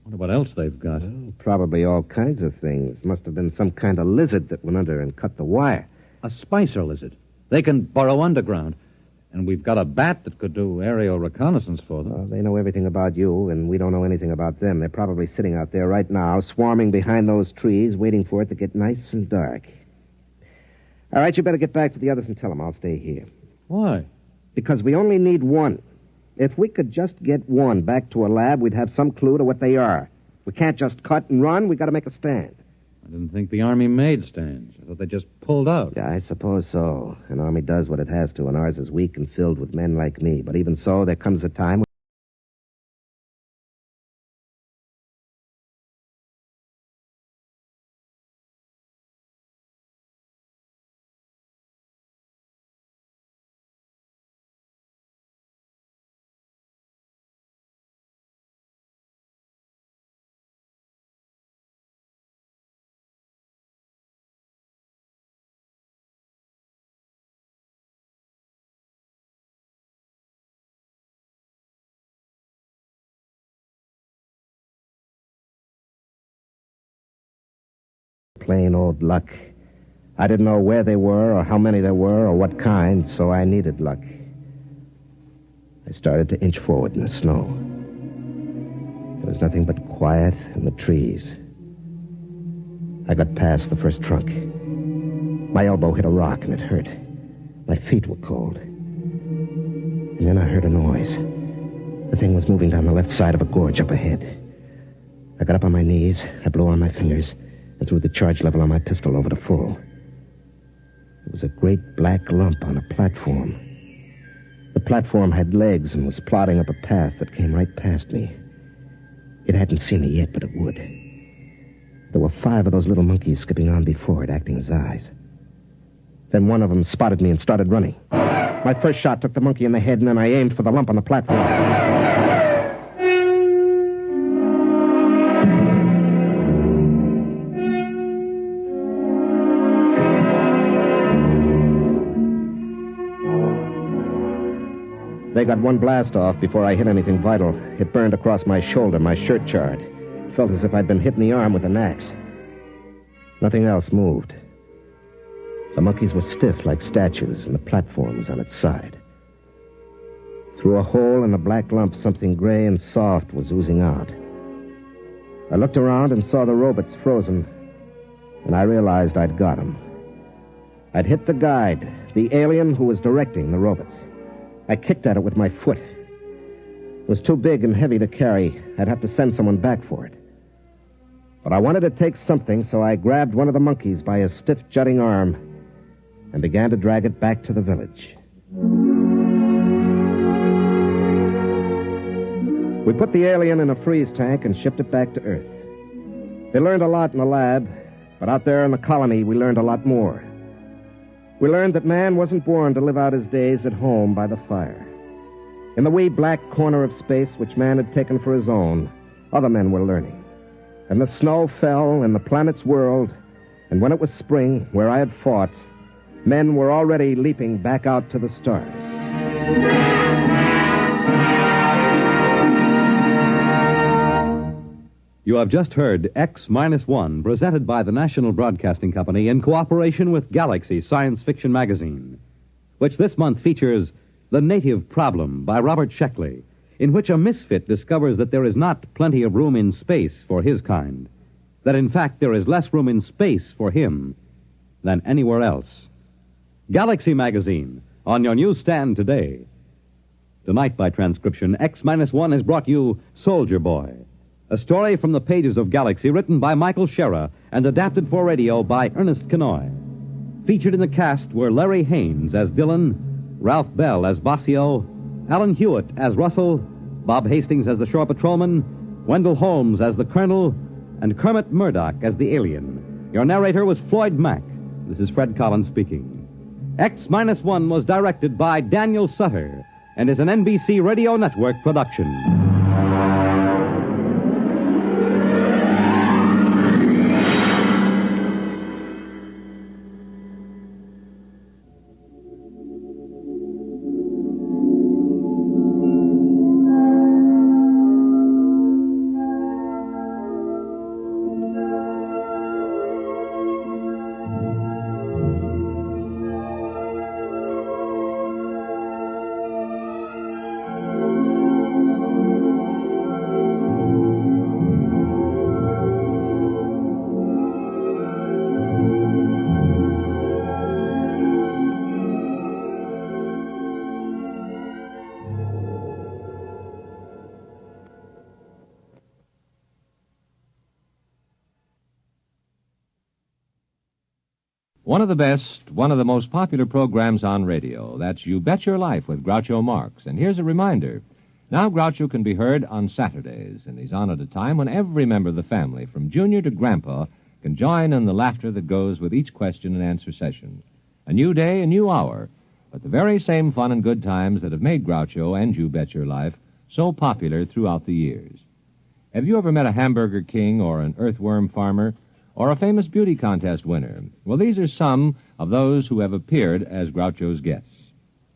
Wonder what else they've got. Well, probably all kinds of things. Must have been some kind of lizard that went under and cut the wire. A spicer lizard. They can burrow underground. And we've got a bat that could do aerial reconnaissance for them. Well, they know everything about you, and we don't know anything about them. They're probably sitting out there right now, swarming behind those trees, waiting for it to get nice and dark. All right, you better get back to the others and tell them I'll stay here. Why? Because we only need one. If we could just get one back to a lab, we'd have some clue to what they are. We can't just cut and run. We've got to make a stand. I didn't think the Army made stands. I thought they just pulled out. Yeah, I suppose so. An Army does what it has to, and ours is weak and filled with men like me. But even so, there comes a time when... Plain old luck. I didn't know where they were or how many there were or what kind, so I needed luck. I started to inch forward in the snow. There was nothing but quiet and the trees. I got past the first trunk. My elbow hit a rock and it hurt. My feet were cold. And then I heard a noise. The thing was moving down the left side of a gorge up ahead. I got up on my knees, I blew on my fingers, and threw the charge level on my pistol over to full. It was a great black lump on a platform. The platform had legs and was plodding up a path that came right past me. It hadn't seen me yet, but it would. There were 5 of those little monkeys skipping on before it, acting as eyes. Then one of them spotted me and started running. My first shot took the monkey in the head, and then I aimed for the lump on the platform. They got one blast off before I hit anything vital. It burned across my shoulder, my shirt charred. It felt as if I'd been hit in the arm with an axe. Nothing else moved. The monkeys were stiff like statues, and the platform was on its side. Through a hole in the black lump, something gray and soft was oozing out. I looked around and saw the robots frozen, and I realized I'd got him. I'd hit the guide, the alien who was directing the robots. I kicked at it with my foot. It was too big and heavy to carry. I'd have to send someone back for it. But I wanted to take something, so I grabbed one of the monkeys by his stiff, jutting arm and began to drag it back to the village. We put the alien in a freeze tank and shipped it back to Earth. They learned a lot in the lab, but out there in the colony, we learned a lot more. We learned that man wasn't born to live out his days at home by the fire. In the wee black corner of space which man had taken for his own, other men were learning. And the snow fell in the planet's world, and when it was spring, where I had fought, men were already leaping back out to the stars. You have just heard X-1, presented by the National Broadcasting Company in cooperation with Galaxy Science Fiction Magazine, which this month features The Native Problem by Robert Sheckley, in which a misfit discovers that there is not plenty of room in space for his kind, that in fact there is less room in space for him than anywhere else. Galaxy Magazine, on your newsstand today. Tonight, by transcription, X-1 has brought you Soldier Boy, a story from the pages of Galaxy written by Michael Shera and adapted for radio by Ernest Kenoy. Featured in the cast were Larry Haynes as Dillon, Ralph Bell as Bossio, Alan Hewitt as Russell, Bob Hastings as the shore patrolman, Wendell Holmes as the colonel, and Kermit Murdoch as the alien. Your narrator was Floyd Mack. This is Fred Collins speaking. X-1 was directed by Daniel Sutter and is an NBC Radio Network production. One of the best, one of the most popular programs on radio. That's You Bet Your Life with Groucho Marx. And here's a reminder. Now Groucho can be heard on Saturdays, and he's on at a time when every member of the family, from Junior to Grandpa, can join in the laughter that goes with each question and answer session. A new day, a new hour, but the very same fun and good times that have made Groucho and You Bet Your Life so popular throughout the years. Have you ever met a hamburger king or an earthworm farmer or a famous beauty contest winner? Well, these are some of those who have appeared as Groucho's guests.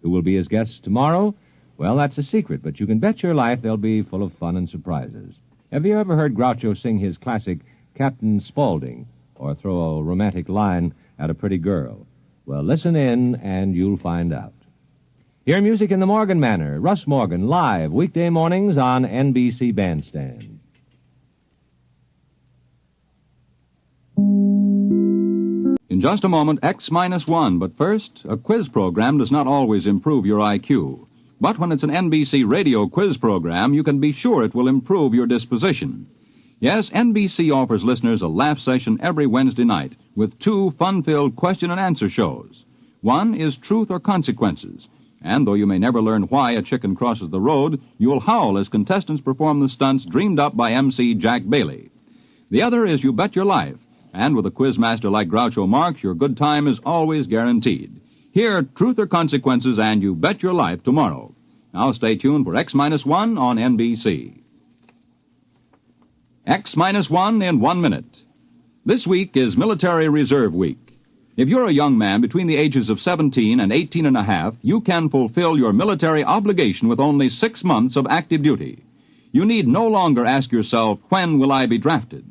Who will be his guests tomorrow? Well, that's a secret, but you can bet your life they'll be full of fun and surprises. Have you ever heard Groucho sing his classic Captain Spaulding or throw a romantic line at a pretty girl? Well, listen in and you'll find out. Hear music in the Morgan Manor. Russ Morgan, live weekday mornings on NBC Bandstand. In just a moment, X-1. But first, a quiz program does not always improve your IQ. But when it's an NBC radio quiz program, you can be sure it will improve your disposition. Yes, NBC offers listeners a laugh session every Wednesday night with 2 fun-filled question and answer shows. One is Truth or Consequences. And though you may never learn why a chicken crosses the road, you'll howl as contestants perform the stunts dreamed up by MC Jack Bailey. The other is You Bet Your Life. And with a quizmaster like Groucho Marx, your good time is always guaranteed. Hear Truth or Consequences and You Bet Your Life tomorrow. Now stay tuned for X-1 on NBC. X-1 in 1 minute. This week is Military Reserve Week. If you're a young man between the ages of 17 and 18 and a half, you can fulfill your military obligation with only 6 months of active duty. You need no longer ask yourself, when will I be drafted?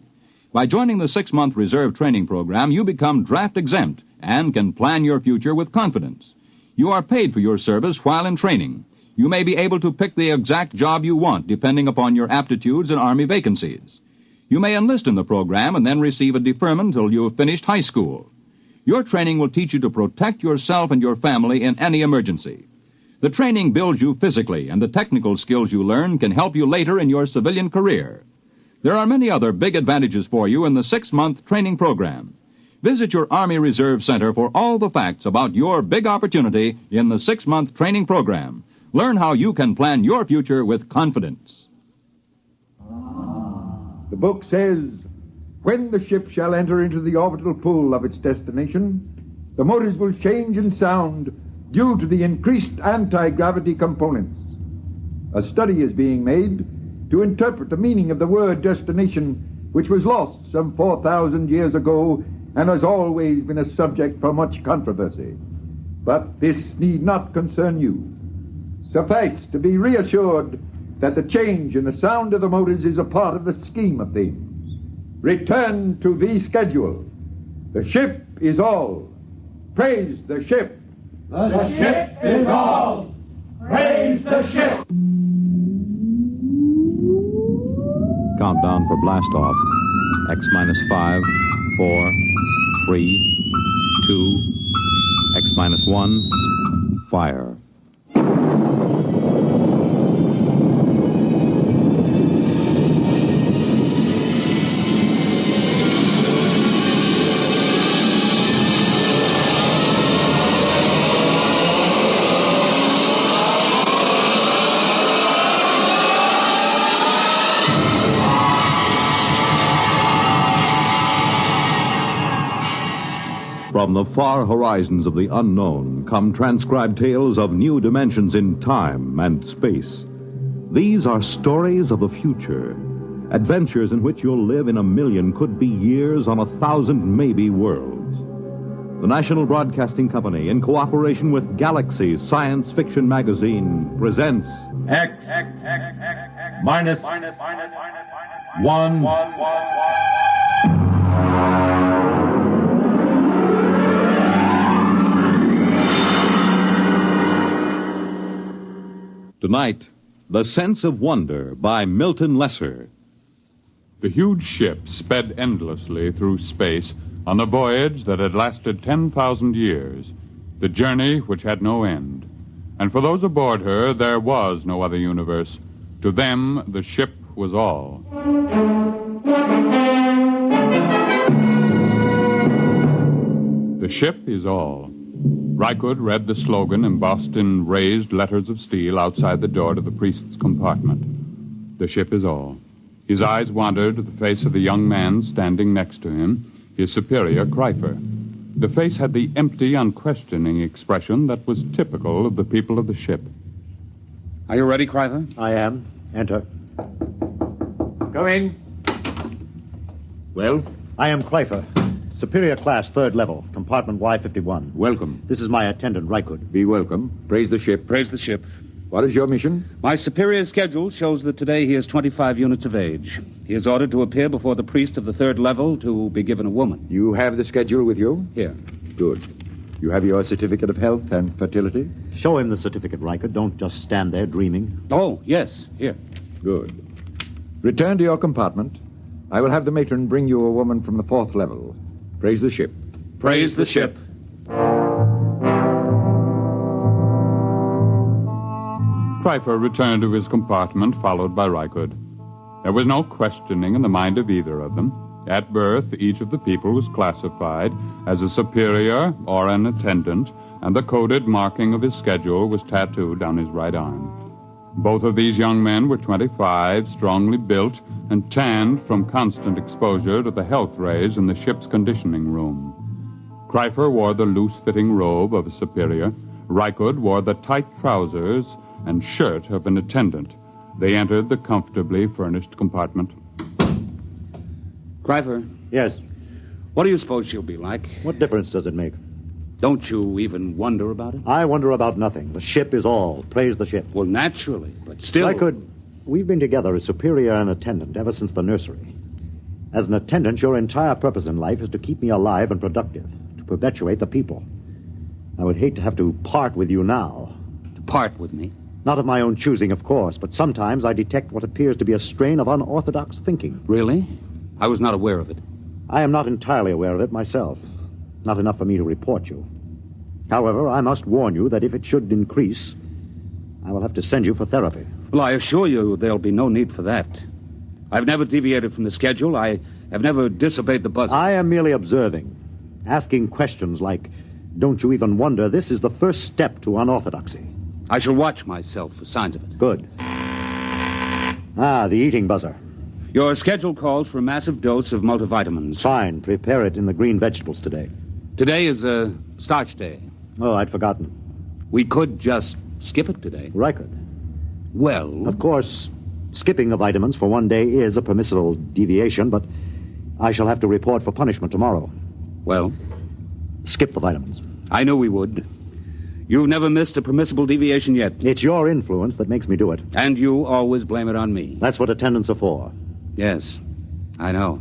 By joining the 6-month reserve training program, you become draft exempt and can plan your future with confidence. You are paid for your service while in training. You may be able to pick the exact job you want depending upon your aptitudes and Army vacancies. You may enlist in the program and then receive a deferment until you have finished high school. Your training will teach you to protect yourself and your family in any emergency. The training builds you physically, and the technical skills you learn can help you later in your civilian career. There are many other big advantages for you in the 6-month training program. Visit your Army Reserve Center for all the facts about your big opportunity in the 6-month training program. Learn how you can plan your future with confidence. The book says, when the ship shall enter into the orbital pool of its destination, the motors will change in sound due to the increased anti-gravity components. A study is being made to interpret the meaning of the word destination, which was lost some 4,000 years ago and has always been a subject for much controversy. But this need not concern you. Suffice to be reassured that the change in the sound of the motors is a part of the scheme of things. Return to the schedule. The ship is all. Praise the ship. The ship is all. Praise the ship. Countdown for blast-off. X-5, 4, 3, 2, X-1, fire. From the far horizons of the unknown come transcribed tales of new dimensions in time and space. These are stories of the future, adventures in which you'll live in 1,000,000, could be years, on 1,000 maybe worlds. The National Broadcasting Company, in cooperation with Galaxy Science Fiction Magazine, presents X-1. Tonight, The Sense of Wonder by Milton Lesser. The huge ship sped endlessly through space on a voyage that had lasted 10,000 years, the journey which had no end. And for those aboard her, there was no other universe. To them, the ship was all. The ship is all. Rykud read the slogan embossed in raised letters of steel outside the door to the priest's compartment. The ship is all. His eyes wandered to the face of the young man standing next to him, his superior, Kreifer. The face had the empty, unquestioning expression that was typical of the people of the ship. Are you ready, Kreifer? I am. Enter. Come in. Well? I am Kreifer. Superior class, 3rd level, compartment Y51. Welcome. This is my attendant, Rykud. Be welcome. Praise the ship. Praise the ship. What is your mission? My superior's schedule shows that today he is 25 units of age. He is ordered to appear before the priest of the 3rd level to be given a woman. You have the schedule with you? Here. Good. You have your certificate of health and fertility? Show him the certificate, Rykud. Don't just stand there dreaming. Oh, yes. Here. Good. Return to your compartment. I will have the matron bring you a woman from the 4th level. Praise the ship. Praise the ship. Kryfer returned to his compartment, followed by Rykud. There was no questioning in the mind of either of them. At birth, each of the people was classified as a superior or an attendant, and the coded marking of his schedule was tattooed down his right arm. Both of these young men were 25, strongly built, and tanned from constant exposure to the health rays in the ship's conditioning room. Kryfer wore the loose-fitting robe of a superior. Rykud wore the tight trousers and shirt of an attendant. They entered the comfortably furnished compartment. Kryfer. Yes? What do you suppose she'll be like? What difference does it make? Don't you even wonder about it? I wonder about nothing. The ship is all. Praise the ship. Well, naturally, but still... We've been together as superior and attendant ever since the nursery. As an attendant, your entire purpose in life is to keep me alive and productive, to perpetuate the people. I would hate to have to part with you now. To part with me? Not of my own choosing, of course, but sometimes I detect what appears to be a strain of unorthodox thinking. Really? I was not aware of it. I am not entirely aware of it myself. Not enough for me to report you. However, I must warn you that if it should increase, I will have to send you for therapy. Well, I assure you there'll be no need for that. I've never deviated from the schedule. I have never disobeyed the buzzer. I am merely observing, asking questions like, don't you even wonder this is the first step to unorthodoxy? I shall watch myself for signs of it. Good. The eating buzzer. Your schedule calls for a massive dose of multivitamins. Fine. Prepare it in the green vegetables today. Today is a starch day. Oh, I'd forgotten. We could just skip it today. Rykud. Well... Of course, skipping the vitamins for one day is a permissible deviation, but I shall have to report for punishment tomorrow. Well? Skip the vitamins. I knew we would. You've never missed a permissible deviation yet. It's your influence that makes me do it. And you always blame it on me. That's what attendants are for. Yes, I know.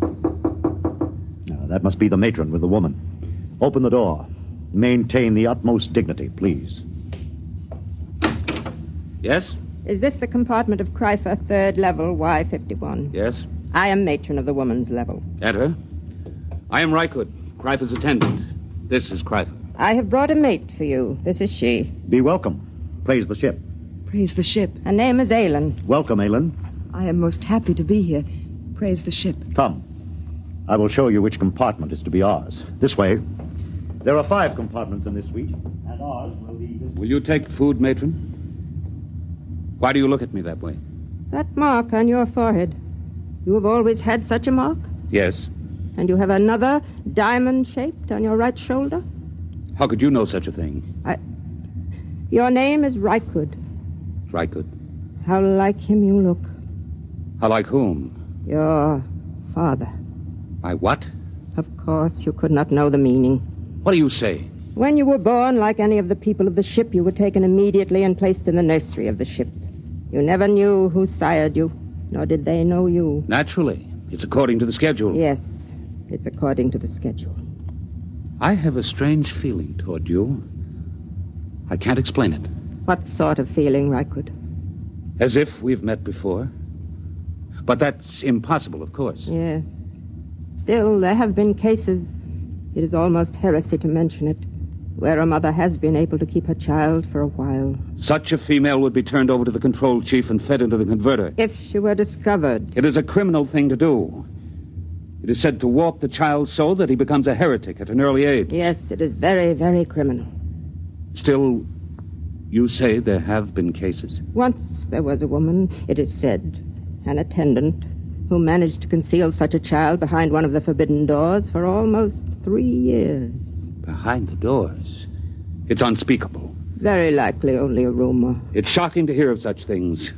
Now, that must be the matron with the woman. Open the door. Maintain the utmost dignity, please. Yes? Is this the compartment of Kryfer, third level, Y51? Yes. I am matron of the woman's level. Enter. I am Rykud, Kryfer's attendant. This is Kryfer. I have brought a mate for you. This is she. Be welcome. Praise the ship. Praise the ship. Her name is Aylin. Welcome, Aylin. I am most happy to be here. Praise the ship. Come. I will show you which compartment is to be ours. This way. There are 5 compartments in this suite, and ours will be this... Will you take food, matron? Why do you look at me that way? That mark on your forehead. You have always had such a mark? Yes. And you have another diamond-shaped on your right shoulder? How could you know such a thing? Your name is Rykud. Rykud. How like him you look. How like whom? Your father. My what? Of course, you could not know the meaning. What do you say? When you were born, like any of the people of the ship, you were taken immediately and placed in the nursery of the ship. You never knew who sired you, nor did they know you. Naturally. It's according to the schedule. Yes, it's according to the schedule. I have a strange feeling toward you. I can't explain it. What sort of feeling, Rykud? As if we've met before. But that's impossible, of course. Yes. Still, there have been cases, it is almost heresy to mention it, where a mother has been able to keep her child for a while. Such a female would be turned over to the control chief and fed into the converter. If she were discovered. It is a criminal thing to do. It is said to warp the child so that he becomes a heretic at an early age. Yes, it is very, very criminal. Still, you say there have been cases. Once there was a woman, it is said, an attendant, who managed to conceal such a child behind one of the forbidden doors for almost 3 years. Behind the doors? It's unspeakable. Very likely only a rumor. It's shocking to hear of such things.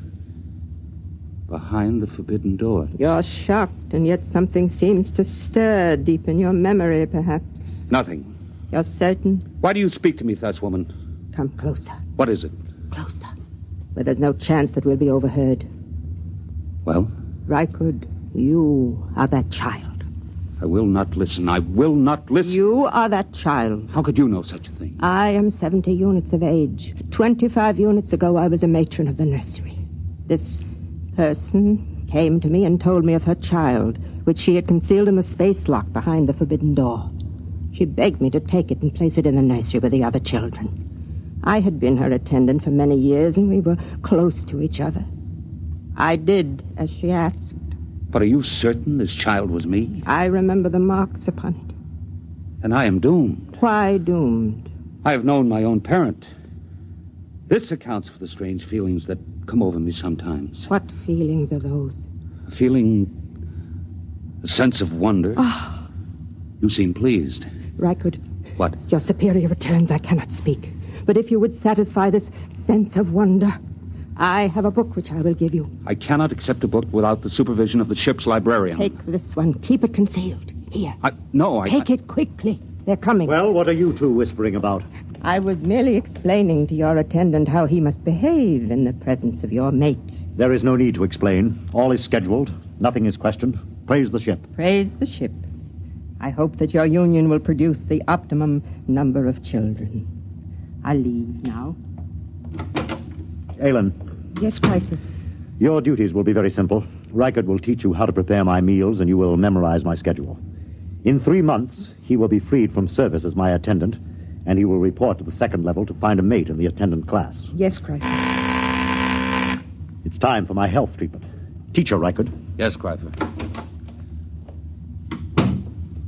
Behind the forbidden doors. You're shocked, and yet something seems to stir deep in your memory, perhaps. Nothing. You're certain? Why do you speak to me thus, woman? Come closer. What is it? Closer. Where there's no chance that we'll be overheard. Well? Rykud, you are that child. I will not listen. I will not listen. You are that child. How could you know such a thing? I am 70 units of age. 25 units ago, I was a matron of the nursery. This person came to me and told me of her child, which she had concealed in the space lock behind the forbidden door. She begged me to take it and place it in the nursery with the other children. I had been her attendant for many years, and we were close to each other. I did as she asked. But are you certain this child was me? I remember the marks upon it. And I am doomed. Why doomed? I have known my own parent. This accounts for the strange feelings that come over me sometimes. What feelings are those? A sense of wonder. Ah. You seem pleased. Rykud. What? Your superior returns. I cannot speak. But if you would satisfy this sense of wonder, I have a book which I will give you. I cannot accept a book without the supervision of the ship's librarian. Take this one. Keep it concealed. Here. Take it quickly. They're coming. Well, what are you two whispering about? I was merely explaining to your attendant how he must behave in the presence of your mate. There is no need to explain. All is scheduled. Nothing is questioned. Praise the ship. Praise the ship. I hope that your union will produce the optimum number of children. I'll leave now. Aylin. Yes, Pfeiffer. Your duties will be very simple. Reichert will teach you how to prepare my meals, and you will memorize my schedule. In 3 months, he will be freed from service as my attendant, and he will report to the second level to find a mate in the attendant class. Yes, Cryphon. It's time for my health treatment. Teacher Reichert. Yes, Cryphon.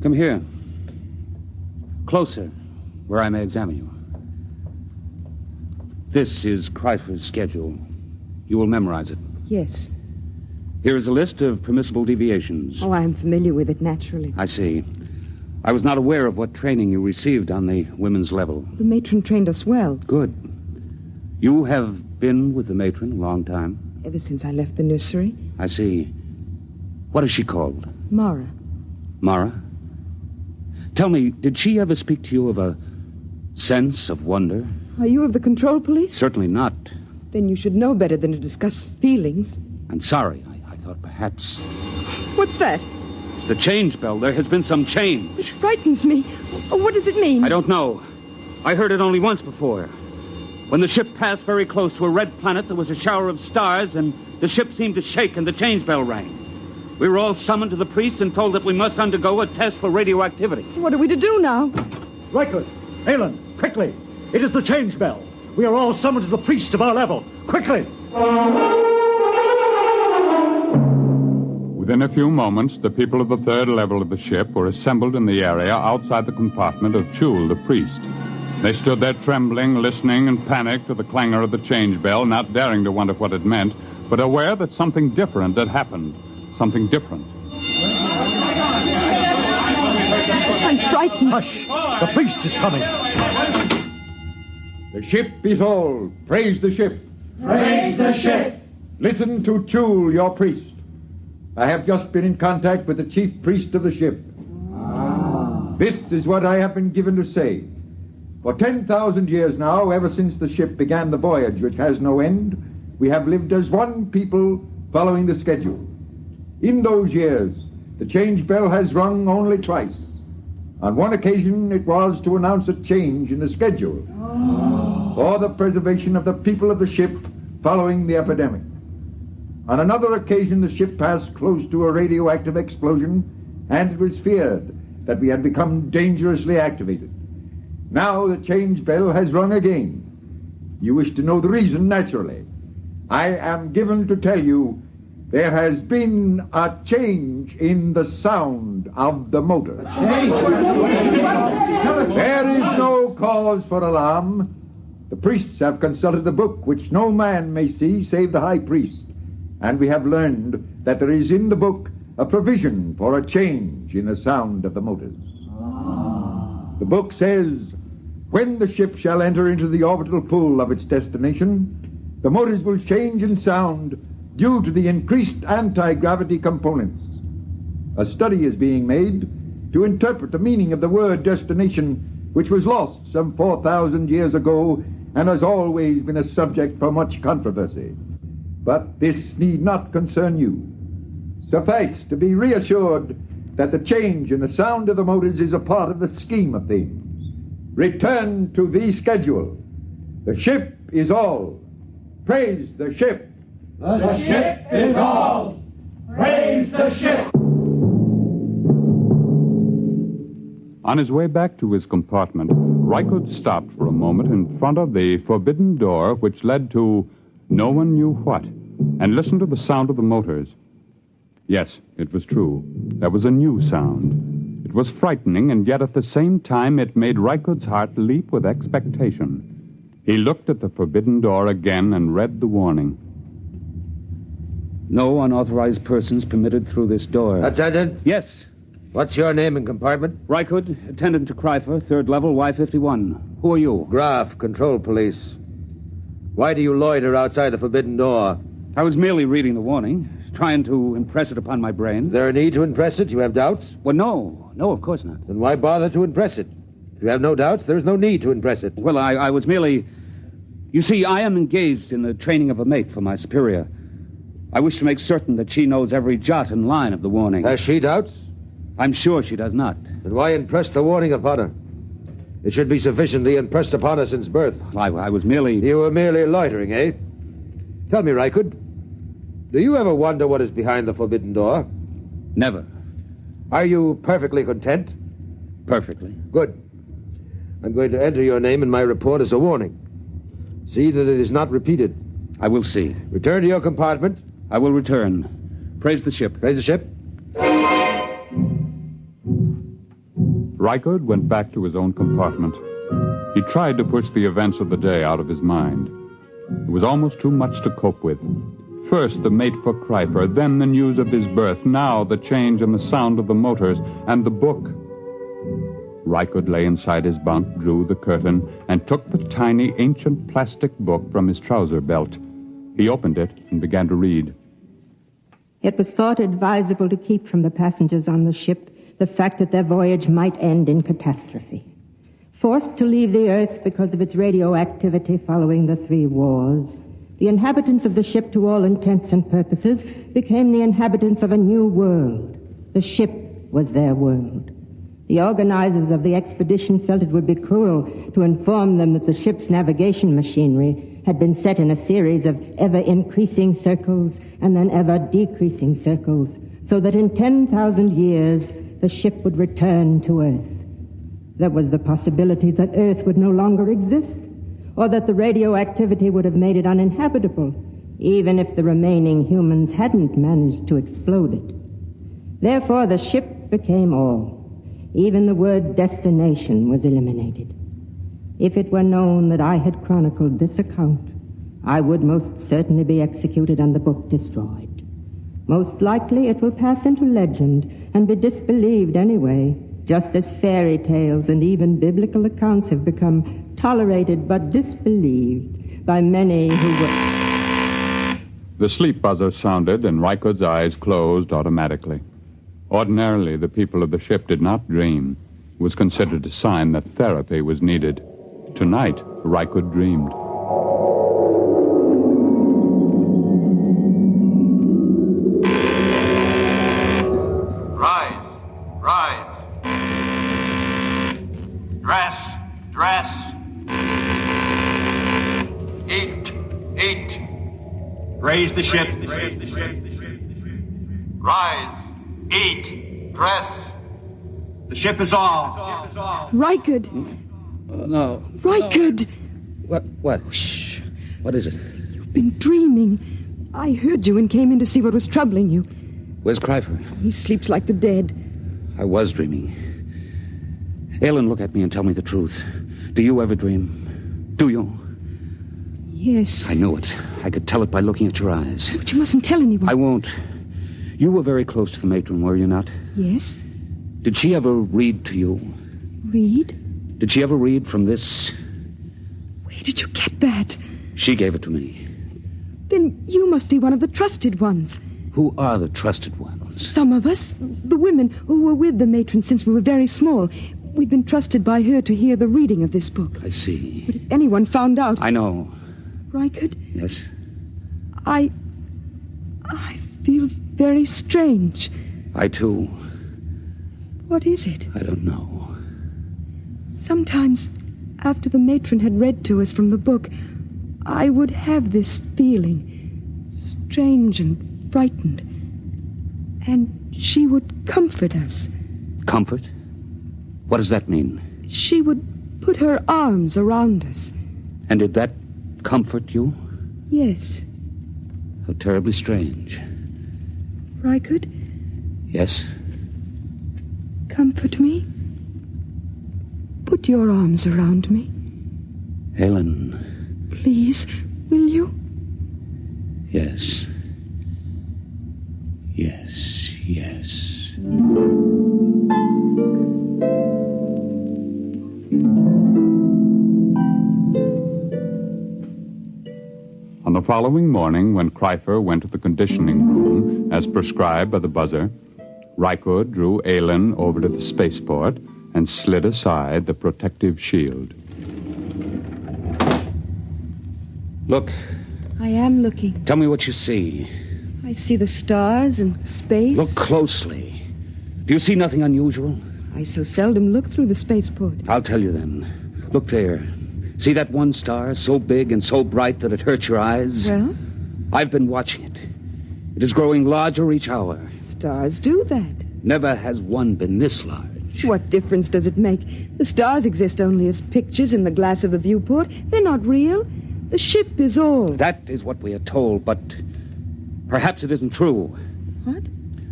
Come here. Closer, where I may examine you. This is Cryphon's schedule. You will memorize it. Yes. Here is a list of permissible deviations. Oh, I am familiar with it, naturally. I see. I was not aware of what training you received on the women's level. The matron trained us well. Good. You have been with the matron a long time? Ever since I left the nursery. I see. What is she called? Mara. Mara? Tell me, did she ever speak to you of a sense of wonder? Are you of the control police? Certainly not. Then you should know better than to discuss feelings. I'm sorry. I thought perhaps... What's that? The change bell. There has been some change. It frightens me. Oh, what does it mean? I don't know. I heard it only once before. When the ship passed very close to a red planet, there was a shower of stars, and the ship seemed to shake, and the change bell rang. We were all summoned to the priest and told that we must undergo a test for radioactivity. What are we to do now? Reichert, Aylin, quickly. It is the change bell. We are all summoned to the priest of our level. Quickly! Within a few moments, the people of the third level of the ship were assembled in the area outside the compartment of Chul, the priest. They stood there trembling, listening, and panicked to the clangor of the change bell, not daring to wonder what it meant, but aware that something different had happened. Something different. I'm frightened. Hush! The priest is coming. The ship is all. Praise the ship. Praise the ship. Listen to Chul, your priest. I have just been in contact with the chief priest of the ship. This is what I have been given to say. For 10,000 years now, ever since the ship began the voyage which has no end, we have lived as one people following the schedule. In those years, the change bell has rung only twice. On one occasion, it was to announce a change in the schedule for the preservation of the people of the ship following the epidemic. On another occasion, the ship passed close to a radioactive explosion, and it was feared that we had become dangerously activated. Now the change bell has rung again. You wish to know the reason, naturally. I am given to tell you there has been a change in the sound of the motor. There is no cause for alarm. The priests have consulted the book which no man may see save the high priest. And we have learned that there is in the book a provision for a change in the sound of the motors. The book says, when the ship shall enter into the orbital pool of its destination, the motors will change in sound due to the increased anti-gravity components. A study is being made to interpret the meaning of the word destination, which was lost some 4,000 years ago and has always been a subject for much controversy. But this need not concern you. Suffice to be reassured that the change in the sound of the motors is a part of the scheme of things. Return to the schedule. The ship is all. Praise the ship. The ship is all. Praise the ship. On his way back to his compartment, Rykud stopped for a moment in front of the forbidden door which led to no one knew what, and listened to the sound of the motors. Yes, it was true. There was a new sound. It was frightening, and yet at the same time it made Rykud's heart leap with expectation. He looked at the forbidden door again and read the warning. No unauthorized persons permitted through this door. Attendant? Yes. What's your name and compartment? Rykud, attendant to Kreifer, third level, Y51. Who are you? Graf, control police. Why do you loiter outside the forbidden door? I was merely reading the warning, trying to impress it upon my brain. Is there a need to impress it? You have doubts? Well, no. No, of course not. Then why bother to impress it? If you have no doubts, there is no need to impress it. Well, I was merely... You see, I am engaged in the training of a mate for my superior. I wish to make certain that she knows every jot and line of the warning. Has she doubts? I'm sure she does not. Then why impress the warning upon her? It should be sufficiently impressed upon her since birth. I was merely... You were merely loitering, eh? Tell me, Rykud, do you ever wonder what is behind the forbidden door? Never. Are you perfectly content? Perfectly. Good. I'm going to enter your name in my report as a warning. See that it is not repeated. I will see. Return to your compartment. I will return. Praise the ship. Praise the ship. Rykud went back to his own compartment. He tried to push the events of the day out of his mind. It was almost too much to cope with. First, the mate for Kreifer, then the news of his birth, now the change in the sound of the motors, and the book. Rykud lay inside his bunk, drew the curtain, and took the tiny, ancient plastic book from his trouser belt. He opened it and began to read. It was thought advisable to keep from the passengers on the ship the fact that their voyage might end in catastrophe. Forced to leave the Earth because of its radioactivity following the 3 wars, the inhabitants of the ship, to all intents and purposes, became the inhabitants of a new world. The ship was their world. The organizers of the expedition felt it would be cruel to inform them that the ship's navigation machinery had been set in a series of ever-increasing circles and then ever-decreasing circles, so that in 10,000 years the ship would return to Earth. There was the possibility that Earth would no longer exist, or that the radioactivity would have made it uninhabitable, even if the remaining humans hadn't managed to explode it. Therefore, the ship became all. Even the word destination was eliminated. If it were known that I had chronicled this account, I would most certainly be executed and the book destroyed. Most likely it will pass into legend and be disbelieved anyway, just as fairy tales and even biblical accounts have become tolerated but disbelieved by many who were... The sleep buzzer sounded, and Rykud's eyes closed automatically. Ordinarily, the people of the ship did not dream. It was considered a sign that therapy was needed. Tonight, Rykud dreamed. Rise. Dress. Eat. Raise the ship. Rise. Eat. Dress. The ship is all. Rykud. No. Rykud. What? Shh. What is it? You've been dreaming. I heard you and came in to see what was troubling you. Where's Kreifer? He sleeps like the dead. I was dreaming. Ellen, look at me and tell me the truth. Do you ever dream? Do you? Yes. I knew it. I could tell it by looking at your eyes. But you mustn't tell anyone. I won't. You were very close to the matron, were you not? Yes. Did she ever read to you? Read? Did she ever read from this? Where did you get that? She gave it to me. Then you must be one of the trusted ones. Who are the trusted ones? Some of us, the women who were with the matron since we were very small. We've been trusted by her to hear the reading of this book. I see. But if anyone found out... I know. Rykud? Yes? I feel very strange. I, too. What is it? I don't know. Sometimes, after the matron had read to us from the book, I would have this feeling, strange and frightened. And she would comfort us. Comfort? What does that mean? She would put her arms around us. And did that comfort you? Yes. How terribly strange. Rykud? Yes? Comfort me. Put your arms around me. Helen. Please, will you? Yes. Yes, yes. On the following morning, when Kreifer went to the conditioning room, as prescribed by the buzzer, Rykud drew Aylin over to the spaceport and slid aside the protective shield. Look. I am looking. Tell me what you see. I see the stars and space. Look closely. Do you see nothing unusual? I so seldom look through the spaceport. I'll tell you then. Look there. See that one star, so big and so bright that it hurts your eyes? Well? I've been watching it. It is growing larger each hour. Stars do that. Never has one been this large. What difference does it make? The stars exist only as pictures in the glass of the viewport. They're not real. The ship is all. That is what we are told, but perhaps it isn't true. What?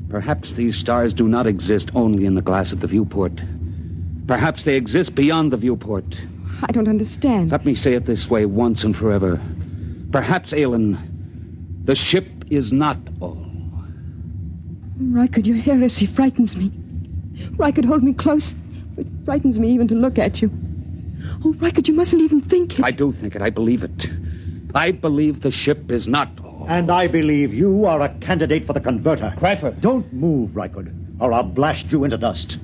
Perhaps these stars do not exist only in the glass of the viewport. Perhaps they exist beyond the viewport. I don't understand. Let me say it this way once and forever. Perhaps, Aylin, the ship is not all. Rykud, your heresy frightens me. Rykud, hold me close. It frightens me even to look at you. Oh, Rykud, you mustn't even think it. I do think it. I believe it. I believe the ship is not all. And I believe you are a candidate for the converter. Kreifer. Don't move, Rykud, or I'll blast you into dust.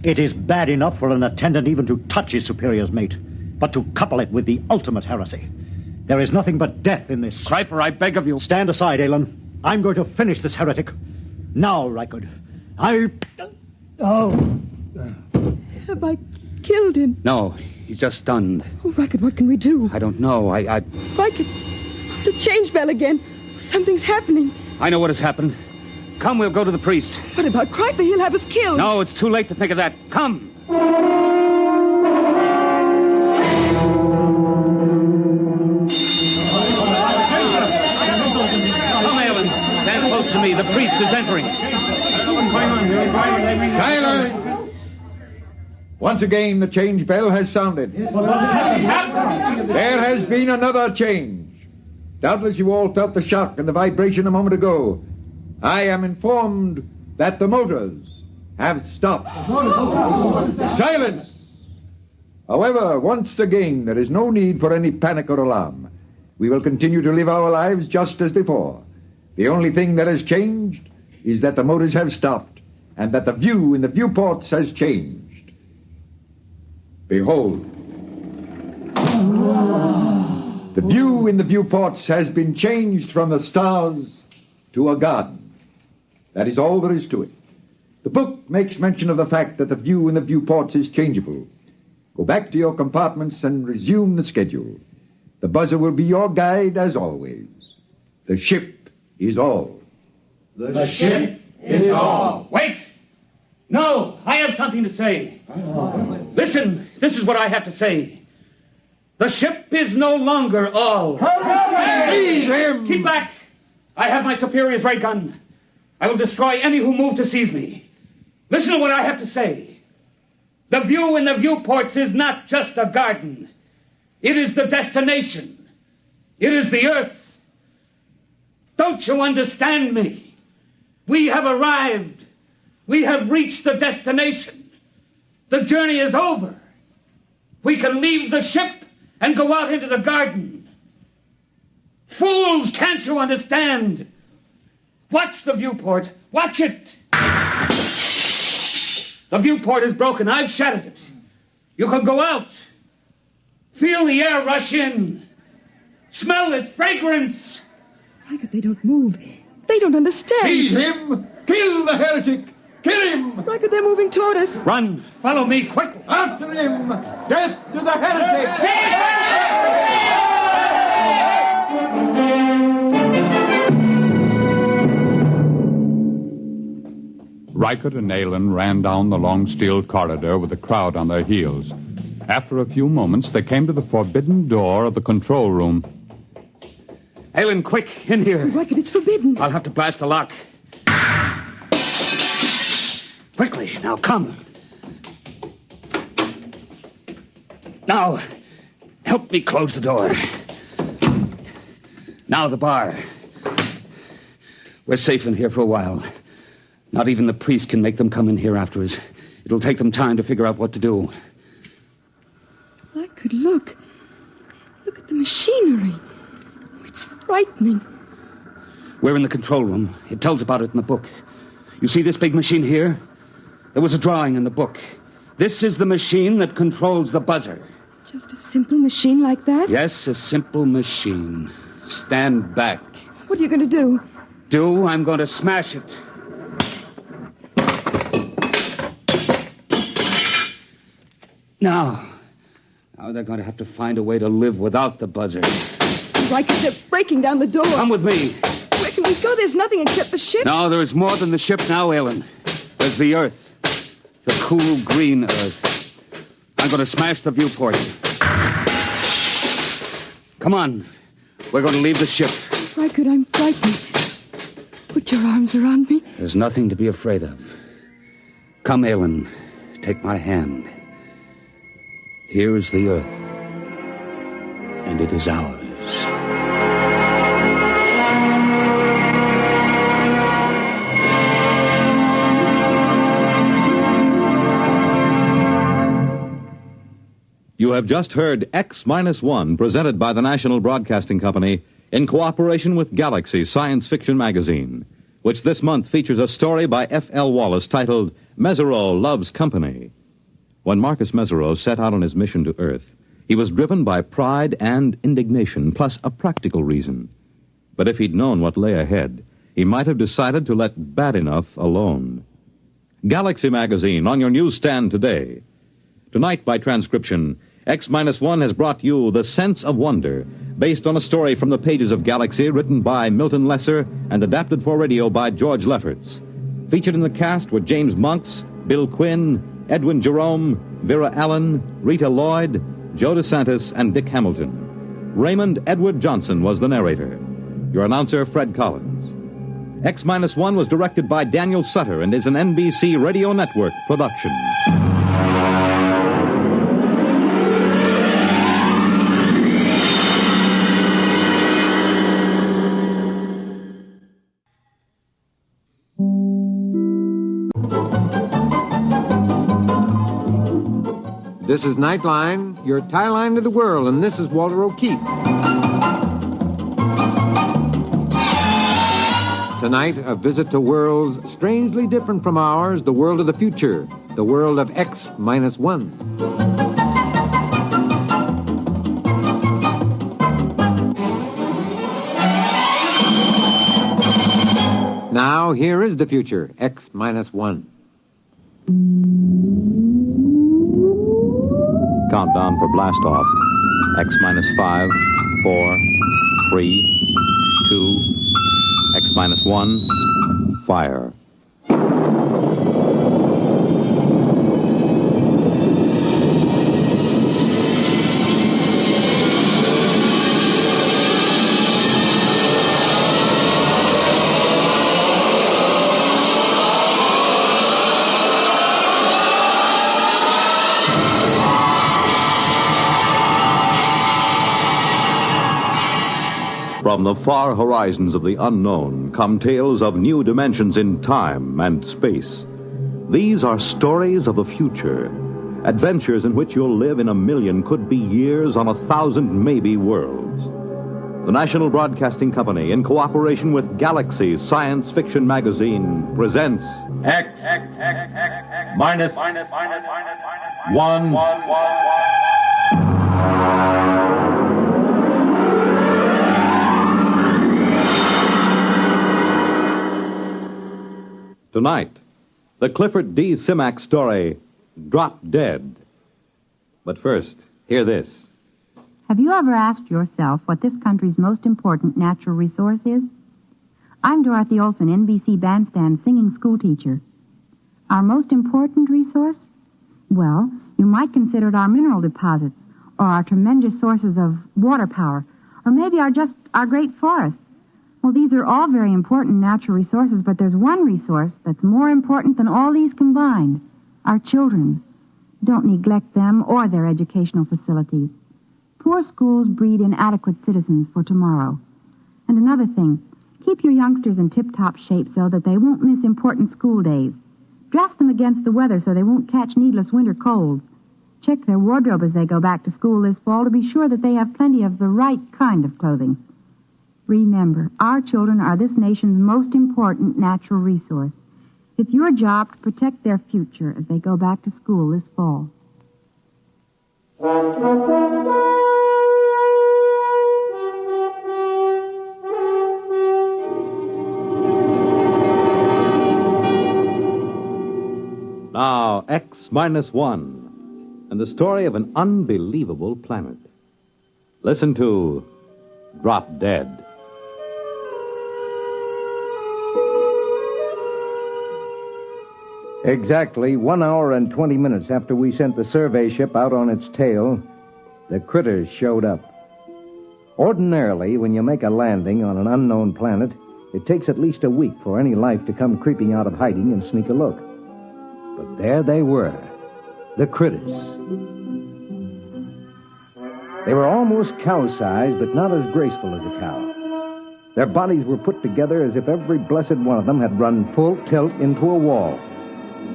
It is bad enough for an attendant even to touch his superior's mate, but to couple it with the ultimate heresy. There is nothing but death in this. Kreifer, I beg of you. Stand aside, Aylin. I'm going to finish this heretic. Now, Rykud. Have I killed him? No, he's just stunned. Oh, Rykud, what can we do? I don't know. Rykud, the change bell again. Something's happening. I know what has happened. Come, we'll go to the priest. What about Kreifer? He'll have us killed. No, it's too late to think of that. Come. To me, the priest is entering. Silence! Once again, the change bell has sounded. There has been another change. Doubtless you all felt the shock and the vibration a moment ago. I am informed that the motors have stopped. Silence! However, once again, there is no need for any panic or alarm. We will continue to live our lives just as before. The only thing that has changed is that the motors have stopped and that the view in the viewports has changed. Behold. The view in the viewports has been changed from the stars to a garden. That is all there is to it. The book makes mention of the fact that the view in the viewports is changeable. Go back to your compartments and resume the schedule. The buzzer will be your guide as always. The ship is all. The ship is all. Wait! No, I have something to say. Listen, this is what I have to say. The ship is no longer all. Seize him! Keep back! I have my superior's ray gun. I will destroy any who move to seize me. Listen to what I have to say. The view in the viewports is not just a garden. It is the destination. It is the earth. Don't you understand me? We have arrived. We have reached the destination. The journey is over. We can leave the ship and go out into the garden. Fools, can't you understand? Watch the viewport. Watch it. The viewport is broken. I've shattered it. You can go out. Feel the air rush in. Smell its fragrance. Rykud, they don't move. They don't understand. Seize him! Kill the heretic! Kill him! Rykud, they're moving toward us. Run! Follow me quickly! After him! Death to the heretic! Reichert and Aylin ran down the long steel corridor with the crowd on their heels. After a few moments, they came to the forbidden door of the control room. Aylin, quick, in here. Reichert, it's forbidden. I'll have to blast the lock. Quickly, now come. Now, help me close the door. Now the bar. We're safe in here for a while. Not even the priest can make them come in here after us. It'll take them time to figure out what to do. Reichert, look. Look at the machinery. It's frightening. We're in the control room. It tells about it in the book. You see this big machine here? There was a drawing in the book. This is the machine that controls the buzzer. Just a simple machine like that? Yes, a simple machine. Stand back. What are you going to do? I'm going to smash it. Now they're going to have to find a way to live without the buzzer. Reichert, they're breaking down the door. Come with me. Where can we go? There's nothing except the ship. No, there is more than the ship now, Aylin. There's the Earth. The cool green Earth. I'm going to smash the viewport. Come on. We're going to leave the ship. Reichert, I'm frightened. Put your arms around me. There's nothing to be afraid of. Come, Aylin. Take my hand. Here is the Earth. And it is ours. You have just heard X-1, presented by the National Broadcasting Company in cooperation with Galaxy Science Fiction Magazine, which this month features a story by F.L. Wallace titled Mesereau Loves Company. When Marcus Mesereau set out on his mission to Earth, he was driven by pride and indignation, plus a practical reason. But if he'd known what lay ahead, he might have decided to let bad enough alone. Galaxy Magazine on your newsstand today. Tonight, by transcription, X-1 has brought you The Sense of Wonder, based on a story from the pages of Galaxy written by Milton Lesser and adapted for radio by George Lefferts. Featured in the cast were James Monks, Bill Quinn, Edwin Jerome, Vera Allen, Rita Lloyd, Joe DeSantis, and Dick Hamilton. Raymond Edward Johnson was the narrator. Your announcer, Fred Collins. X-1 was directed by Daniel Sutter and is an NBC Radio Network production. This is Nightline, your tie line to the world, and this is Walter O'Keefe. Tonight, a visit to worlds strangely different from ours, the world of the future, the world of X-1. Now, here is the future, X-1. Countdown for blast-off. X-5, 4, 3, 2, X-1, fire. From the far horizons of the unknown come tales of new dimensions in time and space. These are stories of the future, adventures in which you'll live in a million, could be years, on 1,000 maybe worlds. The National Broadcasting Company, in cooperation with Galaxy Science Fiction Magazine, presents X-1. Tonight, the Clifford D. Simak story, Drop Dead. But first, hear this. Have you ever asked yourself what this country's most important natural resource is? I'm Dorothy Olson, NBC Bandstand singing schoolteacher. Our most important resource? Well, you might consider it our mineral deposits, or our tremendous sources of water power, or maybe our great forests. Well, these are all very important natural resources, but there's one resource that's more important than all these combined. Our children. Don't neglect them or their educational facilities. Poor schools breed inadequate citizens for tomorrow. And another thing, keep your youngsters in tip-top shape so that they won't miss important school days. Dress them against the weather so they won't catch needless winter colds. Check their wardrobe as they go back to school this fall to be sure that they have plenty of the right kind of clothing. Remember, our children are this nation's most important natural resource. It's your job to protect their future as they go back to school this fall. Now, X-1, and the story of an unbelievable planet. Listen to Drop Dead. Exactly 1 hour and 20 minutes after we sent the survey ship out on its tail, the critters showed up. Ordinarily, when you make a landing on an unknown planet, it takes at least a week for any life to come creeping out of hiding and sneak a look. But there they were, the critters. They were almost cow-sized, but not as graceful as a cow. Their bodies were put together as if every blessed one of them had run full tilt into a wall.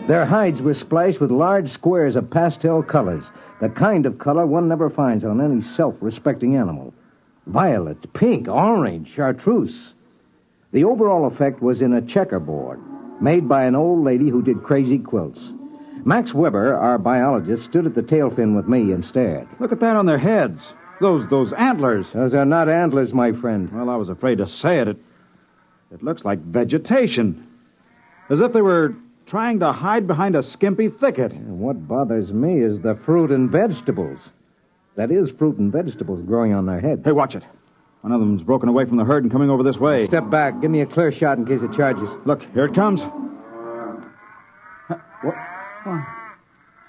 Their hides were splashed with large squares of pastel colors, the kind of color one never finds on any self-respecting animal. Violet, pink, orange, chartreuse. The overall effect was in a checkerboard, made by an old lady who did crazy quilts. Max Weber, our biologist, stood at the tail fin with me and stared. Look at that on their heads. Those antlers. Those are not antlers, my friend. Well, I was afraid to say it. It looks like vegetation. As if they were trying to hide behind a skimpy thicket. And what bothers me is the fruit and vegetables. That is, fruit and vegetables growing on their heads. Hey, watch it. One of them's broken away from the herd and coming over this way. Step back. Give me a clear shot in case it charges. Look, here it comes. What?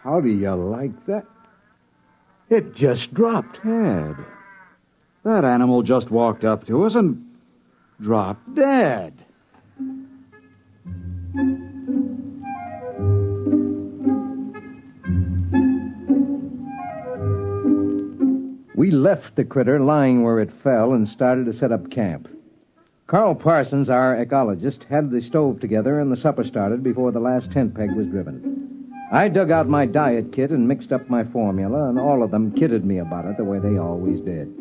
How do you like that? It just dropped. Ed, that animal just walked up to us and dropped dead. We left the critter lying where it fell and started to set up camp. Carl Parsons, our ecologist, had the stove together and the supper started before the last tent peg was driven. I dug out my diet kit and mixed up my formula, and all of them kidded me about it the way they always did.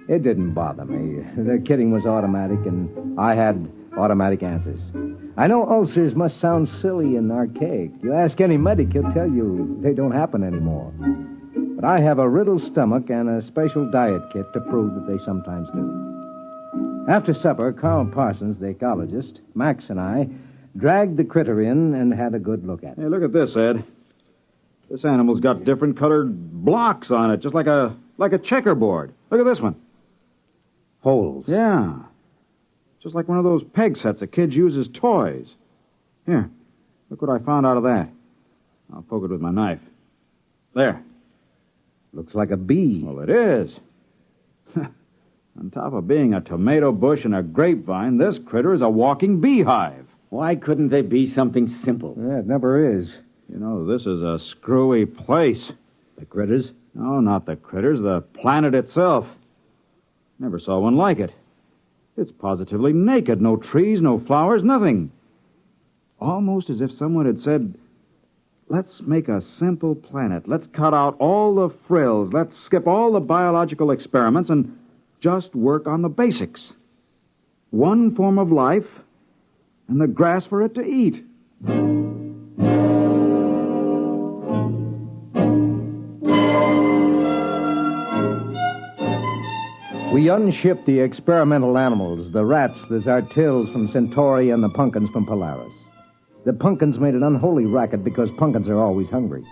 It didn't bother me. Their kidding was automatic, and I had automatic answers. I know ulcers must sound silly and archaic. You ask any medic, he'll tell you they don't happen anymore. But I have a riddled stomach and a special diet kit to prove that they sometimes do. After supper, Carl Parsons, the ecologist, Max, and I dragged the critter in and had a good look at it. Hey, look at this, Ed. This animal's got different colored blocks on it, just like a checkerboard. Look at this one. Holes. Yeah. Just like one of those peg sets a kid uses toys. Here, look what I found out of that. I'll poke it with my knife. There. Looks like a bee. Well, it is. On top of being a tomato bush and a grapevine, this critter is a walking beehive. Why couldn't they be something simple? Yeah, it never is. You know, this is a screwy place. The critters? No, not the critters. The planet itself. Never saw one like it. It's positively naked. No trees, no flowers, nothing. Almost as if someone had said, let's make a simple planet. Let's cut out all the frills. Let's skip all the biological experiments and just work on the basics. One form of life and the grass for it to eat. We unshipped the experimental animals, the rats, the zartils from Centauri, and the pumpkins from Polaris. The pumpkins made an unholy racket because pumpkins are always hungry.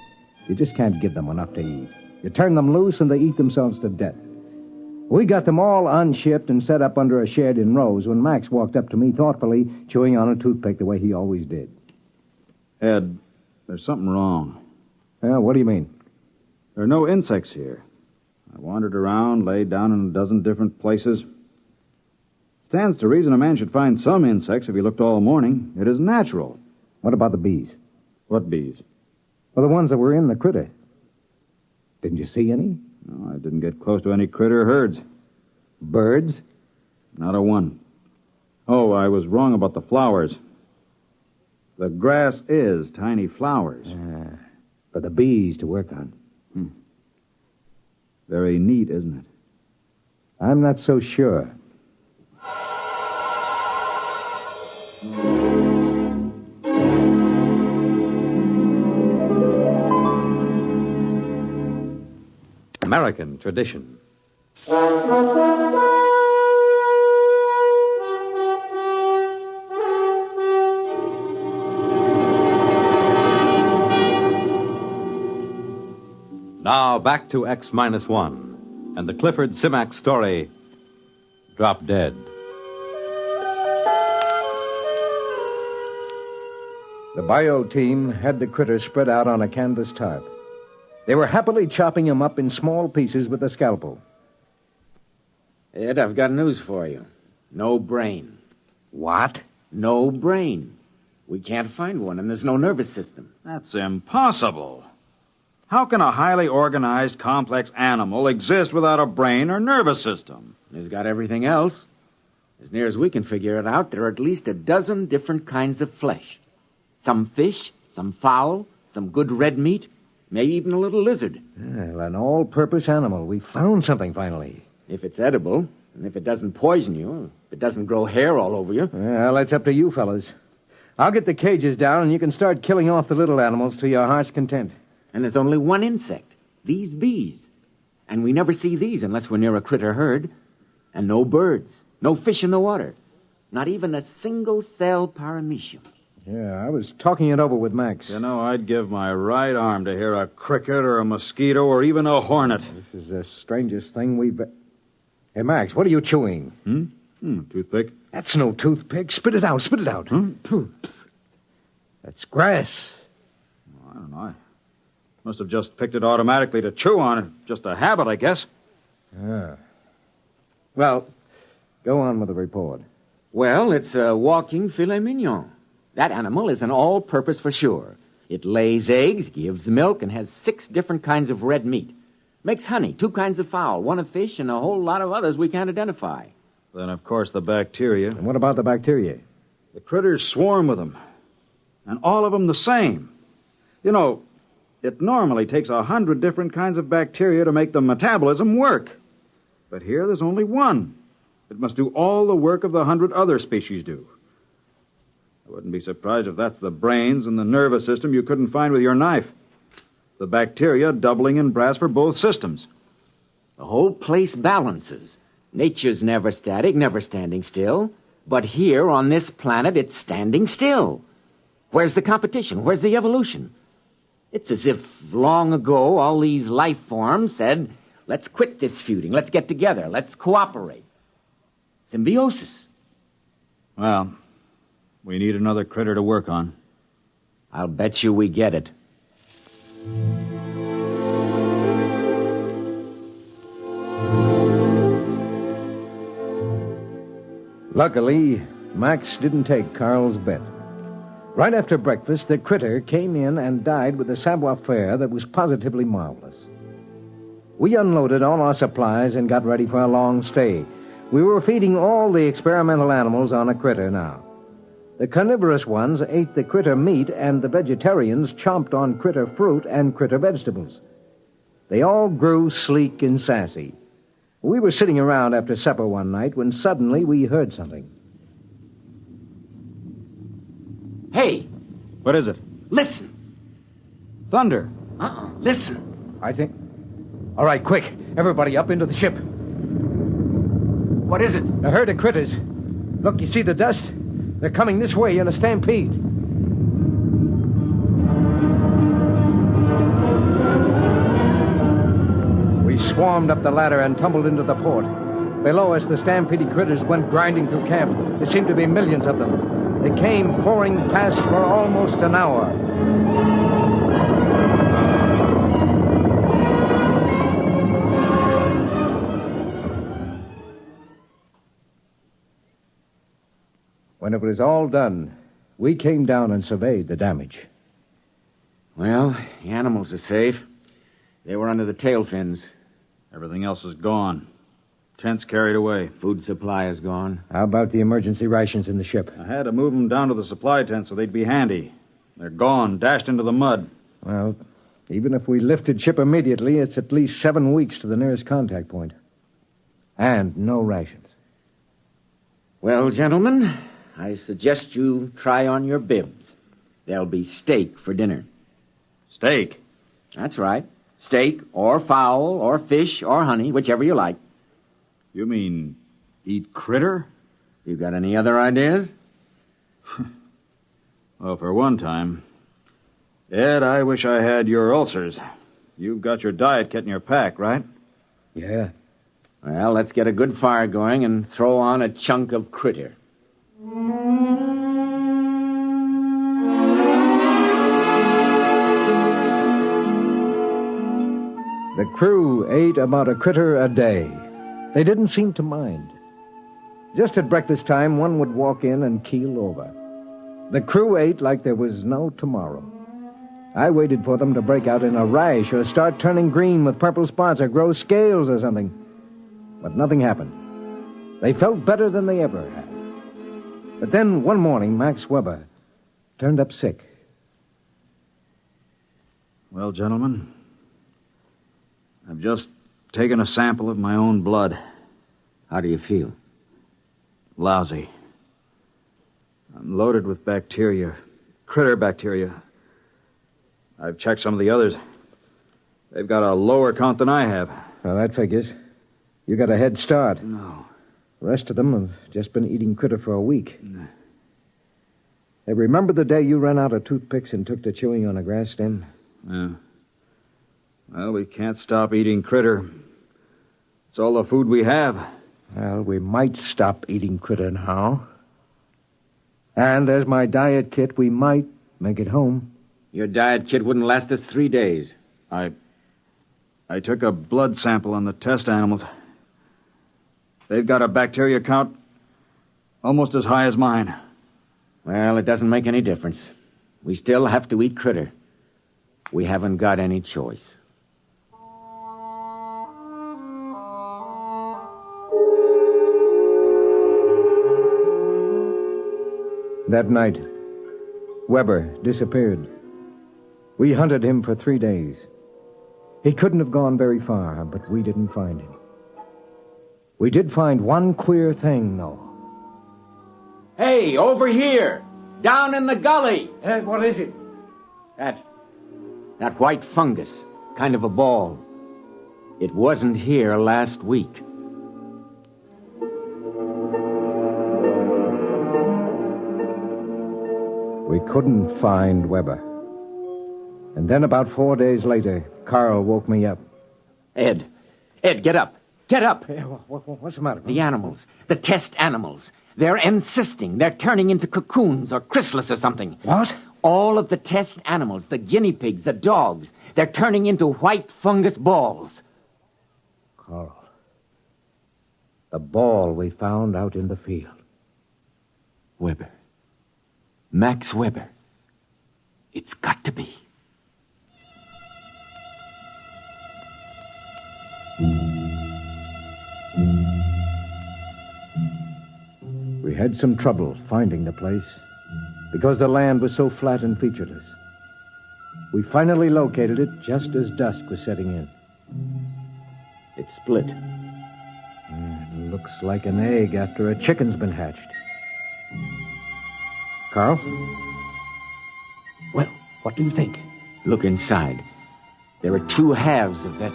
You just can't give them enough to eat. You turn them loose and they eat themselves to death. We got them all unshipped and set up under a shed in rows when Max walked up to me thoughtfully, chewing on a toothpick the way he always did. Ed, There's something wrong. Yeah, what do you mean? There are no insects here. I wandered around, laid down in a dozen different places. It stands to reason a man should find some insects if he looked all morning. It is natural. What about the bees? What bees? Well, the ones that were in the critter. Didn't you see any? No, I didn't get close to any critter herds. Birds? Not a one. Oh, I was wrong about the flowers. The grass is tiny flowers. For the bees to work on. Very neat, isn't it? I'm not so sure. American tradition. Now back to X-1 and the Clifford Simak story, Drop Dead. The bio team had the critters spread out on a canvas tarp. They were happily chopping him up in small pieces with a scalpel. Ed, I've got news for you. No brain. What? No brain. We can't find one, and there's no nervous system. That's impossible. How can a highly organized, complex animal exist without a brain or nervous system? It's got everything else. As near as we can figure it out, there are at least a dozen different kinds of flesh. Some fish, some fowl, some good red meat, maybe even a little lizard. Well, an all-purpose animal. We found something, finally. If it's edible, and if it doesn't poison you, if it doesn't grow hair all over you. Well, that's up to you, fellas. I'll get the cages down, and you can start killing off the little animals to your heart's content. And there's only one insect, these bees. And we never see these unless we're near a critter herd. And no birds, no fish in the water. Not even a single-cell paramecium. Yeah, I was talking it over with Max. You know, I'd give my right arm to hear a cricket or a mosquito or even a hornet. This is the strangest thing we've... Hey, Max, what are you chewing? Toothpick. That's no toothpick. Spit it out, spit it out. That's grass. I don't know. I must have just picked it automatically to chew on. It. Just a habit, I guess. Well, go on with the report. Well, it's a walking filet mignon. That animal is an all-purpose for sure. It lays eggs, gives milk, and has 6 different kinds of red meat. Makes honey, 2 kinds of fowl, 1 of fish, and a whole lot of others we can't identify. Then, of course, the bacteria. And what about the bacteria? The critters swarm with them. And all of them the same. You know, it normally takes 100 different kinds of bacteria to make the metabolism work. But here there's only one. It must do all the work of the 100 other species do. I wouldn't be surprised if that's the brains and the nervous system you couldn't find with your knife. The bacteria doubling in brass for both systems. The whole place balances. Nature's never static, never standing still. But here on this planet, it's standing still. Where's the competition? Where's the evolution? It's as if long ago all these life forms said, let's quit this feuding, let's get together, let's cooperate. Symbiosis. Well, we need another critter to work on. I'll bet you we get it. Luckily, Max didn't take Carl's bet. Right after breakfast, the critter came in and died with a savoir-faire that was positively marvelous. We unloaded all our supplies and got ready for a long stay. We were feeding all the experimental animals on a critter now. The carnivorous ones ate the critter meat, and the vegetarians chomped on critter fruit and critter vegetables. They all grew sleek and sassy. We were sitting around after supper one night when suddenly we heard something. Hey! What is it? Listen! Thunder. Listen. I think... All right, quick. Everybody up into the ship. What is it? A herd of critters. Look, you see the dust? They're coming this way in a stampede. We swarmed up the ladder and tumbled into the port. Below us, the stampeded critters went grinding through camp. There seemed to be millions of them. They came pouring past for almost an hour. When it was all done, we came down and surveyed the damage. Well, the animals are safe. They were under the tail fins. Everything else is gone. Tents carried away. Food supply is gone. How about the emergency rations in the ship? I had to move them down to the supply tent so they'd be handy. They're gone, dashed into the mud. Well, even if we lifted ship immediately, it's at least 7 weeks to the nearest contact point. And no rations. Well, gentlemen, I suggest you try on your bibs. There'll be steak for dinner. Steak? That's right. Steak or fowl or fish or honey, whichever you like. You mean eat critter? You got any other ideas? Well, for one time. Ed, I wish I had your ulcers. You've got your diet kit in your pack, right? Yeah. Well, let's get a good fire going and throw on a chunk of critter. The crew ate about a critter a day. They didn't seem to mind. Just at breakfast time, one would walk in and keel over. The crew ate like there was no tomorrow. I waited for them to break out in a rash or start turning green with purple spots or grow scales or something. But nothing happened. They felt better than they ever had. But then one morning, Max Weber turned up sick. Well, gentlemen, I've just taken a sample of my own blood. How do you feel? Lousy. I'm loaded with bacteria, critter bacteria. I've checked some of the others. They've got a lower count than I have. Well, that figures. You got a head start. No. The rest of them have just been eating critter for a week. Hey, remember the day you ran out of toothpicks and took to chewing on a grass stem? Yeah. Well, we can't stop eating critter. It's all the food we have. Well, we might stop eating critter now. And there's my diet kit. We might make it home. Your diet kit wouldn't last us 3 days. I took a blood sample on the test animals. They've got a bacteria count almost as high as mine. Well, it doesn't make any difference. We still have to eat critter. We haven't got any choice. That night, Weber disappeared. We hunted him for 3 days. He couldn't have gone very far, but we didn't find him. We did find one queer thing, though. Hey, over here! Down in the gully! What is it? That white fungus, kind of a ball. It wasn't here last week. We couldn't find Weber. And then about 4 days later, Carl woke me up. Ed, get up. Get up. What's the matter? The animals, the test animals. They're encysting. They're turning into cocoons or chrysalis or something. What? All of the test animals, the guinea pigs, the dogs, they're turning into white fungus balls. Carl, the ball we found out in the field. Weber. Max Weber. It's got to be. We had some trouble finding the place because the land was so flat and featureless. We finally located it just as dusk was setting in. It's split. It looks like an egg after a chicken's been hatched. Carl? Well, what do you think? Look inside. There are 2 halves of that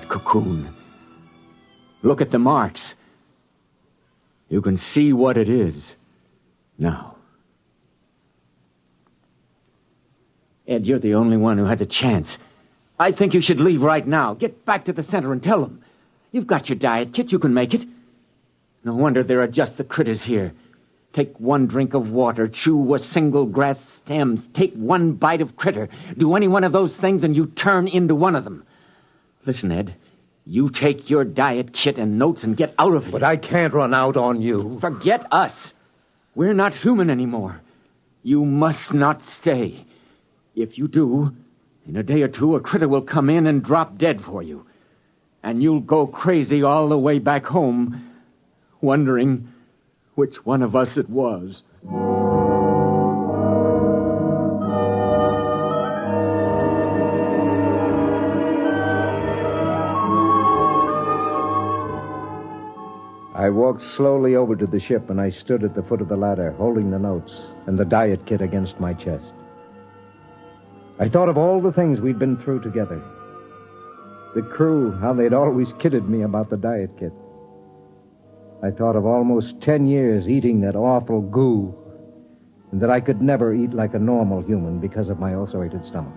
cocoon. Look at the marks. You can see what it is now. Ed, you're the only one who has a chance. I think you should leave right now. Get back to the center and tell them. You've got your diet kit. You can make it. No wonder there are just the critters here. Take 1 drink of water, chew a single grass stem, take 1 bite of critter. Do any one of those things and you turn into one of them. Listen, Ed. You take your diet kit and notes and get out of here. But I can't run out on you. Forget us. We're not human anymore. You must not stay. If you do, in a day or two, a critter will come in and drop dead for you. And you'll go crazy all the way back home, wondering which one of us it was. I walked slowly over to the ship, and I stood at the foot of the ladder, holding the notes and the diet kit against my chest. I thought of all the things we'd been through together. The crew, how they'd always kidded me about the diet kit. I thought of almost 10 years eating that awful goo, and that I could never eat like a normal human because of my ulcerated stomach.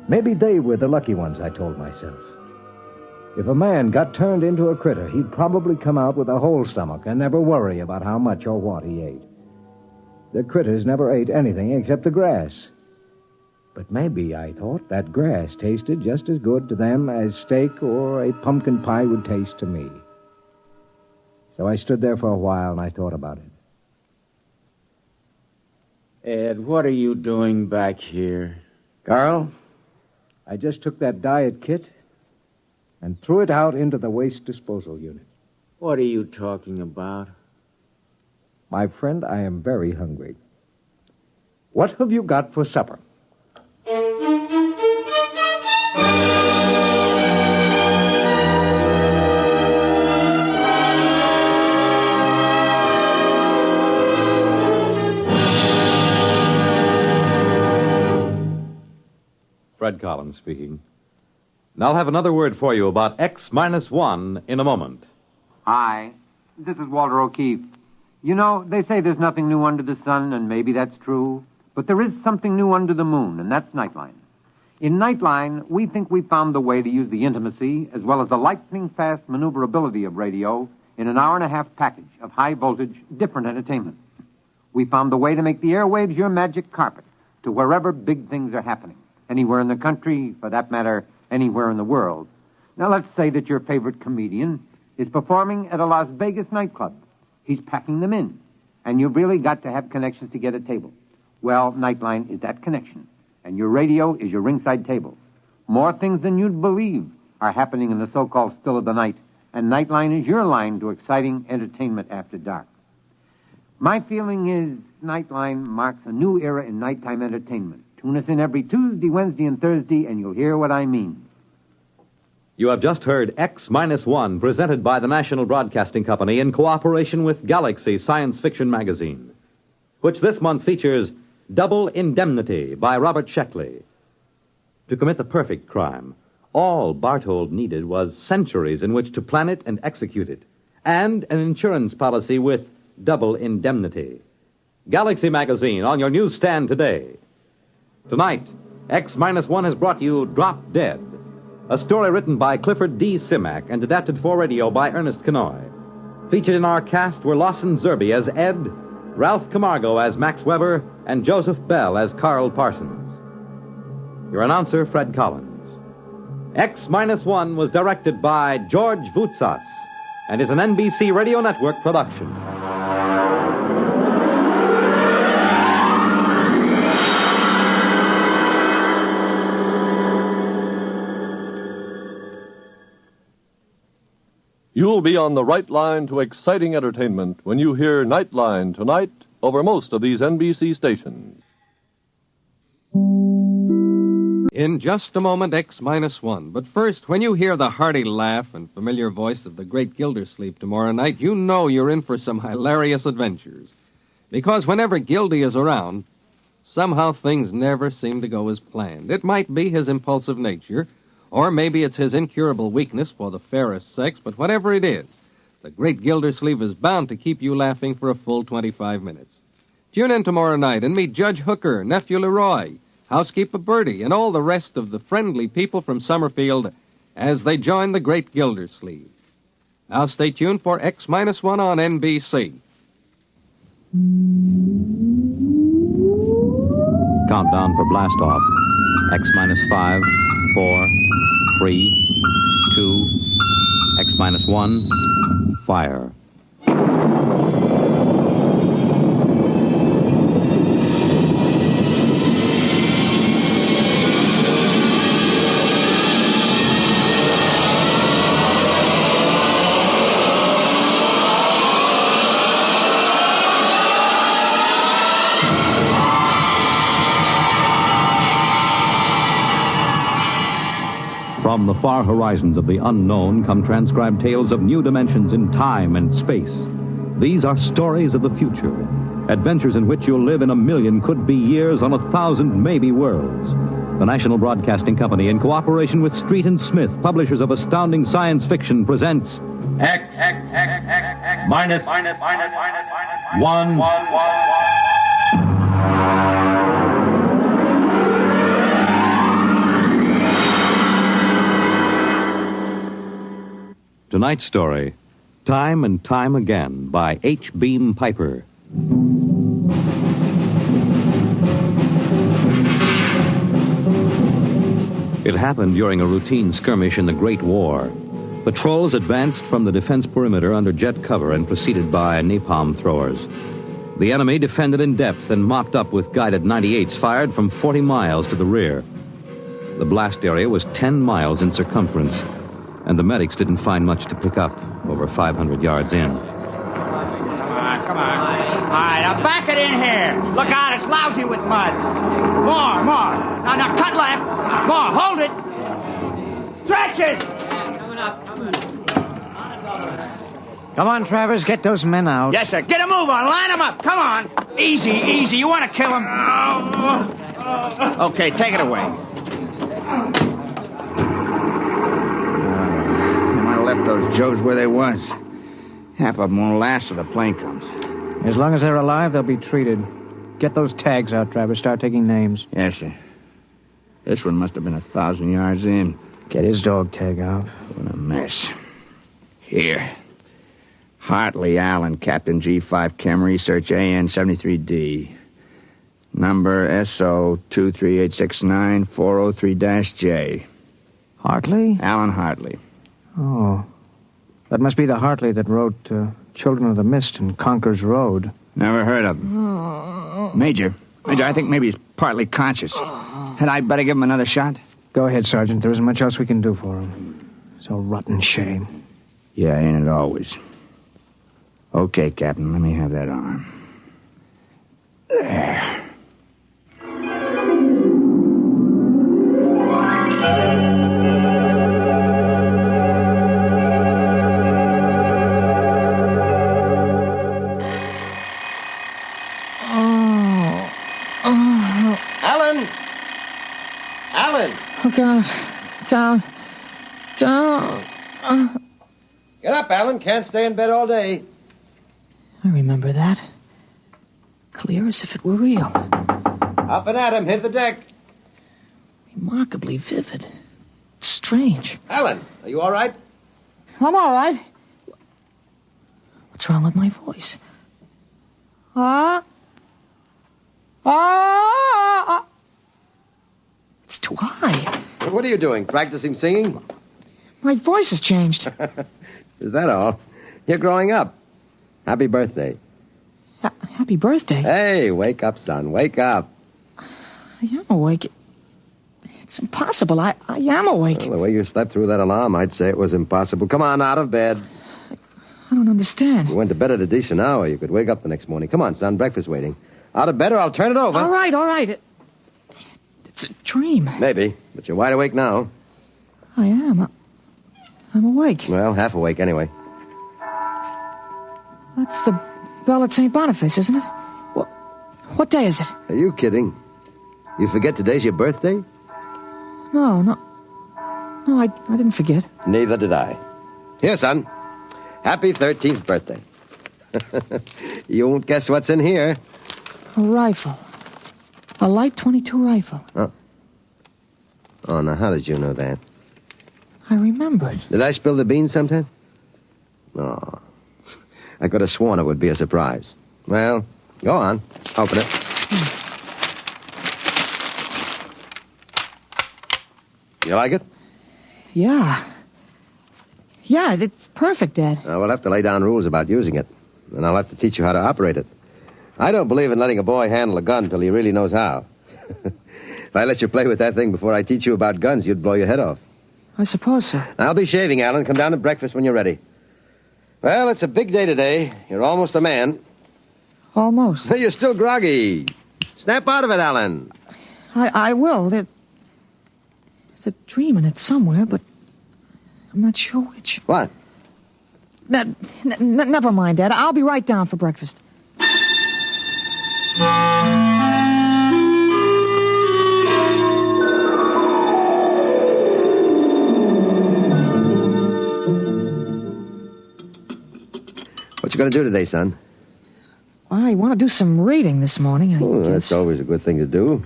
Maybe they were the lucky ones, I told myself. If a man got turned into a critter, he'd probably come out with a whole stomach and never worry about how much or what he ate. The critters never ate anything except the grass. But maybe, I thought, that grass tasted just as good to them as steak or a pumpkin pie would taste to me. So I stood there for a while and I thought about it. Ed, what are you doing back here? Carl, I just took that diet kit and threw it out into the waste disposal unit. What are you talking about? My friend, I am very hungry. What have you got for supper? Fred Collins speaking. And I'll have another word for you about X-1 in a moment. Hi, this is Walter O'Keefe. You know, they say there's nothing new under the sun, and maybe that's true. But there is something new under the moon, and that's Nightline. In Nightline, we think we found the way to use the intimacy as well as the lightning-fast maneuverability of radio in an hour-and-a-half package of high-voltage, different entertainment. We found the way to make the airwaves your magic carpet to wherever big things are happening. Anywhere in the country, for that matter, anywhere in the world. Now, let's say that your favorite comedian is performing at a Las Vegas nightclub. He's packing them in, and you've really got to have connections to get a table. Well, Nightline is that connection, and your radio is your ringside table. More things than you'd believe are happening in the so-called still of the night, and Nightline is your line to exciting entertainment after dark. My feeling is Nightline marks a new era in nighttime entertainment. Tune us in every Tuesday, Wednesday, and Thursday, and you'll hear what I mean. You have just heard X-1, presented by the National Broadcasting Company in cooperation with Galaxy Science Fiction Magazine, which this month features Double Indemnity by Robert Sheckley. To commit the perfect crime, all Barthold needed was centuries in which to plan it and execute it, and an insurance policy with double indemnity. Galaxy Magazine on your newsstand today. Tonight, X-1 has brought you Drop Dead, a story written by Clifford D. Simak and adapted for radio by Ernest Kenoy. Featured in our cast were Lawson Zerbe as Ed, Ralph Camargo as Max Weber, and Joseph Bell as Carl Parsons. Your announcer, Fred Collins. X-1 was directed by George Voutsas and is an NBC Radio Network production. You'll be on the right line to exciting entertainment when you hear Nightline tonight over most of these NBC stations. In just a moment, X-1. But first, when you hear the hearty laugh and familiar voice of the great Gildersleeve tomorrow night, you know you're in for some hilarious adventures. Because whenever Gildy is around, somehow things never seem to go as planned. It might be his impulsive nature, or maybe it's his incurable weakness for the fairest sex, but whatever it is, the great Gildersleeve is bound to keep you laughing for a full 25 minutes. Tune in tomorrow night and meet Judge Hooker, Nephew Leroy, Housekeeper Bertie, and all the rest of the friendly people from Summerfield as they join the great Gildersleeve. Now stay tuned for X-1 on NBC. Countdown for blast-off. X-5, 4, 3, 2, X-1, fire. the far horizons of the unknown come transcribed tales of new dimensions in time and space. These are stories of the future, adventures in which you'll live in 1,000,000 could-be years on 1,000 maybe worlds. The National Broadcasting Company, in cooperation with Street and Smith, publishers of astounding science fiction, presents X minus 1. Tonight's story, Time and Time Again, by H. Beam Piper. It happened during a routine skirmish in the Great War. Patrols advanced from the defense perimeter under jet cover and preceded by napalm throwers. The enemy defended in depth and mopped up with guided 98s fired from 40 miles to the rear. The blast area was 10 miles in circumference, and the medics didn't find much to pick up over 500 yards in. Come on. All right, now back it in here. Look out, it's lousy with mud. More. Now, cut left. More, hold it. Stretches. Coming up. Come on, Travers, get those men out. Yes, sir. Get a move on. Line them up. Come on. Easy. You want to kill them? Okay, take it away. Left those Joes where they was. Half of them won't last till the plane comes. As long as they're alive, they'll be treated. Get those tags out, Travers. Start taking names. Yes, sir. This one must have been 1,000 yards in. Get his dog tag out. What a mess. Here. Hartley Allen, Captain G5 Chem Research AN 73D. Number SO 23869403-J. Hartley? Alan Hartley. Oh. That must be the Hartley that wrote Children of the Mist and Conker's Road. Never heard of him. Major, I think maybe he's partly conscious. Had I better give him another shot? Go ahead, Sergeant. There isn't much else we can do for him. It's a rotten shame. Yeah, ain't it always? Okay, Captain, let me have that arm. There. Oh, God. Down. Get up, Alan. Can't stay in bed all day. I remember that. Clear as if it were real. Up and at him. Hit the deck. Remarkably vivid. It's strange. Alan, are you all right? I'm all right. What's wrong with my voice? It's too high. What are you doing? Practicing singing? My voice has changed. Is that all? You're growing up. Happy birthday. Happy birthday? Hey, wake up, son. Wake up. I am awake. It's impossible. I am awake. Well, the way you slept through that alarm, I'd say it was impossible. Come on, out of bed. I don't understand. You went to bed at a decent hour. You could wake up the next morning. Come on, son. Breakfast waiting. Out of bed or I'll turn it over. All right. It's a dream. Maybe, but you're wide awake now. I am. I'm awake. Well, half awake anyway. That's the bell at St. Boniface, isn't it? What day is it? Are you kidding? You forget today's your birthday? No, I didn't forget. Neither did I. Here, son. Happy 13th birthday. You won't guess what's in here. A rifle. A light .22 rifle. Oh, now how did you know that? I remembered. Did I spill the beans sometime? Oh, I could have sworn it would be a surprise. Well, go on. Open it. You like it? Yeah, it's perfect, Dad. We'll have to lay down rules about using it, and I'll have to teach you how to operate it. I don't believe in letting a boy handle a gun till he really knows how. If I let you play with that thing before I teach you about guns, you'd blow your head off. I suppose so. I'll be shaving, Alan. Come down to breakfast when you're ready. Well, it's a big day today. You're almost a man. Almost. You're still groggy. Snap out of it, Alan. I will. There's a dream in it somewhere, but I'm not sure which. What? Never mind, Dad. I'll be right down for breakfast. What you going to do today, son? I want to do some reading this morning, I guess. That's always a good thing to do.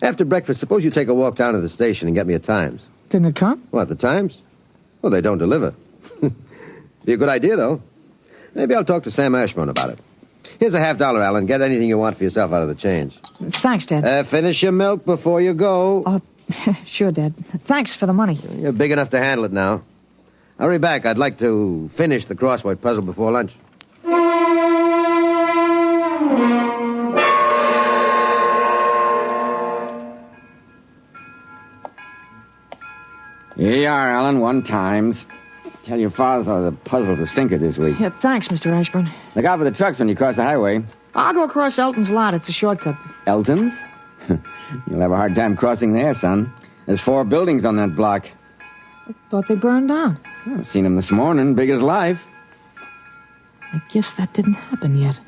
After breakfast, suppose you take a walk down to the station and get me a Times. Didn't it come? What, the Times? Well, they don't deliver. Be a good idea, though. Maybe I'll talk to Sam Ashburn about it. Here's a $50, Alan. Get anything you want for yourself out of the change. Thanks, Dad. Finish your milk before you go. Sure, Dad. Thanks for the money. You're big enough to handle it now. Hurry back. I'd like to finish the crossword puzzle before lunch. Here you are, Alan, 1 Times. Tell your father the puzzle's a stinker this week. Yeah, thanks, Mr. Ashburn. Look out for the trucks when you cross the highway. I'll go across Elton's lot. It's a shortcut. Elton's? You'll have a hard time crossing there, son. There's 4 buildings on that block. I thought they burned down. I've seen them this morning, big as life. I guess that didn't happen yet.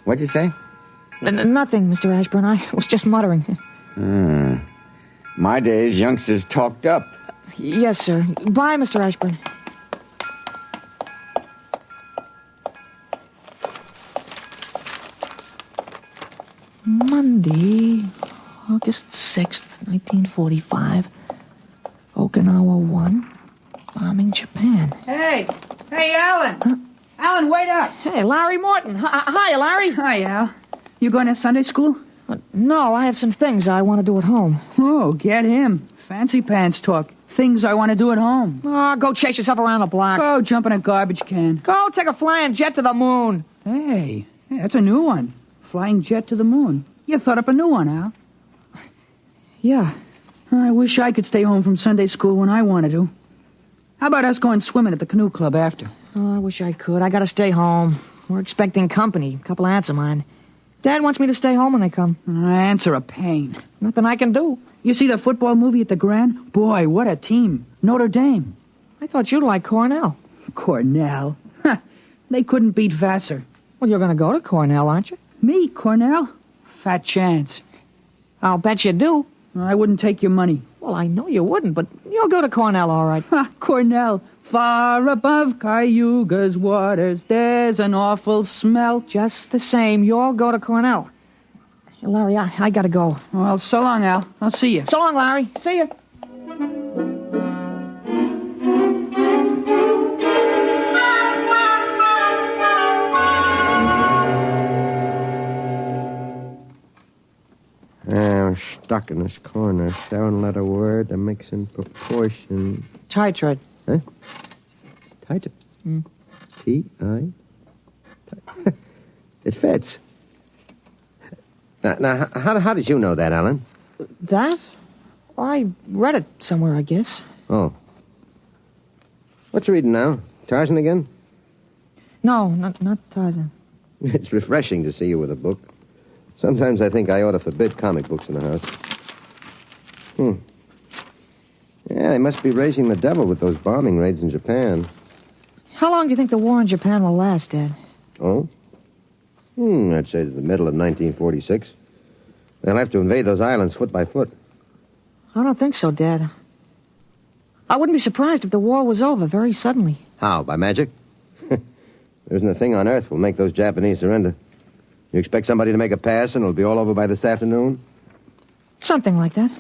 What'd you say? Nothing, Mr. Ashburn. I was just muttering. My days, youngsters talked up. Yes, sir. Bye, Mr. Ashburn. Monday, August 6th, 1945. Okinawa 1. Bombing Japan. Hey, Alan. Alan, wait up. Hey, Larry Morton. Hi, Larry. Hi, Al. You going to Sunday school? No, I have some things I want to do at home. Oh, get him. Fancy pants talk. Things I want to do at home. Oh, go chase yourself around the block. Go jump in a garbage can. Go take a flying jet to the moon. Hey, that's a new one. Flying jet to the moon. You thought up a new one, Al. Yeah. I wish I could stay home from Sunday school when I wanted to. How about us going swimming at the canoe club after? Oh, I wish I could. I gotta stay home. We're expecting company. A couple of aunts of mine. Dad wants me to stay home when they come. Aunts are a pain. Nothing I can do. You see the football movie at the Grand? Boy, what a team. Notre Dame. I thought you'd like Cornell. Cornell? They couldn't beat Vassar. Well, you're gonna go to Cornell, aren't you? Me, Cornell? Fat chance. I'll bet you do. I wouldn't take your money. Well, I know you wouldn't, but you'll go to Cornell, all right. Cornell. Far above Cayuga's waters, there's an awful smell. Just the same, you'll go to Cornell. Larry, I gotta go. Well, so long, Al. I'll see you. So long, Larry. See you. I'm stuck in this corner. 7-letter word that makes in proportion. Titrate. Huh? Titrate? T-I? It fits. Now, how did you know that, Alan? That? I read it somewhere, I guess. Oh. What you reading now? Tarzan again? No, not Tarzan. It's refreshing to see you with a book. Sometimes I think I ought to forbid comic books in the house. Yeah, they must be raising the devil with those bombing raids in Japan. How long do you think the war in Japan will last, Dad? Oh? I'd say to the middle of 1946. They'll have to invade those islands foot by foot. I don't think so, Dad. I wouldn't be surprised if the war was over very suddenly. How, by magic? There isn't a thing on earth will make those Japanese surrender. You expect somebody to make a pass and it'll be all over by this afternoon? Something like that.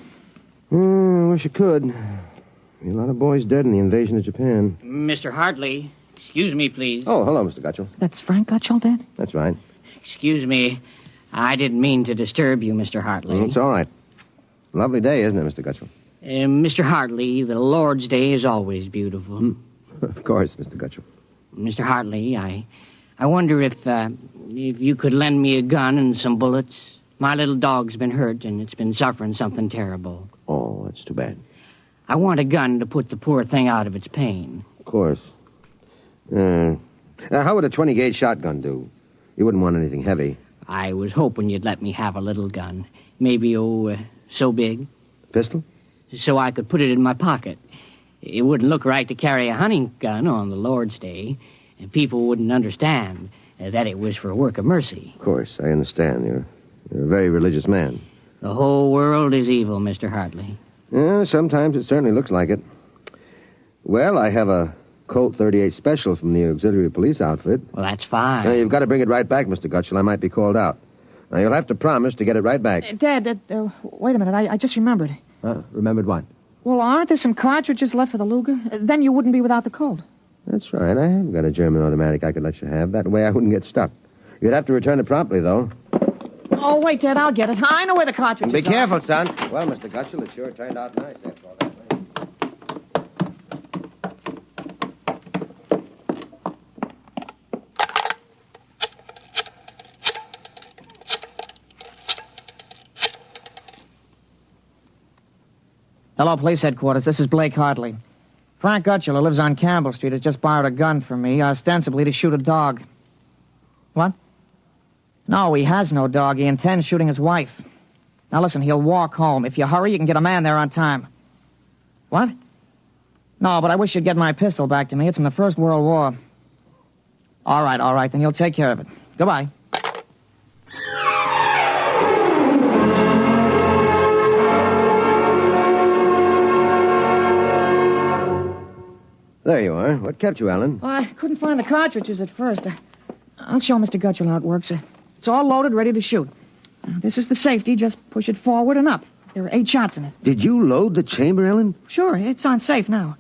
I wish it could. Be a lot of boys dead in the invasion of Japan. Mr. Hartley, excuse me, please. Oh, hello, Mr. Gutchell. That's Frank Gutchell, Dad? That's right. Excuse me. I didn't mean to disturb you, Mr. Hartley. It's all right. Lovely day, isn't it, Mr. Gutchell? Mr. Hartley, the Lord's Day is always beautiful. Of course, Mr. Gutchell. Mr. Hartley, I wonder if you could lend me a gun and some bullets. My little dog's been hurt, and it's been suffering something terrible. Oh, that's too bad. I want a gun to put the poor thing out of its pain. Of course. How would a 20-gauge shotgun do? You wouldn't want anything heavy. I was hoping you'd let me have a little gun. Maybe, so big. Pistol? So I could put it in my pocket. It wouldn't look right to carry a hunting gun on the Lord's Day, and people wouldn't understand that it was for a work of mercy. Of course, I understand. You're a very religious man. The whole world is evil, Mr. Hartley. Yeah, sometimes it certainly looks like it. Well, I have a Colt 38 Special from the auxiliary police outfit. Well, that's fine. Now, you've got to bring it right back, Mr. Gutschel. I might be called out. Now, you'll have to promise to get it right back. Dad, wait a minute. I just remembered. Remembered what? Well, aren't there some cartridges left for the Luger? Then you wouldn't be without the Colt. That's right. I have got a German automatic I could let you have. That way I wouldn't get stuck. You'd have to return it promptly, though. Oh, wait, Dad, I'll get it. I know where the cartridges are. Be careful, son. Well, Mr. Gutschel, it sure turned out nice after all that. Hello, police headquarters. This is Blake Hartley. Frank Gutschel, who lives on Campbell Street, has just borrowed a gun from me, ostensibly to shoot a dog. What? No, he has no dog. He intends shooting his wife. Now, listen, he'll walk home. If you hurry, you can get a man there on time. What? No, but I wish you'd get my pistol back to me. It's from the First World War. All right, then you'll take care of it. Goodbye. There you are. What kept you, Alan? I couldn't find the cartridges at first. I'll show Mr. Gutschel how it works. It's all loaded, ready to shoot. This is the safety. Just push it forward and up. There are 8 shots in it. Did you load the chamber, Ellen? Sure, it's on safe now.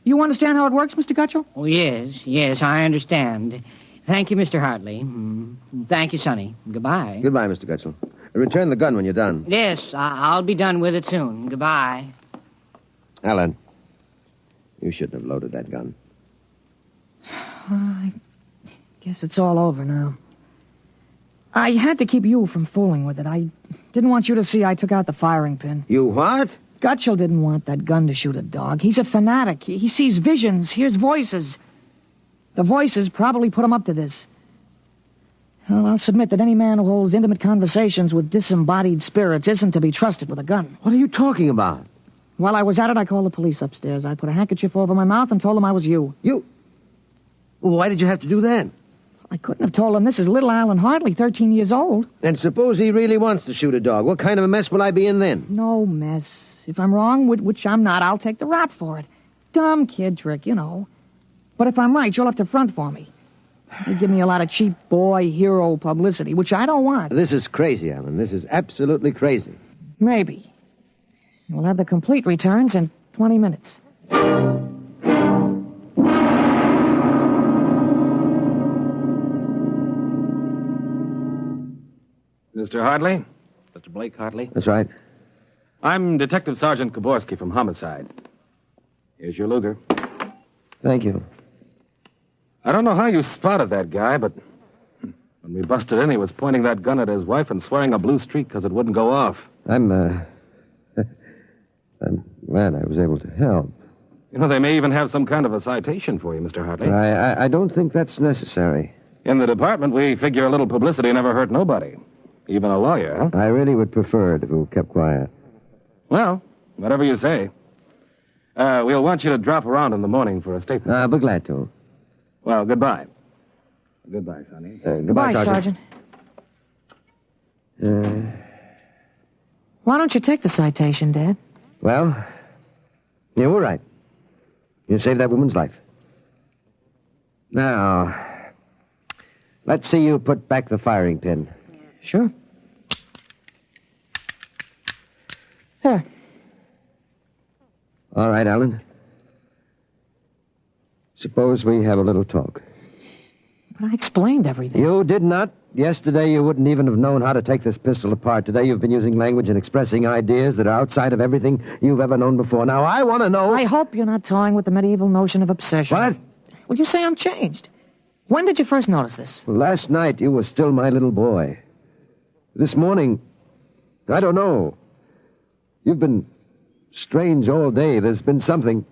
You understand how it works, Mr. Gutschel? Oh, yes, I understand. Thank you, Mr. Hartley. Thank you, Sonny. Goodbye. Goodbye, Mr. Gutschel. Return the gun when you're done. Yes, I'll be done with it soon. Goodbye. Alan, you shouldn't have loaded that gun. I guess it's all over now. I had to keep you from fooling with it. I didn't want you to see I took out the firing pin. You what? Gutschel didn't want that gun to shoot a dog. He's a fanatic. He sees visions, hears voices. The voices probably put him up to this. Well, I'll submit that any man who holds intimate conversations with disembodied spirits isn't to be trusted with a gun. What are you talking about? While I was at it, I called the police upstairs. I put a handkerchief over my mouth and told them I was you. You? Well, why did you have to do that? I couldn't have told them this is little Alan Hartley, 13 years old. And suppose he really wants to shoot a dog. What kind of a mess will I be in then? No mess. If I'm wrong, which I'm not, I'll take the rap for it. Dumb kid trick, you know. But if I'm right, you'll have to front for me. They give me a lot of cheap boy hero publicity, which I don't want. This is crazy, Alan. This is absolutely crazy. Maybe. We'll have the complete returns in 20 minutes. Mr. Hartley? Mr. Blake Hartley? That's right. I'm Detective Sergeant Koborski from Homicide. Here's your Luger. Thank you. I don't know how you spotted that guy, but when we busted in, he was pointing that gun at his wife and swearing a blue streak because it wouldn't go off. I'm glad I was able to help. You know, they may even have some kind of a citation for you, Mr. Hartley. I don't think that's necessary. In the department, we figure a little publicity never hurt nobody. Even a lawyer, huh? I really would prefer it if you kept quiet. Well, whatever you say. We'll want you to drop around in the morning for a statement. I'll be glad to. Well, goodbye. Goodbye, Sonny. Goodbye, Sergeant. Why don't you take the citation, Dad? Well, you were right. You saved that woman's life. Now, let's see you put back the firing pin. Sure. Here. All right, Alan. Suppose we have a little talk. But I explained everything. You did not. Yesterday, you wouldn't even have known how to take this pistol apart. Today, you've been using language and expressing ideas that are outside of everything you've ever known before. Now, I want to know... I hope you're not toying with the medieval notion of obsession. What? Well, you say I'm changed. When did you first notice this? Well, last night, you were still my little boy. This morning, I don't know. You've been strange all day. There's been something...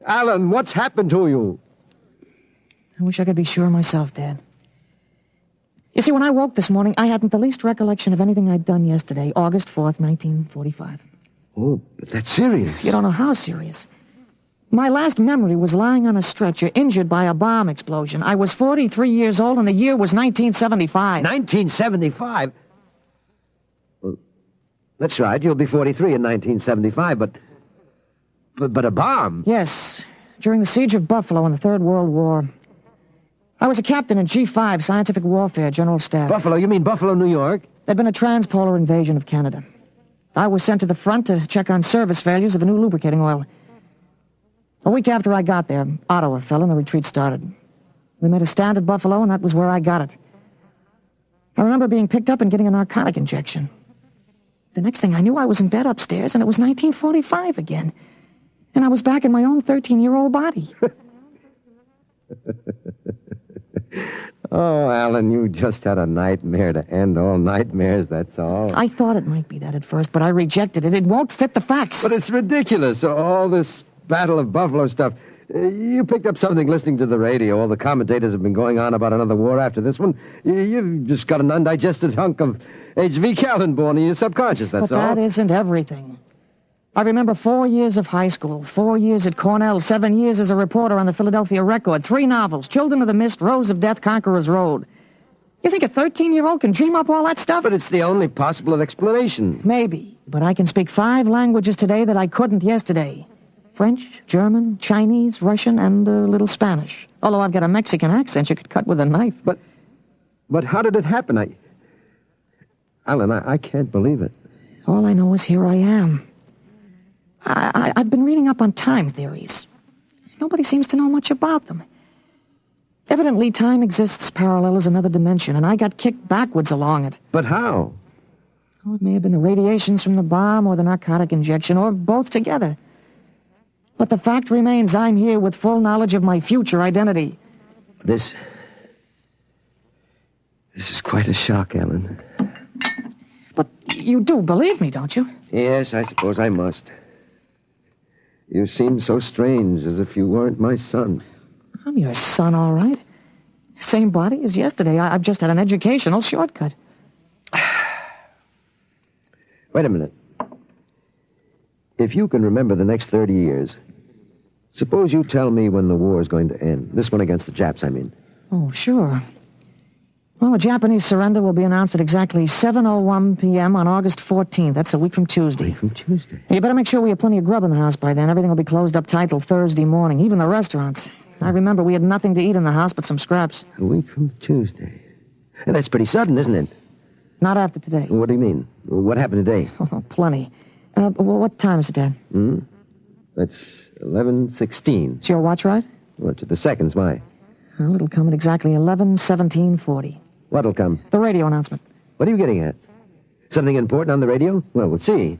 Alan, what's happened to you? I wish I could be sure myself, Dad. You see, when I woke this morning, I hadn't the least recollection of anything I'd done yesterday, August 4th, 1945. Oh, but that's serious. You don't know how serious. My last memory was lying on a stretcher, injured by a bomb explosion. I was 43 years old, and the year was 1975. 1975? Well, that's right. You'll be 43 in 1975, but a bomb? Yes, during the siege of Buffalo in the Third World War. I was a captain in G5, Scientific Warfare, General Staff. Buffalo? You mean Buffalo, New York? There'd been a transpolar invasion of Canada. I was sent to the front to check on service failures of a new lubricating oil. A week after I got there, Ottawa fell and the retreat started. We made a stand at Buffalo, and that was where I got it. I remember being picked up and getting a narcotic injection. The next thing I knew, I was in bed upstairs, and it was 1945 again. And I was back in my own 13-year-old body. Oh, Alan, you just had a nightmare to end all nightmares, that's all. I thought it might be that at first, but I rejected it. It won't fit the facts. But it's ridiculous, all this Battle of Buffalo stuff. You picked up something listening to the radio. All the commentators have been going on about another war after this one. You've just got an undigested hunk of H.V. Callan born in your subconscious, that's all. But that isn't everything. I remember 4 years of high school, 4 years at Cornell, 7 years as a reporter on the Philadelphia Record, 3 novels, Children of the Mist, Rose of Death, Conqueror's Road. You think a 13-year-old can dream up all that stuff? But it's the only possible explanation. Maybe, but I can speak 5 languages today that I couldn't yesterday. French, German, Chinese, Russian, and a little Spanish. Although I've got a Mexican accent you could cut with a knife. But how did it happen? Alan, I can't believe it. All I know is here I am. I've been reading up on time theories. Nobody seems to know much about them. Evidently, time exists parallel as another dimension, and I got kicked backwards along it. But how? Oh, it may have been the radiations from the bomb or the narcotic injection, or both together. But the fact remains I'm here with full knowledge of my future identity. This is quite a shock, Ellen. But you do believe me, don't you? Yes, I suppose I must. You seem so strange, as if you weren't my son. I'm your son, all right. Same body as yesterday. I've just had an educational shortcut. Wait a minute. If you can remember the next 30 years, suppose you tell me when the war is going to end. This one against the Japs, I mean. Oh, sure. Well, the Japanese surrender will be announced at exactly 7:01 p.m. on August 14th. That's a week from Tuesday. Week from Tuesday? You better make sure we have plenty of grub in the house by then. Everything will be closed up tight till Thursday morning, even the restaurants. I remember we had nothing to eat in the house but some scraps. A week from Tuesday. And that's pretty sudden, isn't it? Not after today. What do you mean? What happened today? Oh, plenty. Well, what time is it, Dad? That's 11:16. Is your watch right? Well, to the seconds, why? Well, it'll come at exactly 11:17:40. What'll come? The radio announcement. What are you getting at? Something important on the radio? Well, we'll see.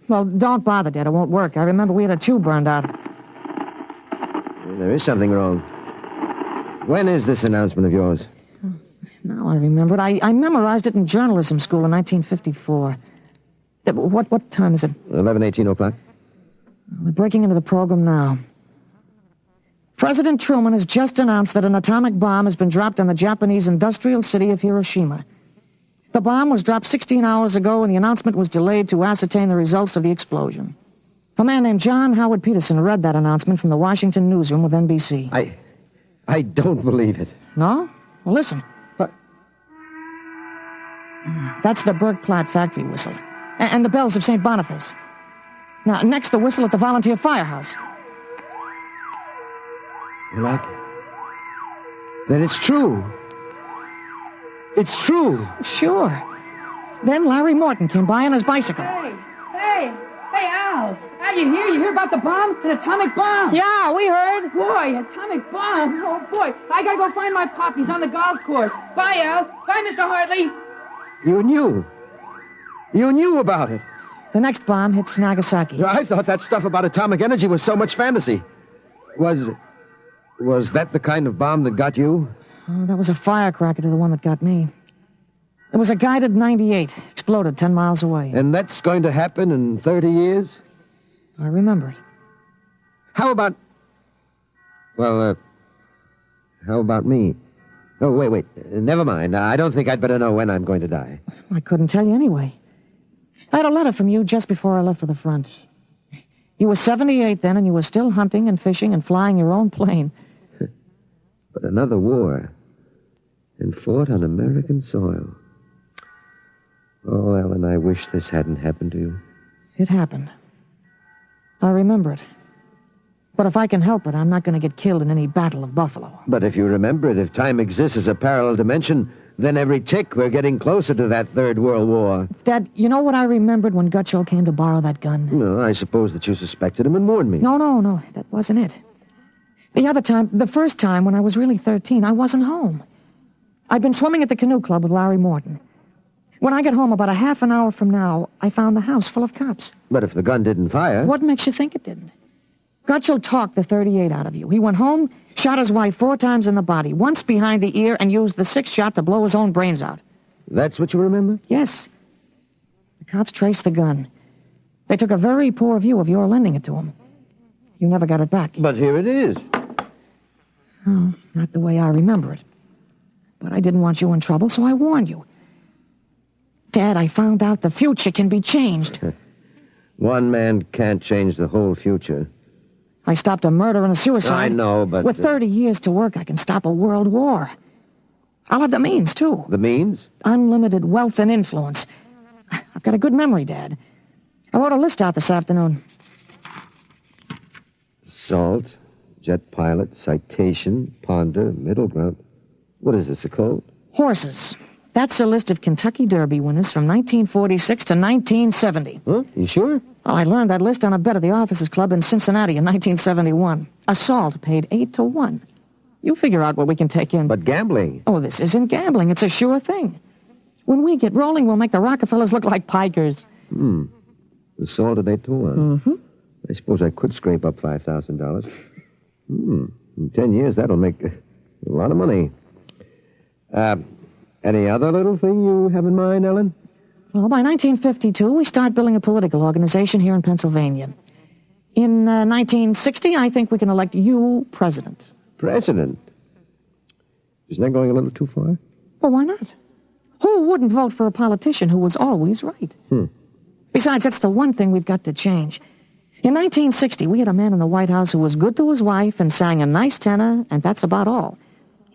Well, don't bother, Dad. It won't work. I remember we had a tube burned out. There is something wrong. When is this announcement of yours? Now I remember it. I memorized it in journalism school in 1954. What time is it? 11:18 o'clock. We're breaking into the program now. President Truman has just announced that an atomic bomb has been dropped on the Japanese industrial city of Hiroshima. The bomb was dropped 16 hours ago, and the announcement was delayed to ascertain the results of the explosion. A man named John Howard Peterson read that announcement from the Washington newsroom with NBC. I don't believe it. No? Well, listen. That's the Berg Platt factory whistle. And the bells of St. Boniface. Now, next, the whistle at the volunteer firehouse. Then it's true. It's true. Sure. Then Larry Morton came by on his bicycle. Hey, Al. Al, you hear? You hear about the bomb? An atomic bomb. Yeah, we heard. Boy, atomic bomb. Oh, boy. I gotta go find my poppies on the golf course. Bye, Al. Bye, Mr. Hartley. You knew. You knew about it. The next bomb hits Nagasaki. I thought that stuff about atomic energy was so much fantasy. Was that the kind of bomb that got you? Oh, that was a firecracker to the one that got me. It was a guided 98. Exploded 10 miles away. And that's going to happen in 30 years? I remember it. How about... Well, how about me? Oh, wait. Never mind. I don't think I'd better know when I'm going to die. I couldn't tell you anyway. I had a letter from you just before I left for the front. You were 78 then, and you were still hunting and fishing and flying your own plane. But another war, and fought on American soil. Oh, Ellen, I wish this hadn't happened to you. It happened. I remember it. But if I can help it, I'm not going to get killed in any battle of Buffalo. But if you remember it, if time exists as a parallel dimension, then every tick we're getting closer to that Third World War. Dad, you know what I remembered when Gutschall came to borrow that gun? No, I suppose that you suspected him and warned me. No, that wasn't it. The first time when I was really 13, I wasn't home. I'd been swimming at the canoe club with Larry Morton. When I got home about a half an hour from now, I found the house full of cops. But if the gun didn't fire... What makes you think it didn't? Gutschall talked the .38 out of you. He went home, shot his wife 4 times in the body, once behind the ear, and used the 6th shot to blow his own brains out. That's what you remember? Yes. The cops traced the gun. They took a very poor view of your lending it to him. You never got it back. But here it is. Oh, not the way I remember it. But I didn't want you in trouble, so I warned you. Dad, I found out the future can be changed. One man can't change the whole future. I stopped a murder and a suicide. I know, but... With 30 years to work, I can stop a world war. I'll have the means, too. The means? Unlimited wealth and influence. I've got a good memory, Dad. I wrote a list out this afternoon. Salt, jet pilot, citation, ponder, middle ground. What is this, a code? Horses. That's a list of Kentucky Derby winners from 1946 to 1970. Huh? You sure? Oh, I learned that list on a bet at the Officers Club in Cincinnati in 1971. Assault paid 8-1. You figure out what we can take in. But gambling? Oh, this isn't gambling. It's a sure thing. When we get rolling, we'll make the Rockefellers look like pikers. Assault at 8-1. Mm-hmm. I suppose I could scrape up $5,000. In 10 years, that'll make a lot of money. Any other little thing you have in mind, Ellen? Well, by 1952, we start building a political organization here in Pennsylvania. In 1960, I think we can elect you president. President? Isn't that going a little too far? Well, why not? Who wouldn't vote for a politician who was always right? Besides, that's the one thing we've got to change. In 1960, we had a man in the White House who was good to his wife and sang a nice tenor, and that's about all.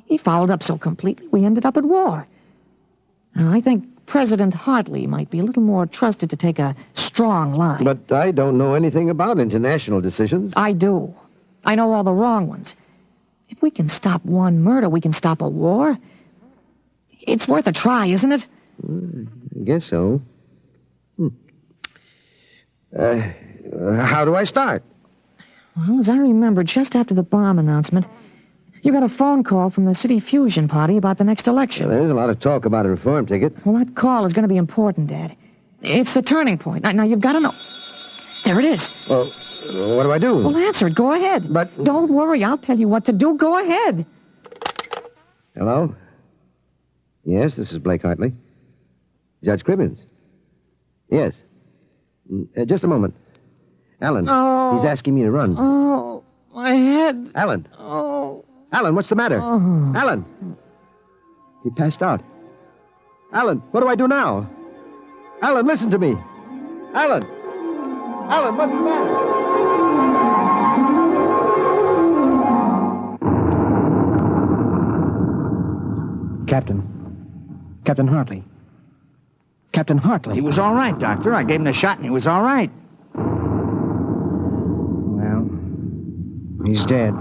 He fouled up so completely, we ended up at war. I think President Hartley might be a little more trusted to take a strong line. But I don't know anything about international decisions. I do. I know all the wrong ones. If we can stop one murder, we can stop a war. It's worth a try, isn't it? I guess so. How do I start? Well, as I remember, just after the bomb announcement, you got a phone call from the City Fusion Party about the next election. Well, there's a lot of talk about a reform ticket. Well, that call is going to be important, Dad. It's the turning point. Now you've got to know. There it is. Well, what do I do? Well, answer it. Go ahead. But... Don't worry. I'll tell you what to do. Go ahead. Hello? Yes, this is Blake Hartley. Judge Cribbins. Yes. Just a moment. Alan, he's asking me to run. Oh, my head. Alan. Oh. Alan, what's the matter? Oh. Alan. He passed out. Alan, what do I do now? Alan, listen to me. Alan. Alan, what's the matter? Captain Hartley. Captain Hartley. He was all right, Doctor. I gave him a shot and he was all right. Well, he's dead.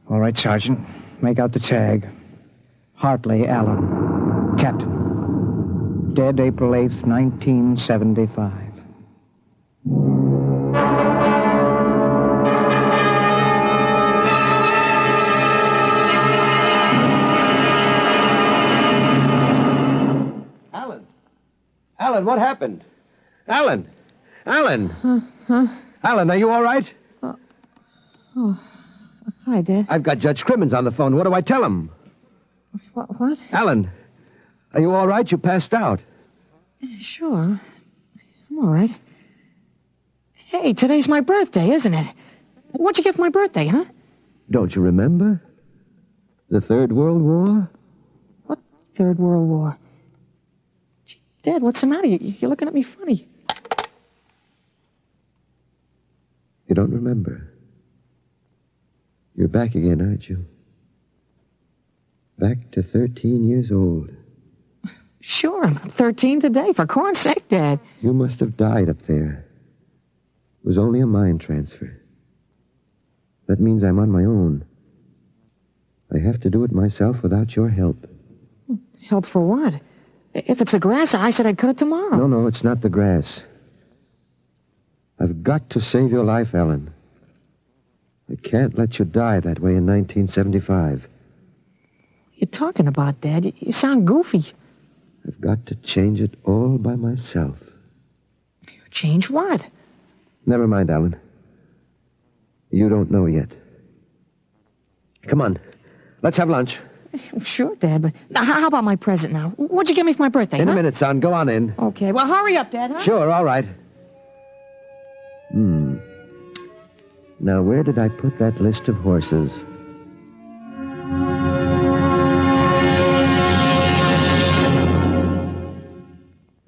All right, Sergeant. Make out the tag. Hartley Allen. Captain. Dead April 8th, 1975. Alan, what happened? Alan! Alan! Alan, are you all right? Hi, Dad. I've got Judge Crimmins on the phone. What do I tell him? What? Alan, are you all right? You passed out. Sure. I'm all right. Hey, today's my birthday, isn't it? What'd you get for my birthday, huh? Don't you remember? The Third World War? What Third World War? Dad, what's the matter? You're looking at me funny. You don't remember. You're back again, aren't you? Back to 13 years old. Sure, I'm 13 today. For corn's sake, Dad. You must have died up there. It was only a mind transfer. That means I'm on my own. I have to do it myself without your help. Help for what? If it's the grass, I said I'd cut it tomorrow. No, it's not the grass. I've got to save your life, Ellen. I can't let you die that way in 1975. What you talking about, Dad? You sound goofy. I've got to change it all by myself. Change what? Never mind, Alan. You don't know yet. Come on. Let's have lunch. Sure, Dad, but how about my present now? What'd you get me for my birthday, In a minute, son. Go on in. Okay, well, hurry up, Dad, huh? Sure, all right. Now, where did I put that list of horses?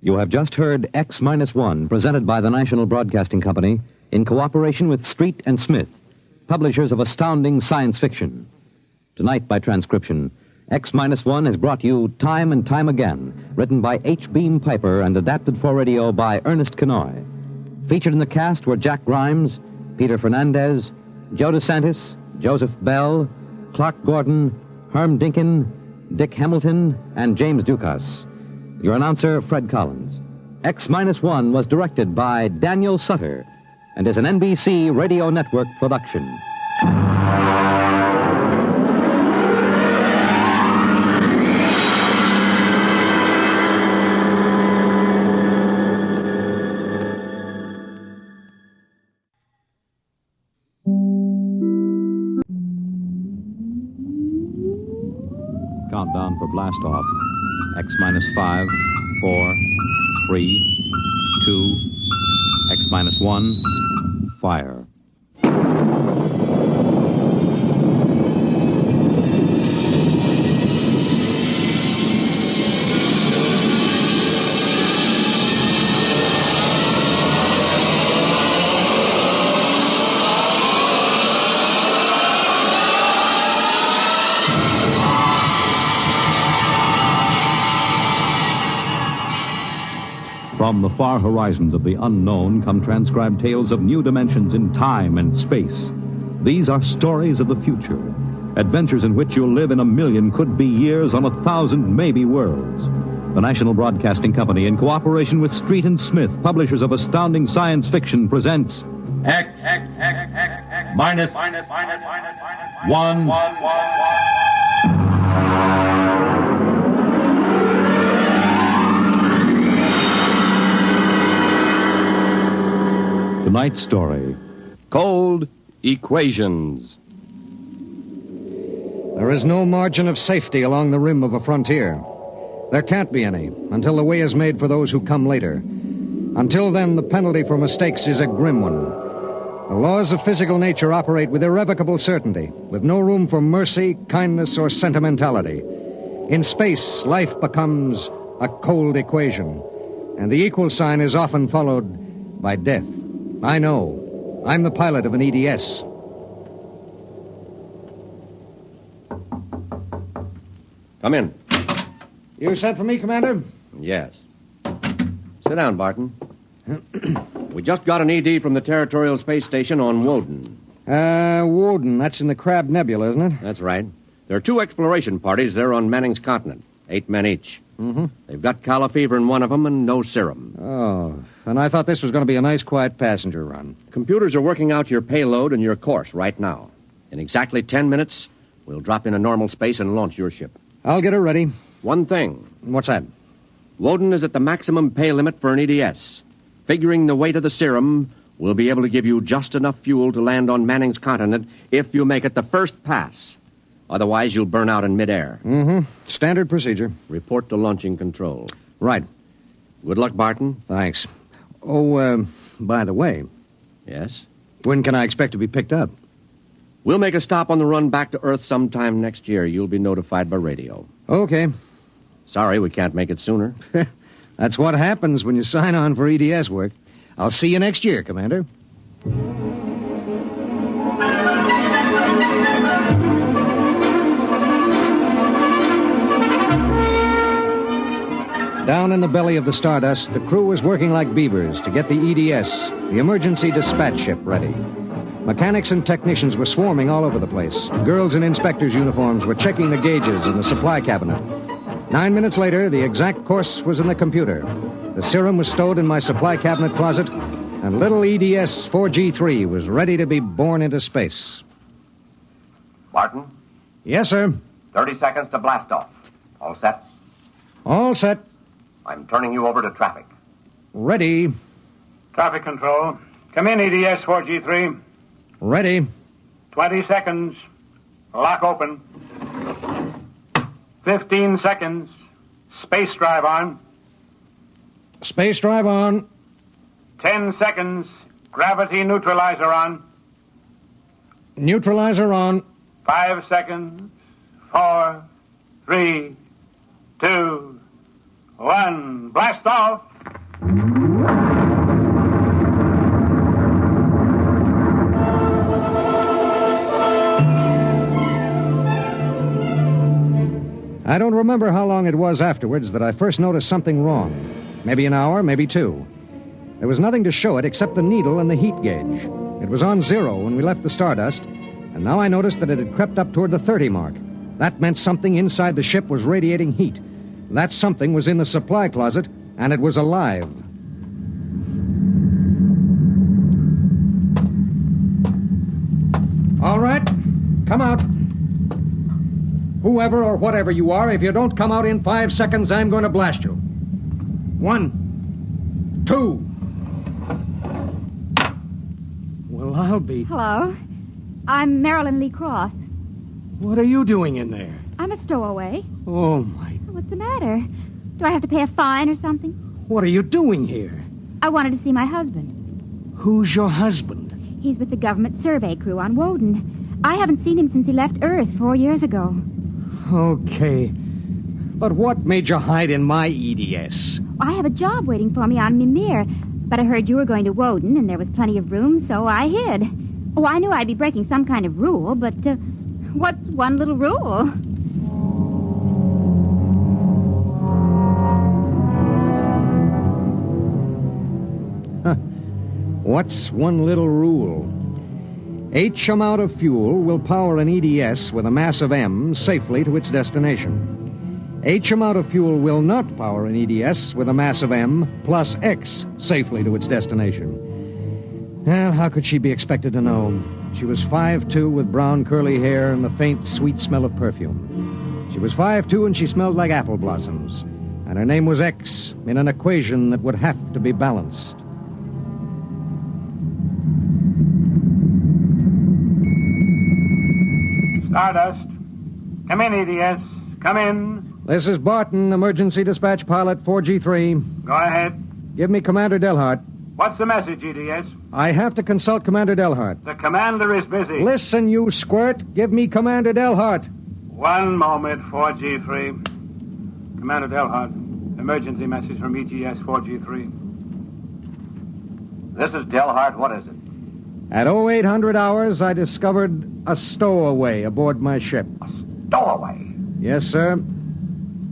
You have just heard X-1, presented by the National Broadcasting Company in cooperation with Street and Smith, publishers of astounding science fiction. Tonight, by transcription, X-1 has brought you Time and Time Again, written by H. Beam Piper and adapted for radio by Ernest Kenoy. Featured in the cast were Jack Grimes, Peter Fernandez, Joe DeSantis, Joseph Bell, Clark Gordon, Herm Dinkin, Dick Hamilton, and James Dukas. Your announcer, Fred Collins. X-1 was directed by Daniel Sutter and is an NBC Radio Network production. Countdown for blast off. X-5, 4, 3, 2, X-1, fire. From the far horizons of the unknown come transcribed tales of new dimensions in time and space. These are stories of the future, adventures in which you'll live in 1,000,000 could-be years on 1,000 maybe worlds. The National Broadcasting Company, in cooperation with Street and Smith, publishers of astounding science fiction, presents X minus 1. Tonight's story, Cold Equations. There is no margin of safety along the rim of a frontier. There can't be any until the way is made for those who come later. Until then, the penalty for mistakes is a grim one. The laws of physical nature operate with irrevocable certainty, with no room for mercy, kindness, or sentimentality. In space, life becomes a cold equation, and the equal sign is often followed by death. I know. I'm the pilot of an EDS. Come in. You sent for me, Commander? Yes. Sit down, Barton. We just got an ED from the Territorial Space Station on Woden. Woden. That's in the Crab Nebula, isn't it? That's right. There are 2 exploration parties there on Manning's continent. 8 men each. Mm-hmm. They've got calla fever in one of them and no serum. Oh, and I thought this was going to be a nice, quiet passenger run. Computers are working out your payload and your course right now. In exactly 10 minutes, we'll drop into normal space and launch your ship. I'll get her ready. One thing. What's that? Woden is at the maximum pay limit for an EDS. Figuring the weight of the serum, we'll be able to give you just enough fuel to land on Manning's continent if you make it the first pass. Otherwise, you'll burn out in midair. Mm-hmm. Standard procedure. Report to launching control. Right. Good luck, Barton. Thanks. Oh, by the way. Yes? When can I expect to be picked up? We'll make a stop on the run back to Earth sometime next year. You'll be notified by radio. Okay. Sorry we can't make it sooner. That's what happens when you sign on for EDS work. I'll see you next year, Commander. Down in the belly of the Stardust, the crew was working like beavers to get the EDS, the emergency dispatch ship, ready. Mechanics and technicians were swarming all over the place. Girls in inspectors' uniforms were checking the gauges in the supply cabinet. 9 minutes later, the exact course was in the computer. The serum was stowed in my supply cabinet closet, and little EDS 4G3 was ready to be born into space. Martin? Yes, sir. 30 seconds to blast off. All set? All set. I'm turning you over to traffic. Ready. Traffic control. Come in, EDS 4G3. Ready. 20 seconds. Lock open. 15 seconds. Space drive on. Space drive on. 10 seconds. Gravity neutralizer on. Neutralizer on. 5 seconds. 4, 3, 2, 1. Blast off. I don't remember how long it was afterwards that I first noticed something wrong. Maybe an hour, maybe 2. There was nothing to show it except the needle and the heat gauge. It was on 0 when we left the Stardust, and now I noticed that it had crept up toward the 30 mark. That meant something inside the ship was radiating heat. That something was in the supply closet, and it was alive. All right, come out. Whoever or whatever you are, if you don't come out in 5 seconds, I'm going to blast you. 1, 2. Well, I'll be... Hello. I'm Marilyn Lee Cross. What are you doing in there? I'm a stowaway. Oh, my... What's the matter? Do I have to pay a fine or something? What are you doing here? I wanted to see my husband. Who's your husband? He's with the government survey crew on Woden. I haven't seen him since he left Earth 4 years ago. Okay. But what made you hide in my EDS? I have a job waiting for me on Mimir, but I heard you were going to Woden and there was plenty of room, so I hid. Oh, I knew I'd be breaking some kind of rule, but what's one little rule? What's one little rule? H amount of fuel will power an EDS with a mass of M safely to its destination. H amount of fuel will not power an EDS with a mass of M plus X safely to its destination. Well, how could she be expected to know? She was 5'2" with brown curly hair and the faint, sweet smell of perfume. She was 5'2" and she smelled like apple blossoms. And her name was X in an equation that would have to be balanced. Stardust. Come in, EDS. Come in. This is Barton, emergency dispatch pilot 4G3. Go ahead. Give me Commander Delhart. What's the message, EDS? I have to consult Commander Delhart. The commander is busy. Listen, you squirt. Give me Commander Delhart. 1 moment, 4G3. Commander Delhart, emergency message from EGS 4G3. This is Delhart. What is it? At 0800 hours, I discovered a stowaway aboard my ship. A stowaway? Yes, sir.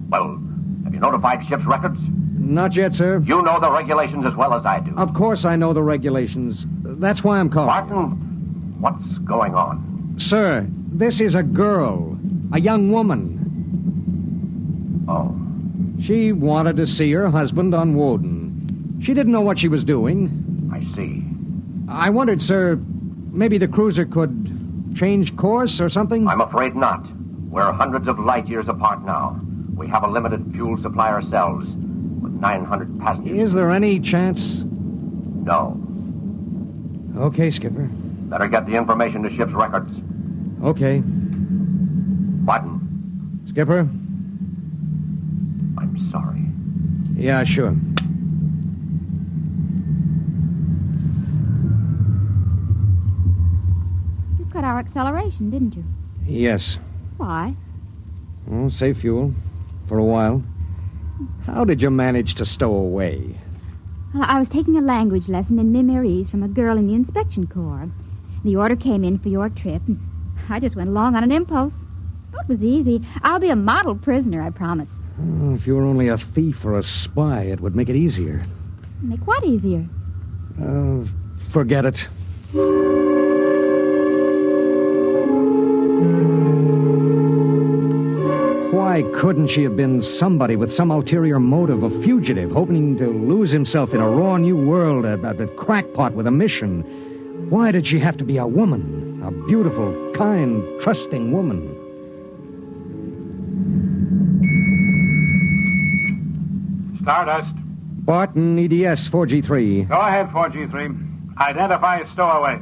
Well, have you notified ship's records? Not yet, sir. You know the regulations as well as I do. Of course I know the regulations. That's why I'm calling. Martin, what's going on? Sir, this is a girl. A young woman. Oh. She wanted to see her husband on Woden. She didn't know what she was doing. I see. I wondered, sir, maybe the cruiser could change course or something? I'm afraid not. We're hundreds of light years apart now. We have a limited fuel supply ourselves, with 900 passengers. Is there any chance? No. Okay, Skipper. Better get the information to ship's records. Okay. Barton. Skipper? I'm sorry. Yeah, sure. You cut our acceleration, didn't you? Yes. Why? Well, save fuel. For a while. How did you manage to stow away? I was taking a language lesson in Mimérese from a girl in the inspection corps. The order came in for your trip, and I just went along on an impulse. Oh, it was easy. I'll be a model prisoner, I promise. Oh, if you were only a thief or a spy, it would make it easier. Make what easier? Forget it. Why couldn't she have been somebody with some ulterior motive, a fugitive, hoping to lose himself in a raw new world, a crackpot with a mission? Why did she have to be a woman? A beautiful, kind, trusting woman? Stardust. Barton, EDS 4G3. Go ahead, 4G3. Identify a stowaway.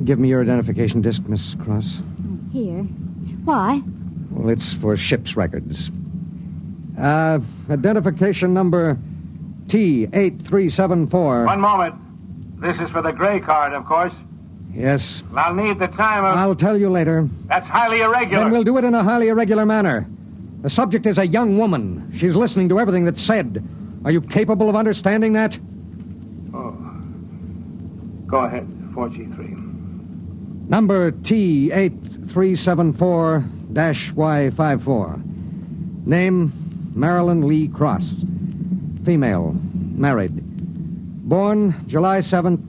Give me your identification disc, Miss Cross. Here. Why? Well, it's for ship's records. Identification number T8374. One moment. This is for the gray card, of course. Yes. I'll need the time of... I'll tell you later. That's highly irregular. Then we'll do it in a highly irregular manner. The subject is a young woman. She's listening to everything that's said. Are you capable of understanding that? Oh. Go ahead, 4G3. Number T8374-Y54. Name, Marilyn Lee Cross. Female, married. Born July 7th,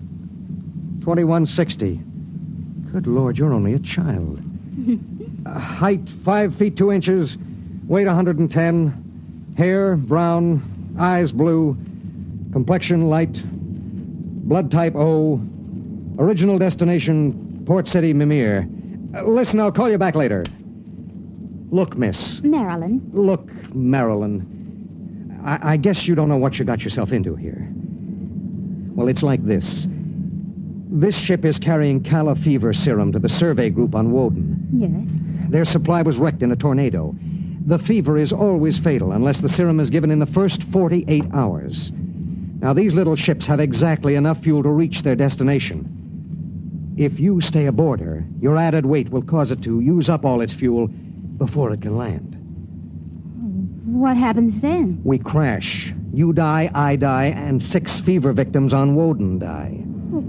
2160. Good Lord, you're only a child. Height, 5 feet 2 inches. Weight, 110. Hair, brown. Eyes, blue. Complexion, light. Blood type, O. Original destination, Port City, Mimir. Listen, I'll call you back later. Look, miss. Marilyn. Look, Marilyn. I guess you don't know what you got yourself into here. Well, it's like this. This ship is carrying Calla fever serum to the survey group on Woden. Yes. Their supply was wrecked in a tornado. The fever is always fatal unless the serum is given in the first 48 hours. Now, these little ships have exactly enough fuel to reach their destination. If you stay aboard her, your added weight will cause it to use up all its fuel before it can land. What happens then? We crash. You die, I die, and 6 fever victims on Woden die. Well,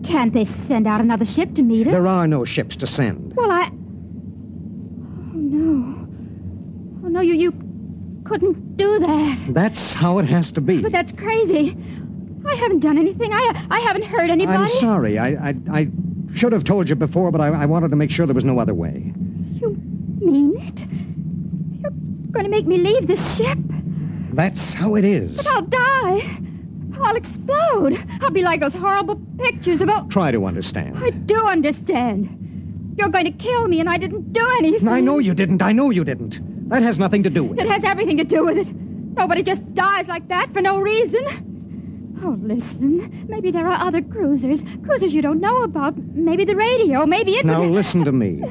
can't they send out another ship to meet us? There are no ships to send. Well, Oh, no. Oh, no, you couldn't do that. That's how it has to be. But that's crazy. I haven't done anything. I haven't hurt anybody. I'm sorry. I should have told you before, but I wanted to make sure there was no other way. You mean it? You're going to make me leave this ship? That's how it is. But I'll die. I'll explode. I'll be like those horrible pictures about... Try to understand. I do understand. You're going to kill me, and I didn't do anything. I know you didn't. That has nothing to do with it. It has everything to do with it. Nobody just dies like that for no reason. Oh, listen. Maybe there are other cruisers you don't know about. Maybe the radio. Maybe it... Now, listen to me.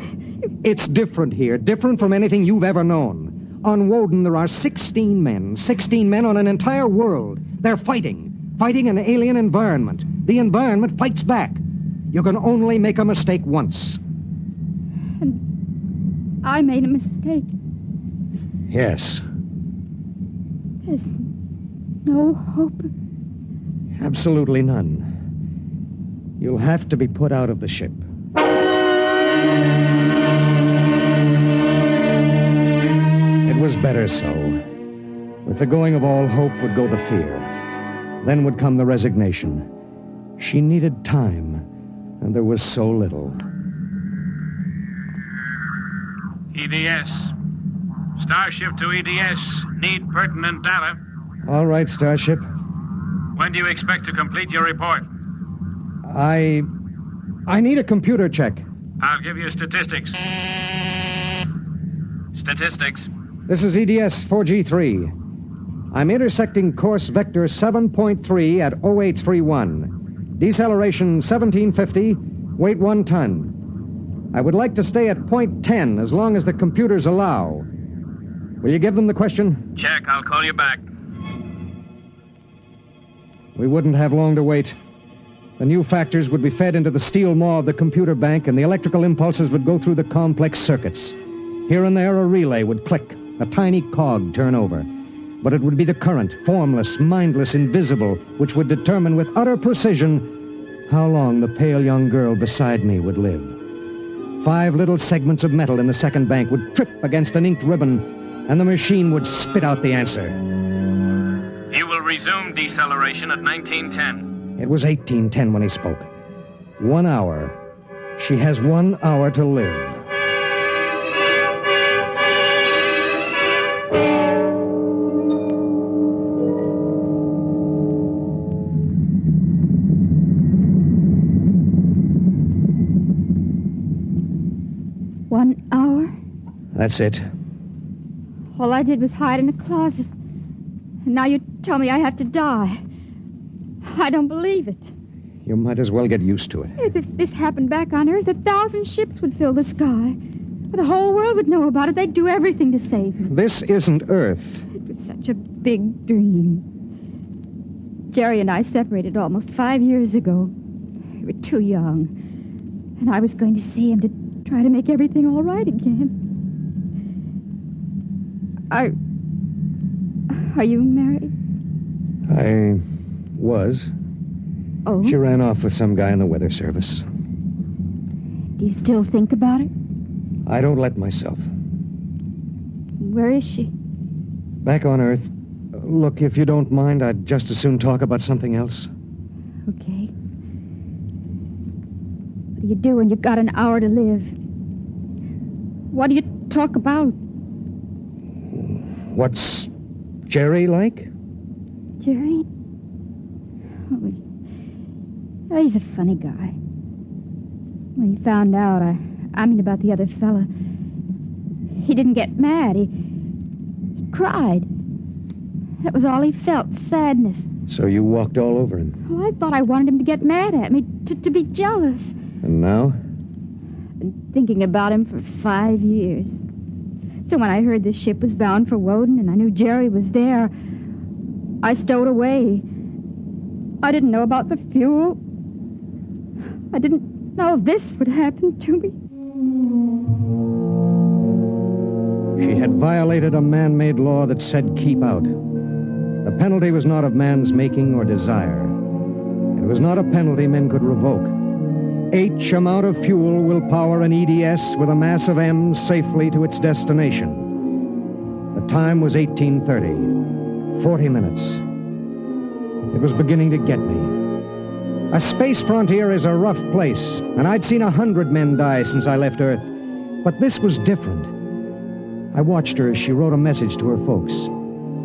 It's different here. Different from anything you've ever known. On Woden, there are 16 men. 16 men on an entire world. They're fighting an alien environment. The environment fights back. You can only make a mistake once. And I made a mistake. Yes. There's no hope. Absolutely none. You'll have to be put out of the ship. It was better so. With the going of all hope would go the fear. Then would come the resignation. She needed time, and there was so little. EDS. Starship to EDS. Need pertinent data. All right, Starship. When do you expect to complete your report? I need a computer check. I'll give you statistics. Statistics. This is EDS 4G3. I'm intersecting course vector 7.3 at 0831. Deceleration 1750, weight 1 ton. I would like to stay at point 10 as long as the computers allow. Will you give them the question? Check. I'll call you back. We wouldn't have long to wait. The new factors would be fed into the steel maw of the computer bank, and the electrical impulses would go through the complex circuits. Here and there, a relay would click, a tiny cog turn over. But it would be the current, formless, mindless, invisible, which would determine with utter precision how long the pale young girl beside me would live. 5 little segments of metal in the second bank would trip against an inked ribbon, and the machine would spit out the answer. You will resume deceleration at 1910. It was 1810 when he spoke. 1 hour. She has 1 hour to live. That's it. All I did was hide in a closet. And now you tell me I have to die. I don't believe it. You might as well get used to it. If this happened back on Earth, 1,000 ships would fill the sky. The whole world would know about it. They'd do everything to save me. This isn't Earth. It was such a big dream. Jerry and I separated almost 5 years ago. We were too young. And I was going to see him to try to make everything all right again. Are you married? I was. Oh? She ran off with some guy in the weather service. Do you still think about it? I don't let myself. Where is she? Back on Earth. Look, if you don't mind, I'd just as soon talk about something else. Okay. What do you do when you've got an hour to live? What do you talk about? What's Jerry like? Jerry? Oh, he's a funny guy. When he found out, I mean about the other fella, he didn't get mad. He cried. That was all he felt, sadness. So you walked all over him? Well, I thought I wanted him to get mad at me, to be jealous. And now? I've been thinking about him for 5 years. So when I heard this ship was bound for Woden and I knew Jerry was there, I stowed away. I didn't know about the fuel. I didn't know this would happen to me. She had violated a man-made law that said keep out. The penalty was not of man's making or desire. It was not a penalty men could revoke. H amount of fuel will power an EDS with a mass of M's safely to its destination. The time was 1830. 40 minutes. It was beginning to get me. A space frontier is a rough place, and I'd seen 100 men die since I left Earth. But this was different. I watched her as she wrote a message to her folks.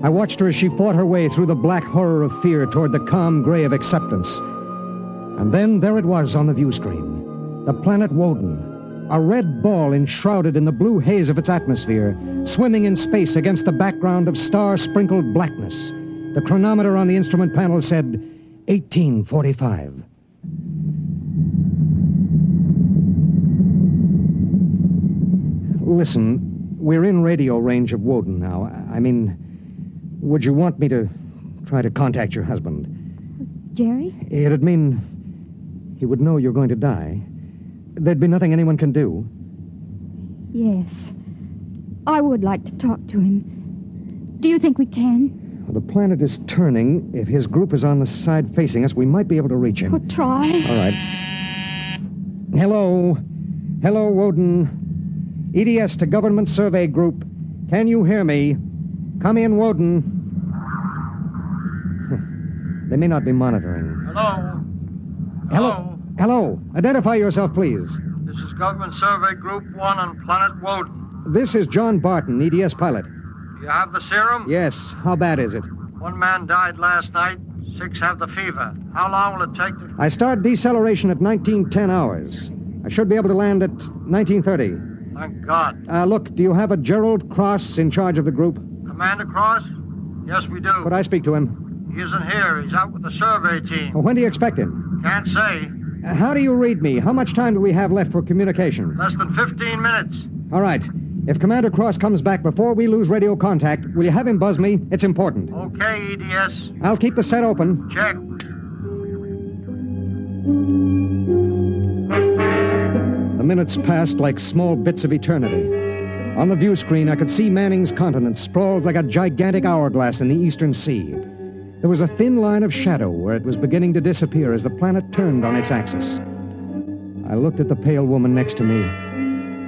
I watched her as she fought her way through the black horror of fear toward the calm gray of acceptance. And then there it was on the view screen. The planet Woden. A red ball enshrouded in the blue haze of its atmosphere, swimming in space against the background of star-sprinkled blackness. The chronometer on the instrument panel said 1845. Listen, we're in radio range of Woden now. I mean, would you want me to try to contact your husband? Jerry? It'd mean he would know you're going to die. There'd be nothing anyone can do. Yes. I would like to talk to him. Do you think we can? Well, the planet is turning. If his group is on the side facing us, we might be able to reach him. Oh, try. All right. Hello. Hello, Woden. EDS to Government Survey Group. Can you hear me? Come in, Woden. They may not be monitoring. Hello? Hello? Hello. Identify yourself, please. This is Government Survey Group 1 on Planet Woden. This is John Barton, EDS pilot. Do you have the serum? Yes. How bad is it? 1 man died last night. 6 have the fever. How long will it take to... I start deceleration at 1910 hours. I should be able to land at 1930. Thank God. Look, do you have a Gerald Cross in charge of the group? Commander Cross? Yes, we do. Could I speak to him? He isn't here. He's out with the survey team. Well, when do you expect him? Can't say. How do you read me? How much time do we have left for communication? Less than 15 minutes. All right. If Commander Cross comes back before we lose radio contact, will you have him buzz me? It's important. Okay, EDS. I'll keep the set open. Check. The minutes passed like small bits of eternity. On the view screen, I could see Manning's continent sprawled like a gigantic hourglass in the eastern sea. There was a thin line of shadow where it was beginning to disappear as the planet turned on its axis. I looked at the pale woman next to me,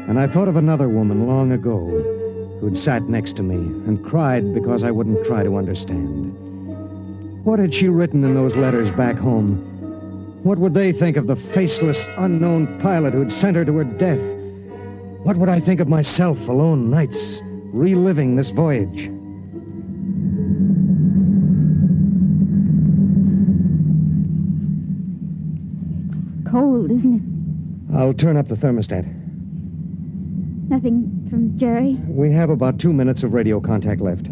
and I thought of another woman long ago who'd sat next to me and cried because I wouldn't try to understand. What had she written in those letters back home? What would they think of the faceless, unknown pilot who'd sent her to her death? What would I think of myself alone nights, reliving this voyage? Cold, isn't it? I'll turn up the thermostat. Nothing from Jerry? We have about 2 minutes of radio contact left.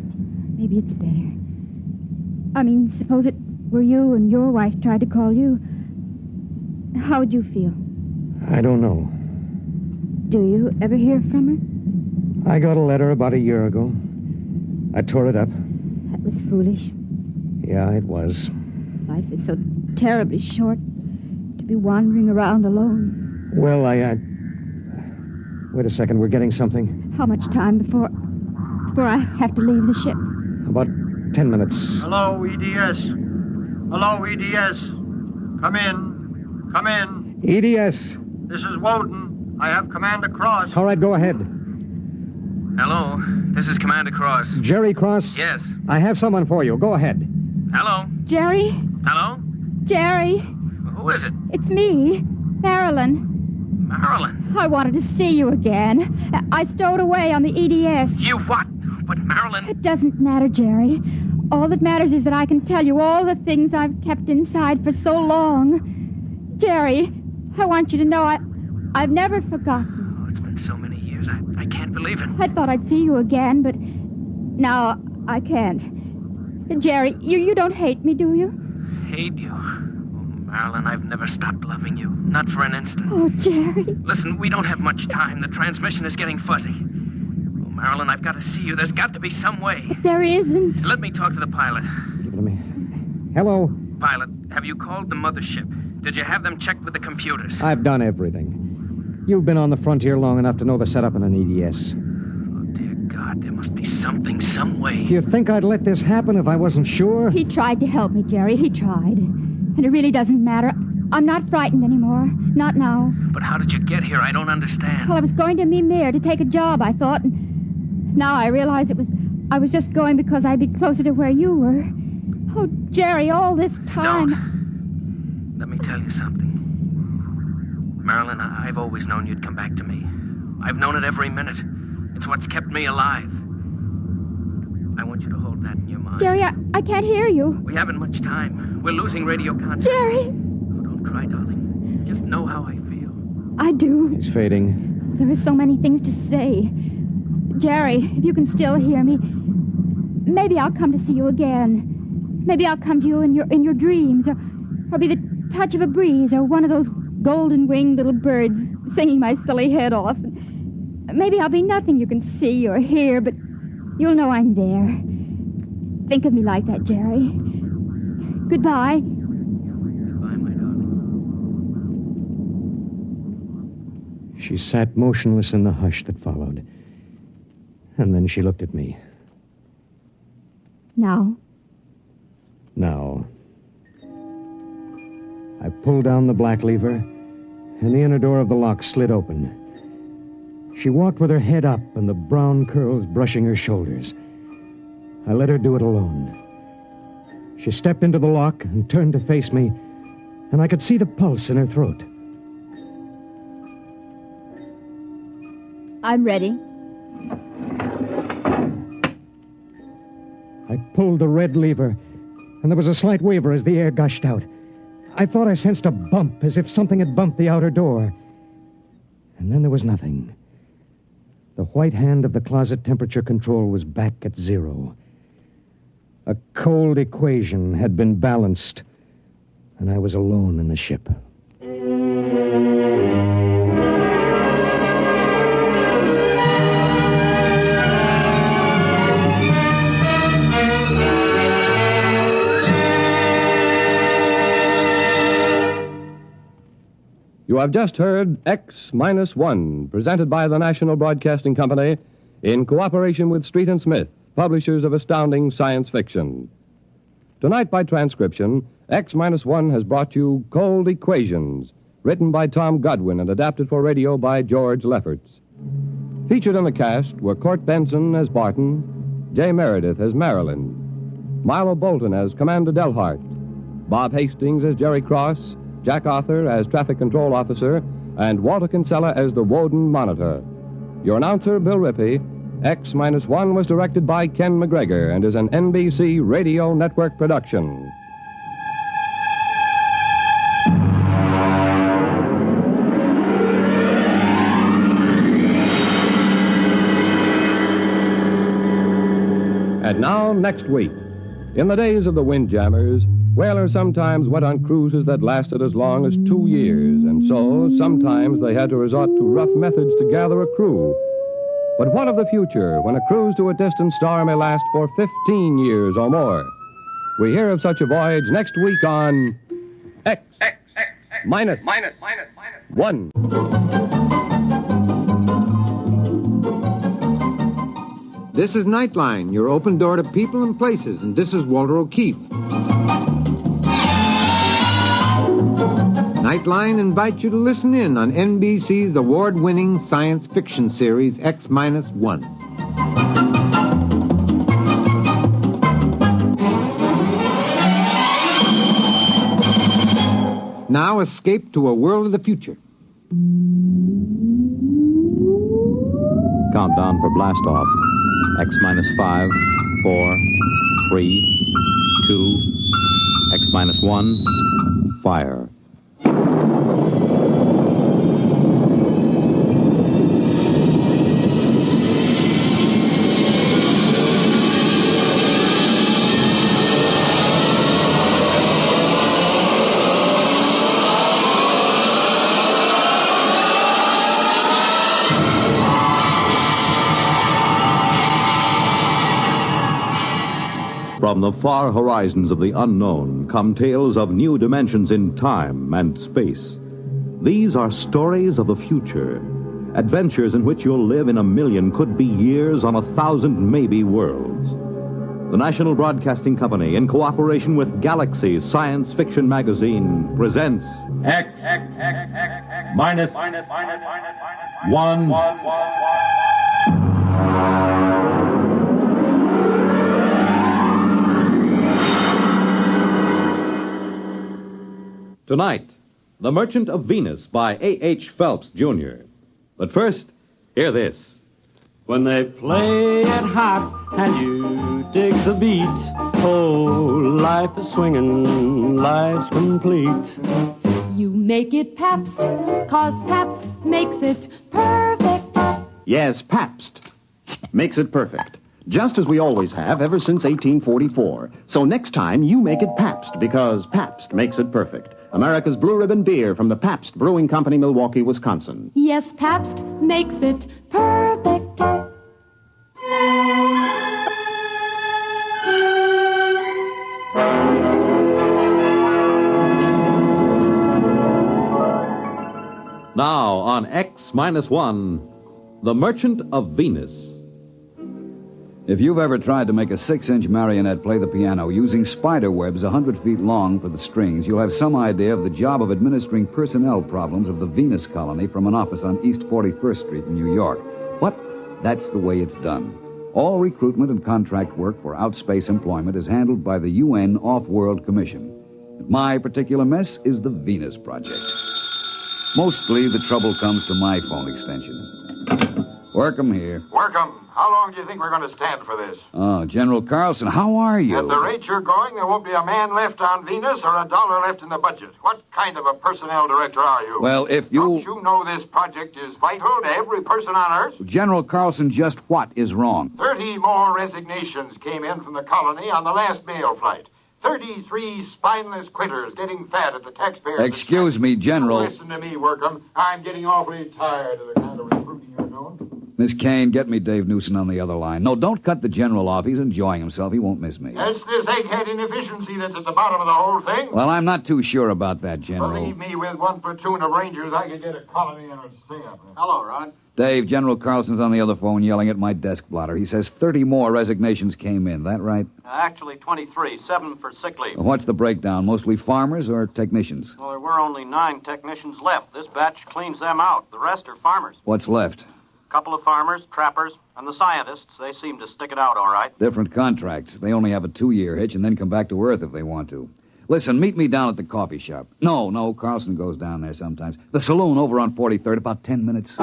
Maybe it's better. I mean, suppose it were you and your wife tried to call you. How would you feel? I don't know. Do you ever hear from her? I got a letter about a year ago. I tore it up. That was foolish. Yeah, it was. Life is so terribly short to be wandering around alone. Well, Wait a second, we're getting something. How much time before I have to leave the ship? About 10 minutes. Hello, EDS. Hello, EDS. Come in. Come in. EDS. This is Woden. I have Commander Cross. All right, go ahead. Hello, this is Commander Cross. Jerry Cross? Yes. I have someone for you. Go ahead. Hello. Jerry? Hello? Jerry? Who is it? It's me, Marilyn. Marilyn. I wanted to see you again. I stowed away on the EDS. You what? But Marilyn... It doesn't matter, Jerry. All that matters is that I can tell you all the things I've kept inside for so long. Jerry, I want you to know I've never forgotten. Oh, it's been so many years. I can't believe it. I thought I'd see you again, but now I can't. Jerry, you don't hate me, do you? Hate you? Oh, Marilyn, I've never stopped loving you. Not for an instant. Oh, Jerry. Listen, we don't have much time. The transmission is getting fuzzy. Oh, Marilyn, I've got to see you. There's got to be some way. But there isn't. Let me talk to the pilot. Give it to me. Hello? Pilot, have you called the mothership? Did you have them checked with the computers? I've done everything. You've been on the frontier long enough to know the setup in an EDS. Oh, dear God, there must be something, some way. Do you think I'd let this happen if I wasn't sure? He tried to help me, Jerry. He tried. And it really doesn't matter. I'm not frightened anymore. Not now. But how did you get here? I don't understand. Well, I was going to Mimir to take a job, I thought. And now I realize I was just going because I'd be closer to where you were. Oh, Jerry, all this time... Don't. Let me tell you something. Marilyn, I've always known you'd come back to me. I've known it every minute. It's what's kept me alive. I want you to hold that in your mind. Jerry, I can't hear you. We haven't much time. We're losing radio contact. Jerry! Oh, don't cry, darling. Just know how I feel. I do. It's fading. There are so many things to say. Jerry, if you can still hear me, maybe I'll come to see you again. Maybe I'll come to you in your dreams, or be the touch of a breeze, or one of those golden-winged little birds singing my silly head off. Maybe I'll be nothing you can see or hear, but you'll know I'm there. Think of me like that, Jerry. Goodbye. Goodbye, my darling. She sat motionless in the hush that followed. And then she looked at me. Now? Now. I pulled down the black lever, and the inner door of the lock slid open. She walked with her head up and the brown curls brushing her shoulders. I let her do it alone. She stepped into the lock and turned to face me, and I could see the pulse in her throat. I'm ready. I pulled the red lever, and there was a slight waver as the air gushed out. I thought I sensed a bump, as if something had bumped the outer door. And then there was nothing. The white hand of the closet temperature control was back at 0. A cold equation had been balanced, and I was alone in the ship. You have just heard X-1, presented by the National Broadcasting Company in cooperation with Street and Smith, publishers of astounding science fiction. Tonight, by transcription, X-1 has brought you Cold Equations, written by Tom Godwin and adapted for radio by George Lefferts. Featured in the cast were Court Benson as Barton, Jay Meredith as Marilyn, Milo Bolton as Commander Delhart, Bob Hastings as Jerry Cross, Jack Arthur as Traffic Control Officer, and Walter Kinsella as the Woden Monitor. Your announcer, Bill Rippey. X-1 was directed by Ken McGregor and is an NBC Radio Network production. And now, next week. In the days of the Windjammers, whalers sometimes went on cruises that lasted as long as 2 years, and so sometimes they had to resort to rough methods to gather a crew. But what of the future when a cruise to a distant star may last for 15 years or more? We hear of such a voyage next week on X-1. This is Nightline, your open door to people and places, and this is Walter O'Keefe. Nightline invites you to listen in on NBC's award-winning science fiction series X-1. Now escape to a world of the future. Countdown for blast off. X-5, 4, 3, 2, X-1, fire. From the far horizons of the unknown come tales of new dimensions in time and space. These are stories of the future, adventures in which you'll live in a million, could be years, on 1,000 maybe worlds. The National Broadcasting Company, in cooperation with Galaxy Science Fiction Magazine, presents X-1. Tonight, The Merchant of Venus by A.H. Phelps, Jr. But first, hear this. When they play it hot and you dig the beat, oh, life is swinging, life's complete. You make it Pabst, 'cause Pabst makes it perfect. Yes, Pabst makes it perfect. Just as we always have ever since 1844. So next time, you make it Pabst, because Pabst makes it perfect. America's Blue Ribbon beer from the Pabst Brewing Company, Milwaukee, Wisconsin. Yes, Pabst makes it perfect. Now on X-1, The Merchant of Venus. If you've ever tried to make a 6-inch marionette play the piano using spider webs 100 feet long for the strings, you'll have some idea of the job of administering personnel problems of the Venus colony from an office on East 41st Street in New York. But that's the way it's done. All recruitment and contract work for outspace employment is handled by the UN Off-World Commission. My particular mess is the Venus Project. Mostly the trouble comes to my phone extension. Work 'em here. Work 'em. How long do you think we're going to stand for this? Oh, General Carlson, how are you? At the rate you're going, there won't be a man left on Venus or a dollar left in the budget. What kind of a personnel director are you? Well, if you... Don't you know this project is vital to every person on Earth? General Carlson, just what is wrong? 30 more resignations came in from the colony on the last mail flight. 33 spineless quitters getting fat at the taxpayers' Excuse me, General. Listen to me, Workham. I'm getting awfully tired of the kind of recruiting you're doing. Miss Kane, get me Dave Newson on the other line. No, don't cut the general off. He's enjoying himself. He won't miss me. It's this egghead inefficiency that's at the bottom of the whole thing. Well, I'm not too sure about that, General. Believe me, with one platoon of Rangers, I could get a colony in a stay up. Hello, Rod. Dave, General Carlson's on the other phone yelling at my desk blotter. He says 30 more resignations came in. That right? Actually, 23, 7 for sick leave. What's the breakdown? Mostly farmers or technicians? Well, there were only 9 technicians left. This batch cleans them out. The rest are farmers. What's left? A couple of farmers, trappers, and the scientists. They seem to stick it out all right. Different contracts. They only have a 2-year hitch and then come back to Earth if they want to. Listen, meet me down at the coffee shop. No, Carlson goes down there sometimes. The saloon over on 43rd, about 10 minutes.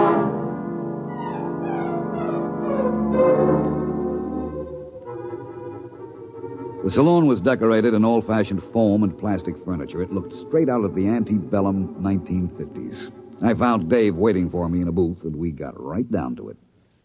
The saloon was decorated in old-fashioned foam and plastic furniture. It looked straight out of the antebellum 1950s. I found Dave waiting for me in a booth, and we got right down to it.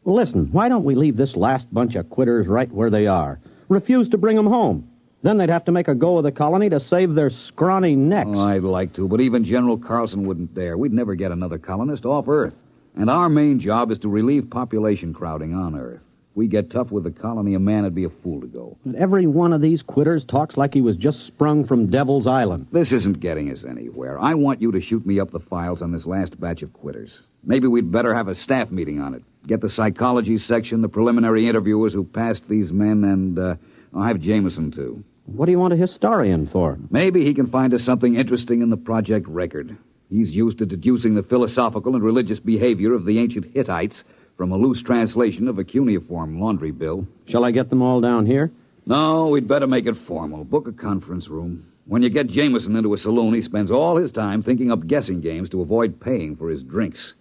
Well, listen, why don't we leave this last bunch of quitters right where they are? Refuse to bring them home. Then they'd have to make a go of the colony to save their scrawny necks. Oh, I'd like to, but even General Carlson wouldn't dare. We'd never get another colonist off Earth. And our main job is to relieve population crowding on Earth. If we get tough with the colony, a man would be a fool to go. And every one of these quitters talks like he was just sprung from Devil's Island. This isn't getting us anywhere. I want you to shoot me up the files on this last batch of quitters. Maybe we'd better have a staff meeting on it. Get the psychology section, the preliminary interviewers who passed these men, and I'll have Jameson, too. What do you want a historian for? Maybe he can find us something interesting in the project record. He's used to deducing the philosophical and religious behavior of the ancient Hittites from a loose translation of a cuneiform laundry bill. Shall I get them all down here? No, we'd better make it formal. Book a conference room. When you get Jameson into a saloon, he spends all his time thinking up guessing games to avoid paying for his drinks.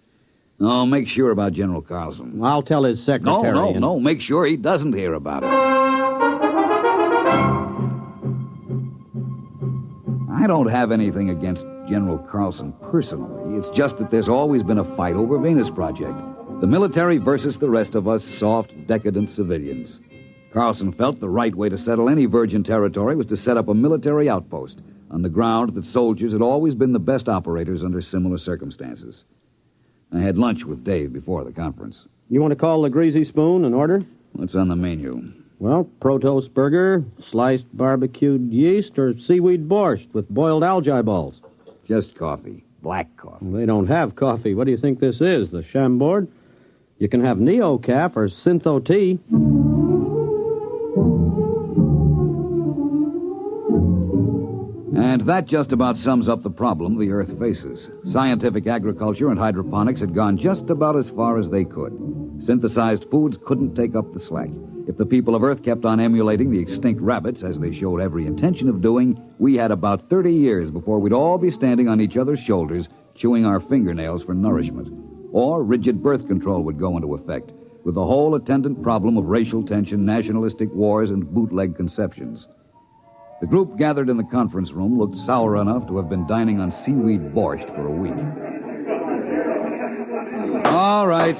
No, make sure about General Carlson. I'll tell his secretary. No, make sure he doesn't hear about it. I don't have anything against General Carlson personally. It's just that there's always been a fight over Venus Project. The military versus the rest of us soft, decadent civilians. Carlson felt the right way to settle any virgin territory was to set up a military outpost on the ground that soldiers had always been the best operators under similar circumstances. I had lunch with Dave before the conference. You want to call the Greasy Spoon and order? What's on the menu? Well, Protoss burger, sliced barbecued yeast, or seaweed borscht with boiled algae balls. Just coffee. Black coffee. Well, they don't have coffee. What do you think this is, the Chambord? You can have Neo-Caf or Syntho tea. And that just about sums up the problem the Earth faces. Scientific agriculture and hydroponics had gone just about as far as they could. Synthesized foods couldn't take up the slack. If the people of Earth kept on emulating the extinct rabbits, as they showed every intention of doing, we had about 30 years before we'd all be standing on each other's shoulders, chewing our fingernails for nourishment. Or rigid birth control would go into effect, with the whole attendant problem of racial tension, nationalistic wars, and bootleg conceptions. The group gathered in the conference room looked sour enough to have been dining on seaweed borscht for a week. All right.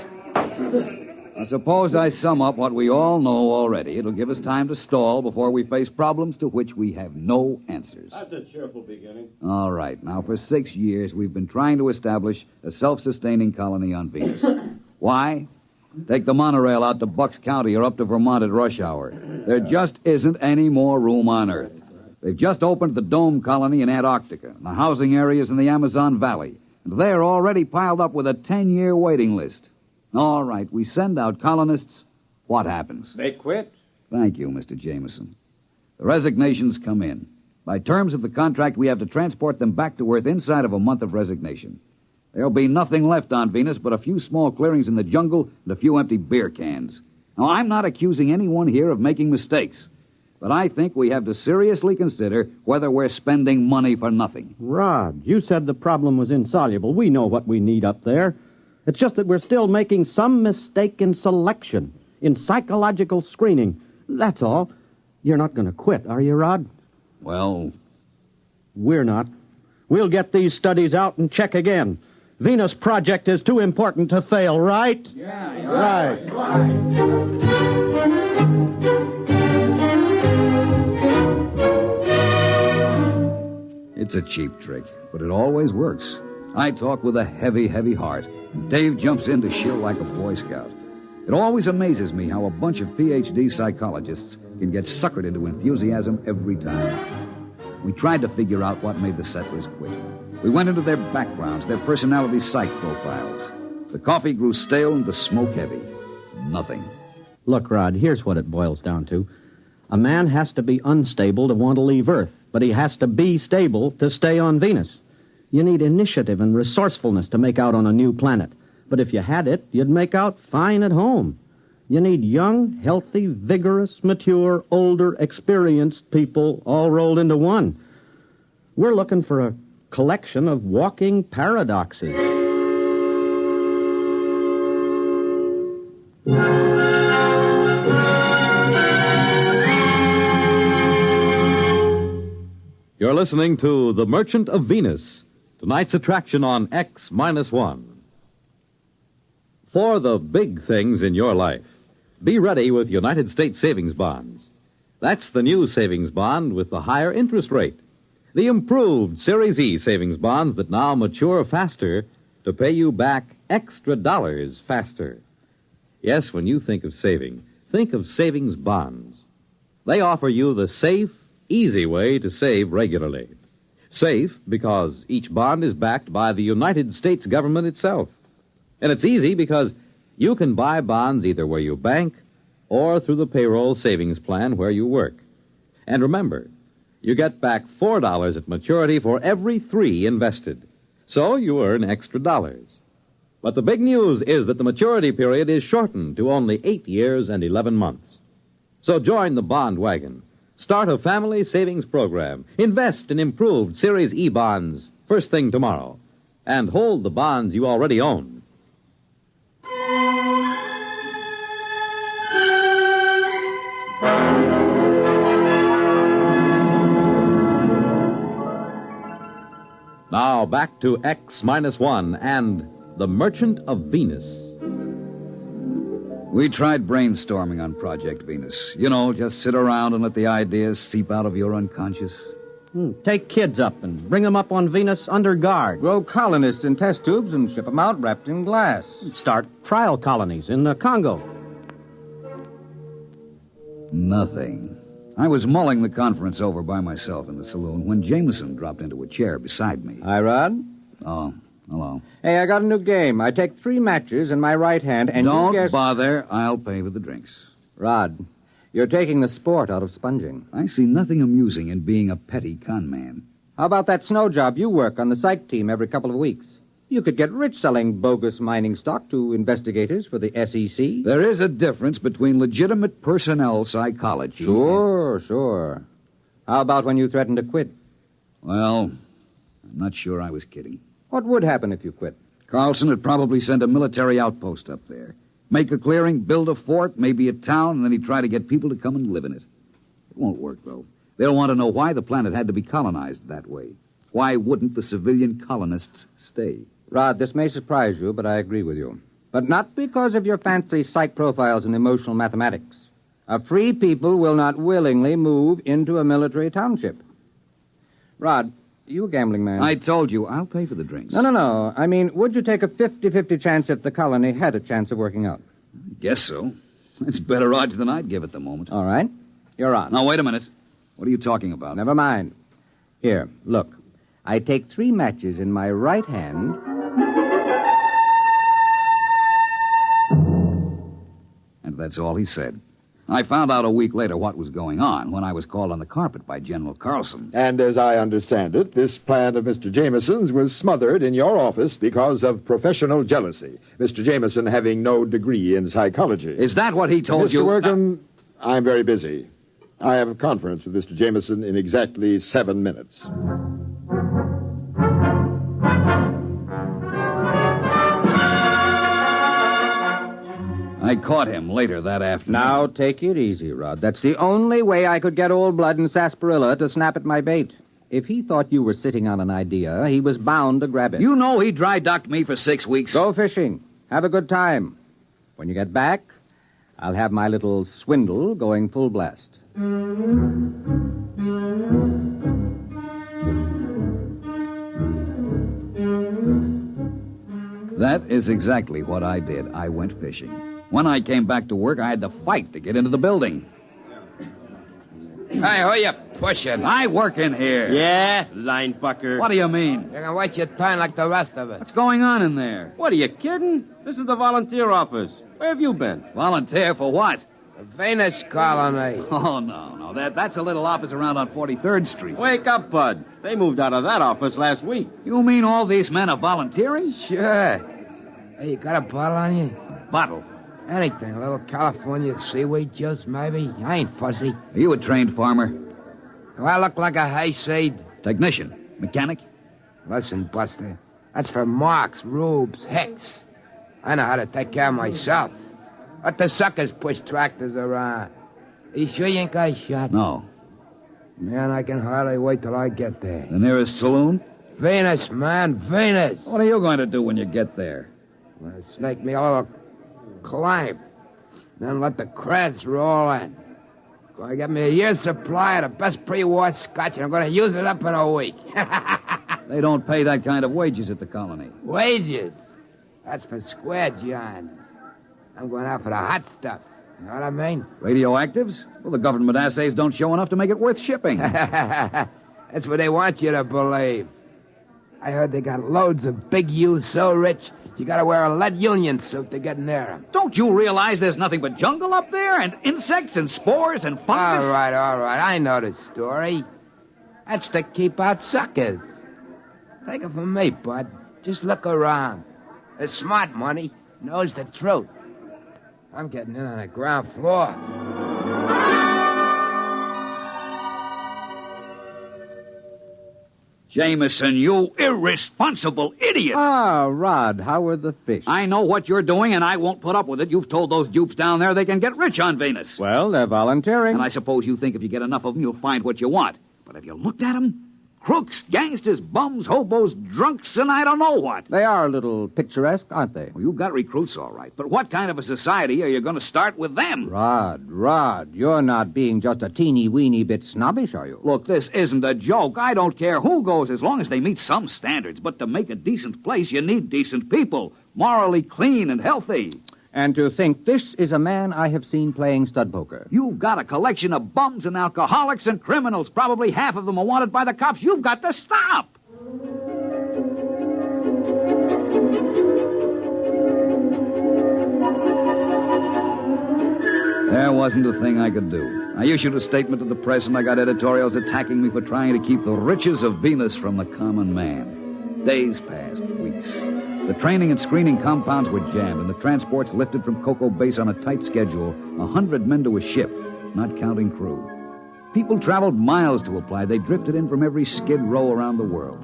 I suppose I sum up what we all know already. It'll give us time to stall before we face problems to which we have no answers. That's a cheerful beginning. All right. Now, for 6 years, we've been trying to establish a self-sustaining colony on Venus. Why? Take the monorail out to Bucks County or up to Vermont at rush hour. There just isn't any more room on Earth. They've just opened the Dome Colony in Antarctica, and the housing areas in the Amazon Valley, and they're already piled up with a 10-year waiting list. All right, we send out colonists. What happens? They quit. Thank you, Mr. Jameson. The resignations come in. By terms of the contract, we have to transport them back to Earth inside of a month of resignation. There'll be nothing left on Venus but a few small clearings in the jungle and a few empty beer cans. Now, I'm not accusing anyone here of making mistakes, but I think we have to seriously consider whether we're spending money for nothing. Rod, you said the problem was insoluble. We know what we need up there. It's just that we're still making some mistake in selection, in psychological screening. That's all. You're not going to quit, are you, Rod? Well, we're not. We'll get these studies out and check again. Venus Project is too important to fail, right? Yeah, right. It's a cheap trick, but it always works. I talk with a heavy, heavy heart. Dave jumps in to shill like a Boy Scout. It always amazes me how a bunch of PhD psychologists can get suckered into enthusiasm every time. We tried to figure out what made the settlers quit. We went into their backgrounds, their personality psych profiles. The coffee grew stale and the smoke heavy. Nothing. Look, Rod, here's what it boils down to. A man has to be unstable to want to leave Earth, but he has to be stable to stay on Venus. You need initiative and resourcefulness to make out on a new planet. But if you had it, you'd make out fine at home. You need young, healthy, vigorous, mature, older, experienced people all rolled into one. We're looking for a collection of walking paradoxes. You're listening to The Merchant of Venus, tonight's attraction on X-1. For the big things in your life, be ready with United States savings bonds. That's the new savings bond with the higher interest rate. The improved Series E savings bonds that now mature faster to pay you back extra dollars faster. Yes, when you think of saving, think of savings bonds. They offer you the safe, easy way to save regularly. Safe because each bond is backed by the United States government itself. And it's easy because you can buy bonds either where you bank or through the payroll savings plan where you work. And remember, you get back $4 at maturity for every $3 invested. So you earn extra dollars. But the big news is that the maturity period is shortened to only 8 years and 11 months. So join the bond wagon. Start a family savings program. Invest in improved Series E bonds first thing tomorrow. And hold the bonds you already own. Now back to X-1 and The Merchant of Venus. We tried brainstorming on Project Venus. You know, just sit around and let the ideas seep out of your unconscious. Take kids up and bring them up on Venus under guard. Grow colonists in test tubes and ship them out wrapped in glass. Start trial colonies in the Congo. Nothing. I was mulling the conference over by myself in the saloon when Jameson dropped into a chair beside me. Hi, Rod. Oh, hello. Hey, I got a new game. I take 3 matches in my right hand and Don't you guess... bother. I'll pay for the drinks. Rod, you're taking the sport out of sponging. I see nothing amusing in being a petty con man. How about that snow job you work on the psych team every couple of weeks? You could get rich selling bogus mining stock to investigators for the SEC. There is a difference between legitimate personnel psychology. Sure. How about when you threatened to quit? Well, I'm not sure I was kidding. What would happen if you quit? Carlson would probably send a military outpost up there. Make a clearing, build a fort, maybe a town, and then he'd try to get people to come and live in it. It won't work, though. They'll want to know why the planet had to be colonized that way. Why wouldn't the civilian colonists stay? Rod, this may surprise you, but I agree with you. But not because of your fancy psych profiles and emotional mathematics. A free people will not willingly move into a military township. Rod, you a gambling man? I told you, I'll pay for the drinks. No. I mean, would you take a 50-50 chance if the colony had a chance of working out? I guess so. It's better odds than I'd give at the moment. All right. You're on. Now, wait a minute. What are you talking about? Never mind. Here, look. I take 3 matches in my right hand... And that's all he said. I found out a week later what was going on when I was called on the carpet by General Carlson. And as I understand it, this plan of Mr. Jameson's was smothered in your office because of professional jealousy, Mr. Jameson having no degree in psychology. Is that what he told you? Mr. Workham, I'm very busy. I have a conference with Mr. Jameson in exactly 7 minutes. I caught him later that afternoon. Now, take it easy, Rod. That's the only way I could get Old Blood and Sarsaparilla to snap at my bait. If he thought you were sitting on an idea, he was bound to grab it. You know he dry-docked me for 6 weeks. Go fishing. Have a good time. When you get back, I'll have my little swindle going full blast. That is exactly what I did. I went fishing. When I came back to work, I had to fight to get into the building. Hey, who you pushing? I work in here. Yeah, line fucker. What do you mean? You can wait your turn like the rest of us. What's going on in there? What, are you kidding? This is the volunteer office. Where have you been? Volunteer for what? The Venus colony. Oh, no. That's a little office around on 43rd Street. Wake up, Bud. They moved out of that office last week. You mean all these men are volunteering? Sure. Hey, you got a bottle on you? Bottle? Anything. A little California seaweed juice, maybe. I ain't fussy. Are you a trained farmer? Do I look like a hayseed? Technician? Mechanic? Listen, Buster. That's for Marks, Rubes, Hicks. I know how to take care of myself. Let the suckers push tractors around. You sure you ain't got a shot? No. Man, I can hardly wait till I get there. The nearest saloon? Venus, man, Venus. What are you going to do when you get there? I'm gonna snake me a little climb. Then let the creds roll in. Gonna get me a year's supply of the best pre-war scotch, and I'm gonna use it up in a week. They don't pay that kind of wages at the colony. Wages? That's for square johns. I'm going out for the hot stuff. You know what I mean? Radioactives? Well, the government assays don't show enough to make it worth shipping. That's what they want you to believe. I heard they got loads of big U's so rich, you gotta wear a lead union suit to get near them. Don't you realize there's nothing but jungle up there? And insects and spores and fungus? All right. I know the story. That's to keep out suckers. Take it from me, bud. Just look around. The smart money knows the truth. I'm getting in on the ground floor. Jameson, you irresponsible idiot! Ah, Rod, how are the fish? I know what you're doing, and I won't put up with it. You've told those dupes down there they can get rich on Venus. Well, they're volunteering. And I suppose you think if you get enough of them, you'll find what you want. But have you looked at them? Crooks, gangsters, bums, hobos, drunks, and I don't know what. They are a little picturesque, aren't they? Well, you've got recruits, all right. But what kind of a society are you going to start with them? Rod, you're not being just a teeny-weeny bit snobbish, are you? Look, this isn't a joke. I don't care who goes as long as they meet some standards. But to make a decent place, you need decent people, morally clean and healthy. And to think this is a man I have seen playing stud poker. You've got a collection of bums and alcoholics and criminals. Probably half of them are wanted by the cops. You've got to stop. There wasn't a thing I could do. I issued a statement to the press, and I got editorials attacking me for trying to keep the riches of Venus from the common man. Days passed, weeks. The training and screening compounds were jammed, and the transports lifted from Cocoa Base on a tight schedule, 100 men to a ship, not counting crew. People traveled miles to apply. They drifted in from every skid row around the world.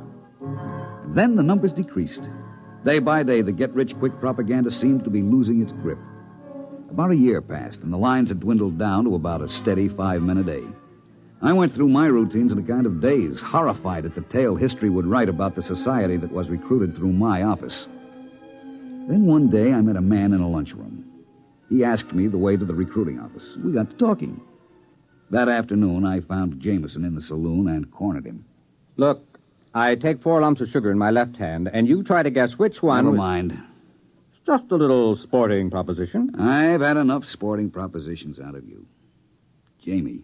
Then the numbers decreased. Day by day, the get-rich-quick propaganda seemed to be losing its grip. About a year passed, and the lines had dwindled down to about a steady 5 men a day. I went through my routines in a kind of daze, horrified at the tale history would write about the society that was recruited through my office. Then one day I met a man in a lunchroom. He asked me the way to the recruiting office. We got to talking. That afternoon, I found Jameson in the saloon and cornered him. Look, I take 4 lumps of sugar in my left hand, and you try to guess which one... Never mind. It's just a little sporting proposition. I've had enough sporting propositions out of you. Jamie,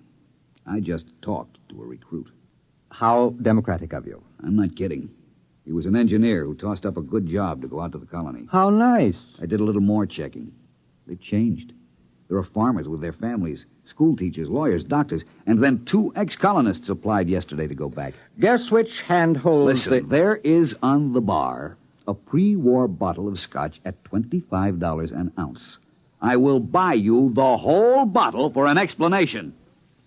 I just talked to a recruit. How democratic of you. I'm not kidding. He was an engineer who tossed up a good job to go out to the colony. How nice. I did a little more checking. They've changed. There are farmers with their families, school teachers, lawyers, doctors, and then 2 ex-colonists applied yesterday to go back. Guess which hand holds Listen, there is on the bar a pre-war bottle of scotch at $25 an ounce. I will buy you the whole bottle for an explanation.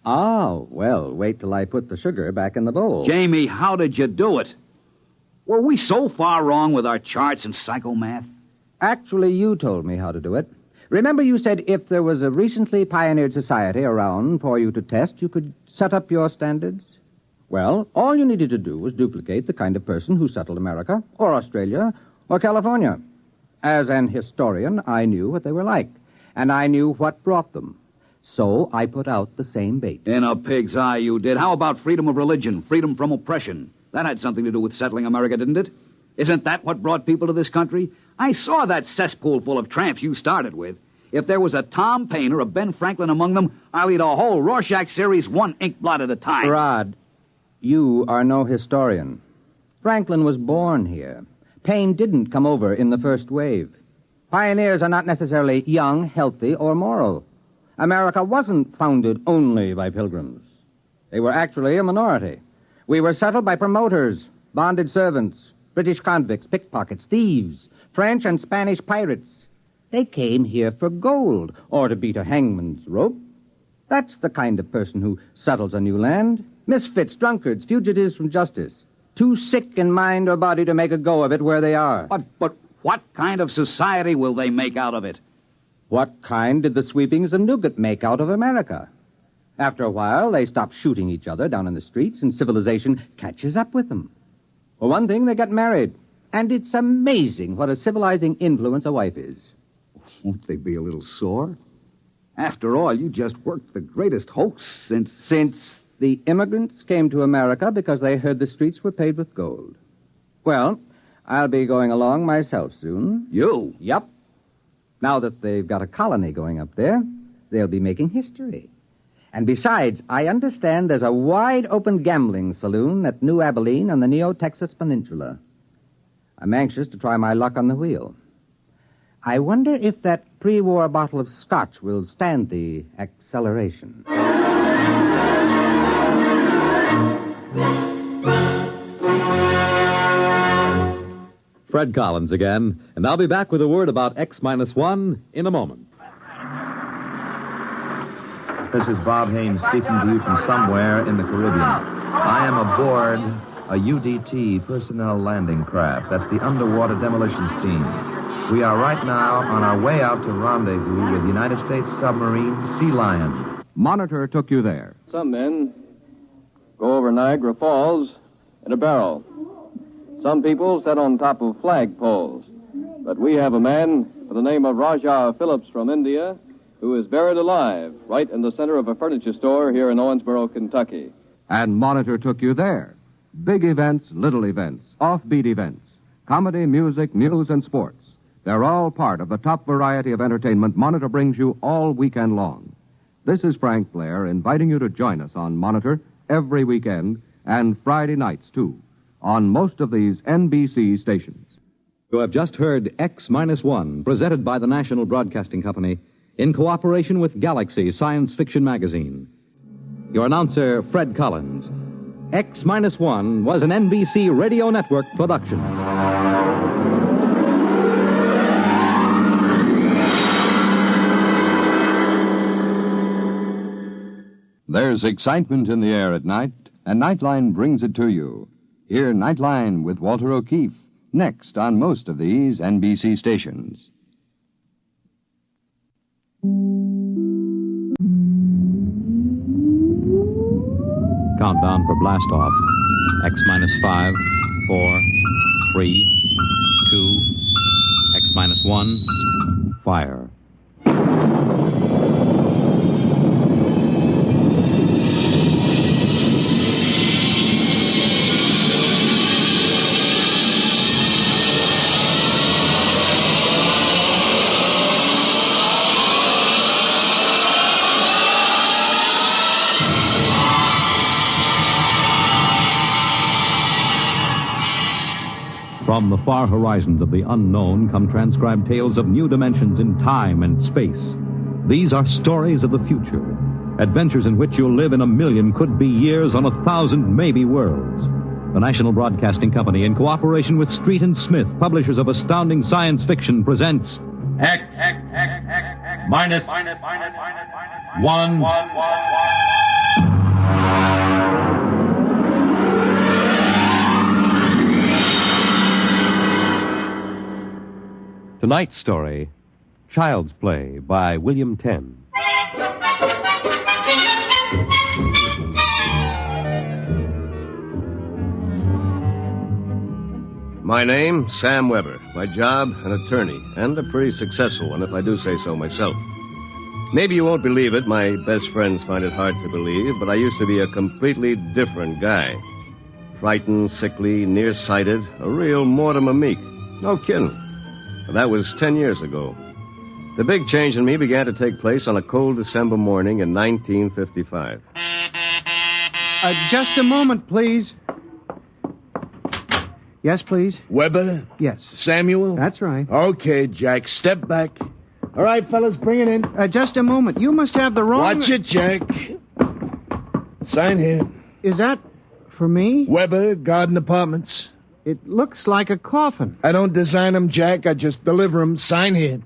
Oh, well, wait till I put the sugar back in the bowl. Jamie, how did you do it? Were we so far wrong with our charts and psychomath? Actually, you told me how to do it. Remember you said if there was a recently pioneered society around for you to test, you could set up your standards? Well, all you needed to do was duplicate the kind of person who settled America, or Australia, or California. As an historian, I knew what they were like, and I knew what brought them. So I put out the same bait. In a pig's eye, you did. How about freedom of religion, freedom from oppression? That had something to do with settling America, didn't it? Isn't that what brought people to this country? I saw that cesspool full of tramps you started with. If there was a Tom Paine or a Ben Franklin among them, I'll eat a whole Rorschach series one ink blot at a time. Rod, you are no historian. Franklin was born here. Paine didn't come over in the first wave. Pioneers are not necessarily young, healthy, or moral. America wasn't founded only by pilgrims. They were actually a minority. We were settled by promoters, bonded servants, British convicts, pickpockets, thieves, French and Spanish pirates. They came here for gold or to beat a hangman's rope. That's the kind of person who settles a new land. Misfits, drunkards, fugitives from justice. Too sick in mind or body to make a go of it where they are. But what kind of society will they make out of it? What kind did the sweepings of Newgate make out of America? After a while, they stop shooting each other down in the streets, and civilization catches up with them. For one thing, they get married. And it's amazing what a civilizing influence a wife is. Won't they be a little sore? After all, you just worked the greatest hoax since... Since the immigrants came to America because they heard the streets were paved with gold. Well, I'll be going along myself soon. You? Yep. Now that they've got a colony going up there, they'll be making history. And besides, I understand there's a wide-open gambling saloon at New Abilene on the Neo-Texas Peninsula. I'm anxious to try my luck on the wheel. I wonder if that pre-war bottle of scotch will stand the acceleration. Fred Collins again, and I'll be back with a word about X-1 in a moment. This is Bob Haynes speaking to you from somewhere in the Caribbean. I am aboard a UDT personnel landing craft. That's the Underwater Demolitions Team. We are right now on our way out to rendezvous with United States submarine Sea Lion. Monitor took you there. Some men go over Niagara Falls in a barrel. Some people sit on top of flagpoles. But we have a man by the name of Rajah Phillips from India who is buried alive right in the center of a furniture store here in Owensboro, Kentucky. And Monitor took you there. Big events, little events, offbeat events, comedy, music, news, and sports. They're all part of the top variety of entertainment Monitor brings you all weekend long. This is Frank Blair inviting you to join us on Monitor every weekend and Friday nights, too, on most of these NBC stations. You have just heard X-1, presented by the National Broadcasting Company in cooperation with Galaxy Science Fiction Magazine. Your announcer, Fred Collins. X-1 was an NBC Radio Network production. There's excitement in the air at night, and Nightline brings it to you. Hear Nightline with Walter O'Keefe, next on most of these NBC stations. Countdown for blast-off. X-5, 4, 3, 2, X-1, fire. From the far horizons of the unknown come transcribed tales of new dimensions in time and space. These are stories of the future, adventures in which you'll live in 1,000,000 could-be years on 1,000 maybe worlds. The National Broadcasting Company, in cooperation with Street and Smith, publishers of astounding science fiction, presents X-1. Tonight's story, Child's Play by William Tenn. My name, Sam Weber. My job, an attorney, and a pretty successful one, if I do say so myself. Maybe you won't believe it. My best friends find it hard to believe, but I used to be a completely different guy. Frightened, sickly, nearsighted, a real Mortimer Meek. No kidding. That was 10 years ago. The big change in me began to take place on a cold December morning in 1955. Just a moment, please. Yes, please. Weber? Yes. Samuel? That's right. Okay, Jack, step back. All right, fellas, bring it in. Just a moment. You must have the wrong... Watch it, Jack. Sign here. Is that for me? Weber, Garden Apartments. It looks like a coffin. I don't design them, Jack. I just deliver them. Sign here.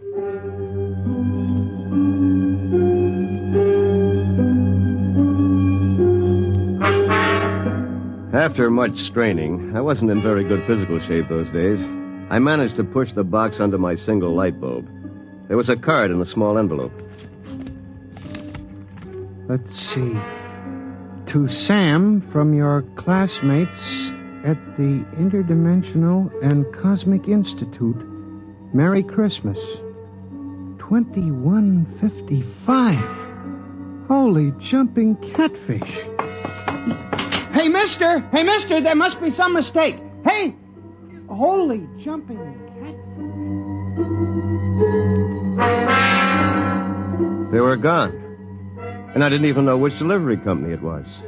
After much straining, I wasn't in very good physical shape those days. I managed to push the box under my single light bulb. There was a card in a small envelope. Let's see. To Sam from your classmates at the Interdimensional and Cosmic Institute. Merry Christmas. 2155. Holy jumping catfish. Hey, mister! Hey, mister! There must be some mistake. Hey! Holy jumping catfish. They were gone. And I didn't even know which delivery company it was.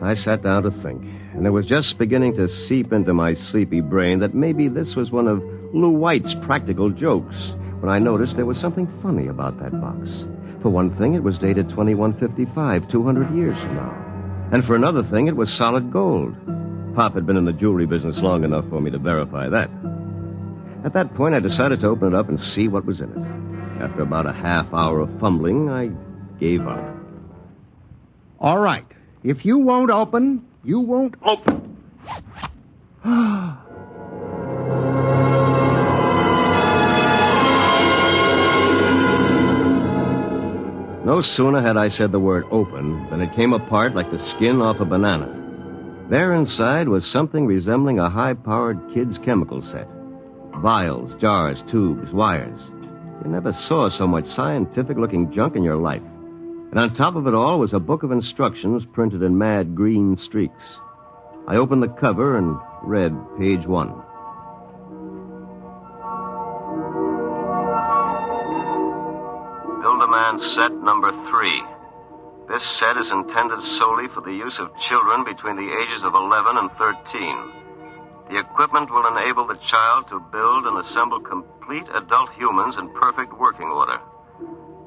I sat down to think, and it was just beginning to seep into my sleepy brain that maybe this was one of Lou White's practical jokes when I noticed there was something funny about that box. For one thing, it was dated 2155, 200 years from now. And for another thing, it was solid gold. Pop had been in the jewelry business long enough for me to verify that. At that point, I decided to open it up and see what was in it. After about a half hour of fumbling, I gave up. All right. If you won't open, you won't open. No sooner had I said the word open than it came apart like the skin off a banana. There inside was something resembling a high-powered kid's chemical set. Vials, jars, tubes, wires. You never saw so much scientific-looking junk in your life. And on top of it all was a book of instructions printed in mad green streaks. I opened the cover and read page 1. Build-A-Man set number 3. This set is intended solely for the use of children between the ages of 11 and 13. The equipment will enable the child to build and assemble complete adult humans in perfect working order.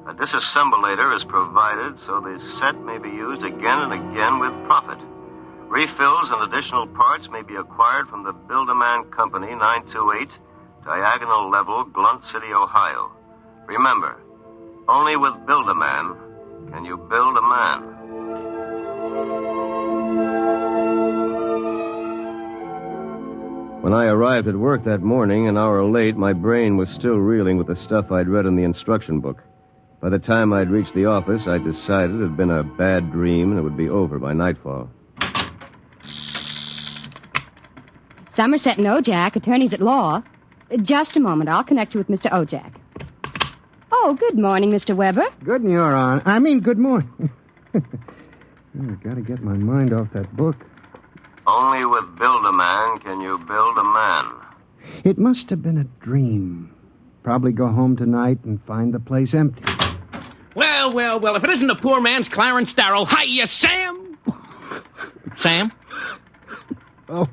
A disassemblator is provided so the set may be used again and again with profit. Refills and additional parts may be acquired from the Build-A-Man Company, 928, Diagonal Level, Blunt City, Ohio. Remember, only with Build-A-Man can you build a man. When I arrived at work that morning, an hour late, my brain was still reeling with the stuff I'd read in the instruction book. By the time I'd reached the office, I decided it had been a bad dream and it would be over by nightfall. Somerset and Ojak, attorneys at law. Just a moment. I'll connect you with Mr. Ojak. Oh, good morning, Mr. Weber. Good good morning. I've got to get my mind off that book. Only with Build-A-Man can you build a man. It must have been a dream. Probably go home tonight and find the place empty. Well, if it isn't a poor man's Clarence Darrow. Hiya, Sam! Sam? Oh,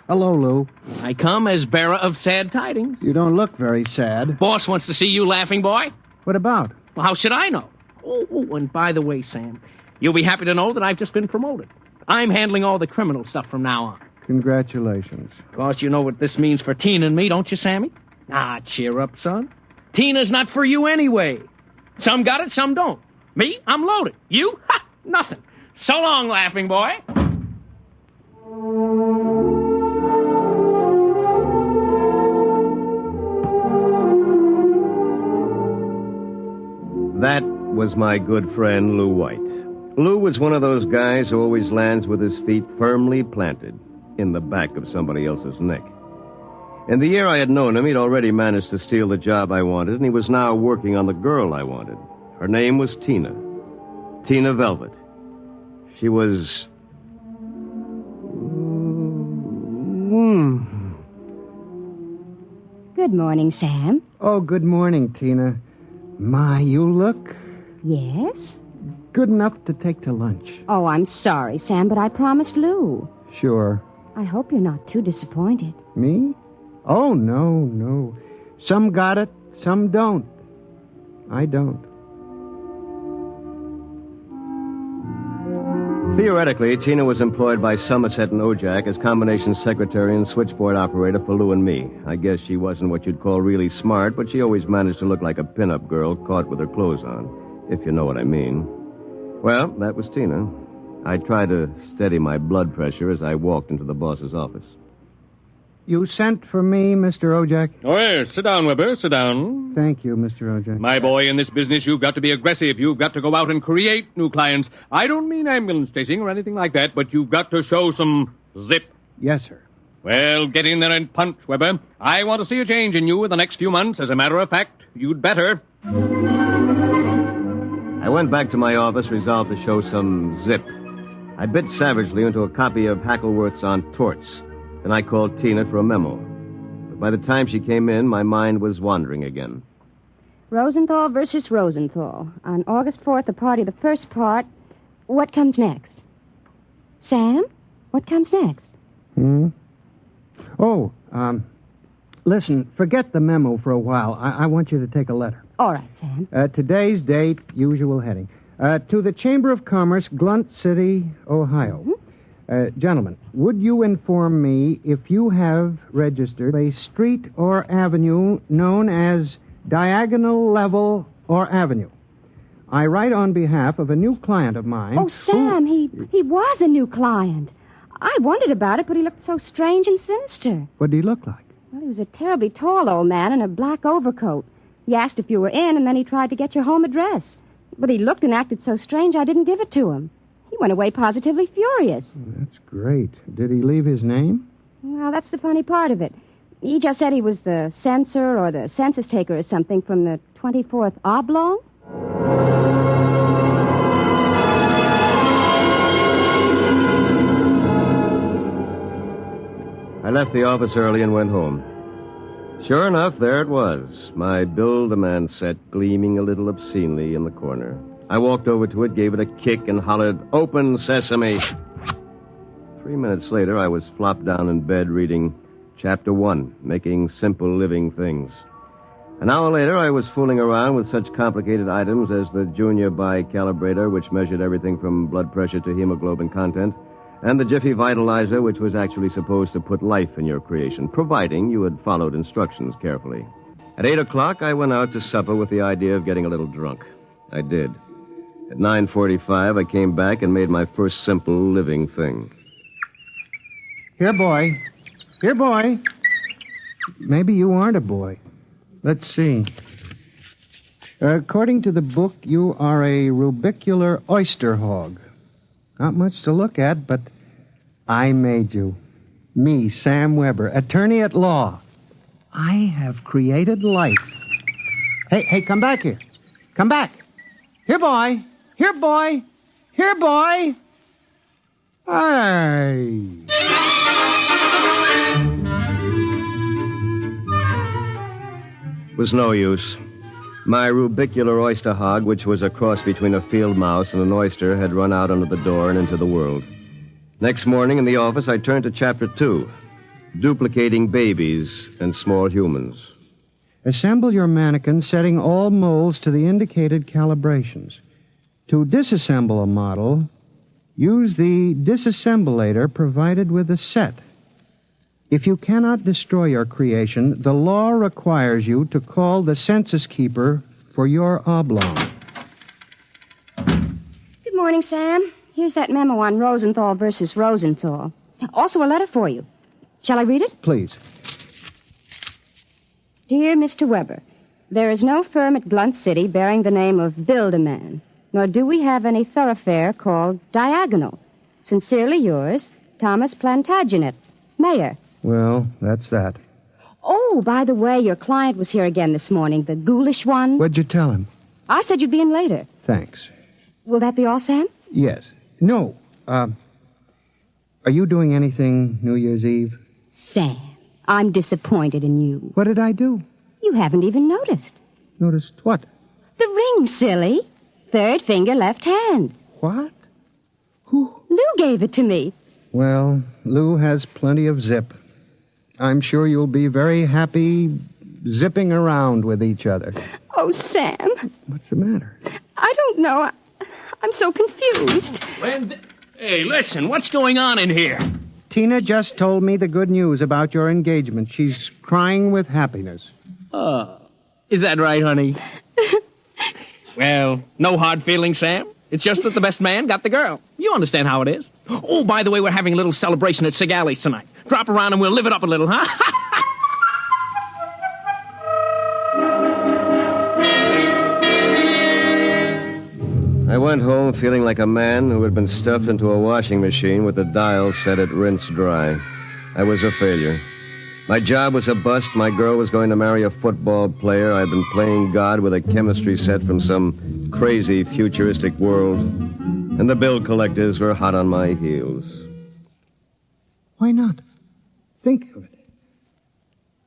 hello, Lou. I come as bearer of sad tidings. You don't look very sad. Boss wants to see you, laughing boy. What about? Well, how should I know? Oh, and by the way, Sam, you'll be happy to know that I've just been promoted. I'm handling all the criminal stuff from now on. Congratulations. Of course, you know what this means for Tina and me, don't you, Sammy? Ah, cheer up, son. Tina's not for you anyway. Some got it, some don't. Me, I'm loaded. You? Ha! Nothing. So long, laughing boy. That was my good friend, Lou White. Lou was one of those guys who always lands with his feet firmly planted in the back of somebody else's neck. In the year I had known him, he'd already managed to steal the job I wanted, and he was now working on the girl I wanted. Her name was Tina. Tina Velvet. She was... Good morning, Sam. Oh, good morning, Tina. My, you look Yes? good enough to take to lunch. Oh, I'm sorry, Sam, but I promised Lou. Sure. I hope you're not too disappointed. Me? Oh, no. Some got it, some don't. I don't. Theoretically, Tina was employed by Somerset and Ojak as combination secretary and switchboard operator for Lou and me. I guess she wasn't what you'd call really smart, but she always managed to look like a pin-up girl caught with her clothes on, if you know what I mean. Well, that was Tina. I tried to steady my blood pressure as I walked into the boss's office. You sent for me, Mr. Ojak? Oh, yes. Sit down, Weber. Sit down. Thank you, Mr. Ojak. My boy, in this business, you've got to be aggressive. You've got to go out and create new clients. I don't mean ambulance chasing or anything like that, but you've got to show some zip. Yes, sir. Well, get in there and punch, Weber. I want to see a change in you in the next few months. As a matter of fact, you'd better. I went back to my office, resolved to show some zip. I bit savagely into a copy of Hackleworth's On Torts. Then I called Tina for a memo. But by the time she came in, my mind was wandering again. Rosenthal versus Rosenthal. On August 4th, the party, the first part. What comes next? Sam? What comes next? Oh, listen, forget the memo for a while. I want you to take a letter. All right, Sam. Today's date, usual heading. To the Chamber of Commerce, Glunt City, Ohio. Gentlemen, would you inform me if you have registered a street or avenue known as Diagonal Level or Avenue? I write on behalf of a new client of mine. Oh, Sam, he was a new client. I wondered about it, but he looked so strange and sinister. What did he look like? Well, he was a terribly tall old man in a black overcoat. He asked if you were in, and then he tried to get your home address. But he looked and acted so strange I didn't give it to him. He went away positively furious. That's great. Did he leave his name? Well, that's the funny part of it. He just said he was the censor or the census taker or something from the 24th Oblong. I left the office early and went home. Sure enough, there it was, my Build-A-Man set gleaming a little obscenely in the corner. I walked over to it, gave it a kick, and hollered, "Open sesame!" 3 minutes later, I was flopped down in bed reading Chapter 1, Making Simple Living Things. An hour later, I was fooling around with such complicated items as the Junior Bicalibrator, which measured everything from blood pressure to hemoglobin content, and the Jiffy Vitalizer, which was actually supposed to put life in your creation, providing you had followed instructions carefully. At 8 o'clock, I went out to supper with the idea of getting a little drunk. I did. At 9:45, I came back and made my first simple living thing. Here, boy. Here, boy. Maybe you aren't a boy. Let's see. According to the book, you are a rubicular oyster hog. Not much to look at, but I made you. Me, Sam Weber, attorney at law. I have created life. Hey, come back here. Come back. Here, boy. Here, boy. Here, boy. Hey. It was no use. My rubicular oyster hog, which was a cross between a field mouse and an oyster, had run out under the door and into the world. Next morning in the office, I turned to Chapter 2, Duplicating Babies and Small Humans. Assemble your mannequin, setting all molds to the indicated calibrations. To disassemble a model, use the disassemblator provided with the set. If you cannot destroy your creation, the law requires you to call the census keeper for your oblong. Good morning, Sam. Here's that memo on Rosenthal versus Rosenthal. Also a letter for you. Shall I read it? Please. Dear Mr. Weber, there is no firm at Glunt City bearing the name of Build-A-Man, nor do we have any thoroughfare called Diagonal. Sincerely yours, Thomas Plantagenet, Mayor. Well, that's that. Oh, by the way, your client was here again this morning, the ghoulish one. What'd you tell him? I said you'd be in later. Thanks. Will that be all, Sam? Yes. No. Are you doing anything New Year's Eve? Sam, I'm disappointed in you. What did I do? You haven't even noticed. Noticed what? The ring, silly. Third finger, left hand. What? Lou gave it to me. Well, Lou has plenty of zip. I'm sure you'll be very happy zipping around with each other. Oh, Sam. What's the matter? I don't know. I'm so confused. Hey, listen, what's going on in here? Tina just told me the good news about your engagement. She's crying with happiness. Is that right, honey? Well, no hard feelings, Sam. It's just that the best man got the girl. You understand how it is. Oh, by the way, we're having a little celebration at Sigali's tonight. Drop around and we'll live it up a little, huh? I went home feeling like a man who had been stuffed into a washing machine with the dial set at rinse dry. I was a failure. My job was a bust. My girl was going to marry a football player. I'd been playing God with a chemistry set from some crazy futuristic world. And the bill collectors were hot on my heels. Why not? Think of it.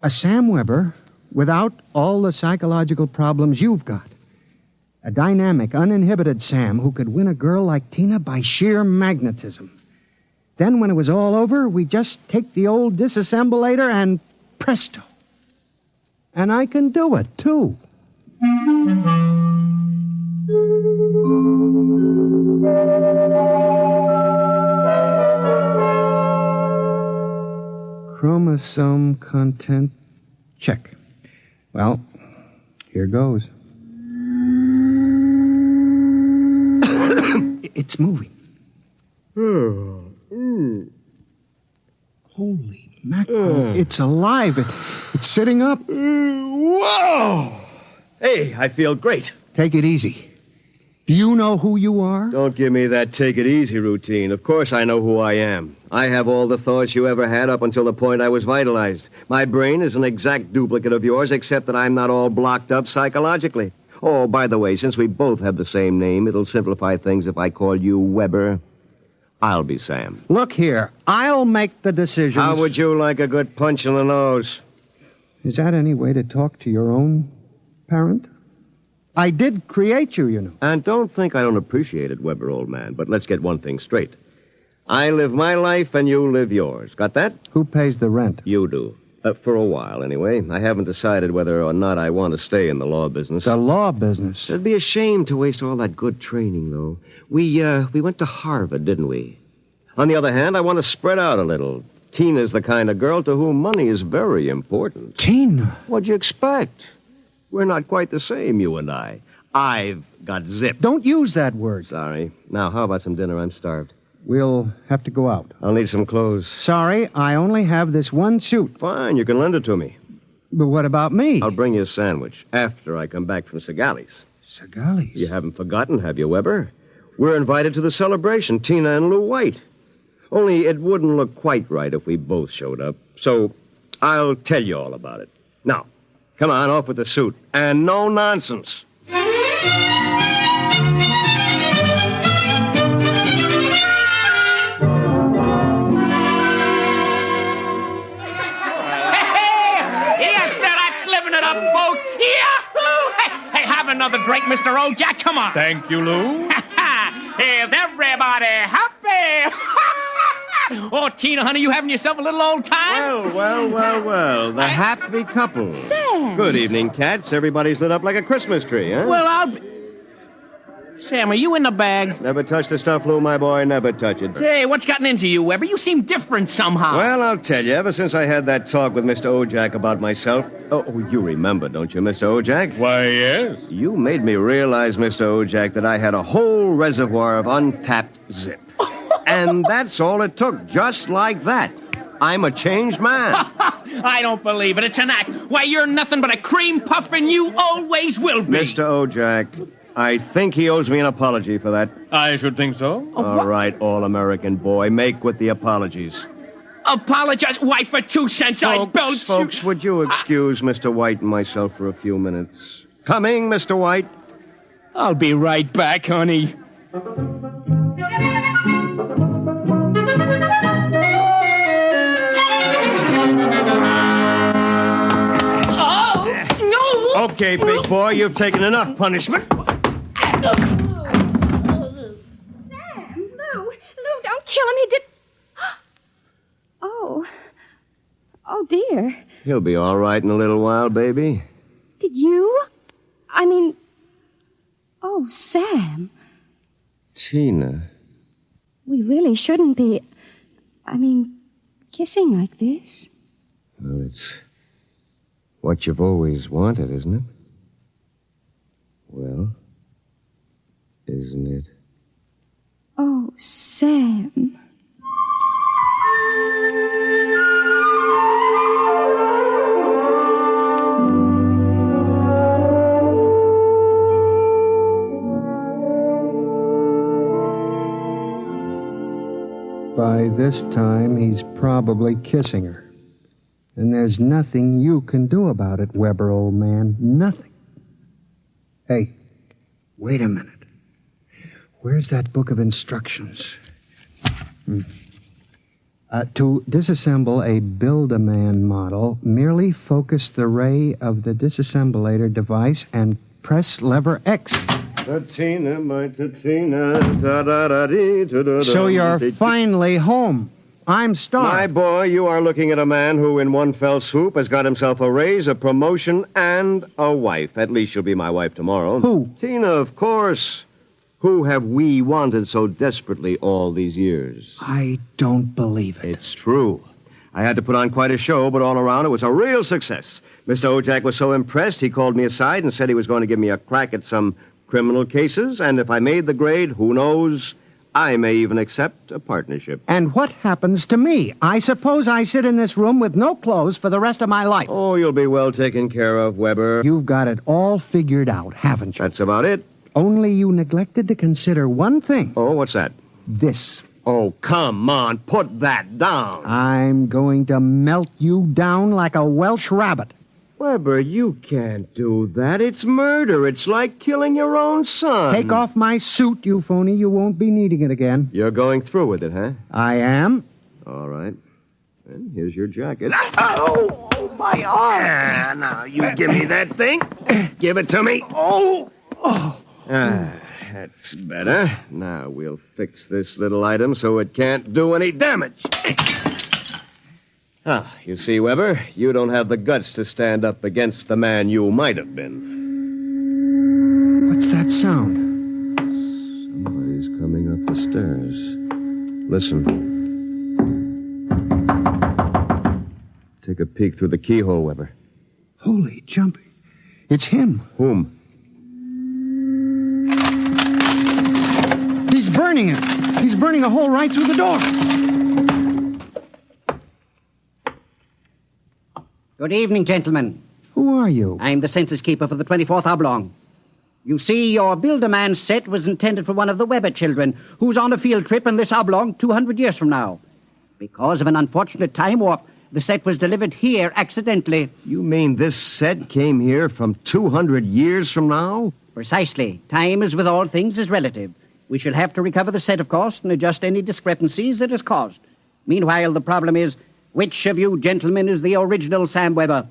A Sam Weber without all the psychological problems you've got. A dynamic, uninhibited Sam who could win a girl like Tina by sheer magnetism. Then when it was all over, we just take the old disassemblator and presto. And I can do it, too. Chromosome content check. Well, here goes. It's moving. Holy mackerel. It's alive. It's sitting up. Whoa! Hey, I feel great. Take it easy. Do you know who you are? Don't give me that take it easy routine. Of course I know who I am. I have all the thoughts you ever had up until the point I was vitalized. My brain is an exact duplicate of yours, except that I'm not all blocked up psychologically. Oh, by the way, since we both have the same name, it'll simplify things if I call you Weber. I'll be Sam. Look here, I'll make the decisions. How would you like a good punch in the nose? Is that any way to talk to your own parent? I did create you, you know. And don't think I don't appreciate it, Weber, old man, but let's get one thing straight. I live my life and you live yours. Got that? Who pays the rent? You do. For a while, anyway. I haven't decided whether or not I want to stay in the law business. The law business? It'd be a shame to waste all that good training, though. We went to Harvard, didn't we? On the other hand, I want to spread out a little. Tina's the kind of girl to whom money is very important. Tina? What'd you expect? We're not quite the same, you and I. I've got zip. Don't use that word. Sorry. Now, how about some dinner? I'm starved. We'll have to go out. I'll need some clothes. Sorry, I only have this one suit. Fine, you can lend it to me. But what about me? I'll bring you a sandwich after I come back from Sigali's. Sigali's? You haven't forgotten, have you, Weber? We're invited to the celebration, Tina and Lou White. Only it wouldn't look quite right if we both showed up. So I'll tell you all about it. Now, come on, off with the suit. And no nonsense. Folks. Yahoo! Hey, have another drink, Mr. Ojak. Come on. Thank you, Lou. Is everybody happy? Oh, Tina, honey, you having yourself a little old time? Well. The happy couple. Sam. Good evening, cats. Everybody's lit up like a Christmas tree, huh? Well, I'll be... Sam, are you in the bag? Never touch the stuff, Lou, my boy. Never touch it. Hey, what's gotten into you, Weber? You seem different somehow. Well, I'll tell you. Ever since I had that talk with Mr. Ojak about myself... Oh, you remember, don't you, Mr. Ojak? Why, yes. You made me realize, Mr. Ojak, that I had a whole reservoir of untapped zip. And that's all it took, just like that. I'm a changed man. I don't believe it. It's an act. Why, you're nothing but a cream puff, and you always will be. Mr. Ojak... I think he owes me an apology for that. I should think so. All right, all-American boy. Make with the apologies. Apologize? Why, for 2 cents, I belch you. Folks, would you excuse Mr. White and myself for a few minutes? Coming, Mr. White. I'll be right back, honey. Okay, big boy, you've taken enough punishment. Lou, don't kill him. He did... Oh, dear. He'll be all right in a little while, baby. Did you? I mean... Oh, Sam. Tina. We really shouldn't be... kissing like this. Well, it's what you've always wanted, isn't it? Well, isn't it? Oh, Sam. By this time, he's probably kissing her. And there's nothing you can do about it, Weber, old man. Nothing. Hey, wait a minute. Where's that book of instructions? To disassemble a Build-A-Man model, merely focus the ray of the disassemblator device and press lever X. Tina, my Tina, da-da-da-dee. So you're finally home. I'm starved. My boy, you are looking at a man who in one fell swoop has got himself a raise, a promotion, and a wife. At least she'll be my wife tomorrow. Who? Tina, of course. Who have we wanted so desperately all these years? I don't believe it. It's true. I had to put on quite a show, but all around it was a real success. Mr. Ojak was so impressed, he called me aside and said he was going to give me a crack at some criminal cases, and if I made the grade, who knows, I may even accept a partnership. And what happens to me? I suppose I sit in this room with no clothes for the rest of my life. Oh, you'll be well taken care of, Weber. You've got it all figured out, haven't you? That's about it. Only you neglected to consider one thing. Oh, what's that? This. Oh, come on, put that down. I'm going to melt you down like a Welsh rabbit. Weber, you can't do that. It's murder. It's like killing your own son. Take off my suit, you phony. You won't be needing it again. You're going through with it, huh? I am. All right. And here's your jacket. Oh, my arm. Ah, now, you give me that thing. Give it to me. Oh. That's better. Now we'll fix this little item so it can't do any damage. You see, Weber, you don't have the guts to stand up against the man you might have been. What's that sound? Somebody's coming up the stairs. Listen. Take a peek through the keyhole, Weber. Holy jumping. It's him. Whom? He's burning it. He's burning a hole right through the door. Good evening, gentlemen. Who are you? I'm the census keeper for the 24th Oblong. You see, your Build-A-Man set was intended for one of the Weber children who's on a field trip in this Oblong 200 years from now. Because of an unfortunate time warp, the set was delivered here accidentally. You mean this set came here from 200 years from now? Precisely. Time, as with all things, is relative. We shall have to recover the set, of course, and adjust any discrepancies it has caused. Meanwhile, the problem is, which of you gentlemen is the original Sam Weber?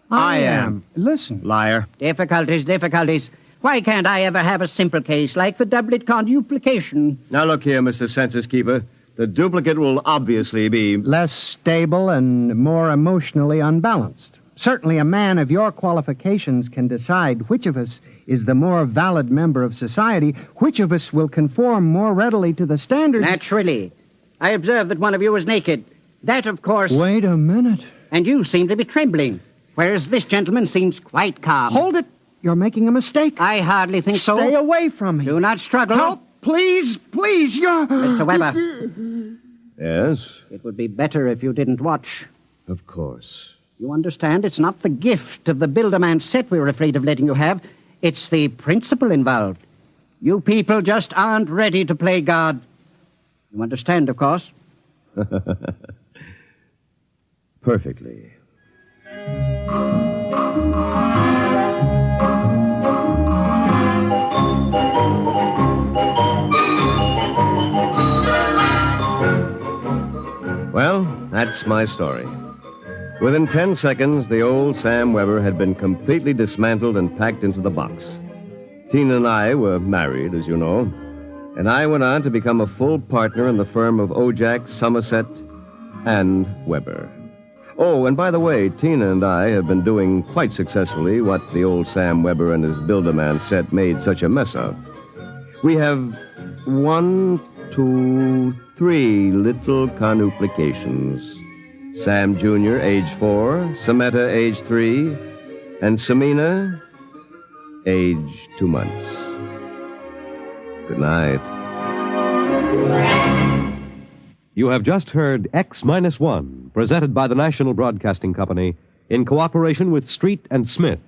I am. Listen. Liar. Difficulties. Why can't I ever have a simple case like the doublet conduplication? Now look here, Mr. Census Keeper. The duplicate will obviously be less stable and more emotionally unbalanced. Certainly a man of your qualifications can decide which of us is the more valid member of society, which of us will conform more readily to the standards. Naturally. I observe that one of you is naked. That, of course... Wait a minute. And you seem to be trembling, whereas this gentleman seems quite calm. Hold it. You're making a mistake. I hardly think so. Stay away from me. Do not struggle. Help, please, you're... Mr. Weber. Yes? It would be better if you didn't watch. Of course. You understand, it's not the gift of the Build-A-Man set we're afraid of letting you have. It's the principle involved. You people just aren't ready to play God. You understand, of course? Perfectly. Well, that's my story. Within 10 seconds, the old Sam Weber had been completely dismantled and packed into the box. Tina and I were married, as you know, and I went on to become a full partner in the firm of Ojak, Somerset, and Weber. Oh, and by the way, Tina and I have been doing quite successfully what the old Sam Weber and his Build-A-Man set made such a mess of. We have 1, 2, 3 little conuplications. Sam Jr., age 4, Samantha, age 3, and Samina, age 2 months. Good night. You have just heard X-1, presented by the National Broadcasting Company in cooperation with Street and Smith,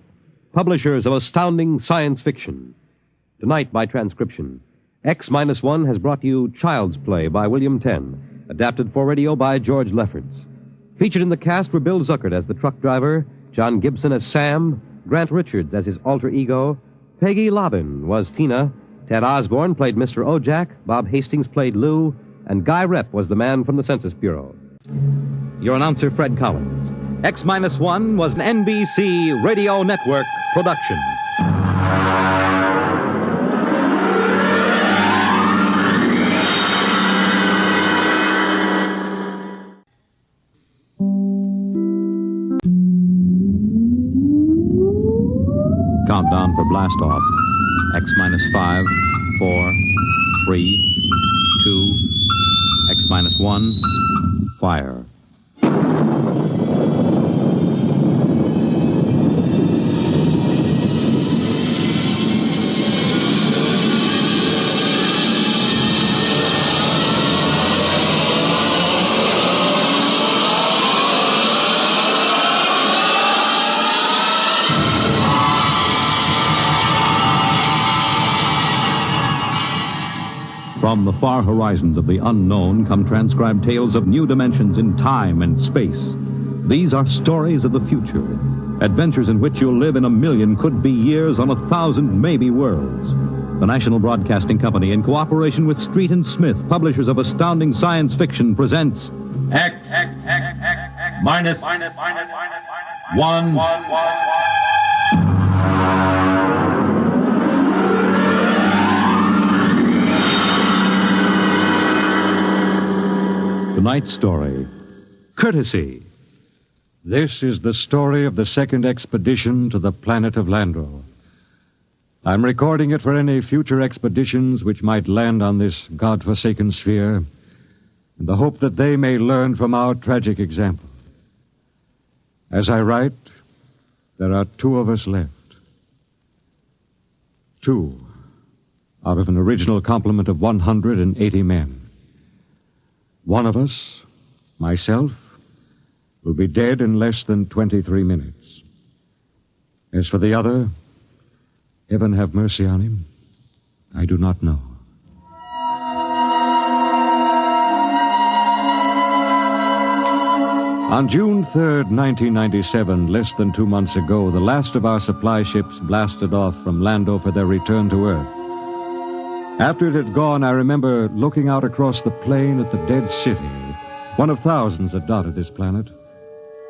publishers of astounding science fiction. Tonight, by transcription, X-1 has brought you Child's Play by William Tenn, adapted for radio by George Lefferts. Featured in the cast were Bill Zuckert as the truck driver, John Gibson as Sam, Grant Richards as his alter ego, Peggy Lobbin was Tina, Ted Osborne played Mr. Ojak, Bob Hastings played Lou, and Guy Rep was the man from the Census Bureau. Your announcer, Fred Collins. X-1 was an NBC Radio Network production. Countdown for blast off. X-5, 4, 3, 2, X-1, fire. From the far horizons of the unknown come transcribed tales of new dimensions in time and space. These are stories of the future, adventures in which you'll live in 1,000,000 could-be years on 1,000 maybe worlds. The National Broadcasting Company, in cooperation with Street and Smith, publishers of astounding science fiction, presents X-1. Tonight's story, Courtesy. This is the story of the second expedition to the planet of Landro. I'm recording it for any future expeditions which might land on this God-forsaken sphere, in the hope that they may learn from our tragic example. As I write, there are 2 of us left. 2 out of an original complement of 180 men. One of us, myself, will be dead in less than 23 minutes. As for the other, heaven have mercy on him, I do not know. On June 3rd, 1997, less than 2 months ago, the last of our supply ships blasted off from Lando for their return to Earth. After it had gone, I remember looking out across the plain at the dead city, one of thousands that dotted this planet.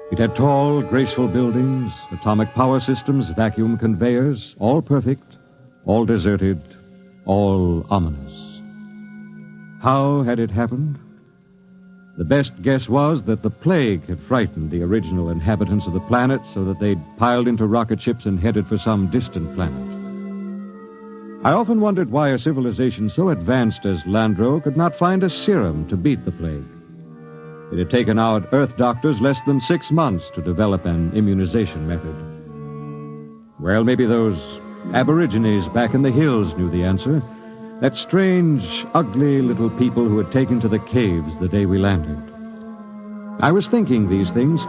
It had tall, graceful buildings, atomic power systems, vacuum conveyors, all perfect, all deserted, all ominous. How had it happened? The best guess was that the plague had frightened the original inhabitants of the planet so that they'd piled into rocket ships and headed for some distant planet. I often wondered why a civilization so advanced as Landro could not find a serum to beat the plague. It had taken out Earth doctors less than 6 months to develop an immunization method. Well, maybe those aborigines back in the hills knew the answer. That strange, ugly little people who had taken to the caves the day we landed. I was thinking these things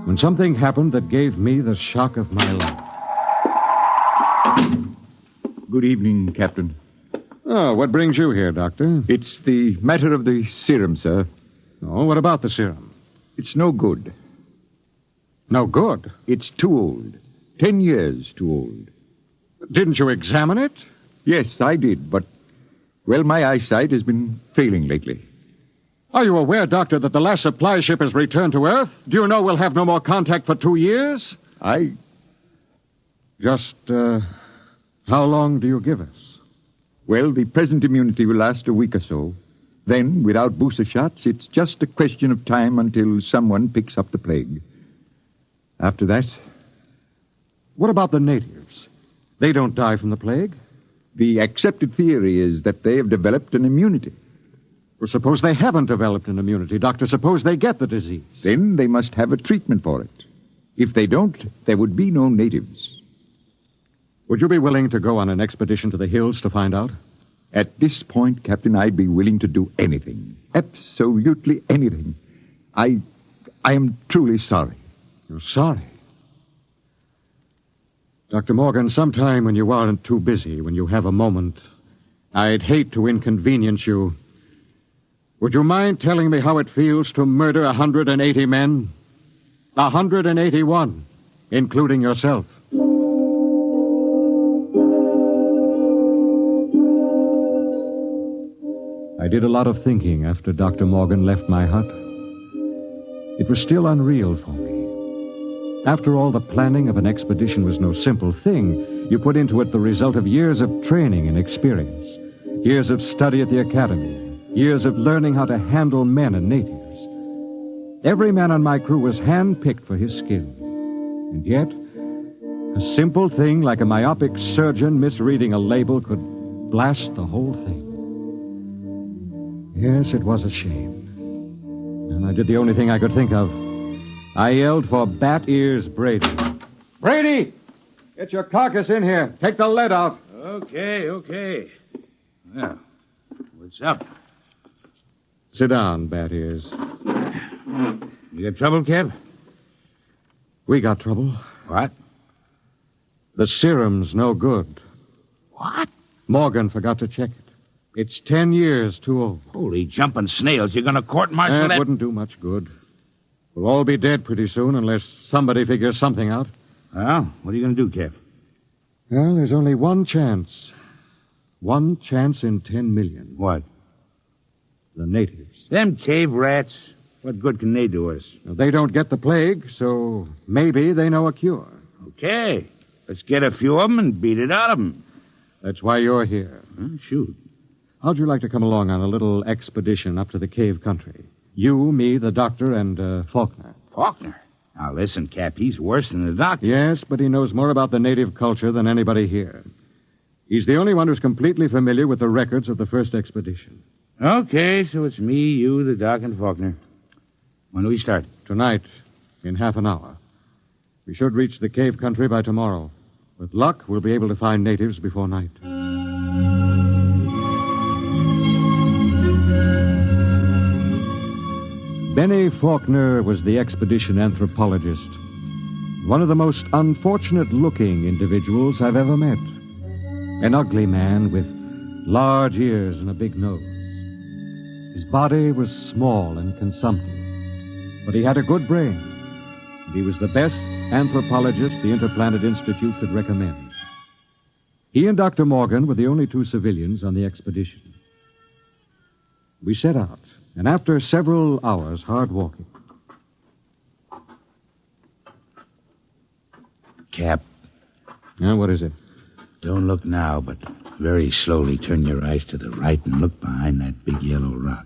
when something happened that gave me the shock of my life. Good evening, Captain. Oh, what brings you here, Doctor? It's the matter of the serum, sir. Oh, what about the serum? It's no good. No good? It's too old. 10 years too old. Didn't you examine it? Yes, I did, but, well, my eyesight has been failing lately. Are you aware, Doctor, that the last supply ship has returned to Earth? Do you know we'll have no more contact for 2 years? Just, how long do you give us? Well, the present immunity will last a week or so. Then, without booster shots, it's just a question of time until someone picks up the plague. After that... What about the natives? They don't die from the plague? The accepted theory is that they have developed an immunity. Well, suppose they haven't developed an immunity, Doctor. Suppose they get the disease. Then they must have a treatment for it. If they don't, there would be no natives. Would you be willing to go on an expedition to the hills to find out? At this point, Captain, I'd be willing to do anything. Absolutely anything. I am truly sorry. You're sorry? Dr. Morgan, sometime when you aren't too busy, when you have a moment, I'd hate to inconvenience you. Would you mind telling me how it feels to murder 180 men? 181, including yourself. I did a lot of thinking after Dr. Morgan left my hut. It was still unreal for me. After all, the planning of an expedition was no simple thing. You put into it the result of years of training and experience, years of study at the academy, years of learning how to handle men and natives. Every man on my crew was hand-picked for his skill. And yet, a simple thing like a myopic surgeon misreading a label could blast the whole thing. Yes, it was a shame. And I did the only thing I could think of. I yelled for Bat Ears Brady. Brady! Get your carcass in here. Take the lead out. Okay. Well, what's up? Sit down, Bat Ears. You got trouble, Kev? We got trouble. What? The serum's no good. What? Morgan forgot to check it. It's 10 years too old. Holy jumping snails. You're going to court-martial that? Wouldn't do much good. We'll all be dead pretty soon unless somebody figures something out. Well, what are you going to do, Kev? Well, there's only one chance. One chance in 10 million. What? The natives. Them cave rats. What good can they do us? Well, they don't get the plague, so maybe they know a cure. Okay. Let's get a few of them and beat it out of them. That's why you're here. Shoot. How'd you like to come along on a little expedition up to the cave country? You, me, the doctor, and Faulkner. Faulkner? Now, listen, Cap, he's worse than the doctor. Yes, but he knows more about the native culture than anybody here. He's the only one who's completely familiar with the records of the first expedition. Okay, so it's me, you, the doc, and Faulkner. When do we start? Tonight, in half an hour. We should reach the cave country by tomorrow. With luck, we'll be able to find natives before night. Benny Faulkner was the expedition anthropologist. One of the most unfortunate-looking individuals I've ever met. An ugly man with large ears and a big nose. His body was small and consumptive, but he had a good brain. And he was the best anthropologist the Interplanet Institute could recommend. He and Dr. Morgan were the only two civilians on the expedition. We set out, and after several hours hard walking... Cap. What is it? Don't look now, but very slowly turn your eyes to the right and look behind that big yellow rock.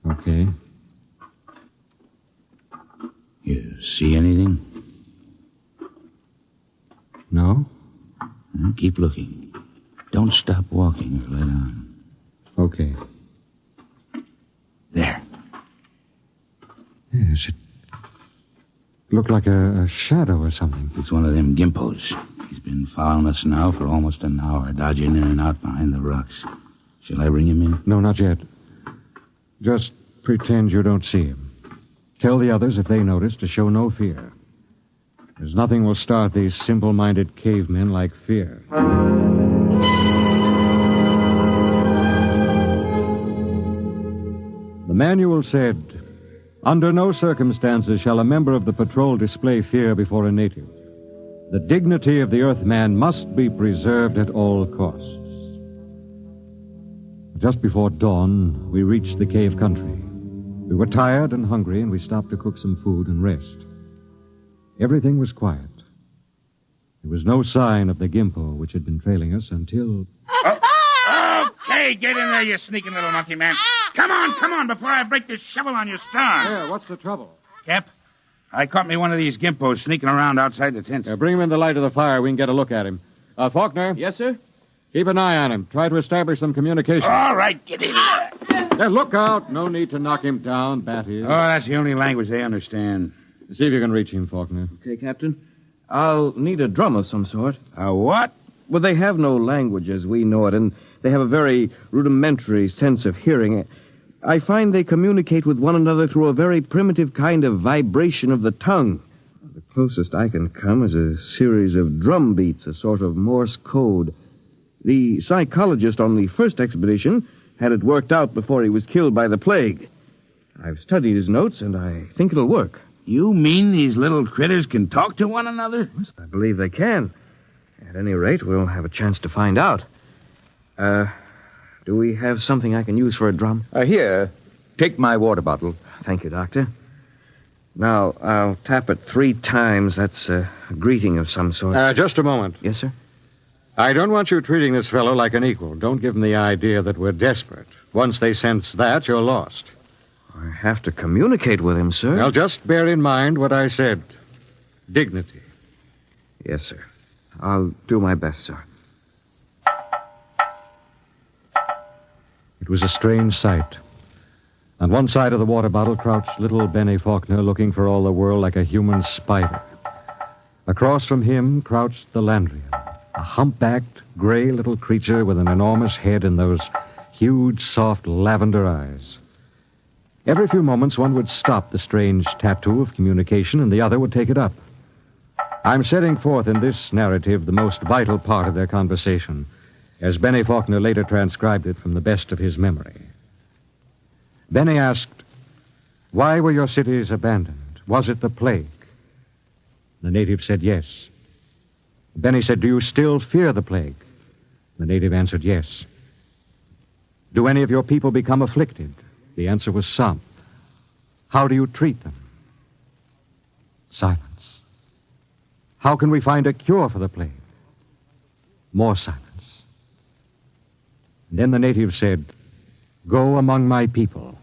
Okay. You see anything? No. Keep looking. Don't stop walking or let on. Okay. There. Yes, it looked like a shadow or something. It's one of them gimpos. He's been following us now for almost an hour, dodging in and out behind the rocks. Shall I bring him in? No, not yet. Just pretend you don't see him. Tell the others, if they notice, to show no fear. There's nothing will start these simple-minded cavemen like fear. The manual said, "Under no circumstances shall a member of the patrol display fear before a native. The dignity of the Earthman must be preserved at all costs." Just before dawn, we reached the cave country. We were tired and hungry, and we stopped to cook some food and rest. Everything was quiet. There was no sign of the Gimpo which had been trailing us until... Okay, get in there, you sneaking little monkey man. Come on, before I break this shovel on your stern. Yeah, what's the trouble? Cap, I caught me one of these Gimpos sneaking around outside the tent. Bring him in the light of the fire. We can get a look at him. Faulkner? Yes, sir? Keep an eye on him. Try to establish some communication. All right, get in there. Look out. No need to knock him down, Bat is. Oh, that's the only language they understand. See if you can reach him, Faulkner. Okay, Captain. I'll need a drum of some sort. A what? Well, they have no language as we know it, and they have a very rudimentary sense of hearing. I find they communicate with one another through a very primitive kind of vibration of the tongue. The closest I can come is a series of drum beats, a sort of Morse code. The psychologist on the first expedition had it worked out before he was killed by the plague. I've studied his notes, and I think it'll work. You mean these little critters can talk to one another? I believe they can. At any rate, we'll have a chance to find out. Do we have something I can use for a drum? Here, take my water bottle. Thank you, Doctor. Now, I'll tap it 3 times. That's a greeting of some sort. Just a moment. Yes, sir? I don't want you treating this fellow like an equal. Don't give him the idea that we're desperate. Once they sense that, you're lost. I have to communicate with him, sir. Well, just bear in mind what I said. Dignity. Yes, sir. I'll do my best, sir. It was a strange sight. On one side of the water bottle crouched little Benny Faulkner, looking for all the world like a human spider. Across from him crouched the Landrian, a humpbacked, gray little creature with an enormous head and those huge, soft lavender eyes. Every few moments, one would stop the strange tattoo of communication, and the other would take it up. I'm setting forth in this narrative the most vital part of their conversation, as Benny Faulkner later transcribed it from the best of his memory. Benny asked, "Why were your cities abandoned? Was it the plague?" The native said yes. Benny said, "Do you still fear the plague?" The native answered yes. "Do any of your people become afflicted?" The answer was some. "How do you treat them?" Silence. "How can we find a cure for the plague?" More silence. Then the native said, "Go among my people."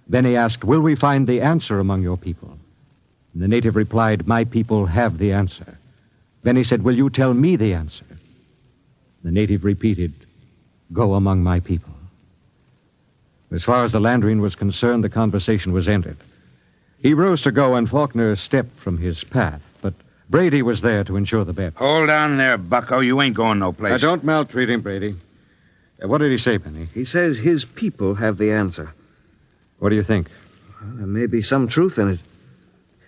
Benny asked, "Will we find the answer among your people?" And the native replied, "My people have the answer." Benny said, "Will you tell me the answer?" The native repeated, "Go among my people." As far as the Landrian was concerned, the conversation was ended. He rose to go, and Faulkner stepped from his path, but Brady was there to ensure the bet. Hold on there, bucko. You ain't going no place. Don't maltreat him, Brady. What did he say, Benny? He says his people have the answer. What do you think? Well, there may be some truth in it.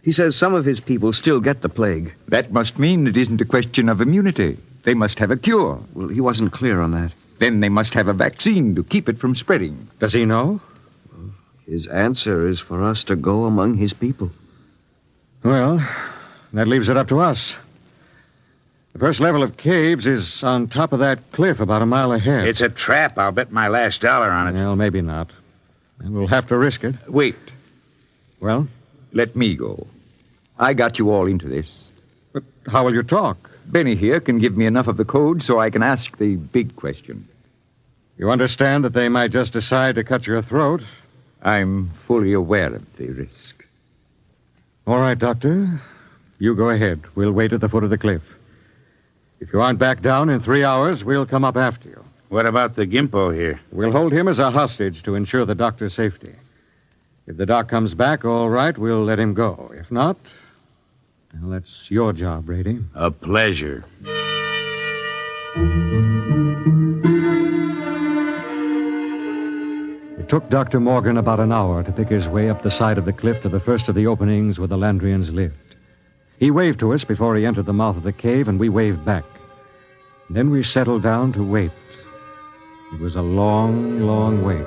He says some of his people still get the plague. That must mean it isn't a question of immunity. They must have a cure. Well, he wasn't clear on that. Then they must have a vaccine to keep it from spreading. Does he know? Well, his answer is for us to go among his people. Well, that leaves it up to us. The first level of caves is on top of that cliff about a mile ahead. It's a trap. I'll bet my last dollar on it. Well, maybe not. And we'll have to risk it. Wait. Well? Let me go. I got you all into this. But how will you talk? Benny here can give me enough of the code so I can ask the big question. You understand that they might just decide to cut your throat? I'm fully aware of the risk. All right, Doctor. You go ahead. We'll wait at the foot of the cliff. If you aren't back down in 3 hours, we'll come up after you. What about the Gimpo here? We'll hold him as a hostage to ensure the doctor's safety. If the doc comes back, all right, we'll let him go. If not, well, that's your job, Brady. A pleasure. It took Dr. Morgan about an hour to pick his way up the side of the cliff to the first of the openings where the Landrians lived. He waved to us before he entered the mouth of the cave, and we waved back. Then we settled down to wait. It was a long, long wait.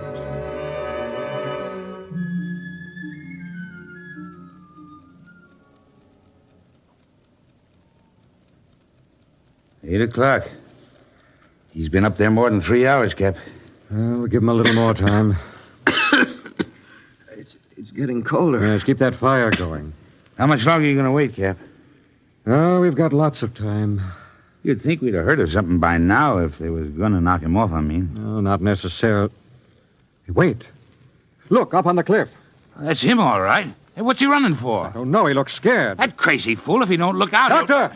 8 o'clock. He's been up there more than 3 hours, Cap. We'll give him a little more time. It's getting colder. Yes, keep that fire going. How much longer are you going to wait, Cap? Oh, we've got lots of time. You'd think we'd have heard of something by now if they was going to knock him off, I mean. No, not necessarily. Wait. Look, up on the cliff. That's him, all right. Hey, what's he running for? Oh, no, he looks scared. That crazy fool, if he don't look out... Doctor!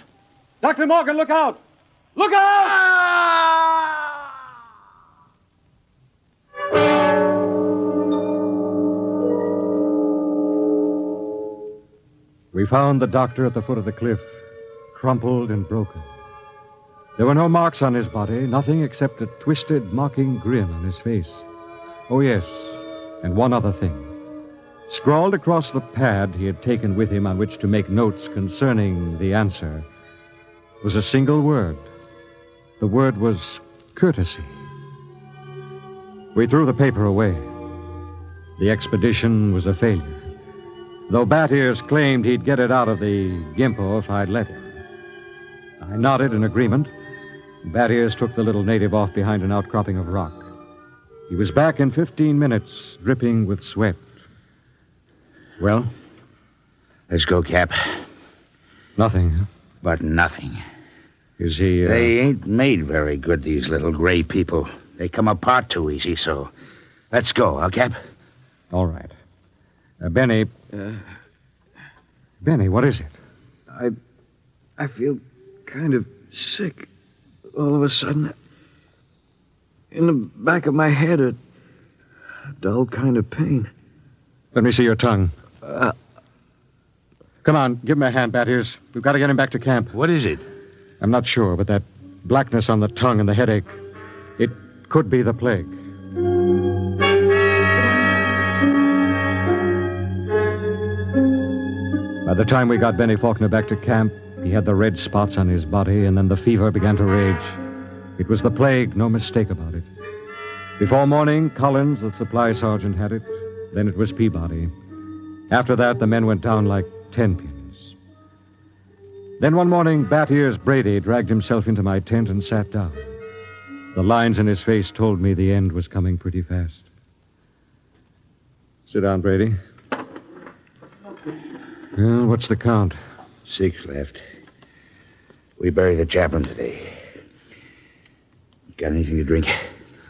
Dr. Morgan, look out! Look out! We found the doctor at the foot of the cliff, crumpled and broken. There were no marks on his body, nothing except a twisted, mocking grin on his face. Oh, yes, and one other thing. Scrawled across the pad he had taken with him on which to make notes concerning the answer was a single word. The word was courtesy. We threw the paper away. The expedition was a failure, though Bat Ears claimed he'd get it out of the Gimpo if I'd let him. I nodded in agreement. Bat Ears took the little native off behind an outcropping of rock. He was back in 15 minutes, dripping with sweat. Well? Let's go, Cap. Nothing, huh? But nothing. Is he, They ain't made very good, these little gray people. They come apart too easy, so... Let's go, huh, Cap? All right. Benny... Benny, what is it? I feel kind of sick. All of a sudden, in the back of my head, a dull kind of pain. Let me see your tongue. Come on, give him a hand, Bat Ears. We've got to get him back to camp. What is it? I'm not sure, but that blackness on the tongue and the headache, it could be the plague. By the time we got Benny Faulkner back to camp, he had the red spots on his body, and then the fever began to rage. It was the plague, no mistake about it. Before morning, Collins, the supply sergeant, had it. Then it was Peabody. After that, the men went down like 10 pins. Then one morning, Bat Ears Brady dragged himself into my tent and sat down. The lines in his face told me the end was coming pretty fast. Sit down, Brady. Well, what's the count? 6 left. We buried the chaplain today. Got anything to drink?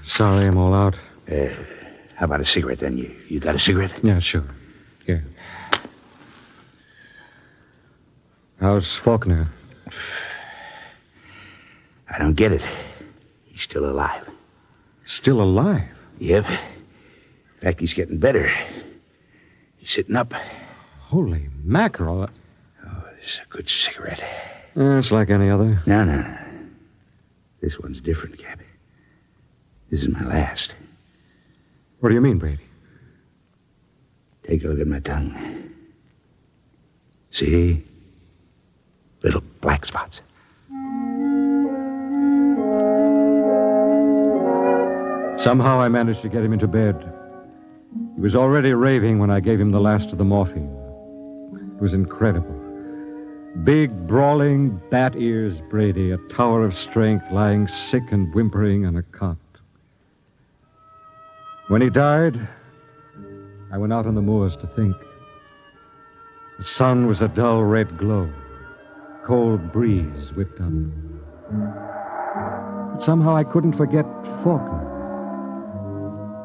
Sorry, I'm all out. How about a cigarette, then? You got a cigarette? Yeah, sure. Here. How's Faulkner? I don't get it. He's still alive. Still alive? Yep. In fact, he's getting better. He's sitting up. Holy mackerel. Oh, this is a good cigarette. It's like any other. No. This one's different, Cap. This is my last. What do you mean, Brady? Take a look at my tongue. See? Little black spots. Somehow I managed to get him into bed. He was already raving when I gave him the last of the morphine. It was incredible. Big, brawling, Bat Ears Brady, a tower of strength, lying sick and whimpering on a cot. When he died, I went out on the moors to think. The sun was a dull red glow. Cold breeze whipped up. But somehow I couldn't forget Faulkner.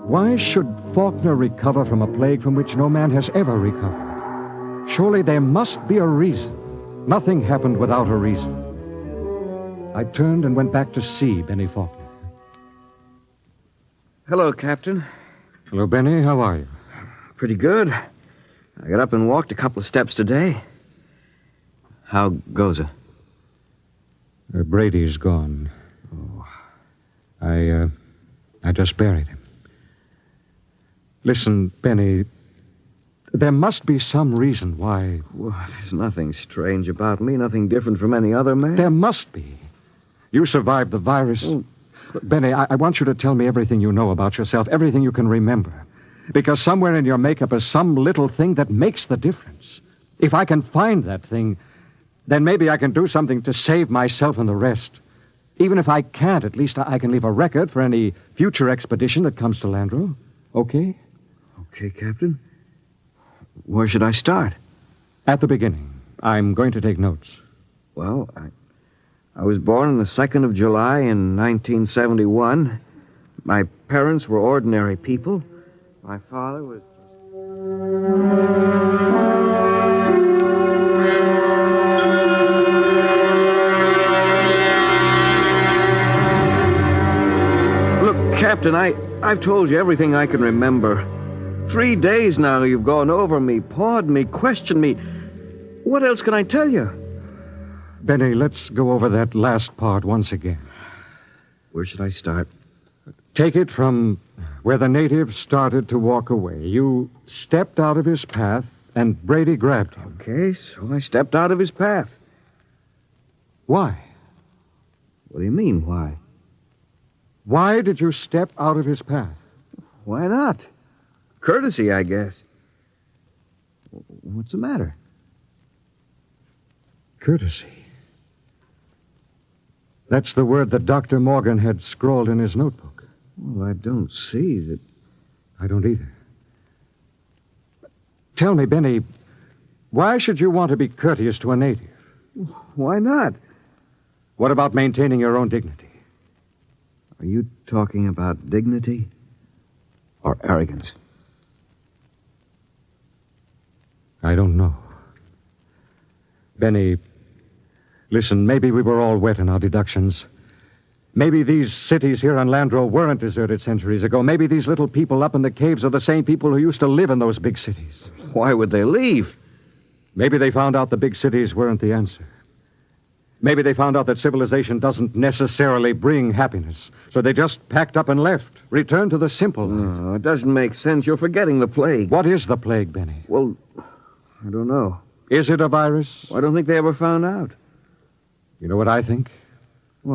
Why should Faulkner recover from a plague from which no man has ever recovered? Surely there must be a reason. Nothing happened without a reason. I turned and went back to see Benny Faulkner. Hello, Captain. Hello, Benny. How are you? Pretty good. I got up and walked a couple of steps today. How goes it? Brady's gone. Oh. I just buried him. Listen, Benny, there must be some reason why... Well, there's nothing strange about me, nothing different from any other man. There must be. You survived the virus. Oh. Benny, I want you to tell me everything you know about yourself, everything you can remember. Because somewhere in your makeup is some little thing that makes the difference. If I can find that thing, then maybe I can do something to save myself and the rest. Even if I can't, at least I can leave a record for any future expedition that comes to Landro. Okay? Okay, Captain. Where should I start? At the beginning. I'm going to take notes. Well, I was born on the 2nd of July in 1971. My parents were ordinary people. My father was... Look, Captain, I've told you everything I can remember. 3 days now you've gone over me, pawed me, questioned me. What else can I tell you? Benny, let's go over that last part once again. Where should I start? Take it from where the native started to walk away. You stepped out of his path, and Brady grabbed him. Okay, so I stepped out of his path. Why? What do you mean, why? Why did you step out of his path? Why not? Courtesy, I guess. What's the matter? Courtesy. That's the word that Dr. Morgan had scrawled in his notebook. Well, I don't see that... I don't either. Tell me, Benny, why should you want to be courteous to a native? Why not? What about maintaining your own dignity? Are you talking about dignity or arrogance? I don't know. Benny, listen, maybe we were all wet in our deductions. Maybe these cities here on Landro weren't deserted centuries ago. Maybe these little people up in the caves are the same people who used to live in those big cities. Why would they leave? Maybe they found out the big cities weren't the answer. Maybe they found out that civilization doesn't necessarily bring happiness. So they just packed up and left, returned to the simple life. No, it doesn't make sense. You're forgetting the plague. What is the plague, Benny? Well, I don't know. Is it a virus? I don't think they ever found out. You know what I think?